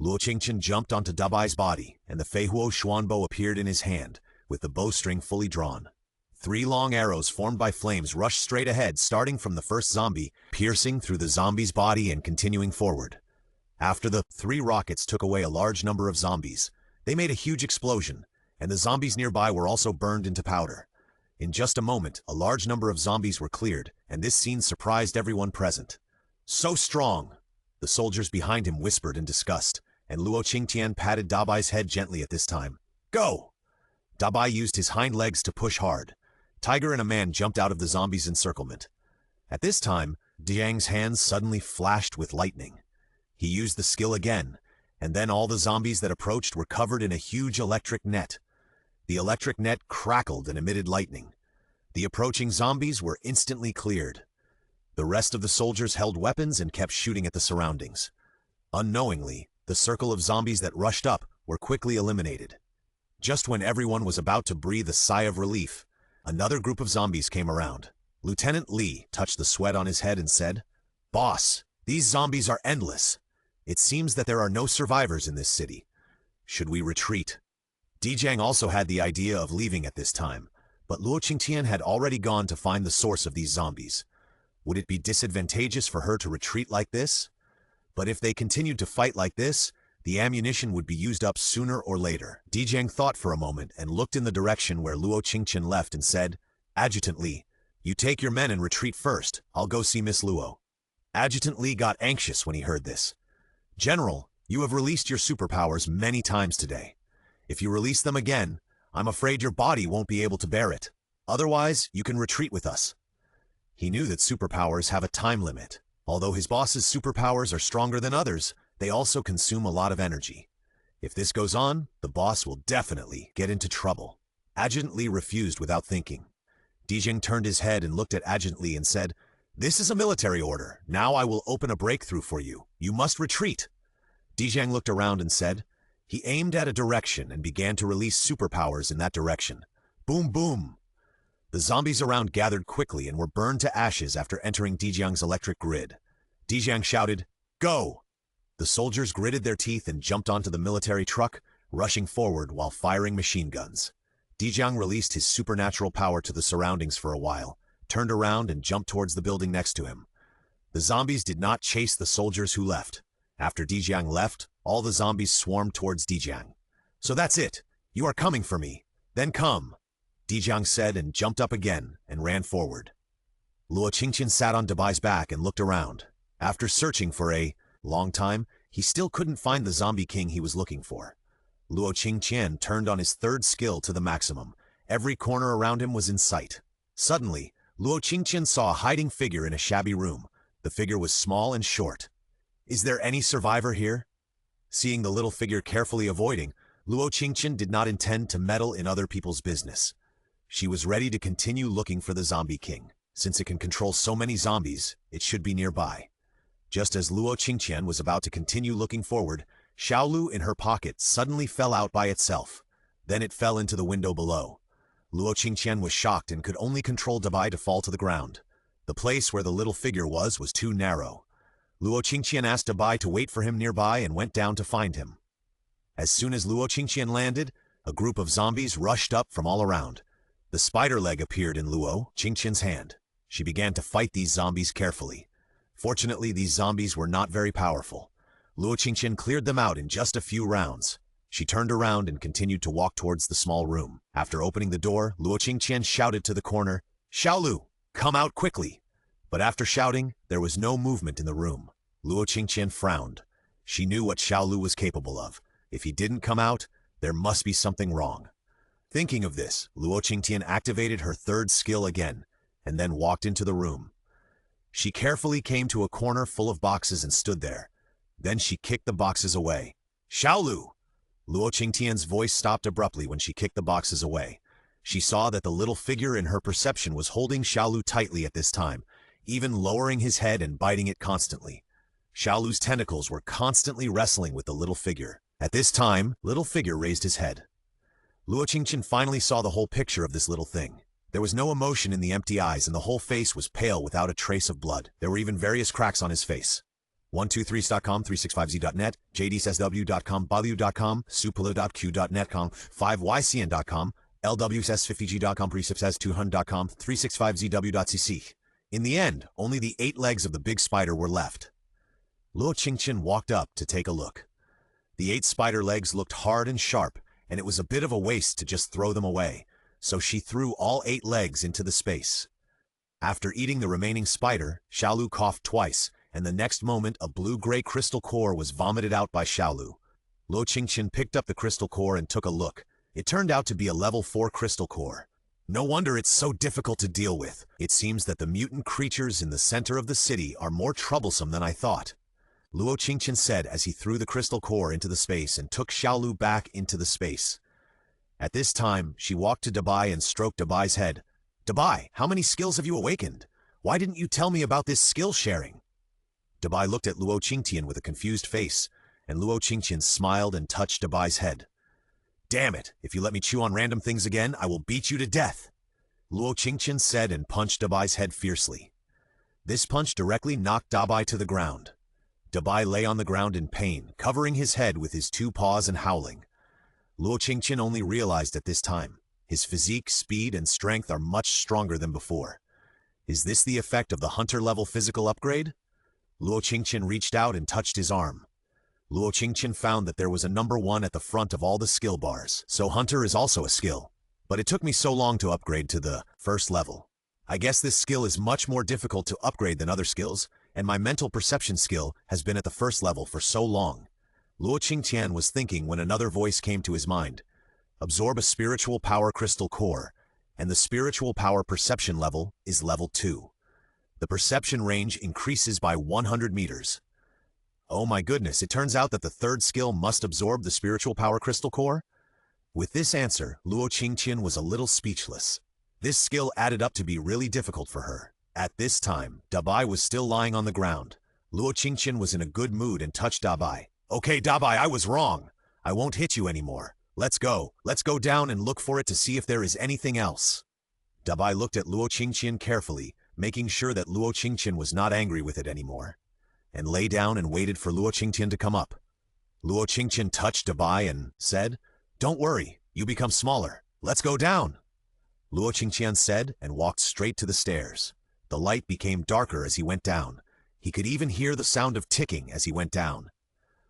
Luo Qingtian jumped onto Dabai's body, and the Feihuo Xuanbo appeared in his hand, with the bowstring fully drawn. 3 long arrows formed by flames rushed straight ahead, starting from the first zombie, piercing through the zombie's body and continuing forward. After the 3 rockets took away a large number of zombies, they made a huge explosion, and the zombies nearby were also burned into powder. In just a moment, a large number of zombies were cleared, and this scene surprised everyone present. So strong! The soldiers behind him whispered in disgust, and Luo Qingtian patted Dabai's head gently at this time. Go! Dabai used his hind legs to push hard. Tiger and a man jumped out of the zombies' encirclement. At this time, Dijiang's hands suddenly flashed with lightning. He used the skill again, and then all the zombies that approached were covered in a huge electric net. The electric net crackled and emitted lightning. The approaching zombies were instantly cleared. The rest of the soldiers held weapons and kept shooting at the surroundings. Unknowingly, the circle of zombies that rushed up were quickly eliminated. Just when everyone was about to breathe a sigh of relief, another group of zombies came around. Lieutenant Li touched the sweat on his head and said, "Boss, these zombies are endless. It seems that there are no survivors in this city. Should we retreat?" Dijiang also had the idea of leaving at this time, but Luo Qingtian had already gone to find the source of these zombies. Would it be disadvantageous for her to retreat like this? But if they continued to fight like this, the ammunition would be used up sooner or later. Dijiang thought for a moment and looked in the direction where Luo Qingtian left and said, "Adjutant Li, you take your men and retreat first. I'll go see Miss Luo." Adjutant Li got anxious when he heard this. "General, you have released your superpowers many times today. If you release them again, I'm afraid your body won't be able to bear it. Otherwise, you can retreat with us." He knew that superpowers have a time limit. Although his boss's superpowers are stronger than others, they also consume a lot of energy. If this goes on, the boss will definitely get into trouble. Adjutant Li refused without thinking. Dijiang turned his head and looked at Adjutant Li and said, "This is a military order. Now I will open a breakthrough for you. You must retreat." Dijiang looked around and said, he aimed at a direction and began to release superpowers in that direction. Boom, boom! The zombies around gathered quickly and were burned to ashes after entering Dijiang's electric grid. Dijiang shouted, "Go!" The soldiers gritted their teeth and jumped onto the military truck, rushing forward while firing machine guns. Dijiang released his supernatural power to the surroundings for a while, turned around and jumped towards the building next to him. The zombies did not chase the soldiers who left. After Dijiang left, all the zombies swarmed towards Dijiang. "So that's it. You are coming for me. Then come," Dijiang said and jumped up again and ran forward. Luo Qingtian sat on Dabai's back and looked around. After searching for a long time, he still couldn't find the zombie king he was looking for. Luo Qingtian turned on his third skill to the maximum. Every corner around him was in sight. Suddenly, Luo Qingtian saw a hiding figure in a shabby room. The figure was small and short. "Is there any survivor here?" Seeing the little figure carefully avoiding, Luo Qingtian did not intend to meddle in other people's business. She was ready to continue looking for the zombie king. Since it can control so many zombies, it should be nearby. Just as Luo Qingtian was about to continue looking forward, Xiaolu in her pocket suddenly fell out by itself. Then it fell into the window below. Luo Qingtian was shocked and could only control Dabai to fall to the ground. The place where the little figure was too narrow. Luo Qingtian asked Dabai to wait for him nearby and went down to find him. As soon as Luo Qingtian landed, a group of zombies rushed up from all around. The spider leg appeared in Luo Qingtian's hand. She began to fight these zombies carefully. Fortunately, these zombies were not very powerful. Luo Qingtian cleared them out in just a few rounds. She turned around and continued to walk towards the small room. After opening the door, Luo Qingtian shouted to the corner, "Xiaolu, come out quickly!" But after shouting, there was no movement in the room. Luo Qingtian frowned. She knew what Xiaolu was capable of. If he didn't come out, there must be something wrong. Thinking of this, Luo Qingtian activated her third skill again, and then walked into the room. She carefully came to a corner full of boxes and stood there. Then she kicked the boxes away. Xiaolu! Luo Qingtian's voice stopped abruptly when she kicked the boxes away. She saw that the little figure in her perception was holding Xiaolu tightly at this time, even lowering his head and biting it constantly. Xiaolu's tentacles were constantly wrestling with the little figure. At this time, little figure raised his head. Luo Qingtian finally saw the whole picture of this little thing. There was no emotion in the empty eyes, and the whole face was pale without a trace of blood. There were even various cracks on his face. 123s.com, 365z.net, jdsw.com, balu.com, supula.q.net.com, 5ycn.com, lwss50g.com, precipses200.com, 365zw.cc. In the end, only the 8 legs of the big spider were left. Luo Qingtian walked up to take a look. The 8 spider legs looked hard and sharp, and it was a bit of a waste to just throw them away, so she threw all 8 legs into the space. After eating the remaining spider, Xiaolu coughed twice, and the next moment a blue-gray crystal core was vomited out by Xiaolu. Luo Qingtian picked up the crystal core and took a look. It turned out to be a level 4 crystal core. No wonder it's so difficult to deal with. It seems that the mutant creatures in the center of the city are more troublesome than I thought, Luo Qingtian said as he threw the crystal core into the space and took Xiaolu back into the space. At this time, she walked to Dabai and stroked Dabai's head. Dabai, how many skills have you awakened? Why didn't you tell me about this skill sharing? Dabai looked at Luo Qingtian with a confused face, and Luo Qingtian smiled and touched Dabai's head. Damn it, if you let me chew on random things again, I will beat you to death, Luo Qingtian said and punched Dabai's head fiercely. This punch directly knocked Dabai to the ground. Dabai lay on the ground in pain, covering his head with his 2 paws and howling. Luo Qingtian only realized at this time, his physique, speed, and strength are much stronger than before. Is this the effect of the hunter-level physical upgrade? Luo Qingtian reached out and touched his arm. Luo Qingtian found that there was a number 1 at the front of all the skill bars, so hunter is also a skill. But it took me so long to upgrade to the first level. I guess this skill is much more difficult to upgrade than other skills, and my mental perception skill has been at the first level for so long. Luo Qingtian was thinking when another voice came to his mind. Absorb a spiritual power crystal core, and the spiritual power perception level is level 2. The perception range increases by 100 meters. Oh my goodness, it turns out that the third skill must absorb the spiritual power crystal core? With this answer, Luo Qingtian was a little speechless. This skill added up to be really difficult for her. At this time, Dabai was still lying on the ground. Luo Qingtian was in a good mood and touched Dabai. Okay, Dabai, I was wrong. I won't hit you anymore. Let's go. Let's go down and look for it to see if there is anything else. Dabai looked at Luo Qingtian carefully, making sure that Luo Qingtian was not angry with it anymore, and lay down and waited for Luo Qingtian to come up. Luo Qingtian touched Dabai and said, Don't worry, you become smaller. Let's go down. Luo Qingtian said and walked straight to the stairs. The light became darker as he went down. He could even hear the sound of ticking as he went down.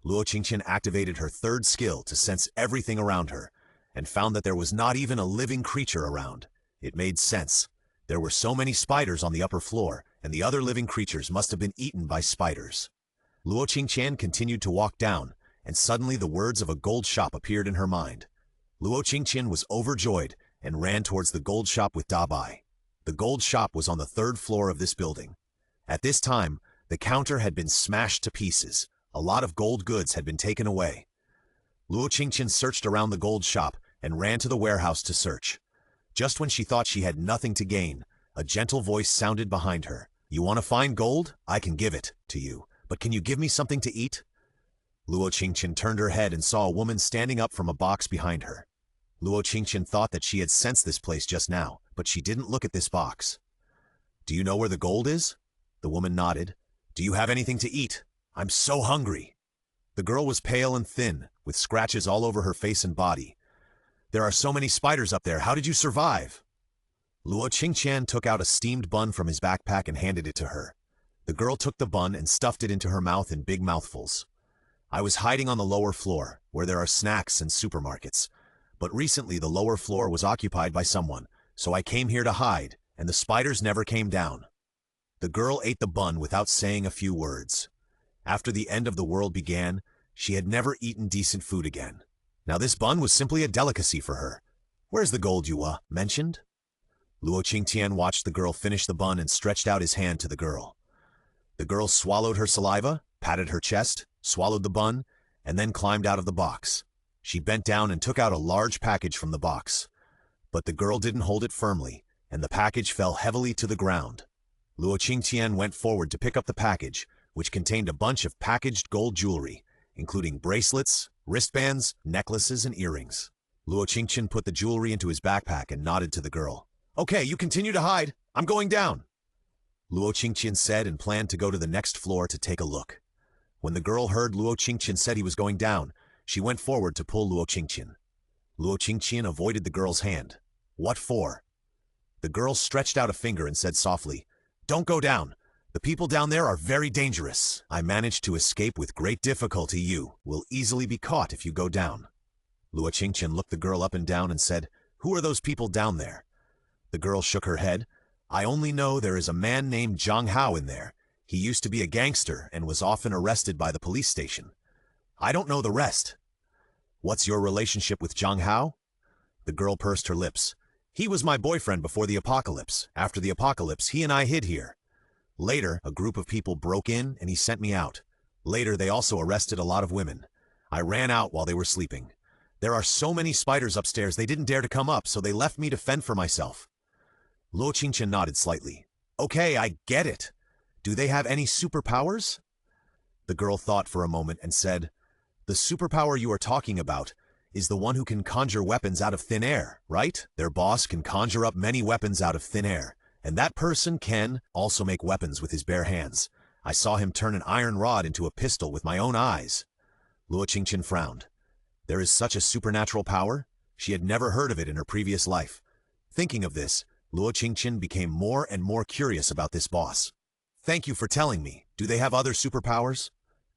Luo Qingtian activated her third skill to sense everything around her, and found that there was not even a living creature around. It made sense. There were so many spiders on the upper floor, and the other living creatures must have been eaten by spiders. Luo Qingtian continued to walk down, and suddenly the words of a gold shop appeared in her mind. Luo Qingtian was overjoyed and ran towards the gold shop with Dabai. The gold shop was on the 3rd floor of this building. At this time, the counter had been smashed to pieces. A lot of gold goods had been taken away. Luo Qingtian searched around the gold shop and ran to the warehouse to search. Just when she thought she had nothing to gain, a gentle voice sounded behind her. You want to find gold? I can give it to you. But can you give me something to eat? Luo Qingtian turned her head and saw a woman standing up from a box behind her. Luo Qingtian thought that she had sensed this place just now, but she didn't look at this box. Do you know where the gold is? The woman nodded. Do you have anything to eat? I'm so hungry. The girl was pale and thin, with scratches all over her face and body. There are so many spiders up there. How did you survive? Luo Qingtian took out a steamed bun from his backpack and handed it to her. The girl took the bun and stuffed it into her mouth in big mouthfuls. I was hiding on the lower floor, where there are snacks and supermarkets. But recently the lower floor was occupied by someone, so I came here to hide, and the spiders never came down. The girl ate the bun without saying a few words. After the end of the world began, she had never eaten decent food again. Now this bun was simply a delicacy for her. "Where's the gold you, mentioned?" Luo Qingtian watched the girl finish the bun and stretched out his hand to the girl. The girl swallowed her saliva, patted her chest, swallowed the bun, and then climbed out of the box. She bent down and took out a large package from the box. But the girl didn't hold it firmly, and the package fell heavily to the ground. Luo Qingtian went forward to pick up the package, which contained a bunch of packaged gold jewelry, including bracelets, wristbands, necklaces, and earrings. Luo Qingtian put the jewelry into his backpack and nodded to the girl. "Okay, you continue to hide. I'm going down," Luo Qingtian said and planned to go to the next floor to take a look. When the girl heard Luo Qingtian said he was going down, she went forward to pull Luo Qingtian. Luo Qingtian avoided the girl's hand. "What for?" The girl stretched out a finger and said softly, "Don't go down. The people down there are very dangerous. I managed to escape with great difficulty. You will easily be caught if you go down." Luo Qingtian looked the girl up and down and said, "Who are those people down there?" The girl shook her head. "I only know there is a man named Zhang Hao in there. He used to be a gangster and was often arrested by the police station. I don't know the rest." "What's your relationship with Zhang Hao?" The girl pursed her lips. "He was my boyfriend before the apocalypse. After the apocalypse, he and I hid here. Later, a group of people broke in and he sent me out. Later, they also arrested a lot of women. I ran out while they were sleeping. There are so many spiders upstairs they didn't dare to come up, so they left me to fend for myself." Luo Qingtian nodded slightly. "Okay, I get it. Do they have any superpowers?" The girl thought for a moment and said, "The superpower you are talking about is the one who can conjure weapons out of thin air, right? Their boss can conjure up many weapons out of thin air, and that person can also make weapons with his bare hands. I saw him turn an iron rod into a pistol with my own eyes." Luo Qingtian frowned. There is such a supernatural power? She had never heard of it in her previous life. Thinking of this, Luo Qingtian became more and more curious about this boss. "Thank you for telling me. Do they have other superpowers?"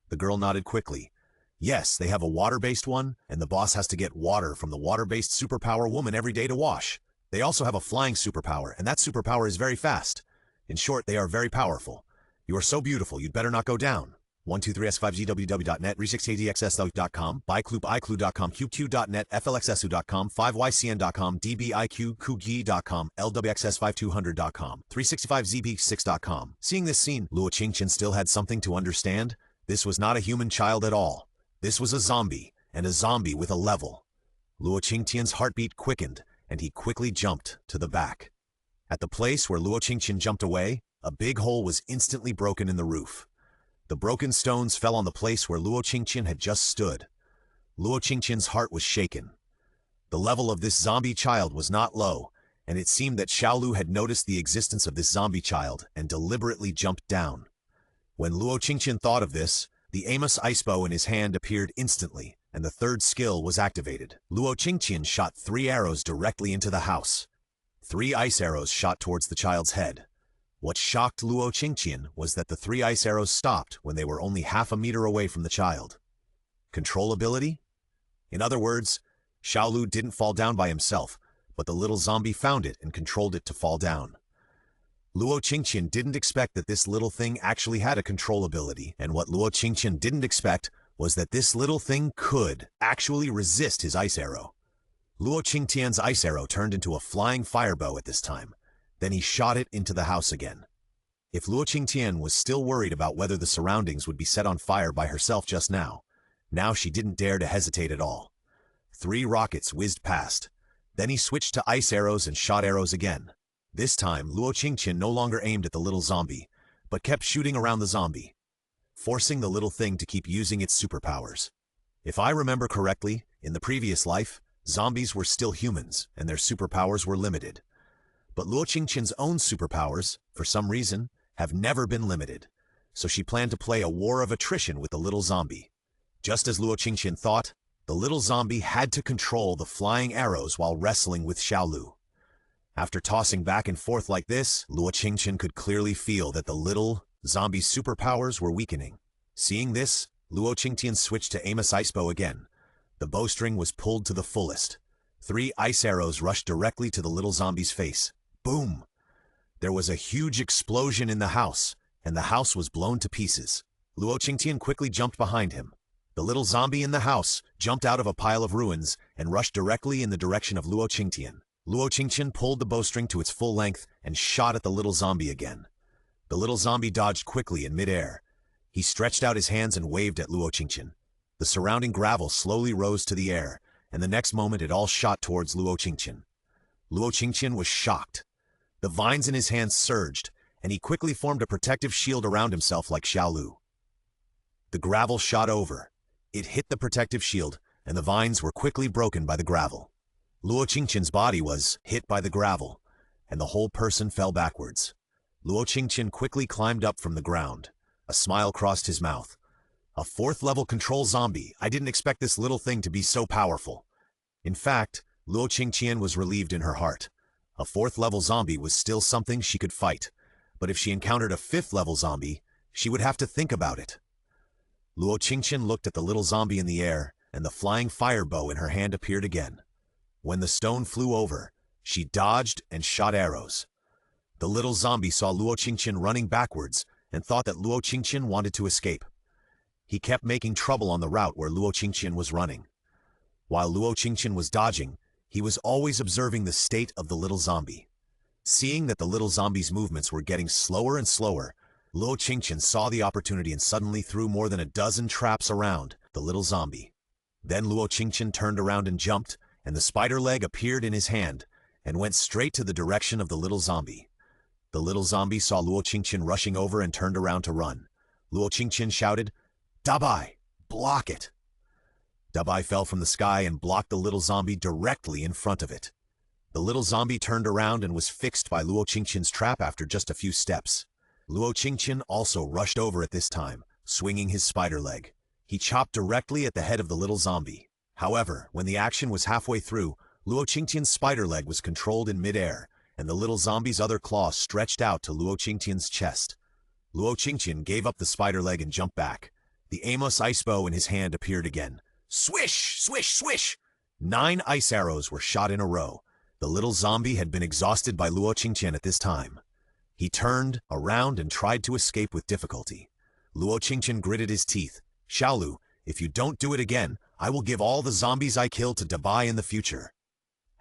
The girl nodded quickly. "Yes, they have a water-based one, and the boss has to get water from the water-based superpower woman every day to wash. They also have a flying superpower, and that superpower is very fast. In short, they are very powerful. You are so beautiful, you'd better not go down." 123s5gww.net, re6adxs.com, bycloop.iclu.com, qq.net, flxsu.com, 5ycn.com, dbiq.com, lwxs5200.com, 365zb6.com. Seeing this scene, Luo Qingtian still had something to understand. This was not a human child at all. This was a zombie, and a zombie with a level. Luo Qingtian's heartbeat quickened, and he quickly jumped to the back. At the place where Luo Qingtian jumped away, a big hole was instantly broken in the roof. The broken stones fell on the place where Luo Qingtian had just stood. Luo Qingtian's heart was shaken. The level of this zombie child was not low, and it seemed that Xiaolu had noticed the existence of this zombie child and deliberately jumped down. When Luo Qingtian thought of this, the Amos ice bow in his hand appeared instantly, and the third skill was activated. Luo Qingtian shot 3 arrows directly into the house. 3 ice arrows shot towards the child's head. What shocked Luo Qingtian was that the 3 ice arrows stopped when they were only half a meter away from the child. Control ability? In other words, Xiaolu didn't fall down by himself, but the little zombie found it and controlled it to fall down. Luo Qingtian didn't expect that this little thing actually had a control ability, and what Luo Qingtian didn't expect was that this little thing could actually resist his ice arrow. Luo Qingtian's ice arrow turned into a flying firebow at this time. Then he shot it into the house again. If Luo Qingtian was still worried about whether the surroundings would be set on fire by herself just now she didn't dare to hesitate at all. 3 rockets whizzed past. Then he switched to ice arrows and shot arrows again. This time, Luo Qingtian no longer aimed at the little zombie, but kept shooting around the zombie, forcing the little thing to keep using its superpowers. If I remember correctly, in the previous life, zombies were still humans, and their superpowers were limited. But Luo Qingtian's own superpowers, for some reason, have never been limited, so she planned to play a war of attrition with the little zombie. Just as Luo Qingtian thought, the little zombie had to control the flying arrows while wrestling with Xiaolu. After tossing back and forth like this, Luo Qingtian could clearly feel that the little zombie's superpowers were weakening. Seeing this, Luo Qingtian switched to Amos ice bow again. The bowstring was pulled to the fullest. 3 ice arrows rushed directly to the little zombie's face. Boom! There was a huge explosion in the house, and the house was blown to pieces. Luo Qingtian quickly jumped behind him. The little zombie in the house jumped out of a pile of ruins and rushed directly in the direction of Luo Qingtian. Luo Qingtian pulled the bowstring to its full length and shot at the little zombie again. The little zombie dodged quickly in midair. He stretched out his hands and waved at Luo Qingtian. The surrounding gravel slowly rose to the air, and the next moment it all shot towards Luo Qingtian. Luo Qingtian was shocked. The vines in his hands surged, and he quickly formed a protective shield around himself like Xiaolu. The gravel shot over. It hit the protective shield, and the vines were quickly broken by the gravel. Luo Qingtian's body was hit by the gravel, and the whole person fell backwards. Luo Qingtian quickly climbed up from the ground. A smile crossed his mouth. A 4th-level control zombie. I didn't expect this little thing to be so powerful. In fact, Luo Qingtian was relieved in her heart. A 4th-level zombie was still something she could fight, but if she encountered a 5th-level zombie, she would have to think about it. Luo Qingtian looked at the little zombie in the air, and the flying fire bow in her hand appeared again. When the stone flew over, she dodged and shot arrows. The little zombie saw Luo Qingtian running backwards and thought that Luo Qingtian wanted to escape. He kept making trouble on the route where Luo Qingtian was running. While Luo Qingtian was dodging, he was always observing the state of the little zombie. Seeing that the little zombie's movements were getting slower and slower, Luo Qingtian saw the opportunity and suddenly threw more than a dozen traps around the little zombie. Then Luo Qingtian turned around and jumped, and the spider leg appeared in his hand and went straight to the direction of the little zombie. The little zombie saw Luo Qingtian rushing over and turned around to run. Luo Qingtian shouted, "Dabai, block it!" Dabai fell from the sky and blocked the little zombie directly in front of it. The little zombie turned around and was fixed by Luo Qingtian's trap after just a few steps. Luo Qingtian also rushed over at this time, swinging his spider leg. He chopped directly at the head of the little zombie. However, when the action was halfway through, Luo Qingtian's spider leg was controlled in midair, and the little zombie's other claw stretched out to Luo Qingtian's chest. Luo Qingtian gave up the spider leg and jumped back. The Amos ice bow in his hand appeared again. Swish, swish, swish! 9 ice arrows were shot in a row. The little zombie had been exhausted by Luo Qingtian at this time. He turned around and tried to escape with difficulty. Luo Qingtian gritted his teeth. "Xiaolu, if you don't do it again, I will give all the zombies I kill to Dabai in the future."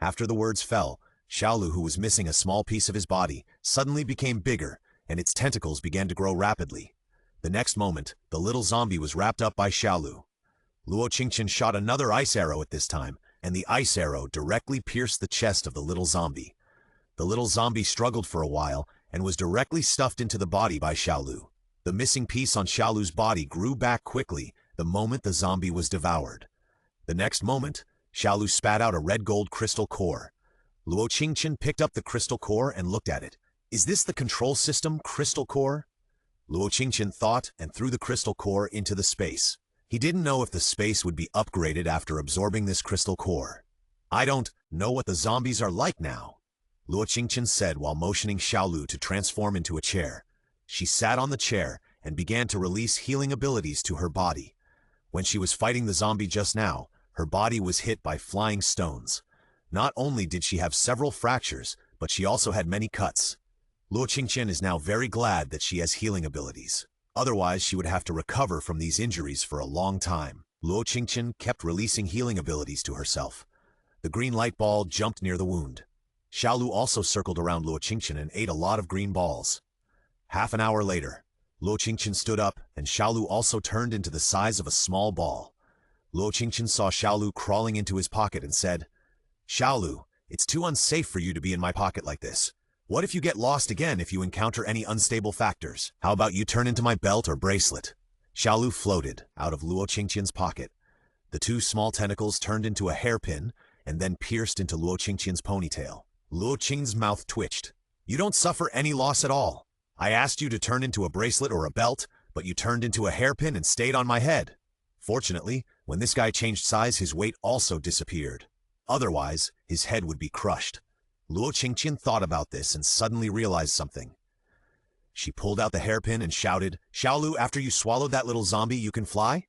After the words fell, Xiaolu, who was missing a small piece of his body, suddenly became bigger, and its tentacles began to grow rapidly. The next moment, the little zombie was wrapped up by Xiaolu. Luo Qingtian shot another ice arrow at this time, and the ice arrow directly pierced the chest of the little zombie. The little zombie struggled for a while and was directly stuffed into the body by Xiaolu. The missing piece on Xiaolu's body grew back quickly the moment the zombie was devoured. The next moment, Xiaolu spat out a red-gold crystal core. Luo Qingtian picked up the crystal core and looked at it. "Is this the control system, crystal core?" Luo Qingtian thought and threw the crystal core into the space. He didn't know if the space would be upgraded after absorbing this crystal core. "I don't know what the zombies are like now," Luo Qingtian said while motioning Xiaolu to transform into a chair. She sat on the chair and began to release healing abilities to her body. When she was fighting the zombie just now, her body was hit by flying stones. Not only did she have several fractures, but she also had many cuts. Luo Qingtian is now very glad that she has healing abilities. Otherwise, she would have to recover from these injuries for a long time. Luo Qingtian kept releasing healing abilities to herself. The green light ball jumped near the wound. Xiaolu also circled around Luo Qingtian and ate a lot of green balls. Half an hour later, Luo Qingtian stood up, and Xiaolu also turned into the size of a small ball. Luo Qingtian saw Xiaolu crawling into his pocket and said, "Xiaolu, it's too unsafe for you to be in my pocket like this. What if you get lost again if you encounter any unstable factors? How about you turn into my belt or bracelet?" Xiaolu floated out of Luo Qingtian's pocket. The 2 small tentacles turned into a hairpin and then pierced into Luo Qingtian's ponytail. Luo Qing's mouth twitched. "You don't suffer any loss at all. I asked you to turn into a bracelet or a belt, but you turned into a hairpin and stayed on my head." Fortunately, when this guy changed size, his weight also disappeared. Otherwise, his head would be crushed. Luo Qingtian thought about this and suddenly realized something. She pulled out the hairpin and shouted, "Xiaolu, after you swallowed that little zombie, you can fly?"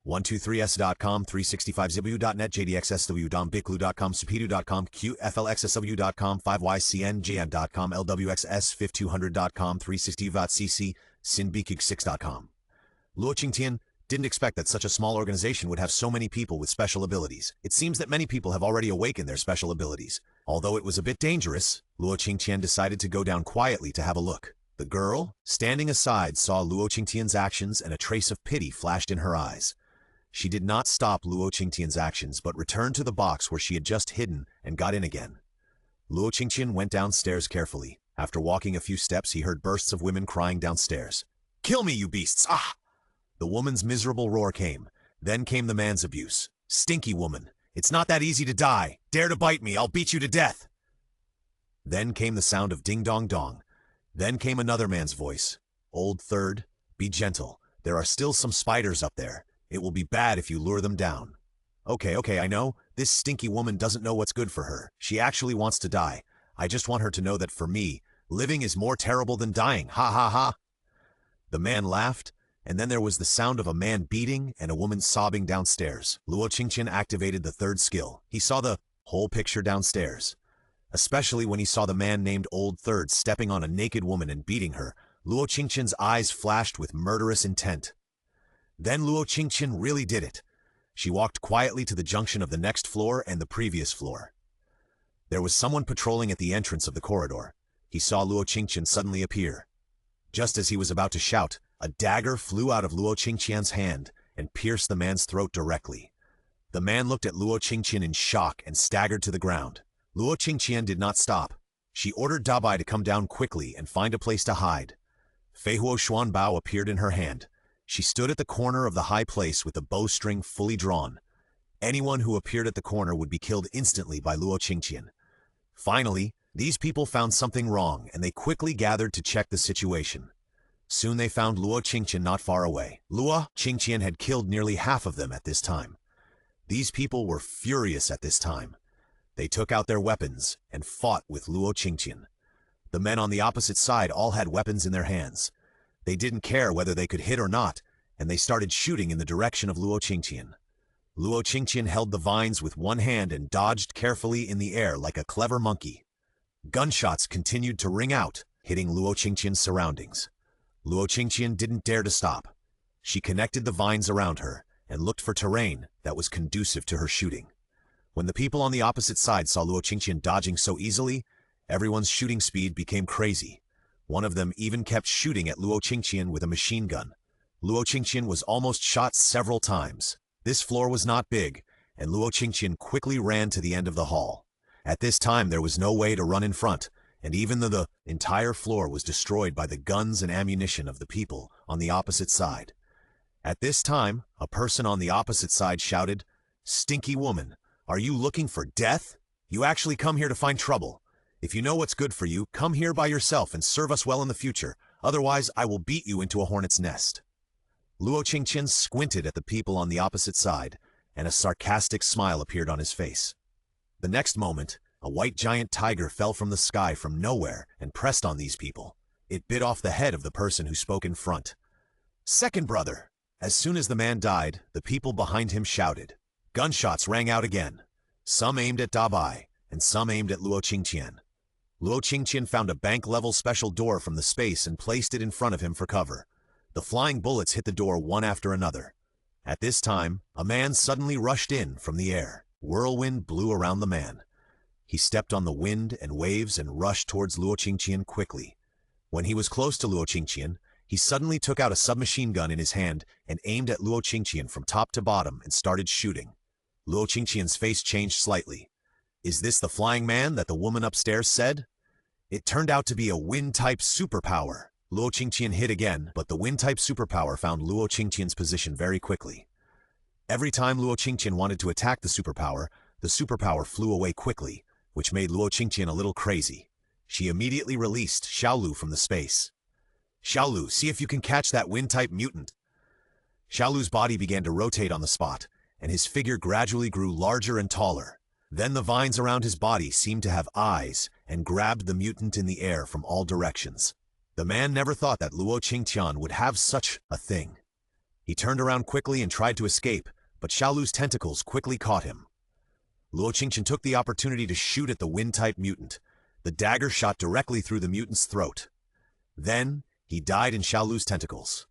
123s.com, 365zw.net, jdxsw.com, biclu.com, supidu.com, qflxsw.com, 5ycngm.com, lwxs5200.com, 360.cc, sinbikig6.com. Luo Qingtian didn't expect that such a small organization would have so many people with special abilities. It seems that many people have already awakened their special abilities. Although it was a bit dangerous, Luo Qingtian decided to go down quietly to have a look. The girl, standing aside, saw Luo Qingtian's actions and a trace of pity flashed in her eyes. She did not stop Luo Qingtian's actions but returned to the box where she had just hidden and got in again. Luo Qingtian went downstairs carefully. After walking a few steps, he heard bursts of women crying downstairs. "Kill me, you beasts! Ah!" The woman's miserable roar came. Then came the man's abuse. "Stinky woman! It's not that easy to die! Dare to bite me, I'll beat you to death!" Then came the sound of ding-dong-dong. Then came another man's voice. "Old third, be gentle. There are still some spiders up there. It will be bad if you lure them down." Okay, I know. This stinky woman doesn't know what's good for her. She actually wants to die. I just want her to know that for me, living is more terrible than dying. Ha ha ha. The man laughed, and then there was the sound of a man beating and a woman sobbing downstairs. Luo Qingtian activated the third skill. He saw the whole picture downstairs. Especially when he saw the man named Old Third stepping on a naked woman and beating her, Luo Qingtian's eyes flashed with murderous intent. Then Luo Qingtian really did it. She walked quietly to the junction of the next floor and the previous floor. There was someone patrolling at the entrance of the corridor. He saw Luo Qingtian suddenly appear. Just as he was about to shout, a dagger flew out of Luo Qingtian's hand and pierced the man's throat directly. The man looked at Luo Qingtian in shock and staggered to the ground. Luo Qingtian did not stop. She ordered Dabai to come down quickly and find a place to hide. Feihuo Xuanbao appeared in her hand. She stood at the corner of the high place with the bowstring fully drawn. Anyone who appeared at the corner would be killed instantly by Luo Qingtian. Finally, these people found something wrong, and they quickly gathered to check the situation. Soon they found Luo Qingtian not far away. Luo Qingtian had killed nearly half of them at this time. These people were furious at this time. They took out their weapons and fought with Luo Qingtian. The men on the opposite side all had weapons in their hands. They didn't care whether they could hit or not, and they started shooting in the direction of Luo Qingtian. Luo Qingtian held the vines with one hand and dodged carefully in the air like a clever monkey. Gunshots continued to ring out, hitting Luo Qingtian's surroundings. Luo Qingtian didn't dare to stop. She connected the vines around her and looked for terrain that was conducive to her shooting. When the people on the opposite side saw Luo Qingtian dodging so easily, everyone's shooting speed became crazy. One of them even kept shooting at Luo Qingtian with a machine gun. Luo Qingtian was almost shot several times. This floor was not big, and Luo Qingtian quickly ran to the end of the hall. At this time, there was no way to run in front, and even though the entire floor was destroyed by the guns and ammunition of the people on the opposite side. At this time, a person on the opposite side shouted, "Stinky woman! Are you looking for death? You actually come here to find trouble. If you know what's good for you, come here by yourself and serve us well in the future. Otherwise, I will beat you into a hornet's nest." Luo Qingtian squinted at the people on the opposite side, and a sarcastic smile appeared on his face. The next moment, a white giant tiger fell from the sky from nowhere and pressed on these people. It bit off the head of the person who spoke in front. "Second brother!" As soon as the man died, the people behind him shouted. Gunshots rang out again. Some aimed at Dabai, and some aimed at Luo Qingtian. Luo Qingtian found a bank-level special door from the space and placed it in front of him for cover. The flying bullets hit the door one after another. At this time, a man suddenly rushed in from the air. Whirlwind blew around the man. He stepped on the wind and waves and rushed towards Luo Qingtian quickly. When he was close to Luo Qingtian, he suddenly took out a submachine gun in his hand and aimed at Luo Qingtian from top to bottom and started shooting. Luo Qingtian's face changed slightly. "Is this the flying man that the woman upstairs said?" It turned out to be a wind-type superpower. Luo Qingtian hit again, but the wind-type superpower found Luo Qingtian's position very quickly. Every time Luo Qingtian wanted to attack the superpower flew away quickly, which made Luo Qingtian a little crazy. She immediately released Xiaolu from the space. "Xiaolu, see if you can catch that wind-type mutant." Xiaolu's body began to rotate on the spot, and his figure gradually grew larger and taller. Then the vines around his body seemed to have eyes and grabbed the mutant in the air from all directions. The man never thought that Luo Qingtian would have such a thing. He turned around quickly and tried to escape, but Xiaolu's tentacles quickly caught him. Luo Qingtian took the opportunity to shoot at the wind-type mutant. The dagger shot directly through the mutant's throat. Then, he died in Xiaolu's tentacles.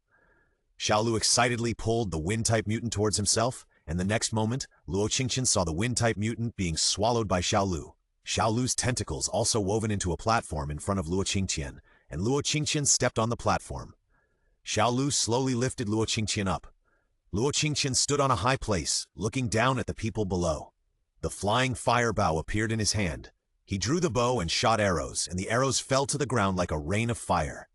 Xiaolu excitedly pulled the wind-type mutant towards himself, and the next moment, Luo Qingtian saw the wind-type mutant being swallowed by Xiaolu. Xiaolu's tentacles also woven into a platform in front of Luo Qingtian, and Luo Qingtian stepped on the platform. Xiaolu slowly lifted Luo Qingtian up. Luo Qingtian stood on a high place, looking down at the people below. The flying fire bow appeared in his hand. He drew the bow and shot arrows, and the arrows fell to the ground like a rain of fire.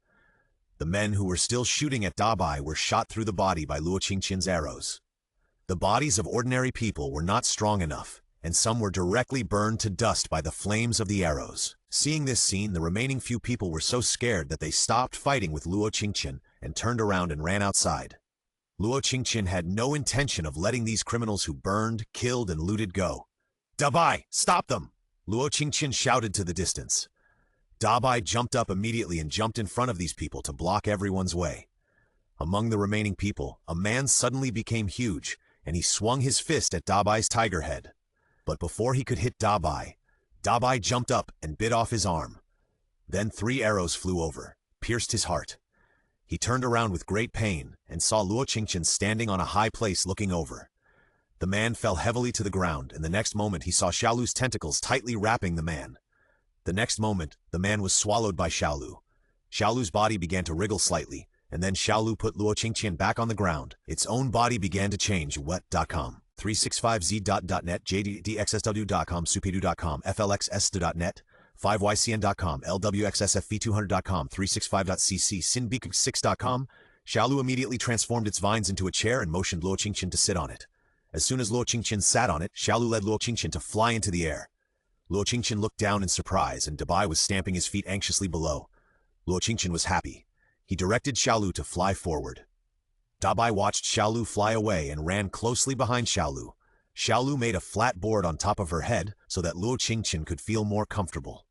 The men who were still shooting at Dabai were shot through the body by Luo Qingtian's arrows. The bodies of ordinary people were not strong enough, and some were directly burned to dust by the flames of the arrows. Seeing this scene, the remaining few people were so scared that they stopped fighting with Luo Qingtian and turned around and ran outside. Luo Qingtian had no intention of letting these criminals who burned, killed, and looted go. "Dabai, stop them!" Luo Qingtian shouted to the distance. Dabai jumped up immediately and jumped in front of these people to block everyone's way. Among the remaining people, a man suddenly became huge, and he swung his fist at Dabai's tiger head. But before he could hit Dabai, Dabai jumped up and bit off his arm. Then 3 arrows flew over, pierced his heart. He turned around with great pain and saw Luo Qingtian standing on a high place looking over. The man fell heavily to the ground, and the next moment he saw Xiaolu's tentacles tightly wrapping the man. The next moment, the man was swallowed by Xiaolu. Xiaolu's body began to wriggle slightly, and then Xiaolu put Luo Qingtian back on the ground. Its own body began to change. What.com, 365z.net, jdxsw.com, supedu.com, flxs.net, 5ycn.com, lwxsfv200.com, 365.cc, sinbik6.com. Xiaolu immediately transformed its vines into a chair and motioned Luo Qingtian to sit on it. As soon as Luo Qingtian sat on it, Xiaolu led Luo Qingtian to fly into the air. Luo Qingtian looked down in surprise, and Dabai was stamping his feet anxiously below. Luo Qingtian was happy. He directed Xiaolu to fly forward. Dabai watched Xiaolu fly away and ran closely behind Xiaolu. Xiaolu made a flat board on top of her head so that Luo Qingtian could feel more comfortable.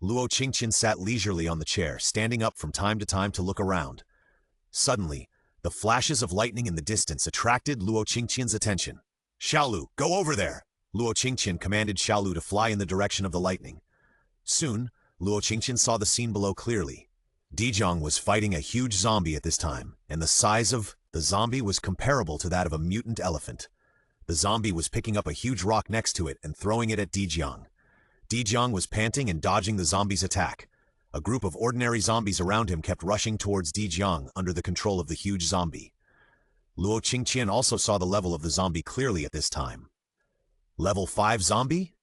Luo Qingtian sat leisurely on the chair, standing up from time to time to look around. Suddenly, the flashes of lightning in the distance attracted Luo Qingtian's attention. "Xiaolu, go over there!" Luo Qingtian commanded Xiaolu to fly in the direction of the lightning. Soon, Luo Qingtian saw the scene below clearly. Dijong was fighting a huge zombie at this time, and the size of the zombie was comparable to that of a mutant elephant. The zombie was picking up a huge rock next to it and throwing it at Dijong. Dijong was panting and dodging the zombie's attack. A group of ordinary zombies around him kept rushing towards Dijong under the control of the huge zombie. Luo Qingtian also saw the level of the zombie clearly at this time. Level 5 zombie?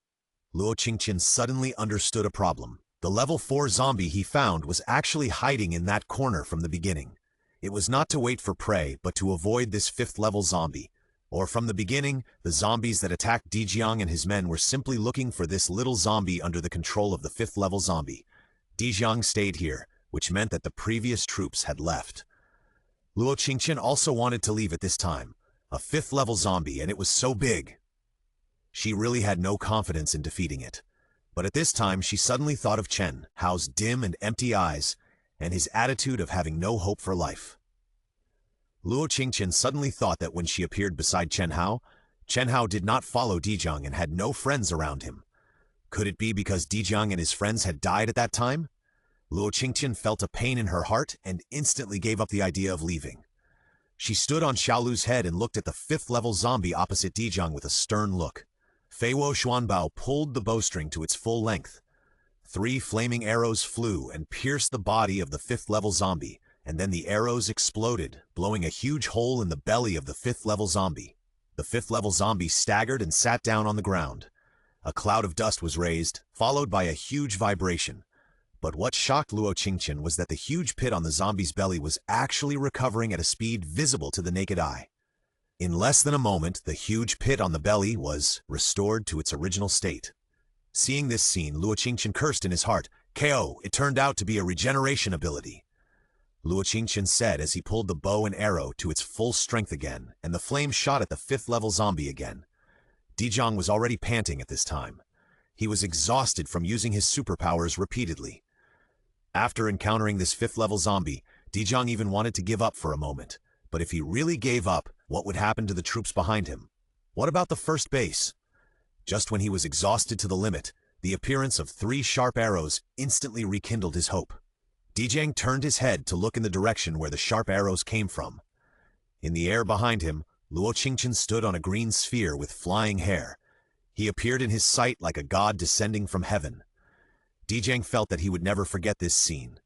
Luo Qingtian suddenly understood a problem. The level 4 zombie he found was actually hiding in that corner from the beginning. It was not to wait for prey, but to avoid this 5th level zombie. Or from the beginning, the zombies that attacked Dijong and his men were simply looking for this little zombie under the control of the 5th level zombie. Dijong stayed here, which meant that the previous troops had left. Luo Qingtian also wanted to leave at this time. A 5th level zombie, and it was so big. She really had no confidence in defeating it. But at this time, she suddenly thought of Chen Hao's dim and empty eyes, and his attitude of having no hope for life. Luo Qingtian suddenly thought that when she appeared beside Chen Hao did not follow Dijong and had no friends around him. Could it be because Dijong and his friends had died at that time? Luo Qingtian felt a pain in her heart and instantly gave up the idea of leaving. She stood on Xiaolu's head and looked at the 5th level zombie opposite Dijong with a stern look. Feiwo Xuanbao pulled the bowstring to its full length. 3 flaming arrows flew and pierced the body of the 5th level zombie, and then the arrows exploded, blowing a huge hole in the belly of the 5th level zombie. The 5th level zombie staggered and sat down on the ground. A cloud of dust was raised, followed by a huge vibration. But what shocked Luo Qingtian was that the huge pit on the zombie's belly was actually recovering at a speed visible to the naked eye. In less than a moment, the huge pit on the belly was restored to its original state. Seeing this scene, Luo Qingtian cursed in his heart. "KO, it turned out to be a regeneration ability." Luo Qingtian said as he pulled the bow and arrow to its full strength again, and the flame shot at the 5th level zombie again. Dijong was already panting at this time. He was exhausted from using his superpowers repeatedly. After encountering this 5th level zombie, Dijong even wanted to give up for a moment, But if he really gave up, what would happen to the troops behind him? What about the first base? Just when he was exhausted to the limit, the appearance of 3 sharp arrows instantly rekindled his hope. Dijang turned his head to look in the direction where the sharp arrows came from. In the air behind him, Luo Qingtian stood on a green sphere with flying hair. He appeared in his sight like a god descending from heaven. Dijang felt that he would never forget this scene.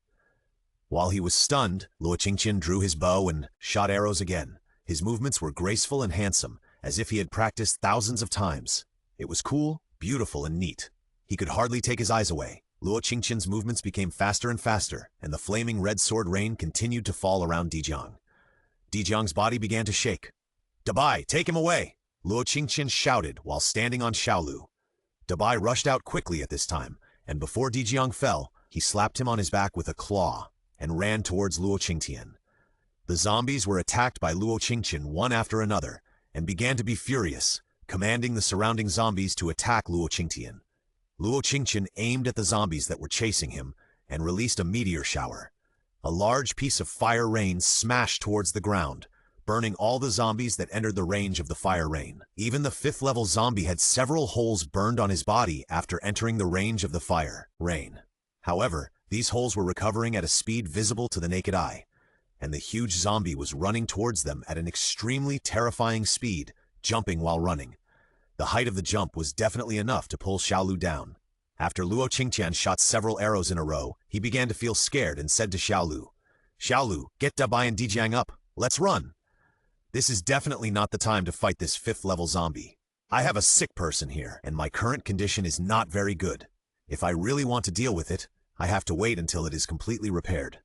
While he was stunned, Luo Qingtian drew his bow and shot arrows again. His movements were graceful and handsome, as if he had practiced thousands of times. It was cool, beautiful, and neat. He could hardly take his eyes away. Luo Qingtian's movements became faster and faster, and the flaming red sword rain continued to fall around Dijang. Dijang's body began to shake. "Dabai, take him away!" Luo Qingtian shouted while standing on Xiaolu. Dabai rushed out quickly at this time, and before Dijang fell, he slapped him on his back with a claw and ran towards Luo Qingtian. The zombies were attacked by Luo Qingtian one after another and began to be furious, commanding the surrounding zombies to attack Luo Qingtian. Luo Qingtian aimed at the zombies that were chasing him and released a meteor shower. A large piece of fire rain smashed towards the ground, burning all the zombies that entered the range of the fire rain. Even the 5th level zombie had several holes burned on his body after entering the range of the fire rain. However, these holes were recovering at a speed visible to the naked eye, and the huge zombie was running towards them at an extremely terrifying speed, jumping while running. The height of the jump was definitely enough to pull Xiaolu down. After Luo Qingtian shot several arrows in a row, he began to feel scared and said to Xiaolu, "Xiaolu, get Dabai and Dijang up. Let's run." This is definitely not the time to fight this 5th level zombie. I have a sick person here, and my current condition is not very good. If I really want to deal with it, I have to wait until it is completely repaired.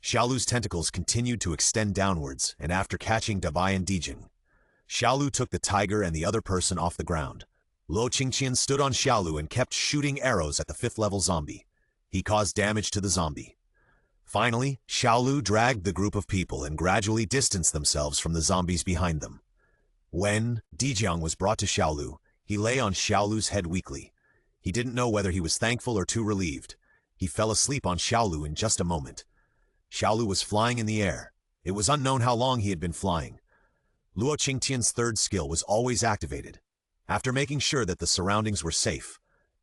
Xiaolu's tentacles continued to extend downwards, and after catching Dabai and Dijang, Xiaolu took the tiger and the other person off the ground. Luo Qingtian stood on Xiaolu and kept shooting arrows at the 5th level zombie. He caused damage to the zombie. Finally, Xiaolu dragged the group of people and gradually distanced themselves from the zombies behind them. When Dijang was brought to Xiaolu, he lay on Xiaolu's head weakly. He didn't know whether he was thankful or too relieved. He fell asleep on Xiaolu in just a moment. Xiaolu was flying in the air. It was unknown how long he had been flying. Luo Qingtian's 3rd skill was always activated. After making sure that the surroundings were safe,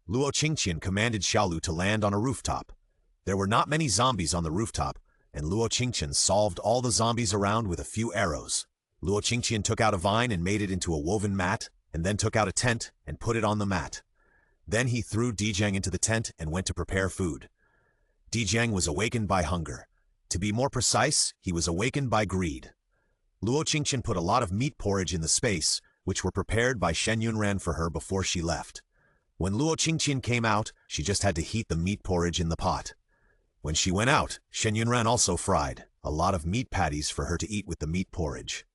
Luo Qingtian commanded Xiaolu to land on a rooftop. There were not many zombies on the rooftop, and Luo Qingtian solved all the zombies around with a few arrows. Luo Qingtian took out a vine and made it into a woven mat, and then took out a tent and put it on the mat. Then he threw Dijang into the tent and went to prepare food. Dijang was awakened by hunger. To be more precise, he was awakened by greed. Luo Qingtian put a lot of meat porridge in the space, which were prepared by Shen Yunran for her before she left. When Luo Qingtian came out, she just had to heat the meat porridge in the pot. When she went out, Shen Yunran also fried a lot of meat patties for her to eat with the meat porridge.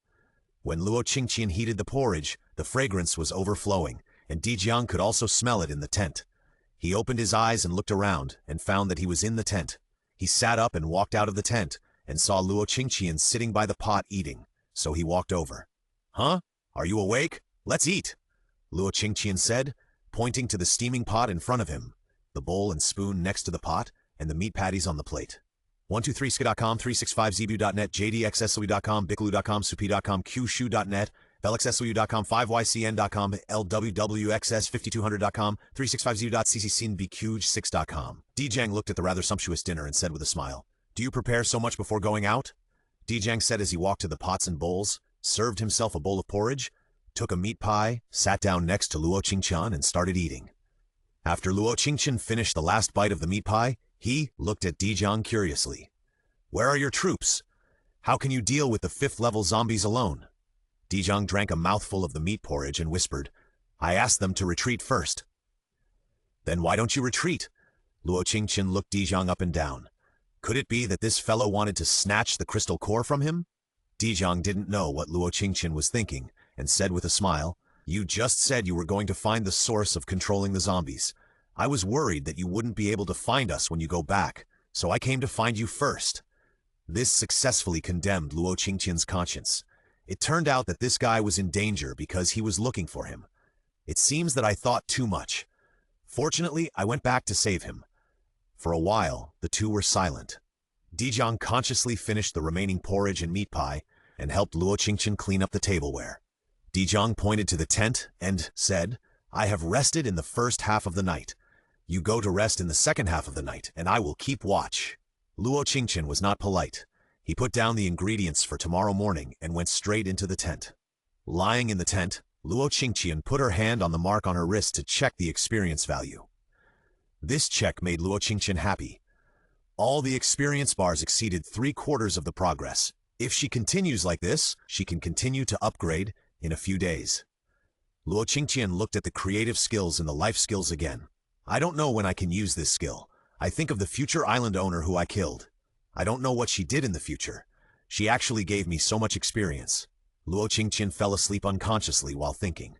When Luo Qingtian heated the porridge, the fragrance was overflowing, and Dijang could also smell it in the tent. He opened his eyes and looked around, and found that he was in the tent. He sat up and walked out of the tent, and saw Luo Qingtian sitting by the pot eating, so he walked over. "Huh? Are you awake? Let's eat," Luo Qingtian said, pointing to the steaming pot in front of him, the bowl and spoon next to the pot, and the meat patties on the plate. 123sk.com, 365zbu.net, jdxslu.com, biclu.com, supi.com, qshu.net, velxslu.com, 5ycn.com, lwwxs5200.com, 365zu.cccinbq6.com. Dijang looked at the rather sumptuous dinner and said with a smile, "Do you prepare so much before going out?" Dijang said as he walked to the pots and bowls, served himself a bowl of porridge, took a meat pie, sat down next to Luo Qingtian and started eating. After Luo Qingtian finished the last bite of the meat pie, he looked at Dijang curiously. "Where are your troops? How can you deal with the 5th level zombies alone?" Dijang drank a mouthful of the meat porridge and whispered, "I asked them to retreat first." "Then why don't you retreat?" Luo Qingtian looked Dijang up and down. Could it be that this fellow wanted to snatch the crystal core from him? Dijang didn't know what Luo Qingtian was thinking, and said with a smile, "You just said you were going to find the source of controlling the zombies. I was worried that you wouldn't be able to find us when you go back, so I came to find you first." This successfully condemned Luo Qingtian's conscience. It turned out that this guy was in danger because he was looking for him. It seems that I thought too much. Fortunately, I went back to save him. For a while, the two were silent. Dijang consciously finished the remaining porridge and meat pie, and helped Luo Qingtian clean up the tableware. Dijiang pointed to the tent and said, "I have rested in the first half of the night. You go to rest in the second half of the night, and I will keep watch." Luo Qingtian was not polite. He put down the ingredients for tomorrow morning and went straight into the tent. Lying in the tent, Luo Qingtian put her hand on the mark on her wrist to check the experience value. This check made Luo Qingtian happy. All the experience bars exceeded 3/4 of the progress. If she continues like this, she can continue to upgrade in a few days. Luo Qingtian looked at the creative skills and the life skills again. I don't know when I can use this skill. I think of the future island owner who I killed. I don't know what she did in the future. She actually gave me so much experience. Luo Qingtian fell asleep unconsciously while thinking.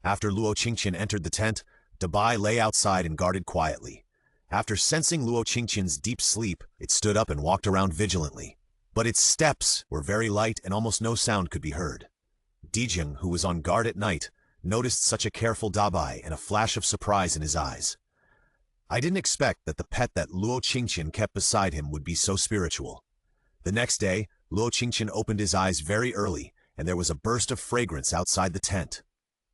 After Luo Qingtian entered the tent, Dabai lay outside and guarded quietly. After sensing Luo Qingtian's deep sleep, it stood up and walked around vigilantly. But its steps were very light and almost no sound could be heard. Dijiang, who was on guard at night, noticed such a careful Dabai and a flash of surprise in his eyes. I didn't expect that the pet that Luo Qingtian kept beside him would be so spiritual. The next day, Luo Qingtian opened his eyes very early, and there was a burst of fragrance outside the tent.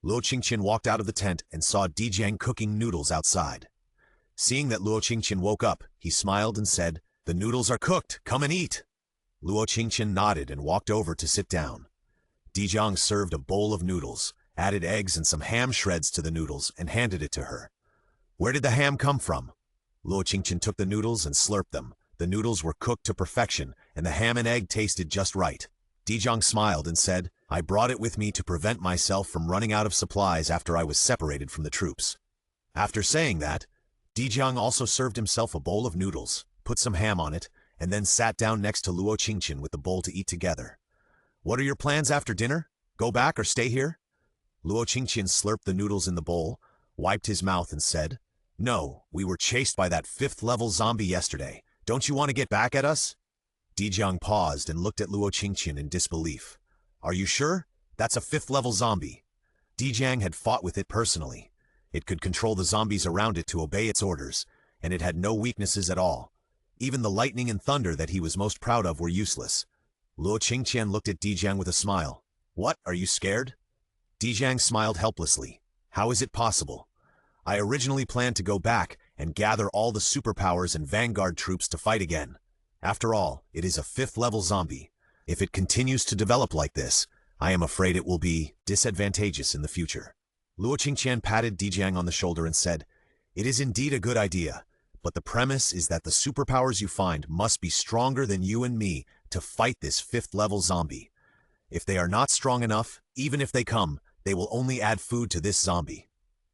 Luo Qingtian walked out of the tent and saw Dijiang cooking noodles outside. Seeing that Luo Qingtian woke up, he smiled and said, "The noodles are cooked, come and eat." Luo Qingtian nodded and walked over to sit down. Dijiang served a bowl of noodles, added eggs and some ham shreds to the noodles, and handed it to her. "Where did the ham come from?" Luo Qingtian took the noodles and slurped them. The noodles were cooked to perfection, and the ham and egg tasted just right. Dijiang smiled and said, "I brought it with me to prevent myself from running out of supplies after I was separated from the troops." After saying that, Dijiang also served himself a bowl of noodles, put some ham on it, and then sat down next to Luo Qingtian with the bowl to eat together. "What are your plans after dinner? Go back or stay here?" Luo Qingtian slurped the noodles in the bowl, wiped his mouth and said, "No, we were chased by that 5th-level zombie yesterday. Don't you want to get back at us?" Dijiang paused and looked at Luo Qingtian in disbelief. "Are you sure? That's a 5th-level zombie." Dijiang had fought with it personally. It could control the zombies around it to obey its orders, and it had no weaknesses at all. Even the lightning and thunder that he was most proud of were useless. Luo Qingtian looked at Dijiang with a smile. "What, are you scared?" Dijiang smiled helplessly. "How is it possible? I originally planned to go back and gather all the superpowers and vanguard troops to fight again. After all, it is a 5th-level zombie. If it continues to develop like this, I am afraid it will be disadvantageous in the future." Luo Qingtian patted Dijiang on the shoulder and said, "It is indeed a good idea, but the premise is that the superpowers you find must be stronger than you and me to fight this 5th-level zombie. If they are not strong enough, even if they come, they will only add food to this zombie."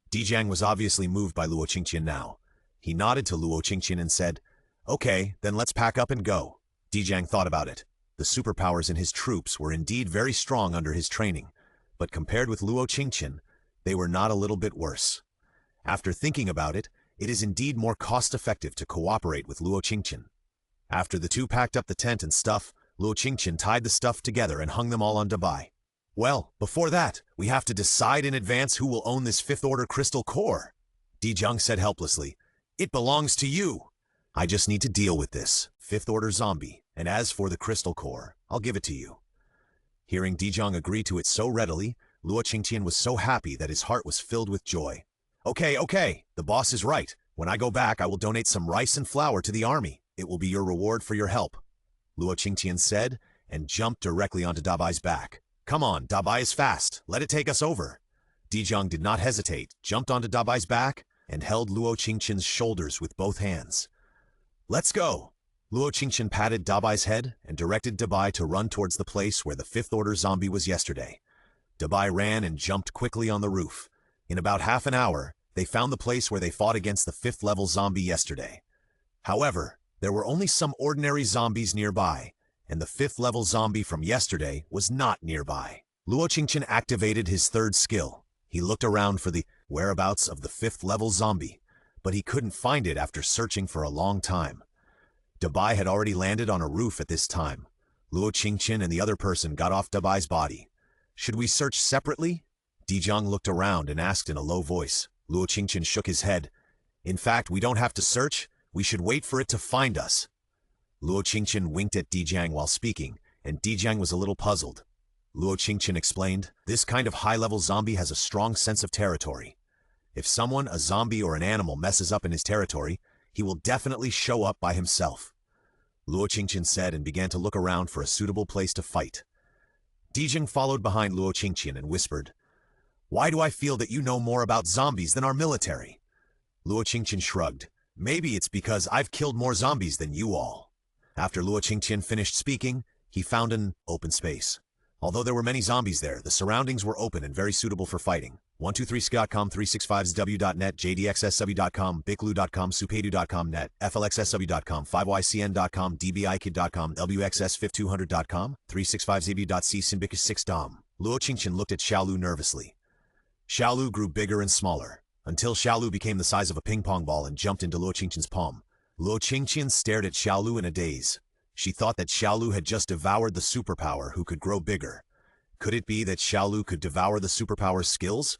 Dijiang was obviously moved by Luo Qingtian now. He nodded to Luo Qingtian and said, "Okay, then let's pack up and go." Dijiang thought about it. The superpowers in his troops were indeed very strong under his training, but compared with Luo Qingtian, they were not a little bit worse. After thinking about it, it is indeed more cost-effective to cooperate with Luo Qingtian. After the two packed up the tent and stuff, Luo Qingtian tied the stuff together and hung them all on Dabai. "Well, before that, we have to decide in advance who will own this 5th-order crystal core," Dijiang said helplessly. "It belongs to you. I just need to deal with this 5th-order zombie, and as for the crystal core, I'll give it to you." Hearing Dijiang agree to it so readily, Luo Qingtian was so happy that his heart was filled with joy. Okay, the boss is right. When I go back, I will donate some rice and flour to the army. It will be your reward for your help," Luo Qingtian said, and jumped directly onto Dabai's back. "Come on, Dabai is fast. Let it take us over." Dijiang did not hesitate, jumped onto Dabai's back, and held Luo Qingtian's shoulders with both hands. "Let's go." Luo Qingtian patted Dabai's head and directed Dabai to run towards the place where the 5th-order zombie was yesterday. Dabai ran and jumped quickly on the roof. In about half an hour, they found the place where they fought against the 5th-level zombie yesterday. However, there were only some ordinary zombies nearby, and the 5th-level zombie from yesterday was not nearby. Luo Qingtian activated his third skill. He looked around for the whereabouts of the 5th-level zombie, but he couldn't find it after searching for a long time. Dabai had already landed on a roof at this time. Luo Qingtian and the other person got off Dabai's body. "Should we search separately?" Dijiang looked around and asked in a low voice. Luo Qingtian shook his head. "In fact, we don't have to search. We should wait for it to find us." Luo Qingtian winked at Dijiang while speaking, and Dijiang was a little puzzled. Luo Qingtian explained, "This kind of high-level zombie has a strong sense of territory. If someone, a zombie or an animal, messes up in his territory, he will definitely show up by himself." Luo Qingtian said and began to look around for a suitable place to fight. Dijiang followed behind Luo Qingtian and whispered, "Why do I feel that you know more about zombies than our military?" Luo Qingtian shrugged. "Maybe it's because I've killed more zombies than you all." After Luo Qingtian finished speaking, he found an open space. Although there were many zombies there, the surroundings were open and very suitable for fighting. 123sc.com, 365sw.net, jdxsw.com, biclu.com, supedu.com net, flxsw.com, 5ycn.com, dbikid.com, wxs5200.com, 365zb.c, symbicus6dom. Luo Qingtian looked at Xiaolu nervously. Xiaolu grew bigger and smaller, until Xiaolu became the size of a ping-pong ball and jumped into Luo Qingtian's palm. Luo Qingtian stared at Xiaolu in a daze. She thought that Xiaolu had just devoured the superpower who could grow bigger. Could it be that Xiaolu could devour the superpower's skills?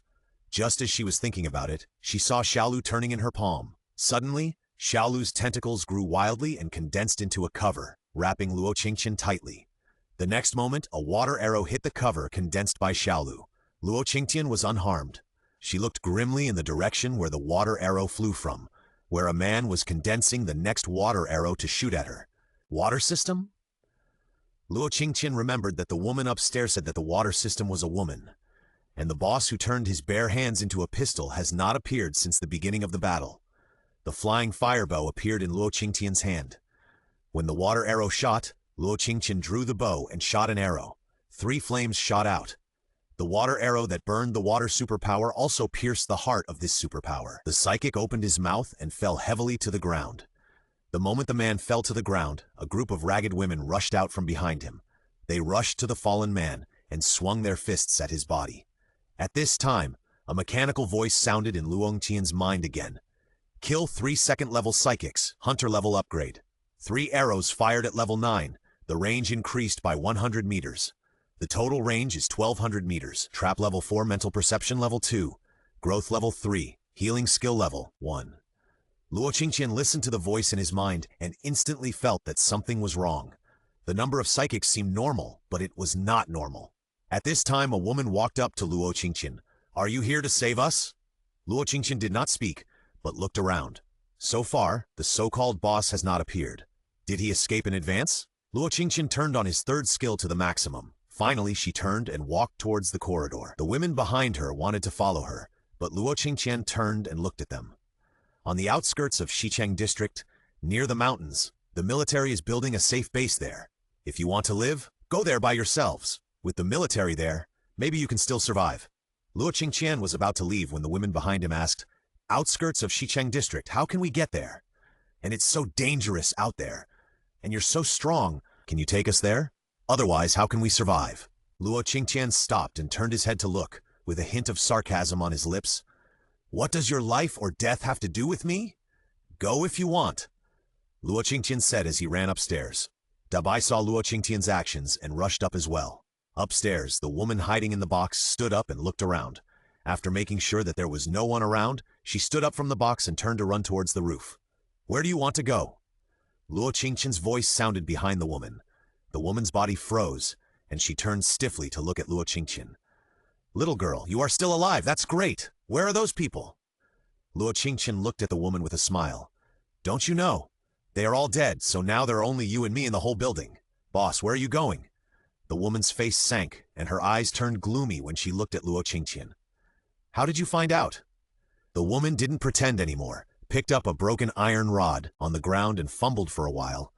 Just as she was thinking about it, she saw Xiaolu turning in her palm. Suddenly, Xiaolu's tentacles grew wildly and condensed into a cover, wrapping Luo Qingtian tightly. The next moment, a water arrow hit the cover condensed by Xiaolu. Luo Qingtian was unharmed. She looked grimly in the direction where the water arrow flew from, where a man was condensing the next water arrow to shoot at her. Water system? Luo Qingtian remembered that the woman upstairs said that the water system was a woman, and the boss who turned his bare hands into a pistol has not appeared since the beginning of the battle. The flying fire bow appeared in Luo Qingtian's hand. When the water arrow shot, Luo Qingtian drew the bow and shot an arrow. 3 flames shot out. The water arrow that burned the water superpower also pierced the heart of this superpower. The psychic opened his mouth and fell heavily to the ground. The moment the man fell to the ground, a group of ragged women rushed out from behind him. They rushed to the fallen man and swung their fists at his body. At this time, a mechanical voice sounded in Luo Qingtian's mind again. "Kill 3 second-level psychics, hunter level upgrade. 3 arrows fired at level 9. The range increased by 100 meters. The total range is 1200 meters. Trap level 4, mental perception level 2. Growth level 3, healing skill level 1. Luo Qingtian listened to the voice in his mind and instantly felt that something was wrong. The number of psychics seemed normal, but it was not normal. At this time, a woman walked up to Luo Qingtian. "Are you here to save us?" Luo Qingtian did not speak, but looked around. So far, the so-called boss has not appeared. Did he escape in advance? Luo Qingtian turned on his 3rd skill to the maximum. Finally, she turned and walked towards the corridor. The women behind her wanted to follow her, but Luo Qingtian turned and looked at them. On the outskirts of Xicheng district, near the mountains, the military is building a safe base there. If you want to live, go there by yourselves. With the military there, maybe you can still survive. Luo Qingtian was about to leave when the women behind him asked, "Outskirts of Xicheng district, how can we get there? And it's so dangerous out there. And you're so strong, can you take us there? Otherwise, how can we survive?" Luo Qingtian stopped and turned his head to look, with a hint of sarcasm on his lips. "What does your life or death have to do with me? Go if you want," Luo Qingtian said as he ran upstairs. Dabai saw Luo Qingtian's actions and rushed up as well. Upstairs, the woman hiding in the box stood up and looked around. After making sure that there was no one around, she stood up from the box and turned to run towards the roof. "Where do you want to go?" Luo Qingtian's voice sounded behind the woman. The woman's body froze, and she turned stiffly to look at Luo Qingtian. "Little girl, you are still alive, that's great! Where are those people?" Luo Qingtian looked at the woman with a smile. "Don't you know? They are all dead, so now there are only you and me in the whole building. Boss, where are you going?" The woman's face sank, and her eyes turned gloomy when she looked at Luo Qingtian. "How did you find out?" The woman didn't pretend anymore, picked up a broken iron rod on the ground and fumbled for a while,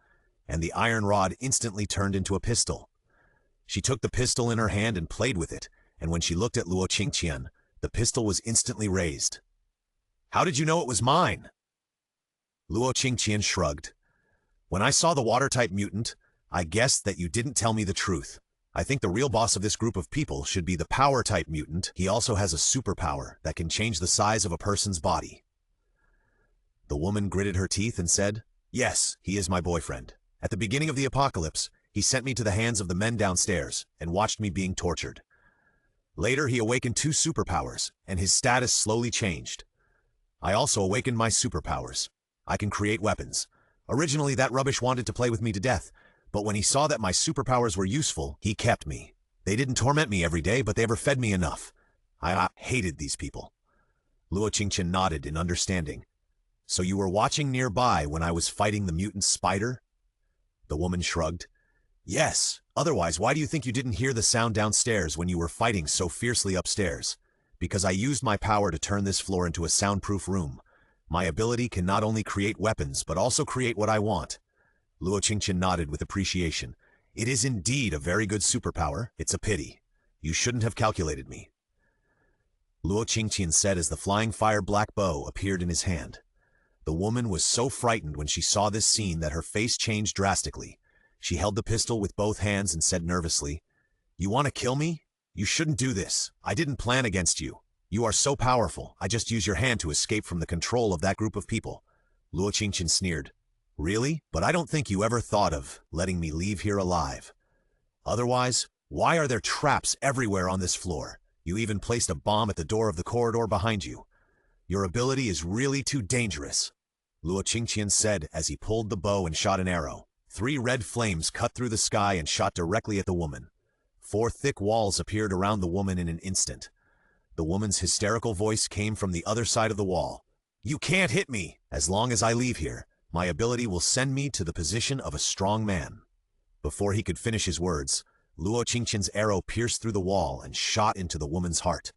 and the iron rod instantly turned into a pistol. She took the pistol in her hand and played with it, and when she looked at Luo Qingtian, the pistol was instantly raised. "How did you know it was mine?" Luo Qingtian shrugged. "When I saw the water-type mutant, I guessed that you didn't tell me the truth. I think the real boss of this group of people should be the power-type mutant. He also has a superpower that can change the size of a person's body." The woman gritted her teeth and said, "Yes, he is my boyfriend. At the beginning of the apocalypse, he sent me to the hands of the men downstairs and watched me being tortured. Later, he awakened 2 superpowers, and his status slowly changed. I also awakened my superpowers. I can create weapons. Originally, that rubbish wanted to play with me to death, But when he saw that my superpowers were useful, he kept me. They didn't torment me every day, but they ever fed me enough. I hated these people. Luo Qingtian nodded in understanding. So you were watching nearby when I was fighting the mutant spider? The woman shrugged. Yes, otherwise why do you think you didn't hear the sound downstairs when you were fighting so fiercely upstairs? Because I used my power to turn this floor into a soundproof room. My ability can not only create weapons, but also create what I want. Luo Qingtian nodded with appreciation. It is indeed a very good superpower. It's a pity. You shouldn't have calculated me. Luo Qingtian said as the flying fire black bow appeared in his hand. The woman was so frightened when she saw this scene that her face changed drastically. She held the pistol with both hands and said nervously, "You want to kill me? You shouldn't do this. I didn't plan against you. You are so powerful. I just used your hand to escape from the control of that group of people." Luo Qingtian sneered. Really? But I don't think you ever thought of letting me leave here alive. Otherwise, why are there traps everywhere on this floor? You even placed a bomb at the door of the corridor behind you. Your ability is really too dangerous. Luo Qingtian said as he pulled the bow and shot an arrow. 3 red flames cut through the sky and shot directly at the woman. 4 thick walls appeared around the woman in an instant. The woman's hysterical voice came from the other side of the wall. "You can't hit me! As long as I leave here, my ability will send me to the position of a strong man." Before he could finish his words, Luo Qingtian's arrow pierced through the wall and shot into the woman's heart.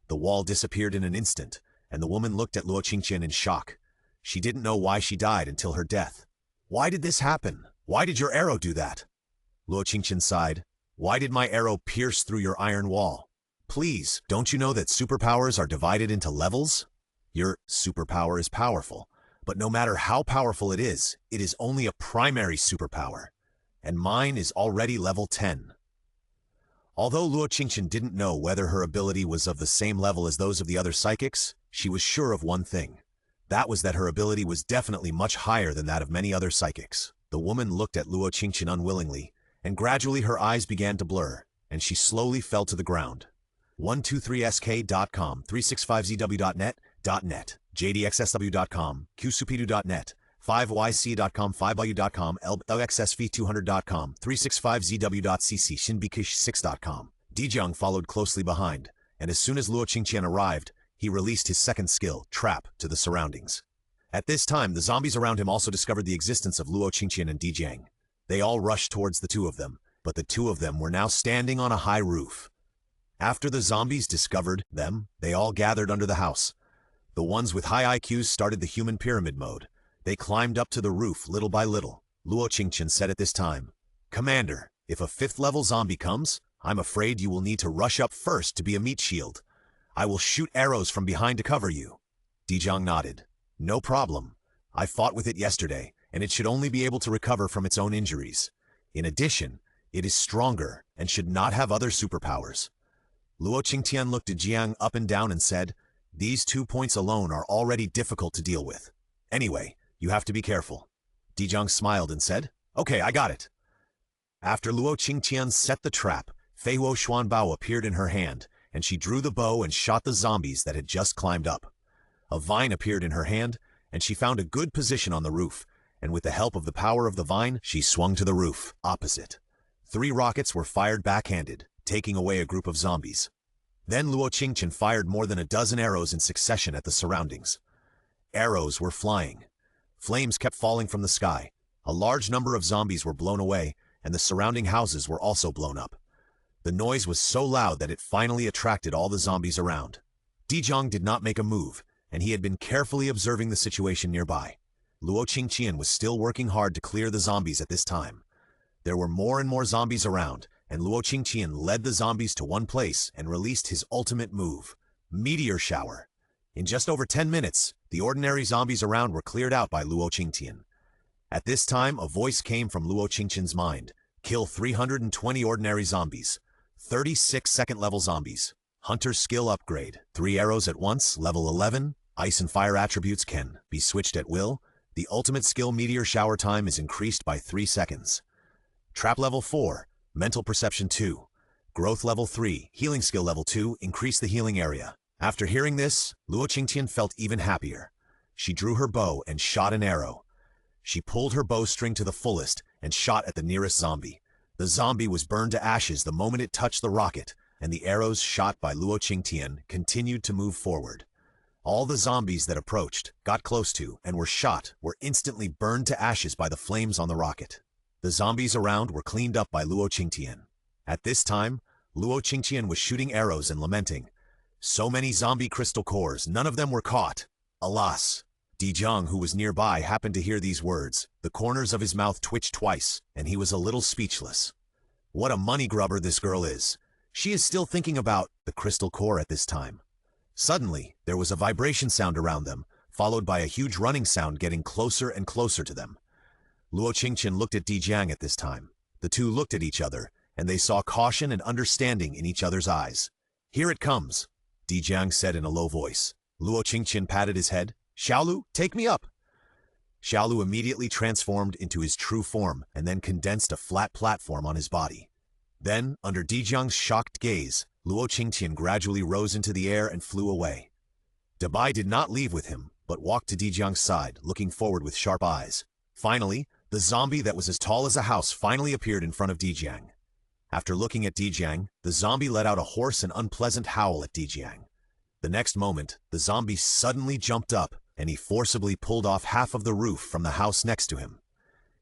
The wall disappeared in an instant, and the woman looked at Luo Qingtian in shock. She didn't know why she died until her death. "Why did this happen? Why did your arrow do that?" Luo Qingtian sighed. "Why did my arrow pierce through your iron wall? Please, don't you know that superpowers are divided into levels? Your superpower is powerful, but no matter how powerful it is only a primary superpower, and mine is already level 10. Although Luo Qingtian didn't know whether her ability was of the same level as those of the other psychics, she was sure of one thing. That was that her ability was definitely much higher than that of many other psychics. The woman looked at Luo Qingtian unwillingly, and gradually her eyes began to blur, and she slowly fell to the ground. 123sk.com, 365zw.net, jdxsw.com, qsupidu.net, 5yc.com, 5bu.com, lxsv200.com, 365zw.cc, shinbikish6.com. Dijong followed closely behind, and as soon as Luo Qingtian arrived, he released his second skill, Trap, to the surroundings. At this time, the zombies around him also discovered the existence of Luo Qingtian and Dijang. They all rushed towards the two of them, but the two of them were now standing on a high roof. After the zombies discovered them, they all gathered under the house. The ones with high IQs started the human pyramid mode. They climbed up to the roof little by little. Luo Qingtian said at this time, "Commander, if a 5th-level zombie comes, I'm afraid you will need to rush up first to be a meat shield. I will shoot arrows from behind to cover you." Dijong nodded. "No problem. I fought with it yesterday, and it should only be able to recover from its own injuries. In addition, it is stronger and should not have other superpowers." Luo Qingtian looked at Jiang up and down and said, "These 2 points alone are already difficult to deal with. Anyway, you have to be careful." Dijong smiled and said, "Okay, I got it." After Luo Qingtian set the trap, Feihuo Xuanbao appeared in her hand, and she drew the bow and shot the zombies that had just climbed up. A vine appeared in her hand, and she found a good position on the roof, and with the help of the power of the vine, she swung to the roof, opposite. 3 rockets were fired backhanded, taking away a group of zombies. Then Luo Qingtian fired more than a dozen arrows in succession at the surroundings. Arrows were flying. Flames kept falling from the sky. A large number of zombies were blown away, and the surrounding houses were also blown up. The noise was so loud that it finally attracted all the zombies around. Dijong did not make a move, and he had been carefully observing the situation nearby. Luo Qingtian was still working hard to clear the zombies at this time. There were more and more zombies around, and Luo Qingtian led the zombies to one place and released his ultimate move, Meteor Shower. In just over 10 minutes, the ordinary zombies around were cleared out by Luo Qingtian. At this time, a voice came from Luo Qingtian's mind. Kill 320 ordinary zombies. 36 second-level zombies. Hunter skill upgrade. 3 arrows at once, level 11. Ice and fire attributes can be switched at will. The ultimate skill Meteor Shower time is increased by 3 seconds. Trap level 4. Mental perception 2. Growth level 3. Healing skill level 2. Increase the healing area. After hearing this, Luo Qingtian felt even happier. She drew her bow and shot an arrow. She pulled her bowstring to the fullest and shot at the nearest zombie. The zombie was burned to ashes the moment it touched the rocket, and the arrows shot by Luo Qingtian continued to move forward. All the zombies that approached, got close to, and were shot were instantly burned to ashes by the flames on the rocket. The zombies around were cleaned up by Luo Qingtian. At this time, Luo Qingtian was shooting arrows and lamenting. So many zombie crystal cores, none of them were caught. Alas! Dijiang, who was nearby, happened to hear these words. The corners of his mouth twitched twice, and he was a little speechless. What a money grubber this girl is. She is still thinking about the crystal core at this time. Suddenly, there was a vibration sound around them, followed by a huge running sound getting closer and closer to them. Luo Qingtian looked at Dijiang at this time. The two looked at each other, and they saw caution and understanding in each other's eyes. Here it comes, Dijiang said in a low voice. Luo Qingtian patted his head. Xiaolu, take me up. Xiaolu immediately transformed into his true form and then condensed a flat platform on his body. Then, under Dijiang's shocked gaze, Luo Qingtian gradually rose into the air and flew away. Dabai did not leave with him, but walked to Dijiang's side, looking forward with sharp eyes. Finally, the zombie that was as tall as a house finally appeared in front of Dijiang. After looking at Dijiang, the zombie let out a hoarse and unpleasant howl at Dijiang. The next moment, the zombie suddenly jumped up, and he forcibly pulled off half of the roof from the house next to him.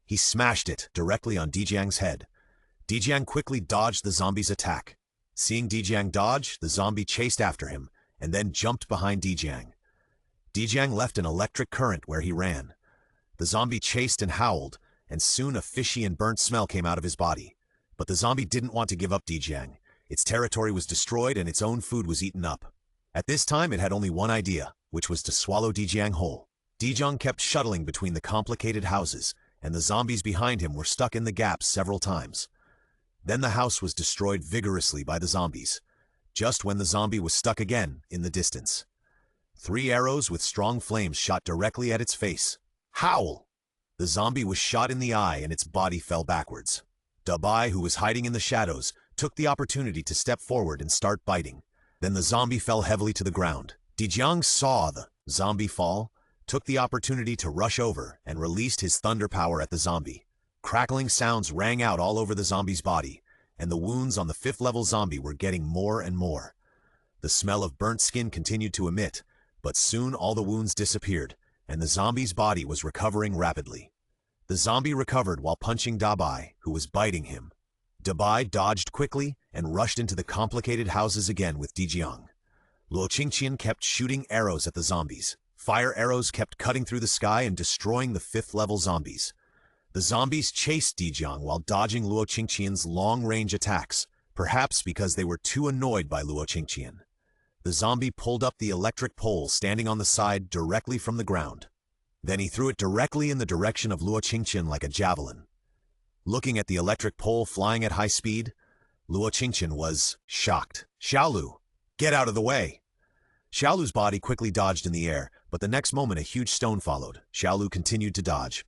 He smashed it directly on Dijiang's head. Dijiang quickly dodged the zombie's attack. Seeing Dijiang dodge, the zombie chased after him, and then jumped behind Dijiang. Dijiang left an electric current where he ran. The zombie chased and howled, and soon a fishy and burnt smell came out of his body. But the zombie didn't want to give up Dijiang. Its territory was destroyed and its own food was eaten up. At this time, it had only one idea, which was to swallow Dijiang whole. Dijiang kept shuttling between the complicated houses, and the zombies behind him were stuck in the gaps several times. Then the house was destroyed vigorously by the zombies, just when the zombie was stuck again in the distance. 3 arrows with strong flames shot directly at its face. Howl! The zombie was shot in the eye and its body fell backwards. Dabai, who was hiding in the shadows, took the opportunity to step forward and start biting. Then the zombie fell heavily to the ground. Dijiang saw the zombie fall, took the opportunity to rush over, and released his thunder power at the zombie. Crackling sounds rang out all over the zombie's body, and the wounds on the 5th-level zombie were getting more and more. The smell of burnt skin continued to emit, but soon all the wounds disappeared, and the zombie's body was recovering rapidly. The zombie recovered while punching Dabai, who was biting him. Dabai dodged quickly and rushed into the complicated houses again with Dijiang. Luo Qingtian kept shooting arrows at the zombies. Fire arrows kept cutting through the sky and destroying the 5th-level zombies. The zombies chased Dijiang while dodging Luo Qingtian's long-range attacks, perhaps because they were too annoyed by Luo Qingtian. The zombie pulled up the electric pole standing on the side directly from the ground. Then he threw it directly in the direction of Luo Qingtian like a javelin. Looking at the electric pole flying at high speed, Luo Qingtian was shocked. Xiaolu, get out of the way! Xiaolu's body quickly dodged in the air, but the next moment a huge stone followed. Xiaolu continued to dodge.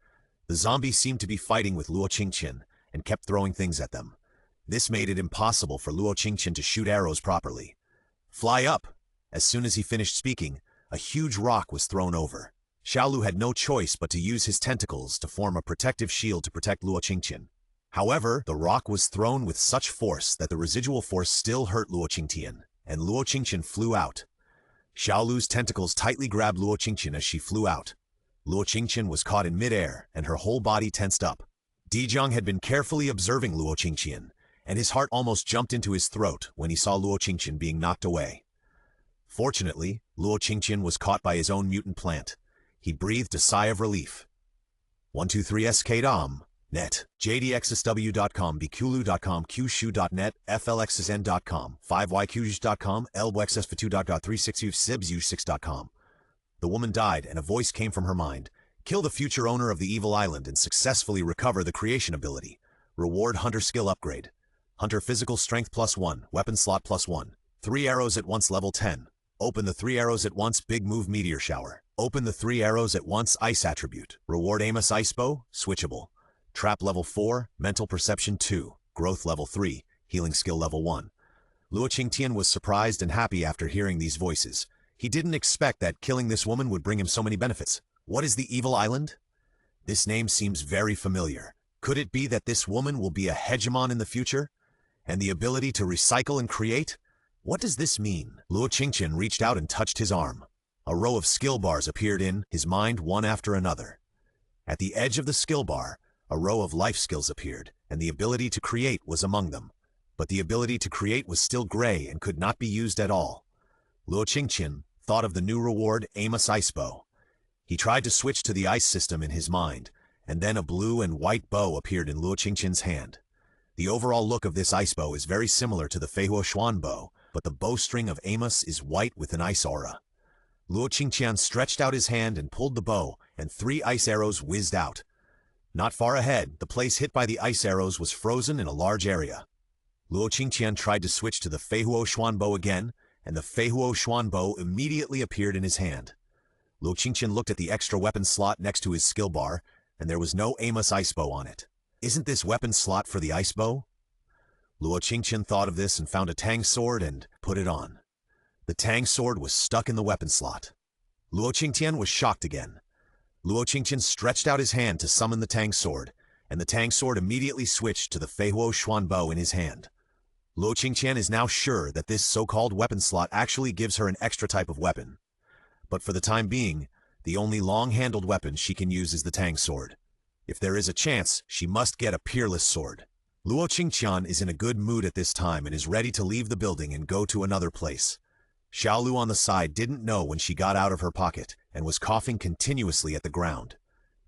The zombies seemed to be fighting with Luo Qingtian and kept throwing things at them. This made it impossible for Luo Qingtian to shoot arrows properly. Fly up! As soon as he finished speaking, a huge rock was thrown over. Xiaolu had no choice but to use his tentacles to form a protective shield to protect Luo Qingtian. However, the rock was thrown with such force that the residual force still hurt Luo Qingtian, and Luo Qingtian flew out. Xiaolu's tentacles tightly grabbed Luo Qingtian as she flew out. Luo Qingtian was caught in midair, and her whole body tensed up. Dijiang had been carefully observing Luo Qingtian, and his heart almost jumped into his throat when he saw Luo Qingtian being knocked away. Fortunately, Luo Qingtian was caught by his own mutant plant. He breathed a sigh of relief. 123SK.com, net, jdxsw.com, bqlu.com, qshu.net, flxsn.com, 5yqs.com, lbxsf2.360sibs6.com. The woman died, and a voice came from her mind. Kill the future owner of the evil island and successfully recover the creation ability. Reward Hunter skill upgrade. Hunter physical strength +1, weapon slot +1. 3 arrows at once level 10. Open the 3 arrows at once big move meteor shower. Open the 3 arrows at once ice attribute. Reward Amos ice bow, switchable. Trap level 4, mental perception 2, growth level 3, healing skill level 1. Luo Qingtian was surprised and happy after hearing these voices. He didn't expect that killing this woman would bring him so many benefits. What is the evil island? This name seems very familiar. Could it be that this woman will be a hegemon in the future? And the ability to recycle and create? What does this mean? Luo Qingtian reached out and touched his arm. A row of skill bars appeared in his mind, one after another. At the edge of the skill bar, a row of life skills appeared, and the ability to create was among them. But the ability to create was still gray and could not be used at all. Luo Qingtian thought of the new reward, Amos Ice Bow. He tried to switch to the ice system in his mind, and then a blue and white bow appeared in Luo Qingtian's hand. The overall look of this ice bow is very similar to the Feihuo Xuan bow, but the bowstring of Amos is white with an ice aura. Luo Qingtian stretched out his hand and pulled the bow, and 3 ice arrows whizzed out. Not far ahead, the place hit by the ice arrows was frozen in a large area. Luo Qingtian tried to switch to the Feihuo Xuan bow again, and the Feihuo Xuan bow immediately appeared in his hand. Luo Qingtian looked at the extra weapon slot next to his skill bar, and there was no Amos ice bow on it. Isn't this weapon slot for the ice bow? Luo Qingtian thought of this and found a tang sword and put it on. The tang sword was stuck in the weapon slot. Luo Qingtian was shocked again. Luo Qingtian stretched out his hand to summon the tang sword, and the tang sword immediately switched to the Feihuo Xuan bow in his hand. Luo Qingtian is now sure that this so-called weapon slot actually gives her an extra type of weapon. But for the time being, the only long-handled weapon she can use is the tang sword. If there is a chance, she must get a peerless sword. Luo Qingtian is in a good mood at this time and is ready to leave the building and go to another place. Xiaolu on the side didn't know when she got out of her pocket and was coughing continuously at the ground.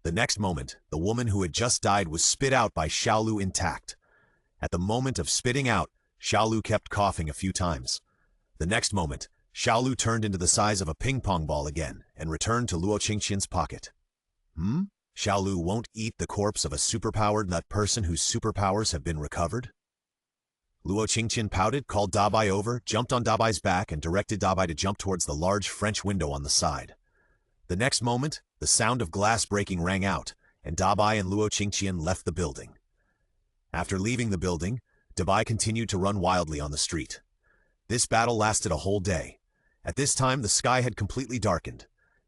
The next moment, the woman who had just died was spit out by Xiaolu intact. At the moment of spitting out, Xiaolu kept coughing a few times. The next moment, Xiaolu turned into the size of a ping-pong ball again and returned to Luo Qingtian's pocket. Xiaolu won't eat the corpse of a superpowered nut person whose superpowers have been recovered? Luo Qingtian pouted, called Dabai over, jumped on Dabai's back, and directed Dabai to jump towards the large French window on the side. The next moment, the sound of glass breaking rang out, and Dabai and Luo Qingtian left the building. After leaving the building, Dabai continued to run wildly on the street. This battle lasted a whole day. At this time, the sky had completely darkened.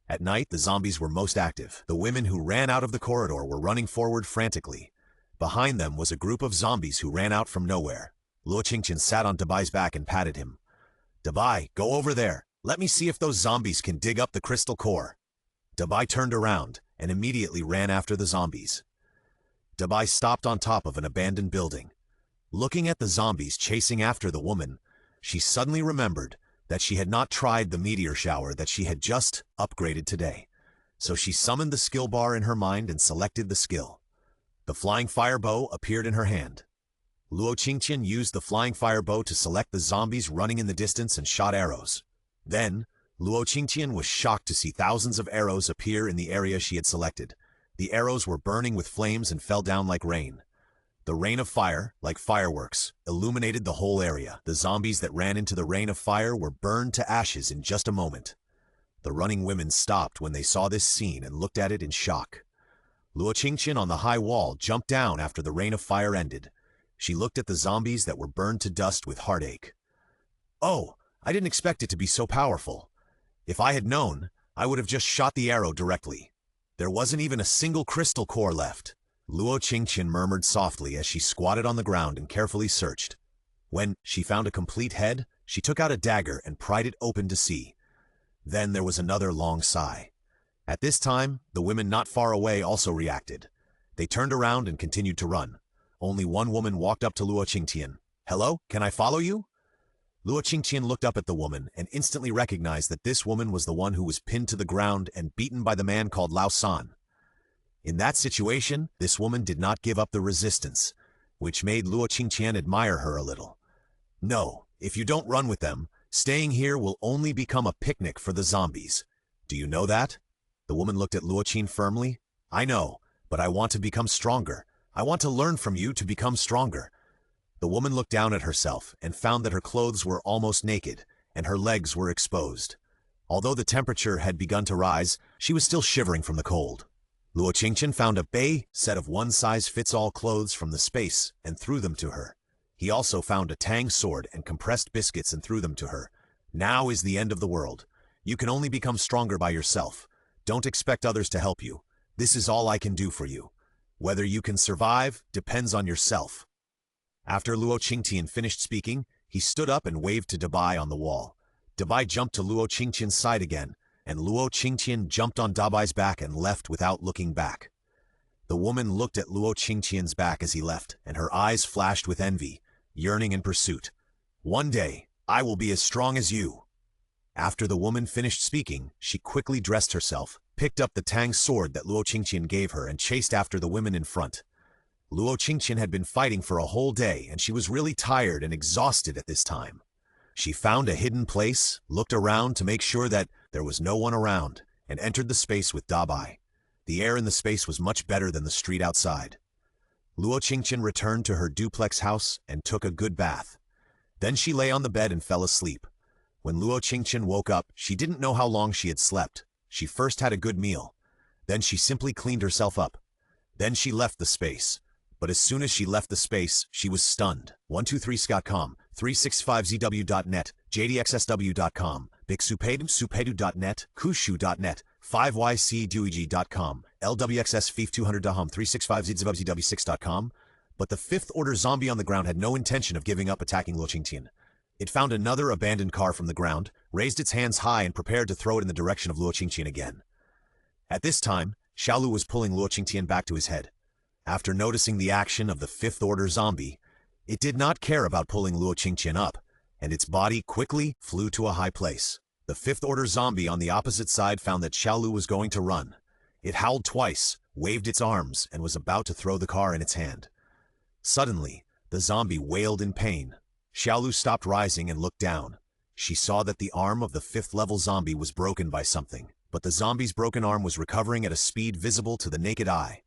At night, the zombies were most active. The women who ran out of the corridor were running forward frantically. Behind them was a group of zombies who ran out from nowhere. Luo Qingtian sat on Dabai's back and patted him. "Dabai, go over there. Let me see if those zombies can dig up the crystal core." Dabai turned around and immediately ran after the zombies. Dabai stopped on top of an abandoned building. Looking at the zombies chasing after the woman, she suddenly remembered that she had not tried the meteor shower that she had just upgraded today. So she summoned the skill bar in her mind and selected the skill. The flying fire bow appeared in her hand. Luo Qingtian used the flying fire bow to select the zombies running in the distance and shot arrows. Then, Luo Qingtian was shocked to see thousands of arrows appear in the area she had selected. The arrows were burning with flames and fell down like rain. The rain of fire, like fireworks, illuminated the whole area. The zombies that ran into the rain of fire were burned to ashes in just a moment. The running women stopped when they saw this scene and looked at it in shock. Luo Qingtian on the high wall jumped down after the rain of fire ended. She looked at the zombies that were burned to dust with heartache. "Oh, I didn't expect it to be so powerful. If I had known, I would have just shot the arrow directly. There wasn't even a single crystal core left." Luo Qingtian murmured softly as she squatted on the ground and carefully searched. When she found a complete head, she took out a dagger and pried it open to see. Then there was another long sigh. At this time, the women not far away also reacted. They turned around and continued to run. Only one woman walked up to Luo Qingtian. "Hello, can I follow you?" Luo Qingtian looked up at the woman and instantly recognized that this woman was the one who was pinned to the ground and beaten by the man called Lao San. In that situation, this woman did not give up the resistance, which made Luo Qingtian admire her a little. "No, if you don't run with them, staying here will only become a picnic for the zombies. Do you know that?" The woman looked at Luo Qing firmly. "I know, but I want to become stronger. I want to learn from you to become stronger." The woman looked down at herself and found that her clothes were almost naked, and her legs were exposed. Although the temperature had begun to rise, she was still shivering from the cold. Luo Qingtian found a bay set of one-size-fits-all clothes from the space and threw them to her. He also found a tang sword and compressed biscuits and threw them to her. "Now is the end of the world. You can only become stronger by yourself. Don't expect others to help you. This is all I can do for you. Whether you can survive depends on yourself." After Luo Qingtian finished speaking, he stood up and waved to Dabai on the wall. Dabai jumped to Luo Qingtian's side again, and Luo Qingtian jumped on Dabai's back and left without looking back. The woman looked at Luo Qingtian's back as he left, and her eyes flashed with envy, yearning in pursuit. "One day, I will be as strong as you." After the woman finished speaking, she quickly dressed herself, picked up the Tang sword that Luo Qingtian gave her, and chased after the women in front. Luo Qingtian had been fighting for a whole day, and she was really tired and exhausted at this time. She found a hidden place, looked around to make sure that there was no one around, and entered the space with Dabai. The air in the space was much better than the street outside. Luo Qingtian returned to her duplex house and took a good bath. Then she lay on the bed and fell asleep. When Luo Qingtian woke up, she didn't know how long she had slept. She first had a good meal. Then she simply cleaned herself up. Then she left the space. But as soon as she left the space, she was stunned. 123.com, 365zw.net, jdxsw.com, bixupedu.net, kushu.net, 5ycdueg.com, lwxs5200.com, 365zw6.com. But the fifth order zombie on the ground had no intention of giving up attacking Luo Qingtian. It found another abandoned car from the ground, raised its hands high and prepared to throw it in the direction of Luo Qingtian again. At this time, Xiaolu was pulling Luo Qingtian back to his head. After noticing the action of the fifth order zombie, it did not care about pulling Luo Qingtian up, and its body quickly flew to a high place. The fifth order zombie on the opposite side found that Xiaolu was going to run. It howled twice, waved its arms, and was about to throw the car in its hand. Suddenly, the zombie wailed in pain. Xiaolu stopped rising and looked down. She saw that the arm of the fifth-level zombie was broken by something, but the zombie's broken arm was recovering at a speed visible to the naked eye.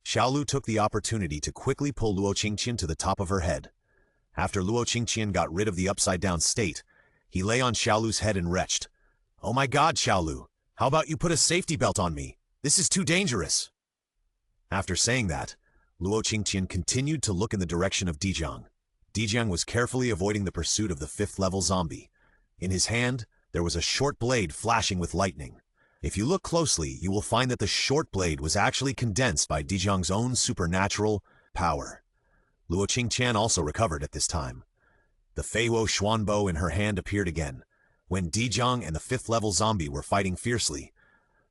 Xiaolu took the opportunity to quickly pull Luo Qingtian to the top of her head. After Luo Qingtian got rid of the upside-down state, he lay on Xiaolu's head and retched. "Oh my God, Xiaolu, how about you put a safety belt on me? This is too dangerous." After saying that, Luo Qingtian continued to look in the direction of Dijiang. Dijiang was carefully avoiding the pursuit of the fifth-level zombie. In his hand, there was a short blade flashing with lightning. If you look closely, you will find that the short blade was actually condensed by Dijiang's own supernatural power. Luo Qingtian also recovered at this time. The Feiwo Xuanbo in her hand appeared again. When Dijiang and the fifth-level zombie were fighting fiercely,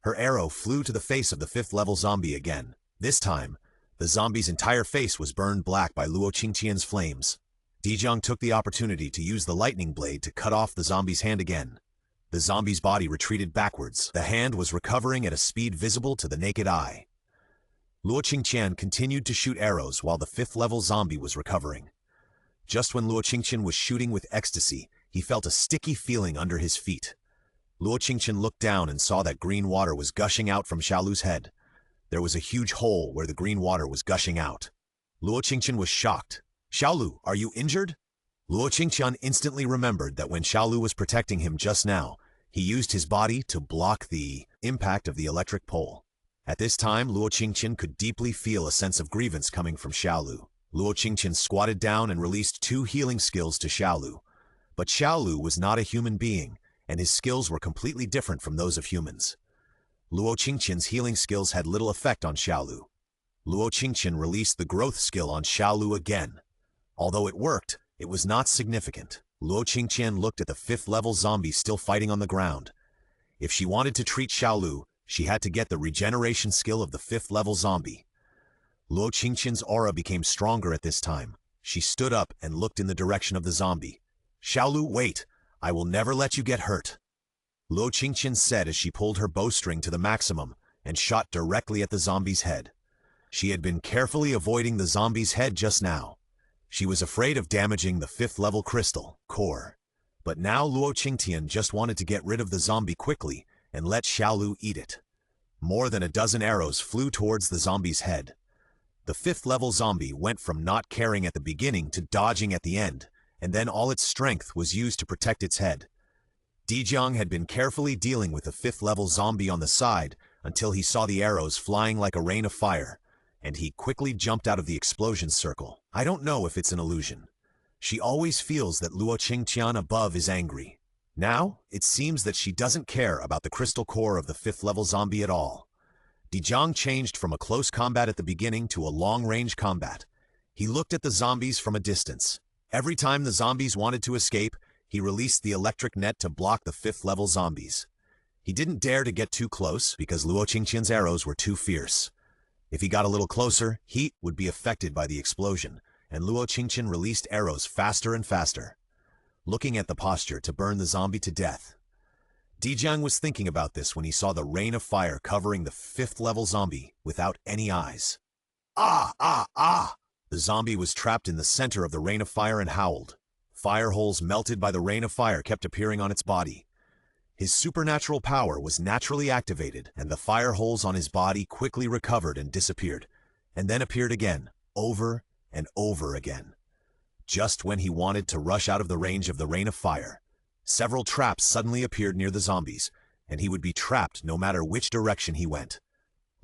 her arrow flew to the face of the fifth-level zombie again. This time, the zombie's entire face was burned black by Luo Qingtian's flames. Dijiang took the opportunity to use the lightning blade to cut off the zombie's hand again. The zombie's body retreated backwards. The hand was recovering at a speed visible to the naked eye. Luo Qingtian continued to shoot arrows while the fifth-level zombie was recovering. Just when Luo Qingtian was shooting with ecstasy, he felt a sticky feeling under his feet. Luo Qingtian looked down and saw that green water was gushing out from Xiaolu's head. There was a huge hole where the green water was gushing out. Luo Qingtian was shocked. "Xiaolu, are you injured?" Luo Qingtian instantly remembered that when Xiaolu was protecting him just now, he used his body to block the impact of the electric pole. At this time, Luo Qingtian could deeply feel a sense of grievance coming from Xiaolu. Luo Qingtian squatted down and released 2 healing skills to Xiaolu. But Xiaolu was not a human being, and his skills were completely different from those of humans. Luo Qingtian's healing skills had little effect on Xiaolu. Luo Qingtian released the growth skill on Xiaolu again. Although it worked, it was not significant. Luo Qingtian looked at the fifth-level zombie still fighting on the ground. If she wanted to treat Xiaolu, she had to get the regeneration skill of the fifth-level zombie. Luo Qingtian's aura became stronger at this time. She stood up and looked in the direction of the zombie. "Xiaolu, wait! I will never let you get hurt," Luo Qingtian said as she pulled her bowstring to the maximum and shot directly at the zombie's head. She had been carefully avoiding the zombie's head just now. She was afraid of damaging the fifth-level crystal core. But now Luo Qingtian just wanted to get rid of the zombie quickly and let Xiaolu eat it. More than a dozen arrows flew towards the zombie's head. The fifth-level zombie went from not caring at the beginning to dodging at the end, and then all its strength was used to protect its head. Dijiang had been carefully dealing with the fifth-level zombie on the side until he saw the arrows flying like a rain of fire, and he quickly jumped out of the explosion circle. I don't know if it's an illusion. She always feels that Luo Qingtian above is angry. Now, it seems that she doesn't care about the crystal core of the fifth-level zombie at all. Zhang changed from a close combat at the beginning to a long-range combat. He looked at the zombies from a distance. Every time the zombies wanted to escape, he released the electric net to block the 5th-level zombies. He didn't dare to get too close because Luo Qingtian's arrows were too fierce. If he got a little closer, heat would be affected by the explosion, and Luo Qingtian released arrows faster and faster, looking at the posture to burn the zombie to death. Zhang was thinking about this when he saw the rain of fire covering the 5th-level zombie without any eyes. Ah, ah, ah! The zombie was trapped in the center of the rain of fire and howled. Fire holes melted by the rain of fire kept appearing on its body. His supernatural power was naturally activated, and the fire holes on his body quickly recovered and disappeared, and then appeared again, over and over again. Just when he wanted to rush out of the range of the rain of fire, several traps suddenly appeared near the zombies, and he would be trapped no matter which direction he went.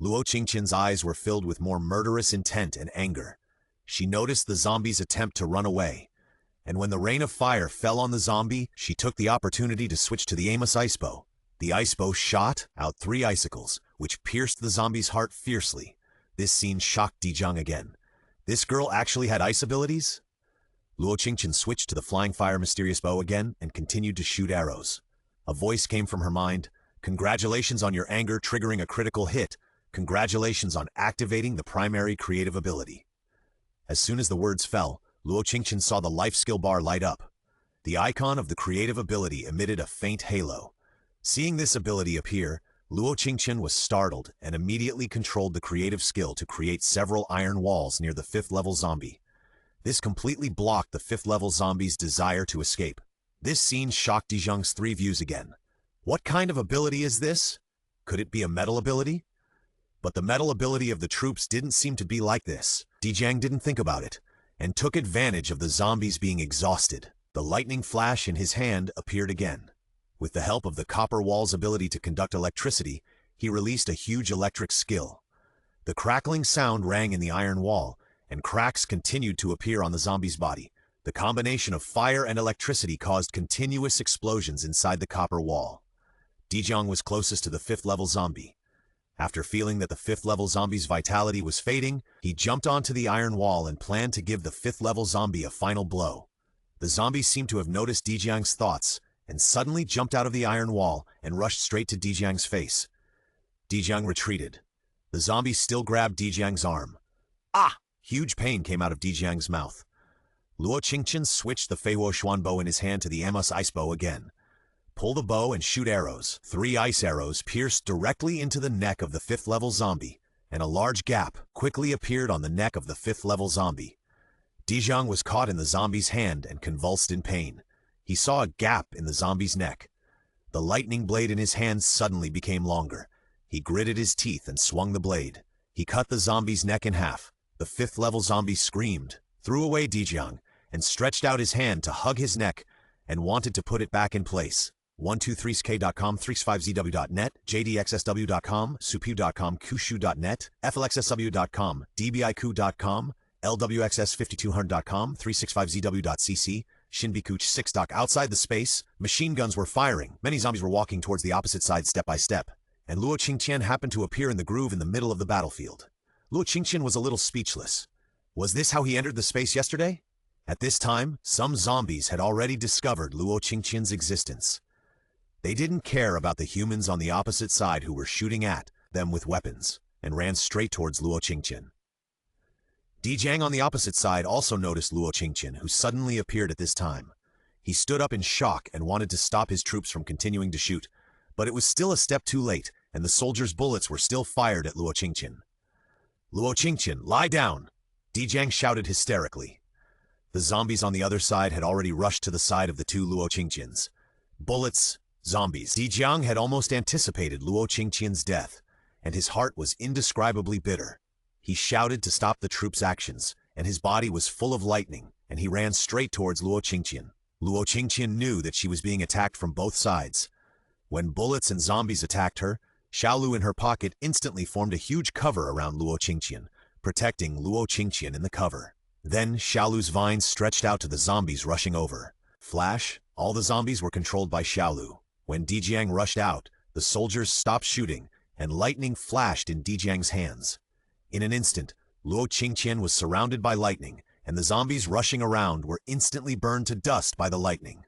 Luo Qingtian's eyes were filled with more murderous intent and anger. She noticed the zombie's attempt to run away, and when the rain of fire fell on the zombie, she took the opportunity to switch to the Amos ice bow. The ice bow shot out 3 icicles, which pierced the zombie's heart fiercely. This scene shocked Zhang again. This girl actually had ice abilities? Luo Qingtian switched to the flying fire mysterious bow again and continued to shoot arrows. A voice came from her mind. Congratulations on your anger triggering a critical hit. Congratulations on activating the primary creative ability. As soon as the words fell, Luo Qingtian saw the life skill bar light up. The icon of the creative ability emitted a faint halo. Seeing this ability appear, Luo Qingtian was startled and immediately controlled the creative skill to create several iron walls near the 5th-level zombie. This completely blocked the 5th-level zombie's desire to escape. This scene shocked Zhang's 3 views again. What kind of ability is this? Could it be a metal ability? But the metal ability of the troops didn't seem to be like this. Zhang didn't think about it, and took advantage of the zombies being exhausted. The lightning flash in his hand appeared again. With the help of the copper wall's ability to conduct electricity, he released a huge electric skill. The crackling sound rang in the iron wall, and cracks continued to appear on the zombie's body. The combination of fire and electricity caused continuous explosions inside the copper wall. Zhang was closest to the 5th-level zombie. After feeling that the 5th-level zombie's vitality was fading, he jumped onto the iron wall and planned to give the 5th-level zombie a final blow. The zombie seemed to have noticed Zhang's thoughts, and suddenly jumped out of the iron wall and rushed straight to Zhang's face. Zhang retreated. The zombie still grabbed Zhang's arm. Ah! Huge pain came out of Zhang's mouth. Luo Qingtian switched the Feiwo Xuan bow in his hand to the Amos ice bow again. Pull the bow and shoot arrows. 3 ice arrows pierced directly into the neck of the 5th-level zombie, and a large gap quickly appeared on the neck of the 5th-level zombie. Zhang was caught in the zombie's hand and convulsed in pain. He saw a gap in the zombie's neck. The lightning blade in his hand suddenly became longer. He gritted his teeth and swung the blade. He cut the zombie's neck in half. The 5th-level zombie screamed, threw away Zhang, and stretched out his hand to hug his neck and wanted to put it back in place. 123sk.com, 35zw.net, jdxsw.com, supu.com, kushu.net, flxsw.com, dbiq.com, lwxs5200.com, 365zw.cc, shinbikuch6. Outside the space, machine guns were firing. Many zombies were walking towards the opposite side step by step, and Luo Qingtian happened to appear in the groove in the middle of the battlefield. Luo Qingtian was a little speechless. Was this how he entered the space yesterday? At this time, some zombies had already discovered Luo Qingtian's existence. They didn't care about the humans on the opposite side who were shooting at them with weapons, and ran straight towards Luo Qingtian. Zhang on the opposite side also noticed Luo Qingtian, who suddenly appeared at this time. He stood up in shock and wanted to stop his troops from continuing to shoot, but it was still a step too late, and the soldiers' bullets were still fired at Luo Qingtian. Luo Qingtian, lie down! Zhang shouted hysterically. The zombies on the other side had already rushed to the side of the 2 Luo Qingtians. Bullets, zombies. Zhang had almost anticipated Luo Qingtian's death, and his heart was indescribably bitter. He shouted to stop the troops' actions, and his body was full of lightning, and he ran straight towards Luo Qingtian. Luo Qingtian knew that she was being attacked from both sides. When bullets and zombies attacked her, Xiaolu in her pocket instantly formed a huge cover around Luo Qingtian, protecting Luo Qingtian in the cover. Then Xiaolu's vines stretched out to the zombies rushing over. Flash, all the zombies were controlled by Xiaolu. When Zhang rushed out, the soldiers stopped shooting, and lightning flashed in Dijiang's hands. In an instant, Luo Qingtian was surrounded by lightning, and the zombies rushing around were instantly burned to dust by the lightning.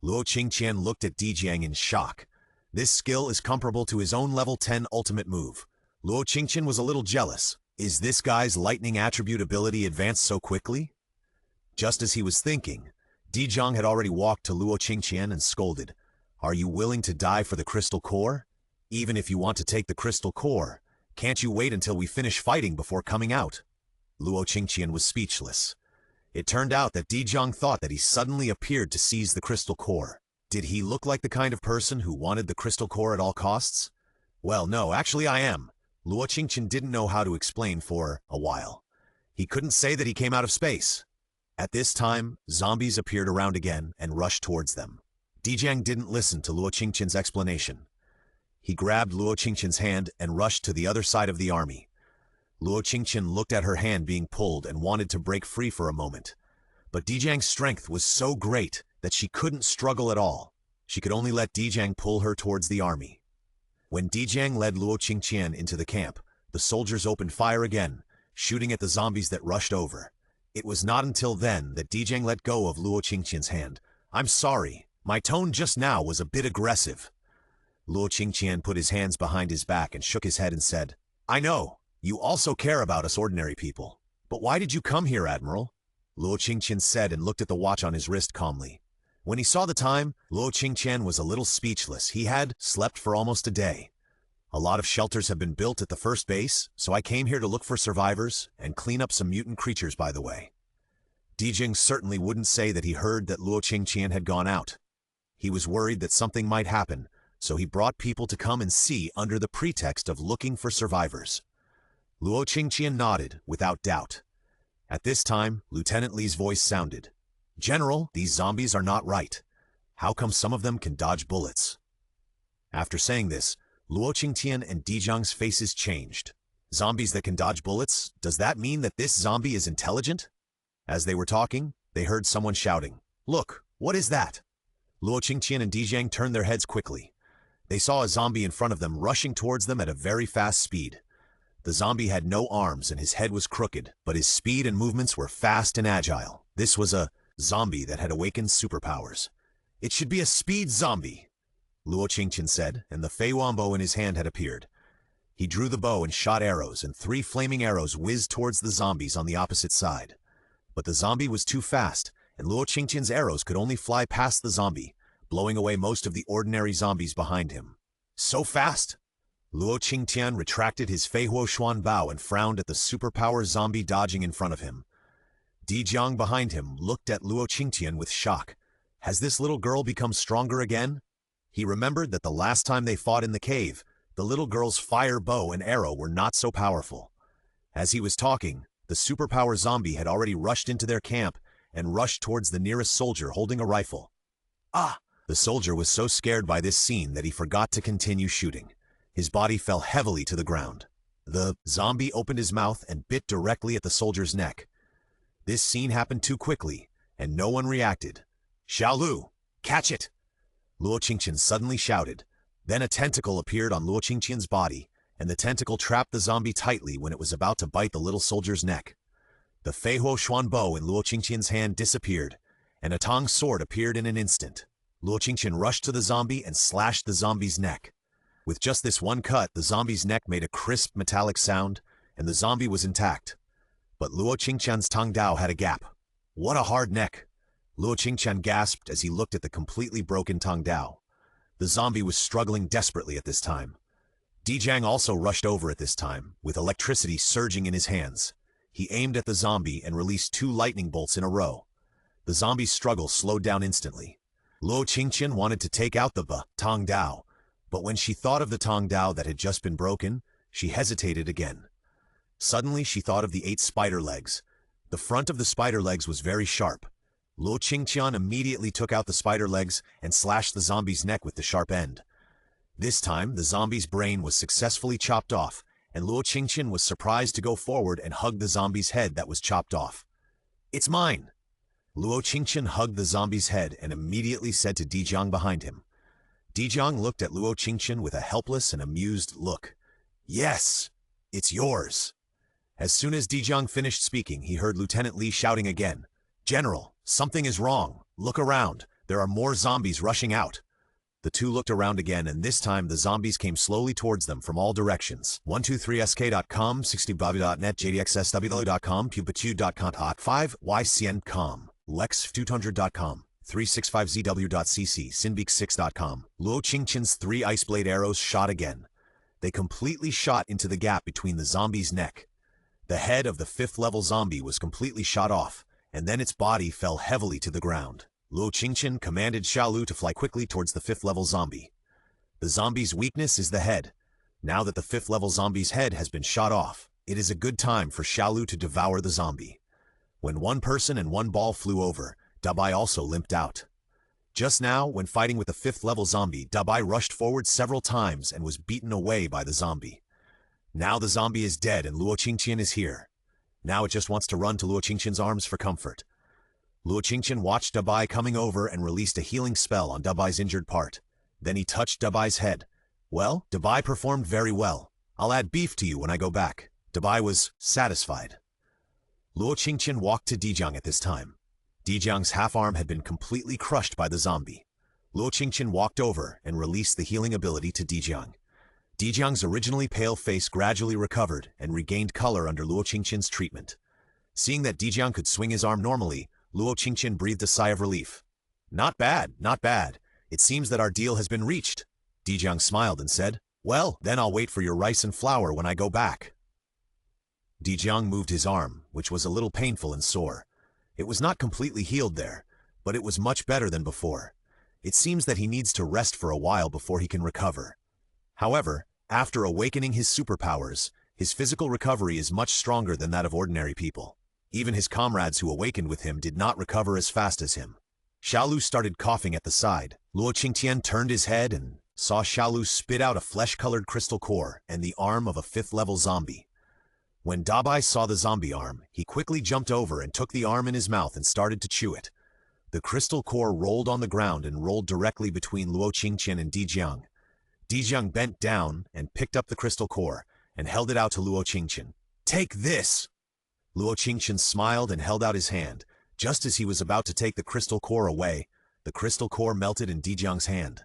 Luo Qingtian looked at Dijiang in shock. This skill is comparable to his own level 10 ultimate move. Luo Qingtian was a little jealous. Is this guy's lightning attribute ability advanced so quickly? Just as he was thinking, Dijiang had already walked to Luo Qingtian and scolded, "Are you willing to die for the crystal core? Even if you want to take the crystal core, can't you wait until we finish fighting before coming out?" Luo Qingtian was speechless. It turned out that Dijiang thought that he suddenly appeared to seize the crystal core. Did he look like the kind of person who wanted the crystal core at all costs? Well, no, actually I am. Luo Qingtian didn't know how to explain for a while. He couldn't say that he came out of space. At this time, zombies appeared around again and rushed towards them. Dijiang didn't listen to Luo Qingtian's explanation. He grabbed Luo Qingtian's hand and rushed to the other side of the army. Luo Qingtian looked at her hand being pulled and wanted to break free for a moment. But Dijiang's strength was so great that she couldn't struggle at all. She could only let Dijiang pull her towards the army. When Dijiang led Luo Qingtian into the camp, the soldiers opened fire again, shooting at the zombies that rushed over. It was not until then that Dijiang let go of Luo Qingtian's hand. "I'm sorry, my tone just now was a bit aggressive." Luo Qingtian put his hands behind his back and shook his head and said, "I know, you also care about us ordinary people. But why did you come here, Admiral?" Luo Qingtian said and looked at the watch on his wrist calmly. When he saw the time, Luo Qingtian was a little speechless. He had slept for almost a day. "A lot of shelters have been built at the first base, so I came here to look for survivors and clean up some mutant creatures by the way." Dijiang certainly wouldn't say that he heard that Luo Qingtian had gone out. He was worried that something might happen, so he brought people to come and see under the pretext of looking for survivors. Luo Qingtian nodded, without doubt. At this time, Lieutenant Li's voice sounded. "General, these zombies are not right. How come some of them can dodge bullets?" After saying this, Luo Qingtian and Dijiang's faces changed. Zombies that can dodge bullets? Does that mean that this zombie is intelligent? As they were talking, they heard someone shouting, "Look, what is that?" Luo Qingtian and Dijiang turned their heads quickly. They saw a zombie in front of them rushing towards them at a very fast speed. The zombie had no arms and his head was crooked, but his speed and movements were fast and agile. This was a zombie that had awakened superpowers. "It should be a speed zombie," Luo Qingtian said, and the Fei Wan bow in his hand had appeared. He drew the bow and shot arrows, and 3 flaming arrows whizzed towards the zombies on the opposite side. But the zombie was too fast, and Luo Qingtian's arrows could only fly past the zombie, blowing away most of the ordinary zombies behind him. "So fast?" Luo Qingtian retracted his Fei Huo bow and frowned at the superpower zombie dodging in front of him. Dijiang behind him looked at Luo Qingtian with shock. Has this little girl become stronger again? He remembered that the last time they fought in the cave, the little girl's fire bow and arrow were not so powerful. As he was talking, the superpower zombie had already rushed into their camp and rushed towards the nearest soldier holding a rifle. "Ah!" The soldier was so scared by this scene that he forgot to continue shooting. His body fell heavily to the ground. The zombie opened his mouth and bit directly at the soldier's neck. This scene happened too quickly, and no one reacted. "Xiaolu, catch it!" Luo Qingtian suddenly shouted. Then a tentacle appeared on Luo Qingtian's body, and the tentacle trapped the zombie tightly when it was about to bite the little soldier's neck. The Fei Huo bow in Luo Qingtian's hand disappeared, and a tong sword appeared in an instant. Luo Qingtian rushed to the zombie and slashed the zombie's neck. With just this one cut, the zombie's neck made a crisp metallic sound, and the zombie was intact. But Luo Qingtian's Tong Dao had a gap. "What a hard neck!" Luo Qingtian gasped as he looked at the completely broken Tong Dao. The zombie was struggling desperately at this time. Dijiang also rushed over at this time, with electricity surging in his hands. He aimed at the zombie and released 2 lightning bolts in a row. The zombie's struggle slowed down instantly. Luo Qingtian wanted to take out the Tong Dao, but when she thought of the Tong Dao that had just been broken, she hesitated again. Suddenly she thought of the 8 spider legs. The front of the spider legs was very sharp. Luo Qingtian immediately took out the spider legs and slashed the zombie's neck with the sharp end. This time, the zombie's brain was successfully chopped off, and Luo Qingtian was surprised to go forward and hug the zombie's head that was chopped off. "It's mine!" Luo Qingtian hugged the zombie's head and immediately said to Dijiang behind him. Dijiang looked at Luo Qingtian with a helpless and amused look. Yes, it's yours. As soon as Dijiang finished speaking, he heard Lieutenant Li shouting again. General, something is wrong. Look around. There are more zombies rushing out. The two looked around again, and this time the zombies came slowly towards them from all directions. 123sk.com, 60bobby.net, jdxsw.com, pupatu.com, 5ycn.com, lex200.com, 365zw.cc, sinbeak6.com. Luo Qingtian's 3 ice blade arrows shot again. They completely shot into the gap between the zombie's neck. The head of the 5th level zombie was completely shot off, and then its body fell heavily to the ground. Luo Qingtian commanded Xiaolu to fly quickly towards the 5th level zombie. The zombie's weakness is the head. Now that the 5th level zombie's head has been shot off, it is a good time for Xiaolu to devour the zombie. When one person and one ball flew over, Dabai also limped out. Just now, when fighting with the 5th level zombie, Dabai rushed forward several times and was beaten away by the zombie. Now the zombie is dead and Luo Qingtian is here. Now it just wants to run to Luo Qingtian's arms for comfort. Luo Qingtian watched Dabai coming over and released a healing spell on Dabai's injured part. Then he touched Dabai's head. Well, Dabai performed very well. I'll add beef to you when I go back. Dabai was satisfied. Luo Qingtian walked to Dijiang at this time. Dijiang's half arm had been completely crushed by the zombie. Luo Qingtian walked over and released the healing ability to Dijiang. Dijiang's originally pale face gradually recovered and regained color under Luo Qingtian's treatment. Seeing that Dijiang could swing his arm normally, Luo Qingtian breathed a sigh of relief. Not bad, not bad. It seems that our deal has been reached. Dijiang smiled and said, well, then I'll wait for your rice and flour when I go back. Dijiang moved his arm, which was a little painful and sore. It was not completely healed there, but it was much better than before. It seems that he needs to rest for a while before he can recover. However, after awakening his superpowers, his physical recovery is much stronger than that of ordinary people. Even his comrades who awakened with him did not recover as fast as him. Xiaolu started coughing at the side. Luo Qingtian turned his head and saw Xiaolu spit out a flesh-colored crystal core and the arm of a 5th-level zombie. When Dabai saw the zombie arm, he quickly jumped over and took the arm in his mouth and started to chew it. The crystal core rolled on the ground and rolled directly between Luo Qingtian and Dijiang. Dijiang bent down and picked up the crystal core and held it out to Luo Qingtian. Take this! Luo Qingtian smiled and held out his hand. Just as he was about to take the crystal core away, the crystal core melted in Dijiang's hand.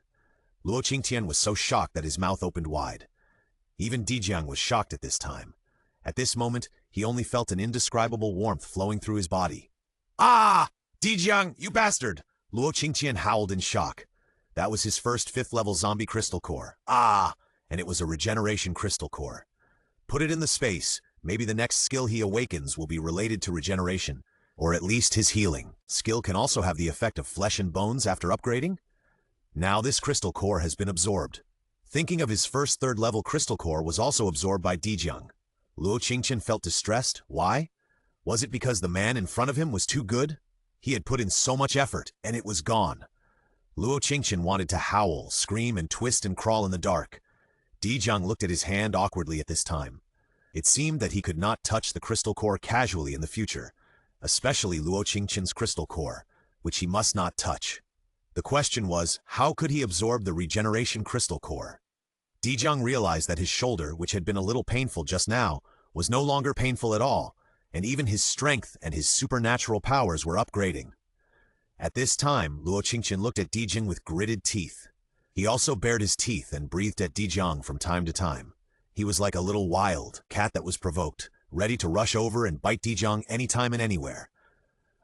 Luo Qingtian was so shocked that his mouth opened wide. Even Dijiang was shocked at this time. At this moment, he only felt an indescribable warmth flowing through his body. Ah! Dijiang, you bastard! Luo Qingtian howled in shock. That was his first 5th-level zombie crystal core. Ah! And it was a regeneration crystal core. Put it in the space. Maybe the next skill he awakens will be related to regeneration, or at least his healing. Skill can also have the effect of flesh and bones after upgrading. Now this crystal core has been absorbed. Thinking of his first 3rd-level crystal core was also absorbed by Dijiang. Luo Qingtian felt distressed. Why? Was it because the man in front of him was too good? He had put in so much effort, and it was gone. Luo Qingtian wanted to howl, scream, and twist and crawl in the dark. Dijiang looked at his hand awkwardly at this time. It seemed that he could not touch the crystal core casually in the future, especially Luo Qingtian's crystal core, which he must not touch. The question was, how could he absorb the regeneration crystal core? Dijiang realized that his shoulder, which had been a little painful just now, was no longer painful at all, and even his strength and his supernatural powers were upgrading. At this time, Luo Qingtian looked at Dijiang with gritted teeth. He also bared his teeth and breathed at Dijiang from time to time. He was like a little wild cat that was provoked, ready to rush over and bite Dijiang anytime and anywhere.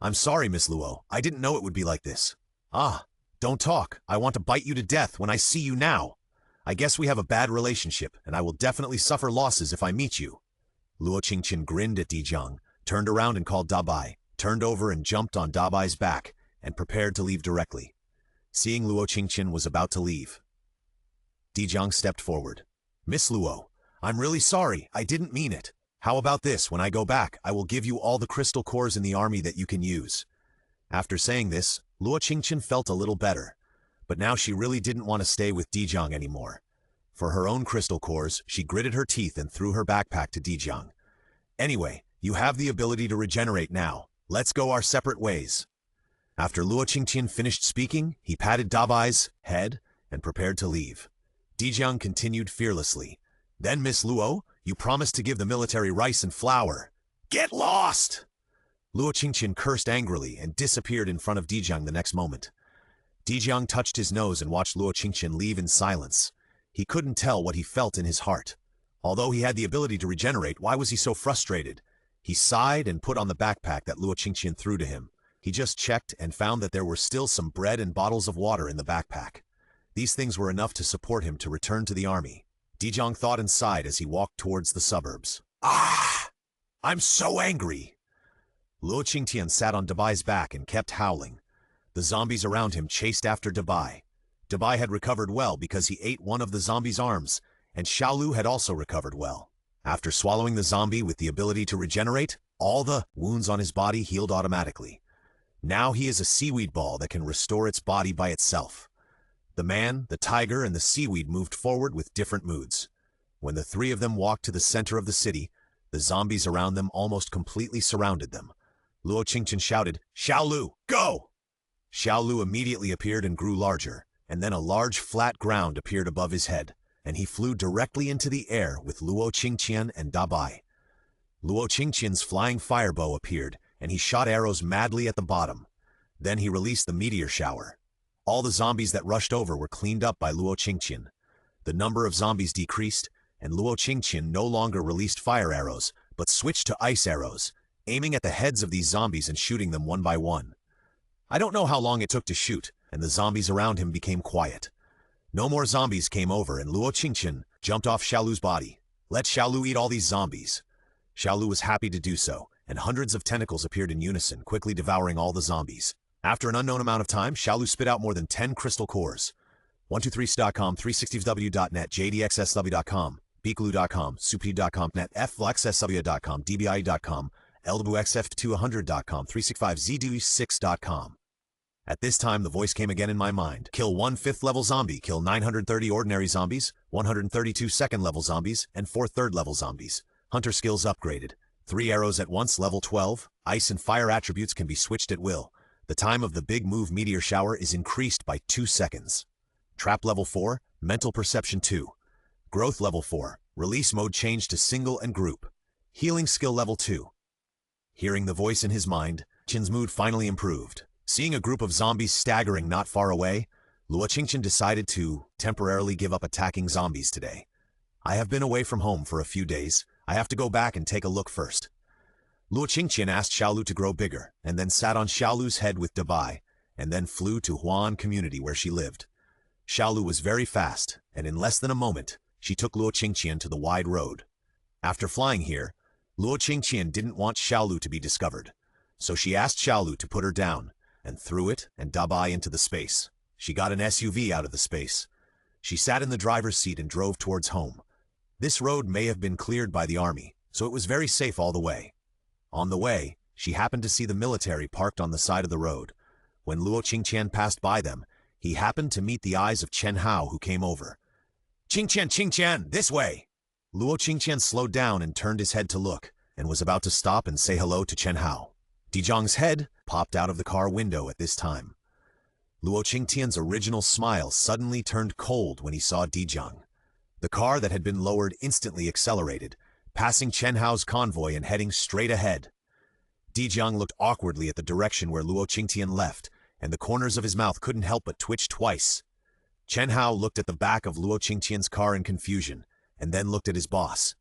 I'm sorry, Miss Luo. I didn't know it would be like this. Ah, don't talk. I want to bite you to death when I see you now. I guess we have a bad relationship, and I will definitely suffer losses if I meet you. Luo Qingtian grinned at Dijiang, turned around and called Dabai, turned over and jumped on Dabai's back, and prepared to leave directly. Seeing Luo Qingtian was about to leave, Dijiang stepped forward. Miss Luo, I'm really sorry. I didn't mean it. How about this? When I go back, I will give you all the crystal cores in the army that you can use. After saying this, Luo Qingtian felt a little better. But now she really didn't want to stay with Dijiang anymore. For her own crystal cores, she gritted her teeth and threw her backpack to Dijiang. Anyway, you have the ability to regenerate now. Let's go our separate ways. After Luo Qingtian finished speaking, he patted Dabai's head and prepared to leave. Dijiang continued fearlessly. Then, Miss Luo, you promised to give the military rice and flour. Get lost! Luo Qingtian cursed angrily and disappeared in front of Dijiang the next moment. Dijiang touched his nose and watched Luo Qingtian leave in silence. He couldn't tell what he felt in his heart. Although he had the ability to regenerate, why was he so frustrated? He sighed and put on the backpack that Luo Qingtian threw to him. He just checked and found that there were still some bread and bottles of water in the backpack. These things were enough to support him to return to the army. Dijiang thought and sighed as he walked towards the suburbs. Ah! I'm so angry! Luo Qingtian sat on Dabai's back and kept howling. The zombies around him chased after Dabai. Dabai had recovered well because he ate one of the zombie's arms, and Xiaolu had also recovered well. After swallowing the zombie with the ability to regenerate, all the wounds on his body healed automatically. Now he is a seaweed ball that can restore its body by itself. The man, the tiger, and the seaweed moved forward with different moods. When the three of them walked to the center of the city, the zombies around them almost completely surrounded them. Luo Qingtian shouted, "Xiaolu, go!" Xiaolu immediately appeared and grew larger, and then a large flat ground appeared above his head, and he flew directly into the air with Luo Qingtian and Dabai. Luo Qingtian's flying firebow appeared, and he shot arrows madly at the bottom. Then he released the meteor shower. All the zombies that rushed over were cleaned up by Luo Qingtian. The number of zombies decreased, and Luo Qingtian no longer released fire arrows, but switched to ice arrows, aiming at the heads of these zombies and shooting them one by one. I don't know how long it took to shoot, and the zombies around him became quiet. No more zombies came over, and Luo Qingtian jumped off Xiaolu's body. Let Xiaolu eat all these zombies. Xiaolu was happy to do so, and hundreds of tentacles appeared in unison, quickly devouring all the zombies. After an unknown amount of time, Xiaolu spit out more than 10 crystal cores. 123.com, 360w.net, jdxsw.com, beakaloo.com, supd.com, net, fluxsw.com, dbi.com, lwxf200.com, 365z26.com. At this time, the voice came again in my mind. Kill 1 5th-level zombie, kill 930 ordinary zombies, 132 2nd-level zombies, and 4 3rd-level zombies. Hunter skills upgraded. 3 arrows at once, level 12. Ice and fire attributes can be switched at will. The time of the big move meteor shower is increased by 2 seconds. Trap level 4, mental perception 2. Growth level 4, release mode changed to single and group. Healing skill level 2. Hearing the voice in his mind, Qin's mood finally improved. Seeing a group of zombies staggering not far away, Luo Qingtian decided to temporarily give up attacking zombies today. I have been away from home for a few days. I have to go back and take a look first. Luo Qingtian asked Xiaolu to grow bigger, and then sat on Xiaolu's head with Dabai, and then flew to Huan community where she lived. Xiaolu was very fast, and in less than a moment, she took Luo Qingtian to the wide road. After flying here, Luo Qingtian didn't want Xiaolu to be discovered, so she asked Xiaolu to put her down, and threw it and Dabai into the space. She got an SUV out of the space. She sat in the driver's seat and drove towards home. This road may have been cleared by the army, so it was very safe all the way. On the way, she happened to see the military parked on the side of the road. When Luo Qingtian passed by them, he happened to meet the eyes of Chen Hao, who came over. Qingtian, this way! Luo Qingtian slowed down and turned his head to look, and was about to stop and say hello to Chen Hao. Dijiang's head popped out of the car window at this time. Luo Qingtian's original smile suddenly turned cold when he saw Dijiang. The car that had been lowered instantly accelerated, passing Chen Hao's convoy and heading straight ahead. Dijiang looked awkwardly at the direction where Luo Qingtian left, and the corners of his mouth couldn't help but twitch twice. Chen Hao looked at the back of Luo Qingtian's car in confusion, and then looked at his boss.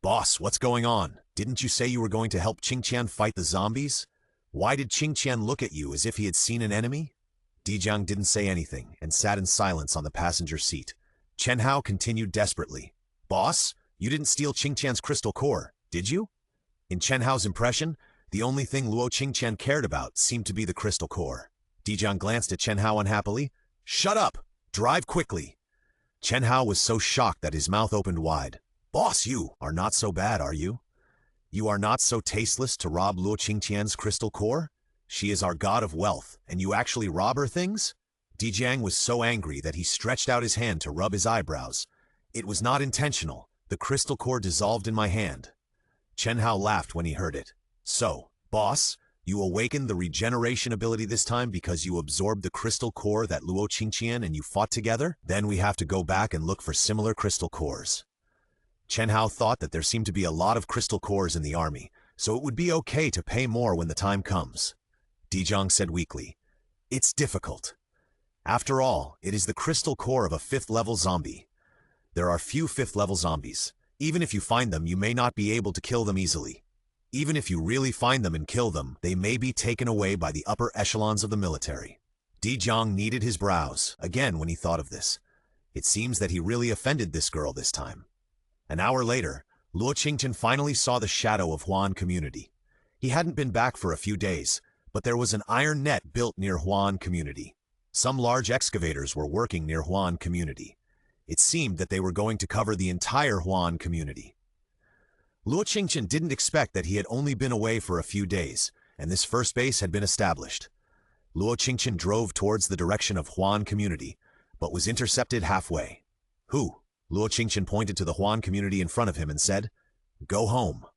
"Boss, what's going on? Didn't you say you were going to help Qingtian fight the zombies? Why did Qingtian look at you as if he had seen an enemy?" Dijiang didn't say anything and sat in silence on the passenger seat. Chen Hao continued desperately. "Boss, you didn't steal Qingtian's crystal core, did you?" In Chen Hao's impression, the only thing Luo Qingtian cared about seemed to be the crystal core. Dijiang glanced at Chen Hao unhappily. "Shut up! Drive quickly!" Chen Hao was so shocked that his mouth opened wide. "Boss, you are not so bad, are you? You are not so tasteless to rob Luo Qingtian's crystal core? She is our god of wealth, and you actually rob her things?" Dijiang was so angry that he stretched out his hand to rub his eyebrows. "It was not intentional. The crystal core dissolved in my hand." Chen Hao laughed when he heard it. "So, boss, you awakened the regeneration ability this time because you absorbed the crystal core that Luo Qingtian and you fought together? Then we have to go back and look for similar crystal cores." Chen Hao thought that there seemed to be a lot of crystal cores in the army, so it would be okay to pay more when the time comes. Dijong said weakly, "It's difficult. After all, it is the crystal core of a 5th-level zombie. There are few 5th-level zombies. Even if you find them, you may not be able to kill them easily. Even if you really find them and kill them, they may be taken away by the upper echelons of the military." Dijong kneaded his brows again when he thought of this. It seems that he really offended this girl this time. An hour later, Luo Qingtian finally saw the shadow of Huan community. He hadn't been back for a few days, but there was an iron net built near Huan community. Some large excavators were working near Huan community. It seemed that they were going to cover the entire Huan community. Luo Qingtian didn't expect that he had only been away for a few days, and this first base had been established. Luo Qingtian drove towards the direction of Huan community, but was intercepted halfway. "Who?" Luo Qingtian pointed to the Huan community in front of him and said, "Go home."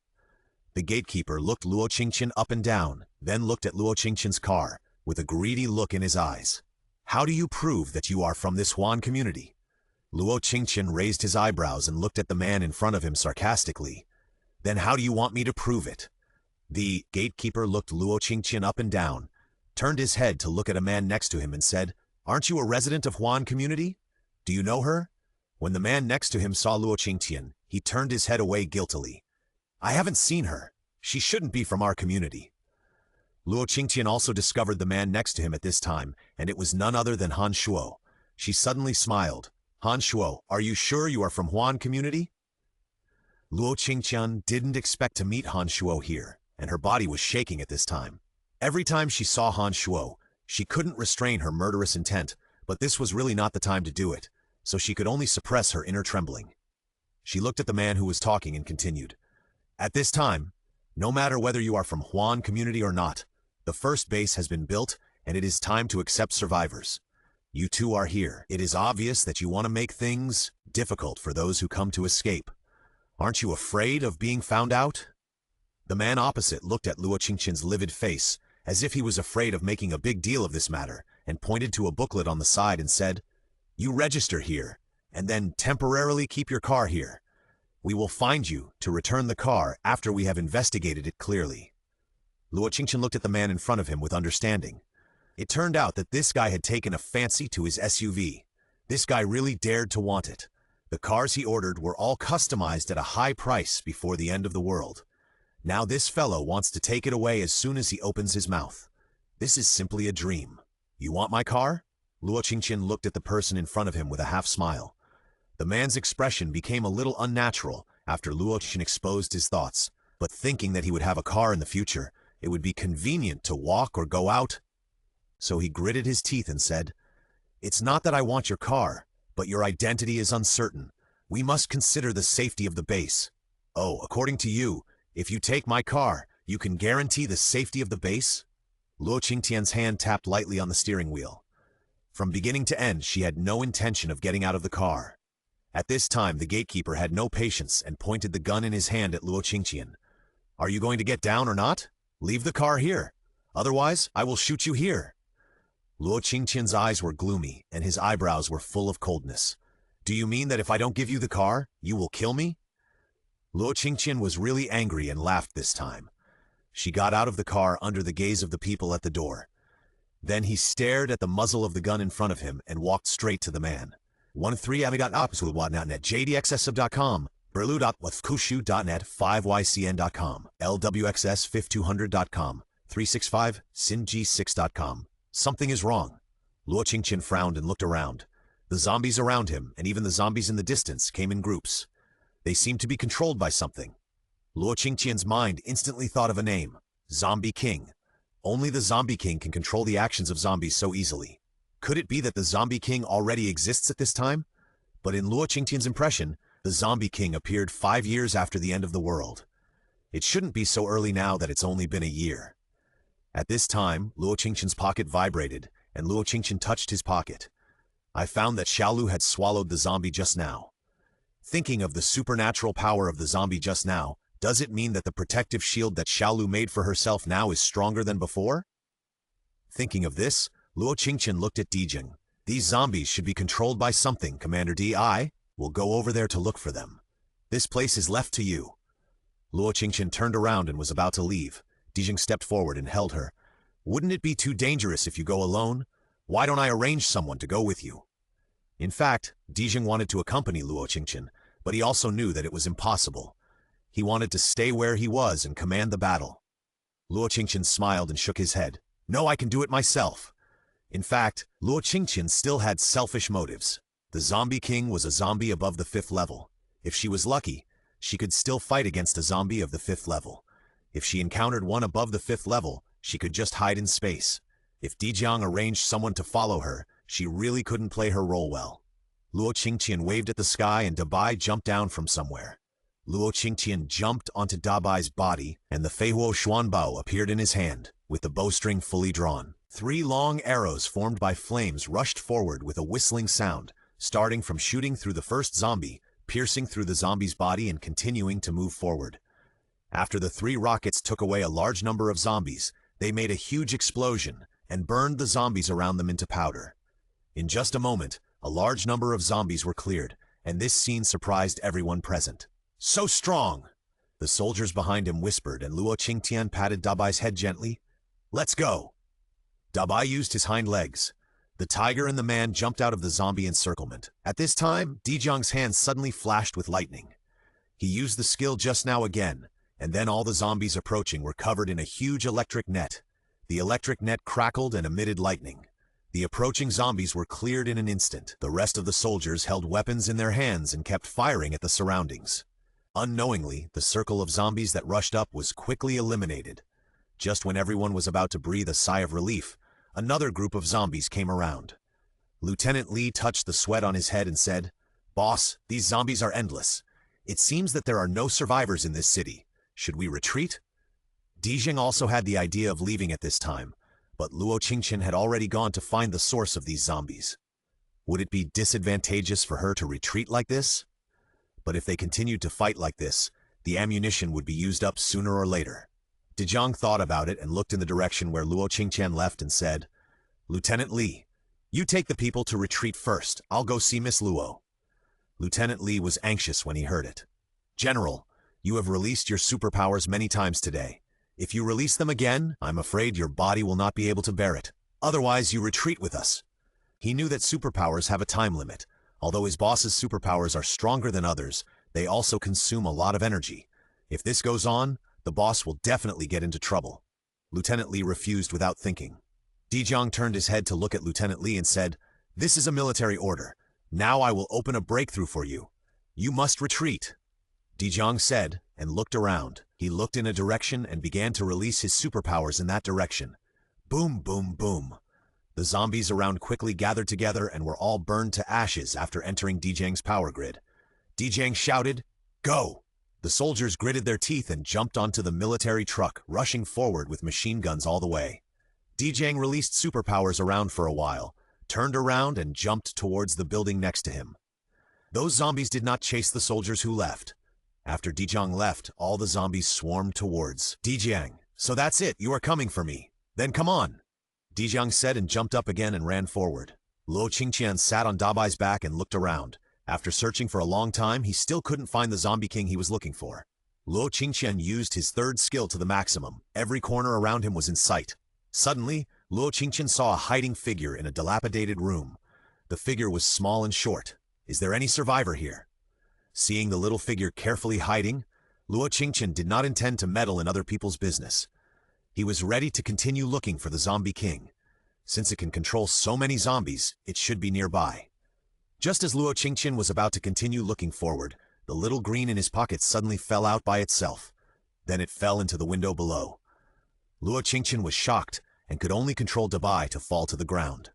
The gatekeeper looked Luo Qingtian up and down, then looked at Luo Qingtian's car, with a greedy look in his eyes. "How do you prove that you are from this Huan community?" Luo Qingtian raised his eyebrows and looked at the man in front of him sarcastically. "Then how do you want me to prove it?" The gatekeeper looked Luo Qingtian up and down, turned his head to look at a man next to him and said, "Aren't you a resident of Huan community? Do you know her?" When the man next to him saw Luo Qingtian, he turned his head away guiltily. "I haven't seen her. She shouldn't be from our community." Luo Qingtian also discovered the man next to him at this time, and it was none other than Han Shuo. She suddenly smiled. "Han Shuo, are you sure you are from Huan community?" Luo Qingtian didn't expect to meet Han Shuo here, and her body was shaking at this time. Every time she saw Han Shuo, she couldn't restrain her murderous intent, but this was really not the time to do it, so she could only suppress her inner trembling. She looked at the man who was talking and continued, "At this time, no matter whether you are from Huan community or not, the first base has been built and it is time to accept survivors. You two are here. It is obvious that you want to make things difficult for those who come to escape. Aren't you afraid of being found out?" The man opposite looked at Luo Qingtian's livid face, as if he was afraid of making a big deal of this matter, and pointed to a booklet on the side and said, "You register here, and then temporarily keep your car here. We will find you to return the car after we have investigated it clearly." Luo Qingtian looked at the man in front of him with understanding. It turned out that this guy had taken a fancy to his SUV. This guy really dared to want it. The cars he ordered were all customized at a high price before the end of the world. Now this fellow wants to take it away as soon as he opens his mouth. This is simply a dream. "You want my car?" Luo Qingtian looked at the person in front of him with a half-smile. The man's expression became a little unnatural after Luo Qingtian exposed his thoughts, but thinking that he would have a car in the future, it would be convenient to walk or go out. So he gritted his teeth and said, "It's not that I want your car, but your identity is uncertain. We must consider the safety of the base. Oh, according to you, if you take my car, you can guarantee the safety of the base?" Luo Qingtian's hand tapped lightly on the steering wheel. From beginning to end, she had no intention of getting out of the car. At this time, the gatekeeper had no patience and pointed the gun in his hand at Luo Qingtian. "Are you going to get down or not? Leave the car here. Otherwise, I will shoot you here." Luo Qingtian's eyes were gloomy, and his eyebrows were full of coldness. "Do you mean that if I don't give you the car, you will kill me?" Luo Qingtian was really angry and laughed this time. She got out of the car under the gaze of the people at the door. Then he stared at the muzzle of the gun in front of him and walked straight to the man. 13ami.opsulwatnat.net, jdxsub.com, berlu.withkushu.net, 5ycn.com, lwxs5200.com, 365, sing6.com. Something is wrong. Luo Qingtian frowned and looked around. The zombies around him, and even the zombies in the distance, came in groups. They seemed to be controlled by something. Luo Qingtian's mind instantly thought of a name, Zombie King. Only the Zombie King can control the actions of zombies so easily. Could it be that the Zombie King already exists at this time? But in Luo Qingtian's impression, the Zombie King appeared 5 years after the end of the world. It shouldn't be so early now that it's only been a year. At this time, Luo Qingtian's pocket vibrated, and Luo Qingtian touched his pocket. I found that Xiaolu had swallowed the zombie just now. Thinking of the supernatural power of the zombie just now, does it mean that the protective shield that Xiaolu made for herself now is stronger than before? Thinking of this, Luo Qingtian looked at Dijing. "These zombies should be controlled by something, Commander D. I will go over there to look for them." This place is left to you." Luo Qingtian turned around and was about to leave. Dijing stepped forward and held her. "Wouldn't it be too dangerous if you go alone? Why don't I arrange someone to go with you?" In fact, Dijing wanted to accompany Luo Qingtian, but he also knew that it was impossible. He wanted to stay where he was and command the battle. Luo Qingtian smiled and shook his head. "No, I can do it myself." In fact, Luo Qingtian still had selfish motives. The zombie king was a zombie above the 5th level. If she was lucky, she could still fight against a zombie of the 5th level. If she encountered one above the 5th level, she could just hide in space. If Dijiang arranged someone to follow her, she really couldn't play her role well. Luo Qingtian waved at the sky and Dabai jumped down from somewhere. Luo Qingtian jumped onto Dabai's body, and the Feihuo Xuanbao appeared in his hand, with the bowstring fully drawn. 3 long arrows formed by flames rushed forward with a whistling sound, starting from shooting through the first zombie, piercing through the zombie's body and continuing to move forward. After the 3 rockets took away a large number of zombies, they made a huge explosion and burned the zombies around them into powder. In just a moment, a large number of zombies were cleared, and this scene surprised everyone present. "So strong!" The soldiers behind him whispered, and Luo Qingtian patted Dabai's head gently. "Let's go!" Dabai used his hind legs. The tiger and the man jumped out of the zombie encirclement. At this time, Dijiang's hands suddenly flashed with lightning. He used the skill just now again, and then all the zombies approaching were covered in a huge electric net. The electric net crackled and emitted lightning. The approaching zombies were cleared in an instant. The rest of the soldiers held weapons in their hands and kept firing at the surroundings. Unknowingly, the circle of zombies that rushed up was quickly eliminated. Just when everyone was about to breathe a sigh of relief, another group of zombies came around. Lieutenant Li touched the sweat on his head and said, "Boss, these zombies are endless. It seems that there are no survivors in this city. Should we retreat?" Dijing also had the idea of leaving at this time, but Luo Qingtian had already gone to find the source of these zombies. Would it be disadvantageous for her to retreat like this? But if they continued to fight like this, the ammunition would be used up sooner or later. Dijing thought about it and looked in the direction where Luo Qingtian left and said, "Lieutenant Li, you take the people to retreat first. I'll go see Miss Luo." Lieutenant Li was anxious when he heard it. "General, you have released your superpowers many times today. If you release them again, I'm afraid your body will not be able to bear it. Otherwise, you retreat with us." He knew that superpowers have a time limit. Although his boss's superpowers are stronger than others, they also consume a lot of energy. If this goes on, the boss will definitely get into trouble. Lieutenant Li refused without thinking. Dijiang turned his head to look at Lieutenant Li and said, "This is a military order. Now I will open a breakthrough for you. You must retreat." Dijiang said, and looked around. He looked in a direction and began to release his superpowers in that direction. Boom, boom, boom. The zombies around quickly gathered together and were all burned to ashes after entering Dijiang's power grid. Dijiang shouted, "Go!" The soldiers gritted their teeth and jumped onto the military truck, rushing forward with machine guns all the way. Dijiang released superpowers around for a while, turned around and jumped towards the building next to him. Those zombies did not chase the soldiers who left. After Dijiang left, all the zombies swarmed towards Dijiang. "So that's it, you are coming for me. Then come on." Dijiang said and jumped up again and ran forward. Luo Qingtian sat on Dabai's back and looked around. After searching for a long time, he still couldn't find the zombie king he was looking for. Luo Qingtian used his 3rd skill to the maximum. Every corner around him was in sight. Suddenly, Luo Qingtian saw a hiding figure in a dilapidated room. The figure was small and short. "Is there any survivor here?" Seeing the little figure carefully hiding, Luo Qingtian did not intend to meddle in other people's business. He was ready to continue looking for the zombie king. Since it can control so many zombies, it should be nearby. Just as Luo Qingtian was about to continue looking forward, the little green in his pocket suddenly fell out by itself. Then it fell into the window below. Luo Qingtian was shocked and could only control Dabai to fall to the ground.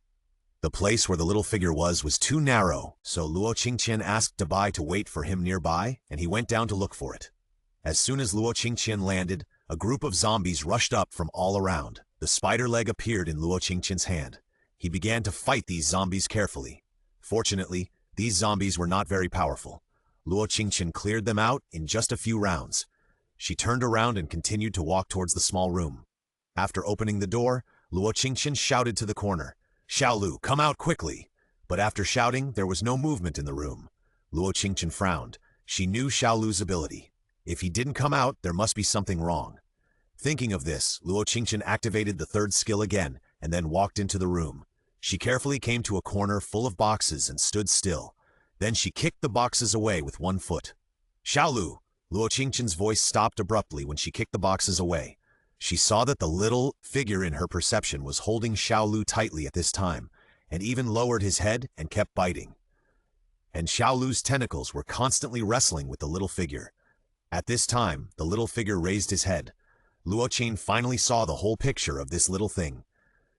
The place where the little figure was too narrow, so Luo Qingtian asked Dabai to wait for him nearby, and he went down to look for it. As soon as Luo Qingtian landed, a group of zombies rushed up from all around. The spider leg appeared in Luo Qingtian's hand. He began to fight these zombies carefully. Fortunately, these zombies were not very powerful. Luo Qingtian cleared them out in just a few rounds. She turned around and continued to walk towards the small room. After opening the door, Luo Qingtian shouted to the corner, "Xiaolu, come out quickly!" But after shouting, there was no movement in the room. Luo Qingtian frowned. She knew Xiaolu's ability. If he didn't come out, there must be something wrong. Thinking of this, Luo Qingtian activated the third skill again and then walked into the room. She carefully came to a corner full of boxes and stood still. Then she kicked the boxes away with one foot. Xiaolu! Luo Qingtian's voice stopped abruptly when she kicked the boxes away. She saw that the little figure in her perception was holding Xiaolu tightly at this time, and even lowered his head and kept biting. And Xiaolu's tentacles were constantly wrestling with the little figure. At this time, the little figure raised his head. Luo Qing finally saw the whole picture of this little thing.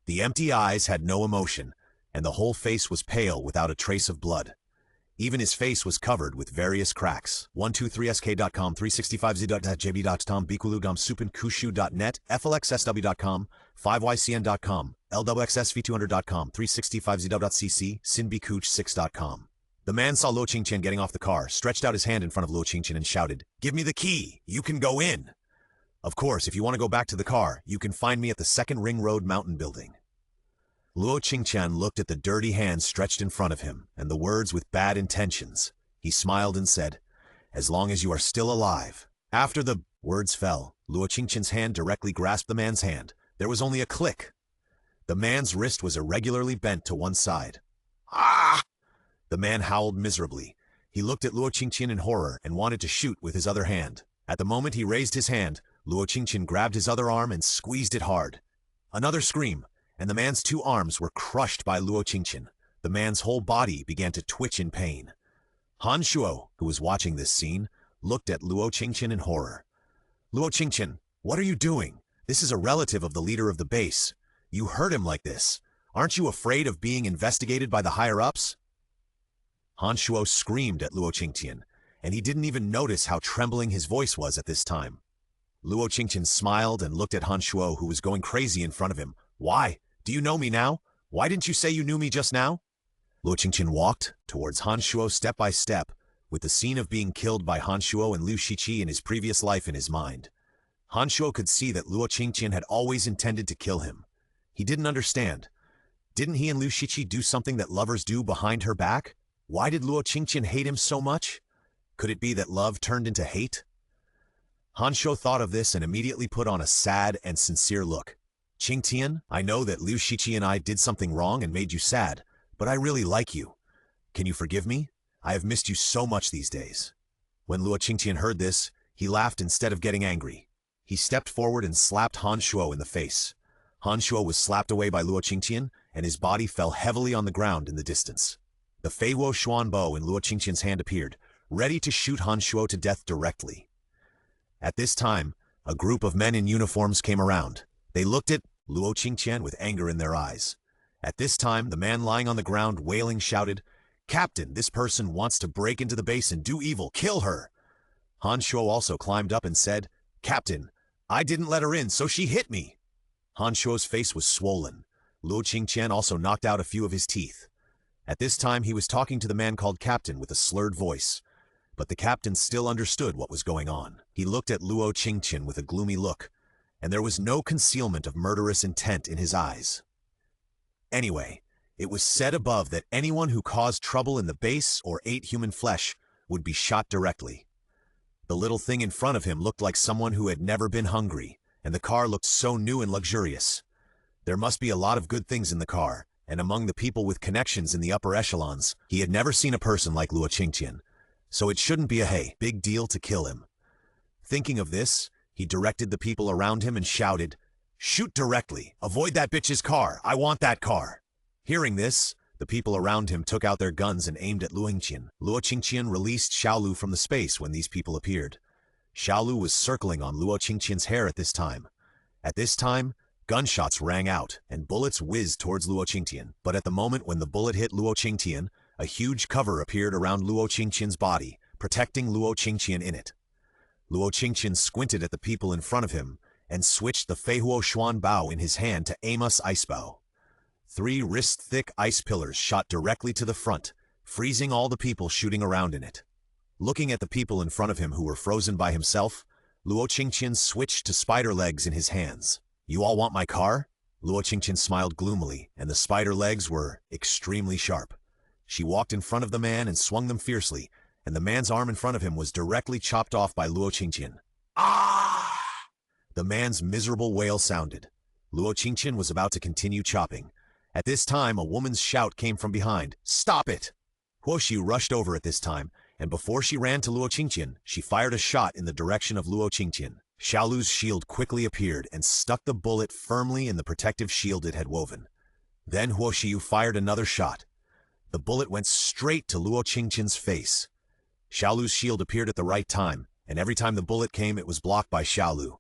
The empty eyes had no emotion, and the whole face was pale without a trace of blood. Even his face was covered with various cracks. 123sk.com, 365z.jb.com, bikulugam supankushu.net, flxsw.com, 5ycn.com, lwxsv200.com, 365z.cc, sinbikuch6.com. The man saw Luo Qingtian getting off the car, stretched out his hand in front of Luo Qingtian and shouted, "Give me the key! You can go in!" Of course, if you want to go back to the car, you can find me at the Second Ring Road Mountain Building. Luo Qingtian looked at the dirty hand stretched in front of him, and the words with bad intentions. He smiled and said, "As long as you are still alive." After the words fell, Luo Qingtian's hand directly grasped the man's hand. There was only a click. The man's wrist was irregularly bent to one side. "Ah!" The man howled miserably. He looked at Luo Qingtian in horror and wanted to shoot with his other hand. At the moment he raised his hand, Luo Qingtian grabbed his other arm and squeezed it hard. Another scream, and the man's two arms were crushed by Luo Qingtian. The man's whole body began to twitch in pain. Han Shuo, who was watching this scene, looked at Luo Qingtian in horror. "Luo Qingtian, what are you doing? This is a relative of the leader of the base. You hurt him like this. Aren't you afraid of being investigated by the higher-ups?" Han Shuo screamed at Luo Qingtian, and he didn't even notice how trembling his voice was at this time. Luo Qingtian smiled and looked at Han Shuo, who was going crazy in front of him. "Why? Do you know me now? Why didn't you say you knew me just now?" Luo Qingtian walked towards Han Shuo step by step, with the scene of being killed by Han Shuo and Liu Shiqi in his previous life in his mind. Han Shuo could see that Luo Qingtian had always intended to kill him. He didn't understand. Didn't he and Liu Shiqi do something that lovers do behind her back? Why did Luo Qingtian hate him so much? Could it be that love turned into hate? Han Shuo thought of this and immediately put on a sad and sincere look. "Qingtian, I know that Liu Shiqi and I did something wrong and made you sad, but I really like you. Can you forgive me? I have missed you so much these days." When Luo Qingtian heard this, he laughed instead of getting angry. He stepped forward and slapped Han Shuo in the face. Han Shuo was slapped away by Luo Qingtian, and his body fell heavily on the ground in the distance. The Feiwo Xuan bow in Luo Qingtian's hand appeared, ready to shoot Han Shuo to death directly. At this time, a group of men in uniforms came around. They looked at Luo Qingtian with anger in their eyes. At this time, the man lying on the ground wailing shouted, "Captain, this person wants to break into the base and do evil. Kill her!" Han Shuo also climbed up and said, "Captain, I didn't let her in, so she hit me." Han Shuo's face was swollen. Luo Qingtian also knocked out a few of his teeth. At this time, he was talking to the man called Captain with a slurred voice. But the captain still understood what was going on. He looked at Luo Qingtian with a gloomy look, and there was no concealment of murderous intent in his eyes. Anyway, it was said above that anyone who caused trouble in the base or ate human flesh would be shot directly. The little thing in front of him looked like someone who had never been hungry, and the car looked so new and luxurious. There must be a lot of good things in the car, and among the people with connections in the upper echelons, he had never seen a person like Luo Qingtian, so it shouldn't be a big deal to kill him. Thinking of this, he directed the people around him and shouted, "Shoot directly! Avoid that bitch's car! I want that car!" Hearing this, the people around him took out their guns and aimed at Luo Qingtian. Luo Qingtian released Xiaolu from the space when these people appeared. Xiaolu was circling on Luo Qingtian's hair at this time. At this time, gunshots rang out, and bullets whizzed towards Luo Qingtian. But at the moment when the bullet hit Luo Qingtian, a huge cover appeared around Luo Qingtian's body, protecting Luo Qingtian in it. Luo Qingtian squinted at the people in front of him, and switched the Feihuo Xuan bow in his hand to Amos ice bow. 3 wrist-thick ice pillars shot directly to the front, freezing all the people shooting around in it. Looking at the people in front of him who were frozen by himself, Luo Qingtian switched to spider legs in his hands. "You all want my car?" Luo Qingtian smiled gloomily, and the spider legs were extremely sharp. She walked in front of the man and swung them fiercely, and the man's arm in front of him was directly chopped off by Luo Qingtian. Ah! The man's miserable wail sounded. Luo Qingtian was about to continue chopping. At this time, a woman's shout came from behind. "Stop it!" Huo Xiu rushed over at this time, and before she ran to Luo Qingtian, she fired a shot in the direction of Luo Qingtian. Xiaolu's shield quickly appeared and stuck the bullet firmly in the protective shield it had woven. Then Huo Xiu fired another shot. The bullet went straight to Luo Qingtian's face. Xiaolu's shield appeared at the right time, and every time the bullet came, it was blocked by Xiaolu.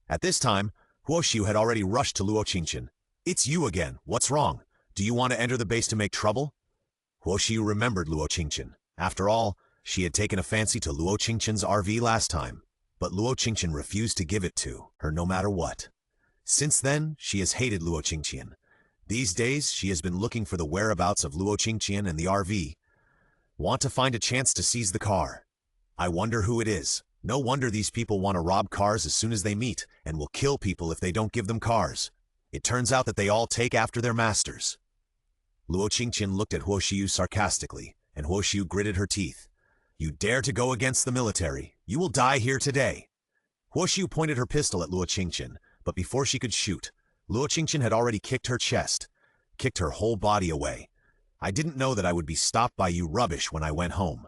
At this time, Huo Xiu had already rushed to Luo Qingtian. "It's you again. What's wrong? Do you want to enter the base to make trouble?" Huo Xiu remembered Luo Qingtian. After all, she had taken a fancy to Luo Qingtian's RV last time, but Luo Qingtian refused to give it to her no matter what. Since then, she has hated Luo Qingtian. These days, she has been looking for the whereabouts of Luo Qingtian and the RV. Want to find a chance to seize the car. I wonder who it is. No wonder these people want to rob cars as soon as they meet, and will kill people if they don't give them cars. It turns out that they all take after their masters. Luo Qingtian looked at Huo Xiu sarcastically, and Huo Xiu gritted her teeth. "You dare to go against the military. You will die here today." Huo Xiu pointed her pistol at Luo Qingtian, but before she could shoot, Luo Qingtian had already kicked her chest, kicked her whole body away. "I didn't know that I would be stopped by you rubbish when I went home.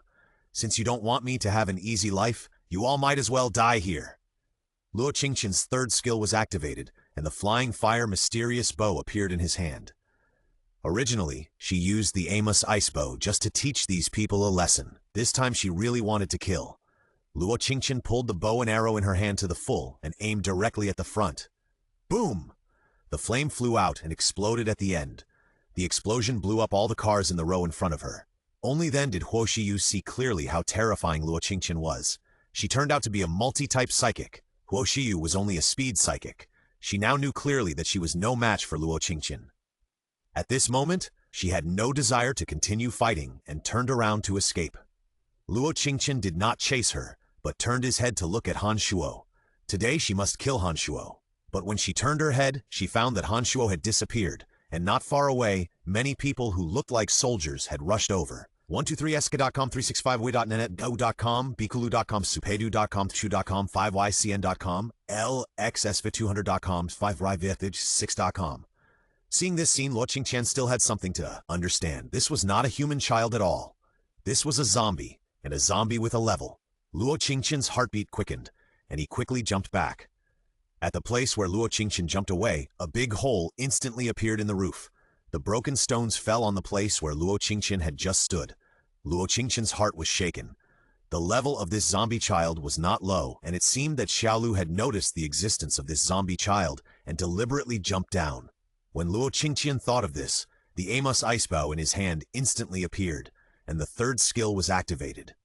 Since you don't want me to have an easy life, you all might as well die here." Luo Qingtian's third skill was activated, and the flying fire mysterious bow appeared in his hand. Originally, she used the Amos ice bow just to teach these people a lesson. This time she really wanted to kill. Luo Qingtian pulled the bow and arrow in her hand to the full and aimed directly at the front. Boom! The flame flew out and exploded at the end. The explosion blew up all the cars in the row in front of her. Only then did Huo Xiu see clearly how terrifying Luo Qingtian was. She turned out to be a multi-type psychic. Huo Xiu was only a speed psychic. She now knew clearly that she was no match for Luo Qingtian. At this moment, she had no desire to continue fighting and turned around to escape. Luo Qingtian did not chase her, but turned his head to look at Han Shuo. Today she must kill Han Shuo. But when she turned her head, she found that Han Shuo had disappeared, and not far away, many people who looked like soldiers had rushed over. 123sk.com, 365way.net, go.com, bikulu.com, supedu.com, chu.com, 5ycn.com, lxsv200.com, 5ryvith6.com. Seeing this scene, Luo Qingtian still had something to understand. This was not a human child at all. This was a zombie, and a zombie with a level. Luo Qingtian's heartbeat quickened, and he quickly jumped back. At the place where Luo Qingtian jumped away, a big hole instantly appeared in the roof. The broken stones fell on the place where Luo Qingtian had just stood. Luo Qingtian's heart was shaken. The level of this zombie child was not low, and it seemed that Xiaolu had noticed the existence of this zombie child and deliberately jumped down. When Luo Qingtian thought of this, the Amos ice bow in his hand instantly appeared, and the third skill was activated.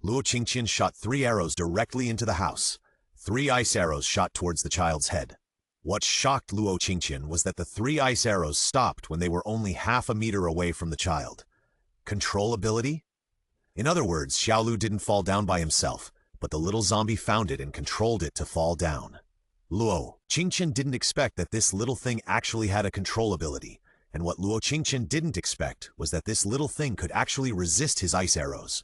Luo Qingtian shot 3 arrows directly into the house. 3 ice arrows shot towards the child's head. What shocked Luo Qingtian was that the 3 ice arrows stopped when they were only half a meter away from the child. Control ability? In other words, Xiaolu didn't fall down by himself, but the little zombie found it and controlled it to fall down. Luo Qingtian didn't expect that this little thing actually had a control ability, and what Luo Qingtian didn't expect was that this little thing could actually resist his ice arrows.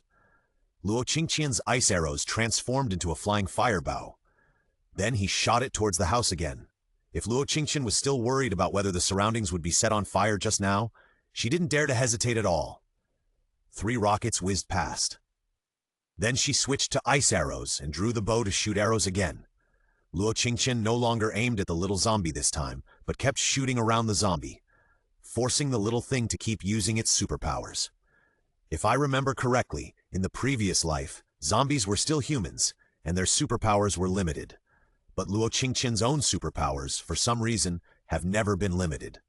Luo Qingtian's ice arrows transformed into a flying fire bow. Then he shot it towards the house again. If Luo Qingtian was still worried about whether the surroundings would be set on fire just now, she didn't dare to hesitate at all. 3 rockets whizzed past. Then she switched to ice arrows and drew the bow to shoot arrows again. Luo Qingtian no longer aimed at the little zombie this time, but kept shooting around the zombie, forcing the little thing to keep using its superpowers. If I remember correctly, in the previous life, zombies were still humans, and their superpowers were limited. But Luo Qingtian's own superpowers, for some reason, have never been limited.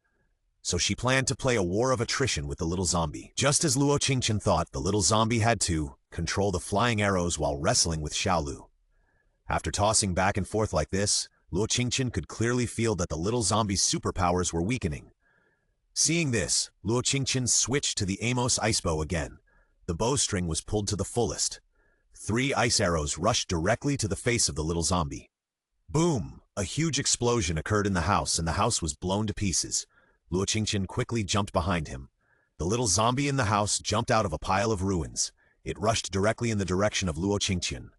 So she planned to play a war of attrition with the little zombie. Just as Luo Qingtian thought, the little zombie had to control the flying arrows while wrestling with Xiaolu. After tossing back and forth like this, Luo Qingtian could clearly feel that the little zombie's superpowers were weakening. Seeing this, Luo Qingtian switched to the Amos ice bow again. The bowstring was pulled to the fullest. 3 ice arrows rushed directly to the face of the little zombie. Boom! A huge explosion occurred in the house, and the house was blown to pieces. Luo Qingtian quickly jumped behind him. The little zombie in the house jumped out of a pile of ruins. It rushed directly in the direction of Luo Qingtian.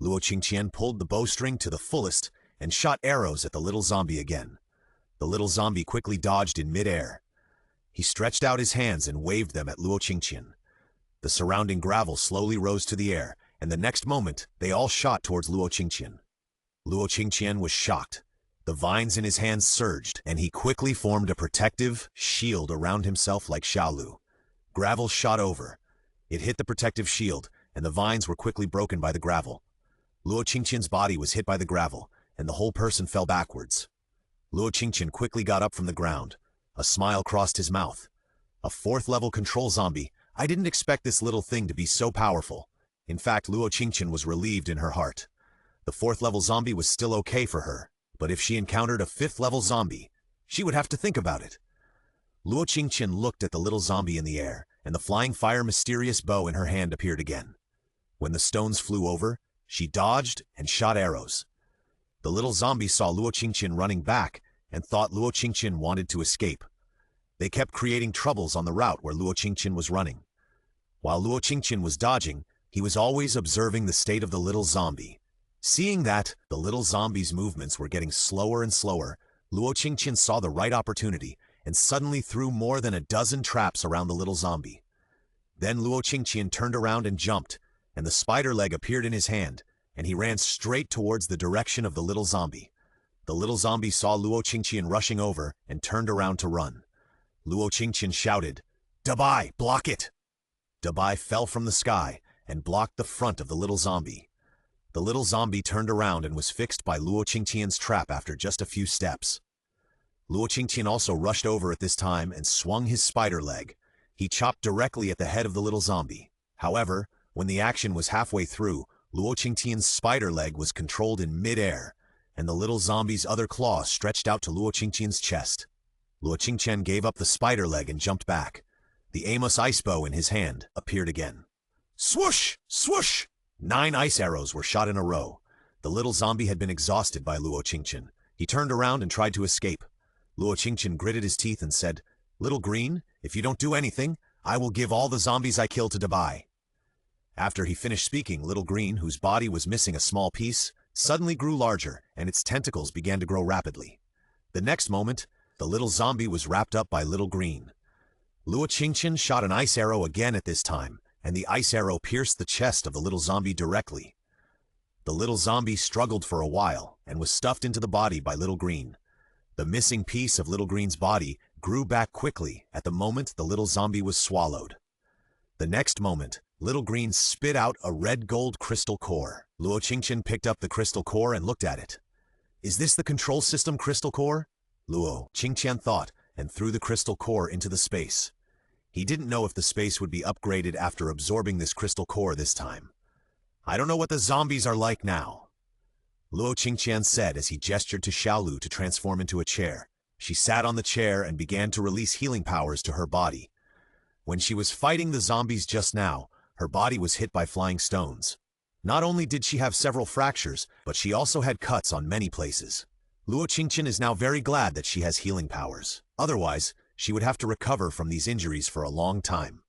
Luo Qingtian pulled the bowstring to the fullest and shot arrows at the little zombie again. The little zombie quickly dodged in midair. He stretched out his hands and waved them at Luo Qingtian. The surrounding gravel slowly rose to the air, and the next moment, they all shot towards Luo Qingtian. Luo Qingtian was shocked. The vines in his hands surged, and he quickly formed a protective shield around himself like Xiaolu. Gravel shot over. It hit the protective shield, and the vines were quickly broken by the gravel. Luo Qingtian's body was hit by the gravel, and the whole person fell backwards. Luo Qingtian quickly got up from the ground. A smile crossed his mouth. A 4th-level control zombie. I didn't expect this little thing to be so powerful. In fact, Luo Qingtian was relieved in her heart. The 4th-level zombie was still okay for her, but if she encountered a 5th-level zombie, she would have to think about it. Luo Qingtian looked at the little zombie in the air, and the flying fire mysterious bow in her hand appeared again. When the stones flew over, she dodged and shot arrows. The little zombie saw Luo Qingtian running back and thought Luo Qingtian wanted to escape. They kept creating troubles on the route where Luo Qingtian was running. While Luo Qingtian was dodging, he was always observing the state of the little zombie. Seeing that the little zombie's movements were getting slower and slower, Luo Qingtian saw the right opportunity and suddenly threw more than a dozen traps around the little zombie. Then Luo Qingtian turned around and jumped, and the spider leg appeared in his hand, and he ran straight towards the direction of the little zombie. The little zombie saw Luo Qingtian rushing over and turned around to run. Luo Qingtian shouted, "Dabai, block it!" Dabai fell from the sky and blocked the front of the little zombie. The little zombie turned around and was fixed by Luo Qingtian's trap after just a few steps. Luo Qingtian also rushed over at this time and swung his spider leg. He chopped directly at the head of the little zombie. However, when the action was halfway through, Luo Qingtian's spider leg was controlled in mid-air, and the little zombie's other claws stretched out to Luo Qingtian's chest. Luo Qingtian gave up the spider leg and jumped back. The Amos ice bow in his hand appeared again. Swoosh! Swoosh! 9 ice arrows were shot in a row. The little zombie had been exhausted by Luo Qingtian. He turned around and tried to escape. Luo Qingtian gritted his teeth and said, "Little Green, if you don't do anything, I will give all the zombies I kill to Dabai." After he finished speaking, Little Green, whose body was missing a small piece, suddenly grew larger, and its tentacles began to grow rapidly. The next moment, the little zombie was wrapped up by Little Green. Luo Qingtian shot an ice arrow again at this time, and the ice arrow pierced the chest of the little zombie directly. The little zombie struggled for a while, and was stuffed into the body by Little Green. The missing piece of Little Green's body grew back quickly at the moment the little zombie was swallowed. The next moment, Little Green spit out a red-gold crystal core. Luo Qingtian picked up the crystal core and looked at it. "Is this the control system crystal core?" Luo Qingtian thought, and threw the crystal core into the space. He didn't know if the space would be upgraded after absorbing this crystal core this time. "I don't know what the zombies are like now," Luo Qingtian said as he gestured to Xiaolu to transform into a chair. She sat on the chair and began to release healing powers to her body. When she was fighting the zombies just now, her body was hit by flying stones. Not only did she have several fractures, but she also had cuts on many places. Luo Qingtian is now very glad that she has healing powers. Otherwise, she would have to recover from these injuries for a long time.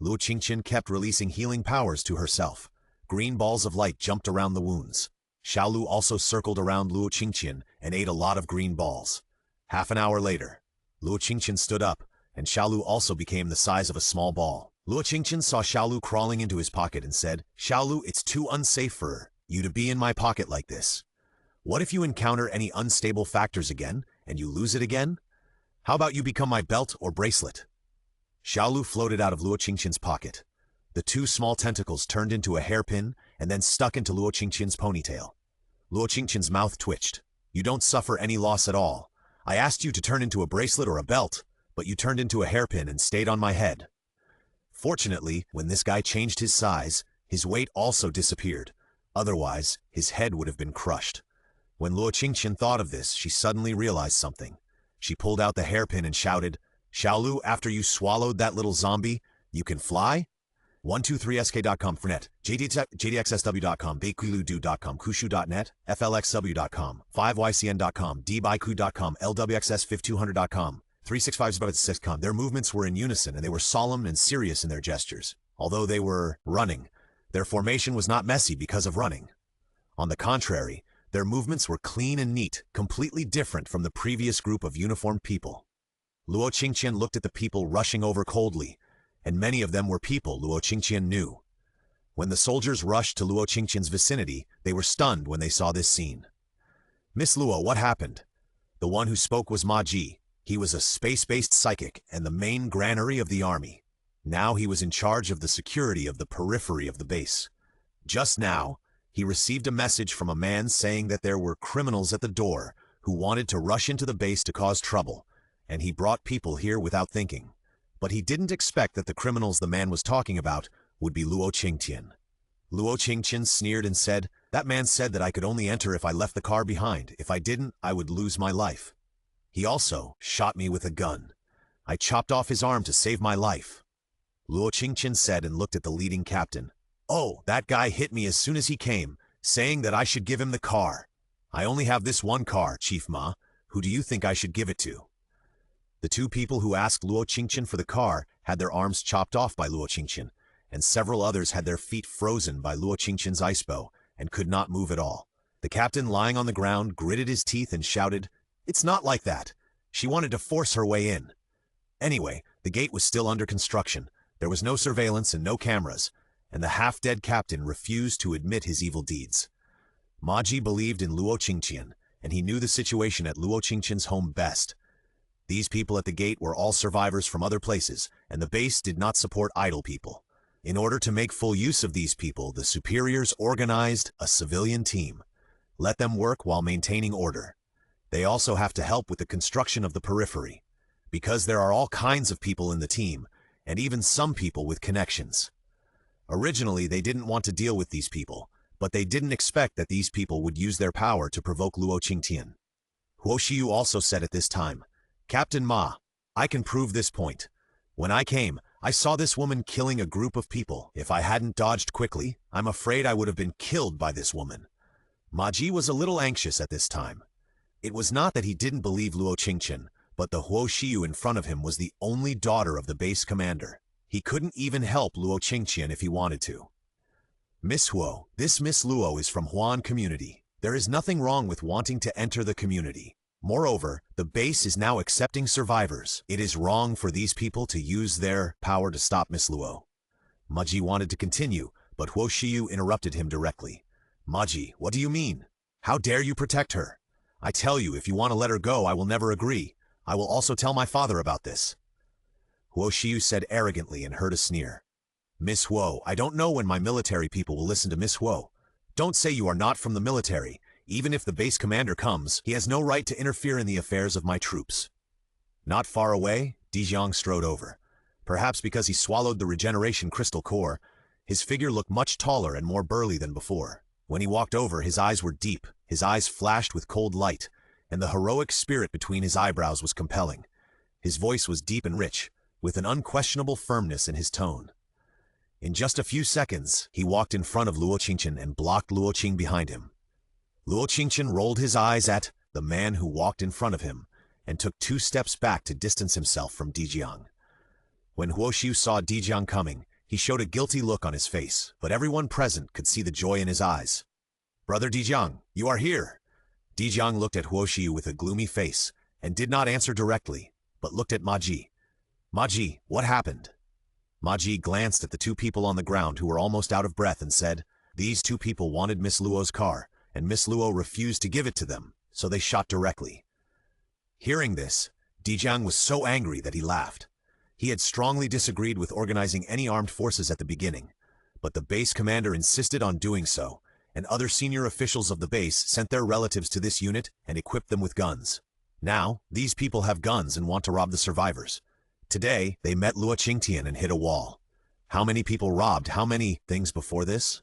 Luo Qingtian kept releasing healing powers to herself. Green balls of light jumped around the wounds. Xiaolu also circled around Luo Qingtian and ate a lot of green balls. Half an hour later, Luo Qingtian stood up, and Xiaolu also became the size of a small ball. Luo Qingtian saw Xiaolu crawling into his pocket and said, "Xiaolu, it's too unsafe for you to be in my pocket like this. What if you encounter any unstable factors again, and you lose it again? How about you become my belt or bracelet?" Xiaolu floated out of Luo Qingtian's pocket. The 2 small tentacles turned into a hairpin and then stuck into Luo Qingtian's ponytail. Luo Qingtian's mouth twitched. "You don't suffer any loss at all. I asked you to turn into a bracelet or a belt, but you turned into a hairpin and stayed on my head." Fortunately, when this guy changed his size, his weight also disappeared. Otherwise, his head would have been crushed. When Luo Qingtian thought of this, she suddenly realized something. She pulled out the hairpin and shouted, "Xiaolu, after you swallowed that little zombie, you can fly?" 123sk.com for net, jdxsw.com, bakeludu.com, kushu.net, flxw.com, 5ycn.com, dbaiku.com, lwxs5200.com, 365.com. Their movements were in unison and they were solemn and serious in their gestures. Although they were running, their formation was not messy because of running. On the contrary, their movements were clean and neat, completely different from the previous group of uniformed people. Luo Qingtian looked at the people rushing over coldly, and many of them were people Luo Qingtian knew. When the soldiers rushed to Luo Qingtian's vicinity, they were stunned when they saw this scene. "Miss Luo, what happened?" The one who spoke was Ma Ji. He was a space-based psychic and the main granary of the army. Now he was in charge of the security of the periphery of the base. Just now, he received a message from a man saying that there were criminals at the door who wanted to rush into the base to cause trouble, and he brought people here without thinking. But he didn't expect that the criminals the man was talking about would be Luo Qingtian. Luo Qingtian sneered and said, "That man said that I could only enter if I left the car behind. If I didn't, I would lose my life. He also shot me with a gun. I chopped off his arm to save my life." Luo Qingtian said and looked at the leading captain. "Oh, that guy hit me as soon as he came, saying that I should give him the car. I only have this one car, Chief Ma. Who do you think I should give it to?" The two people who asked Luo Qingtian for the car had their arms chopped off by Luo Qingtian, and several others had their feet frozen by Luo Qingtian's ice bow and could not move at all. The captain, lying on the ground, gritted his teeth and shouted, "It's not like that. She wanted to force her way in." Anyway, the gate was still under construction. There was no surveillance and no cameras, and the half-dead captain refused to admit his evil deeds. Ma Ji believed in Luo Qingtian, and he knew the situation at Luo Qingtian's home best. These people at the gate were all survivors from other places, and the base did not support idle people. In order to make full use of these people, the superiors organized a civilian team. Let them work while maintaining order. They also have to help with the construction of the periphery, because there are all kinds of people in the team, and even some people with connections. Originally, they didn't want to deal with these people, but they didn't expect that these people would use their power to provoke Luo Qingtian. Huo Shiyu also said at this time, "Captain Ma, I can prove this point. When I came, I saw this woman killing a group of people. If I hadn't dodged quickly, I'm afraid I would have been killed by this woman." Ma Ji was a little anxious at this time. It was not that he didn't believe Luo Qingtian, but the Huo Shiyu in front of him was the only daughter of the base commander. He couldn't even help Luo Qingtian if he wanted to. "Miss Huo, this Miss Luo is from Huan community. There is nothing wrong with wanting to enter the community. Moreover, the base is now accepting survivors. It is wrong for these people to use their power to stop Miss Luo." Ma Ji wanted to continue, but Huo Shiyu interrupted him directly. "Ma Ji, what do you mean? How dare you protect her? I tell you, if you want to let her go, I will never agree. I will also tell my father about this." Huo Shiyu said arrogantly and heard a sneer. "Miss Huo, I don't know when my military people will listen to Miss Huo. Don't say you are not from the military. Even if the base commander comes, he has no right to interfere in the affairs of my troops." Not far away, Dijiang strode over. Perhaps because he swallowed the regeneration crystal core, his figure looked much taller and more burly than before. When he walked over, his eyes were deep, his eyes flashed with cold light, and the heroic spirit between his eyebrows was compelling. His voice was deep and rich, with an unquestionable firmness in his tone. In just a few seconds, he walked in front of Luo Qingtian and blocked Luo Qing behind him. Luo Qingtian rolled his eyes at the man who walked in front of him and took 2 steps back to distance himself from Dijiang. When Huo Shiyu saw Dijiang coming, he showed a guilty look on his face, but everyone present could see the joy in his eyes. "Brother Dijiang, you are here." Dijiang looked at Huo Shiyu with a gloomy face and did not answer directly, but looked at Ma Ji. "Ma Ji, what happened?" Ma Ji glanced at the 2 people on the ground who were almost out of breath and said, "These 2 people wanted Miss Luo's car, and Miss Luo refused to give it to them, so they shot directly." Hearing this, Dijiang was so angry that he laughed. He had strongly disagreed with organizing any armed forces at the beginning, but the base commander insisted on doing so, and other senior officials of the base sent their relatives to this unit and equipped them with guns. Now, these people have guns and want to rob the survivors. Today, they met Luo Qingtian and hit a wall. How many people robbed how many things before this?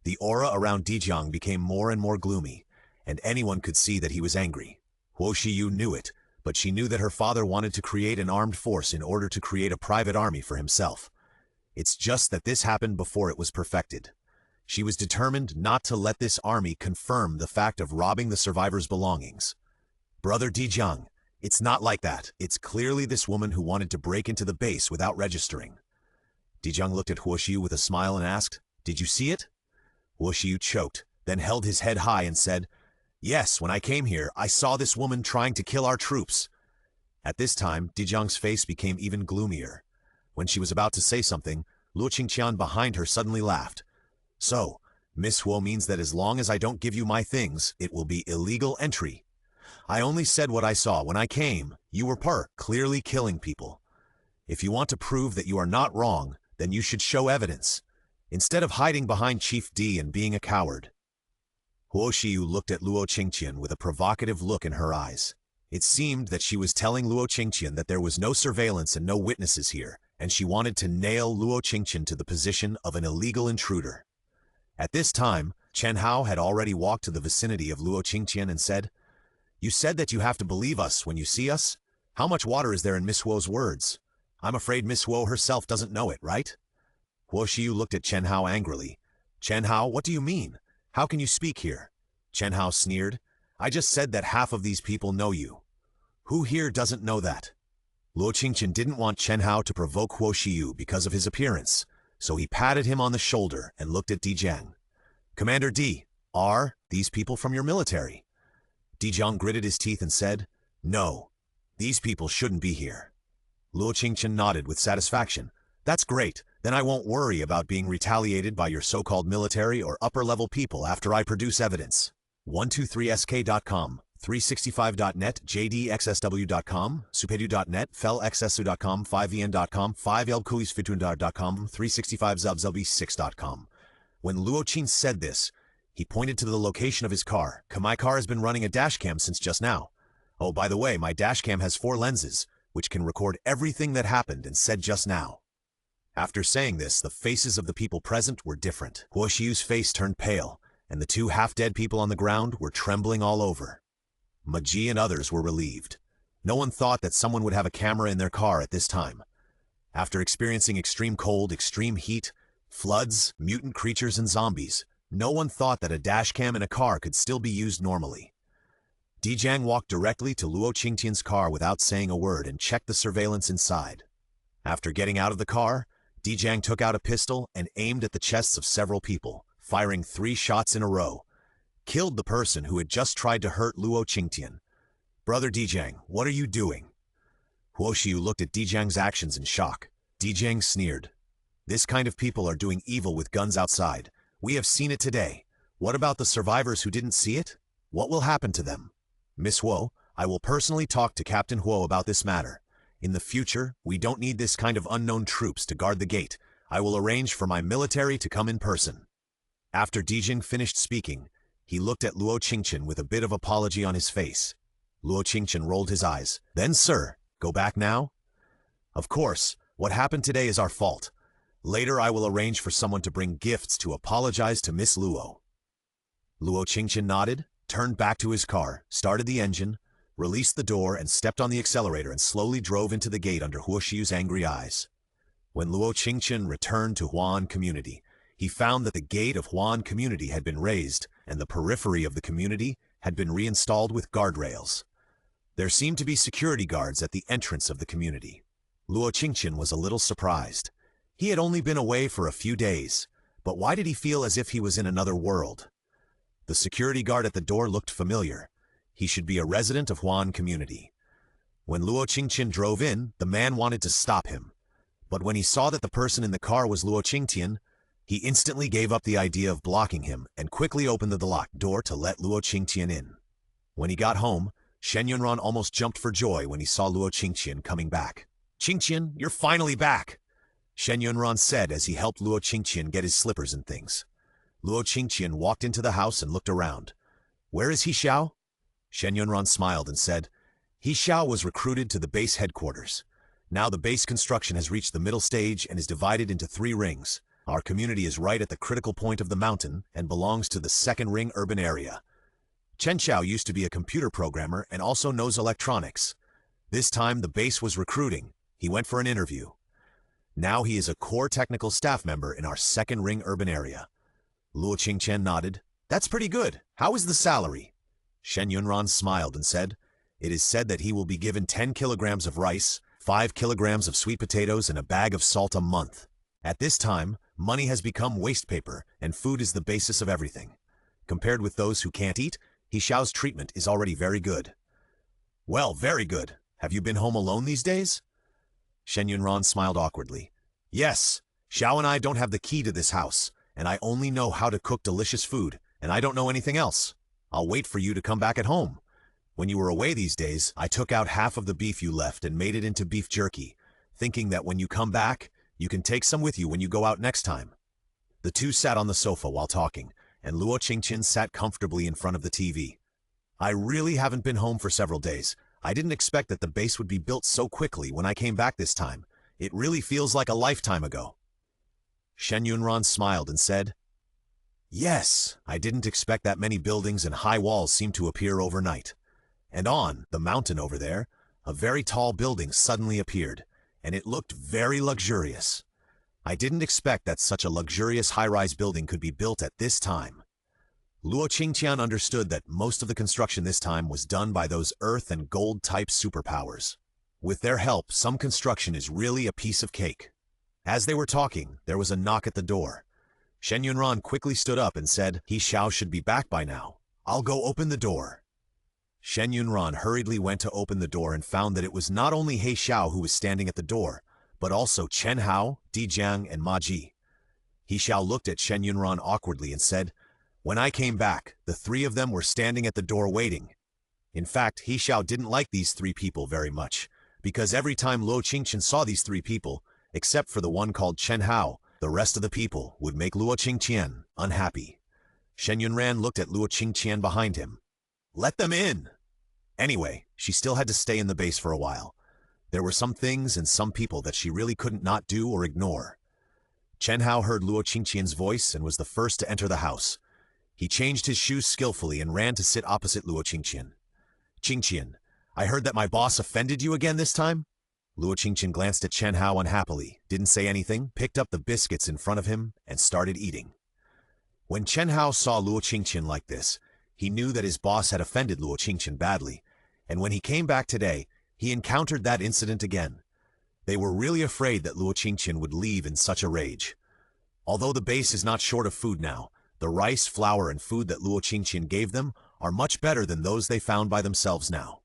The aura around Dijiang became more and more gloomy, and anyone could see that he was angry. Huo Shiyu knew it, but she knew that her father wanted to create an armed force in order to create a private army for himself. It's just that this happened before it was perfected. She was determined not to let this army confirm the fact of robbing the survivors' belongings. "Brother Dijiang, it's not like that. It's clearly this woman who wanted to break into the base without registering." Dijang looked at Huo Xiu with a smile and asked, "Did you see it?" Huo Xiu choked, then held his head high and said, "Yes, when I came here, I saw this woman trying to kill our troops." At this time, Dijang's face became even gloomier. When she was about to say something, Luo Qingtian behind her suddenly laughed. "So, Miss Huo means that as long as I don't give you my things, it will be illegal entry. I only said what I saw. When I came, you were clearly killing people. If you want to prove that you are not wrong, then you should show evidence, instead of hiding behind Chief D and being a coward." Huo Xiu looked at Luo Qingtian with a provocative look in her eyes. It seemed that she was telling Luo Qingtian that there was no surveillance and no witnesses here, and she wanted to nail Luo Qingtian to the position of an illegal intruder. At this time, Chen Hao had already walked to the vicinity of Luo Qingtian and said, "You said that you have to believe us when you see us? How much water is there in Miss Huo's words? I'm afraid Miss Huo herself doesn't know it, right?" Huo Xiu looked at Chen Hao angrily. "Chen Hao, what do you mean? How can you speak here?" Chen Hao sneered. "I just said that half of these people know you. Who here doesn't know that?" Luo Qingtian didn't want Chen Hao to provoke Huo Xiu because of his appearance, so he patted him on the shoulder and looked at Dijang. "Commander D, are these people from your military?" Dijang gritted his teeth and said, "No, these people shouldn't be here." Luo Qingtian nodded with satisfaction. "That's great. Then I won't worry about being retaliated by your so-called military or upper-level people after I produce evidence." 123sk.com, 365.net, jdxsw.com, supedu.net, felxsu.com, 5en.com, 5elkuisfitundar.com, 365zubzub6.com. When Luo Qin said this, he pointed to the location of his car. "My car has been running a dashcam since just now. Oh, by the way, my dashcam has 4 lenses, which can record everything that happened and said just now." After saying this, the faces of the people present were different. Huo Xiu's face turned pale, and the 2 half-dead people on the ground were trembling all over. Ma Ji and others were relieved. No one thought that someone would have a camera in their car at this time. After experiencing extreme cold, extreme heat, floods, mutant creatures, and zombies, no one thought that a dashcam in a car could still be used normally. Dijang walked directly to Luo Qingtian's car without saying a word and checked the surveillance inside. After getting out of the car, Dijang took out a pistol and aimed at the chests of several people, firing 3 shots in a row. Killed the person who had just tried to hurt Luo Qingtian. "Brother Dijang, what are you doing?" Huo Xiu looked at Dijang's actions in shock. Dijang sneered. "This kind of people are doing evil with guns outside. We have seen it today. What about the survivors who didn't see it? What will happen to them? Miss Huo, I will personally talk to Captain Huo about this matter. In the future, we don't need this kind of unknown troops to guard the gate. I will arrange for my military to come in person." After Dijang finished speaking, he looked at Luo Qingtian with a bit of apology on his face. Luo Qingtian rolled his eyes. "Then, sir, go back now?" "Of course, what happened today is our fault. Later I will arrange for someone to bring gifts to apologize to Miss Luo." Luo Qingtian nodded, turned back to his car, started the engine, released the door and stepped on the accelerator and slowly drove into the gate under Huo Xiu's angry eyes. When Luo Qingtian returned to Huan Community, he found that the gate of Huan Community had been raised and the periphery of the community had been reinstalled with guardrails. There seemed to be security guards at the entrance of the community. Luo Qingtian was a little surprised. He had only been away for a few days, but why did he feel as if he was in another world? The security guard at the door looked familiar. He should be a resident of Huan Community. When Luo Qingtian drove in, the man wanted to stop him. But when he saw that the person in the car was Luo Qingtian, he instantly gave up the idea of blocking him and quickly opened the locked door to let Luo Qingtian in. When he got home, Shen Yunran almost jumped for joy when he saw Luo Qingtian coming back. "Qingtian, you're finally back!" Shen Yunran said as he helped Luo Qingtian get his slippers and things. Luo Qingtian walked into the house and looked around. "Where is He Xiao?" Shen Yunran smiled and said, "He Xiao was recruited to the base headquarters. Now the base construction has reached the middle stage and is divided into 3 rings. Our community is right at the critical point of the mountain and belongs to the 2nd ring urban area. Chen Xiao used to be a computer programmer and also knows electronics. This time the base was recruiting. He went for an interview. Now he is a core technical staff member in our 2nd ring urban area." Luo Qingtian nodded. "That's pretty good. How is the salary?" Shen Yunran smiled and said, "It is said that he will be given 10 kilograms of rice, 5 kilograms of sweet potatoes, and a bag of salt a month." At this time, money has become waste paper, and food is the basis of everything. Compared with those who can't eat, He Xiao's treatment is already very good. Well, very good. Have you been home alone these days? Shen Yunran smiled awkwardly. Yes, Xiao and I don't have the key to this house, and I only know how to cook delicious food, and I don't know anything else. I'll wait for you to come back at home. When you were away these days, I took out half of the beef you left and made it into beef jerky, thinking that when you come back, you can take some with you when you go out next time. The two sat on the sofa while talking, and Luo Qingtian sat comfortably in front of the TV. I really haven't been home for several days. I didn't expect that the base would be built so quickly when I came back this time. It really feels like a lifetime ago. Shen Yunran smiled and said, Yes, I didn't expect that many buildings and high walls seemed to appear overnight. And on the mountain over there, a very tall building suddenly appeared, and it looked very luxurious. I didn't expect that such a luxurious high-rise building could be built at this time. Luo Qingtian understood that most of the construction this time was done by those earth and gold-type superpowers. With their help, some construction is really a piece of cake. As they were talking, there was a knock at the door. Shen Yunran quickly stood up and said, He Xiao should be back by now. I'll go open the door. Shen Yunran hurriedly went to open the door and found that it was not only He Xiao who was standing at the door, but also Chen Hao, Di Jiang, and Ma Ji. He Xiao looked at Shen Yunran awkwardly and said, When I came back, the three of them were standing at the door waiting. In fact, He Xiao didn't like these three people very much, because every time Luo Qingtian saw these three people, except for the one called Chen Hao, the rest of the people would make Luo Qingtian unhappy. Shen Yunran looked at Luo Qingtian behind him. Let them in! Anyway, she still had to stay in the base for a while. There were some things and some people that she really couldn't not do or ignore. Chen Hao heard Luo Qingtian's voice and was the first to enter the house. He changed his shoes skillfully and ran to sit opposite Luo Qingtian. Qingtian, I heard that my boss offended you again this time? Luo Qingtian glanced at Chen Hao unhappily, didn't say anything, picked up the biscuits in front of him, and started eating. When Chen Hao saw Luo Qingtian like this, he knew that his boss had offended Luo Qingtian badly, and when he came back today, he encountered that incident again. They were really afraid that Luo Qingtian would leave in such a rage. Although the base is not short of food now, the rice, flour, and food that Luo Qingtian gave them are much better than those they found by themselves now.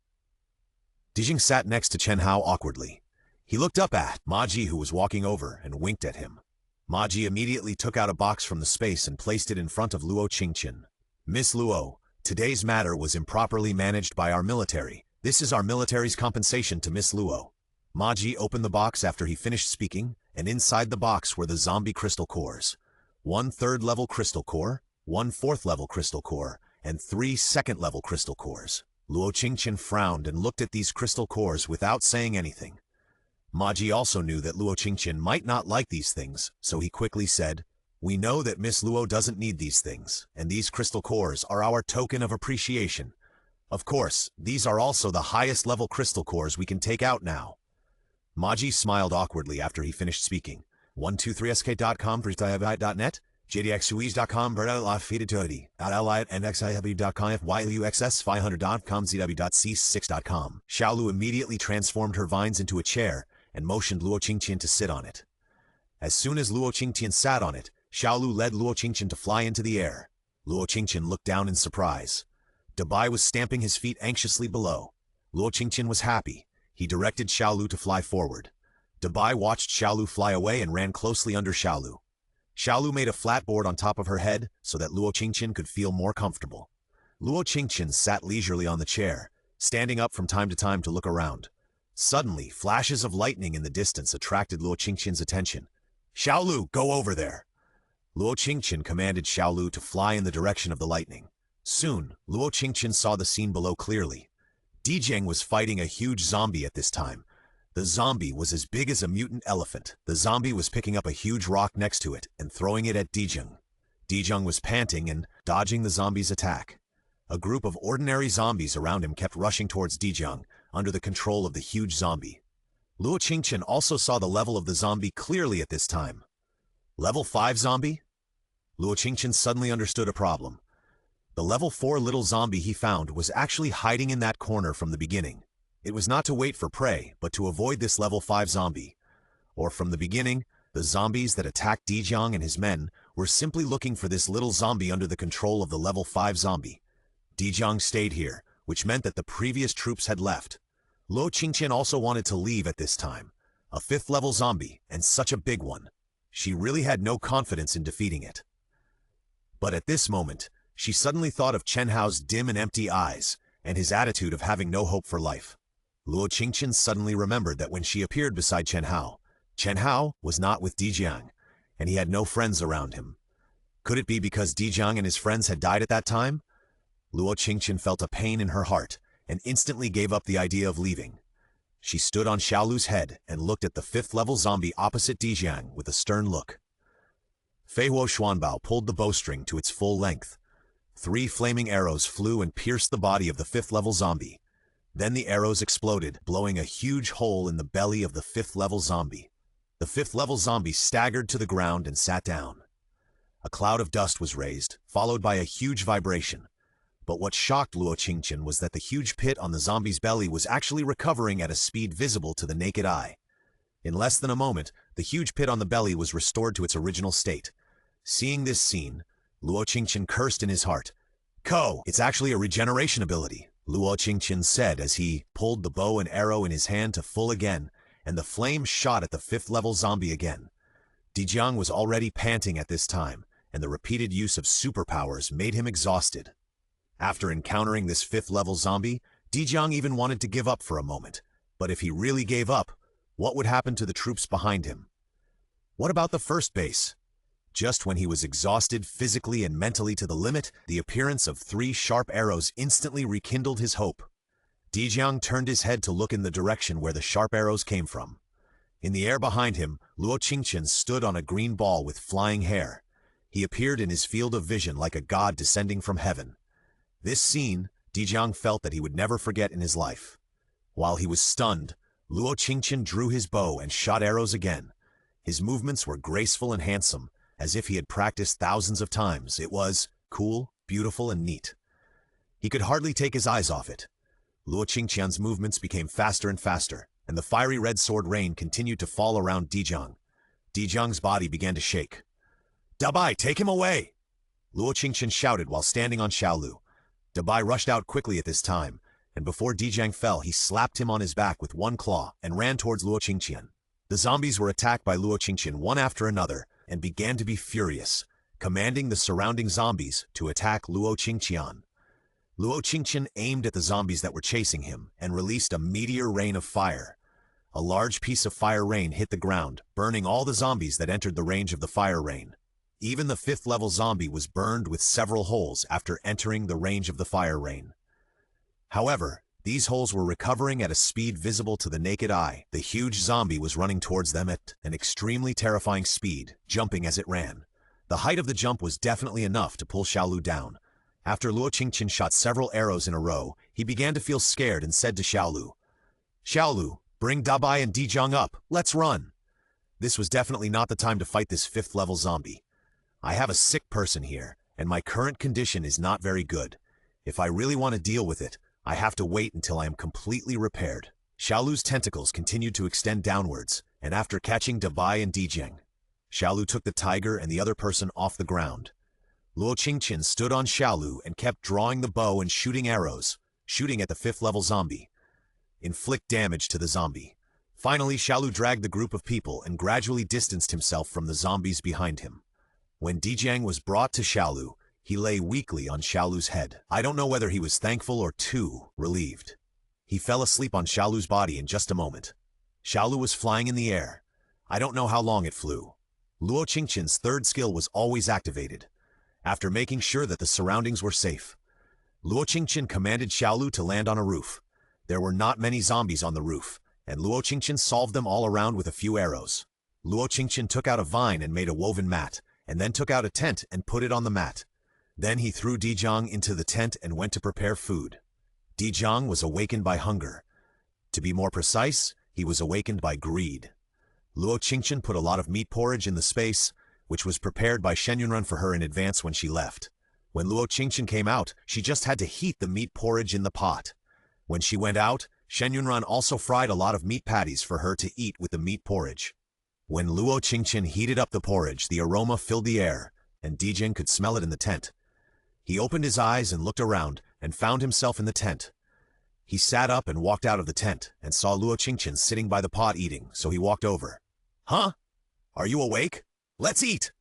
Dijing sat next to Chen Hao awkwardly. He looked up at Ma Ji, who was walking over, and winked at him. Ma Ji immediately took out a box from the space and placed it in front of Luo Qingtian. Miss Luo, today's matter was improperly managed by our military. This is our military's compensation to Miss Luo. Ma Ji opened the box after he finished speaking, and inside the box were the zombie crystal cores. 1 third-level crystal core, 1 fourth-level crystal core, and 3 second-level crystal cores. Luo Qingtian frowned and looked at these crystal cores without saying anything. Ma Ji also knew that Luo Qingtian might not like these things, so he quickly said, We know that Miss Luo doesn't need these things, and these crystal cores are our token of appreciation. Of course, these are also the highest-level crystal cores we can take out now. Ma Ji smiled awkwardly after he finished speaking. 123sk.com, freestyle.net, jdxuis.com, berlafidituity, @allied.nxihb.com, fyuxs500.com, zw.c6.com. Xiaolu immediately transformed her vines into a chair and motioned Luo Qingtian to sit on it. As soon as Luo Qingtian sat on it, Xiaolu led Luo Qingtian to fly into the air. Luo Qingtian looked down in surprise. Dabai was stamping his feet anxiously below. Luo Qingtian was happy. He directed Xiaolu to fly forward. Dabai watched Xiaolu fly away and ran closely under Xiaolu. Xiaolu made a flat board on top of her head so that Luo Qingtian could feel more comfortable. Luo Qingtian sat leisurely on the chair, standing up from time to time to look around. Suddenly, flashes of lightning in the distance attracted Luo Qingtian's attention. Xiaolu, go over there! Luo Qingtian commanded Xiaolu to fly in the direction of the lightning. Soon, Luo Qingtian saw the scene below clearly. Dijang was fighting a huge zombie at this time. The zombie was as big as a mutant elephant. The zombie was picking up a huge rock next to it and throwing it at Dijang. Dijang was panting and dodging the zombie's attack. A group of ordinary zombies around him kept rushing towards Dijang, under the control of the huge zombie. Luo Qingtian also saw the level of the zombie clearly at this time. Level 5 zombie? Luo Qingtian suddenly understood a problem. The level 4 little zombie he found was actually hiding in that corner from the beginning. It was not to wait for prey, but to avoid this level 5 zombie. Or from the beginning, The zombies that attacked Dijiang and his men were simply looking for this little zombie under the control of the level 5 zombie. Dijiang stayed here, which meant that the previous troops had left. Luo Qingtian also wanted to leave at this time. A 5th level zombie, and such a big one. She really had no confidence in defeating it. But at this moment, she suddenly thought of Chen Hao's dim and empty eyes, and his attitude of having no hope for life. Luo Qingtian suddenly remembered that when she appeared beside Chen Hao was not with Dijiang, and he had no friends around him. Could it be because Dijiang and his friends had died at that time? Luo Qingtian felt a pain in her heart, and instantly gave up the idea of leaving. She stood on Xiaolu's head and looked at the 5th level zombie opposite Dijiang with a stern look. Fei Huo Xuanbao pulled the bowstring to its full length. 3 flaming arrows flew and pierced the body of the 5th level zombie. Then the arrows exploded, blowing a huge hole in the belly of the 5th level zombie. The 5th level zombie staggered to the ground and sat down. A cloud of dust was raised, followed by a huge vibration. But what shocked Luo Qingtian was that the huge pit on the zombie's belly was actually recovering at a speed visible to the naked eye. In less than a moment, the huge pit on the belly was restored to its original state. Seeing this scene, Luo Qingtian cursed in his heart. It's actually a regeneration ability, Luo Qingtian said as he pulled the bow and arrow in his hand to full again, and the flame shot at the 5th level zombie again. Dijiang was already panting at this time, and the repeated use of superpowers made him exhausted. After encountering this 5th level zombie, Dijiang even wanted to give up for a moment. But if he really gave up, what would happen to the troops behind him? What about the first base? Just when he was exhausted physically and mentally to the limit, the appearance of 3 sharp arrows instantly rekindled his hope. Dijiang turned his head to look in the direction where the sharp arrows came from. In the air behind him, Luo Qingtian stood on a green ball with flying hair. He appeared in his field of vision like a god descending from heaven. This scene, Dijiang felt that he would never forget in his life. While he was stunned, Luo Qingtian drew his bow and shot arrows again. His movements were graceful and handsome, as if he had practiced thousands of times. It was cool, beautiful, and neat. He could hardly take his eyes off it. Luo Qingtian's movements became faster and faster, and the fiery red sword rain continued to fall around Dijiang. Dijiang's body began to shake. "Dabai, take him away!" Luo Qingtian shouted while standing on Xiaolu. Dabai rushed out quickly at this time, and before Dijiang fell, he slapped him on his back with one claw and ran towards Luo Qingtian. The zombies were attacked by Luo Qingtian one after another, and began to be furious, commanding the surrounding zombies to attack Luo Qingtian. Luo Qingtian aimed at the zombies that were chasing him and released a meteor rain of fire. A large piece of fire rain hit the ground, burning all the zombies that entered the range of the fire rain. Even the 5th level zombie was burned with several holes after entering the range of the fire rain. However, these holes were recovering at a speed visible to the naked eye. The huge zombie was running towards them at an extremely terrifying speed, jumping as it ran. The height of the jump was definitely enough to pull Xiaolu down. After Luo Qingtian shot several arrows in a row, he began to feel scared and said to Xiaolu, "Xiaolu, bring Dabai and Dijiang up. Let's run." This was definitely not the time to fight this 5th level zombie. "I have a sick person here, and my current condition is not very good. If I really want to deal with it, I have to wait until I am completely repaired." Xiaolu's tentacles continued to extend downwards, and after catching Dabai and Dijiang, Xiaolu took the tiger and the other person off the ground. Luo Qingtian stood on Xiaolu and kept drawing the bow and shooting arrows, shooting at the 5th level zombie. Inflict damage to the zombie. Finally, Xiaolu dragged the group of people and gradually distanced himself from the zombies behind him. When Dijiang was brought to Xiaolu, he lay weakly on Xiaolu's head. I don't know whether he was thankful or too relieved. He fell asleep on Xiaolu's body in just a moment. Xiaolu was flying in the air. I don't know how long it flew. Luo Qingtian's 3rd skill was always activated. After making sure that the surroundings were safe, Luo Qingtian commanded Xiaolu to land on a roof. There were not many zombies on the roof, and Luo Qingtian solved them all around with a few arrows. Luo Qingtian took out a vine and made a woven mat, and then took out a tent and put it on the mat. Then he threw Dijiang into the tent and went to prepare food. Dijiang was awakened by hunger. To be more precise, he was awakened by greed. Luo Qingtian put a lot of meat porridge in the space, which was prepared by Shen Yunran for her in advance when she left. When Luo Qingtian came out, she just had to heat the meat porridge in the pot. When she went out, Shen Yunran also fried a lot of meat patties for her to eat with the meat porridge. When Luo Qingtian heated up the porridge, the aroma filled the air, and Dijing could smell it in the tent. He opened his eyes and looked around, and found himself in the tent. He sat up and walked out of the tent, and saw Luo Qingtian sitting by the pot eating, so he walked over. "Huh? Are you awake? Let's eat!"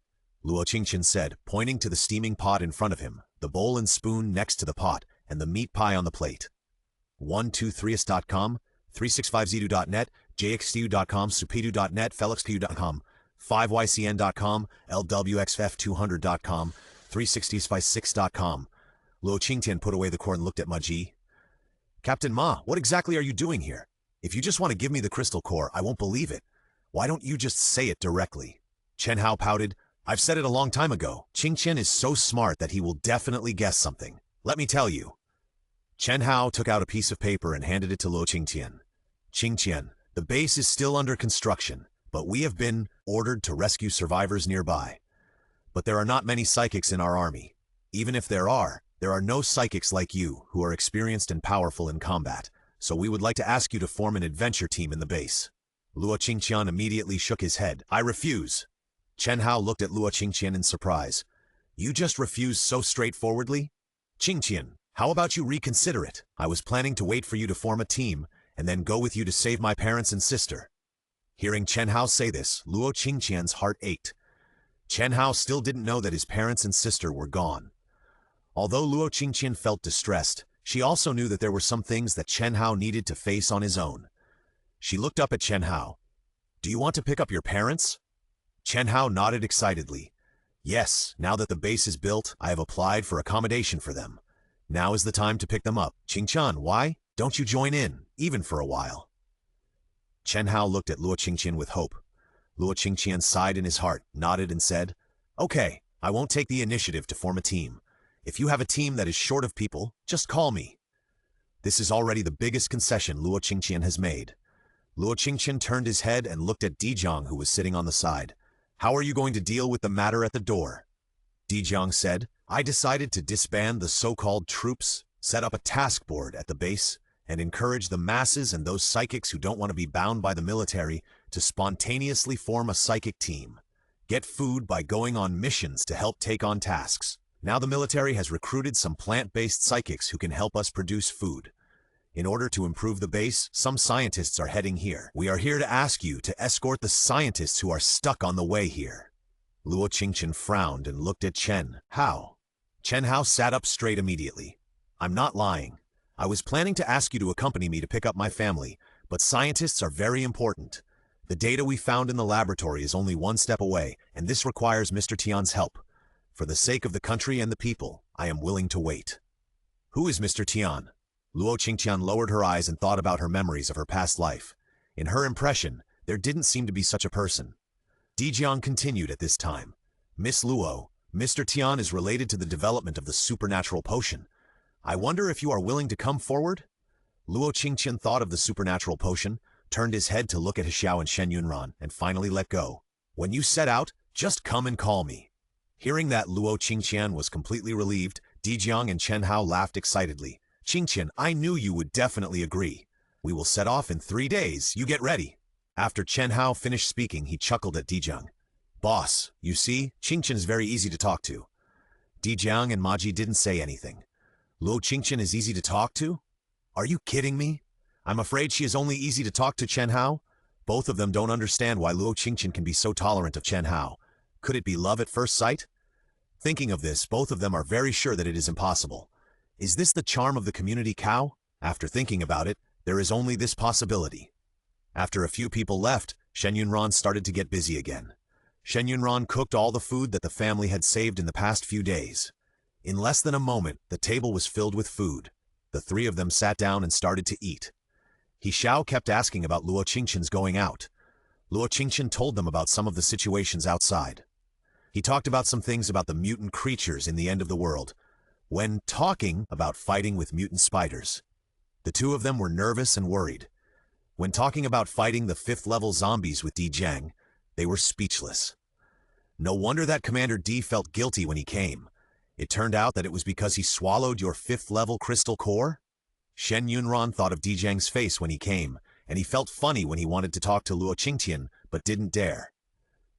Luo Qingtian said, pointing to the steaming pot in front of him, the bowl and spoon next to the pot, and the meat pie on the plate. 123ist.com, 365zedu.net, jxtu.com, supidu.net, felixpu.com, 5ycn.com, lwxf200.com, 360spice6.com. Luo Qingtian put away the core and looked at Ma Ji. "Captain Ma, what exactly are you doing here? If you just want to give me the crystal core, I won't believe it. Why don't you just say it directly?" Chen Hao pouted. "I've said it a long time ago. Qingtian is so smart that he will definitely guess something. Let me tell you." Chen Hao took out a piece of paper and handed it to Luo Qingtian. "Qingtian, the base is still under construction, but we have been ordered to rescue survivors nearby. But there are not many psychics in our army. Even if there are no psychics like you who are experienced and powerful in combat, so we would like to ask you to form an adventure team in the base." Luo Qingtian immediately shook his head. "I refuse." Chen Hao looked at Luo Qingtian in surprise. "You just refuse so straightforwardly? Qingtian, how about you reconsider it? I was planning to wait for you to form a team, and then go with you to save my parents and sister." Hearing Chen Hao say this, Luo Qingtian's heart ached. Chen Hao still didn't know that his parents and sister were gone. Although Luo Qingtian felt distressed, she also knew that there were some things that Chen Hao needed to face on his own. She looked up at Chen Hao. "Do you want to pick up your parents?" Chen Hao nodded excitedly. "Yes, now that the base is built, I have applied for accommodation for them. Now is the time to pick them up. Qingtian, why don't you join in, even for a while?" Chen Hao looked at Luo Qingtian with hope. Luo Qingtian sighed in his heart, nodded and said, "Okay, I won't take the initiative to form a team. If you have a team that is short of people, just call me." This is already the biggest concession Luo Qingtian has made. Luo Qingtian turned his head and looked at Dijing, who was sitting on the side. "How are you going to deal with the matter at the door?" Dijing said, "I decided to disband the so-called troops, set up a task board at the base, and encourage the masses and those psychics who don't want to be bound by the military to spontaneously form a psychic team. Get food by going on missions to help take on tasks. Now the military has recruited some plant-based psychics who can help us produce food. In order to improve the base, some scientists are heading here. We are here to ask you to escort the scientists who are stuck on the way here." Luo Qingtian frowned and looked at Chen Hao. Chen Hao sat up straight immediately. "I'm not lying. I was planning to ask you to accompany me to pick up my family, but scientists are very important. The data we found in the laboratory is only one step away, and this requires Mr. Tian's help. For the sake of the country and the people, I am willing to wait." "Who is Mr. Tian?" Luo Qingtian lowered her eyes and thought about her memories of her past life. In her impression, there didn't seem to be such a person. Dijing continued at this time. "Miss Luo, Mr. Tian is related to the development of the supernatural potion. I wonder if you are willing to come forward?" Luo Qingtian thought of the supernatural potion, turned his head to look at Xiao and Shen Yunran, and finally let go. "When you set out, just come and call me." Hearing that Luo Qingtian was completely relieved, Dijing and Chen Hao laughed excitedly. "Qingtian, I knew you would definitely agree. We will set off in 3 days. You get ready." After Chen Hao finished speaking, he chuckled at Dijing. "Boss, you see, Qingtian is very easy to talk to." Dijing and Ma Ji didn't say anything. "Luo Qingtian is easy to talk to? Are you kidding me? I'm afraid she is only easy to talk to Chen Hao. Both of them don't understand why Luo Qingtian can be so tolerant of Chen Hao. Could it be love at first sight? Thinking of this, both of them are very sure that it is impossible. Is this the charm of the community cow? After thinking about it, there is only this possibility." After a few people left, Shen Yunran started to get busy again. Shen Yunran cooked all the food that the family had saved in the past few days. In less than a moment, the table was filled with food. The three of them sat down and started to eat. Xiao kept asking about Luo Qingtian's going out. Luo Qingtian told them about some of the situations outside. He talked about some things about the mutant creatures in the end of the world, when talking about fighting with mutant spiders. The two of them were nervous and worried. When talking about fighting the 5th-level zombies with Dijing, they were speechless. No wonder that Commander D felt guilty when he came. It turned out that it was because he swallowed your 5th-level crystal core? Shen Yunran thought of Dijing's face when he came, and he felt funny when he wanted to talk to Luo Qingtian, but didn't dare.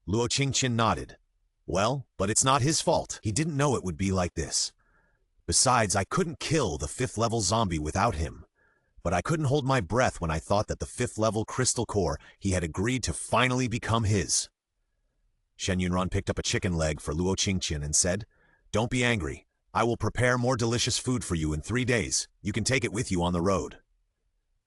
Luo Qingtian nodded. Well, but it's not his fault. He didn't know it would be like this. Besides, I couldn't kill the 5th level zombie without him. But I couldn't hold my breath when I thought that the 5th level crystal core he had agreed to finally become his. Shen Yunran picked up a chicken leg for Luo Qingtian and said, "Don't be angry. I will prepare more delicious food for you in 3 days. You can take it with you on the road."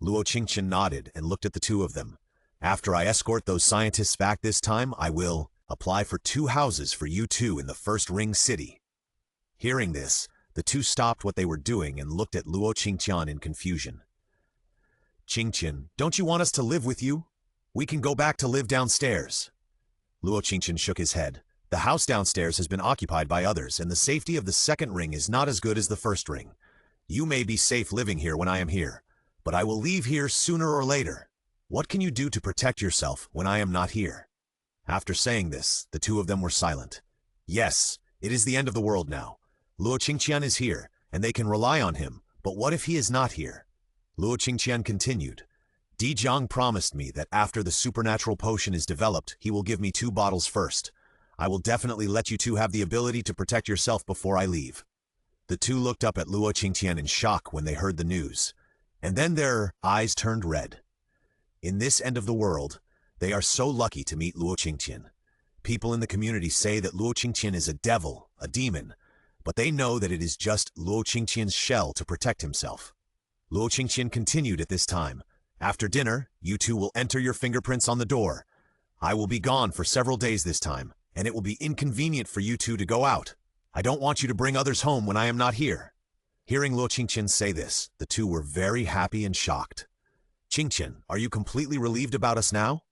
Luo Qingtian nodded and looked at the two of them. "After I escort those scientists back this time, I will apply for 2 houses for you two in the first ring city." Hearing this, the two stopped what they were doing and looked at Luo Qingtian in confusion. "Qingtian, don't you want us to live with you? We can go back to live downstairs." Luo Qingtian shook his head. "The house downstairs has been occupied by others, and the safety of the second ring is not as good as the first ring. You may be safe living here when I am here, but I will leave here sooner or later. What can you do to protect yourself when I am not here?" After saying this, the two of them were silent. Yes, it is the end of the world now. Luo Qingtian is here, and they can rely on him, but what if he is not here? Luo Qingtian continued. "Di Jiang promised me that after the supernatural potion is developed, he will give me 2 bottles first. I will definitely let you two have the ability to protect yourself before I leave." The two looked up at Luo Qingtian in shock when they heard the news, and then their eyes turned red. In this end of the world, they are so lucky to meet Luo Qingtian. People in the community say that Luo Qingtian is a devil, a demon, but they know that it is just Luo Qingtian's shell to protect himself. Luo Qingtian continued at this time. "After dinner, you two will enter your fingerprints on the door. I will be gone for several days this time, and it will be inconvenient for you two to go out. I don't want you to bring others home when I am not here." Hearing Luo Qingtian say this, the two were very happy and shocked. "Qingtian, are you completely relieved about us now?"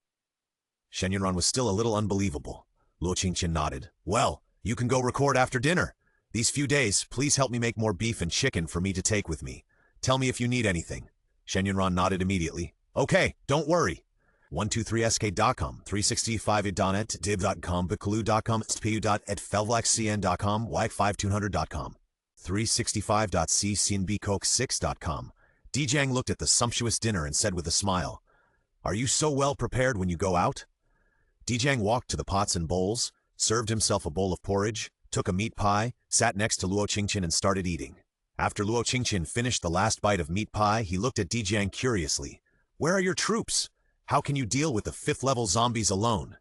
Shen Yunran was still a little unbelievable. Luo Qingtian nodded. "Well, you can go record after dinner. These few days, please help me make more beef and chicken for me to take with me. Tell me if you need anything." Shen Yunran nodded immediately. "Okay, don't worry." 123sk.com, 365.net, div.com, bikalu.com, spu.at felvlaxcn.com, wag5200.com, 365.ccnbcoke6.com. Dijang looked at the sumptuous dinner and said with a smile, "Are you so well prepared when you go out?" Dijang walked to the pots and bowls, served himself a bowl of porridge, took a meat pie, sat next to Luo Qingtian and started eating. After Luo Qingtian finished the last bite of meat pie, he looked at Dijang curiously. "Where are your troops? How can you deal with the 5th level zombies alone?"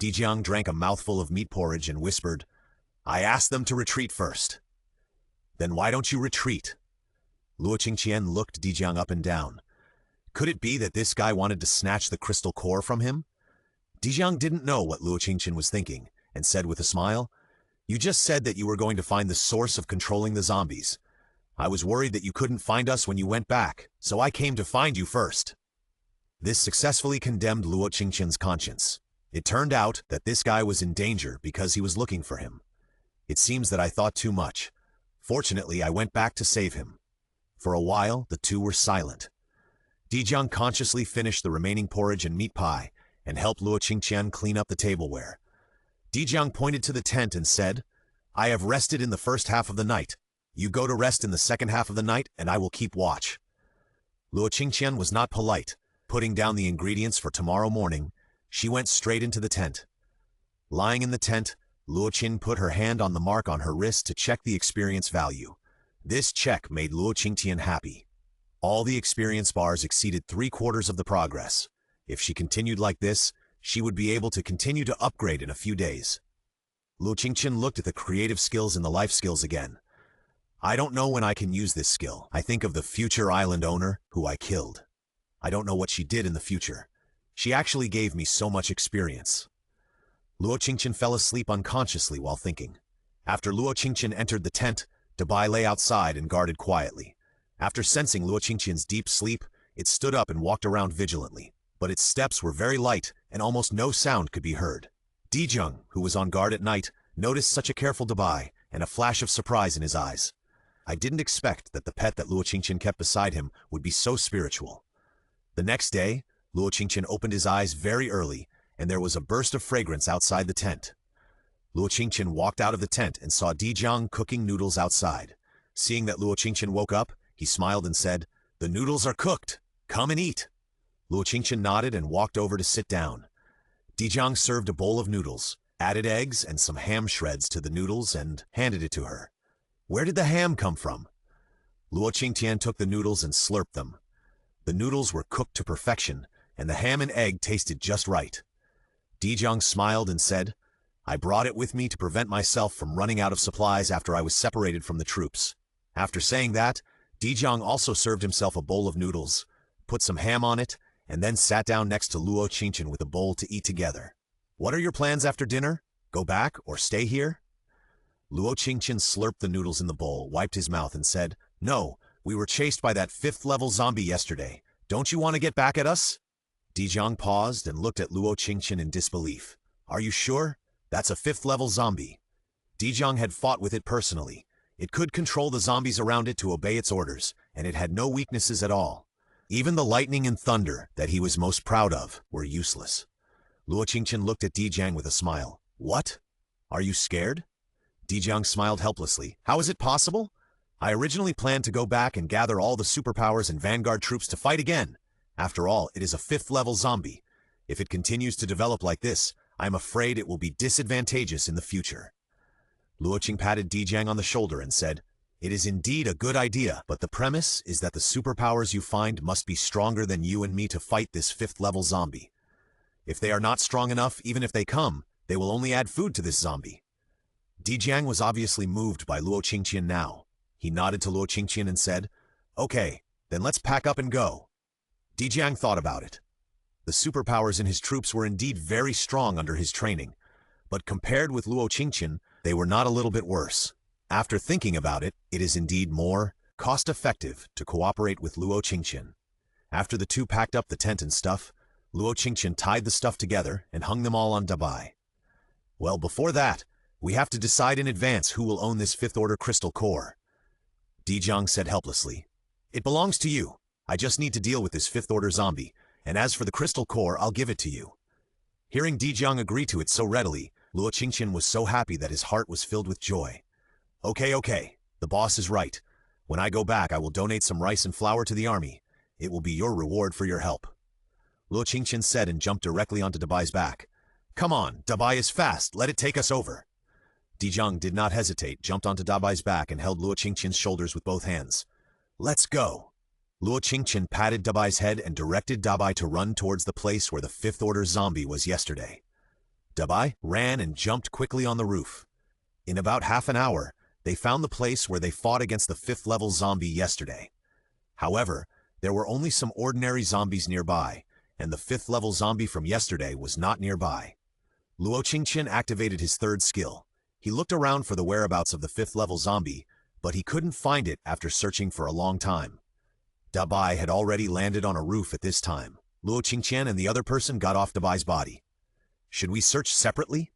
Dijang drank a mouthful of meat porridge and whispered, "I asked them to retreat first." "Then why don't you retreat?" Luo Qingtian looked Dijang up and down. Could it be that this guy wanted to snatch the crystal core from him? Dijang didn't know what Luo Qingtian was thinking, and said with a smile, "You just said that you were going to find the source of controlling the zombies. I was worried that you couldn't find us when you went back, so I came to find you first." This successfully condemned Luo Qingtian's conscience. It turned out that this guy was in danger because he was looking for him. It seems that I thought too much. Fortunately, I went back to save him. For a while, the two were silent. Dijang consciously finished the remaining porridge and meat pie and helped Luo Qingtian clean up the tableware. Dijang pointed to the tent and said, "I have rested in the first half of the night. You go to rest in the second half of the night, and I will keep watch." Luo Qingtian was not polite. Putting down the ingredients for tomorrow morning, she went straight into the tent. Lying in the tent, Luo Qin put her hand on the mark on her wrist to check the experience value. This check made Luo Qingtian happy. All the experience bars exceeded 3/4 of the progress. If she continued like this, she would be able to continue to upgrade in a few days. Luo Qingtian looked at the creative skills and the life skills again. "I don't know when I can use this skill. I think of the future island owner who I killed. I don't know what she did in the future. She actually gave me so much experience." Luo Qingtian fell asleep unconsciously while thinking. After Luo Qingtian entered the tent, Dabai lay outside and guarded quietly. After sensing Luo Qingtian's deep sleep, it stood up and walked around vigilantly, but its steps were very light and almost no sound could be heard. Dijang, who was on guard at night, noticed such a careful Dabai and a flash of surprise in his eyes. I didn't expect that the pet that Luo Qingtian kept beside him would be so spiritual. The next day, Luo Qingtian opened his eyes very early, and there was a burst of fragrance outside the tent. Luo Qingtian walked out of the tent and saw Dijang cooking noodles outside. Seeing that Luo Qingtian woke up, he smiled and said, "The noodles are cooked. Come and eat." Luo Qingtian nodded and walked over to sit down. Dijiang served a bowl of noodles, added eggs and some ham shreds to the noodles and handed it to her. Where did the ham come from? Luo Qingtian took the noodles and slurped them. The noodles were cooked to perfection, and the ham and egg tasted just right. Dijiang smiled and said, I brought it with me to prevent myself from running out of supplies after I was separated from the troops. After saying that, Dijiang also served himself a bowl of noodles, put some ham on it, and then sat down next to Luo Qingtian with a bowl to eat together. What are your plans after dinner? Go back or stay here? Luo Qingtian slurped the noodles in the bowl, wiped his mouth and said, No, we were chased by that 5th-level zombie yesterday. Don't you want to get back at us? Dijiang paused and looked at Luo Qingtian in disbelief. Are you sure? That's a 5th-level zombie. Dijiang had fought with it personally. It could control the zombies around it to obey its orders, and it had no weaknesses at all. Even the lightning and thunder that he was most proud of were useless. Luo Qingtian looked at Dijiang with a smile. What? Are you scared? Dijiang smiled helplessly. How is it possible? I originally planned to go back and gather all the superpowers and vanguard troops to fight again. After all, it is a 5th-level zombie. If it continues to develop like this, I am afraid it will be disadvantageous in the future. Luo Qing patted Dijiang on the shoulder and said, It is indeed a good idea, but the premise is that the superpowers you find must be stronger than you and me to fight this 5th-level zombie. If they are not strong enough, even if they come, they will only add food to this zombie. Dijiang was obviously moved by Luo Qingtian now. He nodded to Luo Qingtian and said, Okay, then let's pack up and go. Dijiang thought about it. The superpowers in his troops were indeed very strong under his training, but compared with Luo Qingtian, they were not a little bit worse. After thinking about it, it is indeed more cost-effective to cooperate with Luo Qingtian. After the two packed up the tent and stuff, Luo Qingtian tied the stuff together and hung them all on Dabai. Well, before that, we have to decide in advance who will own this 5th-order crystal core. Dijiang said helplessly, It belongs to you. I just need to deal with this 5th-order zombie, and as for the crystal core, I'll give it to you. Hearing Dijiang agree to it so readily, Luo Qingtian was so happy that his heart was filled with joy. Okay, the boss is right. When I go back, I will donate some rice and flour to the army. It will be your reward for your help. Luo Qingtian said and jumped directly onto Dabai's back. Come on, Dabai is fast, let it take us over. Dijiang did not hesitate, jumped onto Dabai's back and held Luo Qingtian's shoulders with both hands. Let's go. Luo Qingtian patted Dabai's head and directed Dabai to run towards the place where the 5th-order zombie was yesterday. Dabai ran and jumped quickly on the roof. In about half an hour, they found the place where they fought against the 5th-level zombie yesterday. However, there were only some ordinary zombies nearby, and the 5th-level zombie from yesterday was not nearby. Luo Qingtian activated his 3rd skill. He looked around for the whereabouts of the 5th-level zombie, but he couldn't find it after searching for a long time. Dabai had already landed on a roof at this time. Luo Qingtian and the other person got off Dabai's body. Should we search separately?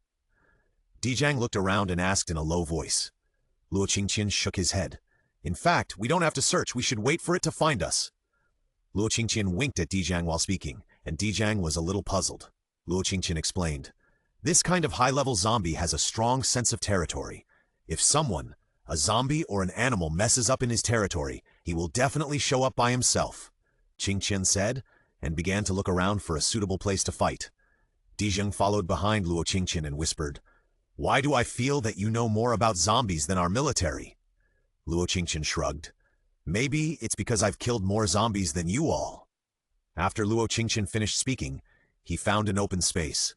Dijiang looked around and asked in a low voice. Luo Qingtian shook his head. In fact, we don't have to search. We should wait for it to find us. Luo Qingtian winked at Dijiang while speaking, and Dijiang was a little puzzled. Luo Qingtian explained, This kind of high-level zombie has a strong sense of territory. If someone, a zombie or an animal, messes up in his territory, he will definitely show up by himself, Qingtian said, and began to look around for a suitable place to fight. Dijiang followed behind Luo Qingtian and whispered, Why do I feel that you know more about zombies than our military? Luo Qingtian shrugged. Maybe it's because I've killed more zombies than you all. After Luo Qingtian finished speaking, he found an open space.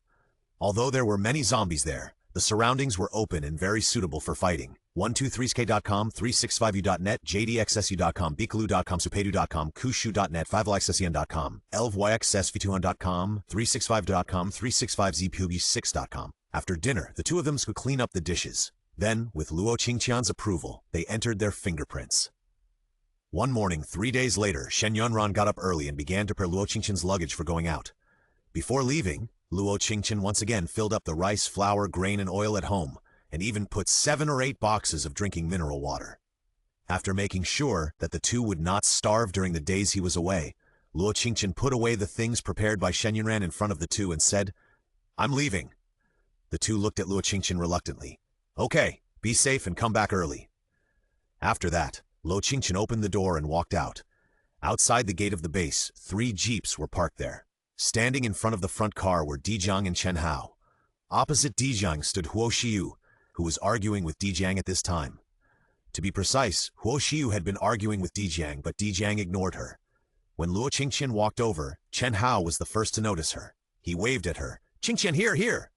Although there were many zombies there, the surroundings were open and very suitable for fighting. 123sk.com, 365u.net, jdxsu.com, bikalu.com, supedu.com, kushu.net, 5lxscn.com, elvyxsv200.com, 365.com, 365zpub6.com. After dinner, the two of them could clean up the dishes. Then, with Luo Qingtian's approval, they entered their fingerprints. One morning, 3 days later, Shen Yunran got up early and began to prepare Luo Qingtian's luggage for going out. Before leaving, Luo Qingtian once again filled up the rice, flour, grain, and oil at home, and even put 7 or 8 boxes of drinking mineral water. After making sure that the two would not starve during the days he was away, Luo Qingtian put away the things prepared by Shen Yunran in front of the two and said, I'm leaving. The two looked at Luo Qingtian reluctantly. Okay, be safe and come back early. After that, Luo Qingtian opened the door and walked out. Outside the gate of the base, 3 jeeps were parked there. Standing in front of the front car were Dijiang and Chen Hao. Opposite Dijiang stood Huo Xiu, who was arguing with Dijiang at this time. To be precise, Huo Xiu had been arguing with Dijiang, but Dijiang ignored her. When Luo Qingtian walked over, Chen Hao was the first to notice her. He waved at her. "Qingtian, here, here!"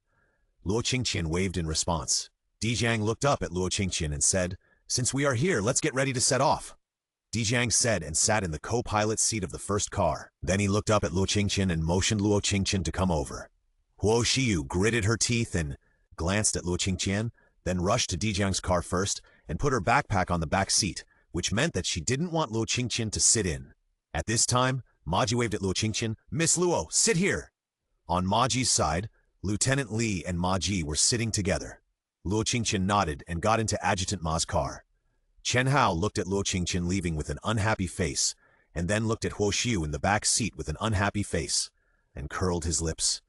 Luo Qingtian waved in response. Dijiang looked up at Luo Qingtian and said, "Since we are here, let's get ready to set off." Dijiang said and sat in the co-pilot seat of the first car. Then he looked up at Luo Qingtian and motioned Luo Qingtian to come over. Huo Xiu gritted her teeth and glanced at Luo Qingtian, then rushed to Dijiang's car first and put her backpack on the back seat, which meant that she didn't want Luo Qingtian to sit in. At this time, Maji waved at Luo Qingtian. "Miss Luo, sit here!" On Maji's side, Lieutenant Li and Maji were sitting together. Luo Qingtian nodded and got into Adjutant Ma's car. Chen Hao looked at Luo Qingtian leaving with an unhappy face, and then looked at Huo Xiu in the back seat with an unhappy face, and curled his lips.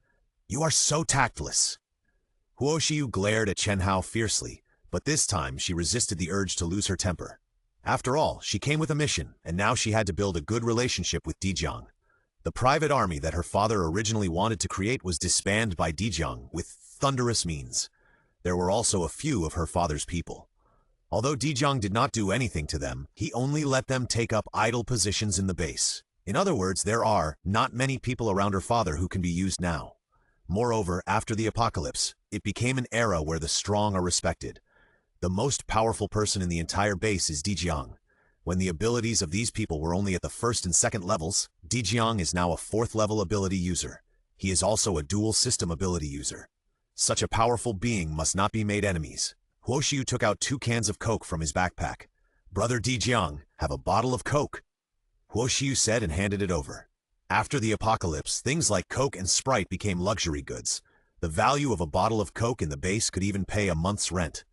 "You are so tactless." Huo Xiu glared at Chen Hao fiercely, but this time she resisted the urge to lose her temper. After all, she came with a mission, and now she had to build a good relationship with Dijiang. The private army that her father originally wanted to create was disbanded by Dijiang with thunderous means. There were also a few of her father's people. Although Dijiang did not do anything to them, he only let them take up idle positions in the base. In other words, there are not many people around her father who can be used now. Moreover, after the apocalypse, it became an era where the strong are respected. The most powerful person in the entire base is Dijiang. When the abilities of these people were only at the first and second levels, Dijiang is now a fourth-level ability user. He is also a dual-system ability user. Such a powerful being must not be made enemies. Huo Xiu took out 2 cans of Coke from his backpack. "Brother Dijiang, have a bottle of Coke," Huo Xiu said and handed it over. After the apocalypse, things like Coke and Sprite became luxury goods. The value of a bottle of Coke in the base could even pay a month's rent.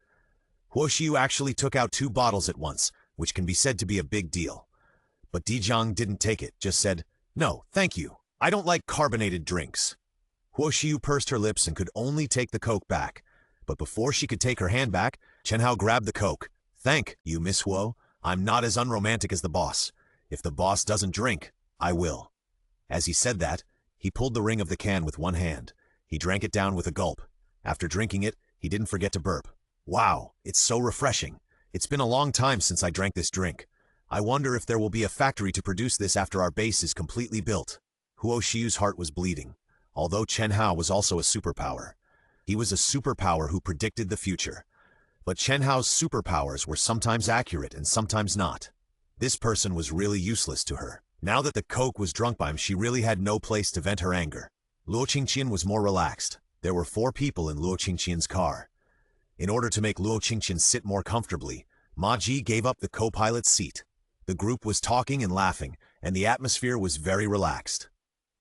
Huo Xiu actually took out 2 bottles at once, which can be said to be a big deal. But Dijiang didn't take it, just said, "No, thank you. I don't like carbonated drinks." Huo Xiu pursed her lips and could only take the Coke back. But before she could take her hand back, Chen Hao grabbed the Coke. "Thank you, Miss Huo. I'm not as unromantic as the boss. If the boss doesn't drink, I will." As he said that, he pulled the ring of the can with one hand. He drank it down with a gulp. After drinking it, he didn't forget to burp. "Wow, it's so refreshing. It's been a long time since I drank this drink. I wonder if there will be a factory to produce this after our base is completely built." Huo Xiu's heart was bleeding. Although Chen Hao was also a superpower. He was a superpower who predicted the future. But Chen Hao's superpowers were sometimes accurate and sometimes not. This person was really useless to her. Now that the Coke was drunk by him, she really had no place to vent her anger. Luo Qingtian was more relaxed. There were 4 people in Luo Qingtian's car. In order to make Luo Qingtian sit more comfortably, Ma Ji gave up the co-pilot's seat. The group was talking and laughing, and the atmosphere was very relaxed.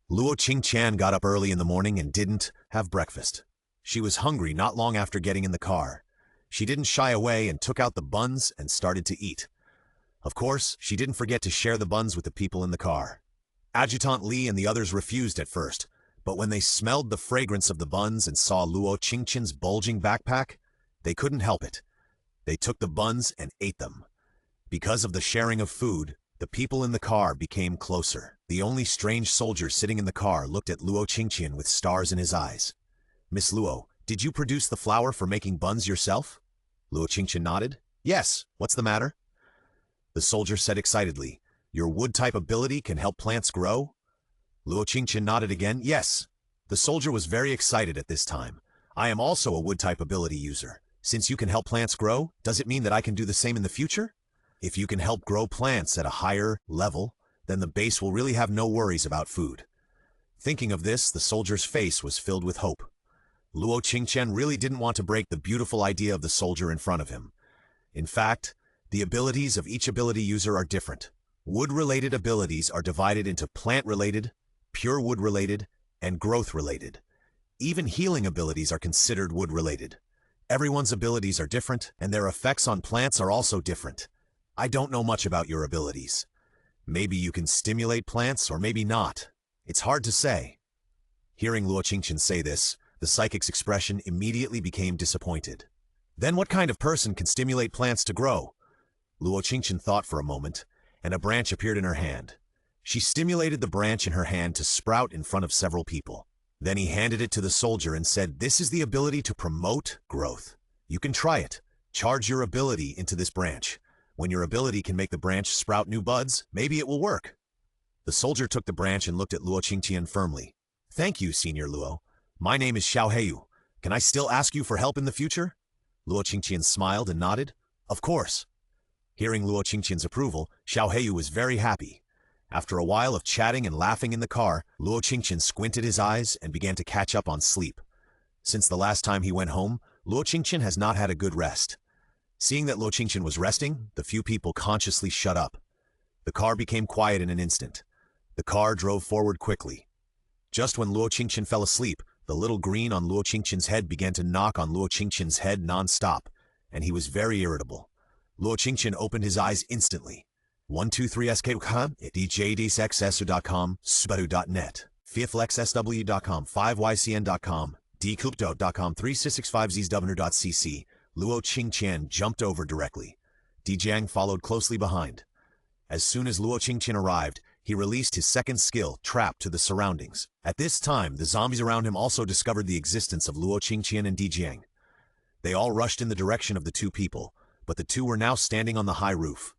Luo Qingtian got up early in the morning and didn't have breakfast. She was hungry not long after getting in the car. She didn't shy away and took out the buns and started to eat. Of course, she didn't forget to share the buns with the people in the car. Adjutant Li and the others refused at first, but when they smelled the fragrance of the buns and saw Luo Qingtian's bulging backpack, they couldn't help it. They took the buns and ate them. Because of the sharing of food, the people in the car became closer. The only strange soldier sitting in the car looked at Luo Qingtian with stars in his eyes. "Miss Luo, did you produce the flour for making buns yourself?" Luo Qingtian nodded. "Yes, what's the matter?" The soldier said excitedly, "Your wood-type ability can help plants grow?" Luo Qingtian nodded again. "Yes." The soldier was very excited at this time. "I am also a wood-type ability user. Since you can help plants grow, does it mean that I can do the same in the future? If you can help grow plants at a higher level, then the base will really have no worries about food." Thinking of this, the soldier's face was filled with hope. Luo Qingtian really didn't want to break the beautiful idea of the soldier in front of him. In fact, the abilities of each ability user are different. Wood-related abilities are divided into plant-related, pure wood-related, and growth-related. Even healing abilities are considered wood-related. Everyone's abilities are different, and their effects on plants are also different. I don't know much about your abilities. Maybe you can stimulate plants, or maybe not. It's hard to say. Hearing Luo Qingtian say this, the psychic's expression immediately became disappointed. Then what kind of person can stimulate plants to grow? Luo Qingtian thought for a moment, and a branch appeared in her hand. She stimulated the branch in her hand to sprout in front of several people. Then he handed it to the soldier and said, "This is the ability to promote growth. You can try it. Charge your ability into this branch. When your ability can make the branch sprout new buds, maybe it will work." The soldier took the branch and looked at Luo Qingtian firmly. "Thank you, Senior Luo. My name is Xiaoheiyu. Can I still ask you for help in the future?" Luo Qingtian smiled and nodded. "Of course." Hearing Luo Qingtian's approval, Xiaoheiyu was very happy. After a while of chatting and laughing in the car, Luo Qingtian squinted his eyes and began to catch up on sleep. Since the last time he went home, Luo Qingtian has not had a good rest. Seeing that Luo Qingtian was resting, the few people consciously shut up. The car became quiet in an instant. The car drove forward quickly. Just when Luo Qingtian fell asleep, the little green on Luo Qingtian's head began to knock on Luo Qingtian's head non-stop, and he was very irritable. Luo Qingtian opened his eyes instantly. 123sk djdsxsu.com, subaru.net, fiaflexsw.com, 5ycn.com, dcupto.com, 3665zsw.cc. Luo Qingtian jumped over directly. Dijiang followed closely behind. As soon as Luo Qingtian arrived, he released his second skill, Trap, to the surroundings. At this time, the zombies around him also discovered the existence of Luo Qingtian and Dijiang. They all rushed in the direction of the two people, but the two were now standing on the high roof.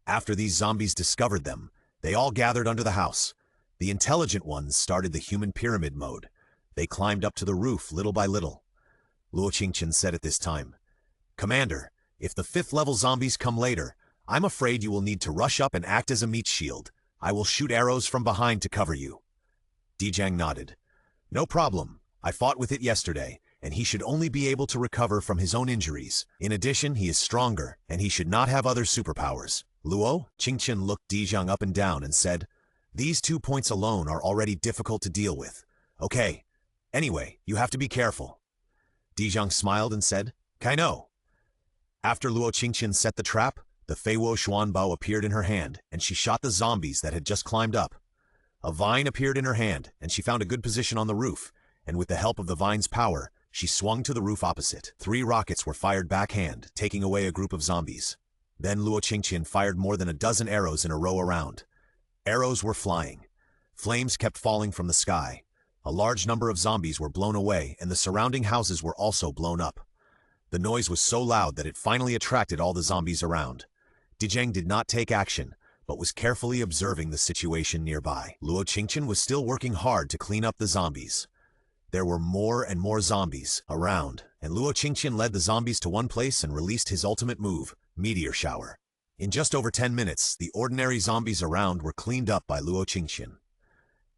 After these zombies discovered them, they all gathered under the house. The intelligent ones started the human pyramid mode. They climbed up to the roof little by little. Luo Qingtian said at this time, "Commander, if the 5th level zombies come later, I'm afraid you will need to rush up and act as a meat shield. I will shoot arrows from behind to cover you." Dijiang nodded. "No problem. I fought with it yesterday, and he should only be able to recover from his own injuries. In addition, he is stronger, and he should not have other superpowers." Luo Qingtian looked Dijiang up and down and said, "These 2 points alone are already difficult to deal with. Okay. Anyway, you have to be careful." Dijiang smiled and said, "I know." After Luo Qingtian set the trap, the Feiwo Xuanbao appeared in her hand, and she shot the zombies that had just climbed up. A vine appeared in her hand, and she found a good position on the roof, and with the help of the vine's power, she swung to the roof opposite. 3 rockets were fired backhand, taking away a group of zombies. Then Luo Qingtian fired more than a dozen arrows in a row around. Arrows were flying. Flames kept falling from the sky. A large number of zombies were blown away, and the surrounding houses were also blown up. The noise was so loud that it finally attracted all the zombies around. Dijiang did not take action, but was carefully observing the situation nearby. Luo Qingtian was still working hard to clean up the zombies. There were more and more zombies around, and Luo Qingtian led the zombies to one place and released his ultimate move, Meteor Shower. In just over 10 minutes, the ordinary zombies around were cleaned up by Luo Qingtian.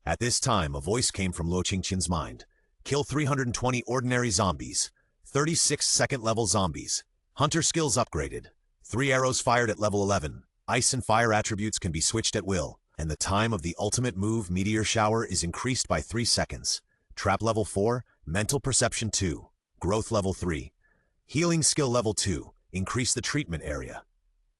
At this time, a voice came from Luo Qingtian's mind. Kill 320 ordinary zombies, 36 second-level zombies. Hunter skills upgraded. 3 arrows fired at level 11. Ice and fire attributes can be switched at will, and the time of the ultimate move, Meteor Shower, is increased by 3 seconds. Trap level 4, Mental Perception 2, Growth level 3. Healing skill level 2, increase the treatment area.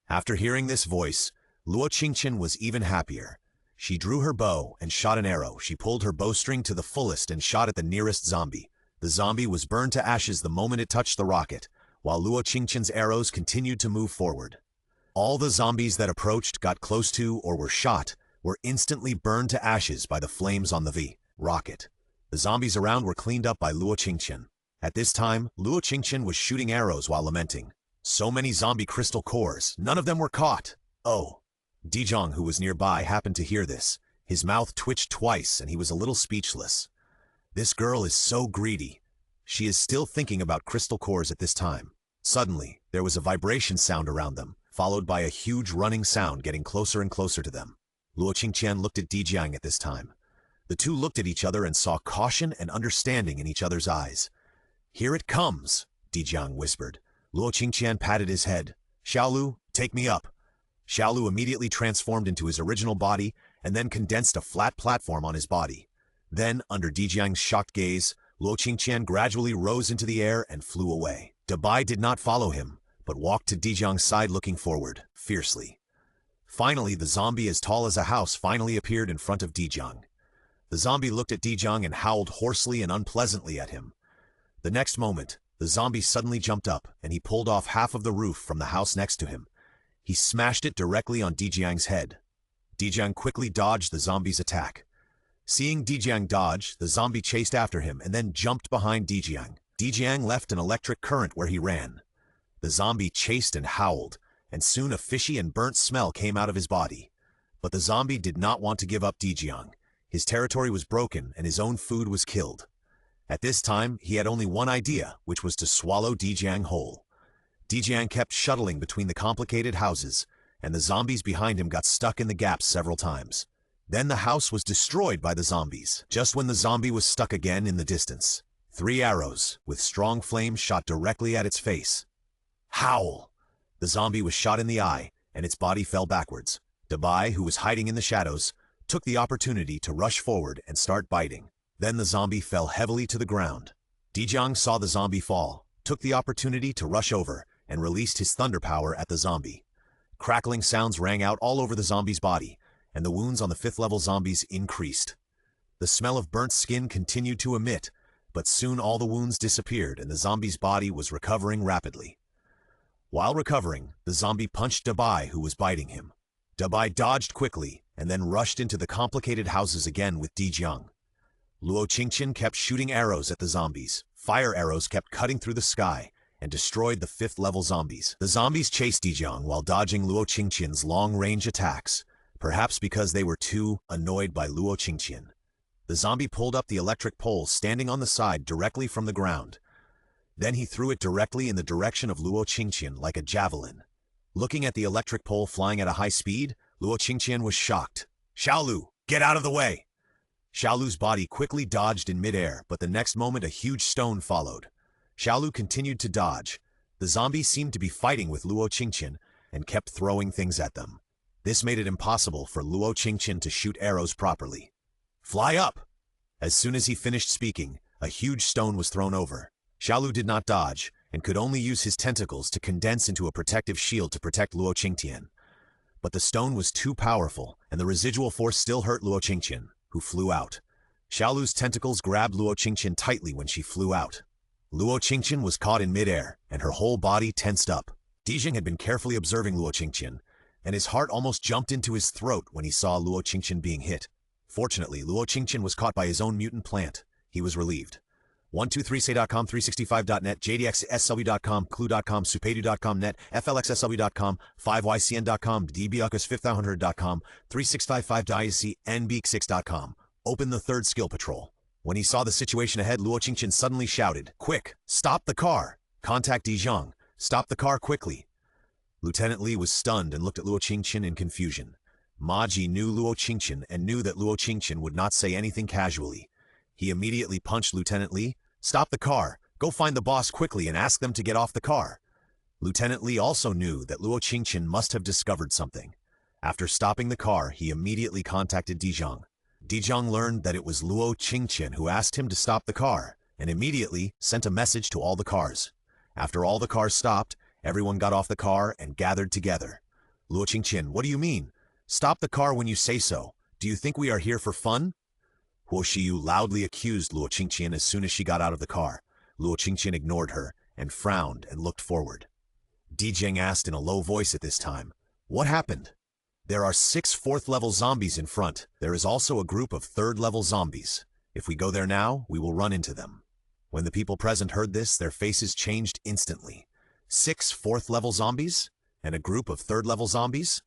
After hearing this voice, Luo Qingtian was even happier. She drew her bow and shot an arrow. She pulled her bowstring to the fullest and shot at the nearest zombie. The zombie was burned to ashes the moment it touched the rocket, while Luo Qingtian's arrows continued to move forward. All the zombies that approached, got close to, or were shot, were instantly burned to ashes by the flames on the rocket. The zombies around were cleaned up by Luo Qingtian. At this time, Luo Qingtian was shooting arrows while lamenting. So many zombie crystal cores, none of them were caught. Oh. Dijiang, who was nearby, happened to hear this. His mouth twitched twice and he was a little speechless. This girl is so greedy. She is still thinking about crystal cores at this time. Suddenly, there was a vibration sound around them, followed by a huge running sound getting closer and closer to them. Luo Qingtian looked at Dijiang at this time. The two looked at each other and saw caution and understanding in each other's eyes. "Here it comes," Dijiang whispered. Luo Qingtian patted his head. "Xiaolu, take me up." Xiaolu immediately transformed into his original body and then condensed a flat platform on his body. Then, under Dijiang's shocked gaze, Luo Qingtian gradually rose into the air and flew away. Dabai did not follow him, but walked to Dijiang's side looking forward, fiercely. Finally, the zombie as tall as a house finally appeared in front of Dijiang. The zombie looked at Dijiang and howled hoarsely and unpleasantly at him. The next moment, the zombie suddenly jumped up, and he pulled off half of the roof from the house next to him. He smashed it directly on Dijiang's head. Dijiang quickly dodged the zombie's attack. Seeing Dijiang dodge, the zombie chased after him and then jumped behind Dijiang. Dijiang left an electric current where he ran. The zombie chased and howled, and soon a fishy and burnt smell came out of his body. But the zombie did not want to give up Dijiang. His territory was broken and his own food was killed. At this time, he had only one idea, which was to swallow Dijiang whole. Dijiang kept shuttling between the complicated houses, and the zombies behind him got stuck in the gaps several times. Then the house was destroyed by the zombies, just when the zombie was stuck again in the distance. 3 arrows, with strong flames shot directly at its face. Howl! The zombie was shot in the eye, and its body fell backwards. Dabai, who was hiding in the shadows, took the opportunity to rush forward and start biting. Then the zombie fell heavily to the ground. Dijiang saw the zombie fall, took the opportunity to rush over, and released his thunder power at the zombie. Crackling sounds rang out all over the zombie's body, and the wounds on the 5th-level zombies increased. The smell of burnt skin continued to emit, but soon all the wounds disappeared and the zombie's body was recovering rapidly. While recovering, the zombie punched Dabai, who was biting him. Dabai dodged quickly and then rushed into the complicated houses again with Dijiang. Luo Qingtian kept shooting arrows at the zombies. Fire arrows kept cutting through the sky and destroyed the 5th-level zombies. The zombies chased Dijiang while dodging Luo Qingtian's long-range attacks, perhaps because they were too annoyed by Luo Qingtian. The zombie pulled up the electric pole standing on the side directly from the ground. Then he threw it directly in the direction of Luo Qingtian like a javelin. Looking at the electric pole flying at a high speed, Luo Qingtian was shocked. "Xiaolu, get out of the way!" Xiaolu's body quickly dodged in midair, but the next moment a huge stone followed. Xiaolu continued to dodge. The zombies seemed to be fighting with Luo Qingtian and kept throwing things at them. This made it impossible for Luo Qingtian to shoot arrows properly. "Fly up!" As soon as he finished speaking, a huge stone was thrown over. Xiaolu did not dodge and could only use his tentacles to condense into a protective shield to protect Luo Qingtian. But the stone was too powerful, and the residual force still hurt Luo Qingtian, who flew out. Xiaolu's tentacles grabbed Luo Qingtian tightly when she flew out. Luo Qingtian was caught in midair, and her whole body tensed up. Dijiang had been carefully observing Luo Qingtian, and his heart almost jumped into his throat when he saw Luo Qingtian being hit. Fortunately, Luo Qingtian was caught by his own mutant plant. He was relieved. 123say.com, 365.net, jdxsw.com, clue.com, supedu.com, net, flxsw.com, 5ycn.com, dbuckus5100.com, 3655.isc, nbeak6.com. Open the 3rd skill patrol. When he saw the situation ahead, Luo Qingtian suddenly shouted, "Quick, stop the car! Contact Dijiang. Stop the car quickly!" Lieutenant Li was stunned and looked at Luo Qingtian in confusion. Ma Ji knew Luo Qingtian and knew that Luo Qingtian would not say anything casually. He immediately punched Lieutenant Li. "Stop the car! Go find the boss quickly and ask them to get off the car." Lieutenant Li also knew that Luo Qingtian must have discovered something. After stopping the car, he immediately contacted Dijiang. Dijiang learned that it was Luo Qingtian who asked him to stop the car, and immediately sent a message to all the cars. After all the cars stopped, everyone got off the car and gathered together. "Luo Qingtian, what do you mean? Stop the car when you say so. Do you think we are here for fun?" Huo Shiyu loudly accused Luo Qingtian as soon as she got out of the car. Luo Qingtian ignored her and frowned and looked forward. Dijiang asked in a low voice at this time, "What happened?" "There are 6 4th-level zombies in front. There is also a group of 3rd-level zombies. If we go there now, we will run into them." When the people present heard this, their faces changed instantly. 6 4th-level zombies? And a group of 3rd-level zombies?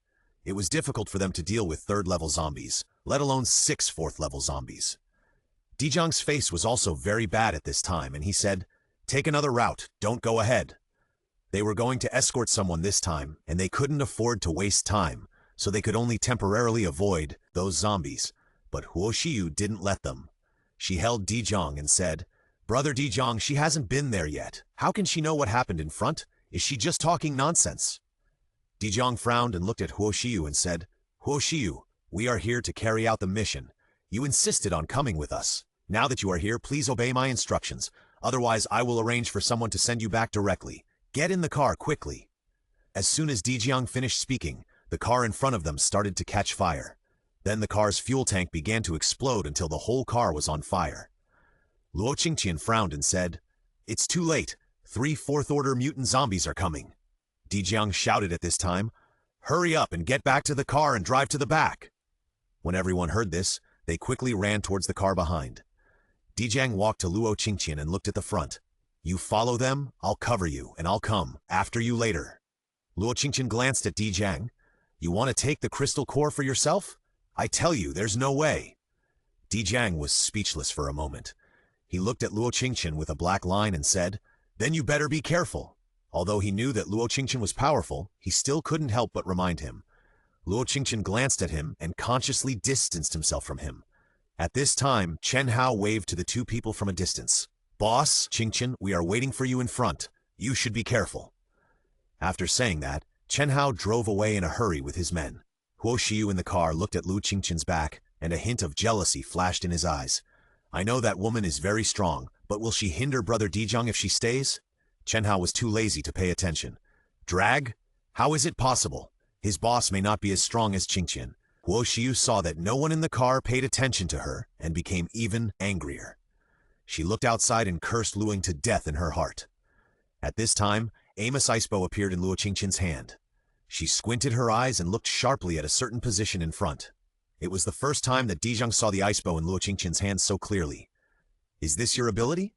It was difficult for them to deal with 3rd-level zombies, let alone 6 4th-level zombies. Dijiang's face was also very bad at this time, and he said, "Take another route, don't go ahead." They were going to escort someone this time, and they couldn't afford to waste time, so they could only temporarily avoid those zombies. But Huo Shiyu didn't let them. She held Dijiang and said, "Brother Dijiang, she hasn't been there yet. How can she know what happened in front? Is she just talking nonsense?" Dijiang frowned and looked at Huo Shiyu and said, "Huo Shiyu, we are here to carry out the mission. You insisted on coming with us. Now that you are here, please obey my instructions. Otherwise, I will arrange for someone to send you back directly. Get in the car quickly." As soon as Dijiang finished speaking, the car in front of them started to catch fire. Then the car's fuel tank began to explode until the whole car was on fire. Luo Qingtian frowned and said, "It's too late. 3 4th-order mutant zombies are coming." Dijiang shouted at this time, "Hurry up and get back to the car and drive to the back." When everyone heard this, they quickly ran towards the car behind. Dijang walked to Luo Qingtian and looked at the front. "You follow them, I'll cover you, and I'll come after you later." Luo Qingtian glanced at Dijang. "You want to take the crystal core for yourself? I tell you, there's no way." Dijang was speechless for a moment. He looked at Luo Qingtian with a black line and said, "Then you better be careful." Although he knew that Luo Qingtian was powerful, he still couldn't help but remind him. Luo Qingtian glanced at him and consciously distanced himself from him. At this time, Chen Hao waved to the two people from a distance. "Boss, Qingtian, we are waiting for you in front. You should be careful." After saying that, Chen Hao drove away in a hurry with his men. Huo Xiu in the car looked at Luo Qingtian's back, and a hint of jealousy flashed in his eyes. "I know that woman is very strong, but will she hinder Brother Dijang if she stays?" Chen Hao was too lazy to pay attention. "Drag? How is it possible? His boss may not be as strong as Qingtian." Huo Xiu saw that no one in the car paid attention to her and became even angrier. She looked outside and cursed Luing to death in her heart. At this time, Amos Icebow appeared in Luo Qingtian's hand. She squinted her eyes and looked sharply at a certain position in front. It was the first time that Dijang saw the icebow in Luo Qingtian's hand so clearly. "Is this your ability?"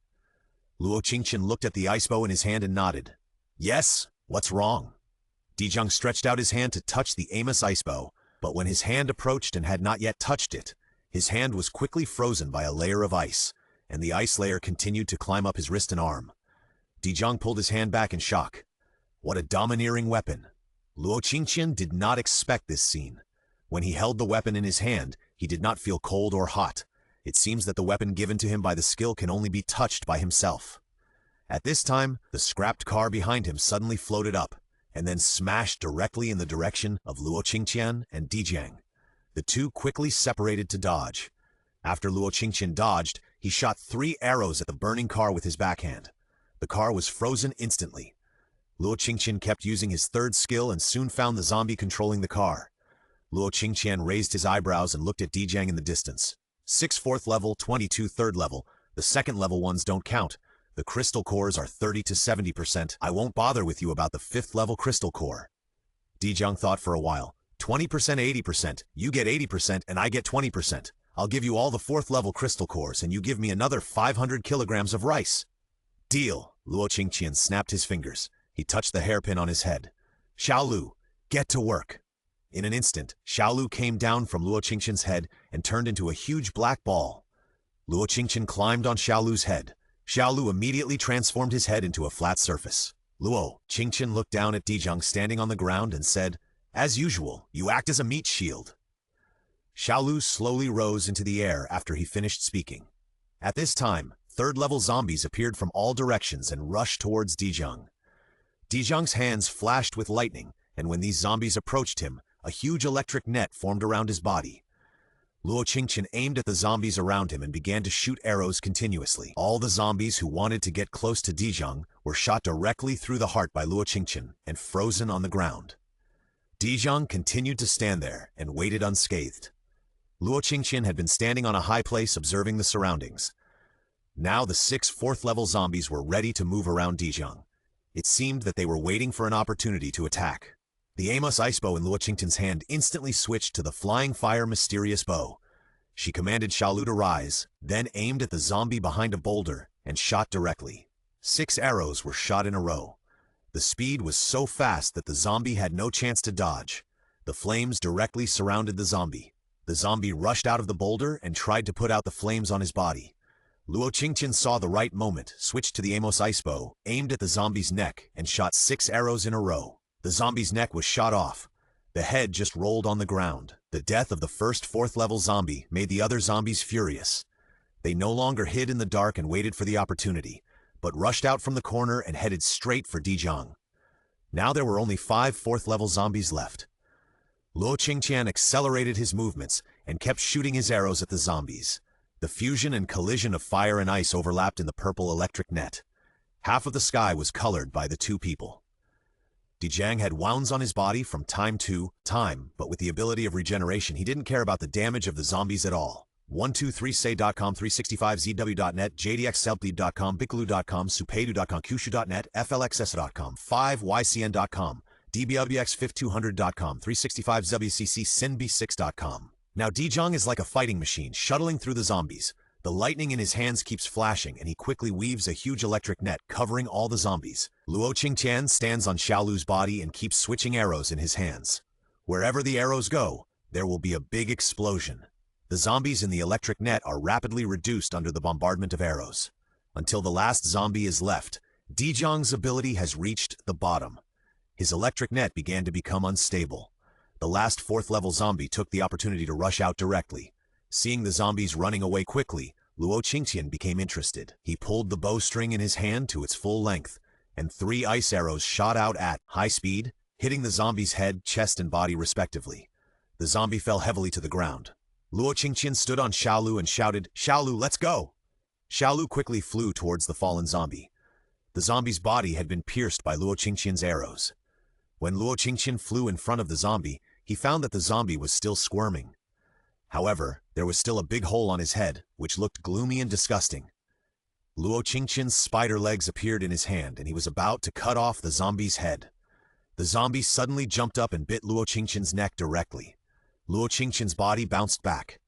Luo Qingtian looked at the icebow in his hand and nodded. "Yes, what's wrong?" Dijang stretched out his hand to touch the Amos icebow, but when his hand approached and had not yet touched it, his hand was quickly frozen by a layer of ice, and the ice layer continued to climb up his wrist and arm. Dijang pulled his hand back in shock. What a domineering weapon! Luo Qingtian did not expect this scene. When he held the weapon in his hand, he did not feel cold or hot. It seems that the weapon given to him by the skill can only be touched by himself. At this time, the scrapped car behind him suddenly floated up, and then smashed directly in the direction of Luo Qingtian and Dijang. The two quickly separated to dodge. After Luo Qingtian dodged, he shot 3 arrows at the burning car with his backhand. The car was frozen instantly. Luo Qingtian kept using his third skill and soon found the zombie controlling the car. Luo Qingtian raised his eyebrows and looked at Dijang in the distance. 6 4th level, 22 3rd level. The 2nd level ones don't count. The crystal cores are 30 to 70%. I won't bother with you about the 5th level crystal core. Dijang thought for a while. 20% 80%. You get 80% and I get 20%. I'll give you all the 4th level crystal cores and you give me another 500 kilograms of rice. Deal. Luo Qingtian snapped his fingers. He touched the hairpin on his head. Xiaolu, get to work. In an instant, Xiaolu came down from Luo Qingtian's head and turned into a huge black ball. Luo Qingtian climbed on Xiaolu's head. Xiaolu immediately transformed his head into a flat surface. Luo Qingtian looked down at Dijang standing on the ground and said, "As usual, you act as a meat shield." Xiaolu slowly rose into the air after he finished speaking. At this time, 3rd level zombies appeared from all directions and rushed towards Dijang. Dijang's hands flashed with lightning, and when these zombies approached him, a huge electric net formed around his body. Luo Qingtian aimed at the zombies around him and began to shoot arrows continuously. All the zombies who wanted to get close to Dijang were shot directly through the heart by Luo Qingtian and frozen on the ground. Dijang continued to stand there and waited unscathed. Luo Qingtian had been standing on a high place observing the surroundings. Now the 6 4th level zombies were ready to move around Dijang. It seemed that they were waiting for an opportunity to attack. The Amos Icebow in Luo Qingtian's hand instantly switched to the Flying Fire Mysterious Bow. She commanded Xiaolu to rise, then aimed at the zombie behind a boulder and shot directly. 6 arrows were shot in a row. The speed was so fast that the zombie had no chance to dodge. The flames directly surrounded the zombie. The zombie rushed out of the boulder and tried to put out the flames on his body. Luo Qingtian saw the right moment, switched to the Amos Icebow, aimed at the zombie's neck, and shot 6 arrows in a row. The zombie's neck was shot off. The head just rolled on the ground. The death of the first 4th level zombie made the other zombies furious. They no longer hid in the dark and waited for the opportunity, but rushed out from the corner and headed straight for Dijang. Now there were only 5 4th level zombies left. Luo Qingtian accelerated his movements and kept shooting his arrows at the zombies. The fusion and collision of fire and ice overlapped in the purple electric net. Half of the sky was colored by the two people. Dijang had wounds on his body from time to time, but with the ability of regeneration, he didn't care about the damage of the zombies at all. 123say.com, 365zw.net, jdxselbleed.com, bickaloo.com, supeidu.com, kyushu.net, flxs.com, 5ycn.com, dbwx5200.com, 365wcc, sinb6.com. Now Dijong is like a fighting machine, shuttling through the zombies. The lightning in his hands keeps flashing, and he quickly weaves a huge electric net covering all the zombies. Luo Qingtian stands on Xiaolu's body and keeps switching arrows in his hands. Wherever the arrows go, there will be a big explosion. The zombies in the electric net are rapidly reduced under the bombardment of arrows. Until the last zombie is left, Dijong's ability has reached the bottom. His electric net began to become unstable. The last 4th level zombie took the opportunity to rush out directly. Seeing the zombies running away quickly, Luo Qingtian became interested. He pulled the bowstring in his hand to its full length, and 3 ice arrows shot out at high speed, hitting the zombie's head, chest, and body respectively. The zombie fell heavily to the ground. Luo Qingtian stood on Xiaolu and shouted, "Xiaolu, let's go!" Xiaolu quickly flew towards the fallen zombie. The zombie's body had been pierced by Luo Qingtian's arrows. When Luo Qingtian flew in front of the zombie, he found that the zombie was still squirming. However, there was still a big hole on his head, which looked gloomy and disgusting. Luo Qingtian's spider legs appeared in his hand, and he was about to cut off the zombie's head. The zombie suddenly jumped up and bit Luo Qingtian's neck directly. Luo Qingtian's body bounced back.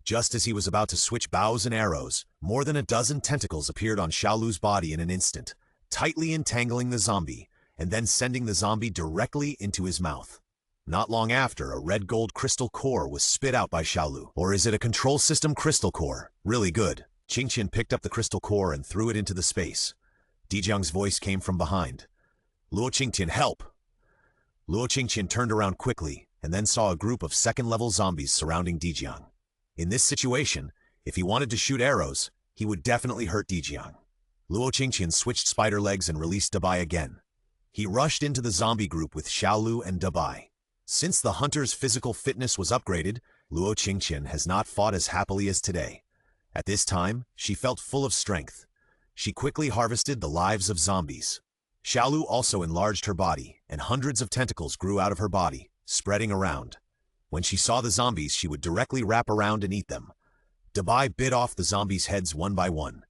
Just as he was about to switch bows and arrows, more than a dozen tentacles appeared on Xiaolu's body in an instant, tightly entangling the zombie, and then sending the zombie directly into his mouth. Not long after, a red gold crystal core was spit out by Xiaolu. Or is it a control system crystal core? Really good. Qingtian picked up the crystal core and threw it into the space. Dijong's voice came from behind. "Luo Qingtian, help!" Luo Qingtian turned around quickly, and then saw a group of 2nd-level zombies surrounding Dijong. In this situation, if he wanted to shoot arrows, he would definitely hurt Dijong. Luo Qingtian switched spider legs and released Dabai again. He rushed into the zombie group with Xiaolu and Dabai. Since the hunter's physical fitness was upgraded, Luo Qingtian has not fought as happily as today. At this time, she felt full of strength. She quickly harvested the lives of zombies. Xiaolu also enlarged her body, and hundreds of tentacles grew out of her body, spreading around. When she saw the zombies, she would directly wrap around and eat them. Dabai bit off the zombies' heads one by one.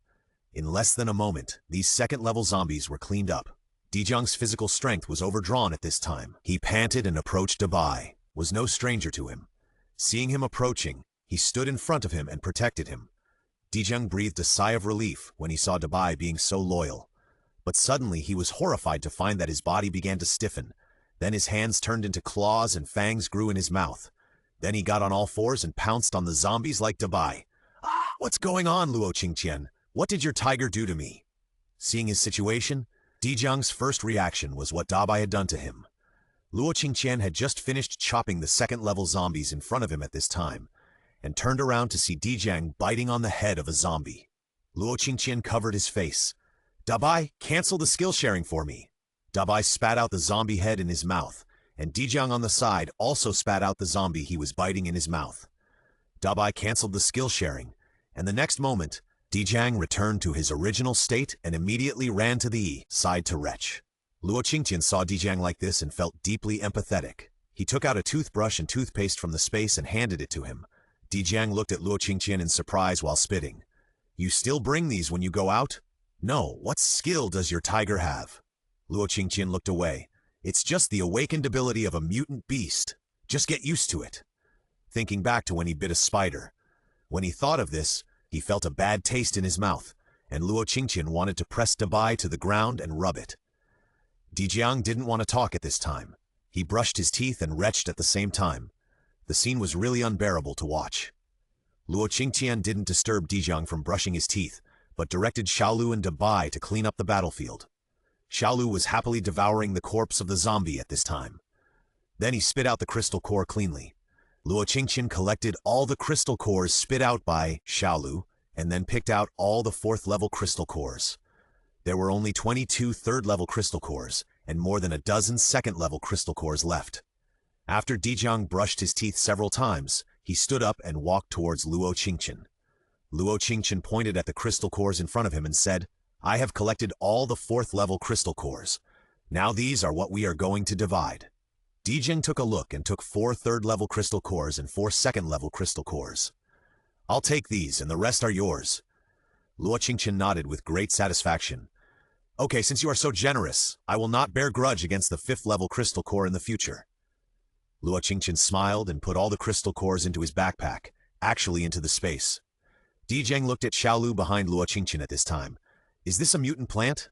In less than a moment, these 2nd-level zombies were cleaned up. Dijong's physical strength was overdrawn at this time. He panted and approached Dabai, was no stranger to him. Seeing him approaching, he stood in front of him and protected him. Dijong breathed a sigh of relief when he saw Dabai being so loyal. But suddenly he was horrified to find that his body began to stiffen. Then his hands turned into claws and fangs grew in his mouth. Then he got on all fours and pounced on the zombies like Dabai. "Ah, what's going on, Luo Qingtian? What did your tiger do to me?" Seeing his situation, Dijong's first reaction was what Dabai had done to him. Luo Qingtian had just finished chopping the 2nd-level zombies in front of him at this time, and turned around to see Dijong biting on the head of a zombie. Luo Qingtian covered his face. "Dabai, cancel the skill sharing for me." Dabai spat out the zombie head in his mouth, and Dijong on the side also spat out the zombie he was biting in his mouth. Dabai canceled the skill sharing, and the next moment, Dijong returned to his original state and immediately ran to the side to retch. Luo Qingtian saw Dijong like this and felt deeply empathetic. He took out a toothbrush and toothpaste from the space and handed it to him. Dijong looked at Luo Qingtian in surprise while spitting. "You still bring these when you go out?" "No, what skill does your tiger have?" Luo Qingtian looked away. "It's just the awakened ability of a mutant beast. Just get used to it." Thinking back to when he bit a spider. When he thought of this, he felt a bad taste in his mouth, and Luo Qingtian wanted to press Dabai to the ground and rub it. Dijong didn't want to talk at this time. He brushed his teeth and retched at the same time. The scene was really unbearable to watch. Luo Qingtian didn't disturb Dijong from brushing his teeth, but directed Xiaolu and Dabai to clean up the battlefield. Xiaolu was happily devouring the corpse of the zombie at this time. Then he spit out the crystal core cleanly. Luo Qingtian collected all the crystal cores spit out by Xiaolu, and then picked out all the 4th-level crystal cores. There were only 22 3rd-level crystal cores, and more than a dozen 2nd-level crystal cores left. After Dijong brushed his teeth several times, he stood up and walked towards Luo Qingtian. Luo Qingtian pointed at the crystal cores in front of him and said, "I have collected all the 4th-level crystal cores. Now these are what we are going to divide." Dijong took a look and took 4 3rd-level crystal cores and 4 2nd-level crystal cores. "I'll take these, and the rest are yours." Luo Qingtian nodded with great satisfaction. "Okay, since you are so generous, I will not bear grudge against the 5th-level crystal core in the future." Luo Qingtian smiled and put all the crystal cores into his backpack, actually into the space. Dijang looked at Xiaolu behind Luo Qingtian at this time. Is this a mutant plant?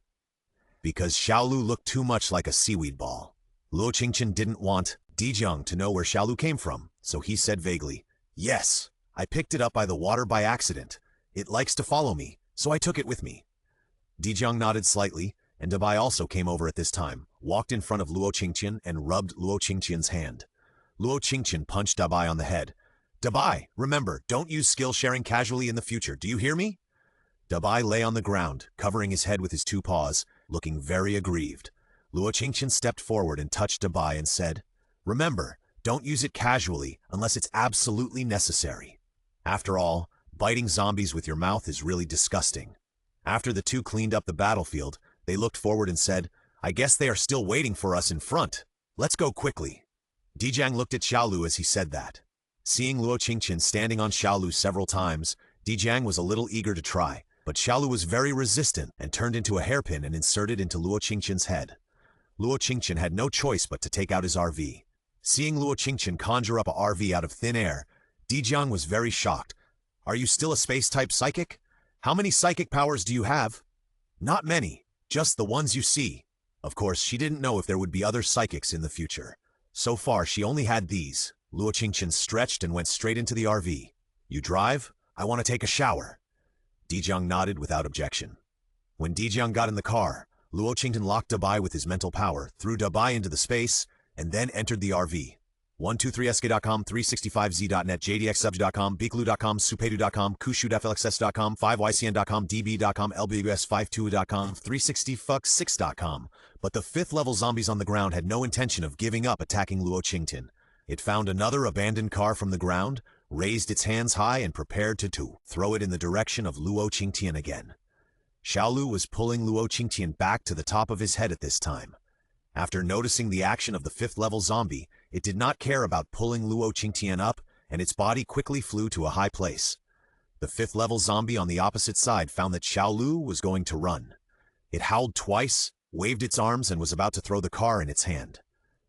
Because Xiaolu looked too much like a seaweed ball. Luo Qingtian didn't want Dijang to know where Xiaolu came from, so he said vaguely, Yes, I picked it up by the water by accident. It likes to follow me, so I took it with me. Dijang nodded slightly, and Dabai also came over at this time, walked in front of Luo Qingtian and rubbed Luo Qingtian's hand. Luo Qingtian punched Dabai on the head. Dabai, remember, don't use skill sharing casually in the future, do you hear me? Dabai lay on the ground, covering his head with his two paws, looking very aggrieved. Luo Qingtian stepped forward and touched Dabai and said, Remember, don't use it casually unless it's absolutely necessary. After all, biting zombies with your mouth is really disgusting. After the two cleaned up the battlefield, they looked forward and said, I guess they are still waiting for us in front. Let's go quickly. Dijang looked at Xiaolu as he said that. Seeing Luo Qingtian standing on Xiaolu several times, Dijang was a little eager to try, but Xiaolu was very resistant and turned into a hairpin and inserted into Luo Qingtian's head. Luo Qingtian had no choice but to take out his RV. Seeing Luo Qingtian conjure up a RV out of thin air, Dijang was very shocked. Are you still a space-type psychic? How many psychic powers do you have? Not many, just the ones you see. Of course, she didn't know if there would be other psychics in the future. So far, she only had these. Luo Qingtian stretched and went straight into the RV. You drive? I want to take a shower. Dijang nodded without objection. When Dijang got in the car, Luo Qingtian locked Dabai with his mental power, threw Dabai into the space, and then entered the RV. 123sk.com, 365z.net, jdxsubs.com, biglu.com, supedu.com, kushudflxs.com, 5ycn.com, db.com, lbus52.com, 360fuck6.com. But the 5th level zombies on the ground had no intention of giving up attacking Luo Qingtian. It found another abandoned car from the ground, raised its hands high and prepared to throw it in the direction of Luo Qingtian again. Xiaolu was pulling Luo Qingtian back to the top of his head at this time. After noticing the action of the 5th level zombie, it did not care about pulling Luo Qingtian up, and its body quickly flew to a high place. The 5th level zombie on the opposite side found that Xiaolu was going to run. It howled twice, waved its arms, and was about to throw the car in its hand.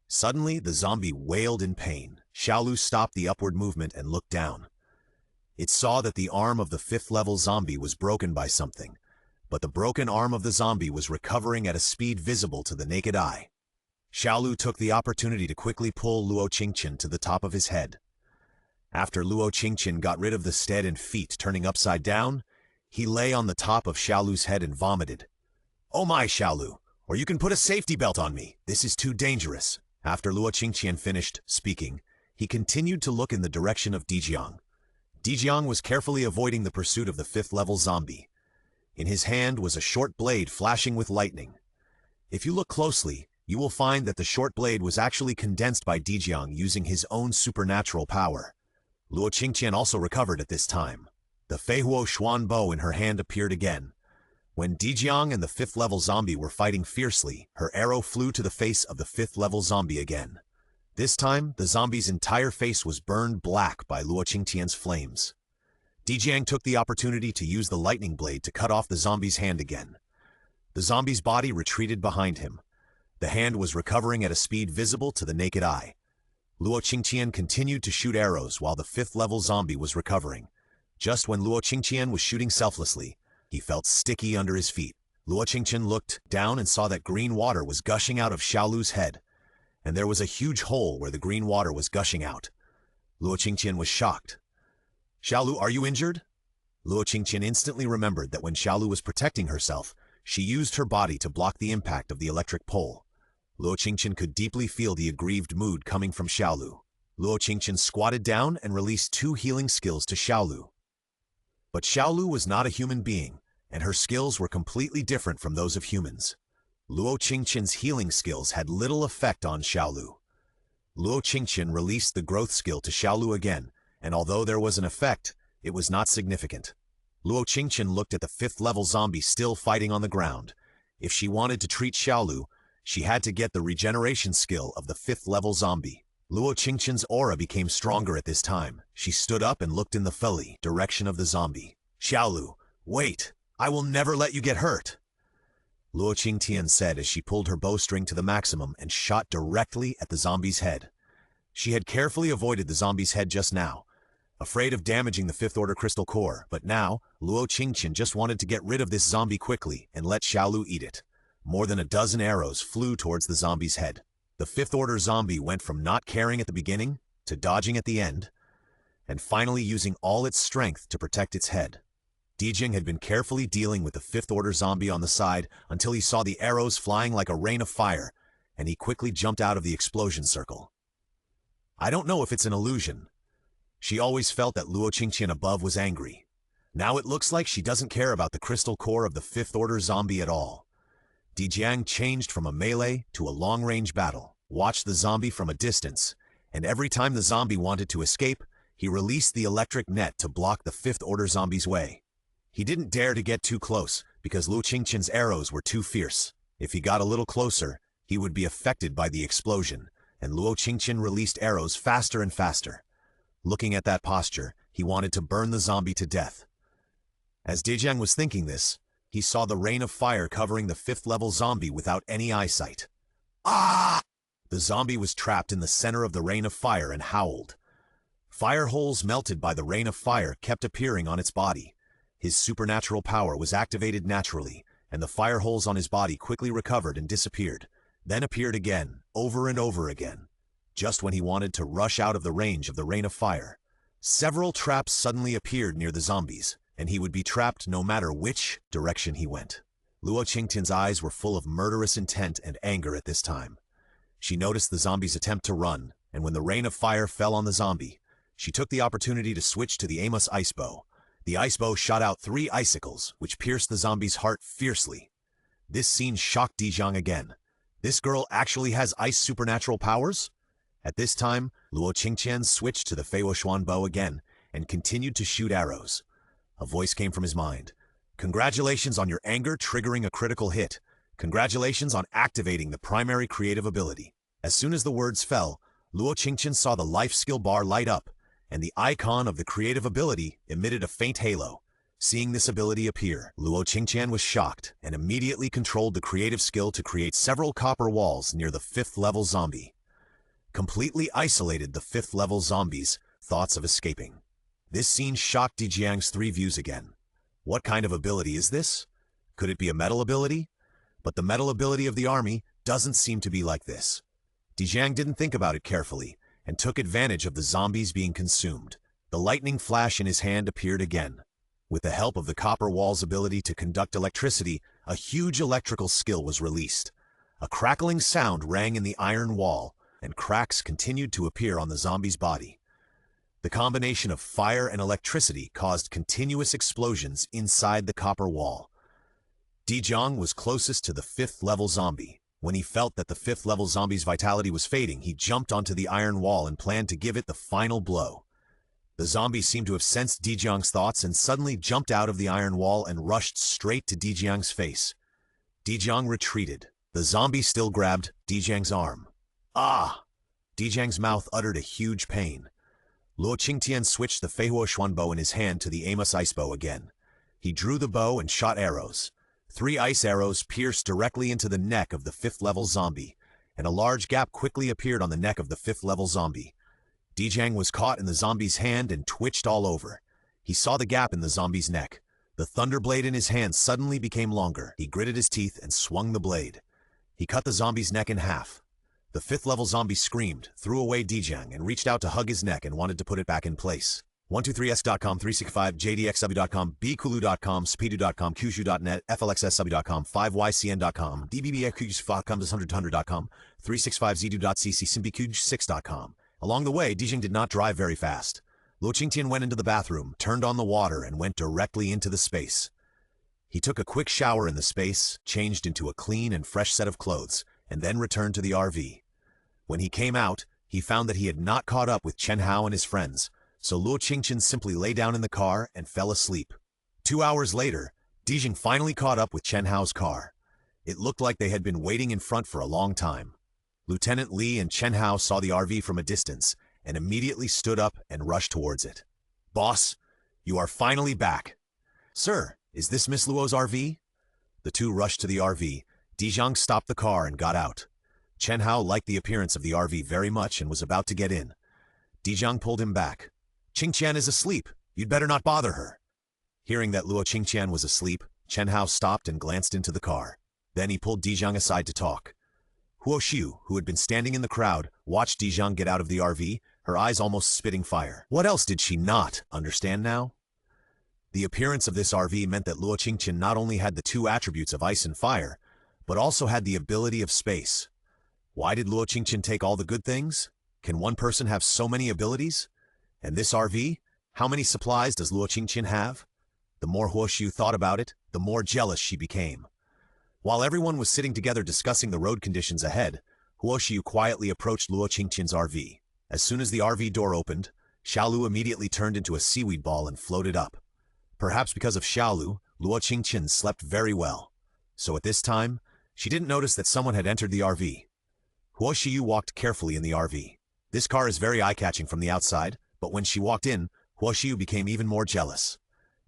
Suddenly, the zombie wailed in pain. Xiaolu stopped the upward movement and looked down. It saw that the arm of the 5th level zombie was broken by something, but the broken arm of the zombie was recovering at a speed visible to the naked eye. Xiaolu took the opportunity to quickly pull Luo Qingtian to the top of his head. After Luo Qingtian got rid of the stead and feet turning upside down, he lay on the top of Xiaolu's head and vomited. Oh my, Xiaolu, or you can put a safety belt on me. This is too dangerous. After Luo Qingtian finished speaking, he continued to look in the direction of Dijiang. Dijiang was carefully avoiding the pursuit of the 5th level zombie. In his hand was a short blade flashing with lightning. If you look closely, you will find that the short blade was actually condensed by Dijiang using his own supernatural power. Luo Qingtian also recovered at this time. The Feihuo Xuan bow in her hand appeared again. When Dijiang and the 5th level zombie were fighting fiercely, her arrow flew to the face of the 5th level zombie again. This time, the zombie's entire face was burned black by Luo Qingtian's flames. Dijiang took the opportunity to use the lightning blade to cut off the zombie's hand again. The zombie's body retreated behind him. The hand was recovering at a speed visible to the naked eye. Luo Qingtian continued to shoot arrows while the 5th level zombie was recovering. Just when Luo Qingtian was shooting selflessly, he felt sticky under his feet. Luo Qingtian looked down and saw that green water was gushing out of Xiaolu's head, and there was a huge hole where the green water was gushing out. Luo Qingtian was shocked. Xiaolu, are you injured? Luo Qingtian instantly remembered that when Xiaolu was protecting herself, she used her body to block the impact of the electric pole. Luo Qingtian could deeply feel the aggrieved mood coming from Xiaolu. Luo Qingtian squatted down and released 2 healing skills to Xiaolu. But Xiaolu was not a human being, and her skills were completely different from those of humans. Luo Qingtian's healing skills had little effect on Xiaolu. Luo Qingtian released the growth skill to Xiaolu again, and although there was an effect, it was not significant. Luo Qingtian looked at the 5th level zombie still fighting on the ground. If she wanted to treat Xiaolu, she had to get the regeneration skill of the 5th level zombie. Luo Qingtian's aura became stronger at this time. She stood up and looked in the fully direction of the zombie. Xiaolu, wait! I will never let you get hurt! Luo Qingtian said as she pulled her bowstring to the maximum and shot directly at the zombie's head. She had carefully avoided the zombie's head just now, afraid of damaging the fifth order crystal core, but now, Luo Qingtian just wanted to get rid of this zombie quickly and let Xiaolu eat it. More than a dozen arrows flew towards the zombie's head. The fifth order zombie went from not caring at the beginning to dodging at the end, and finally using all its strength to protect its head. Dijing had been carefully dealing with the fifth order zombie on the side until he saw the arrows flying like a rain of fire, and he quickly jumped out of the explosion circle. I don't know if it's an illusion. She always felt that Luo Qingtian above was angry. Now it looks like she doesn't care about the crystal core of the fifth order zombie at all. Dijiang changed from a melee to a long-range battle, watched the zombie from a distance, and every time the zombie wanted to escape, he released the electric net to block the fifth order zombie's way. He didn't dare to get too close because Luo Qingtian's arrows were too fierce. If he got a little closer, he would be affected by the explosion, and Luo Qingtian released arrows faster and faster. Looking at that posture, he wanted to burn the zombie to death. As Dijiang was thinking this, he saw the rain of fire covering the fifth-level zombie without any eyesight. Ah! The zombie was trapped in the center of the rain of fire and howled. Fire holes melted by the rain of fire kept appearing on its body. His supernatural power was activated naturally, and the fire holes on his body quickly recovered and disappeared, then appeared again, over and over again. Just when he wanted to rush out of the range of the rain of fire, several traps suddenly appeared near the zombies, and he would be trapped no matter which direction he went. Luo Qingtian's eyes were full of murderous intent and anger at this time. She noticed the zombie's attempt to run, and when the rain of fire fell on the zombie, she took the opportunity to switch to the Amos ice bow. The ice bow shot out 3 icicles, which pierced the zombie's heart fiercely. This scene shocked Dijiang again. This girl actually has ice supernatural powers? At this time, Luo Qingtian switched to the Feiwoshuan bow again and continued to shoot arrows. A voice came from his mind. Congratulations on your anger triggering a critical hit. Congratulations on activating the primary creative ability. As soon as the words fell, Luo Qingtian saw the life skill bar light up, and the icon of the creative ability emitted a faint halo. Seeing this ability appear, Luo Qingtian was shocked and immediately controlled the creative skill to create several copper walls near the 5th-level zombie. Completely isolated the 5th-level zombie's thoughts of escaping. This scene shocked Dijiang's 3 views again. What kind of ability is this? Could it be a metal ability? But the metal ability of the army doesn't seem to be like this. Dijiang didn't think about it carefully and took advantage of the zombies being consumed. The lightning flash in his hand appeared again. With the help of the copper wall's ability to conduct electricity, a huge electrical skill was released. A crackling sound rang in the iron wall, and cracks continued to appear on the zombie's body. The combination of fire and electricity caused continuous explosions inside the copper wall. Dijiang was closest to the 5th-level zombie. When he felt that the 5th-level zombie's vitality was fading, he jumped onto the iron wall and planned to give it the final blow. The zombie seemed to have sensed Dijiang's thoughts and suddenly jumped out of the iron wall and rushed straight to Dijiang's face. Dijiang retreated. The zombie still grabbed Dijiang's arm. Ah! Dijiang's mouth uttered a huge pain. Luo Qingtian switched the Feihuoshuan bow in his hand to the Amos ice bow again. He drew the bow and shot arrows. 3 ice arrows pierced directly into the neck of the 5th-level zombie, and a large gap quickly appeared on the neck of the 5th-level zombie. Dijiang was caught in the zombie's hand and twitched all over. He saw the gap in the zombie's neck. The thunder blade in his hand suddenly became longer. He gritted his teeth and swung the blade. He cut the zombie's neck in half. The 5th-level zombie screamed, threw away Dijiang, and reached out to hug his neck and wanted to put it back in place. 123s.com, 365, jdxw.com, bkulu.com, speedu.com, qshu.net, flxsw.com, 5ycn.com, dbbxq.com, 365zdu.cc, simbiqj6.com. Along the way, Dijiang did not drive very fast. Luo Qingtian went into the bathroom, turned on the water, and went directly into the space. He took a quick shower in the space, changed into a clean and fresh set of clothes, and then returned to the RV. When he came out, he found that he had not caught up with Chen Hao and his friends, so Luo Qingtian simply lay down in the car and fell asleep. 2 hours later, Dijiang finally caught up with Chen Hao's car. It looked like they had been waiting in front for a long time. Lieutenant Li and Chen Hao saw the RV from a distance and immediately stood up and rushed towards it. "Boss, you are finally back." "Sir, is this Miss Luo's RV?" The two rushed to the RV. Dijiang stopped the car and got out. Chen Hao liked the appearance of the RV very much and was about to get in. Dijiang pulled him back. Qingtian is asleep. You'd better not bother her. Hearing that Luo Qingtian was asleep, Chen Hao stopped and glanced into the car. Then he pulled Dijiang aside to talk. Huo Xiu, who had been standing in the crowd, watched Dijiang get out of the RV, her eyes almost spitting fire. What else did she not understand now? The appearance of this RV meant that Luo Qingtian not only had the two attributes of ice and fire, but also had the ability of space. Why did Luo Qingtian take all the good things? Can one person have so many abilities? And this RV? How many supplies does Luo Qingtian have? The more Huo Xiu thought about it, the more jealous she became. While everyone was sitting together discussing the road conditions ahead, Huo Xiu quietly approached Luo Qingtian's RV. As soon as the RV door opened, Xiaolu immediately turned into a seaweed ball and floated up. Perhaps because of Xiaolu, Luo Qingtian slept very well. So at this time, she didn't notice that someone had entered the RV. Huo Xiu walked carefully in the RV. This car is very eye-catching from the outside, but when she walked in, Huo Xiu became even more jealous.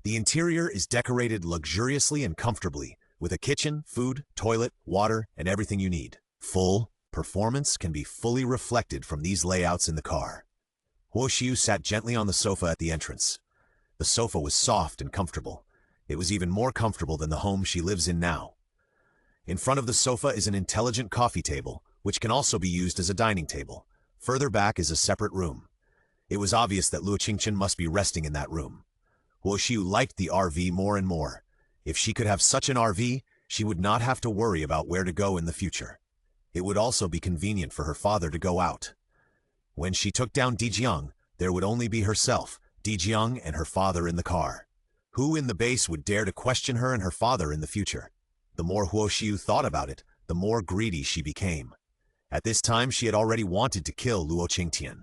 The interior is decorated luxuriously and comfortably, with a kitchen, food, toilet, water, and everything you need. Full performance can be fully reflected from these layouts in the car. Huo Xiu sat gently on the sofa at the entrance. The sofa was soft and comfortable. It was even more comfortable than the home she lives in now. In front of the sofa is an intelligent coffee table, which can also be used as a dining table. Further back is a separate room. It was obvious that Luo Qingtian must be resting in that room. Huo Xiu liked the RV more and more. If she could have such an RV, she would not have to worry about where to go in the future. It would also be convenient for her father to go out. When she took down Dijiang, there would only be herself, Dijiang, and her father in the car. Who in the base would dare to question her and her father in the future? The more Huo Xiu thought about it, the more greedy she became. At this time, she had already wanted to kill Luo Qingtian.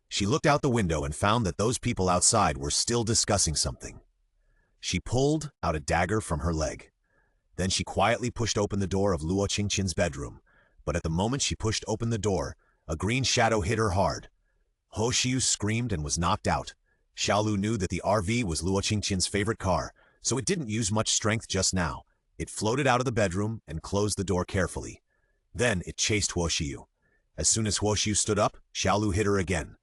She looked out the window and found that those people outside were still discussing something. She pulled out a dagger from her leg. Then she quietly pushed open the door of Luo Qingtian's bedroom, but at the moment she pushed open the door, a green shadow hit her hard. Huo Xiu screamed and was knocked out. Xiaolu knew that the RV was Luo Qingtian's favorite car, so it didn't use much strength just now. It floated out of the bedroom and closed the door carefully. Then it chased Huo Xiu. As soon as Huo Xiu stood up, Xiaolu hit her again.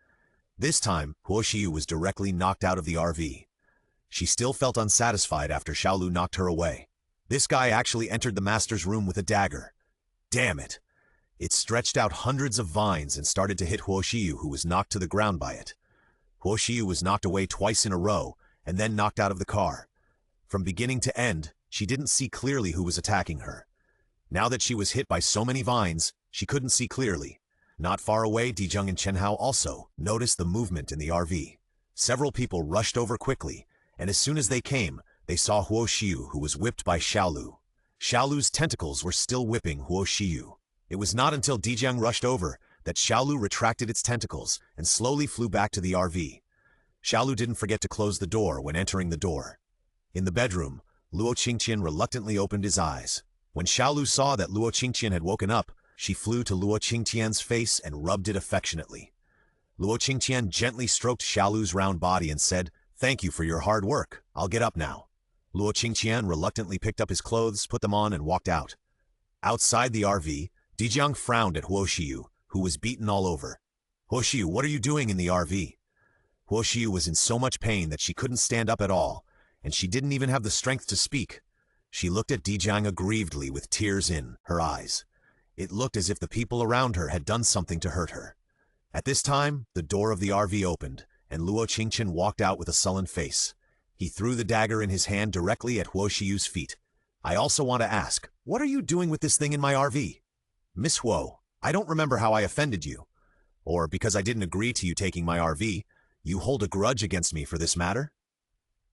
This time, Huo Xiu was directly knocked out of the RV. She still felt unsatisfied after Xiaolu knocked her away. This guy actually entered the master's room with a dagger. Damn it! It stretched out hundreds of vines and started to hit Huo Xiu, who was knocked to the ground by it. Huo Xiu was knocked away twice in a row, and then knocked out of the car. From beginning to end, she didn't see clearly who was attacking her. Now that she was hit by so many vines, she couldn't see clearly. Not far away, Dijiang and Chen Hao also noticed the movement in the RV. Several people rushed over quickly, and as soon as they came, they saw Huo Xiu, who was whipped by Xiaolu. Xiaolu's tentacles were still whipping Huo Xiu. It was not until Dijiang rushed over that Xiaolu retracted its tentacles and slowly flew back to the RV. Xiaolu didn't forget to close the door when entering the door. In the bedroom, Luo Qingtian reluctantly opened his eyes. When Xiaolu saw that Luo Qingtian had woken up, she flew to Luo Qingtian's face and rubbed it affectionately. Luo Qingtian gently stroked Xiaolu's round body and said, "Thank you for your hard work. I'll get up now." Luo Qingtian reluctantly picked up his clothes, put them on, and walked out. Outside the RV, Dijiang frowned at Huo Xiu, who was beaten all over. "Huo Xiu, what are you doing in the RV?" Huo Xiu was in so much pain that she couldn't stand up at all, and she didn't even have the strength to speak. She looked at Dijiang aggrievedly with tears in her eyes. It looked as if the people around her had done something to hurt her. At this time, the door of the RV opened, and Luo Qingtian walked out with a sullen face. He threw the dagger in his hand directly at Huo Xiu's feet. "I also want to ask, what are you doing with this thing in my RV? Miss Huo, I don't remember how I offended you. Or because I didn't agree to you taking my RV, you hold a grudge against me for this matter?"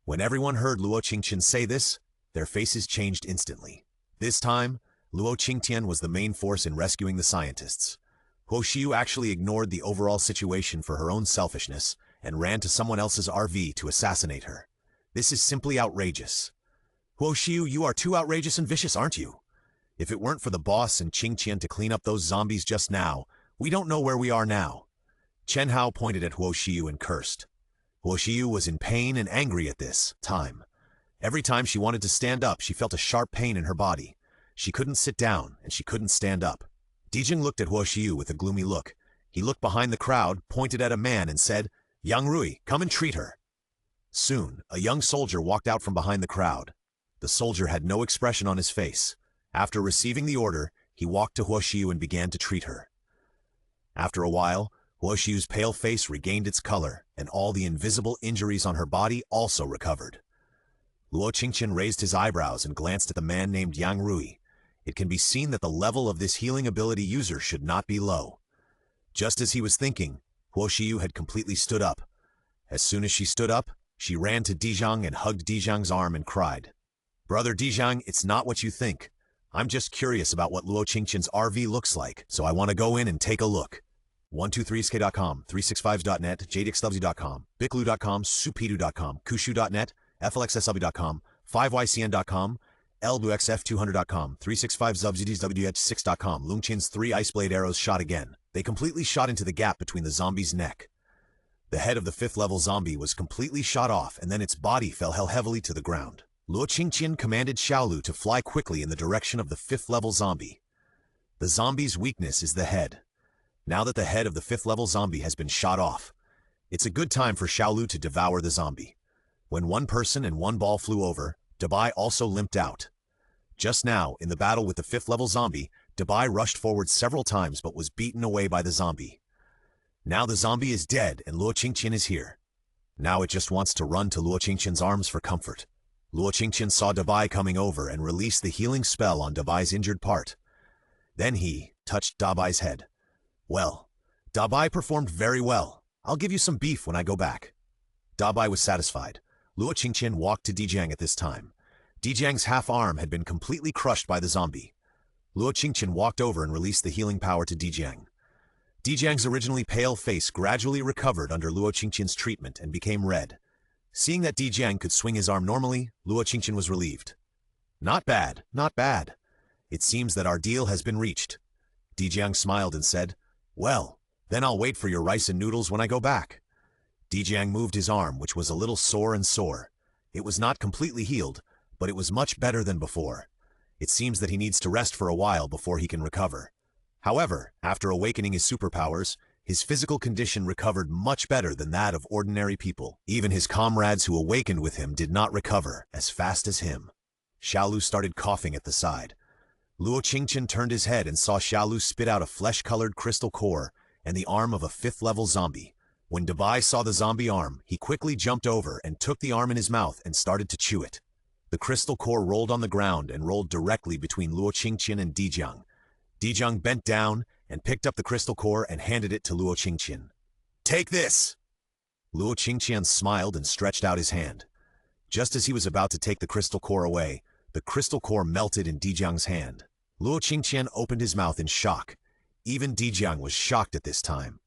When everyone heard Luo Qingtian say this, their faces changed instantly. This time, Luo Qingtian was the main force in rescuing the scientists. Huo Xiu actually ignored the overall situation for her own selfishness and ran to someone else's RV to assassinate her. This is simply outrageous. Huo Xiu, you are too outrageous and vicious, aren't you? If it weren't for the boss and Qingtian to clean up those zombies just now, we don't know where we are now. Chen Hao pointed at Huo Xiu and cursed. Huo Xiu was in pain and angry at this time. Every time she wanted to stand up, she felt a sharp pain in her body. She couldn't sit down, and she couldn't stand up. Dijing looked at Huo Xiu with a gloomy look. He looked behind the crowd, pointed at a man, and said, "Yang Rui, come and treat her." Soon, a young soldier walked out from behind the crowd. The soldier had no expression on his face. After receiving the order, he walked to Huo Xiu and began to treat her. After a while, Huo Xiu's pale face regained its color, and all the invisible injuries on her body also recovered. Luo Qingtian raised his eyebrows and glanced at the man named Yang Rui. It can be seen that the level of this healing ability user should not be low. Just as he was thinking, Huo Xiu had completely stood up. As soon as she stood up, she ran to Dijiang and hugged Dijiang's arm and cried, "Brother Dijiang, it's not what you think. I'm just curious about what Luo Qingtian's RV looks like, so I want to go in and take a look." 123sk.com, 365s.net, jadexw.com, biclu.com, supidu.com, kushu.net, flxsw.com, 5ycn.com, lbuxf200.com, 365zubzdwh6.com. Lungqin's 3 ice blade arrows shot again. They completely shot into the gap between the zombie's neck. The head of the 5th level zombie was completely shot off, and then its body fell heavily to the ground. Luo Qingtian commanded Xiaolu to fly quickly in the direction of the 5th level zombie. The zombie's weakness is the head. Now that the head of the 5th level zombie has been shot off, it's a good time for Xiaolu to devour the zombie. When one person and one ball flew over, Dabai also limped out. Just now, in the battle with the 5th level zombie, Dabai rushed forward several times but was beaten away by the zombie. Now the zombie is dead and Luo Qingtian is here. Now it just wants to run to Luo Qingtian's arms for comfort. Luo Qingtian saw Dabai coming over and released the healing spell on Dabai's injured part. Then he touched Dabai's head. "Well, Dabai performed very well. I'll give you some beef when I go back." Dabai was satisfied. Luo Qingtian walked to Dijiang at this time. Dijiang's half arm had been completely crushed by the zombie. Luo Qingtian walked over and released the healing power to Dijiang. Dijiang's originally pale face gradually recovered under Luo Qingtian's treatment and became red. Seeing that Dijiang could swing his arm normally, Luo Qingtian was relieved. "Not bad, not bad. It seems that our deal has been reached." Dijiang smiled and said, "Well, then I'll wait for your rice and noodles when I go back." Dijiang moved his arm, which was a little sore and sore. It was not completely healed, but it was much better than before. It seems that he needs to rest for a while before he can recover. However, after awakening his superpowers, his physical condition recovered much better than that of ordinary people. Even his comrades who awakened with him did not recover as fast as him. Xiaolu started coughing at the side. Luo Qingtian turned his head and saw Xiaolu spit out a flesh-colored crystal core and the arm of a 5th level zombie. When Dabai saw the zombie arm, he quickly jumped over and took the arm in his mouth and started to chew it. The crystal core rolled on the ground and rolled directly between Luo Qingtian and Dijiang. Dijiang bent down and picked up the crystal core and handed it to Luo Qingtian. "Take this!" Luo Qingtian smiled and stretched out his hand. Just as he was about to take the crystal core away, the crystal core melted in Dijiang's hand. Luo Qingtian opened his mouth in shock. Even Dijiang was shocked at this time.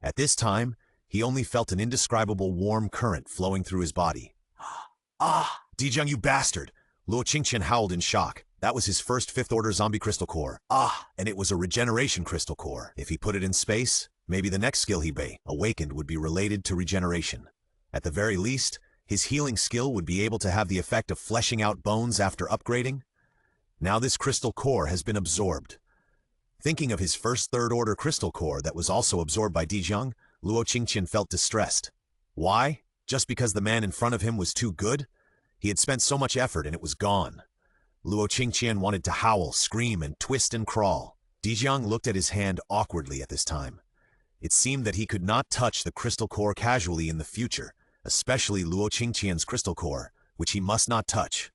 At this time, he only felt an indescribable warm current flowing through his body. "Ah! Dijiang, you bastard!" Luo Qingtian howled in shock. That was his first 5th order zombie crystal core. And it was a regeneration crystal core. If he put it in space, maybe the next skill he awakened would be related to regeneration. At the very least, his healing skill would be able to have the effect of fleshing out bones after upgrading. Now this crystal core has been absorbed. Thinking of his first 3rd order crystal core that was also absorbed by Dijiang, Luo Qingtian felt distressed. Why? Just because the man in front of him was too good? He had spent so much effort and it was gone. Luo Qingtian wanted to howl, scream, and twist and crawl. Dijiang looked at his hand awkwardly at this time. It seemed that he could not touch the crystal core casually in the future, especially Luo Qingtian's crystal core, which he must not touch.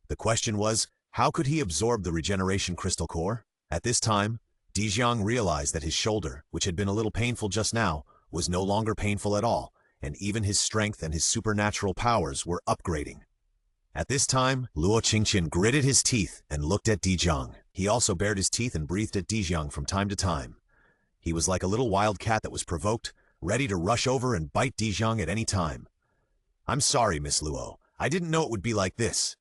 The question was, how could he absorb the regeneration crystal core? At this time, Dijiang realized that his shoulder, which had been a little painful just now, was no longer painful at all, and even his strength and his supernatural powers were upgrading. At this time, Luo Qingtian gritted his teeth and looked at Dijiang. He also bared his teeth and breathed at Dijiang from time to time. He was like a little wild cat that was provoked, ready to rush over and bite Dijiang at any time. "I'm sorry, Miss Luo. I didn't know it would be like this."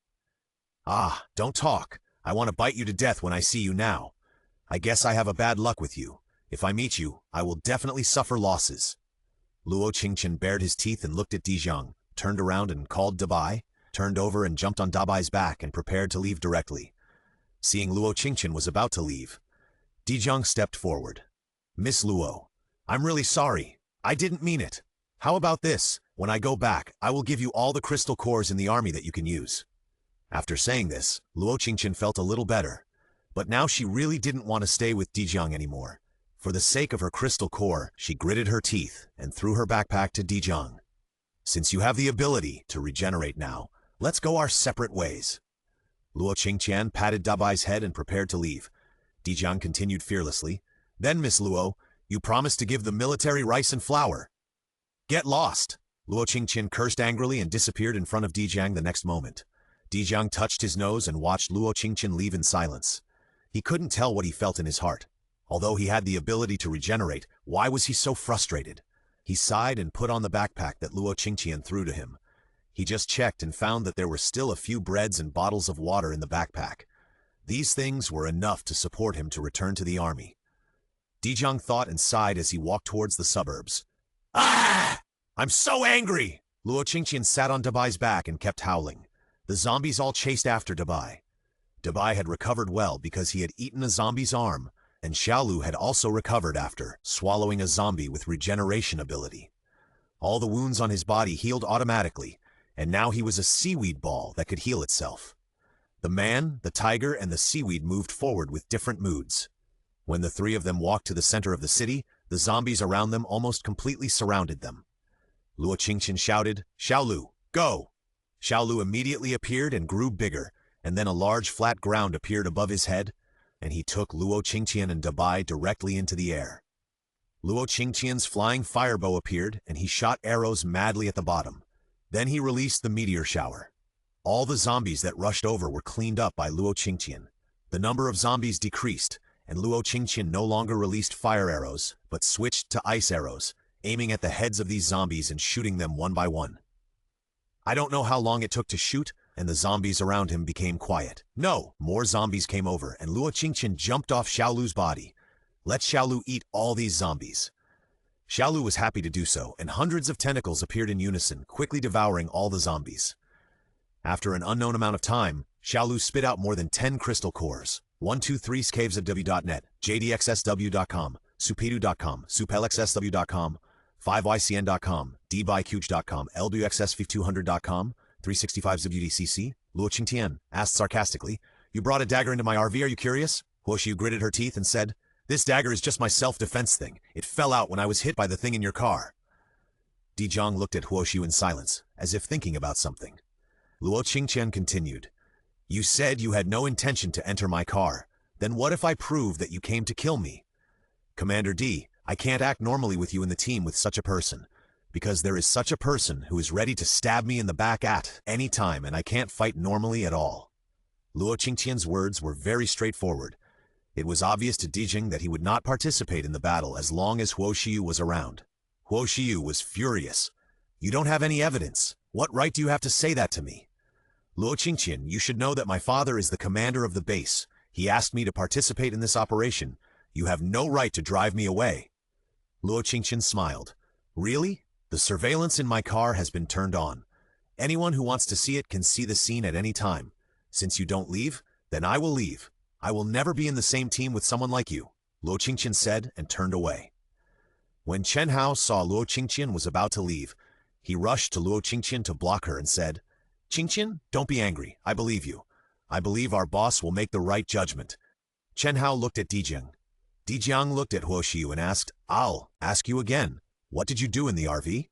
Don't talk. I want to bite you to death when I see you now. I guess I have a bad luck with you. If I meet you, I will definitely suffer losses." Luo Qingtian bared his teeth and looked at Dijiang, turned around and called Dabai, turned over and jumped on Dabai's back and prepared to leave directly. Seeing Luo Qingtian was about to leave, Dijong stepped forward. Miss Luo, I'm really sorry. I didn't mean it. How about this? When I go back, I will give you all the crystal cores in the army that you can use. After saying this, Luo Qingtian felt a little better. But now she really didn't want to stay with Dijong anymore. For the sake of her crystal core, she gritted her teeth and threw her backpack to Dijong. Since you have the ability to regenerate now, let's go our separate ways. Luo Qingtian patted Dabai's head and prepared to leave. Dijong continued fearlessly. Then, Miss Luo, you promised to give the military rice and flour. Get lost! Luo Qingtian cursed angrily and disappeared in front of Dijong the next moment. Dijong touched his nose and watched Luo Qingtian leave in silence. He couldn't tell what he felt in his heart. Although he had the ability to regenerate, why was he so frustrated? He sighed and put on the backpack that Luo Qingtian threw to him. He just checked and found that there were still a few breads and bottles of water in the backpack. These things were enough to support him to return to the army. Dijong thought and sighed as he walked towards the suburbs. Ah! I'm so angry! Luo Qingtian sat on Dabai's back and kept howling. The zombies all chased after Dabai. Dabai had recovered well because he had eaten a zombie's arm, and Xiaolu had also recovered after swallowing a zombie with regeneration ability. All the wounds on his body healed automatically, and now he was a seaweed ball that could heal itself. The man, the tiger, and the seaweed moved forward with different moods. When the three of them walked to the center of the city, the zombies around them almost completely surrounded them. Luo Qingtian shouted, Xiaolu, go! Xiaolu immediately appeared and grew bigger, and then a large flat ground appeared above his head, and he took Luo Qingtian and Dabai directly into the air. Luo Qingtian's flying firebow appeared, and he shot arrows madly at the bottom. Then he released the meteor shower. All the zombies that rushed over were cleaned up by Luo Qingtian. The number of zombies decreased, and Luo Qingtian no longer released fire arrows, but switched to ice arrows, aiming at the heads of these zombies and shooting them one by one. I don't know how long it took to shoot, and the zombies around him became quiet. No, more zombies came over, and Luo Qingtian jumped off Xiaolu's body. Let Xiaolu eat all these zombies. Xiaolu was happy to do so, and hundreds of tentacles appeared in unison, quickly devouring all the zombies. After an unknown amount of time, Xiaolu spit out more than 10 crystal cores. 123scavesofw.net, jdxsw.com, supidu.com, supelxsw.com, 5ycn.com, dbyqj.com, lbuxsv200.com, 365zwdcc. Luo Qingtian asked sarcastically, You brought a dagger into my RV, are you curious? Huoxiu gritted her teeth and said, This dagger is just my self-defense thing. It fell out when I was hit by the thing in your car. Dijong looked at Huoxiu in silence, as if thinking about something. Luo Qingtian continued, You said you had no intention to enter my car. Then what if I prove that you came to kill me? Commander D, I can't act normally with you in the team with such a person, because there is such a person who is ready to stab me in the back at any time, and I can't fight normally at all. Luo Qingtian's words were very straightforward. It was obvious to Dijong that he would not participate in the battle as long as Huoxiu was around. Huoxiu was furious. You don't have any evidence. What right do you have to say that to me? Luo Qingtian, you should know that my father is the commander of the base. He asked me to participate in this operation. You have no right to drive me away. Luo Qingtian smiled. Really? The surveillance in my car has been turned on. Anyone who wants to see it can see the scene at any time. Since you don't leave, then I will leave. I will never be in the same team with someone like you, Luo Qingtian said and turned away. When Chen Hao saw Luo Qingtian was about to leave, he rushed to Luo Qingtian to block her and said, Qingtian, don't be angry. I believe you. I believe our boss will make the right judgment. Chen Hao looked at Dijong. Dijong looked at Huoxiu and asked, I'll ask you again. What did you do in the RV?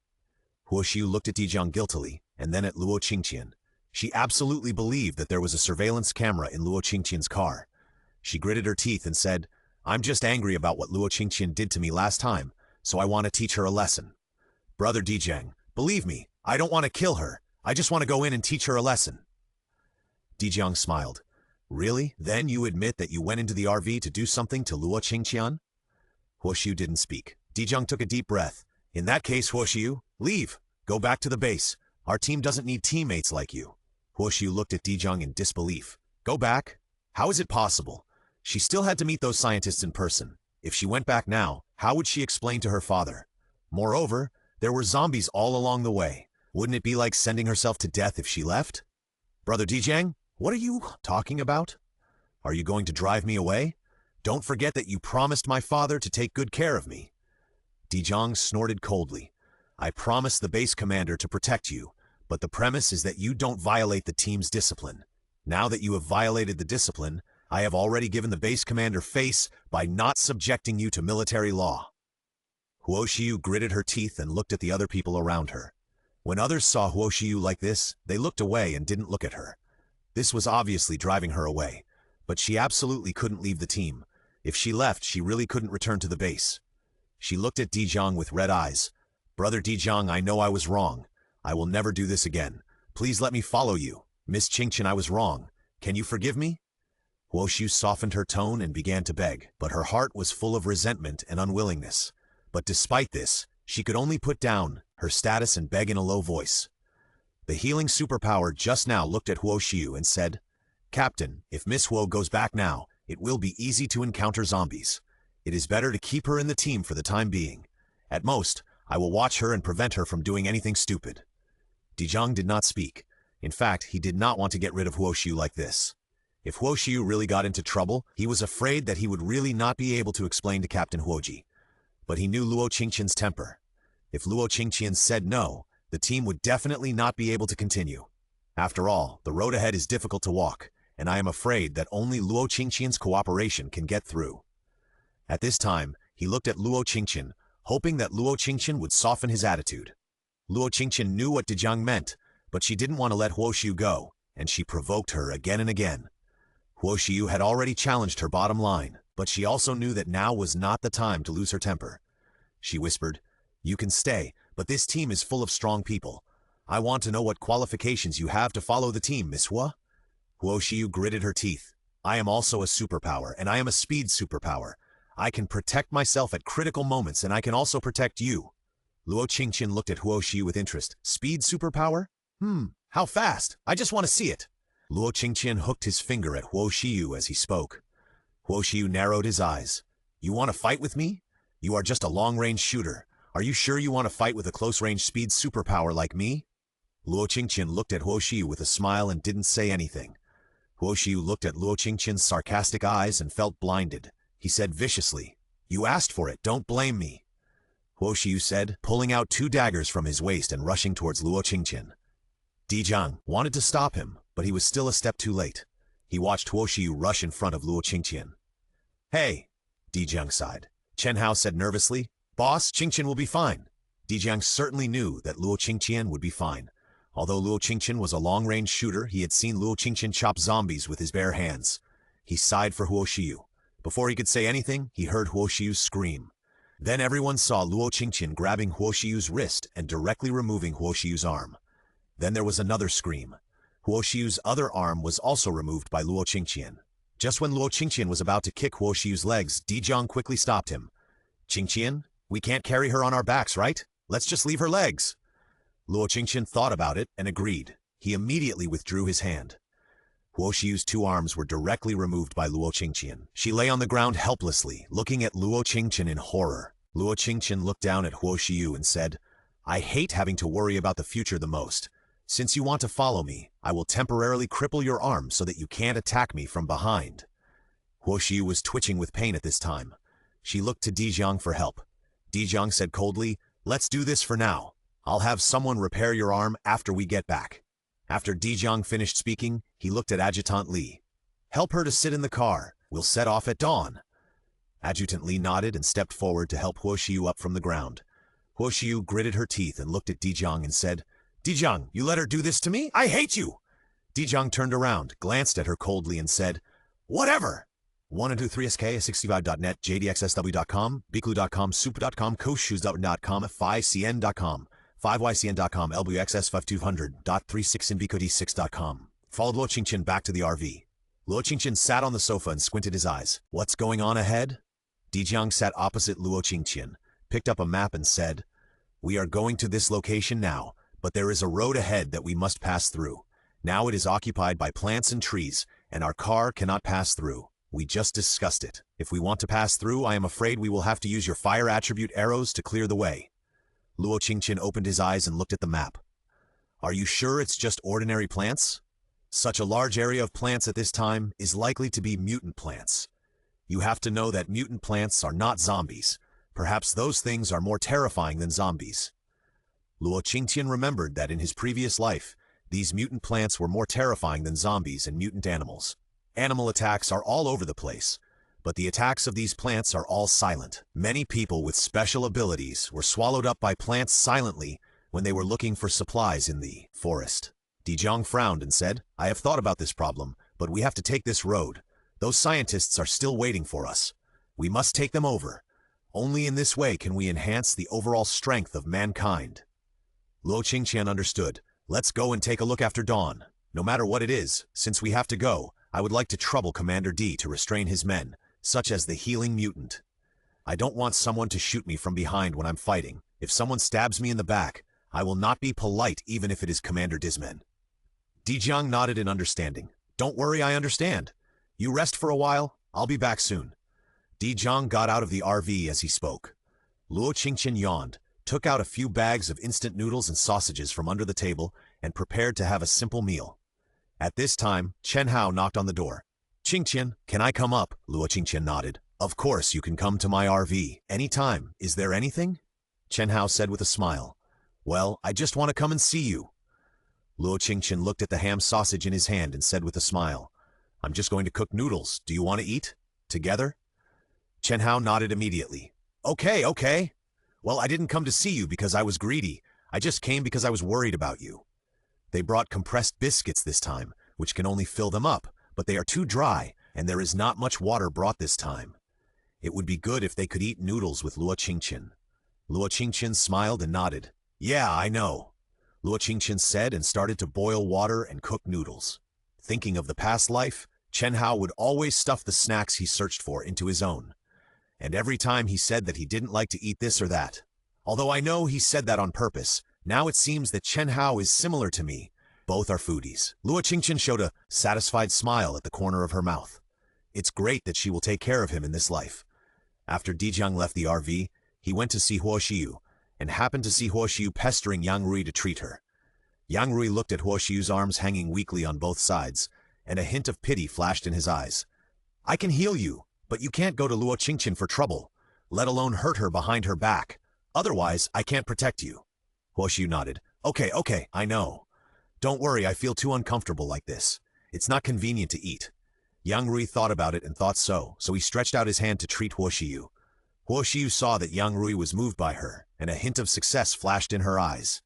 Huoxiu looked at Dijong guiltily, and then at Luo Qingtian. She absolutely believed that there was a surveillance camera in Luo Qingtian's car. She gritted her teeth and said, I'm just angry about what Luo Qingtian did to me last time, so I want to teach her a lesson. Brother Dijong, believe me, I don't want to kill her. I just want to go in and teach her a lesson. Dijong smiled. Really? Then you admit that you went into the RV to do something to Luo Qingtian? Huoxiu didn't speak. Dijong took a deep breath. In that case, Huoxiu, leave. Go back to the base. Our team doesn't need teammates like you. Huoxiu looked at Dijong in disbelief. Go back? How is it possible? She still had to meet those scientists in person. If she went back now, how would she explain to her father? Moreover, there were zombies all along the way. Wouldn't it be like sending herself to death if she left? Brother Dijong, what are you talking about? Are you going to drive me away? Don't forget that you promised my father to take good care of me. Dijong snorted coldly. I promised the base commander to protect you, but the premise is that you don't violate the team's discipline. Now that you have violated the discipline, I have already given the base commander face by not subjecting you to military law. Huoshiu gritted her teeth and looked at the other people around her. When others saw Huoshiu like this, they looked away and didn't look at her. This was obviously driving her away, but she absolutely couldn't leave the team. If she left, she really couldn't return to the base. She looked at Dijong with red eyes. Brother Dijong, I know I was wrong. I will never do this again. Please let me follow you. Miss Qingtian, I was wrong. Can you forgive me? Huoshiu softened her tone and began to beg, but her heart was full of resentment and unwillingness. But despite this, she could only put down her status and beg in a low voice. The healing superpower just now looked at Huoshiu and said, Captain, if Miss Huo goes back now, it will be easy to encounter zombies. It is better to keep her in the team for the time being. At most, I will watch her and prevent her from doing anything stupid. Dijong did not speak. In fact, he did not want to get rid of Huoshiu like this. If Huoshiu really got into trouble, he was afraid that he would really not be able to explain to Captain Huoji. But he knew Luo Qingtian's temper. If Luo Qingtian said no, the team would definitely not be able to continue. After all, the road ahead is difficult to walk, and I am afraid that only Luo Qingtian's cooperation can get through. At this time, he looked at Luo Qingtian, hoping that Luo Qingtian would soften his attitude. Luo Qingtian knew what Dijong meant, but she didn't want to let Huoshiu go, and she provoked her again and again. Huoshiu had already challenged her bottom line, but she also knew that now was not the time to lose her temper. She whispered, You can stay, but this team is full of strong people. I want to know what qualifications you have to follow the team, Miss Hua. Huoshiu gritted her teeth. I am also a superpower, and I am a speed superpower. I can protect myself at critical moments, and I can also protect you. Luo Qingtian looked at Huoshiu with interest. Speed superpower? How fast? I just want to see it. Luo Qingtian hooked his finger at Huoshiu as he spoke. Huoshiu narrowed his eyes. You want to fight with me? You are just a long-range shooter. Are you sure you want to fight with a close-range speed superpower like me? Luo Qingtian looked at Huoshiu with a smile and didn't say anything. Huoshiu looked at Luo Qingtian's sarcastic eyes and felt blinded. He said viciously, You asked for it, don't blame me. Huoshiu said, pulling out 2 daggers from his waist and rushing towards Luo Qingtian. Dijong wanted to stop him, but he was still a step too late. He watched Huoshiu rush in front of Luo Qingtian. Hey, Dijong sighed. Chen Hao said nervously, Boss, Qingtian will be fine. Dijong certainly knew that Luo Qingtian would be fine. Although Luo Qingtian was a long-range shooter, he had seen Luo Qingtian chop zombies with his bare hands. He sighed for Huoshiu. Before he could say anything, he heard Huoshiu scream. Then everyone saw Luo Qingtian grabbing Huoshiu's wrist and directly removing Huoshiu's arm. Then there was another scream. Huoshiu's other arm was also removed by Luo Qingtian. Just when Luo Qingtian was about to kick Huoshiu's legs, Dijong quickly stopped him. Qingtian, we can't carry her on our backs, right? Let's just leave her legs. Luo Qingtian thought about it and agreed. He immediately withdrew his hand. Huoshiu's 2 arms were directly removed by Luo Qingtian. She lay on the ground helplessly, looking at Luo Qingtian in horror. Luo Qingtian looked down at Huoshiu and said, I hate having to worry about the future the most. Since you want to follow me, I will temporarily cripple your arm so that you can't attack me from behind. Huoshiu was twitching with pain at this time. She looked to Dijong for help. Dijong said coldly, Let's do this for now. I'll have someone repair your arm after we get back. After Dijong finished speaking, he looked at Adjutant Li. Help her to sit in the car. We'll set off at dawn. Adjutant Li nodded and stepped forward to help Huoshiu up from the ground. Huoshiu gritted her teeth and looked at Dijong and said, Dijong, you let her do this to me? I hate you! Dijong turned around, glanced at her coldly and said, Whatever! 123sk65.net, jdxsw.com, biklu.com, super.com, koshoes.com, 5cn.com. 5ycn.com, lbxs5200.36 and bcod6.com. Followed Luo Qingtian back to the RV. Luo Qingtian sat on the sofa and squinted his eyes. What's going on ahead? Dijong sat opposite Luo Qingtian, picked up a map and said, We are going to this location now, but there is a road ahead that we must pass through. Now it is occupied by plants and trees, and our car cannot pass through. We just discussed it. If we want to pass through, I am afraid we will have to use your fire attribute arrows to clear the way. Luo Qingtian opened his eyes and looked at the map. Are you sure it's just ordinary plants? Such a large area of plants at this time is likely to be mutant plants. You have to know that mutant plants are not zombies. Perhaps those things are more terrifying than zombies. Luo Qingtian remembered that in his previous life, these mutant plants were more terrifying than zombies and mutant animals. Animal attacks are all over the place, but the attacks of these plants are all silent. Many people with special abilities were swallowed up by plants silently when they were looking for supplies in the forest. Dijong frowned and said, I have thought about this problem, but we have to take this road. Those scientists are still waiting for us. We must take them over. Only in this way can we enhance the overall strength of mankind. Luo Qingtian understood. Let's go and take a look after dawn. No matter what it is, since we have to go, I would like to trouble Commander D to restrain his men, such as the healing mutant. I don't want someone to shoot me from behind when I'm fighting. If someone stabs me in the back, I will not be polite even if it is Commander D's men. Dijong nodded in understanding. Don't worry, I understand. You rest for a while, I'll be back soon. Dijong got out of the RV as he spoke. Luo Qingtian yawned, took out a few bags of instant noodles and sausages from under the table, and prepared to have a simple meal. At this time, Chen Hao knocked on the door. Qingtian, can I come up? Luo Qingtian nodded. Of course you can come to my RV, anytime. Is there anything? Chen Hao said with a smile. Well, I just want to come and see you. Luo Qingtian looked at the ham sausage in his hand and said with a smile, I'm just going to cook noodles. Do you want to eat? Together? Chen Hao nodded immediately. Okay. Well, I didn't come to see you because I was greedy. I just came because I was worried about you. They brought compressed biscuits this time, which can only fill them up, but they are too dry, and there is not much water brought this time. It would be good if they could eat noodles with Luo Qingtian. Luo Qingtian smiled and nodded. Yeah, I know. Luo Qingtian said and started to boil water and cook noodles. Thinking of the past life, Chen Hao would always stuff the snacks he searched for into his own. And every time he said that he didn't like to eat this or that. Although I know he said that on purpose, now it seems that Chen Hao is similar to me. Both are foodies. Luo Qingtian showed a satisfied smile at the corner of her mouth. It's great that she will take care of him in this life. After Dijong left the RV, he went to see Huo Xiu, and happened to see Huo Xiu pestering Yang Rui to treat her. Yang Rui looked at Huo Xiu's arms hanging weakly on both sides, and a hint of pity flashed in his eyes. I can heal you, but you can't go to Luo Qingtian for trouble, let alone hurt her behind her back. Otherwise, I can't protect you. Huo Xiu nodded. Okay, I know. Don't worry, I feel too uncomfortable like this. It's not convenient to eat. Yang Rui thought about it and thought so he stretched out his hand to treat Huo Xiu. Huo Xiu saw that Yang Rui was moved by her, and a hint of success flashed in her eyes.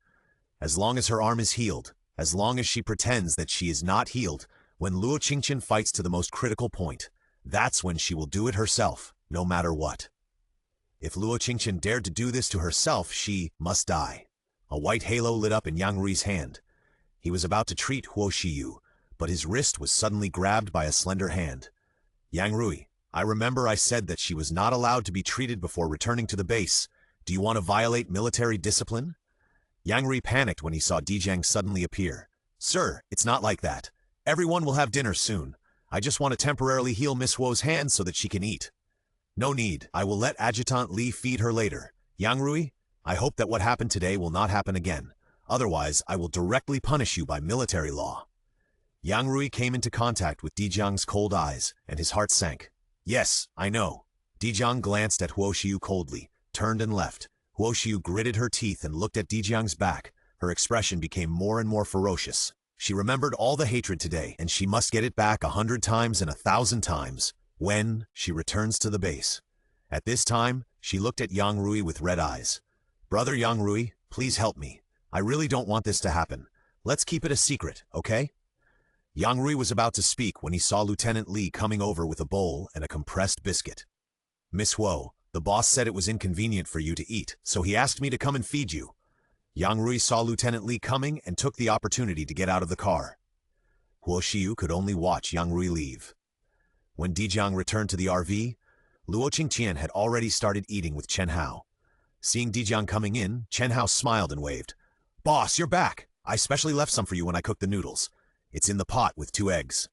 As long as her arm is healed, as long as she pretends that she is not healed, when Luo Qingtian fights to the most critical point, that's when she will do it herself, no matter what. If Luo Qingtian dared to do this to herself, she must die. A white halo lit up in Yang Rui's hand. He was about to treat Huo Xiu, but his wrist was suddenly grabbed by a slender hand. Yang Rui, I remember I said that she was not allowed to be treated before returning to the base. Do you want to violate military discipline? Yang Rui panicked when he saw Dijong suddenly appear. Sir, it's not like that. Everyone will have dinner soon. I just want to temporarily heal Miss Huo's hand so that she can eat. No need. I will let Adjutant Li feed her later. Yang Rui, I hope that what happened today will not happen again. Otherwise, I will directly punish you by military law. Yang Rui came into contact with Dijong's cold eyes, and his heart sank. Yes, I know. Dijong glanced at Huo Xiu coldly, turned and left. Huo Xiu gritted her teeth and looked at Dijong's back. Her expression became more and more ferocious. She remembered all the hatred today, and she must get it back 100 times and 1,000 times when she returns to the base. At this time, she looked at Yang Rui with red eyes. Brother Yang Rui, please help me. I really don't want this to happen. Let's keep it a secret, okay? Yang Rui was about to speak when he saw Lieutenant Li coming over with a bowl and a compressed biscuit. Miss Huo, the boss said it was inconvenient for you to eat, so he asked me to come and feed you. Yang Rui saw Lieutenant Li coming and took the opportunity to get out of the car. Huo Xiu could only watch Yang Rui leave. When Dijong returned to the RV, Luo Qingtian had already started eating with Chen Hao. Seeing Dijong coming in, Chen Hao smiled and waved. Boss, you're back. I specially left some for you when I cooked the noodles. It's in the pot with 2 eggs.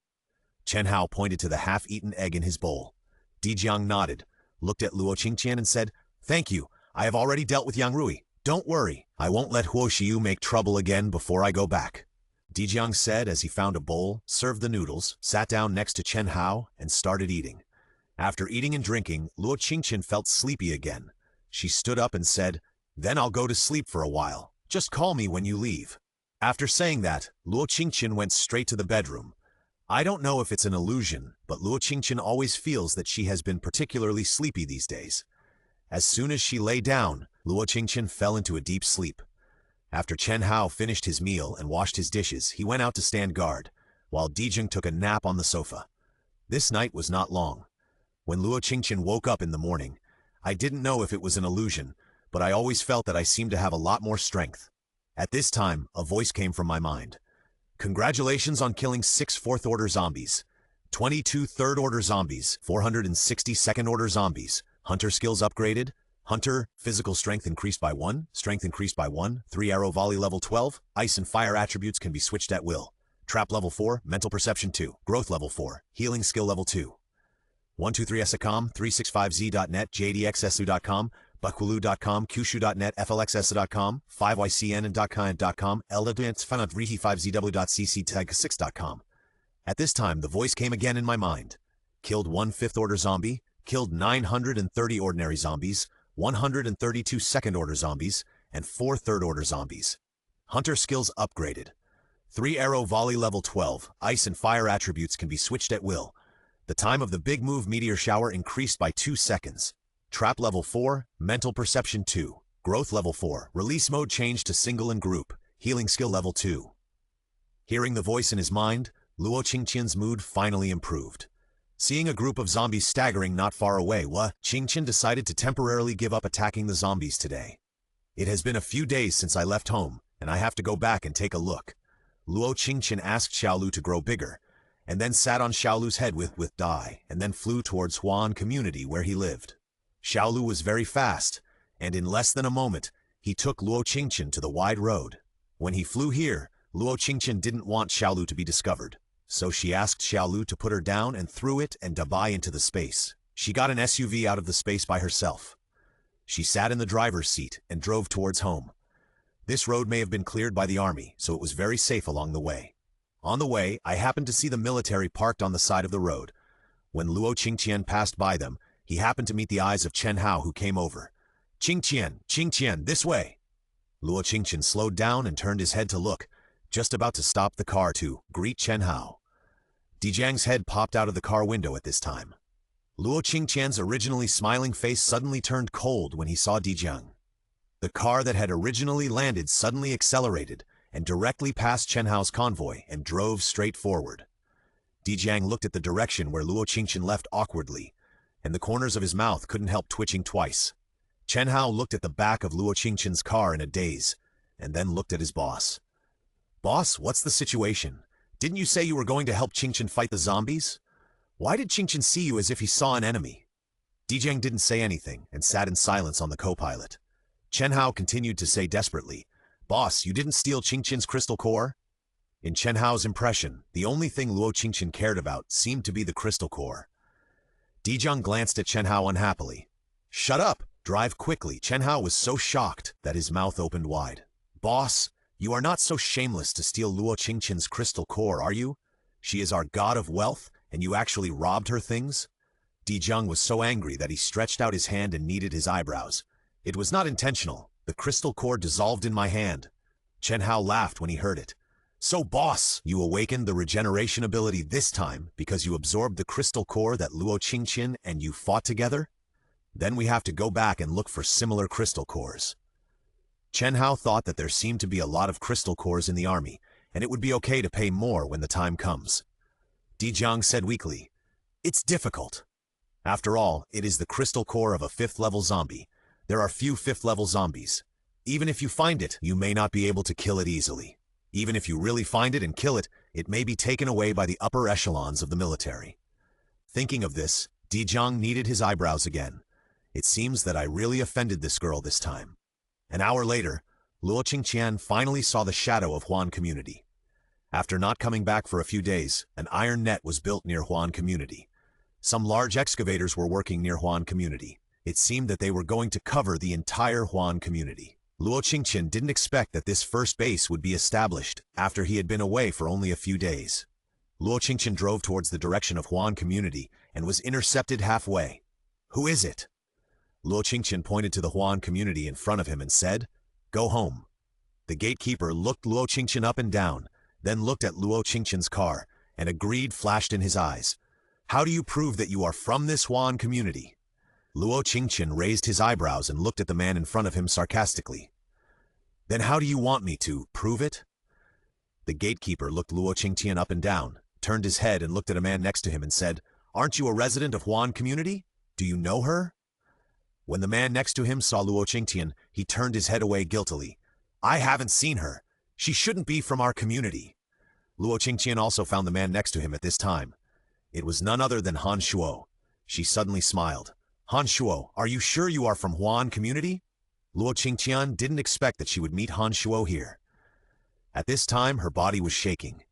Chen Hao pointed to the half-eaten egg in his bowl. Dijong nodded, looked at Luo Qingtian and said, Thank you. I have already dealt with Yang Rui. Don't worry. I won't let Huo Xiu make trouble again before I go back. Dijong said as he found a bowl, served the noodles, sat down next to Chen Hao, and started eating. After eating and drinking, Luo Qingtian felt sleepy again. She stood up and said, "Then I'll go to sleep for a while. Just call me when you leave." After saying that, Luo Qingtian went straight to the bedroom. I don't know if it's an illusion, but Luo Qingtian always feels that she has been particularly sleepy these days. As soon as she lay down, Luo Qingtian fell into a deep sleep. After Chen Hao finished his meal and washed his dishes, he went out to stand guard, while Dijing took a nap on the sofa. This night was not long. When Luo Qingtian woke up in the morning, I didn't know if it was an illusion, but I always felt that I seemed to have a lot more strength. At this time, a voice came from my mind. "Congratulations on killing 6 4th-order zombies, 22 3rd-order zombies, 460 2nd-order zombies. Hunter skills upgraded. Hunter, physical strength increased by 1, strength increased by 1, 3-arrow volley level 12, ice and fire attributes can be switched at will. Trap level 4, mental perception 2, growth level 4, healing skill level 2. 123SACOM, 365Z.net, JDXSU.com, Bakulu.com, Kyushu.net, FLXS.com, 5YCN.com, LWNT5ZW.CC-6.com. At this time, the voice came again in my mind. Killed 1 5th-order zombie, killed 930 ordinary zombies, 132 2nd-order zombies, and 4 3rd-order zombies. Hunter skills upgraded. 3-arrow volley level 12, ice and fire attributes can be switched at will. The time of the big move meteor shower increased by 2 seconds. Trap level 4, mental perception 2, growth level 4, release mode changed to single and group, healing skill level 2. Hearing the voice in his mind, Luo Qingtian's mood finally improved. Seeing a group of zombies staggering not far away, Luo Qingtian decided to temporarily give up attacking the zombies today. It has been a few days since I left home, and I have to go back and take a look. Luo Qingtian asked Xiaolu to grow bigger, and then sat on Xiaolu's head with Dai, and then flew towards Huan community where he lived. Xiaolu was very fast, and in less than a moment, he took Luo Qingtian to the wide road. When he flew here, Luo Qingtian didn't want Xiaolu to be discovered, so she asked Xiaolu to put her down and threw it and Dabai into the space. She got an SUV out of the space by herself. She sat in the driver's seat and drove towards home. This road may have been cleared by the army, so it was very safe along the way. On the way, I happened to see the military parked on the side of the road. When Luo Qingtian passed by them, he happened to meet the eyes of Chen Hao, who came over. Qingtian, this way!" Luo Qingtian slowed down and turned his head to look, just about to stop the car to greet Chen Hao. Dijiang's head popped out of the car window at this time. Luo Qingtian's originally smiling face suddenly turned cold when he saw Dijiang. The car that had originally landed suddenly accelerated and directly passed Chen Hao's convoy and drove straight forward. Dijiang looked at the direction where Luo Qingtian left awkwardly, and the corners of his mouth couldn't help twitching twice. Chen Hao looked at the back of Luo Qingtian's car in a daze, and then looked at his boss. "Boss, what's the situation? Didn't you say you were going to help Qingtian fight the zombies? Why did Qingtian see you as if he saw an enemy?" Dijiang didn't say anything and sat in silence on the co-pilot. Chen Hao continued to say desperately, "Boss, you didn't steal Qingtian's crystal core?" In Chen Hao's impression, the only thing Luo Qingtian cared about seemed to be the crystal core. Dijiang glanced at Chen Hao unhappily. "Shut up! Drive quickly!" Chen Hao was so shocked that his mouth opened wide. "Boss, you are not so shameless to steal Luo Qingtian's crystal core, are you? She is our god of wealth, and you actually robbed her things?" Dijiang was so angry that he stretched out his hand and kneaded his eyebrows. "It was not intentional. The crystal core dissolved in my hand." Chen Hao laughed when he heard it. "So boss, you awakened the regeneration ability this time because you absorbed the crystal core that Luo Qingtian and you fought together? Then we have to go back and look for similar crystal cores." Chen Hao thought that there seemed to be a lot of crystal cores in the army, and it would be okay to pay more when the time comes. Dijiang said weakly, "It's difficult. After all, it is the crystal core of a 5th-level zombie. There are few 5th-level zombies. Even if you find it, you may not be able to kill it easily. Even if you really find it and kill it, it may be taken away by the upper echelons of the military." Thinking of this, Dijiang kneaded his eyebrows again. It seems that I really offended this girl this time. An hour later, Luo Qingtian finally saw the shadow of Huan community. After not coming back for a few days, an iron net was built near Huan community. Some large excavators were working near Huan community. It seemed that they were going to cover the entire Huan community. Luo Qingtian didn't expect that this first base would be established after he had been away for only a few days. Luo Qingtian drove towards the direction of Huan community and was intercepted halfway. "Who is it?" Luo Qingtian pointed to the Huan community in front of him and said, "Go home." The gatekeeper looked Luo Qingtian up and down, then looked at Luo Qingtian's car, and agreed flashed in his eyes. "How do you prove that you are from this Huan community?" Luo Qingtian raised his eyebrows and looked at the man in front of him sarcastically. "Then how do you want me to prove it?" The gatekeeper looked Luo Qingtian up and down, turned his head and looked at a man next to him and said, "Aren't you a resident of Huan community? Do you know her?" When the man next to him saw Luo Qingtian, he turned his head away guiltily. "I haven't seen her. She shouldn't be from our community." Luo Qingtian also found the man next to him at this time. It was none other than Han Shuo. She suddenly smiled. "Han Shuo, are you sure you are from Huan community?" Luo Qingtian didn't expect that she would meet Han Shuo here. At this time, her body was shaking.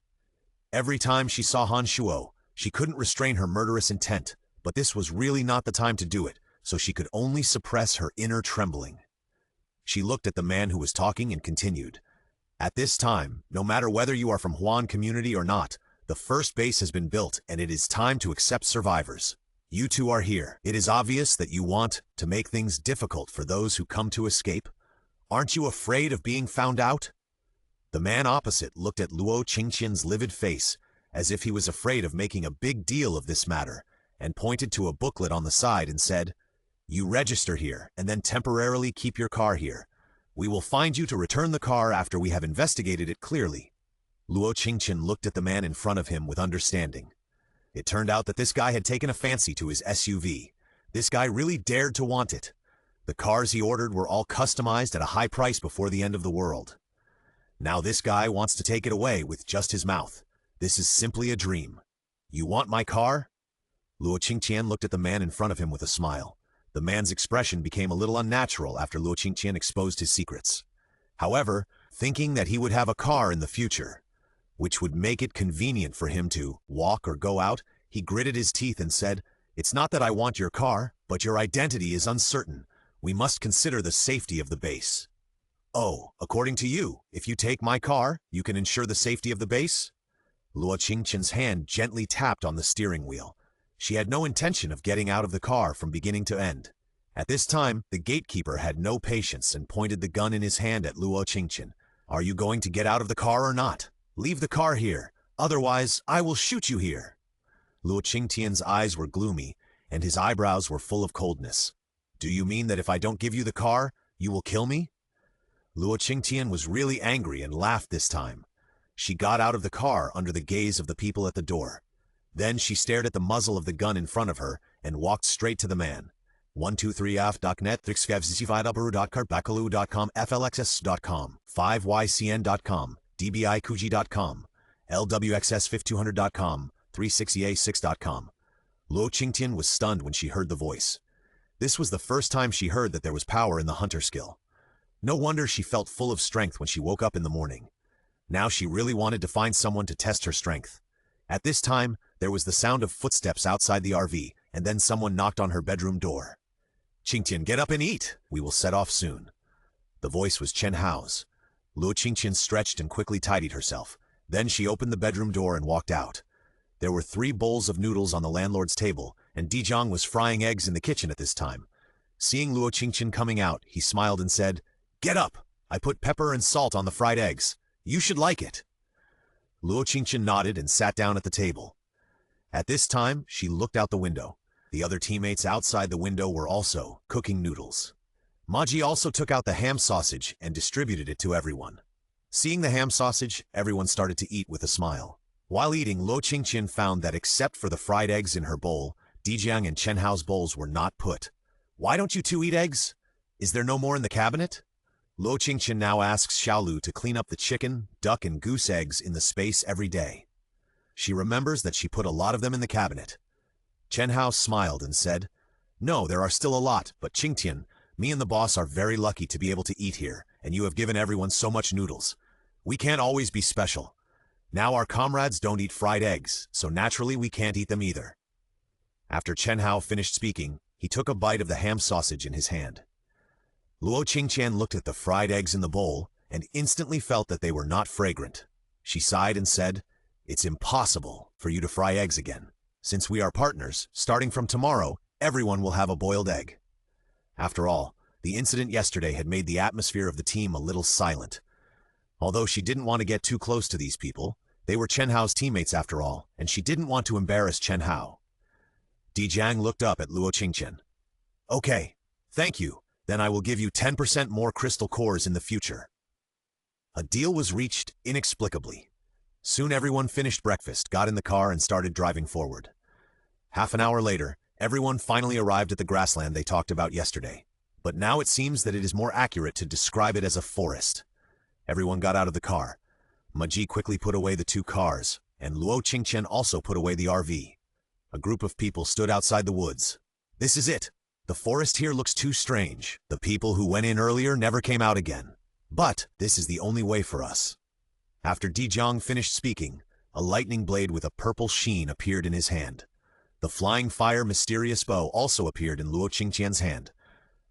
Every time she saw Han Shuo, she couldn't restrain her murderous intent, but this was really not the time to do it, so she could only suppress her inner trembling. She looked at the man who was talking and continued, "At this time, no matter whether you are from Huan community or not, the first base has been built and it is time to accept survivors. You two are here. It is obvious that you want to make things difficult for those who come to escape. Aren't you afraid of being found out?" The man opposite looked at Luo Qingtian's livid face, as if he was afraid of making a big deal of this matter, and pointed to a booklet on the side and said, "You register here and then temporarily keep your car here. We will find you to return the car after we have investigated it clearly." Luo Qingtian looked at the man in front of him with understanding. It turned out that this guy had taken a fancy to his SUV. This guy really dared to want it. The cars he ordered were all customized at a high price before the end of the world. Now this guy wants to take it away with just his mouth. This is simply a dream. "You want my car?" Luo Qingtian looked at the man in front of him with a smile. The man's expression became a little unnatural after Luo Qingtian exposed his secrets. However, thinking that he would have a car in the future, which would make it convenient for him to walk or go out, he gritted his teeth and said, "It's not that I want your car, but your identity is uncertain. We must consider the safety of the base." "Oh, according to you, if you take my car, you can ensure the safety of the base?" Luo Qingtian's hand gently tapped on the steering wheel. She had no intention of getting out of the car from beginning to end. At this time, the gatekeeper had no patience and pointed the gun in his hand at Luo Qingtian. "Are you going to get out of the car or not? Leave the car here, otherwise I will shoot you here." Luo Qingtian's eyes were gloomy, and his eyebrows were full of coldness. "Do you mean that if I don't give you the car, you will kill me?" Luo Qingtian was really angry and laughed this time. She got out of the car under the gaze of the people at the door. Then she stared at the muzzle of the gun in front of her and walked straight to the man. 123af.net, 3xfzifidaburu.carbakalu.com, flxs.com, 5ycn.com, dbikuji.com, lwxs5200.com, 360a6.com. Luo Qingtian was stunned when she heard the voice. This was the first time she heard that there was power in the hunter skill. No wonder she felt full of strength when she woke up in the morning. Now she really wanted to find someone to test her strength. At this time, there was the sound of footsteps outside the RV, and then someone knocked on her bedroom door. "Qingtian, get up and eat! We will set off soon." The voice was Chen Hao's. Luo Qingtian stretched and quickly tidied herself. Then she opened the bedroom door and walked out. There were 3 bowls of noodles on the landlord's table, and Dijiang was frying eggs in the kitchen at this time. Seeing Luo Qingtian coming out, he smiled and said, "Get up! I put pepper and salt on the fried eggs. You should like it." Luo Qingtian nodded and sat down at the table. At this time, she looked out the window. The other teammates outside the window were also cooking noodles. Maji also took out the ham sausage and distributed it to everyone. Seeing the ham sausage, everyone started to eat with a smile. While eating, Luo Qingtian found that except for the fried eggs in her bowl, Dijiang and Chen Hao's bowls were not put. "Why don't you two eat eggs? Is there no more in the cabinet?" Luo Qingtian now asks Xiaolu to clean up the chicken, duck, and goose eggs in the space every day. She remembers that she put a lot of them in the cabinet. Chen Hao smiled and said, "No, there are still a lot, but Qingtian, me and the boss are very lucky to be able to eat here, and you have given everyone so much noodles. We can't always be special. Now our comrades don't eat fried eggs, so naturally we can't eat them either." After Chen Hao finished speaking, he took a bite of the ham sausage in his hand. Luo Qingtian looked at the fried eggs in the bowl and instantly felt that they were not fragrant. She sighed and said, It's impossible for you to fry eggs again. Since we are partners, starting from tomorrow, everyone will have a boiled egg. After all, the incident yesterday had made the atmosphere of the team a little silent. Although she didn't want to get too close to these people, they were Chen Hao's teammates after all, and she didn't want to embarrass Chen Hao. Di Jiang looked up at Luo Qingtian. Okay, thank you. Then I will give you 10% more crystal cores in the future. A deal was reached inexplicably. Soon everyone finished breakfast, got in the car, and started driving forward. Half an hour later, everyone finally arrived at the grassland they talked about yesterday. But now it seems that it is more accurate to describe it as a forest. Everyone got out of the car. Maji quickly put away the 2 cars, and Luo Qingtian also put away the RV. A group of people stood outside the woods. This is it. The forest here looks too strange. The people who went in earlier never came out again. But this is the only way for us. After Di Jiang finished speaking, a lightning blade with a purple sheen appeared in his hand. The flying fire mysterious bow also appeared in Luo Qingtian's hand.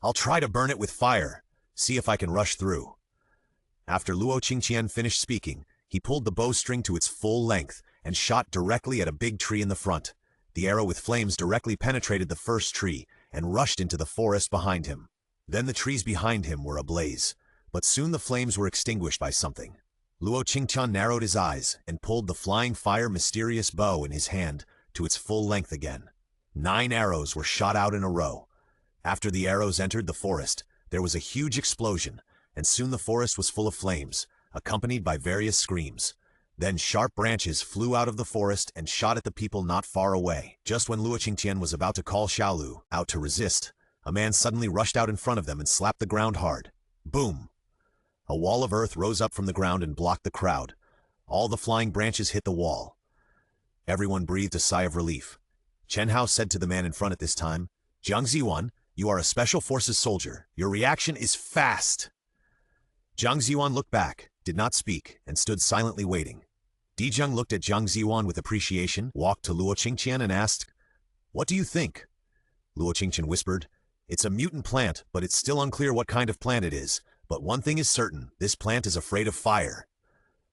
I'll try to burn it with fire, see if I can rush through. After Luo Qingtian finished speaking, he pulled the bowstring to its full length and shot directly at a big tree in the front. The arrow with flames directly penetrated the first tree and rushed into the forest behind him. Then the trees behind him were ablaze, but soon the flames were extinguished by something. Luo Qingtian narrowed his eyes and pulled the flying fire mysterious bow in his hand to its full length again. 9 arrows were shot out in a row. After the arrows entered the forest, there was a huge explosion, and soon the forest was full of flames, accompanied by various screams. Then sharp branches flew out of the forest and shot at the people not far away. Just when Luo Qingtian was about to call Xiaolu out to resist, a man suddenly rushed out in front of them and slapped the ground hard. Boom! A wall of earth rose up from the ground and blocked the crowd. All the flying branches hit the wall. Everyone breathed a sigh of relief. Chen Hao said to the man in front at this time, Jiang Ziyuan, you are a special forces soldier. Your reaction is fast. Jiang Ziyuan looked back, did not speak, and stood silently waiting. Di Jiang looked at Jiang Ziyuan with appreciation, walked to Luo Qingtian and asked, What do you think? Luo Qingtian whispered, It's a mutant plant, but it's still unclear what kind of plant it is. But one thing is certain, this plant is afraid of fire.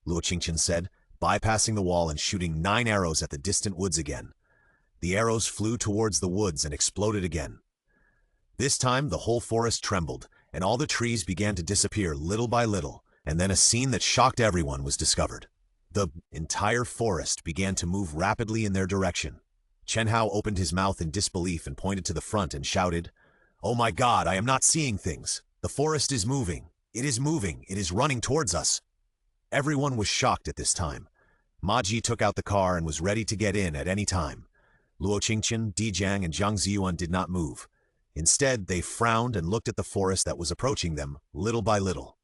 Luo Qingtian said, bypassing the wall and shooting 9 arrows at the distant woods again. The arrows flew towards the woods and exploded again. This time the whole forest trembled, and all the trees began to disappear little by little, and then a scene that shocked everyone was discovered. The entire forest began to move rapidly in their direction. Chen Hao opened his mouth in disbelief and pointed to the front and shouted, Oh my God, I am not seeing things. The forest is moving. It is moving. It is running towards us. Everyone was shocked at this time. Maji took out the car and was ready to get in at any time. Luo Qingtian, Di Jiang, and Jiang Ziyuan did not move. Instead, they frowned and looked at the forest that was approaching them, little by little.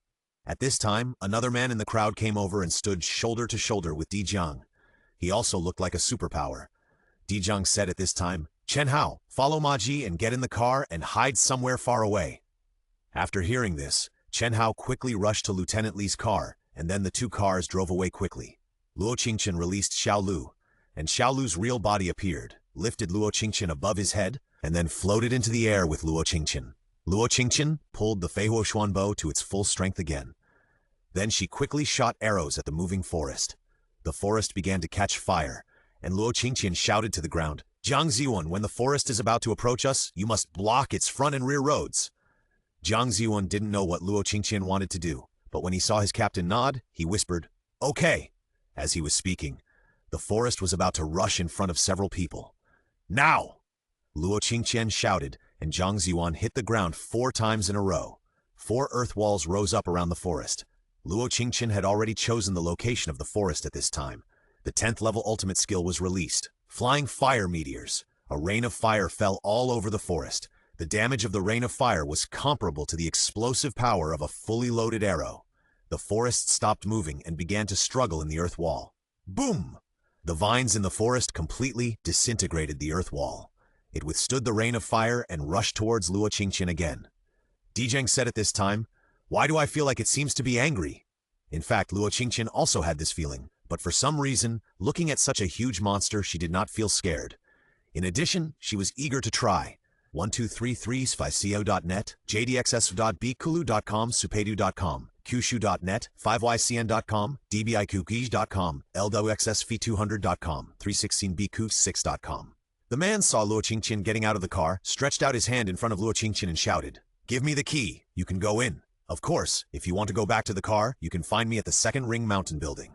At this time, another man in the crowd came over and stood shoulder to shoulder with Di Jiang. He also looked like a superpower. Di Jiang said at this time, Chen Hao, follow Maji and get in the car and hide somewhere far away. After hearing this, Chen Hao quickly rushed to Lieutenant Li's car, and then the 2 cars drove away quickly. Luo Qingtian released Xiaolu, and Xiaolu's real body appeared, lifted Luo Qingtian above his head, and then floated into the air with Luo Qingtian. Luo Qingtian pulled the Feihuo Xuan bow to its full strength again. Then she quickly shot arrows at the moving forest. The forest began to catch fire, and Luo Qingtian shouted to the ground, Jiang Ziyuan, when the forest is about to approach us, you must block its front and rear roads. Jiang Ziyuan didn't know what Luo Qingtian wanted to do, but when he saw his captain nod, he whispered, Okay. As he was speaking, the forest was about to rush in front of several people. Now! Luo Qingtian shouted, and Jiang Ziyuan hit the ground 4 times in a row. 4 earth walls rose up around the forest. Luo Qingtian had already chosen the location of the forest at this time. The 10th level ultimate skill was released. Flying fire meteors. A rain of fire fell all over the forest. The damage of the rain of fire was comparable to the explosive power of a fully loaded arrow. The forest stopped moving and began to struggle in the earth wall. Boom! The vines in the forest completely disintegrated the earth wall. It withstood the rain of fire and rushed towards Luo Qingtian again. Di Jiang said at this time, Why do I feel like it seems to be angry? In fact, Luo Qingtian also had this feeling, but for some reason, looking at such a huge monster, she did not feel scared. In addition, she was eager to try. 1233sficio.net, jdxs.bkulu.com, supedu.com, qshu.net, 5ycn.com, dbikukij.com, lwxsv200.com, 316bq6.com. The man saw Luo Qingtian getting out of the car, stretched out his hand in front of Luo Qingtian and shouted, "Give me the key. You can go in. Of course, if you want to go back to the car, you can find me at the second ring mountain building."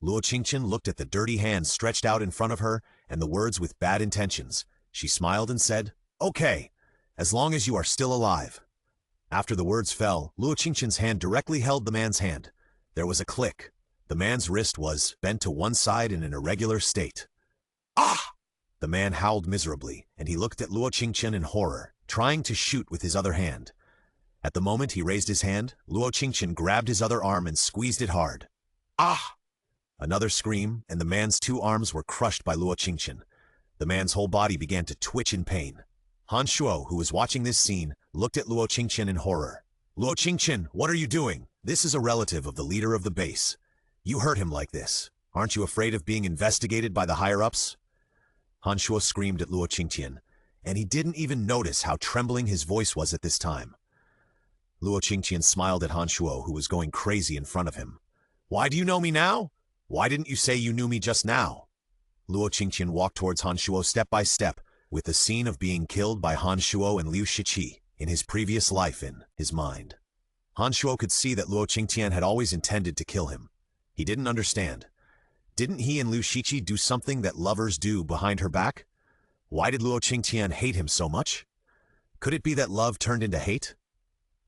Luo Qingtian looked at the dirty hand stretched out in front of her and the words with bad intentions. She smiled and said, "Okay, as long as you are still alive." After the words fell, Luo Qingtian's hand directly held the man's hand. There was a click. The man's wrist was bent to one side in an irregular state. "Ah!" The man howled miserably, and he looked at Luo Qingtian in horror, trying to shoot with his other hand. At the moment he raised his hand, Luo Qingtian grabbed his other arm and squeezed it hard. "Ah!" Another scream, and the man's two arms were crushed by Luo Qingtian. The man's whole body began to twitch in pain. Han Shuo, who was watching this scene, looked at Luo Qingtian in horror. "Luo Qingtian, what are you doing? This is a relative of the leader of the base. You hurt him like this. Aren't you afraid of being investigated by the higher-ups?" Han Shuo screamed at Luo Qingtian, and he didn't even notice how trembling his voice was at this time. Luo Qingtian smiled at Han Shuo, who was going crazy in front of him. "Why do you know me now? Why didn't you say you knew me just now?" Luo Qingtian walked towards Han Shuo step by step, with the scene of being killed by Han Shuo and Liu Shiqi in his previous life in his mind. Han Shuo could see that Luo Qingtian had always intended to kill him. He didn't understand. Didn't he and Liu Shiqi do something that lovers do behind her back? Why did Luo Qingtian hate him so much? Could it be that love turned into hate?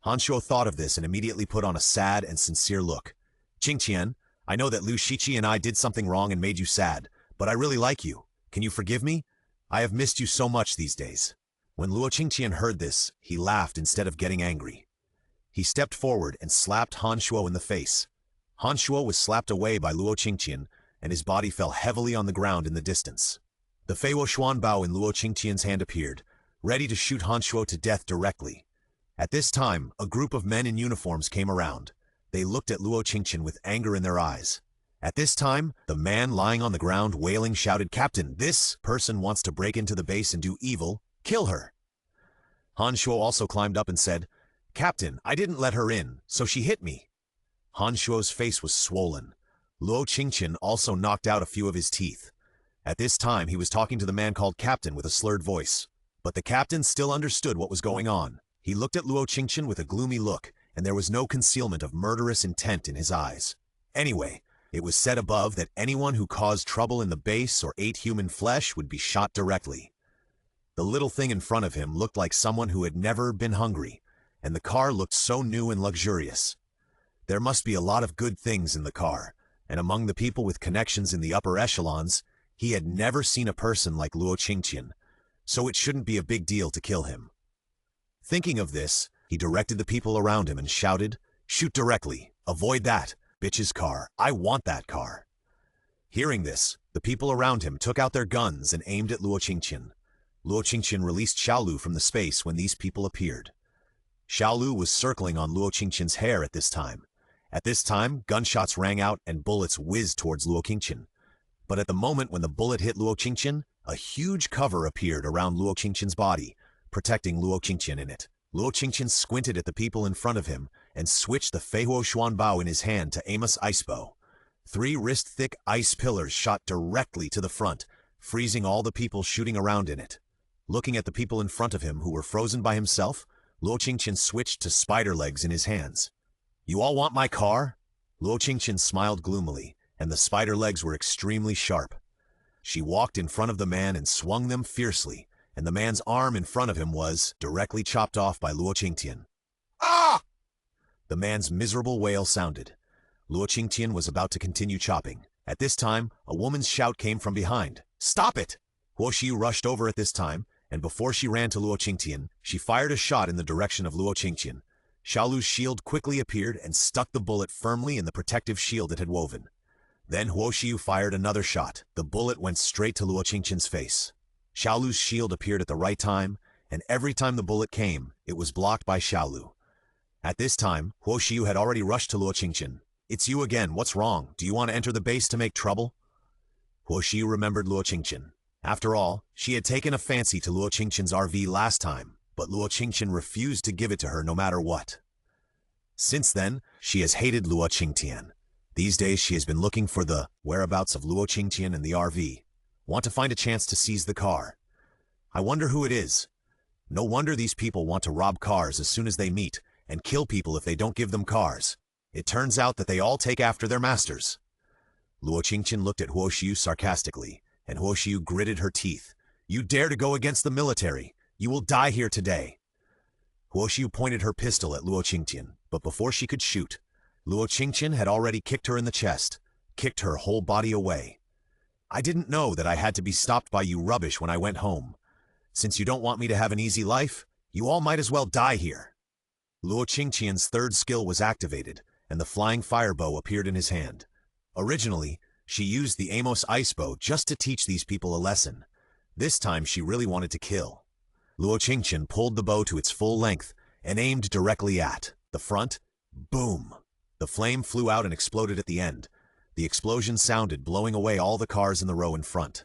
Han Shuo thought of this and immediately put on a sad and sincere look. "Qingtian, I know that Liu Shiqi and I did something wrong and made you sad, but I really like you. Can you forgive me? I have missed you so much these days." When Luo Qingtian heard this, he laughed instead of getting angry. He stepped forward and slapped Han Shuo in the face. Han Shuo was slapped away by Luo Qingtian, and his body fell heavily on the ground in the distance. The Feiwo Xuan Bao in Luo Qingtian's hand appeared, ready to shoot Han Shuo to death directly. At this time, a group of men in uniforms came around. They looked at Luo Qingtian with anger in their eyes. At this time, the man lying on the ground wailing shouted, "Captain, this person wants to break into the base and do evil. Kill her." Han Shuo also climbed up and said, "Captain, I didn't let her in, so she hit me." Han Shuo's face was swollen. Luo Qingtian also knocked out a few of his teeth. At this time, he was talking to the man called Captain with a slurred voice. But the captain still understood what was going on. He looked at Luo Qingtian with a gloomy look, and there was no concealment of murderous intent in his eyes. Anyway, it was said above that anyone who caused trouble in the base or ate human flesh would be shot directly. The little thing in front of him looked like someone who had never been hungry, and the car looked so new and luxurious. There must be a lot of good things in the car, and among the people with connections in the upper echelons, he had never seen a person like Luo Qingtian, so it shouldn't be a big deal to kill him. Thinking of this, he directed the people around him and shouted, "Shoot directly! Avoid that! Bitch's car! I want that car!" Hearing this, the people around him took out their guns and aimed at Luo Qingtian. Luo Qingtian released Xiaolu from the space when these people appeared. Xiaolu was circling on Luo Qingtian's hair at this time. At this time, gunshots rang out and bullets whizzed towards Luo Qingtian. But at the moment when the bullet hit Luo Qingtian, a huge cover appeared around Luo Qingtian's body, protecting Luo Qingtian in it. Luo Qingtian squinted at the people in front of him and switched the Feiwo Xuan Bao in his hand to aim a ice bow. 3 wrist-thick ice pillars shot directly to the front, freezing all the people shooting around in it. Looking at the people in front of him who were frozen by himself, Luo Qingtian switched to spider legs in his hands. "You all want my car?" Luo Qingtian smiled gloomily, and the spider legs were extremely sharp. She walked in front of the man and swung them fiercely, and the man's arm in front of him was directly chopped off by Luo Qingtian. "Ah!" The man's miserable wail sounded. Luo Qingtian was about to continue chopping. At this time, a woman's shout came from behind. "Stop it!" Huo Xiu rushed over at this time, and before she ran to Luo Qingtian, she fired a shot in the direction of Luo Qingtian. Xiaolu's shield quickly appeared and stuck the bullet firmly in the protective shield it had woven. Then Huo Xiu fired another shot. The bullet went straight to Luo Qingtian's face. Xiaolu's shield appeared at the right time, and every time the bullet came, it was blocked by Xiaolu. At this time, Huo Xiu had already rushed to Luo Qingtian. "It's you again, what's wrong? Do you want to enter the base to make trouble?" Huo Xiu remembered Luo Qingtian. After all, she had taken a fancy to Luo Qingtian's RV last time, but Luo Qingtian refused to give it to her no matter what. Since then, she has hated Luo Qingtian. These days she has been looking for the whereabouts of Luo Qingtian and the RV. Want to find a chance to seize the car. I wonder who it is. No wonder these people want to rob cars as soon as they meet, and kill people if they don't give them cars. It turns out that they all take after their masters. Luo Qingtian looked at Huo Xiu sarcastically, and Huo Xiu gritted her teeth. You dare to go against the military. You will die here today. Huo Xiu pointed her pistol at Luo Qingtian, but before she could shoot, Luo Qingtian had already kicked her in the chest, kicked her whole body away. I didn't know that I had to be stopped by you rubbish when I went home. Since you don't want me to have an easy life, you all might as well die here. Luo Qingtian's third skill was activated, and the flying fire bow appeared in his hand. Originally, she used the Amos ice bow just to teach these people a lesson. This time she really wanted to kill. Luo Qingtian pulled the bow to its full length and aimed directly at the front. Boom! The flame flew out and exploded at the end. The explosion sounded, blowing away all the cars in the row in front.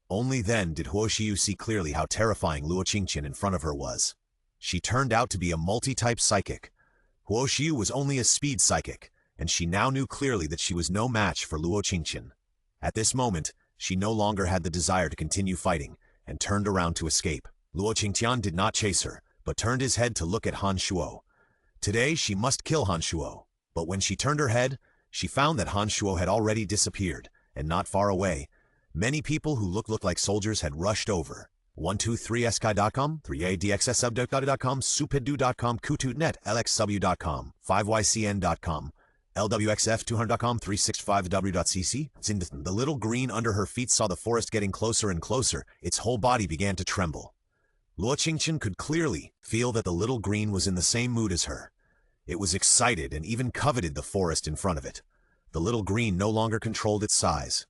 Only then did Huo Xiu see clearly how terrifying Luo Qingtian in front of her was. She turned out to be a multi-type psychic. Huo Xiu was only a speed psychic, and she now knew clearly that she was no match for Luo Qingtian. At this moment, she no longer had the desire to continue fighting, and turned around to escape. Luo Qingtian did not chase her, but turned his head to look at Han Shuo. Today she must kill Han Shuo, but when she turned her head, she found that Han Shuo had already disappeared, and not far away, many people who looked like soldiers had rushed over. 123sky.com, 3adxsubduct.com, supidu.com, kututnet, lxw.com, 5ycn.com, lwxf200.com, 365w.cc. The little green under her feet saw the forest getting closer and closer. Its whole body began to tremble. Luo Qingtian could clearly feel that the little green was in the same mood as her. It was excited and even coveted the forest in front of it. The little green no longer controlled its size.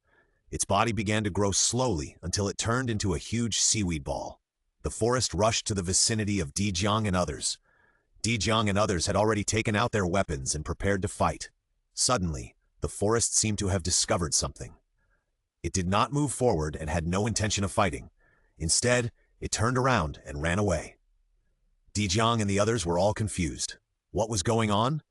Its body began to grow slowly until it turned into a huge seaweed ball. The forest rushed to the vicinity of Di Jiang and others. Di Jiang and others had already taken out their weapons and prepared to fight. Suddenly, the forest seemed to have discovered something. It did not move forward and had no intention of fighting. Instead, it turned around and ran away. Di Jiang and the others were all confused. What was going on?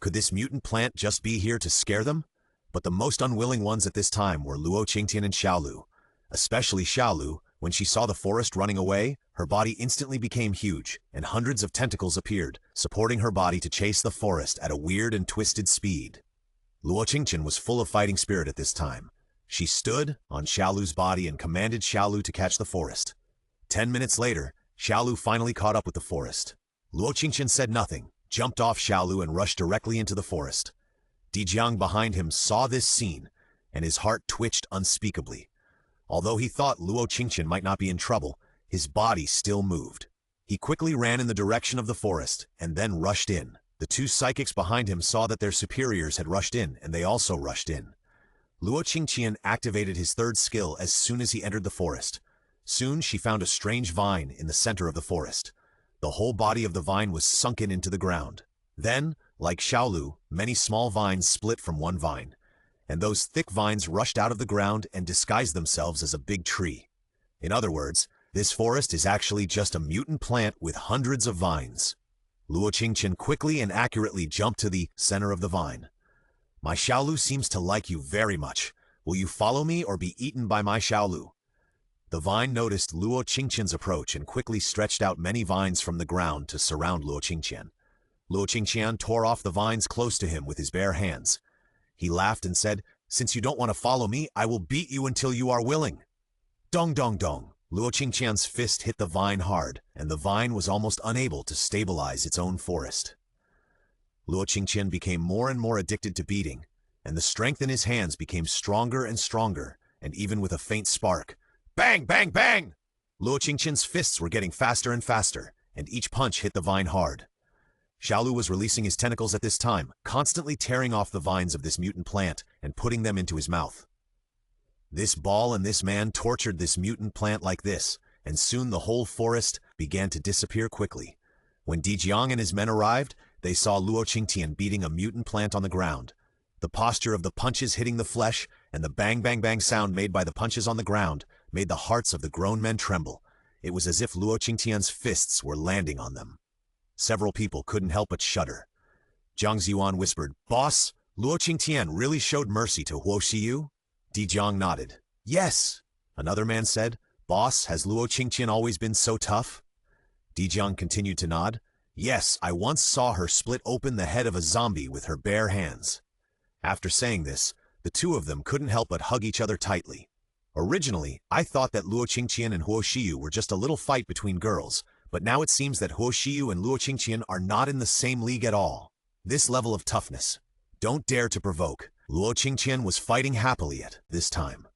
Could this mutant plant just be here to scare them? But the most unwilling ones at this time were Luo Qingtian and Xiaolu. Especially Xiaolu, when she saw the forest running away, her body instantly became huge, and hundreds of tentacles appeared, supporting her body to chase the forest at a weird and twisted speed. Luo Qingtian was full of fighting spirit at this time. She stood on Xiaolu's body and commanded Xiaolu to catch the forest. 10 minutes later, Xiaolu finally caught up with the forest. Luo Qingtian said nothing, jumped off Xiaolu and rushed directly into the forest. Di Jiang behind him saw this scene, and his heart twitched unspeakably. Although he thought Luo Qingtian might not be in trouble, his body still moved. He quickly ran in the direction of the forest, and then rushed in. The two psychics behind him saw that their superiors had rushed in, and they also rushed in. Luo Qingtian activated his third skill as soon as he entered the forest. Soon she found a strange vine in the center of the forest. The whole body of the vine was sunken into the ground. Then, like Xiaolu, many small vines split from one vine, and those thick vines rushed out of the ground and disguised themselves as a big tree. In other words, this forest is actually just a mutant plant with hundreds of vines. Luo Qingtian quickly and accurately jumped to the center of the vine. My Xiaolu seems to like you very much. Will you follow me or be eaten by my Xiaolu? The vine noticed Luo Qingtian's approach and quickly stretched out many vines from the ground to surround Luo Qingtian. Luo Qingtian tore off the vines close to him with his bare hands. He laughed and said, "Since you don't want to follow me, I will beat you until you are willing." Dong dong dong. Luo Qingtian's fist hit the vine hard, and the vine was almost unable to stabilize its own forest. Luo Qingtian became more and more addicted to beating, and the strength in his hands became stronger and stronger, and even with a faint spark. Bang, bang, bang! Luo Qingtian's fists were getting faster and faster, and each punch hit the vine hard. Xiaolu was releasing his tentacles at this time, constantly tearing off the vines of this mutant plant and putting them into his mouth. This ball and this man tortured this mutant plant like this, and soon the whole forest began to disappear quickly. When Di Jiang and his men arrived, they saw Luo Qingtian beating a mutant plant on the ground. The posture of the punches hitting the flesh and the bang bang bang sound made by the punches on the ground made the hearts of the grown men tremble. It was as if Luo Qingtian's fists were landing on them. Several people couldn't help but shudder. Zhang Ziyuan whispered, "Boss, Luo Qingtian really showed mercy to Huo Xiyu?" Di Jiang nodded. "Yes." Another man said, "Boss, has Luo Qingtian always been so tough?" Di Jiang continued to nod. "Yes, I once saw her split open the head of a zombie with her bare hands." After saying this, the two of them couldn't help but hug each other tightly. Originally, I thought that Luo Qingtian and Huo Xiyu were just a little fight between girls, but now it seems that Huo Xiyu and Luo Qingtian are not in the same league at all. This level of toughness. Don't dare to provoke. Luo Qingtian was fighting happily at this time.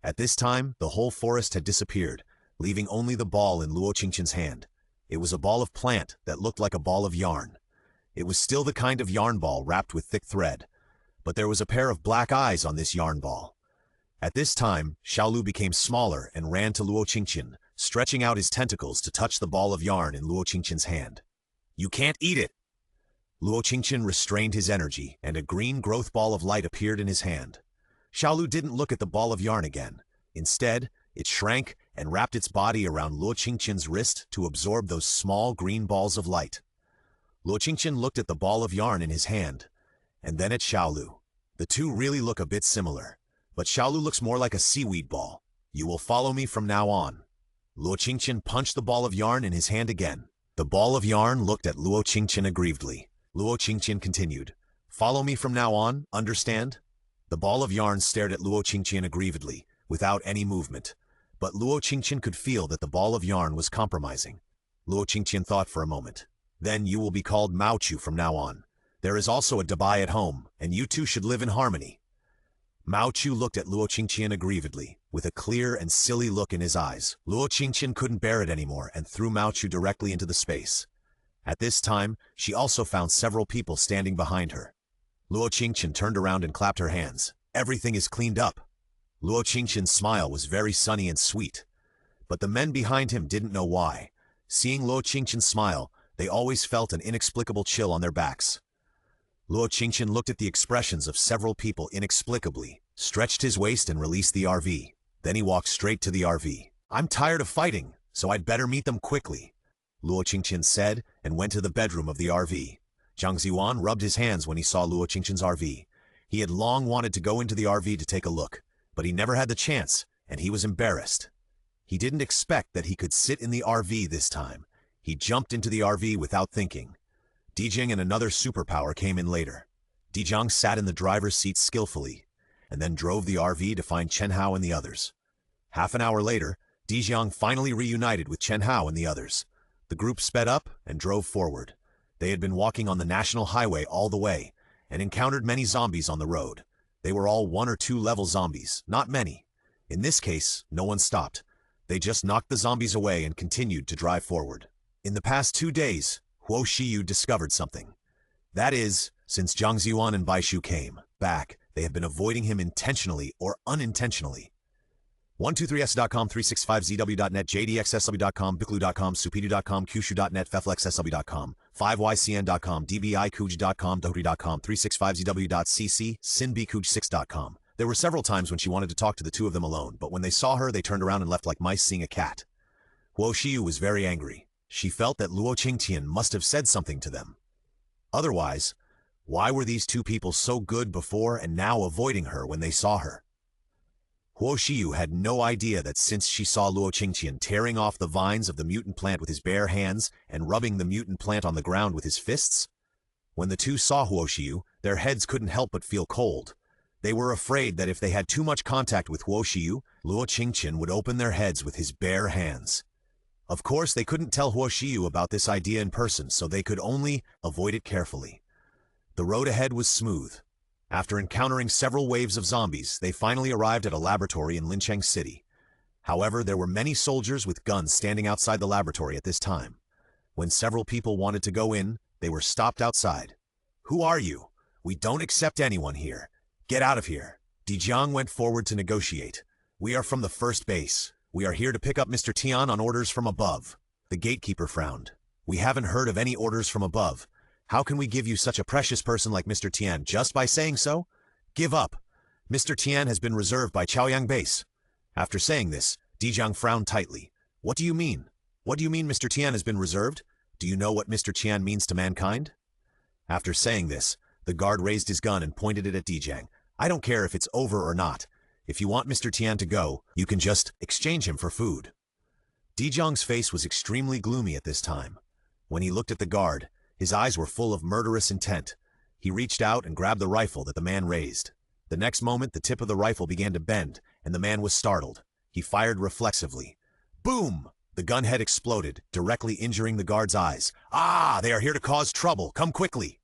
At this time, the whole forest had disappeared, leaving only the ball in Luo Qingtian's hand. It was a ball of plant that looked like a ball of yarn. It was still the kind of yarn ball wrapped with thick thread, but there was a pair of black eyes on this yarn ball. At this time, Xiaolu became smaller and ran to Luo Qingtian, stretching out his tentacles to touch the ball of yarn in Luo Qingtian's hand. "You can't eat it!" Luo Qingtian restrained his energy, and a green growth ball of light appeared in his hand. Xiaolu didn't look at the ball of yarn again. Instead, it shrank and wrapped its body around Luo Qingtian's wrist to absorb those small green balls of light. Luo Qingtian looked at the ball of yarn in his hand, and then at Xiaolu. The two really look a bit similar, but Xiaolu looks more like a seaweed ball. "You will follow me from now on." Luo Qingtian punched the ball of yarn in his hand again. The ball of yarn looked at Luo Qingtian aggrievedly. Luo Qingtian continued, "Follow me from now on, understand?" The ball of yarn stared at Luo Qingtian aggrievedly, without any movement, but Luo Qingtian could feel that the ball of yarn was compromising. Luo Qingtian thought for a moment. "Then you will be called Mao Chu from now on. There is also a Dabai at home, and you two should live in harmony." Mao Chu looked at Luo Qingtian aggrievedly, with a clear and silly look in his eyes. Luo Qingtian couldn't bear it anymore and threw Mao Chu directly into the space. At this time, she also found several people standing behind her. Luo Qingtian turned around and clapped her hands. "Everything is cleaned up." Luo Qingtian's smile was very sunny and sweet, but the men behind him didn't know why. Seeing Luo Qingtian's smile, they always felt an inexplicable chill on their backs. Luo Qingtian looked at the expressions of several people inexplicably, stretched his waist and released the RV. Then he walked straight to the RV. "I'm tired of fighting, so I'd better meet them quickly," Luo Qingtian said, and went to the bedroom of the RV. Zhang Ziyuan rubbed his hands when he saw Luo Qingtian's RV. He had long wanted to go into the RV to take a look, but he never had the chance, and he was embarrassed. He didn't expect that he could sit in the RV this time. He jumped into the RV without thinking. Dijing and another superpower came in later. Dijang sat in the driver's seat skillfully, and then drove the RV to find Chen Hao and the others. Half an hour later, Dijang finally reunited with Chen Hao and the others. The group sped up and drove forward. They had been walking on the national highway all the way, and encountered many zombies on the road. They were all 1 or 2 level zombies, not many. In this case, no one stopped. They just knocked the zombies away and continued to drive forward. In the past 2 days, Huo Xiyu discovered something. That is, since Zhang Ziyuan and Baishu came back, they have been avoiding him intentionally or unintentionally. 123s.com, 365zw.net, jdxsw.com, biclu.com, supidu.com, kyushu.net, feflexsw.com, 5ycn.com, dbikuj.com, dohri.com, 365zw.cc, sinbikuj6.com. There were several times when she wanted to talk to the two of them alone, but when they saw her, they turned around and left like mice seeing a cat. Huo Xiyu was very angry. She felt that Luo Qingtian must have said something to them. Otherwise, why were these two people so good before and now avoiding her when they saw her? Huo Xiyu had no idea that since she saw Luo Qingtian tearing off the vines of the mutant plant with his bare hands and rubbing the mutant plant on the ground with his fists, when the two saw Huo Xiyu, their heads couldn't help but feel cold. They were afraid that if they had too much contact with Huo Xiyu, Luo Qingtian would open their heads with his bare hands. Of course, they couldn't tell Huo Xiyu about this idea in person, so they could only avoid it carefully. The road ahead was smooth. After encountering several waves of zombies, they finally arrived at a laboratory in Lincheng City. However, there were many soldiers with guns standing outside the laboratory at this time. When several people wanted to go in, they were stopped outside. "Who are you? We don't accept anyone here. Get out of here." Dijiang went forward to negotiate. "We are from the first base. We are here to pick up Mr. Tian on orders from above." The gatekeeper frowned. "We haven't heard of any orders from above. How can we give you such a precious person like Mr. Tian just by saying so? Give up. Mr. Tian has been reserved by Chaoyang Base." After saying this, Dijiang frowned tightly. What do you mean? What do you mean Mr. Tian has been reserved? Do you know what Mr. Tian means to mankind? After saying this, the guard raised his gun and pointed it at Dijiang. I don't care if it's over or not. If you want Mr. Tian to go, you can just exchange him for food. Dijiang's face was extremely gloomy at this time. When he looked at the guard, his eyes were full of murderous intent. He reached out and grabbed the rifle that the man raised. The next moment, the tip of the rifle began to bend, and the man was startled. He fired reflexively. Boom! The gunhead exploded, directly injuring the guard's eyes. Ah! They are here to cause trouble! Come quickly!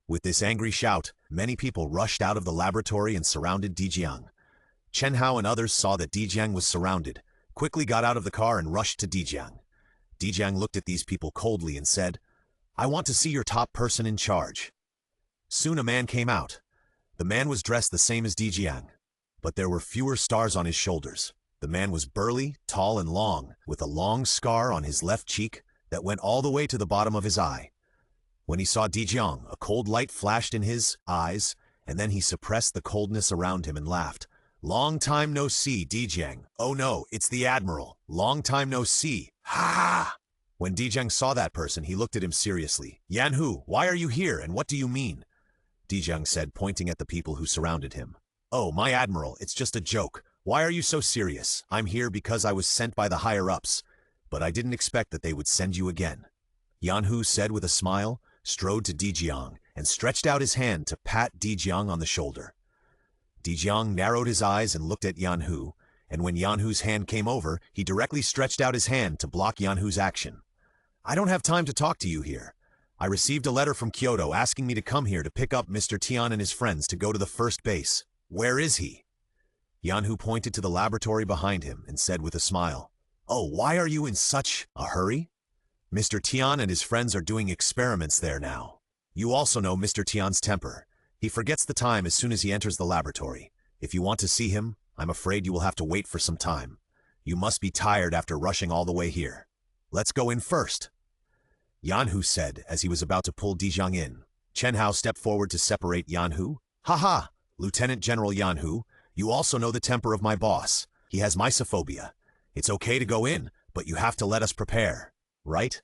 With this angry shout, many people rushed out of the laboratory and surrounded Dijiang. Chen Hao and others saw that Dijiang was surrounded, quickly got out of the car and rushed to Dijiang. Dijiang looked at these people coldly and said, I want to see your top person in charge. Soon a man came out. The man was dressed the same as Dijiang, but there were fewer stars on his shoulders. The man was burly, tall and long, with a long scar on his left cheek that went all the way to the bottom of his eye. When he saw Dijiang, a cold light flashed in his eyes, and then he suppressed the coldness around him and laughed. Long time no see, Dijiang. Oh no, it's the Admiral. Long time no see. Ha! When Dijiang saw that person, he looked at him seriously. Yan Hu, why are you here and what do you mean? Dijiang said, pointing at the people who surrounded him. Oh, my Admiral, it's just a joke. Why are you so serious? I'm here because I was sent by the higher-ups, but I didn't expect that they would send you again. Yan Hu said with a smile, strode to Dijiang, and stretched out his hand to pat Dijiang on the shoulder. Dijiang narrowed his eyes and looked at Yan Hu, and when Yan Hu's hand came over, he directly stretched out his hand to block Yan Hu's action. I don't have time to talk to you here. I received a letter from Kyoto asking me to come here to pick up Mr. Tian and his friends to go to the first base. Where is he? Yan Hu pointed to the laboratory behind him and said with a smile, Oh, why are you in such a hurry? Mr. Tian and his friends are doing experiments there now. You also know Mr. Tian's temper. He forgets the time as soon as he enters the laboratory. If you want to see him, I'm afraid you will have to wait for some time. You must be tired after rushing all the way here. Let's go in first. Yan Hu said as he was about to pull Dijiang in. Chen Hao stepped forward to separate Yan Hu. Ha ha! Lieutenant General Yan Hu, you also know the temper of my boss. He has mysophobia. It's okay to go in, but you have to let us prepare. Right?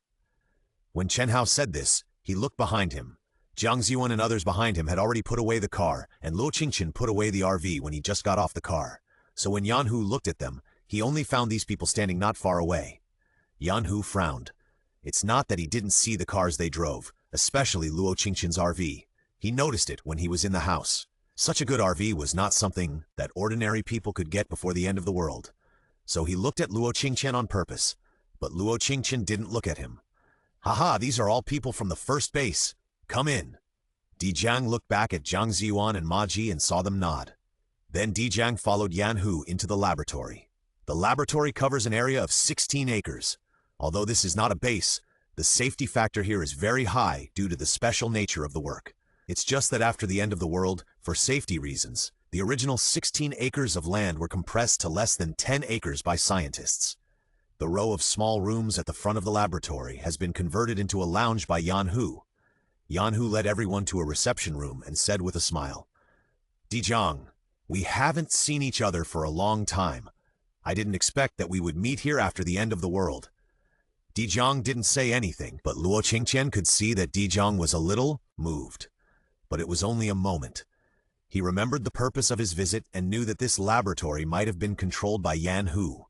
When Chen Hao said this, he looked behind him. Jiang Ziyuan and others behind him had already put away the car, and Luo Qingtian put away the RV when he just got off the car. So when Yan Hu looked at them, he only found these people standing not far away. Yan Hu frowned. It's not that he didn't see the cars they drove, especially Luo Qingtian's RV. He noticed it when he was in the house. Such a good RV was not something that ordinary people could get before the end of the world. So he looked at Luo Qingtian on purpose, but Luo Qingtian didn't look at him. Haha, these are all people from the first base. Come in. Dijiang looked back at Jiang Ziyuan and Ma Ji and saw them nod. Then Dijiang followed Yan Hu into the laboratory. The laboratory covers an area of 16 acres. Although this is not a base, the safety factor here is very high due to the special nature of the work. It's just that after the end of the world, for safety reasons, the original 16 acres of land were compressed to less than 10 acres by scientists. The row of small rooms at the front of the laboratory has been converted into a lounge by Yan Hu. Yan Hu led everyone to a reception room and said with a smile, Dijiang, we haven't seen each other for a long time. I didn't expect that we would meet here after the end of the world. Dijiang didn't say anything, but Luo Qingtian could see that Dijiang was a little moved. But it was only a moment. He remembered the purpose of his visit and knew that this laboratory might have been controlled by Yan Hu.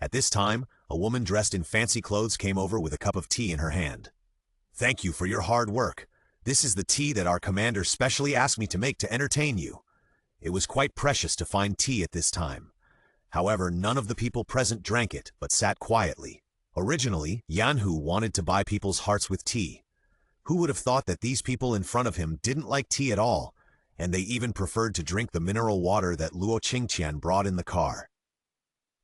At this time, a woman dressed in fancy clothes came over with a cup of tea in her hand. Thank you for your hard work. This is the tea that our commander specially asked me to make to entertain you. It was quite precious to find tea at this time. However, none of the people present drank it, but sat quietly. Originally, Yan Hu wanted to buy people's hearts with tea. Who would have thought that these people in front of him didn't like tea at all, and they even preferred to drink the mineral water that Luo Qingtian brought in the car.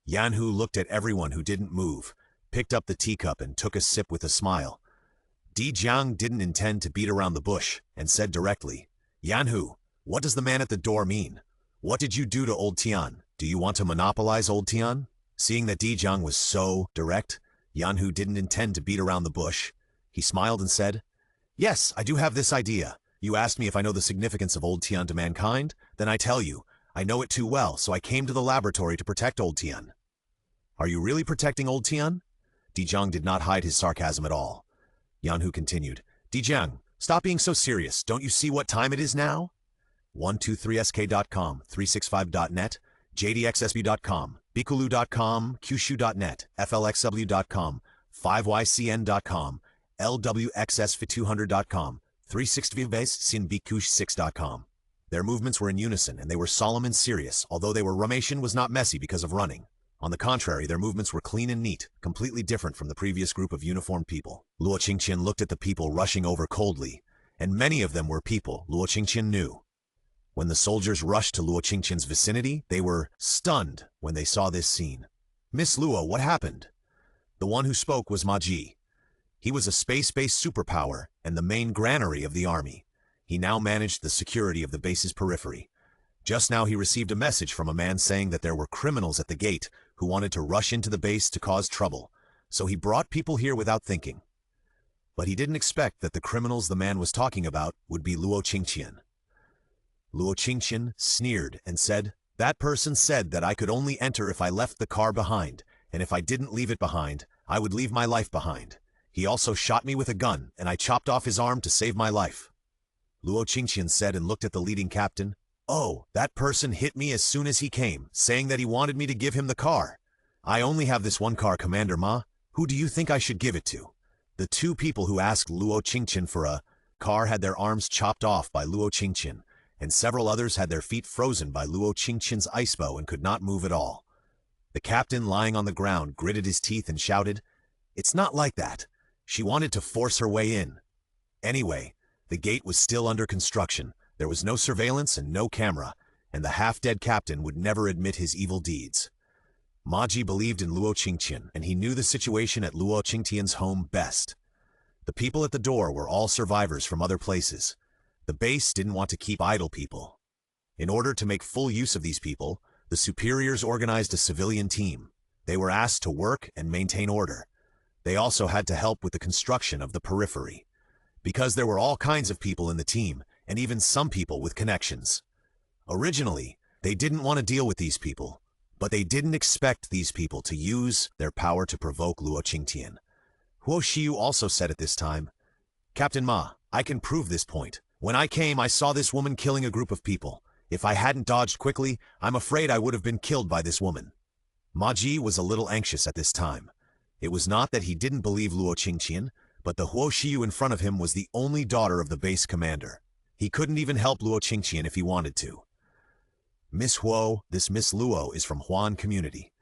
Yan Hu looked at everyone who didn't move, picked up the teacup and took a sip with a smile. Dijiang didn't intend to beat around the bush, and said directly, Yan Hu, what does the man at the door mean? What did you do to old Tian? Do you want to monopolize old Tian? Seeing that Dijiang was so direct, Yan Hu didn't intend to beat around the bush. He smiled and said, Yes, I do have this idea. You asked me if I know the significance of old Tian to mankind? Then I tell you, I know it too well, so I came to the laboratory to protect old Tian. Are you really protecting old Tian? Dijiang did not hide his sarcasm at all. Yanhu continued, Dijiang, stop being so serious. Don't you see what time it is now? 123sk.com, 365.net, jdxsb.com, bikulu.com, qshu.net, flxw.com, 5ycn.com, lwxsf200.com, 360vbase-sin-bikush6.com. Their movements were in unison, and they were solemn and serious, although their formation was not messy because of running. On the contrary, their movements were clean and neat, completely different from the previous group of uniformed people. Luo Qingtian looked at the people rushing over coldly, and many of them were people Luo Qingtian knew. When the soldiers rushed to Luo Qingtian's vicinity, they were stunned when they saw this scene. Miss Luo, what happened? The one who spoke was Ma Ji. He was a space-based superpower and the main granary of the army. He now managed the security of the base's periphery. Just now he received a message from a man saying that there were criminals at the gate who wanted to rush into the base to cause trouble, so he brought people here without thinking. But he didn't expect that the criminals the man was talking about would be Luo Qingtian. Luo Qingtian sneered and said, That person said that I could only enter if I left the car behind, and if I didn't leave it behind, I would leave my life behind. He also shot me with a gun, and I chopped off his arm to save my life. Luo Qingtian said and looked at the leading captain. Oh, that person hit me as soon as he came, saying that he wanted me to give him the car. I only have this one car, Commander Ma. Who do you think I should give it to? The two people who asked Luo Qingtian for a car had their arms chopped off by Luo Qingtian, and several others had their feet frozen by Luo Qingtian's ice bow and could not move at all. The captain, lying on the ground, gritted his teeth and shouted, It's not like that. She wanted to force her way in. Anyway, the gate was still under construction. There was no surveillance and no camera, and the half-dead captain would never admit his evil deeds. Ma Ji believed in Luo Qingtian, and he knew the situation at Luo Qingtian's home best. The people at the door were all survivors from other places. The base didn't want to keep idle people. In order to make full use of these people, the superiors organized a civilian team. They were asked to work and maintain order. They also had to help with the construction of the periphery. Because there were all kinds of people in the team, and even some people with connections. Originally, they didn't want to deal with these people, but they didn't expect these people to use their power to provoke Luo Qingtian. Huo Xiu also said at this time, Captain Ma, I can prove this point. When I came, I saw this woman killing a group of people. If I hadn't dodged quickly, I'm afraid I would have been killed by this woman. Ma Ji was a little anxious at this time. It was not that he didn't believe Luo Qingtian, but the Huo Xiu in front of him was the only daughter of the base commander. He couldn't even help Luo Qingtian if he wanted to. Miss Huo, this Miss Luo, is from Huan community.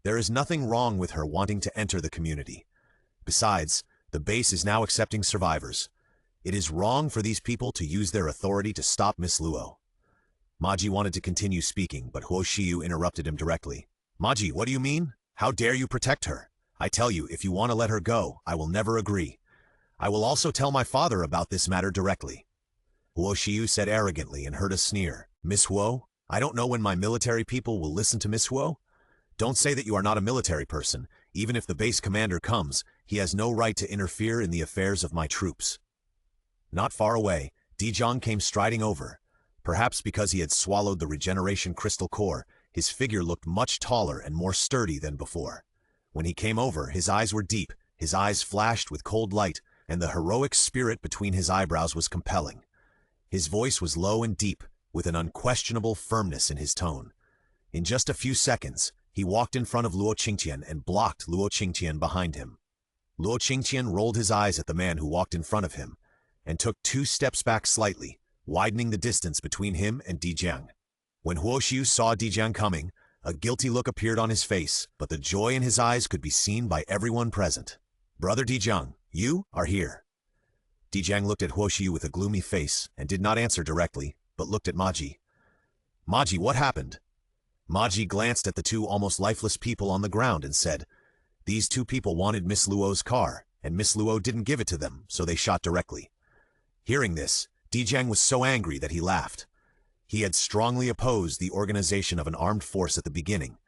There is nothing wrong with her wanting to enter the community. Besides, the base is now accepting survivors. It is wrong for these people to use their authority to stop Miss Luo. Ma Ji wanted to continue speaking, but Huo Xiu interrupted him directly. Ma Ji, what do you mean? How dare you protect her? I tell you, if you want to let her go, I will never agree. I will also tell my father about this matter directly. Huo Xiu said arrogantly and heard a sneer. Miss Huo, I don't know when my military people will listen to Miss Huo. Don't say that you are not a military person. Even if the base commander comes, he has no right to interfere in the affairs of my troops. Not far away, Dijiang came striding over. Perhaps because he had swallowed the regeneration crystal core, his figure looked much taller and more sturdy than before. When he came over, his eyes were deep, his eyes flashed with cold light, and the heroic spirit between his eyebrows was compelling. His voice was low and deep, with an unquestionable firmness in his tone. In just a few seconds, he walked in front of Luo Qingtian and blocked Luo Qingtian behind him. Luo Qingtian rolled his eyes at the man who walked in front of him, and took 2 steps back slightly, widening the distance between him and Dijiang. When Huo Xiu saw Dijiang coming, a guilty look appeared on his face, but the joy in his eyes could be seen by everyone present. Brother Dijiang, you are here. Dijiang looked at Huo Xiu with a gloomy face and did not answer directly, but looked at Ma Ji. Ma Ji, what happened? Ma Ji glanced at the 2 almost lifeless people on the ground and said, These 2 people wanted Miss Luo's car, and Miss Luo didn't give it to them, so they shot directly. Hearing this, Dijiang was so angry that he laughed. He had strongly opposed the organization of an armed force at the beginning,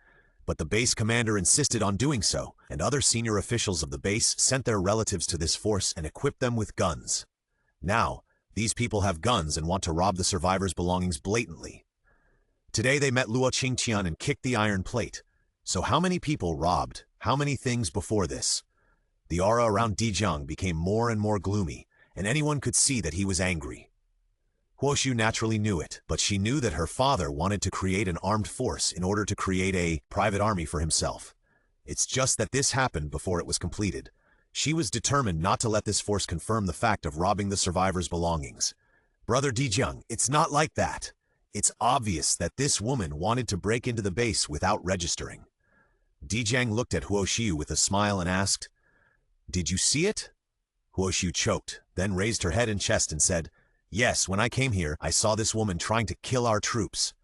but the base commander insisted on doing so, and other senior officials of the base sent their relatives to this force and equipped them with guns. Now, these people have guns and want to rob the survivors' belongings blatantly. Today they met Luo Qingtian and kicked the iron plate. So how many people robbed? How many things before this? The aura around Dijang became more and more gloomy, and anyone could see that he was angry. Huoshu naturally knew it, but she knew that her father wanted to create an armed force in order to create a private army for himself. It's just that this happened before it was completed. She was determined not to let this force confirm the fact of robbing the survivors' belongings. Brother Dijang, it's not like that. It's obvious that this woman wanted to break into the base without registering. Dijang looked at Huoshu with a smile and asked, "Did you see it?" Huoshu choked, then raised her head and chest and said, "Yes, when I came here, I saw this woman trying to kill our troops."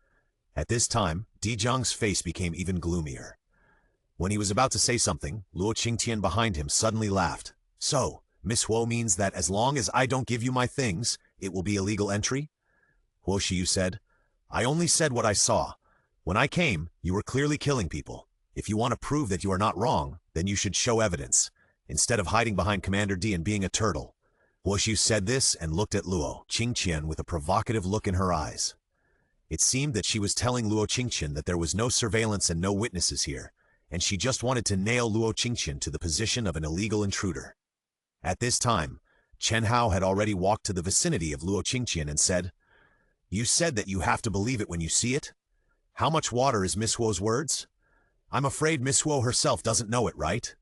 At this time, Dijang's face became even gloomier. When he was about to say something, Luo Qingtian behind him suddenly laughed. "So, Miss Huo means that as long as I don't give you my things, it will be illegal entry?" Huoshu said, "I only said what I saw. When I came, you were clearly killing people. If you want to prove that you are not wrong, then you should show evidence, instead of hiding behind Commander D and being a turtle." Huoshu said this and looked at Luo Qingtian with a provocative look in her eyes. It seemed that she was telling Luo Qingtian that there was no surveillance and no witnesses here, and she just wanted to nail Luo Qingtian to the position of an illegal intruder. At this time, Chen Hao had already walked to the vicinity of Luo Qingtian and said, "You said that you have to believe it when you see it? How much water is Miss Huo's words? I'm afraid Miss Huo herself doesn't know it, right?"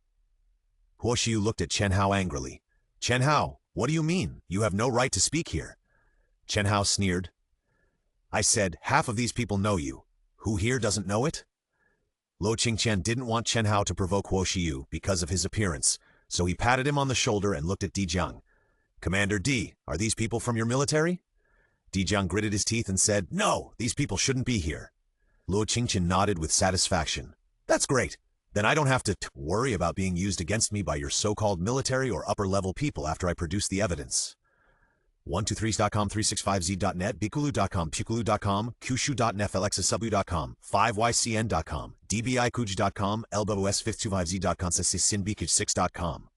Huoshu looked at Chen Hao angrily. "Chen Hao, what do you mean? You have no right to speak here." Chen Hao sneered. "I said, half of these people know you. Who here doesn't know it?" Luo Qingtian didn't want Chen Hao to provoke Huoshu because of his appearance, so he patted him on the shoulder and looked at Dijang. "Commander D, are these people from your military?" Dijang gritted his teeth and said, "No, these people shouldn't be here." Luo Qingtian nodded with satisfaction. "That's great. Then I don't have to worry about being used against me by your so-called military or upper-level people after I produce the evidence." 123s.com, 365z.net, bikulu.com, pukulu.com, kushu.net, flexasabu.com, 5ycn.com, dbikuj.com, lws525z.com, sinbikij6.com.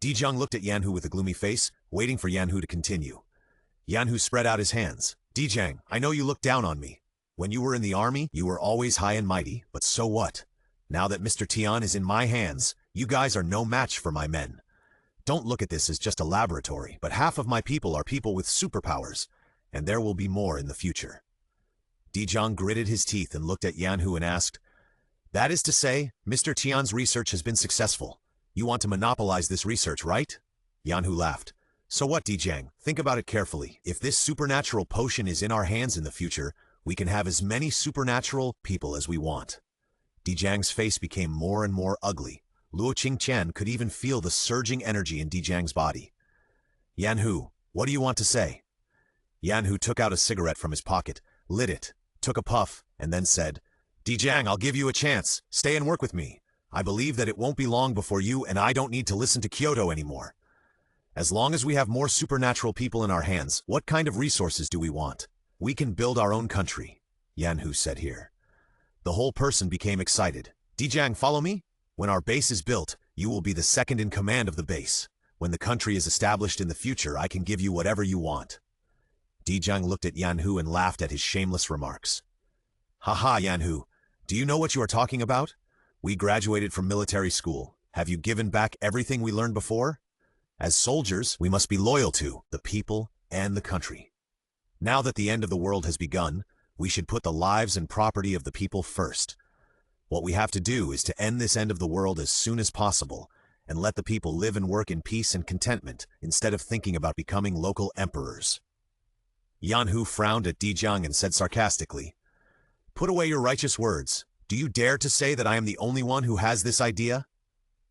Dijang looked at Yanhu with a gloomy face, waiting for Yanhu to continue. Yanhu spread out his hands. "Dijang, I know you look down on me. When you were in the army, you were always high and mighty, but so what? Now that Mr. Tian is in my hands, you guys are no match for my men. Don't look at this as just a laboratory, but half of my people are people with superpowers, and there will be more in the future." Dijang gritted his teeth and looked at Yanhu and asked, "That is to say, Mr. Tian's research has been successful. You want to monopolize this research, right?" Yanhu laughed. "So what, Dijang? Think about it carefully. If this supernatural potion is in our hands in the future, we can have as many supernatural people as we want." Dijang's face became more and more ugly. Luo Qingtian could even feel the surging energy in Dijang's body. "Yanhu, what do you want to say?" Yanhu took out a cigarette from his pocket, lit it, took a puff, and then said, "Dijang, I'll give you a chance. Stay and work with me. I believe that it won't be long before you and I don't need to listen to Kyoto anymore. As long as we have more supernatural people in our hands, what kind of resources do we want? We can build our own country," Yanhu said here. The whole person became excited. "Dijang, follow me? When our base is built, you will be the second in command of the base. When the country is established in the future, I can give you whatever you want." Dijang looked at Yanhu and laughed at his shameless remarks. "Haha, Yanhu, do you know what you are talking about? We graduated from military school. Have you given back everything we learned before? As soldiers, we must be loyal to the people and the country. Now that the end of the world has begun, we should put the lives and property of the people first. What we have to do is to end this end of the world as soon as possible and let the people live and work in peace and contentment instead of thinking about becoming local emperors." Yanhu frowned at Dijang and said sarcastically, "Put away your righteous words. Do you dare to say that I am the only one who has this idea?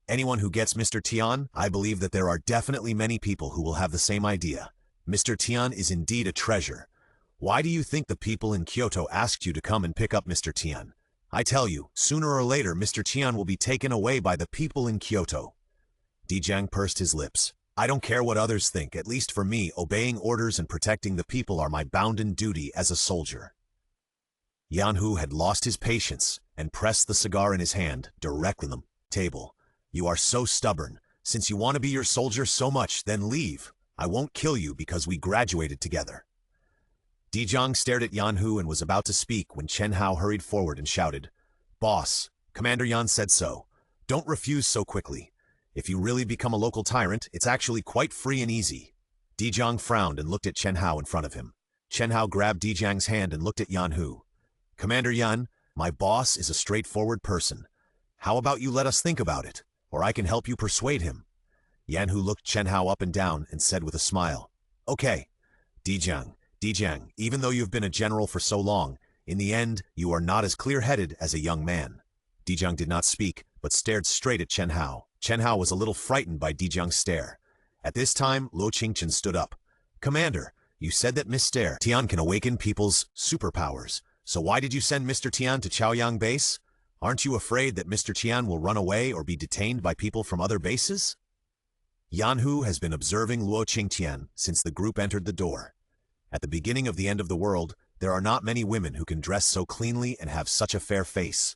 Anyone who gets Mr. Tian, I believe that there are definitely many people who will have the same idea. Mr. Tian is indeed a treasure. Why do you think the people in Kyoto asked you to come and pick up Mr. Tian? I tell you, sooner or later Mr. Tian will be taken away by the people in Kyoto." Dijang pursed his lips. "I don't care what others think. At least for me, obeying orders and protecting the people are my bounden duty as a soldier." Yanhu had lost his patience and pressed the cigar in his hand directly on the table. "You are so stubborn. Since you want to be your soldier so much, then leave. I won't kill you because we graduated together." Dijang stared at Yanhu and was about to speak when Chen Hao hurried forward and shouted, "Boss, Commander Yan said so. Don't refuse so quickly. If you really become a local tyrant, it's actually quite free and easy. Dijiang frowned and looked at Chen Hao in front of him. Chen Hao grabbed Dijiang's hand and looked at Yan Hu. Commander Yan, my boss is a straightforward person. How about you let us think about it, or I can help you persuade him. Yan Hu looked Chen Hao up and down and said with a smile, Okay. Dijiang, even though you've been a general for so long, in the end, you are not as clear-headed as a young man. Dijiang did not speak, but stared straight at Chen Hao. Chen Hao was a little frightened by Dijiang's stare. At this time, Luo Qingtian stood up. Commander, you said that Mr. Tian can awaken people's superpowers. So why did you send Mr. Tian to Chaoyang base? Aren't you afraid that Mr. Tian will run away or be detained by people from other bases? Yan Hu has been observing Luo Qingtian since the group entered the door. At the beginning of the end of the world, there are not many women who can dress so cleanly and have such a fair face.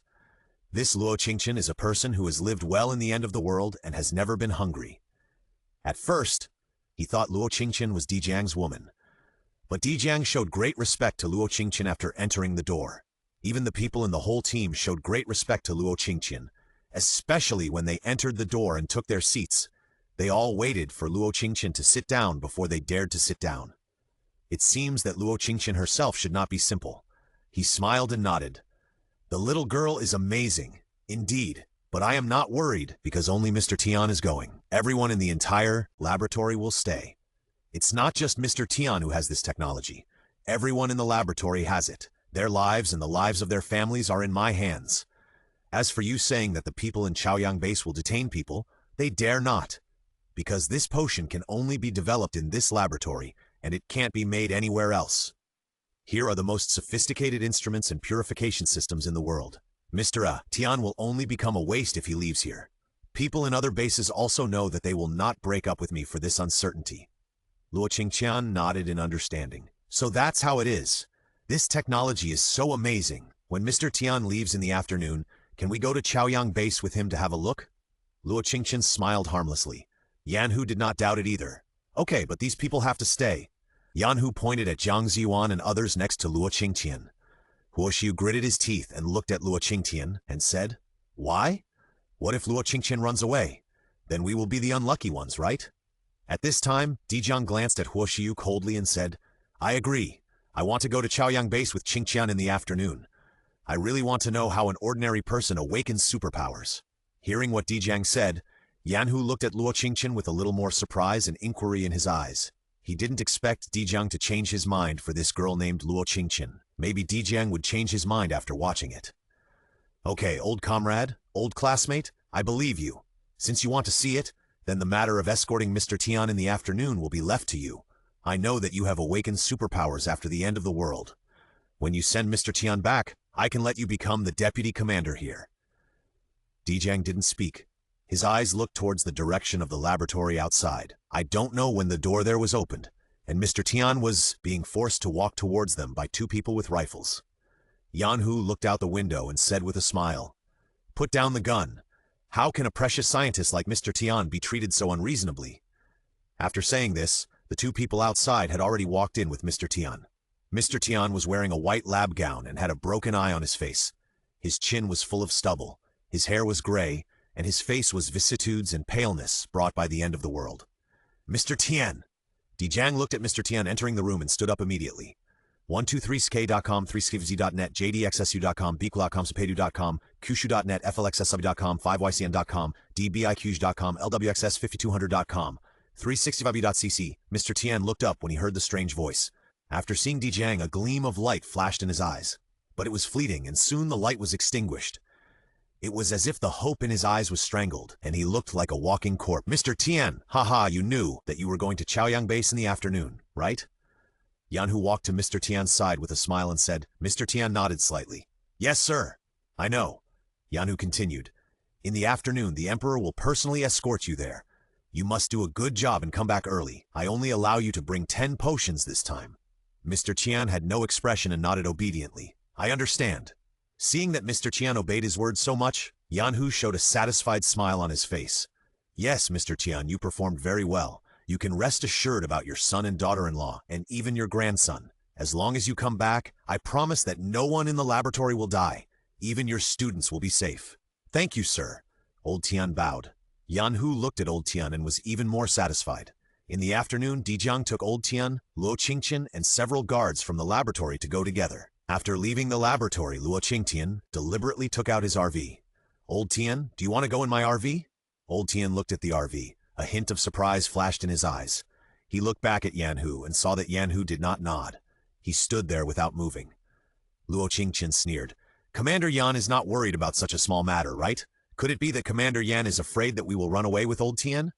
This Luo Qingtian is a person who has lived well in the end of the world and has never been hungry. At first, he thought Luo Qingtian was Dijiang's woman. But Dijiang showed great respect to Luo Qingtian after entering the door. Even the people in the whole team showed great respect to Luo Qingtian, especially when they entered the door and took their seats. They all waited for Luo Qingtian to sit down before they dared to sit down. It seems that Luo Qingtian herself should not be simple. He smiled and nodded. The little girl is amazing, indeed, but I am not worried because only Mr. Tian is going. Everyone in the entire laboratory will stay. It's not just Mr. Tian who has this technology. Everyone in the laboratory has it. Their lives and the lives of their families are in my hands. As for you saying that the people in Chaoyang base will detain people, they dare not. Because this potion can only be developed in this laboratory, and it can't be made anywhere else. Here are the most sophisticated instruments and purification systems in the world. Mr. Tian will only become a waste if he leaves here. People in other bases also know that they will not break up with me for this uncertainty. Luo Qingtian nodded in understanding. So that's how it is. This technology is so amazing. When Mr. Tian leaves in the afternoon, can we go to Chaoyang base with him to have a look? Luo Qingtian smiled harmlessly. Yan Hu did not doubt it either. Okay, but these people have to stay. Yan Hu pointed at Zhang Ziyuan and others next to Luo Qingtian. Huo Xiu gritted his teeth and looked at Luo Qingtian and said, Why? What if Luo Qingtian runs away? Then we will be the unlucky ones, right? At this time, Dijiang glanced at Huo Xiu coldly and said, I agree. I want to go to Chaoyang base with Qingtian in the afternoon. I really want to know how an ordinary person awakens superpowers. Hearing what Dijiang said, Yan Hu looked at Luo Qingtian with a little more surprise and inquiry in his eyes. He didn't expect Dijiang to change his mind for this girl named Luo Qingtian. Maybe Dijiang would change his mind after watching it. Okay, old comrade, old classmate, I believe you. Since you want to see it, then the matter of escorting Mr. Tian in the afternoon will be left to you. I know that you have awakened superpowers after the end of the world. When you send Mr. Tian back, I can let you become the deputy commander here. Dijiang didn't speak. His eyes looked towards the direction of the laboratory outside. I don't know when the door there was opened, and Mr. Tian was being forced to walk towards them by two people with rifles. Yan Hu looked out the window and said with a smile, Put down the gun. How can a precious scientist like Mr. Tian be treated so unreasonably? After saying this, the two people outside had already walked in with Mr. Tian. Mr. Tian was wearing a white lab gown and had a broken eye on his face. His chin was full of stubble, his hair was gray, and his face was vicissitudes and paleness brought by the end of the world. Mr. Tian! Dijiang looked at Mr. Tian entering the room and stood up immediately. 123sk.com, 3skivz.net, jdxsu.com, beacle.com, sapedu.com, kushu.net, flxsub.com, 5ycn.com, dbiqs.com, lwxs5200.com, 365u.cc. Mr. Tian looked up when he heard the strange voice. After seeing Dijiang, a gleam of light flashed in his eyes. But it was fleeting, and soon the light was extinguished. It was as if the hope in his eyes was strangled, and he looked like a walking corpse. Mr. Tian, haha, you knew that you were going to Chaoyang base in the afternoon, right? Yan Hu walked to Mr. Tian's side with a smile and said, Mr. Tian nodded slightly. Yes, sir. I know. Yan Hu continued. In the afternoon, the Emperor will personally escort you there. You must do a good job and come back early. I only allow you to bring 10 potions this time. Mr. Tian had no expression and nodded obediently. I understand. Seeing that Mr. Tian obeyed his words so much, Yan Hu showed a satisfied smile on his face. Yes, Mr. Tian, you performed very well. You can rest assured about your son and daughter-in-law, and even your grandson. As long as you come back, I promise that no one in the laboratory will die. Even your students will be safe. Thank you, sir. Old Tian bowed. Yan Hu looked at Old Tian and was even more satisfied. In the afternoon, Dijiang took Old Tian, Luo Qingtian, and several guards from the laboratory to go together. After leaving the laboratory, Luo Qingtian deliberately took out his RV. Old Tian, do you want to go in my RV? Old Tian looked at the RV. A hint of surprise flashed in his eyes. He looked back at Yan Hu and saw that Yan Hu did not nod. He stood there without moving. Luo Qingtian sneered. Commander Yan is not worried about such a small matter, right? Could it be that Commander Yan is afraid that we will run away with Old Tian?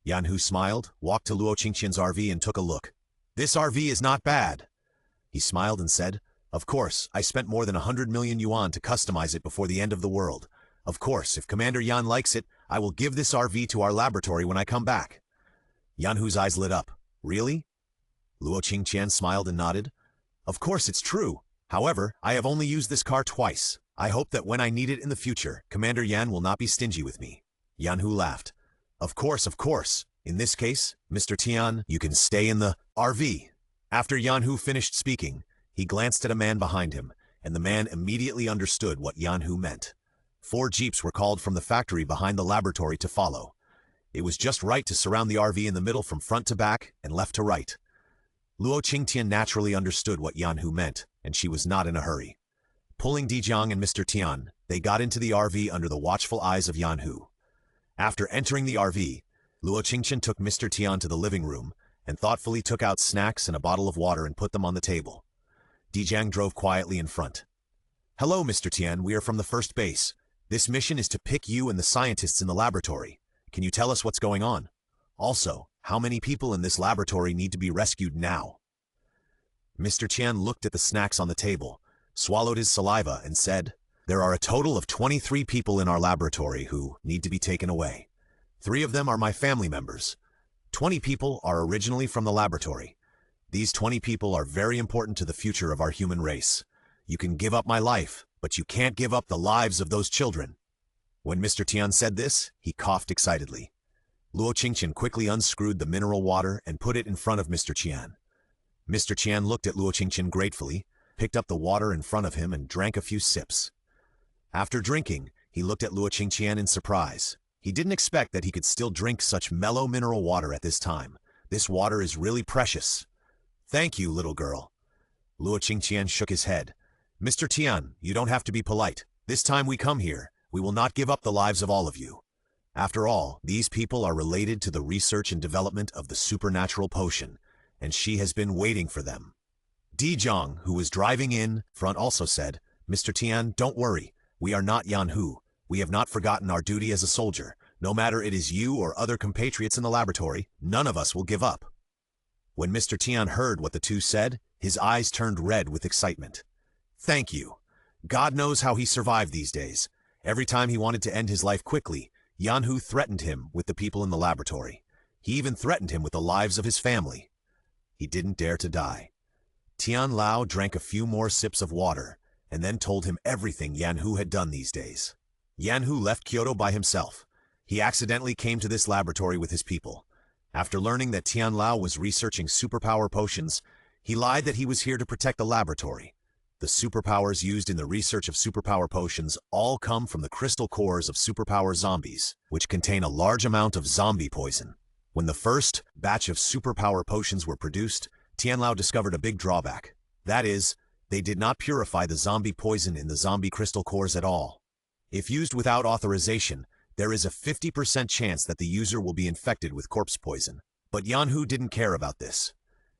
Yan Hu smiled, walked to Luo Qingtian's RV and took a look. This RV is not bad. He smiled and said, Of course, I spent more than 100 million yuan to customize it before the end of the world. Of course, if Commander Yan likes it, I will give this RV to our laboratory when I come back. Yan Hu's eyes lit up. Really? Luo Qingtian smiled and nodded. Of course it's true. However, I have only used this car twice. I hope that when I need it in the future, Commander Yan will not be stingy with me. Yan Hu laughed. Of course, of course. In this case, Mr. Tian, you can stay in the RV. After Yan Hu finished speaking, he glanced at a man behind him, and the man immediately understood what Yan Hu meant. 4 jeeps were called from the factory behind the laboratory to follow. It was just right to surround the RV in the middle from front to back and left to right. Luo Qingtian naturally understood what Yan Hu meant, and she was not in a hurry. Pulling Dijiang and Mr. Tian, they got into the RV under the watchful eyes of Yan Hu. After entering the RV, Luo Qingtian took Mr. Tian to the living room and thoughtfully took out snacks and a bottle of water and put them on the table. Dijiang drove quietly in front. Hello, Mr. Tian, we are from the first base. This mission is to pick you and the scientists in the laboratory. Can you tell us what's going on? Also, how many people in this laboratory need to be rescued now? Mr. Tian looked at the snacks on the table, swallowed his saliva, and said, There are a total of 23 people in our laboratory who need to be taken away. 3 of them are my family members. 20 people are originally from the laboratory. These 20 people are very important to the future of our human race. You can give up my life, but you can't give up the lives of those children. When Mr. Tian said this, he coughed excitedly. Luo Qingtian quickly unscrewed the mineral water and put it in front of Mr. Tian. Mr. Tian looked at Luo Qingtian gratefully, picked up the water in front of him and drank a few sips. After drinking, he looked at Luo Qingtian in surprise. He didn't expect that he could still drink such mellow mineral water at this time. This water is really precious. Thank you, little girl. Luo Qingtian shook his head. Mr. Tian, you don't have to be polite. This time we come here, we will not give up the lives of all of you. After all, these people are related to the research and development of the supernatural potion, and she has been waiting for them. Dijiang, who was driving in front, also said, Mr. Tian, don't worry. We are not Yan Hu. We have not forgotten our duty as a soldier. No matter it is you or other compatriots in the laboratory, none of us will give up. When Mr. Tian heard what the two said, his eyes turned red with excitement. Thank you. God knows how he survived these days. Every time he wanted to end his life quickly, Yan Hu threatened him with the people in the laboratory. He even threatened him with the lives of his family. He didn't dare to die. Tian Lao drank a few more sips of water, and then told him everything Yan Hu had done these days. Yan Hu left Kyoto by himself. He accidentally came to this laboratory with his people. After learning that Tian Lao was researching superpower potions, he lied that he was here to protect the laboratory. The superpowers used in the research of superpower potions all come from the crystal cores of superpower zombies, which contain a large amount of zombie poison. When the first batch of superpower potions were produced, Tian Lao discovered a big drawback. That is, they did not purify the zombie poison in the zombie crystal cores at all. If used without authorization, there is a 50% chance that the user will be infected with corpse poison. But Yan Hu didn't care about this.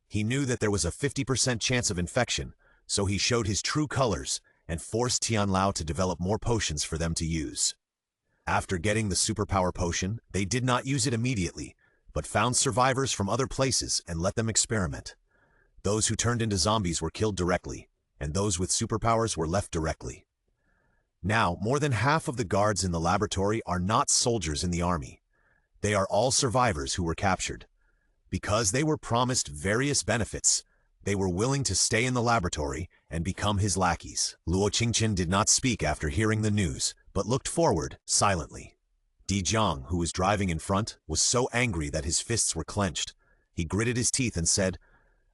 He knew that there was a 50% chance of infection, so he showed his true colors and forced Tian Lao to develop more potions for them to use. After getting the superpower potion, they did not use it immediately, but found survivors from other places and let them experiment. Those who turned into zombies were killed directly, and those with superpowers were left directly. Now, more than half of the guards in the laboratory are not soldiers in the army. They are all survivors who were captured. Because they were promised various benefits, they were willing to stay in the laboratory and become his lackeys. Luo Qingtian did not speak after hearing the news, but looked forward silently. Dijiang, who was driving in front, was so angry that his fists were clenched. He gritted his teeth and said,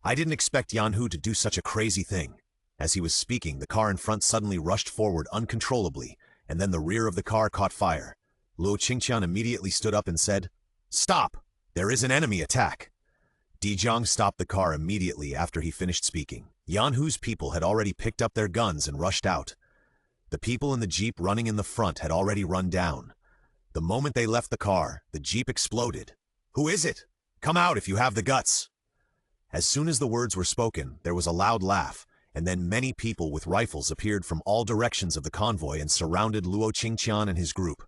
I didn't expect Yan Hu to do such a crazy thing. As he was speaking, the car in front suddenly rushed forward uncontrollably, and then the rear of the car caught fire. Luo Qingtian immediately stood up and said, "Stop! There is an enemy attack." Dijiang stopped the car immediately after he finished speaking. Yan Hu's people had already picked up their guns and rushed out. The people in the jeep running in the front had already run down. The moment they left the car, the jeep exploded. "Who is it? Come out if you have the guts." As soon as the words were spoken, there was a loud laugh, and then many people with rifles appeared from all directions of the convoy and surrounded Luo Qingtian and his group.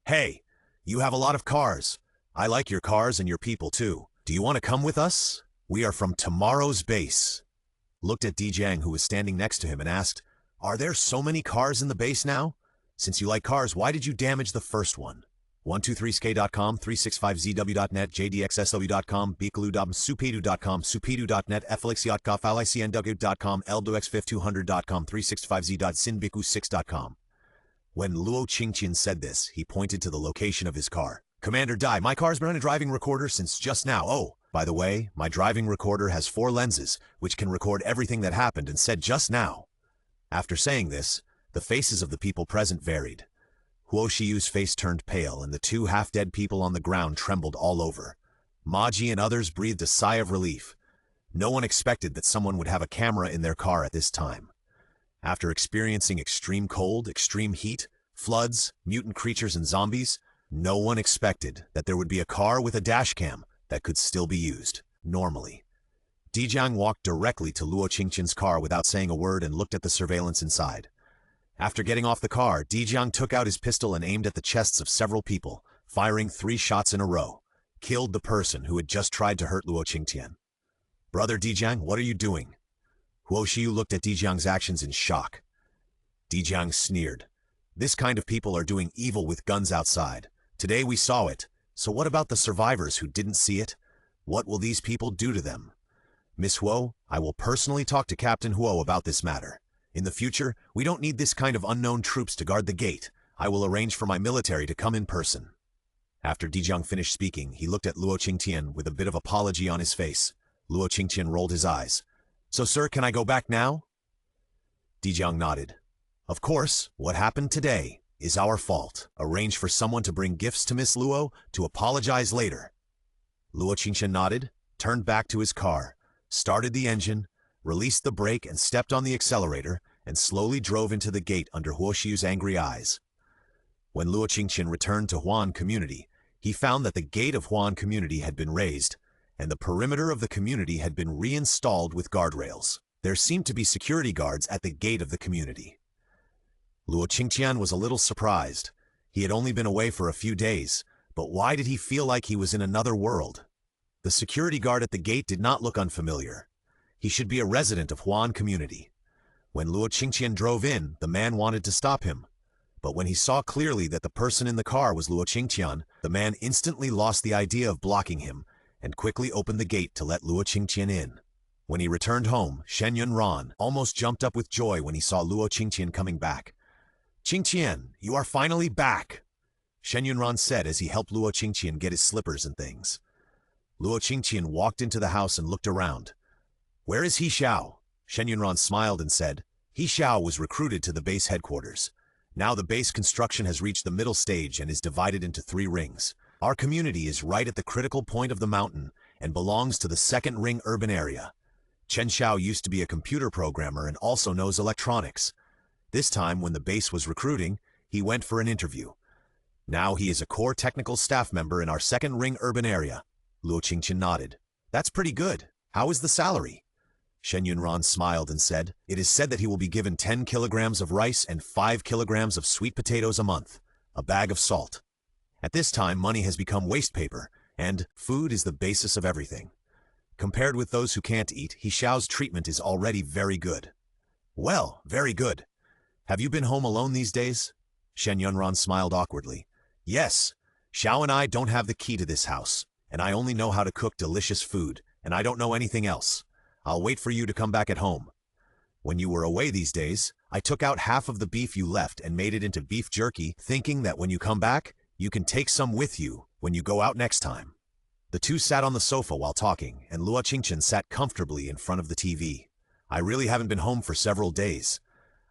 "Hey, you have a lot of cars. I like your cars and your people too. Do you want to come with us? We are from tomorrow's base." Looked at Dijiang, who was standing next to him, and asked, "Are there so many cars in the base now? Since you like cars, why did you damage the first one?" 123sk.com, 365zw.net, jdxsw.com, bekaludom, supidu.com, supidu.net, flixyatkov, licnw.com, eldox5200.com, 365z.sinbiku6.com. When Luo Qingtian said this, he pointed to the location of his car. "Commander Dai, my car's been on a driving recorder since just now. Oh, by the way, my driving recorder has 4 lenses, which can record everything that happened and said just now." After saying this, the faces of the people present varied. Huo Shiyu's face turned pale, and the 2 half-dead people on the ground trembled all over. Maji and others breathed a sigh of relief. No one expected that someone would have a camera in their car at this time. After experiencing extreme cold, extreme heat, floods, mutant creatures and zombies, no one expected that there would be a car with a dashcam that could still be used normally. Dijiang walked directly to Luo Qingtian's car without saying a word and looked at the surveillance inside. After getting off the car, Dijiang took out his pistol and aimed at the chests of several people, firing 3 shots in a row. Killed the person who had just tried to hurt Luo Qingtian. "Brother Dijiang, what are you doing?" Huo Shiyu looked at Dijiang's actions in shock. Dijiang sneered. "This kind of people are doing evil with guns outside. Today we saw it, so what about the survivors who didn't see it? What will these people do to them? Miss Huo, I will personally talk to Captain Huo about this matter. In the future, we don't need this kind of unknown troops to guard the gate. I will arrange for my military to come in person." After Dijiang finished speaking, he looked at Luo Qingtian with a bit of apology on his face. Luo Qingtian rolled his eyes. "So sir, can I go back now?" Dijiang nodded. "Of course, what happened today is our fault. Arrange for someone to bring gifts to Miss Luo to apologize later." Luo Qingtian nodded, turned back to his car, started the engine, released the brake and stepped on the accelerator, and slowly drove into the gate under Huo Shiyu's angry eyes. When Luo Qingtian returned to Huan Community, he found that the gate of Huan Community had been raised, and the perimeter of the community had been reinstalled with guardrails. There seemed to be security guards at the gate of the community. Luo Qingtian was a little surprised. He had only been away for a few days, but why did he feel like he was in another world? The security guard at the gate did not look unfamiliar. He should be a resident of Huan Community. When Luo Qingtian drove in, the man wanted to stop him. But when he saw clearly that the person in the car was Luo Qingtian, the man instantly lost the idea of blocking him and quickly opened the gate to let Luo Qingtian in. When he returned home, Shen Yunran almost jumped up with joy when he saw Luo Qingtian coming back. "Qingtian, you are finally back," Shen Yunran said as he helped Luo Qingtian get his slippers and things. Luo Qingtian walked into the house and looked around. "Where is He Xiao?" Shen Yunran smiled and said, "He Xiao was recruited to the base headquarters. Now the base construction has reached the middle stage and is divided into 3 rings. Our community is right at the critical point of the mountain and belongs to the 2nd ring urban area. Chen Xiao used to be a computer programmer and also knows electronics. This time, when the base was recruiting, he went for an interview. Now he is a core technical staff member in our 2nd ring urban area." Luo Qingtian nodded. "That's pretty good. How is the salary?" Shen Yunran smiled and said, "It is said that he will be given 10 kilograms of rice and 5 kilograms of sweet potatoes a month, a bag of salt. At this time, money has become waste paper, and food is the basis of everything. Compared with those who can't eat, He Xiao's treatment is already very good." "Well, very good. Have you been home alone these days?" Shen Yunran smiled awkwardly. "Yes. Xiao and I don't have the key to this house, and I only know how to cook delicious food, and I don't know anything else. I'll wait for you to come back at home. When you were away these days, I took out half of the beef you left and made it into beef jerky, thinking that when you come back, you can take some with you when you go out next time." The 2 sat on the sofa while talking, and Luo Qingtian sat comfortably in front of the TV. "I really haven't been home for several days.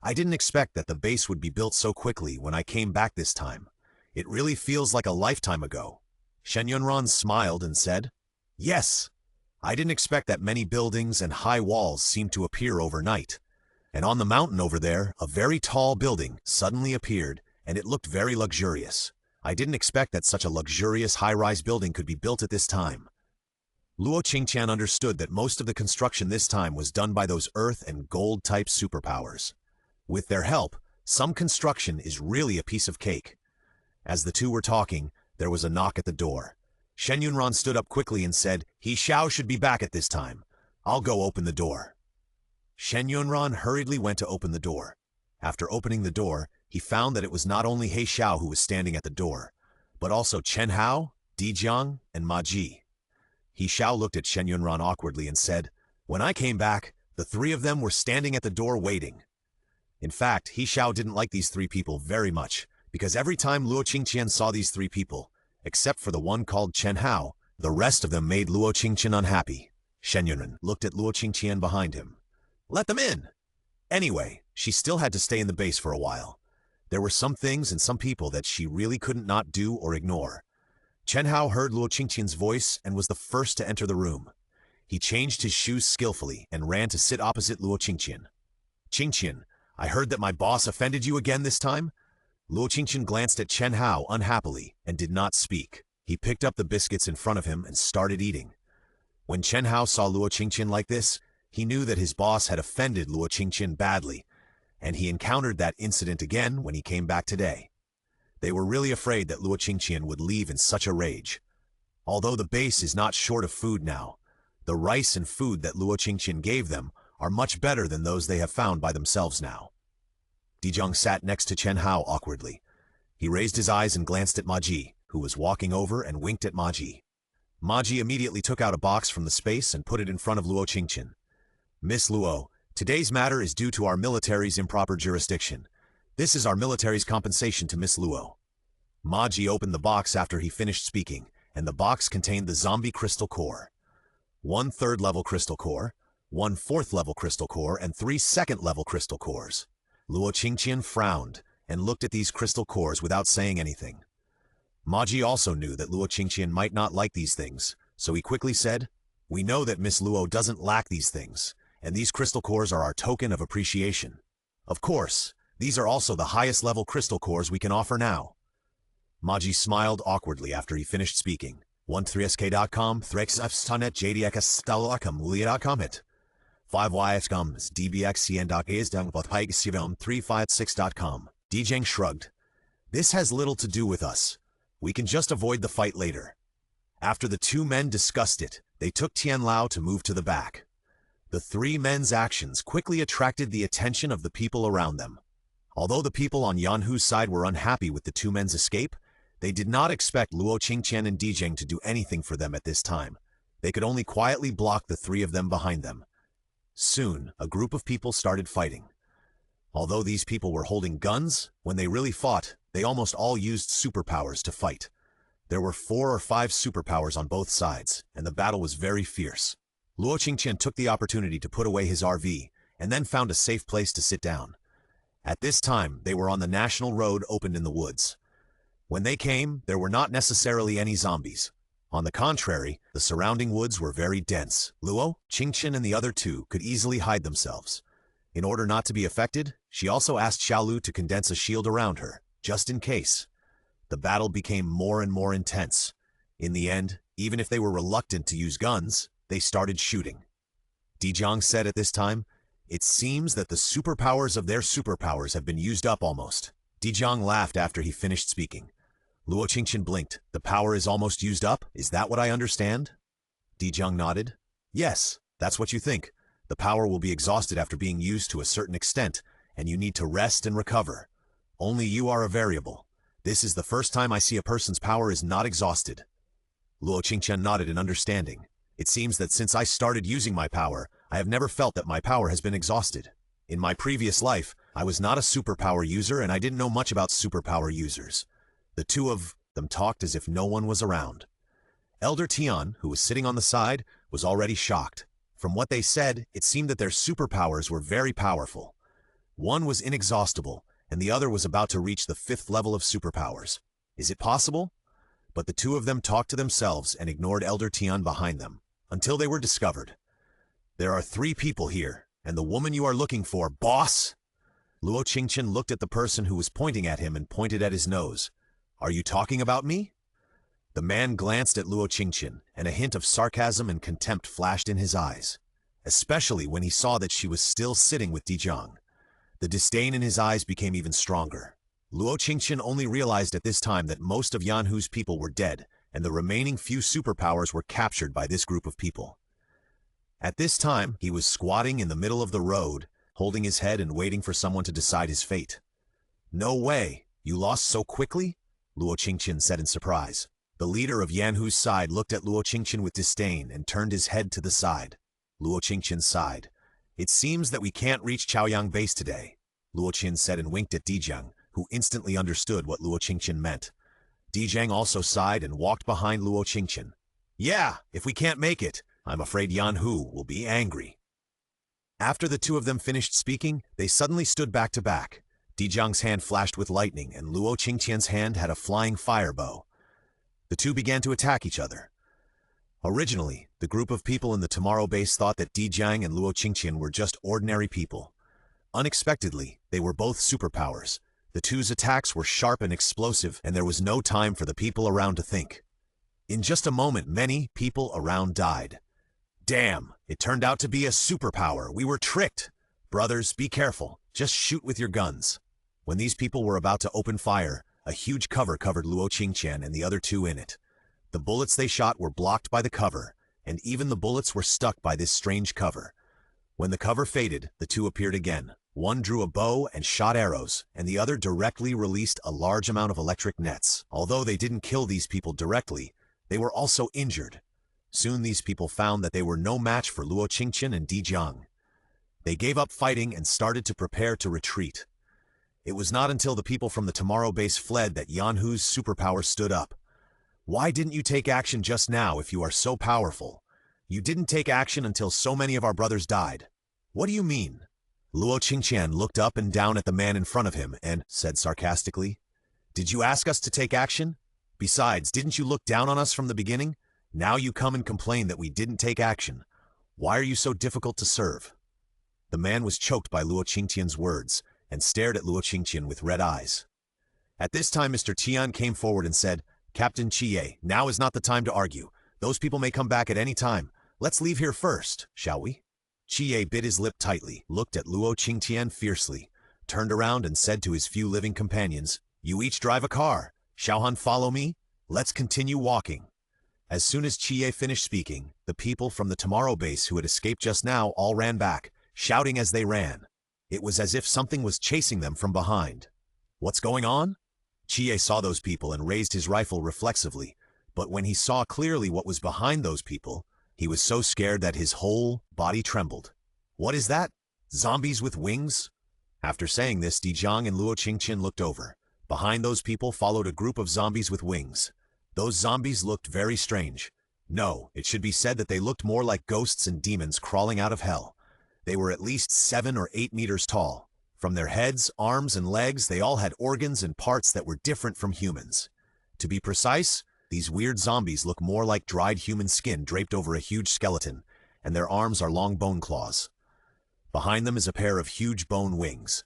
I didn't expect that the base would be built so quickly when I came back this time. It really feels like a lifetime ago. Shen Yunran smiled and said, Yes. I didn't expect that many buildings and high walls seemed to appear overnight. And on the mountain over there, a very tall building suddenly appeared, and it looked very luxurious. I didn't expect that such a luxurious high-rise building could be built at this time. Luo Qingtian understood that most of the construction this time was done by those earth and gold-type superpowers. With their help, some construction is really a piece of cake. As the two were talking, there was a knock at the door. Shen Yunran stood up quickly and said, He Xiao should be back at this time. I'll go open the door. Shen Yunran hurriedly went to open the door. After opening the door, he found that it was not only He Xiao who was standing at the door, but also Chen Hao, Di Jiang, and Ma Ji. He Xiao looked at Shen Yunran awkwardly and said, When I came back, the three of them were standing at the door waiting. In fact, He Xiao didn't like these three people very much, because every time Luo Qingtian saw these three people, except for the one called Chen Hao, the rest of them made Luo Qingtian unhappy. Shen Yunran looked at Luo Qingtian behind him. Let them in! Anyway, she still had to stay in the base for a while. There were some things and some people that she really couldn't not do or ignore. Chen Hao heard Luo Qingtian's voice and was the first to enter the room. He changed his shoes skillfully and ran to sit opposite Luo Qingtian. Qingtian, I heard that my boss offended you again this time? Luo Qingtian glanced at Chen Hao unhappily and did not speak. He picked up the biscuits in front of him and started eating. When Chen Hao saw Luo Qingtian like this, he knew that his boss had offended Luo Qingtian badly, and he encountered that incident again when he came back today. They were really afraid that Luo Qingtian would leave in such a rage. Although the base is not short of food now, the rice and food that Luo Qingtian gave them are much better than those they have found by themselves now. Dijiang sat next to Chen Hao awkwardly. He raised his eyes and glanced at Ma Ji, who was walking over, and winked at Ma Ji. Ma Ji immediately took out a box from the space and put it in front of Luo Qingtian. Miss Luo, today's matter is due to our military's improper jurisdiction. This is our military's compensation to Miss Luo. Ma Ji opened the box after he finished speaking, and the box contained the zombie crystal core. 1 third-level crystal core, 1 fourth-level crystal core, and 3 second-level crystal cores. Luo Qingtian frowned and looked at these crystal cores without saying anything. Ma Ji also knew that Luo Qingtian might not like these things, so he quickly said, We know that Miss Luo doesn't lack these things, and these crystal cores are our token of appreciation. Of course, these are also the highest level crystal cores we can offer now. Ma Ji smiled awkwardly after he finished speaking. 13sk.com, 3xfstanet, jdxstalakam, mulia.com hit. 5yscoms, dbxcn.asdang.356.com. Dijang shrugged. This has little to do with us. We can just avoid the fight later. After the two men discussed it, they took Tian Lao to move to the back. The three men's actions quickly attracted the attention of the people around them. Although the people on Yanhu's side were unhappy with the two men's escape, they did not expect Luo Qingtian and Dijang to do anything for them at this time. They could only quietly block the three of them behind them. Soon, a group of people started fighting. Although these people were holding guns, when they really fought, they almost all used superpowers to fight. There were 4 or 5 superpowers on both sides, and the battle was very fierce. Luo Qingtian took the opportunity to put away his RV, and then found a safe place to sit down. At this time, they were on the national road opened in the woods. When they came, there were not necessarily any zombies. On the contrary, the surrounding woods were very dense. Luo, Qingtian, and the other two could easily hide themselves. In order not to be affected, she also asked Xiaolu to condense a shield around her, just in case. The battle became more and more intense. In the end, even if they were reluctant to use guns, they started shooting. Dijiang said at this time, It seems that the superpowers of their superpowers have been used up almost. Dijiang laughed after he finished speaking. Luo Qingtian blinked. The power is almost used up? Is that what I understand? Dijiang nodded. Yes, that's what you think. The power will be exhausted after being used to a certain extent, and you need to rest and recover. Only you are a variable. This is the first time I see a person's power is not exhausted. Luo Qingtian nodded in understanding. It seems that since I started using my power, I have never felt that my power has been exhausted. In my previous life, I was not a superpower user and I didn't know much about superpower users. The two of them talked as if no one was around. Elder Tian, who was sitting on the side, was already shocked. From what they said, it seemed that their superpowers were very powerful. One was inexhaustible, and the other was about to reach the 5th level of superpowers. Is it possible? But the two of them talked to themselves and ignored Elder Tian behind them, until they were discovered. There are 3 people here, and the woman you are looking for, boss! Luo Qingtian looked at the person who was pointing at him and pointed at his nose. Are you talking about me? The man glanced at Luo Qingtian, and a hint of sarcasm and contempt flashed in his eyes, especially when he saw that she was still sitting with Dijang. The disdain in his eyes became even stronger. Luo Qingtian only realized at this time that most of Yanhu's people were dead, and the remaining few superpowers were captured by this group of people. At this time, he was squatting in the middle of the road, holding his head and waiting for someone to decide his fate. No way! You lost so quickly? Luo Qingtian said in surprise. The leader of Yanhu's side looked at Luo Qingtian with disdain and turned his head to the side. Luo Qingtian sighed. It seems that we can't reach Chaoyang base today, Luo Qin said and winked at Dijang, who instantly understood what Luo Qingtian meant. Dijang also sighed and walked behind Luo Qingtian. Yeah, if we can't make it, I'm afraid Yanhu will be angry. After the two of them finished speaking, they suddenly stood back to back. Dijang's hand flashed with lightning, and Luo Qingtian's hand had a flying fire bow. The two began to attack each other. Originally, the group of people in the Tomorrow base thought that Dijang and Luo Qingtian were just ordinary people. Unexpectedly, they were both superpowers. The two's attacks were sharp and explosive, and there was no time for the people around to think. In just a moment, many people around died. Damn, it turned out to be a superpower. We were tricked. Brothers, be careful. Just shoot with your guns. When these people were about to open fire, a huge cover covered Luo Qingtian and the other two in it. The bullets they shot were blocked by the cover, and even the bullets were stuck by this strange cover. When the cover faded, the two appeared again. One drew a bow and shot arrows, and the other directly released a large amount of electric nets. Although they didn't kill these people directly, they were also injured. Soon these people found that they were no match for Luo Qingtian and Dijang. They gave up fighting and started to prepare to retreat. It was not until the people from the Tomorrow base fled that Yanhu's superpower stood up. Why didn't you take action just now if you are so powerful? You didn't take action until so many of our brothers died. What do you mean? Luo Qingtian looked up and down at the man in front of him and said sarcastically, Did you ask us to take action? Besides, didn't you look down on us from the beginning? Now you come and complain that we didn't take action. Why are you so difficult to serve? The man was choked by Luo Qingtian's words and stared at Luo Qingtian with red eyes. At this time, Mr. Tian came forward and said, Captain Chie, now is not the time to argue. Those people may come back at any time. Let's leave here first, shall we? Chie bit his lip tightly, looked at Luo Qingtian fiercely, turned around and said to his few living companions, You each drive a car. Xiaohan, follow me. Let's continue walking. As soon as Chie finished speaking, the people from the Tomorrow base who had escaped just now all ran back, shouting as they ran. It was as if something was chasing them from behind. What's going on? Chie saw those people and raised his rifle reflexively, but when he saw clearly what was behind those people, he was so scared that his whole body trembled. What is that? Zombies with wings? After saying this, Dijang and Luo Qingtian looked over. Behind those people followed a group of zombies with wings. Those zombies looked very strange. No, it should be said that they looked more like ghosts and demons crawling out of hell. They were at least 7 or 8 meters tall. From their heads, arms, and legs, they all had organs and parts that were different from humans. To be precise, these weird zombies look more like dried human skin draped over a huge skeleton, and their arms are long bone claws. Behind them is a pair of huge bone wings.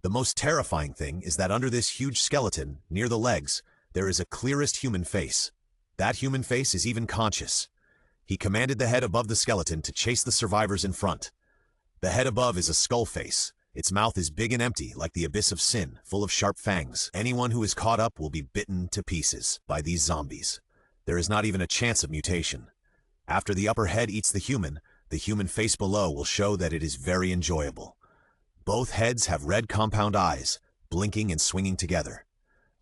The most terrifying thing is that under this huge skeleton, near the legs, there is a clearest human face. That human face is even conscious. He commanded the head above the skeleton to chase the survivors in front. The head above is a skull face. Its mouth is big and empty, like the abyss of sin, full of sharp fangs. Anyone who is caught up will be bitten to pieces by these zombies. There is not even a chance of mutation. After the upper head eats the human face below will show that it is very enjoyable. Both heads have red compound eyes, blinking and swinging together.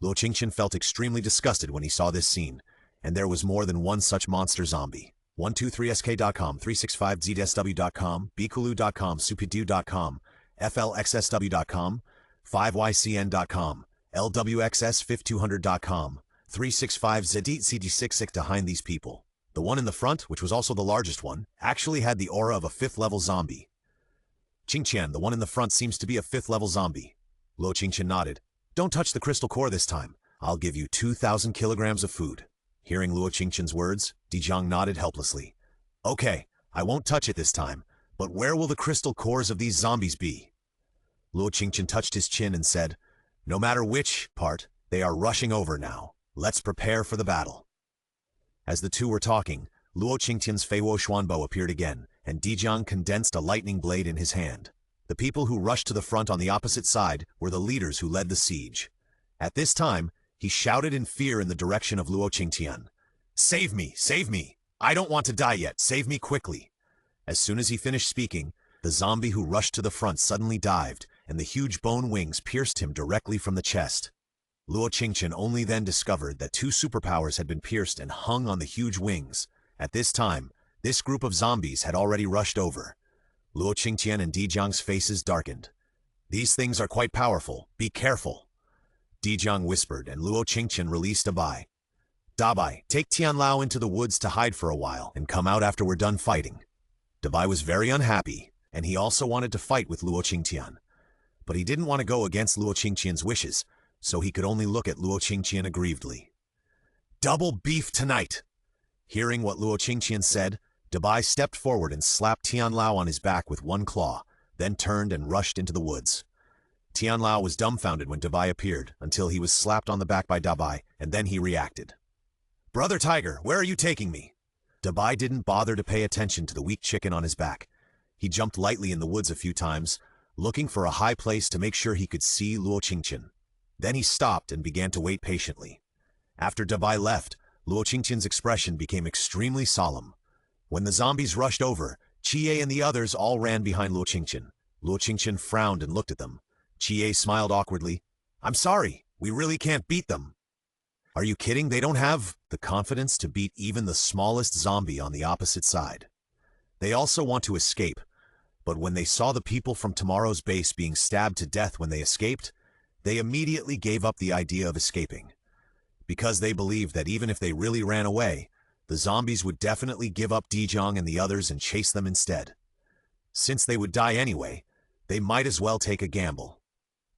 Luo Qingtian felt extremely disgusted when he saw this scene, and there was more than one such monster zombie. 123sk.com, 365zdsw.com, bkulu.com, supidu.com, flxsw.com, 5ycn.com, lwxs5200.com, 365zdcd66 behind these people. The one in the front, which was also the largest one, actually had the aura of a 5th level zombie. Qingtian, the one in the front, seems to be a 5th-level zombie. Luo Qingtian nodded. Don't touch the crystal core this time. I'll give you 2,000 kilograms of food. Hearing Luo Qingtian's words, Dijiang nodded helplessly. Okay, I won't touch it this time, but where will the crystal cores of these zombies be? Luo Qingtian touched his chin and said, no matter which part, they are rushing over now. Let's prepare for the battle. As the two were talking, Luo Qingtian's Feiwo Xuanbo appeared again, and Dijiang condensed a lightning blade in his hand. The people who rushed to the front on the opposite side were the leaders who led the siege. At this time, he shouted in fear in the direction of Luo Qingtian. Save me! Save me! I don't want to die yet! Save me quickly! As soon as he finished speaking, the zombie who rushed to the front suddenly dived, and the huge bone wings pierced him directly from the chest. Luo Qingtian only then discovered that 2 superpowers had been pierced and hung on the huge wings. At this time, this group of zombies had already rushed over. Luo Qingtian and Dijiang's faces darkened. These things are quite powerful. Be careful. Dijiang whispered, and Luo Qingtian released Dabai. Dabai, take Tianlao into the woods to hide for a while, and come out after we're done fighting. Dabai was very unhappy, and he also wanted to fight with Luo Qingtian. But he didn't want to go against Luo Qingtian's wishes, so he could only look at Luo Qingtian aggrievedly. Double beef tonight! Hearing what Luo Qingtian said, Dabai stepped forward and slapped Tianlao on his back with one claw, then turned and rushed into the woods. Tianlao was dumbfounded when Dabai appeared, until he was slapped on the back by Dabai, and then he reacted. Brother Tiger, where are you taking me? Dabai didn't bother to pay attention to the weak chicken on his back. He jumped lightly in the woods a few times, looking for a high place to make sure he could see Luo Qingtian. Then he stopped and began to wait patiently. After Dabai left, Luo Qingtian's expression became extremely solemn. When the zombies rushed over, Qie and the others all ran behind Luo Qingtian. Luo Qingtian frowned and looked at them. Qie smiled awkwardly. I'm sorry, we really can't beat them. Are you kidding? They don't have the confidence to beat even the smallest zombie on the opposite side. They also want to escape, but when they saw the people from tomorrow's base being stabbed to death when they escaped, they immediately gave up the idea of escaping. Because they believed that even if they really ran away, the zombies would definitely give up Dijiang and the others and chase them instead. Since they would die anyway, they might as well take a gamble.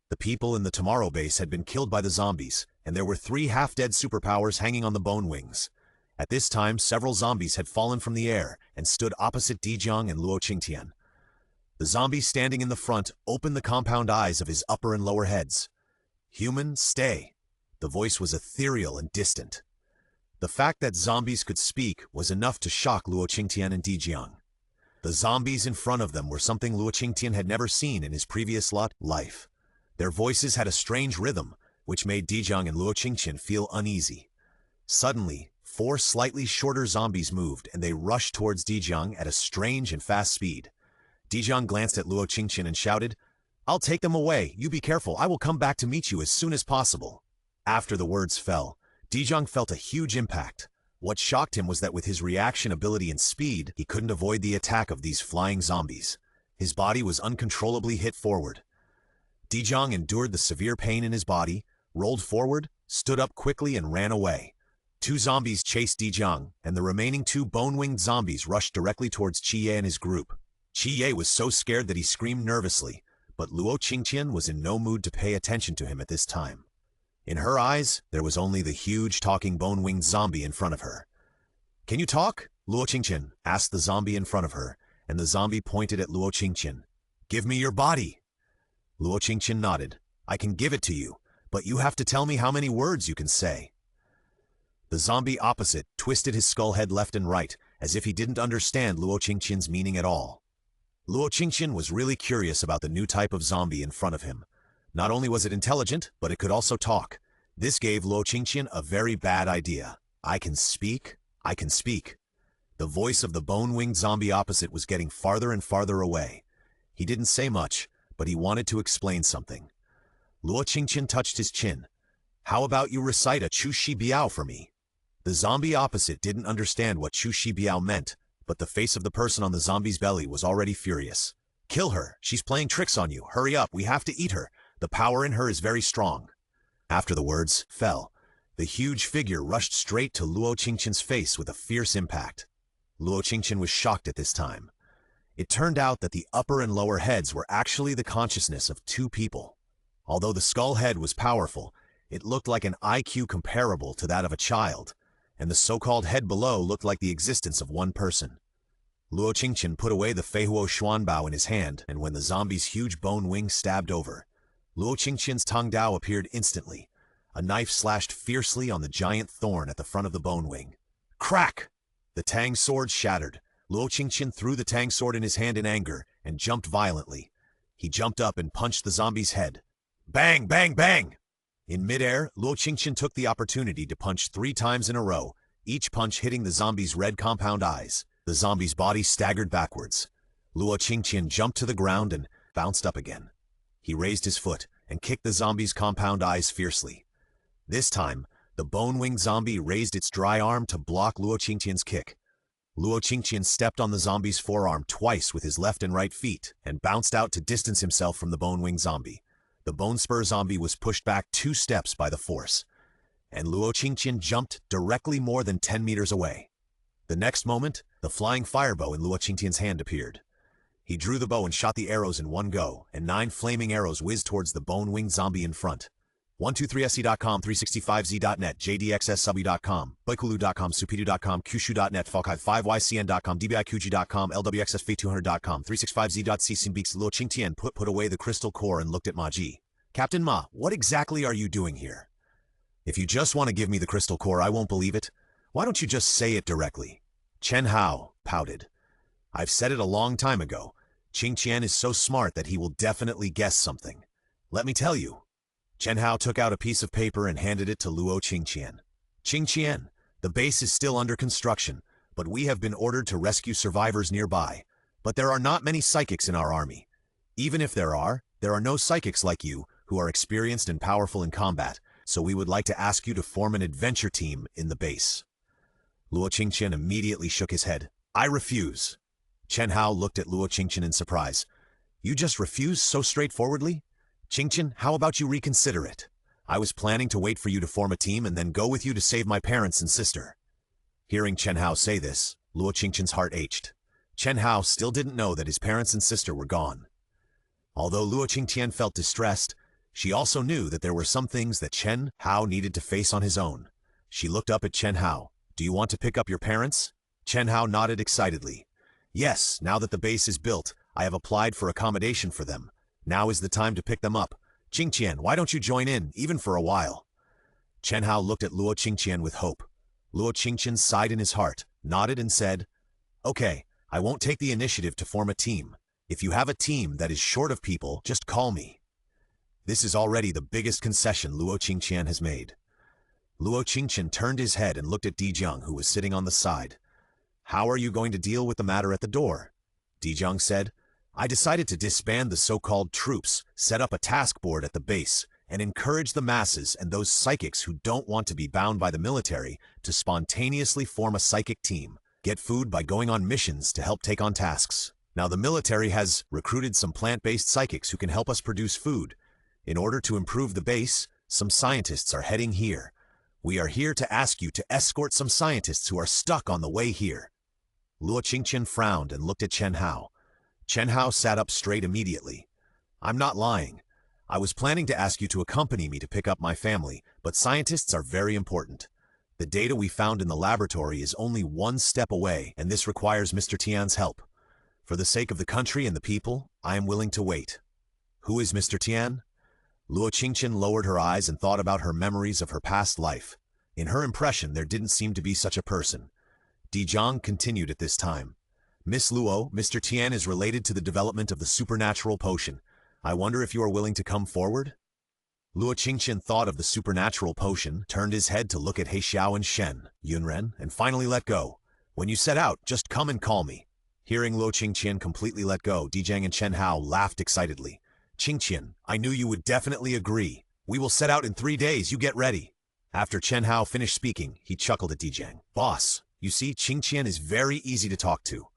The people in the Tomorrow base had been killed by the zombies, and there were 3 half-dead superpowers hanging on the bone wings. At this time, several zombies had fallen from the air and stood opposite Dijiang and Luo Qingtian. The zombie standing in the front opened the compound eyes of his upper and lower heads. Human, stay. The voice was ethereal and distant. The fact that zombies could speak was enough to shock Luo Qingtian and Dijiang. The zombies in front of them were something Luo Qingtian had never seen in his previous life. Their voices had a strange rhythm, which made Dijiang and Luo Qingtian feel uneasy. Suddenly, 4 slightly shorter zombies moved, and they rushed towards Dijiang at a strange and fast speed. Dijiang glanced at Luo Qingtian and shouted, I'll take them away. You be careful. I will come back to meet you as soon as possible. After the words fell, Dijiang felt a huge impact. What shocked him was that with his reaction ability and speed, he couldn't avoid the attack of these flying zombies. His body was uncontrollably hit forward. Dijiang endured the severe pain in his body, rolled forward, stood up quickly, and ran away. 2 zombies chased Dijiang, and the remaining 2 bone-winged zombies rushed directly towards Qie and his group. Qie was so scared that he screamed nervously, but Luo Qingtian was in no mood to pay attention to him at this time. In her eyes, there was only the huge talking bone-winged zombie in front of her. Can you talk? Luo Qingtian asked the zombie in front of her, and the zombie pointed at Luo Qingtian. Give me your body. Luo Qingtian nodded. I can give it to you, but you have to tell me how many words you can say. The zombie opposite twisted his skull head left and right, as if he didn't understand Luo Qingtian's meaning at all. Luo Qingtian was really curious about the new type of zombie in front of him. Not only was it intelligent, but it could also talk. This gave Luo Qingtian a very bad idea. I can speak? I can speak. The voice of the bone-winged zombie opposite was getting farther and farther away. He didn't say much, but he wanted to explain something. Luo Qingtian touched his chin. How about you recite a Chu Shi Biao for me? The zombie opposite didn't understand what Chu Shi Biao meant, but the face of the person on the zombie's belly was already furious. Kill her. She's playing tricks on you. Hurry up. We have to eat her. The power in her is very strong. After the words fell, the huge figure rushed straight to Luo Qingtian's face with a fierce impact. Luo Qingtian was shocked at this time. It turned out that the upper and lower heads were actually the consciousness of two people. Although the skull head was powerful, it looked like an IQ comparable to that of a child, and the so-called head below looked like the existence of one person. Luo Qingtian put away the Feihuo Xuanbao in his hand, and when the zombie's huge bone wing stabbed over, Luo Qingtian's Tang Dao appeared instantly. A knife slashed fiercely on the giant thorn at the front of the bone wing. Crack! The Tang sword shattered. Luo Qingtian threw the Tang sword in his hand in anger and jumped violently. He jumped up and punched the zombie's head. Bang, bang, bang! In midair, Luo Qingtian took the opportunity to punch 3 times in a row, each punch hitting the zombie's red compound eyes. The zombie's body staggered backwards. Luo Qingtian jumped to the ground and bounced up again. He raised his foot and kicked the zombie's compound eyes fiercely. This time, the bone-winged zombie raised its dry arm to block Luo Qingtian's kick. Luo Qingtian stepped on the zombie's forearm twice with his left and right feet and bounced out to distance himself from the bone-winged zombie. The bone spur zombie was pushed back 2 steps by the force, and Luo Qingtian jumped directly more than 10 meters away. The next moment, the flying firebow in Luo Qingtian's hand appeared. He drew the bow and shot the arrows in one go, and 9 flaming arrows whizzed towards the bone-winged zombie in front. 123se.com, 365z.net, jdxsw.com, boykulu.com, supidu.com, kyushu.net, falkai5ycn.com, dbikuji.com, lwxsv200.com, 365z.ccmbx. Luo Qingtian put away the crystal core and looked at Ma Ji. Captain Ma, what exactly are you doing here? If you just want to give me the crystal core, I won't believe it. Why don't you just say it directly? Chen Hao pouted. I've said it a long time ago. Qingtian is so smart that he will definitely guess something. Let me tell you. Chen Hao took out a piece of paper and handed it to Luo Qingtian. Qingtian, the base is still under construction, but we have been ordered to rescue survivors nearby. But there are not many psychics in our army. Even if there are no psychics like you who are experienced and powerful in combat, so we would like to ask you to form an adventure team in the base. Luo Qingtian immediately shook his head. I refuse. Chen Hao looked at Luo Qingtian in surprise. You just refuse so straightforwardly? Qingtian, how about you reconsider it? I was planning to wait for you to form a team and then go with you to save my parents and sister. Hearing Chen Hao say this, Luo Qingtian's heart ached. Chen Hao still didn't know that his parents and sister were gone. Although Luo Qingtian felt distressed, she also knew that there were some things that Chen Hao needed to face on his own. She looked up at Chen Hao. Do you want to pick up your parents? Chen Hao nodded excitedly. Yes, now that the base is built, I have applied for accommodation for them. Now is the time to pick them up. Qingtian, why don't you join in, even for a while? Chen Hao looked at Luo Qingtian with hope. Luo Qingtian sighed in his heart, nodded and said, Okay, I won't take the initiative to form a team. If you have a team that is short of people, just call me. This is already the biggest concession Luo Qingtian has made. Luo Qingtian turned his head and looked at Dijong, who was sitting on the side. How are you going to deal with the matter at the door? Dijong said, I decided to disband the so-called troops, set up a task board at the base, and encourage the masses and those psychics who don't want to be bound by the military to spontaneously form a psychic team, get food by going on missions to help take on tasks. Now the military has recruited some plant-based psychics who can help us produce food. In order to improve the base, some scientists are heading here. We are here to ask you to escort some scientists who are stuck on the way here. Luo Qingtian frowned and looked at Chen Hao. Chen Hao sat up straight immediately. I'm not lying. I was planning to ask you to accompany me to pick up my family, but scientists are very important. The data we found in the laboratory is only 1 step away, and this requires Mr. Tian's help. For the sake of the country and the people, I am willing to wait. Who is Mr. Tian? Luo Qingtian lowered her eyes and thought about her memories of her past life. In her impression, there didn't seem to be such a person. Dijong continued at this time. Miss Luo, Mr. Tian is related to the development of the supernatural potion. I wonder if you are willing to come forward? Luo Qingtian thought of the supernatural potion, turned his head to look at He Xiao and Shen, Yunren, and finally let go. When you set out, just come and call me. Hearing Luo Qingtian completely let go, Dijong and Chen Hao laughed excitedly. Qingtian, I knew you would definitely agree. We will set out in 3 days, you get ready. After Chen Hao finished speaking, he chuckled at Dijong. Boss, you see, Qingtian is very easy to talk to.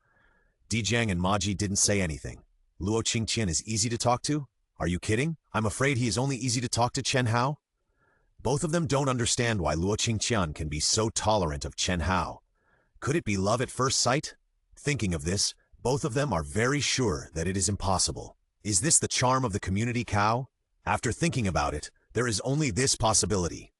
Dijong and Ma Ji didn't say anything. Luo Qingtian is easy to talk to? Are you kidding? I'm afraid he is only easy to talk to Chen Hao. Both of them don't understand why Luo Qingtian can be so tolerant of Chen Hao. Could it be love at first sight? Thinking of this, Both of them are very sure that it is impossible. Is this the charm of the community cow? After thinking about it, there is only this possibility.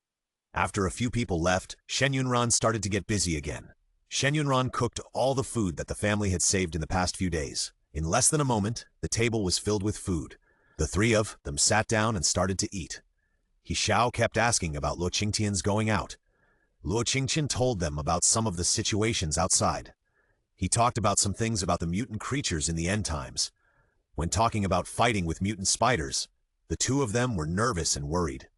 After a few people left, Shen Yunran started to get busy again. Shen Yunran cooked all the food that the family had saved in the past few days. In less than a moment, the table was filled with food. The three of them sat down and started to eat. He Xiao kept asking about Luo Qingtian's going out. Luo Qingtian told them about some of the situations outside. He talked about some things about the mutant creatures in the end times. When talking about fighting with mutant spiders, the two of them were nervous and worried.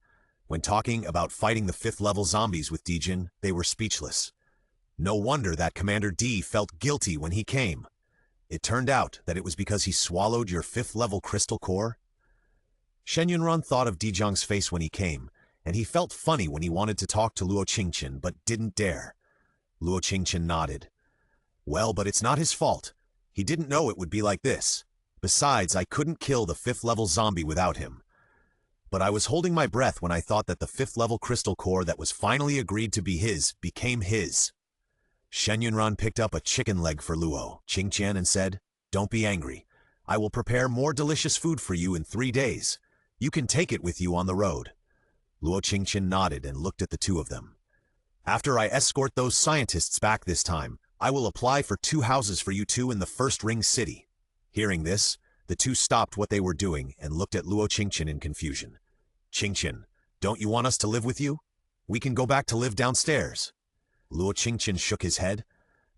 When talking about fighting the 5th level zombies with Dijin, they were speechless. No wonder that Commander D felt guilty when he came. It turned out that it was because he swallowed your 5th level crystal core. Shen Yunran thought of Dijiang's face when he came, and he felt funny when he wanted to talk to Luo Qingtian but didn't dare. Luo Qingtian nodded. Well, but it's not his fault. He didn't know it would be like this. Besides, I couldn't kill the 5th level zombie without him. But I was holding my breath when I thought that the 5th level crystal core that was finally agreed to be his became his. Shen Yunran picked up a chicken leg for Luo Qingtian and said, "Don't be angry. I will prepare more delicious food for you in 3 days. You can take it with you on the road." Luo Qingtian nodded and looked at the two of them. "After I escort those scientists back this time, I will apply for 2 houses for you two in the first ring city." Hearing this, the two stopped what they were doing and looked at Luo Qingtian in confusion. "Qingtian, don't you want us to live with you? We can go back to live downstairs." Luo Qingtian shook his head.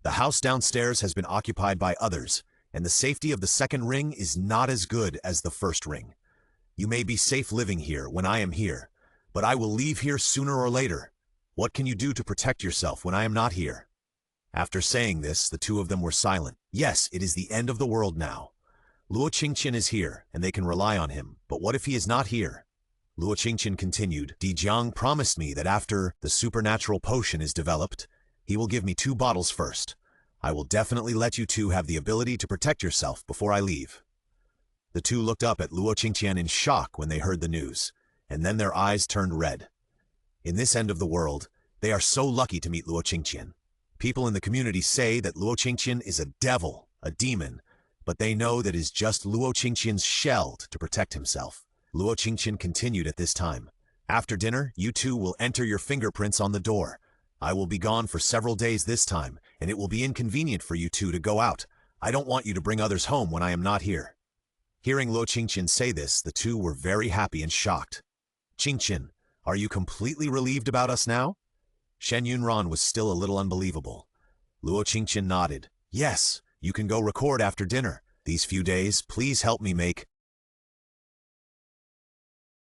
"The house downstairs has been occupied by others, and the safety of the second ring is not as good as the first ring. You may be safe living here when I am here, but I will leave here sooner or later. What can you do to protect yourself when I am not here?" After saying this, the two of them were silent. Yes, it is the end of the world now. Luo Qingtian is here, and they can rely on him, but what if he is not here? Luo Qingtian continued, "Dijiang promised me that after the supernatural potion is developed, he will give me 2 bottles first. I will definitely let you two have the ability to protect yourself before I leave." The two looked up at Luo Qingtian in shock when they heard the news, and then their eyes turned red. In this end of the world, they are so lucky to meet Luo Qingtian. People in the community say that Luo Qingtian is a devil, a demon, but they know that it is just Luo Qingtian's shell to protect himself. Luo Qingtian continued at this time. "After dinner, you two will enter your fingerprints on the door. I will be gone for several days this time, and it will be inconvenient for you two to go out. I don't want you to bring others home when I am not here." Hearing Luo Qingtian say this, the two were very happy and shocked. "Qingtian, are you completely relieved about us now?" Shen Yunran was still a little unbelievable. Luo Qingtian nodded. "Yes, you can go record after dinner. These few days, please help me make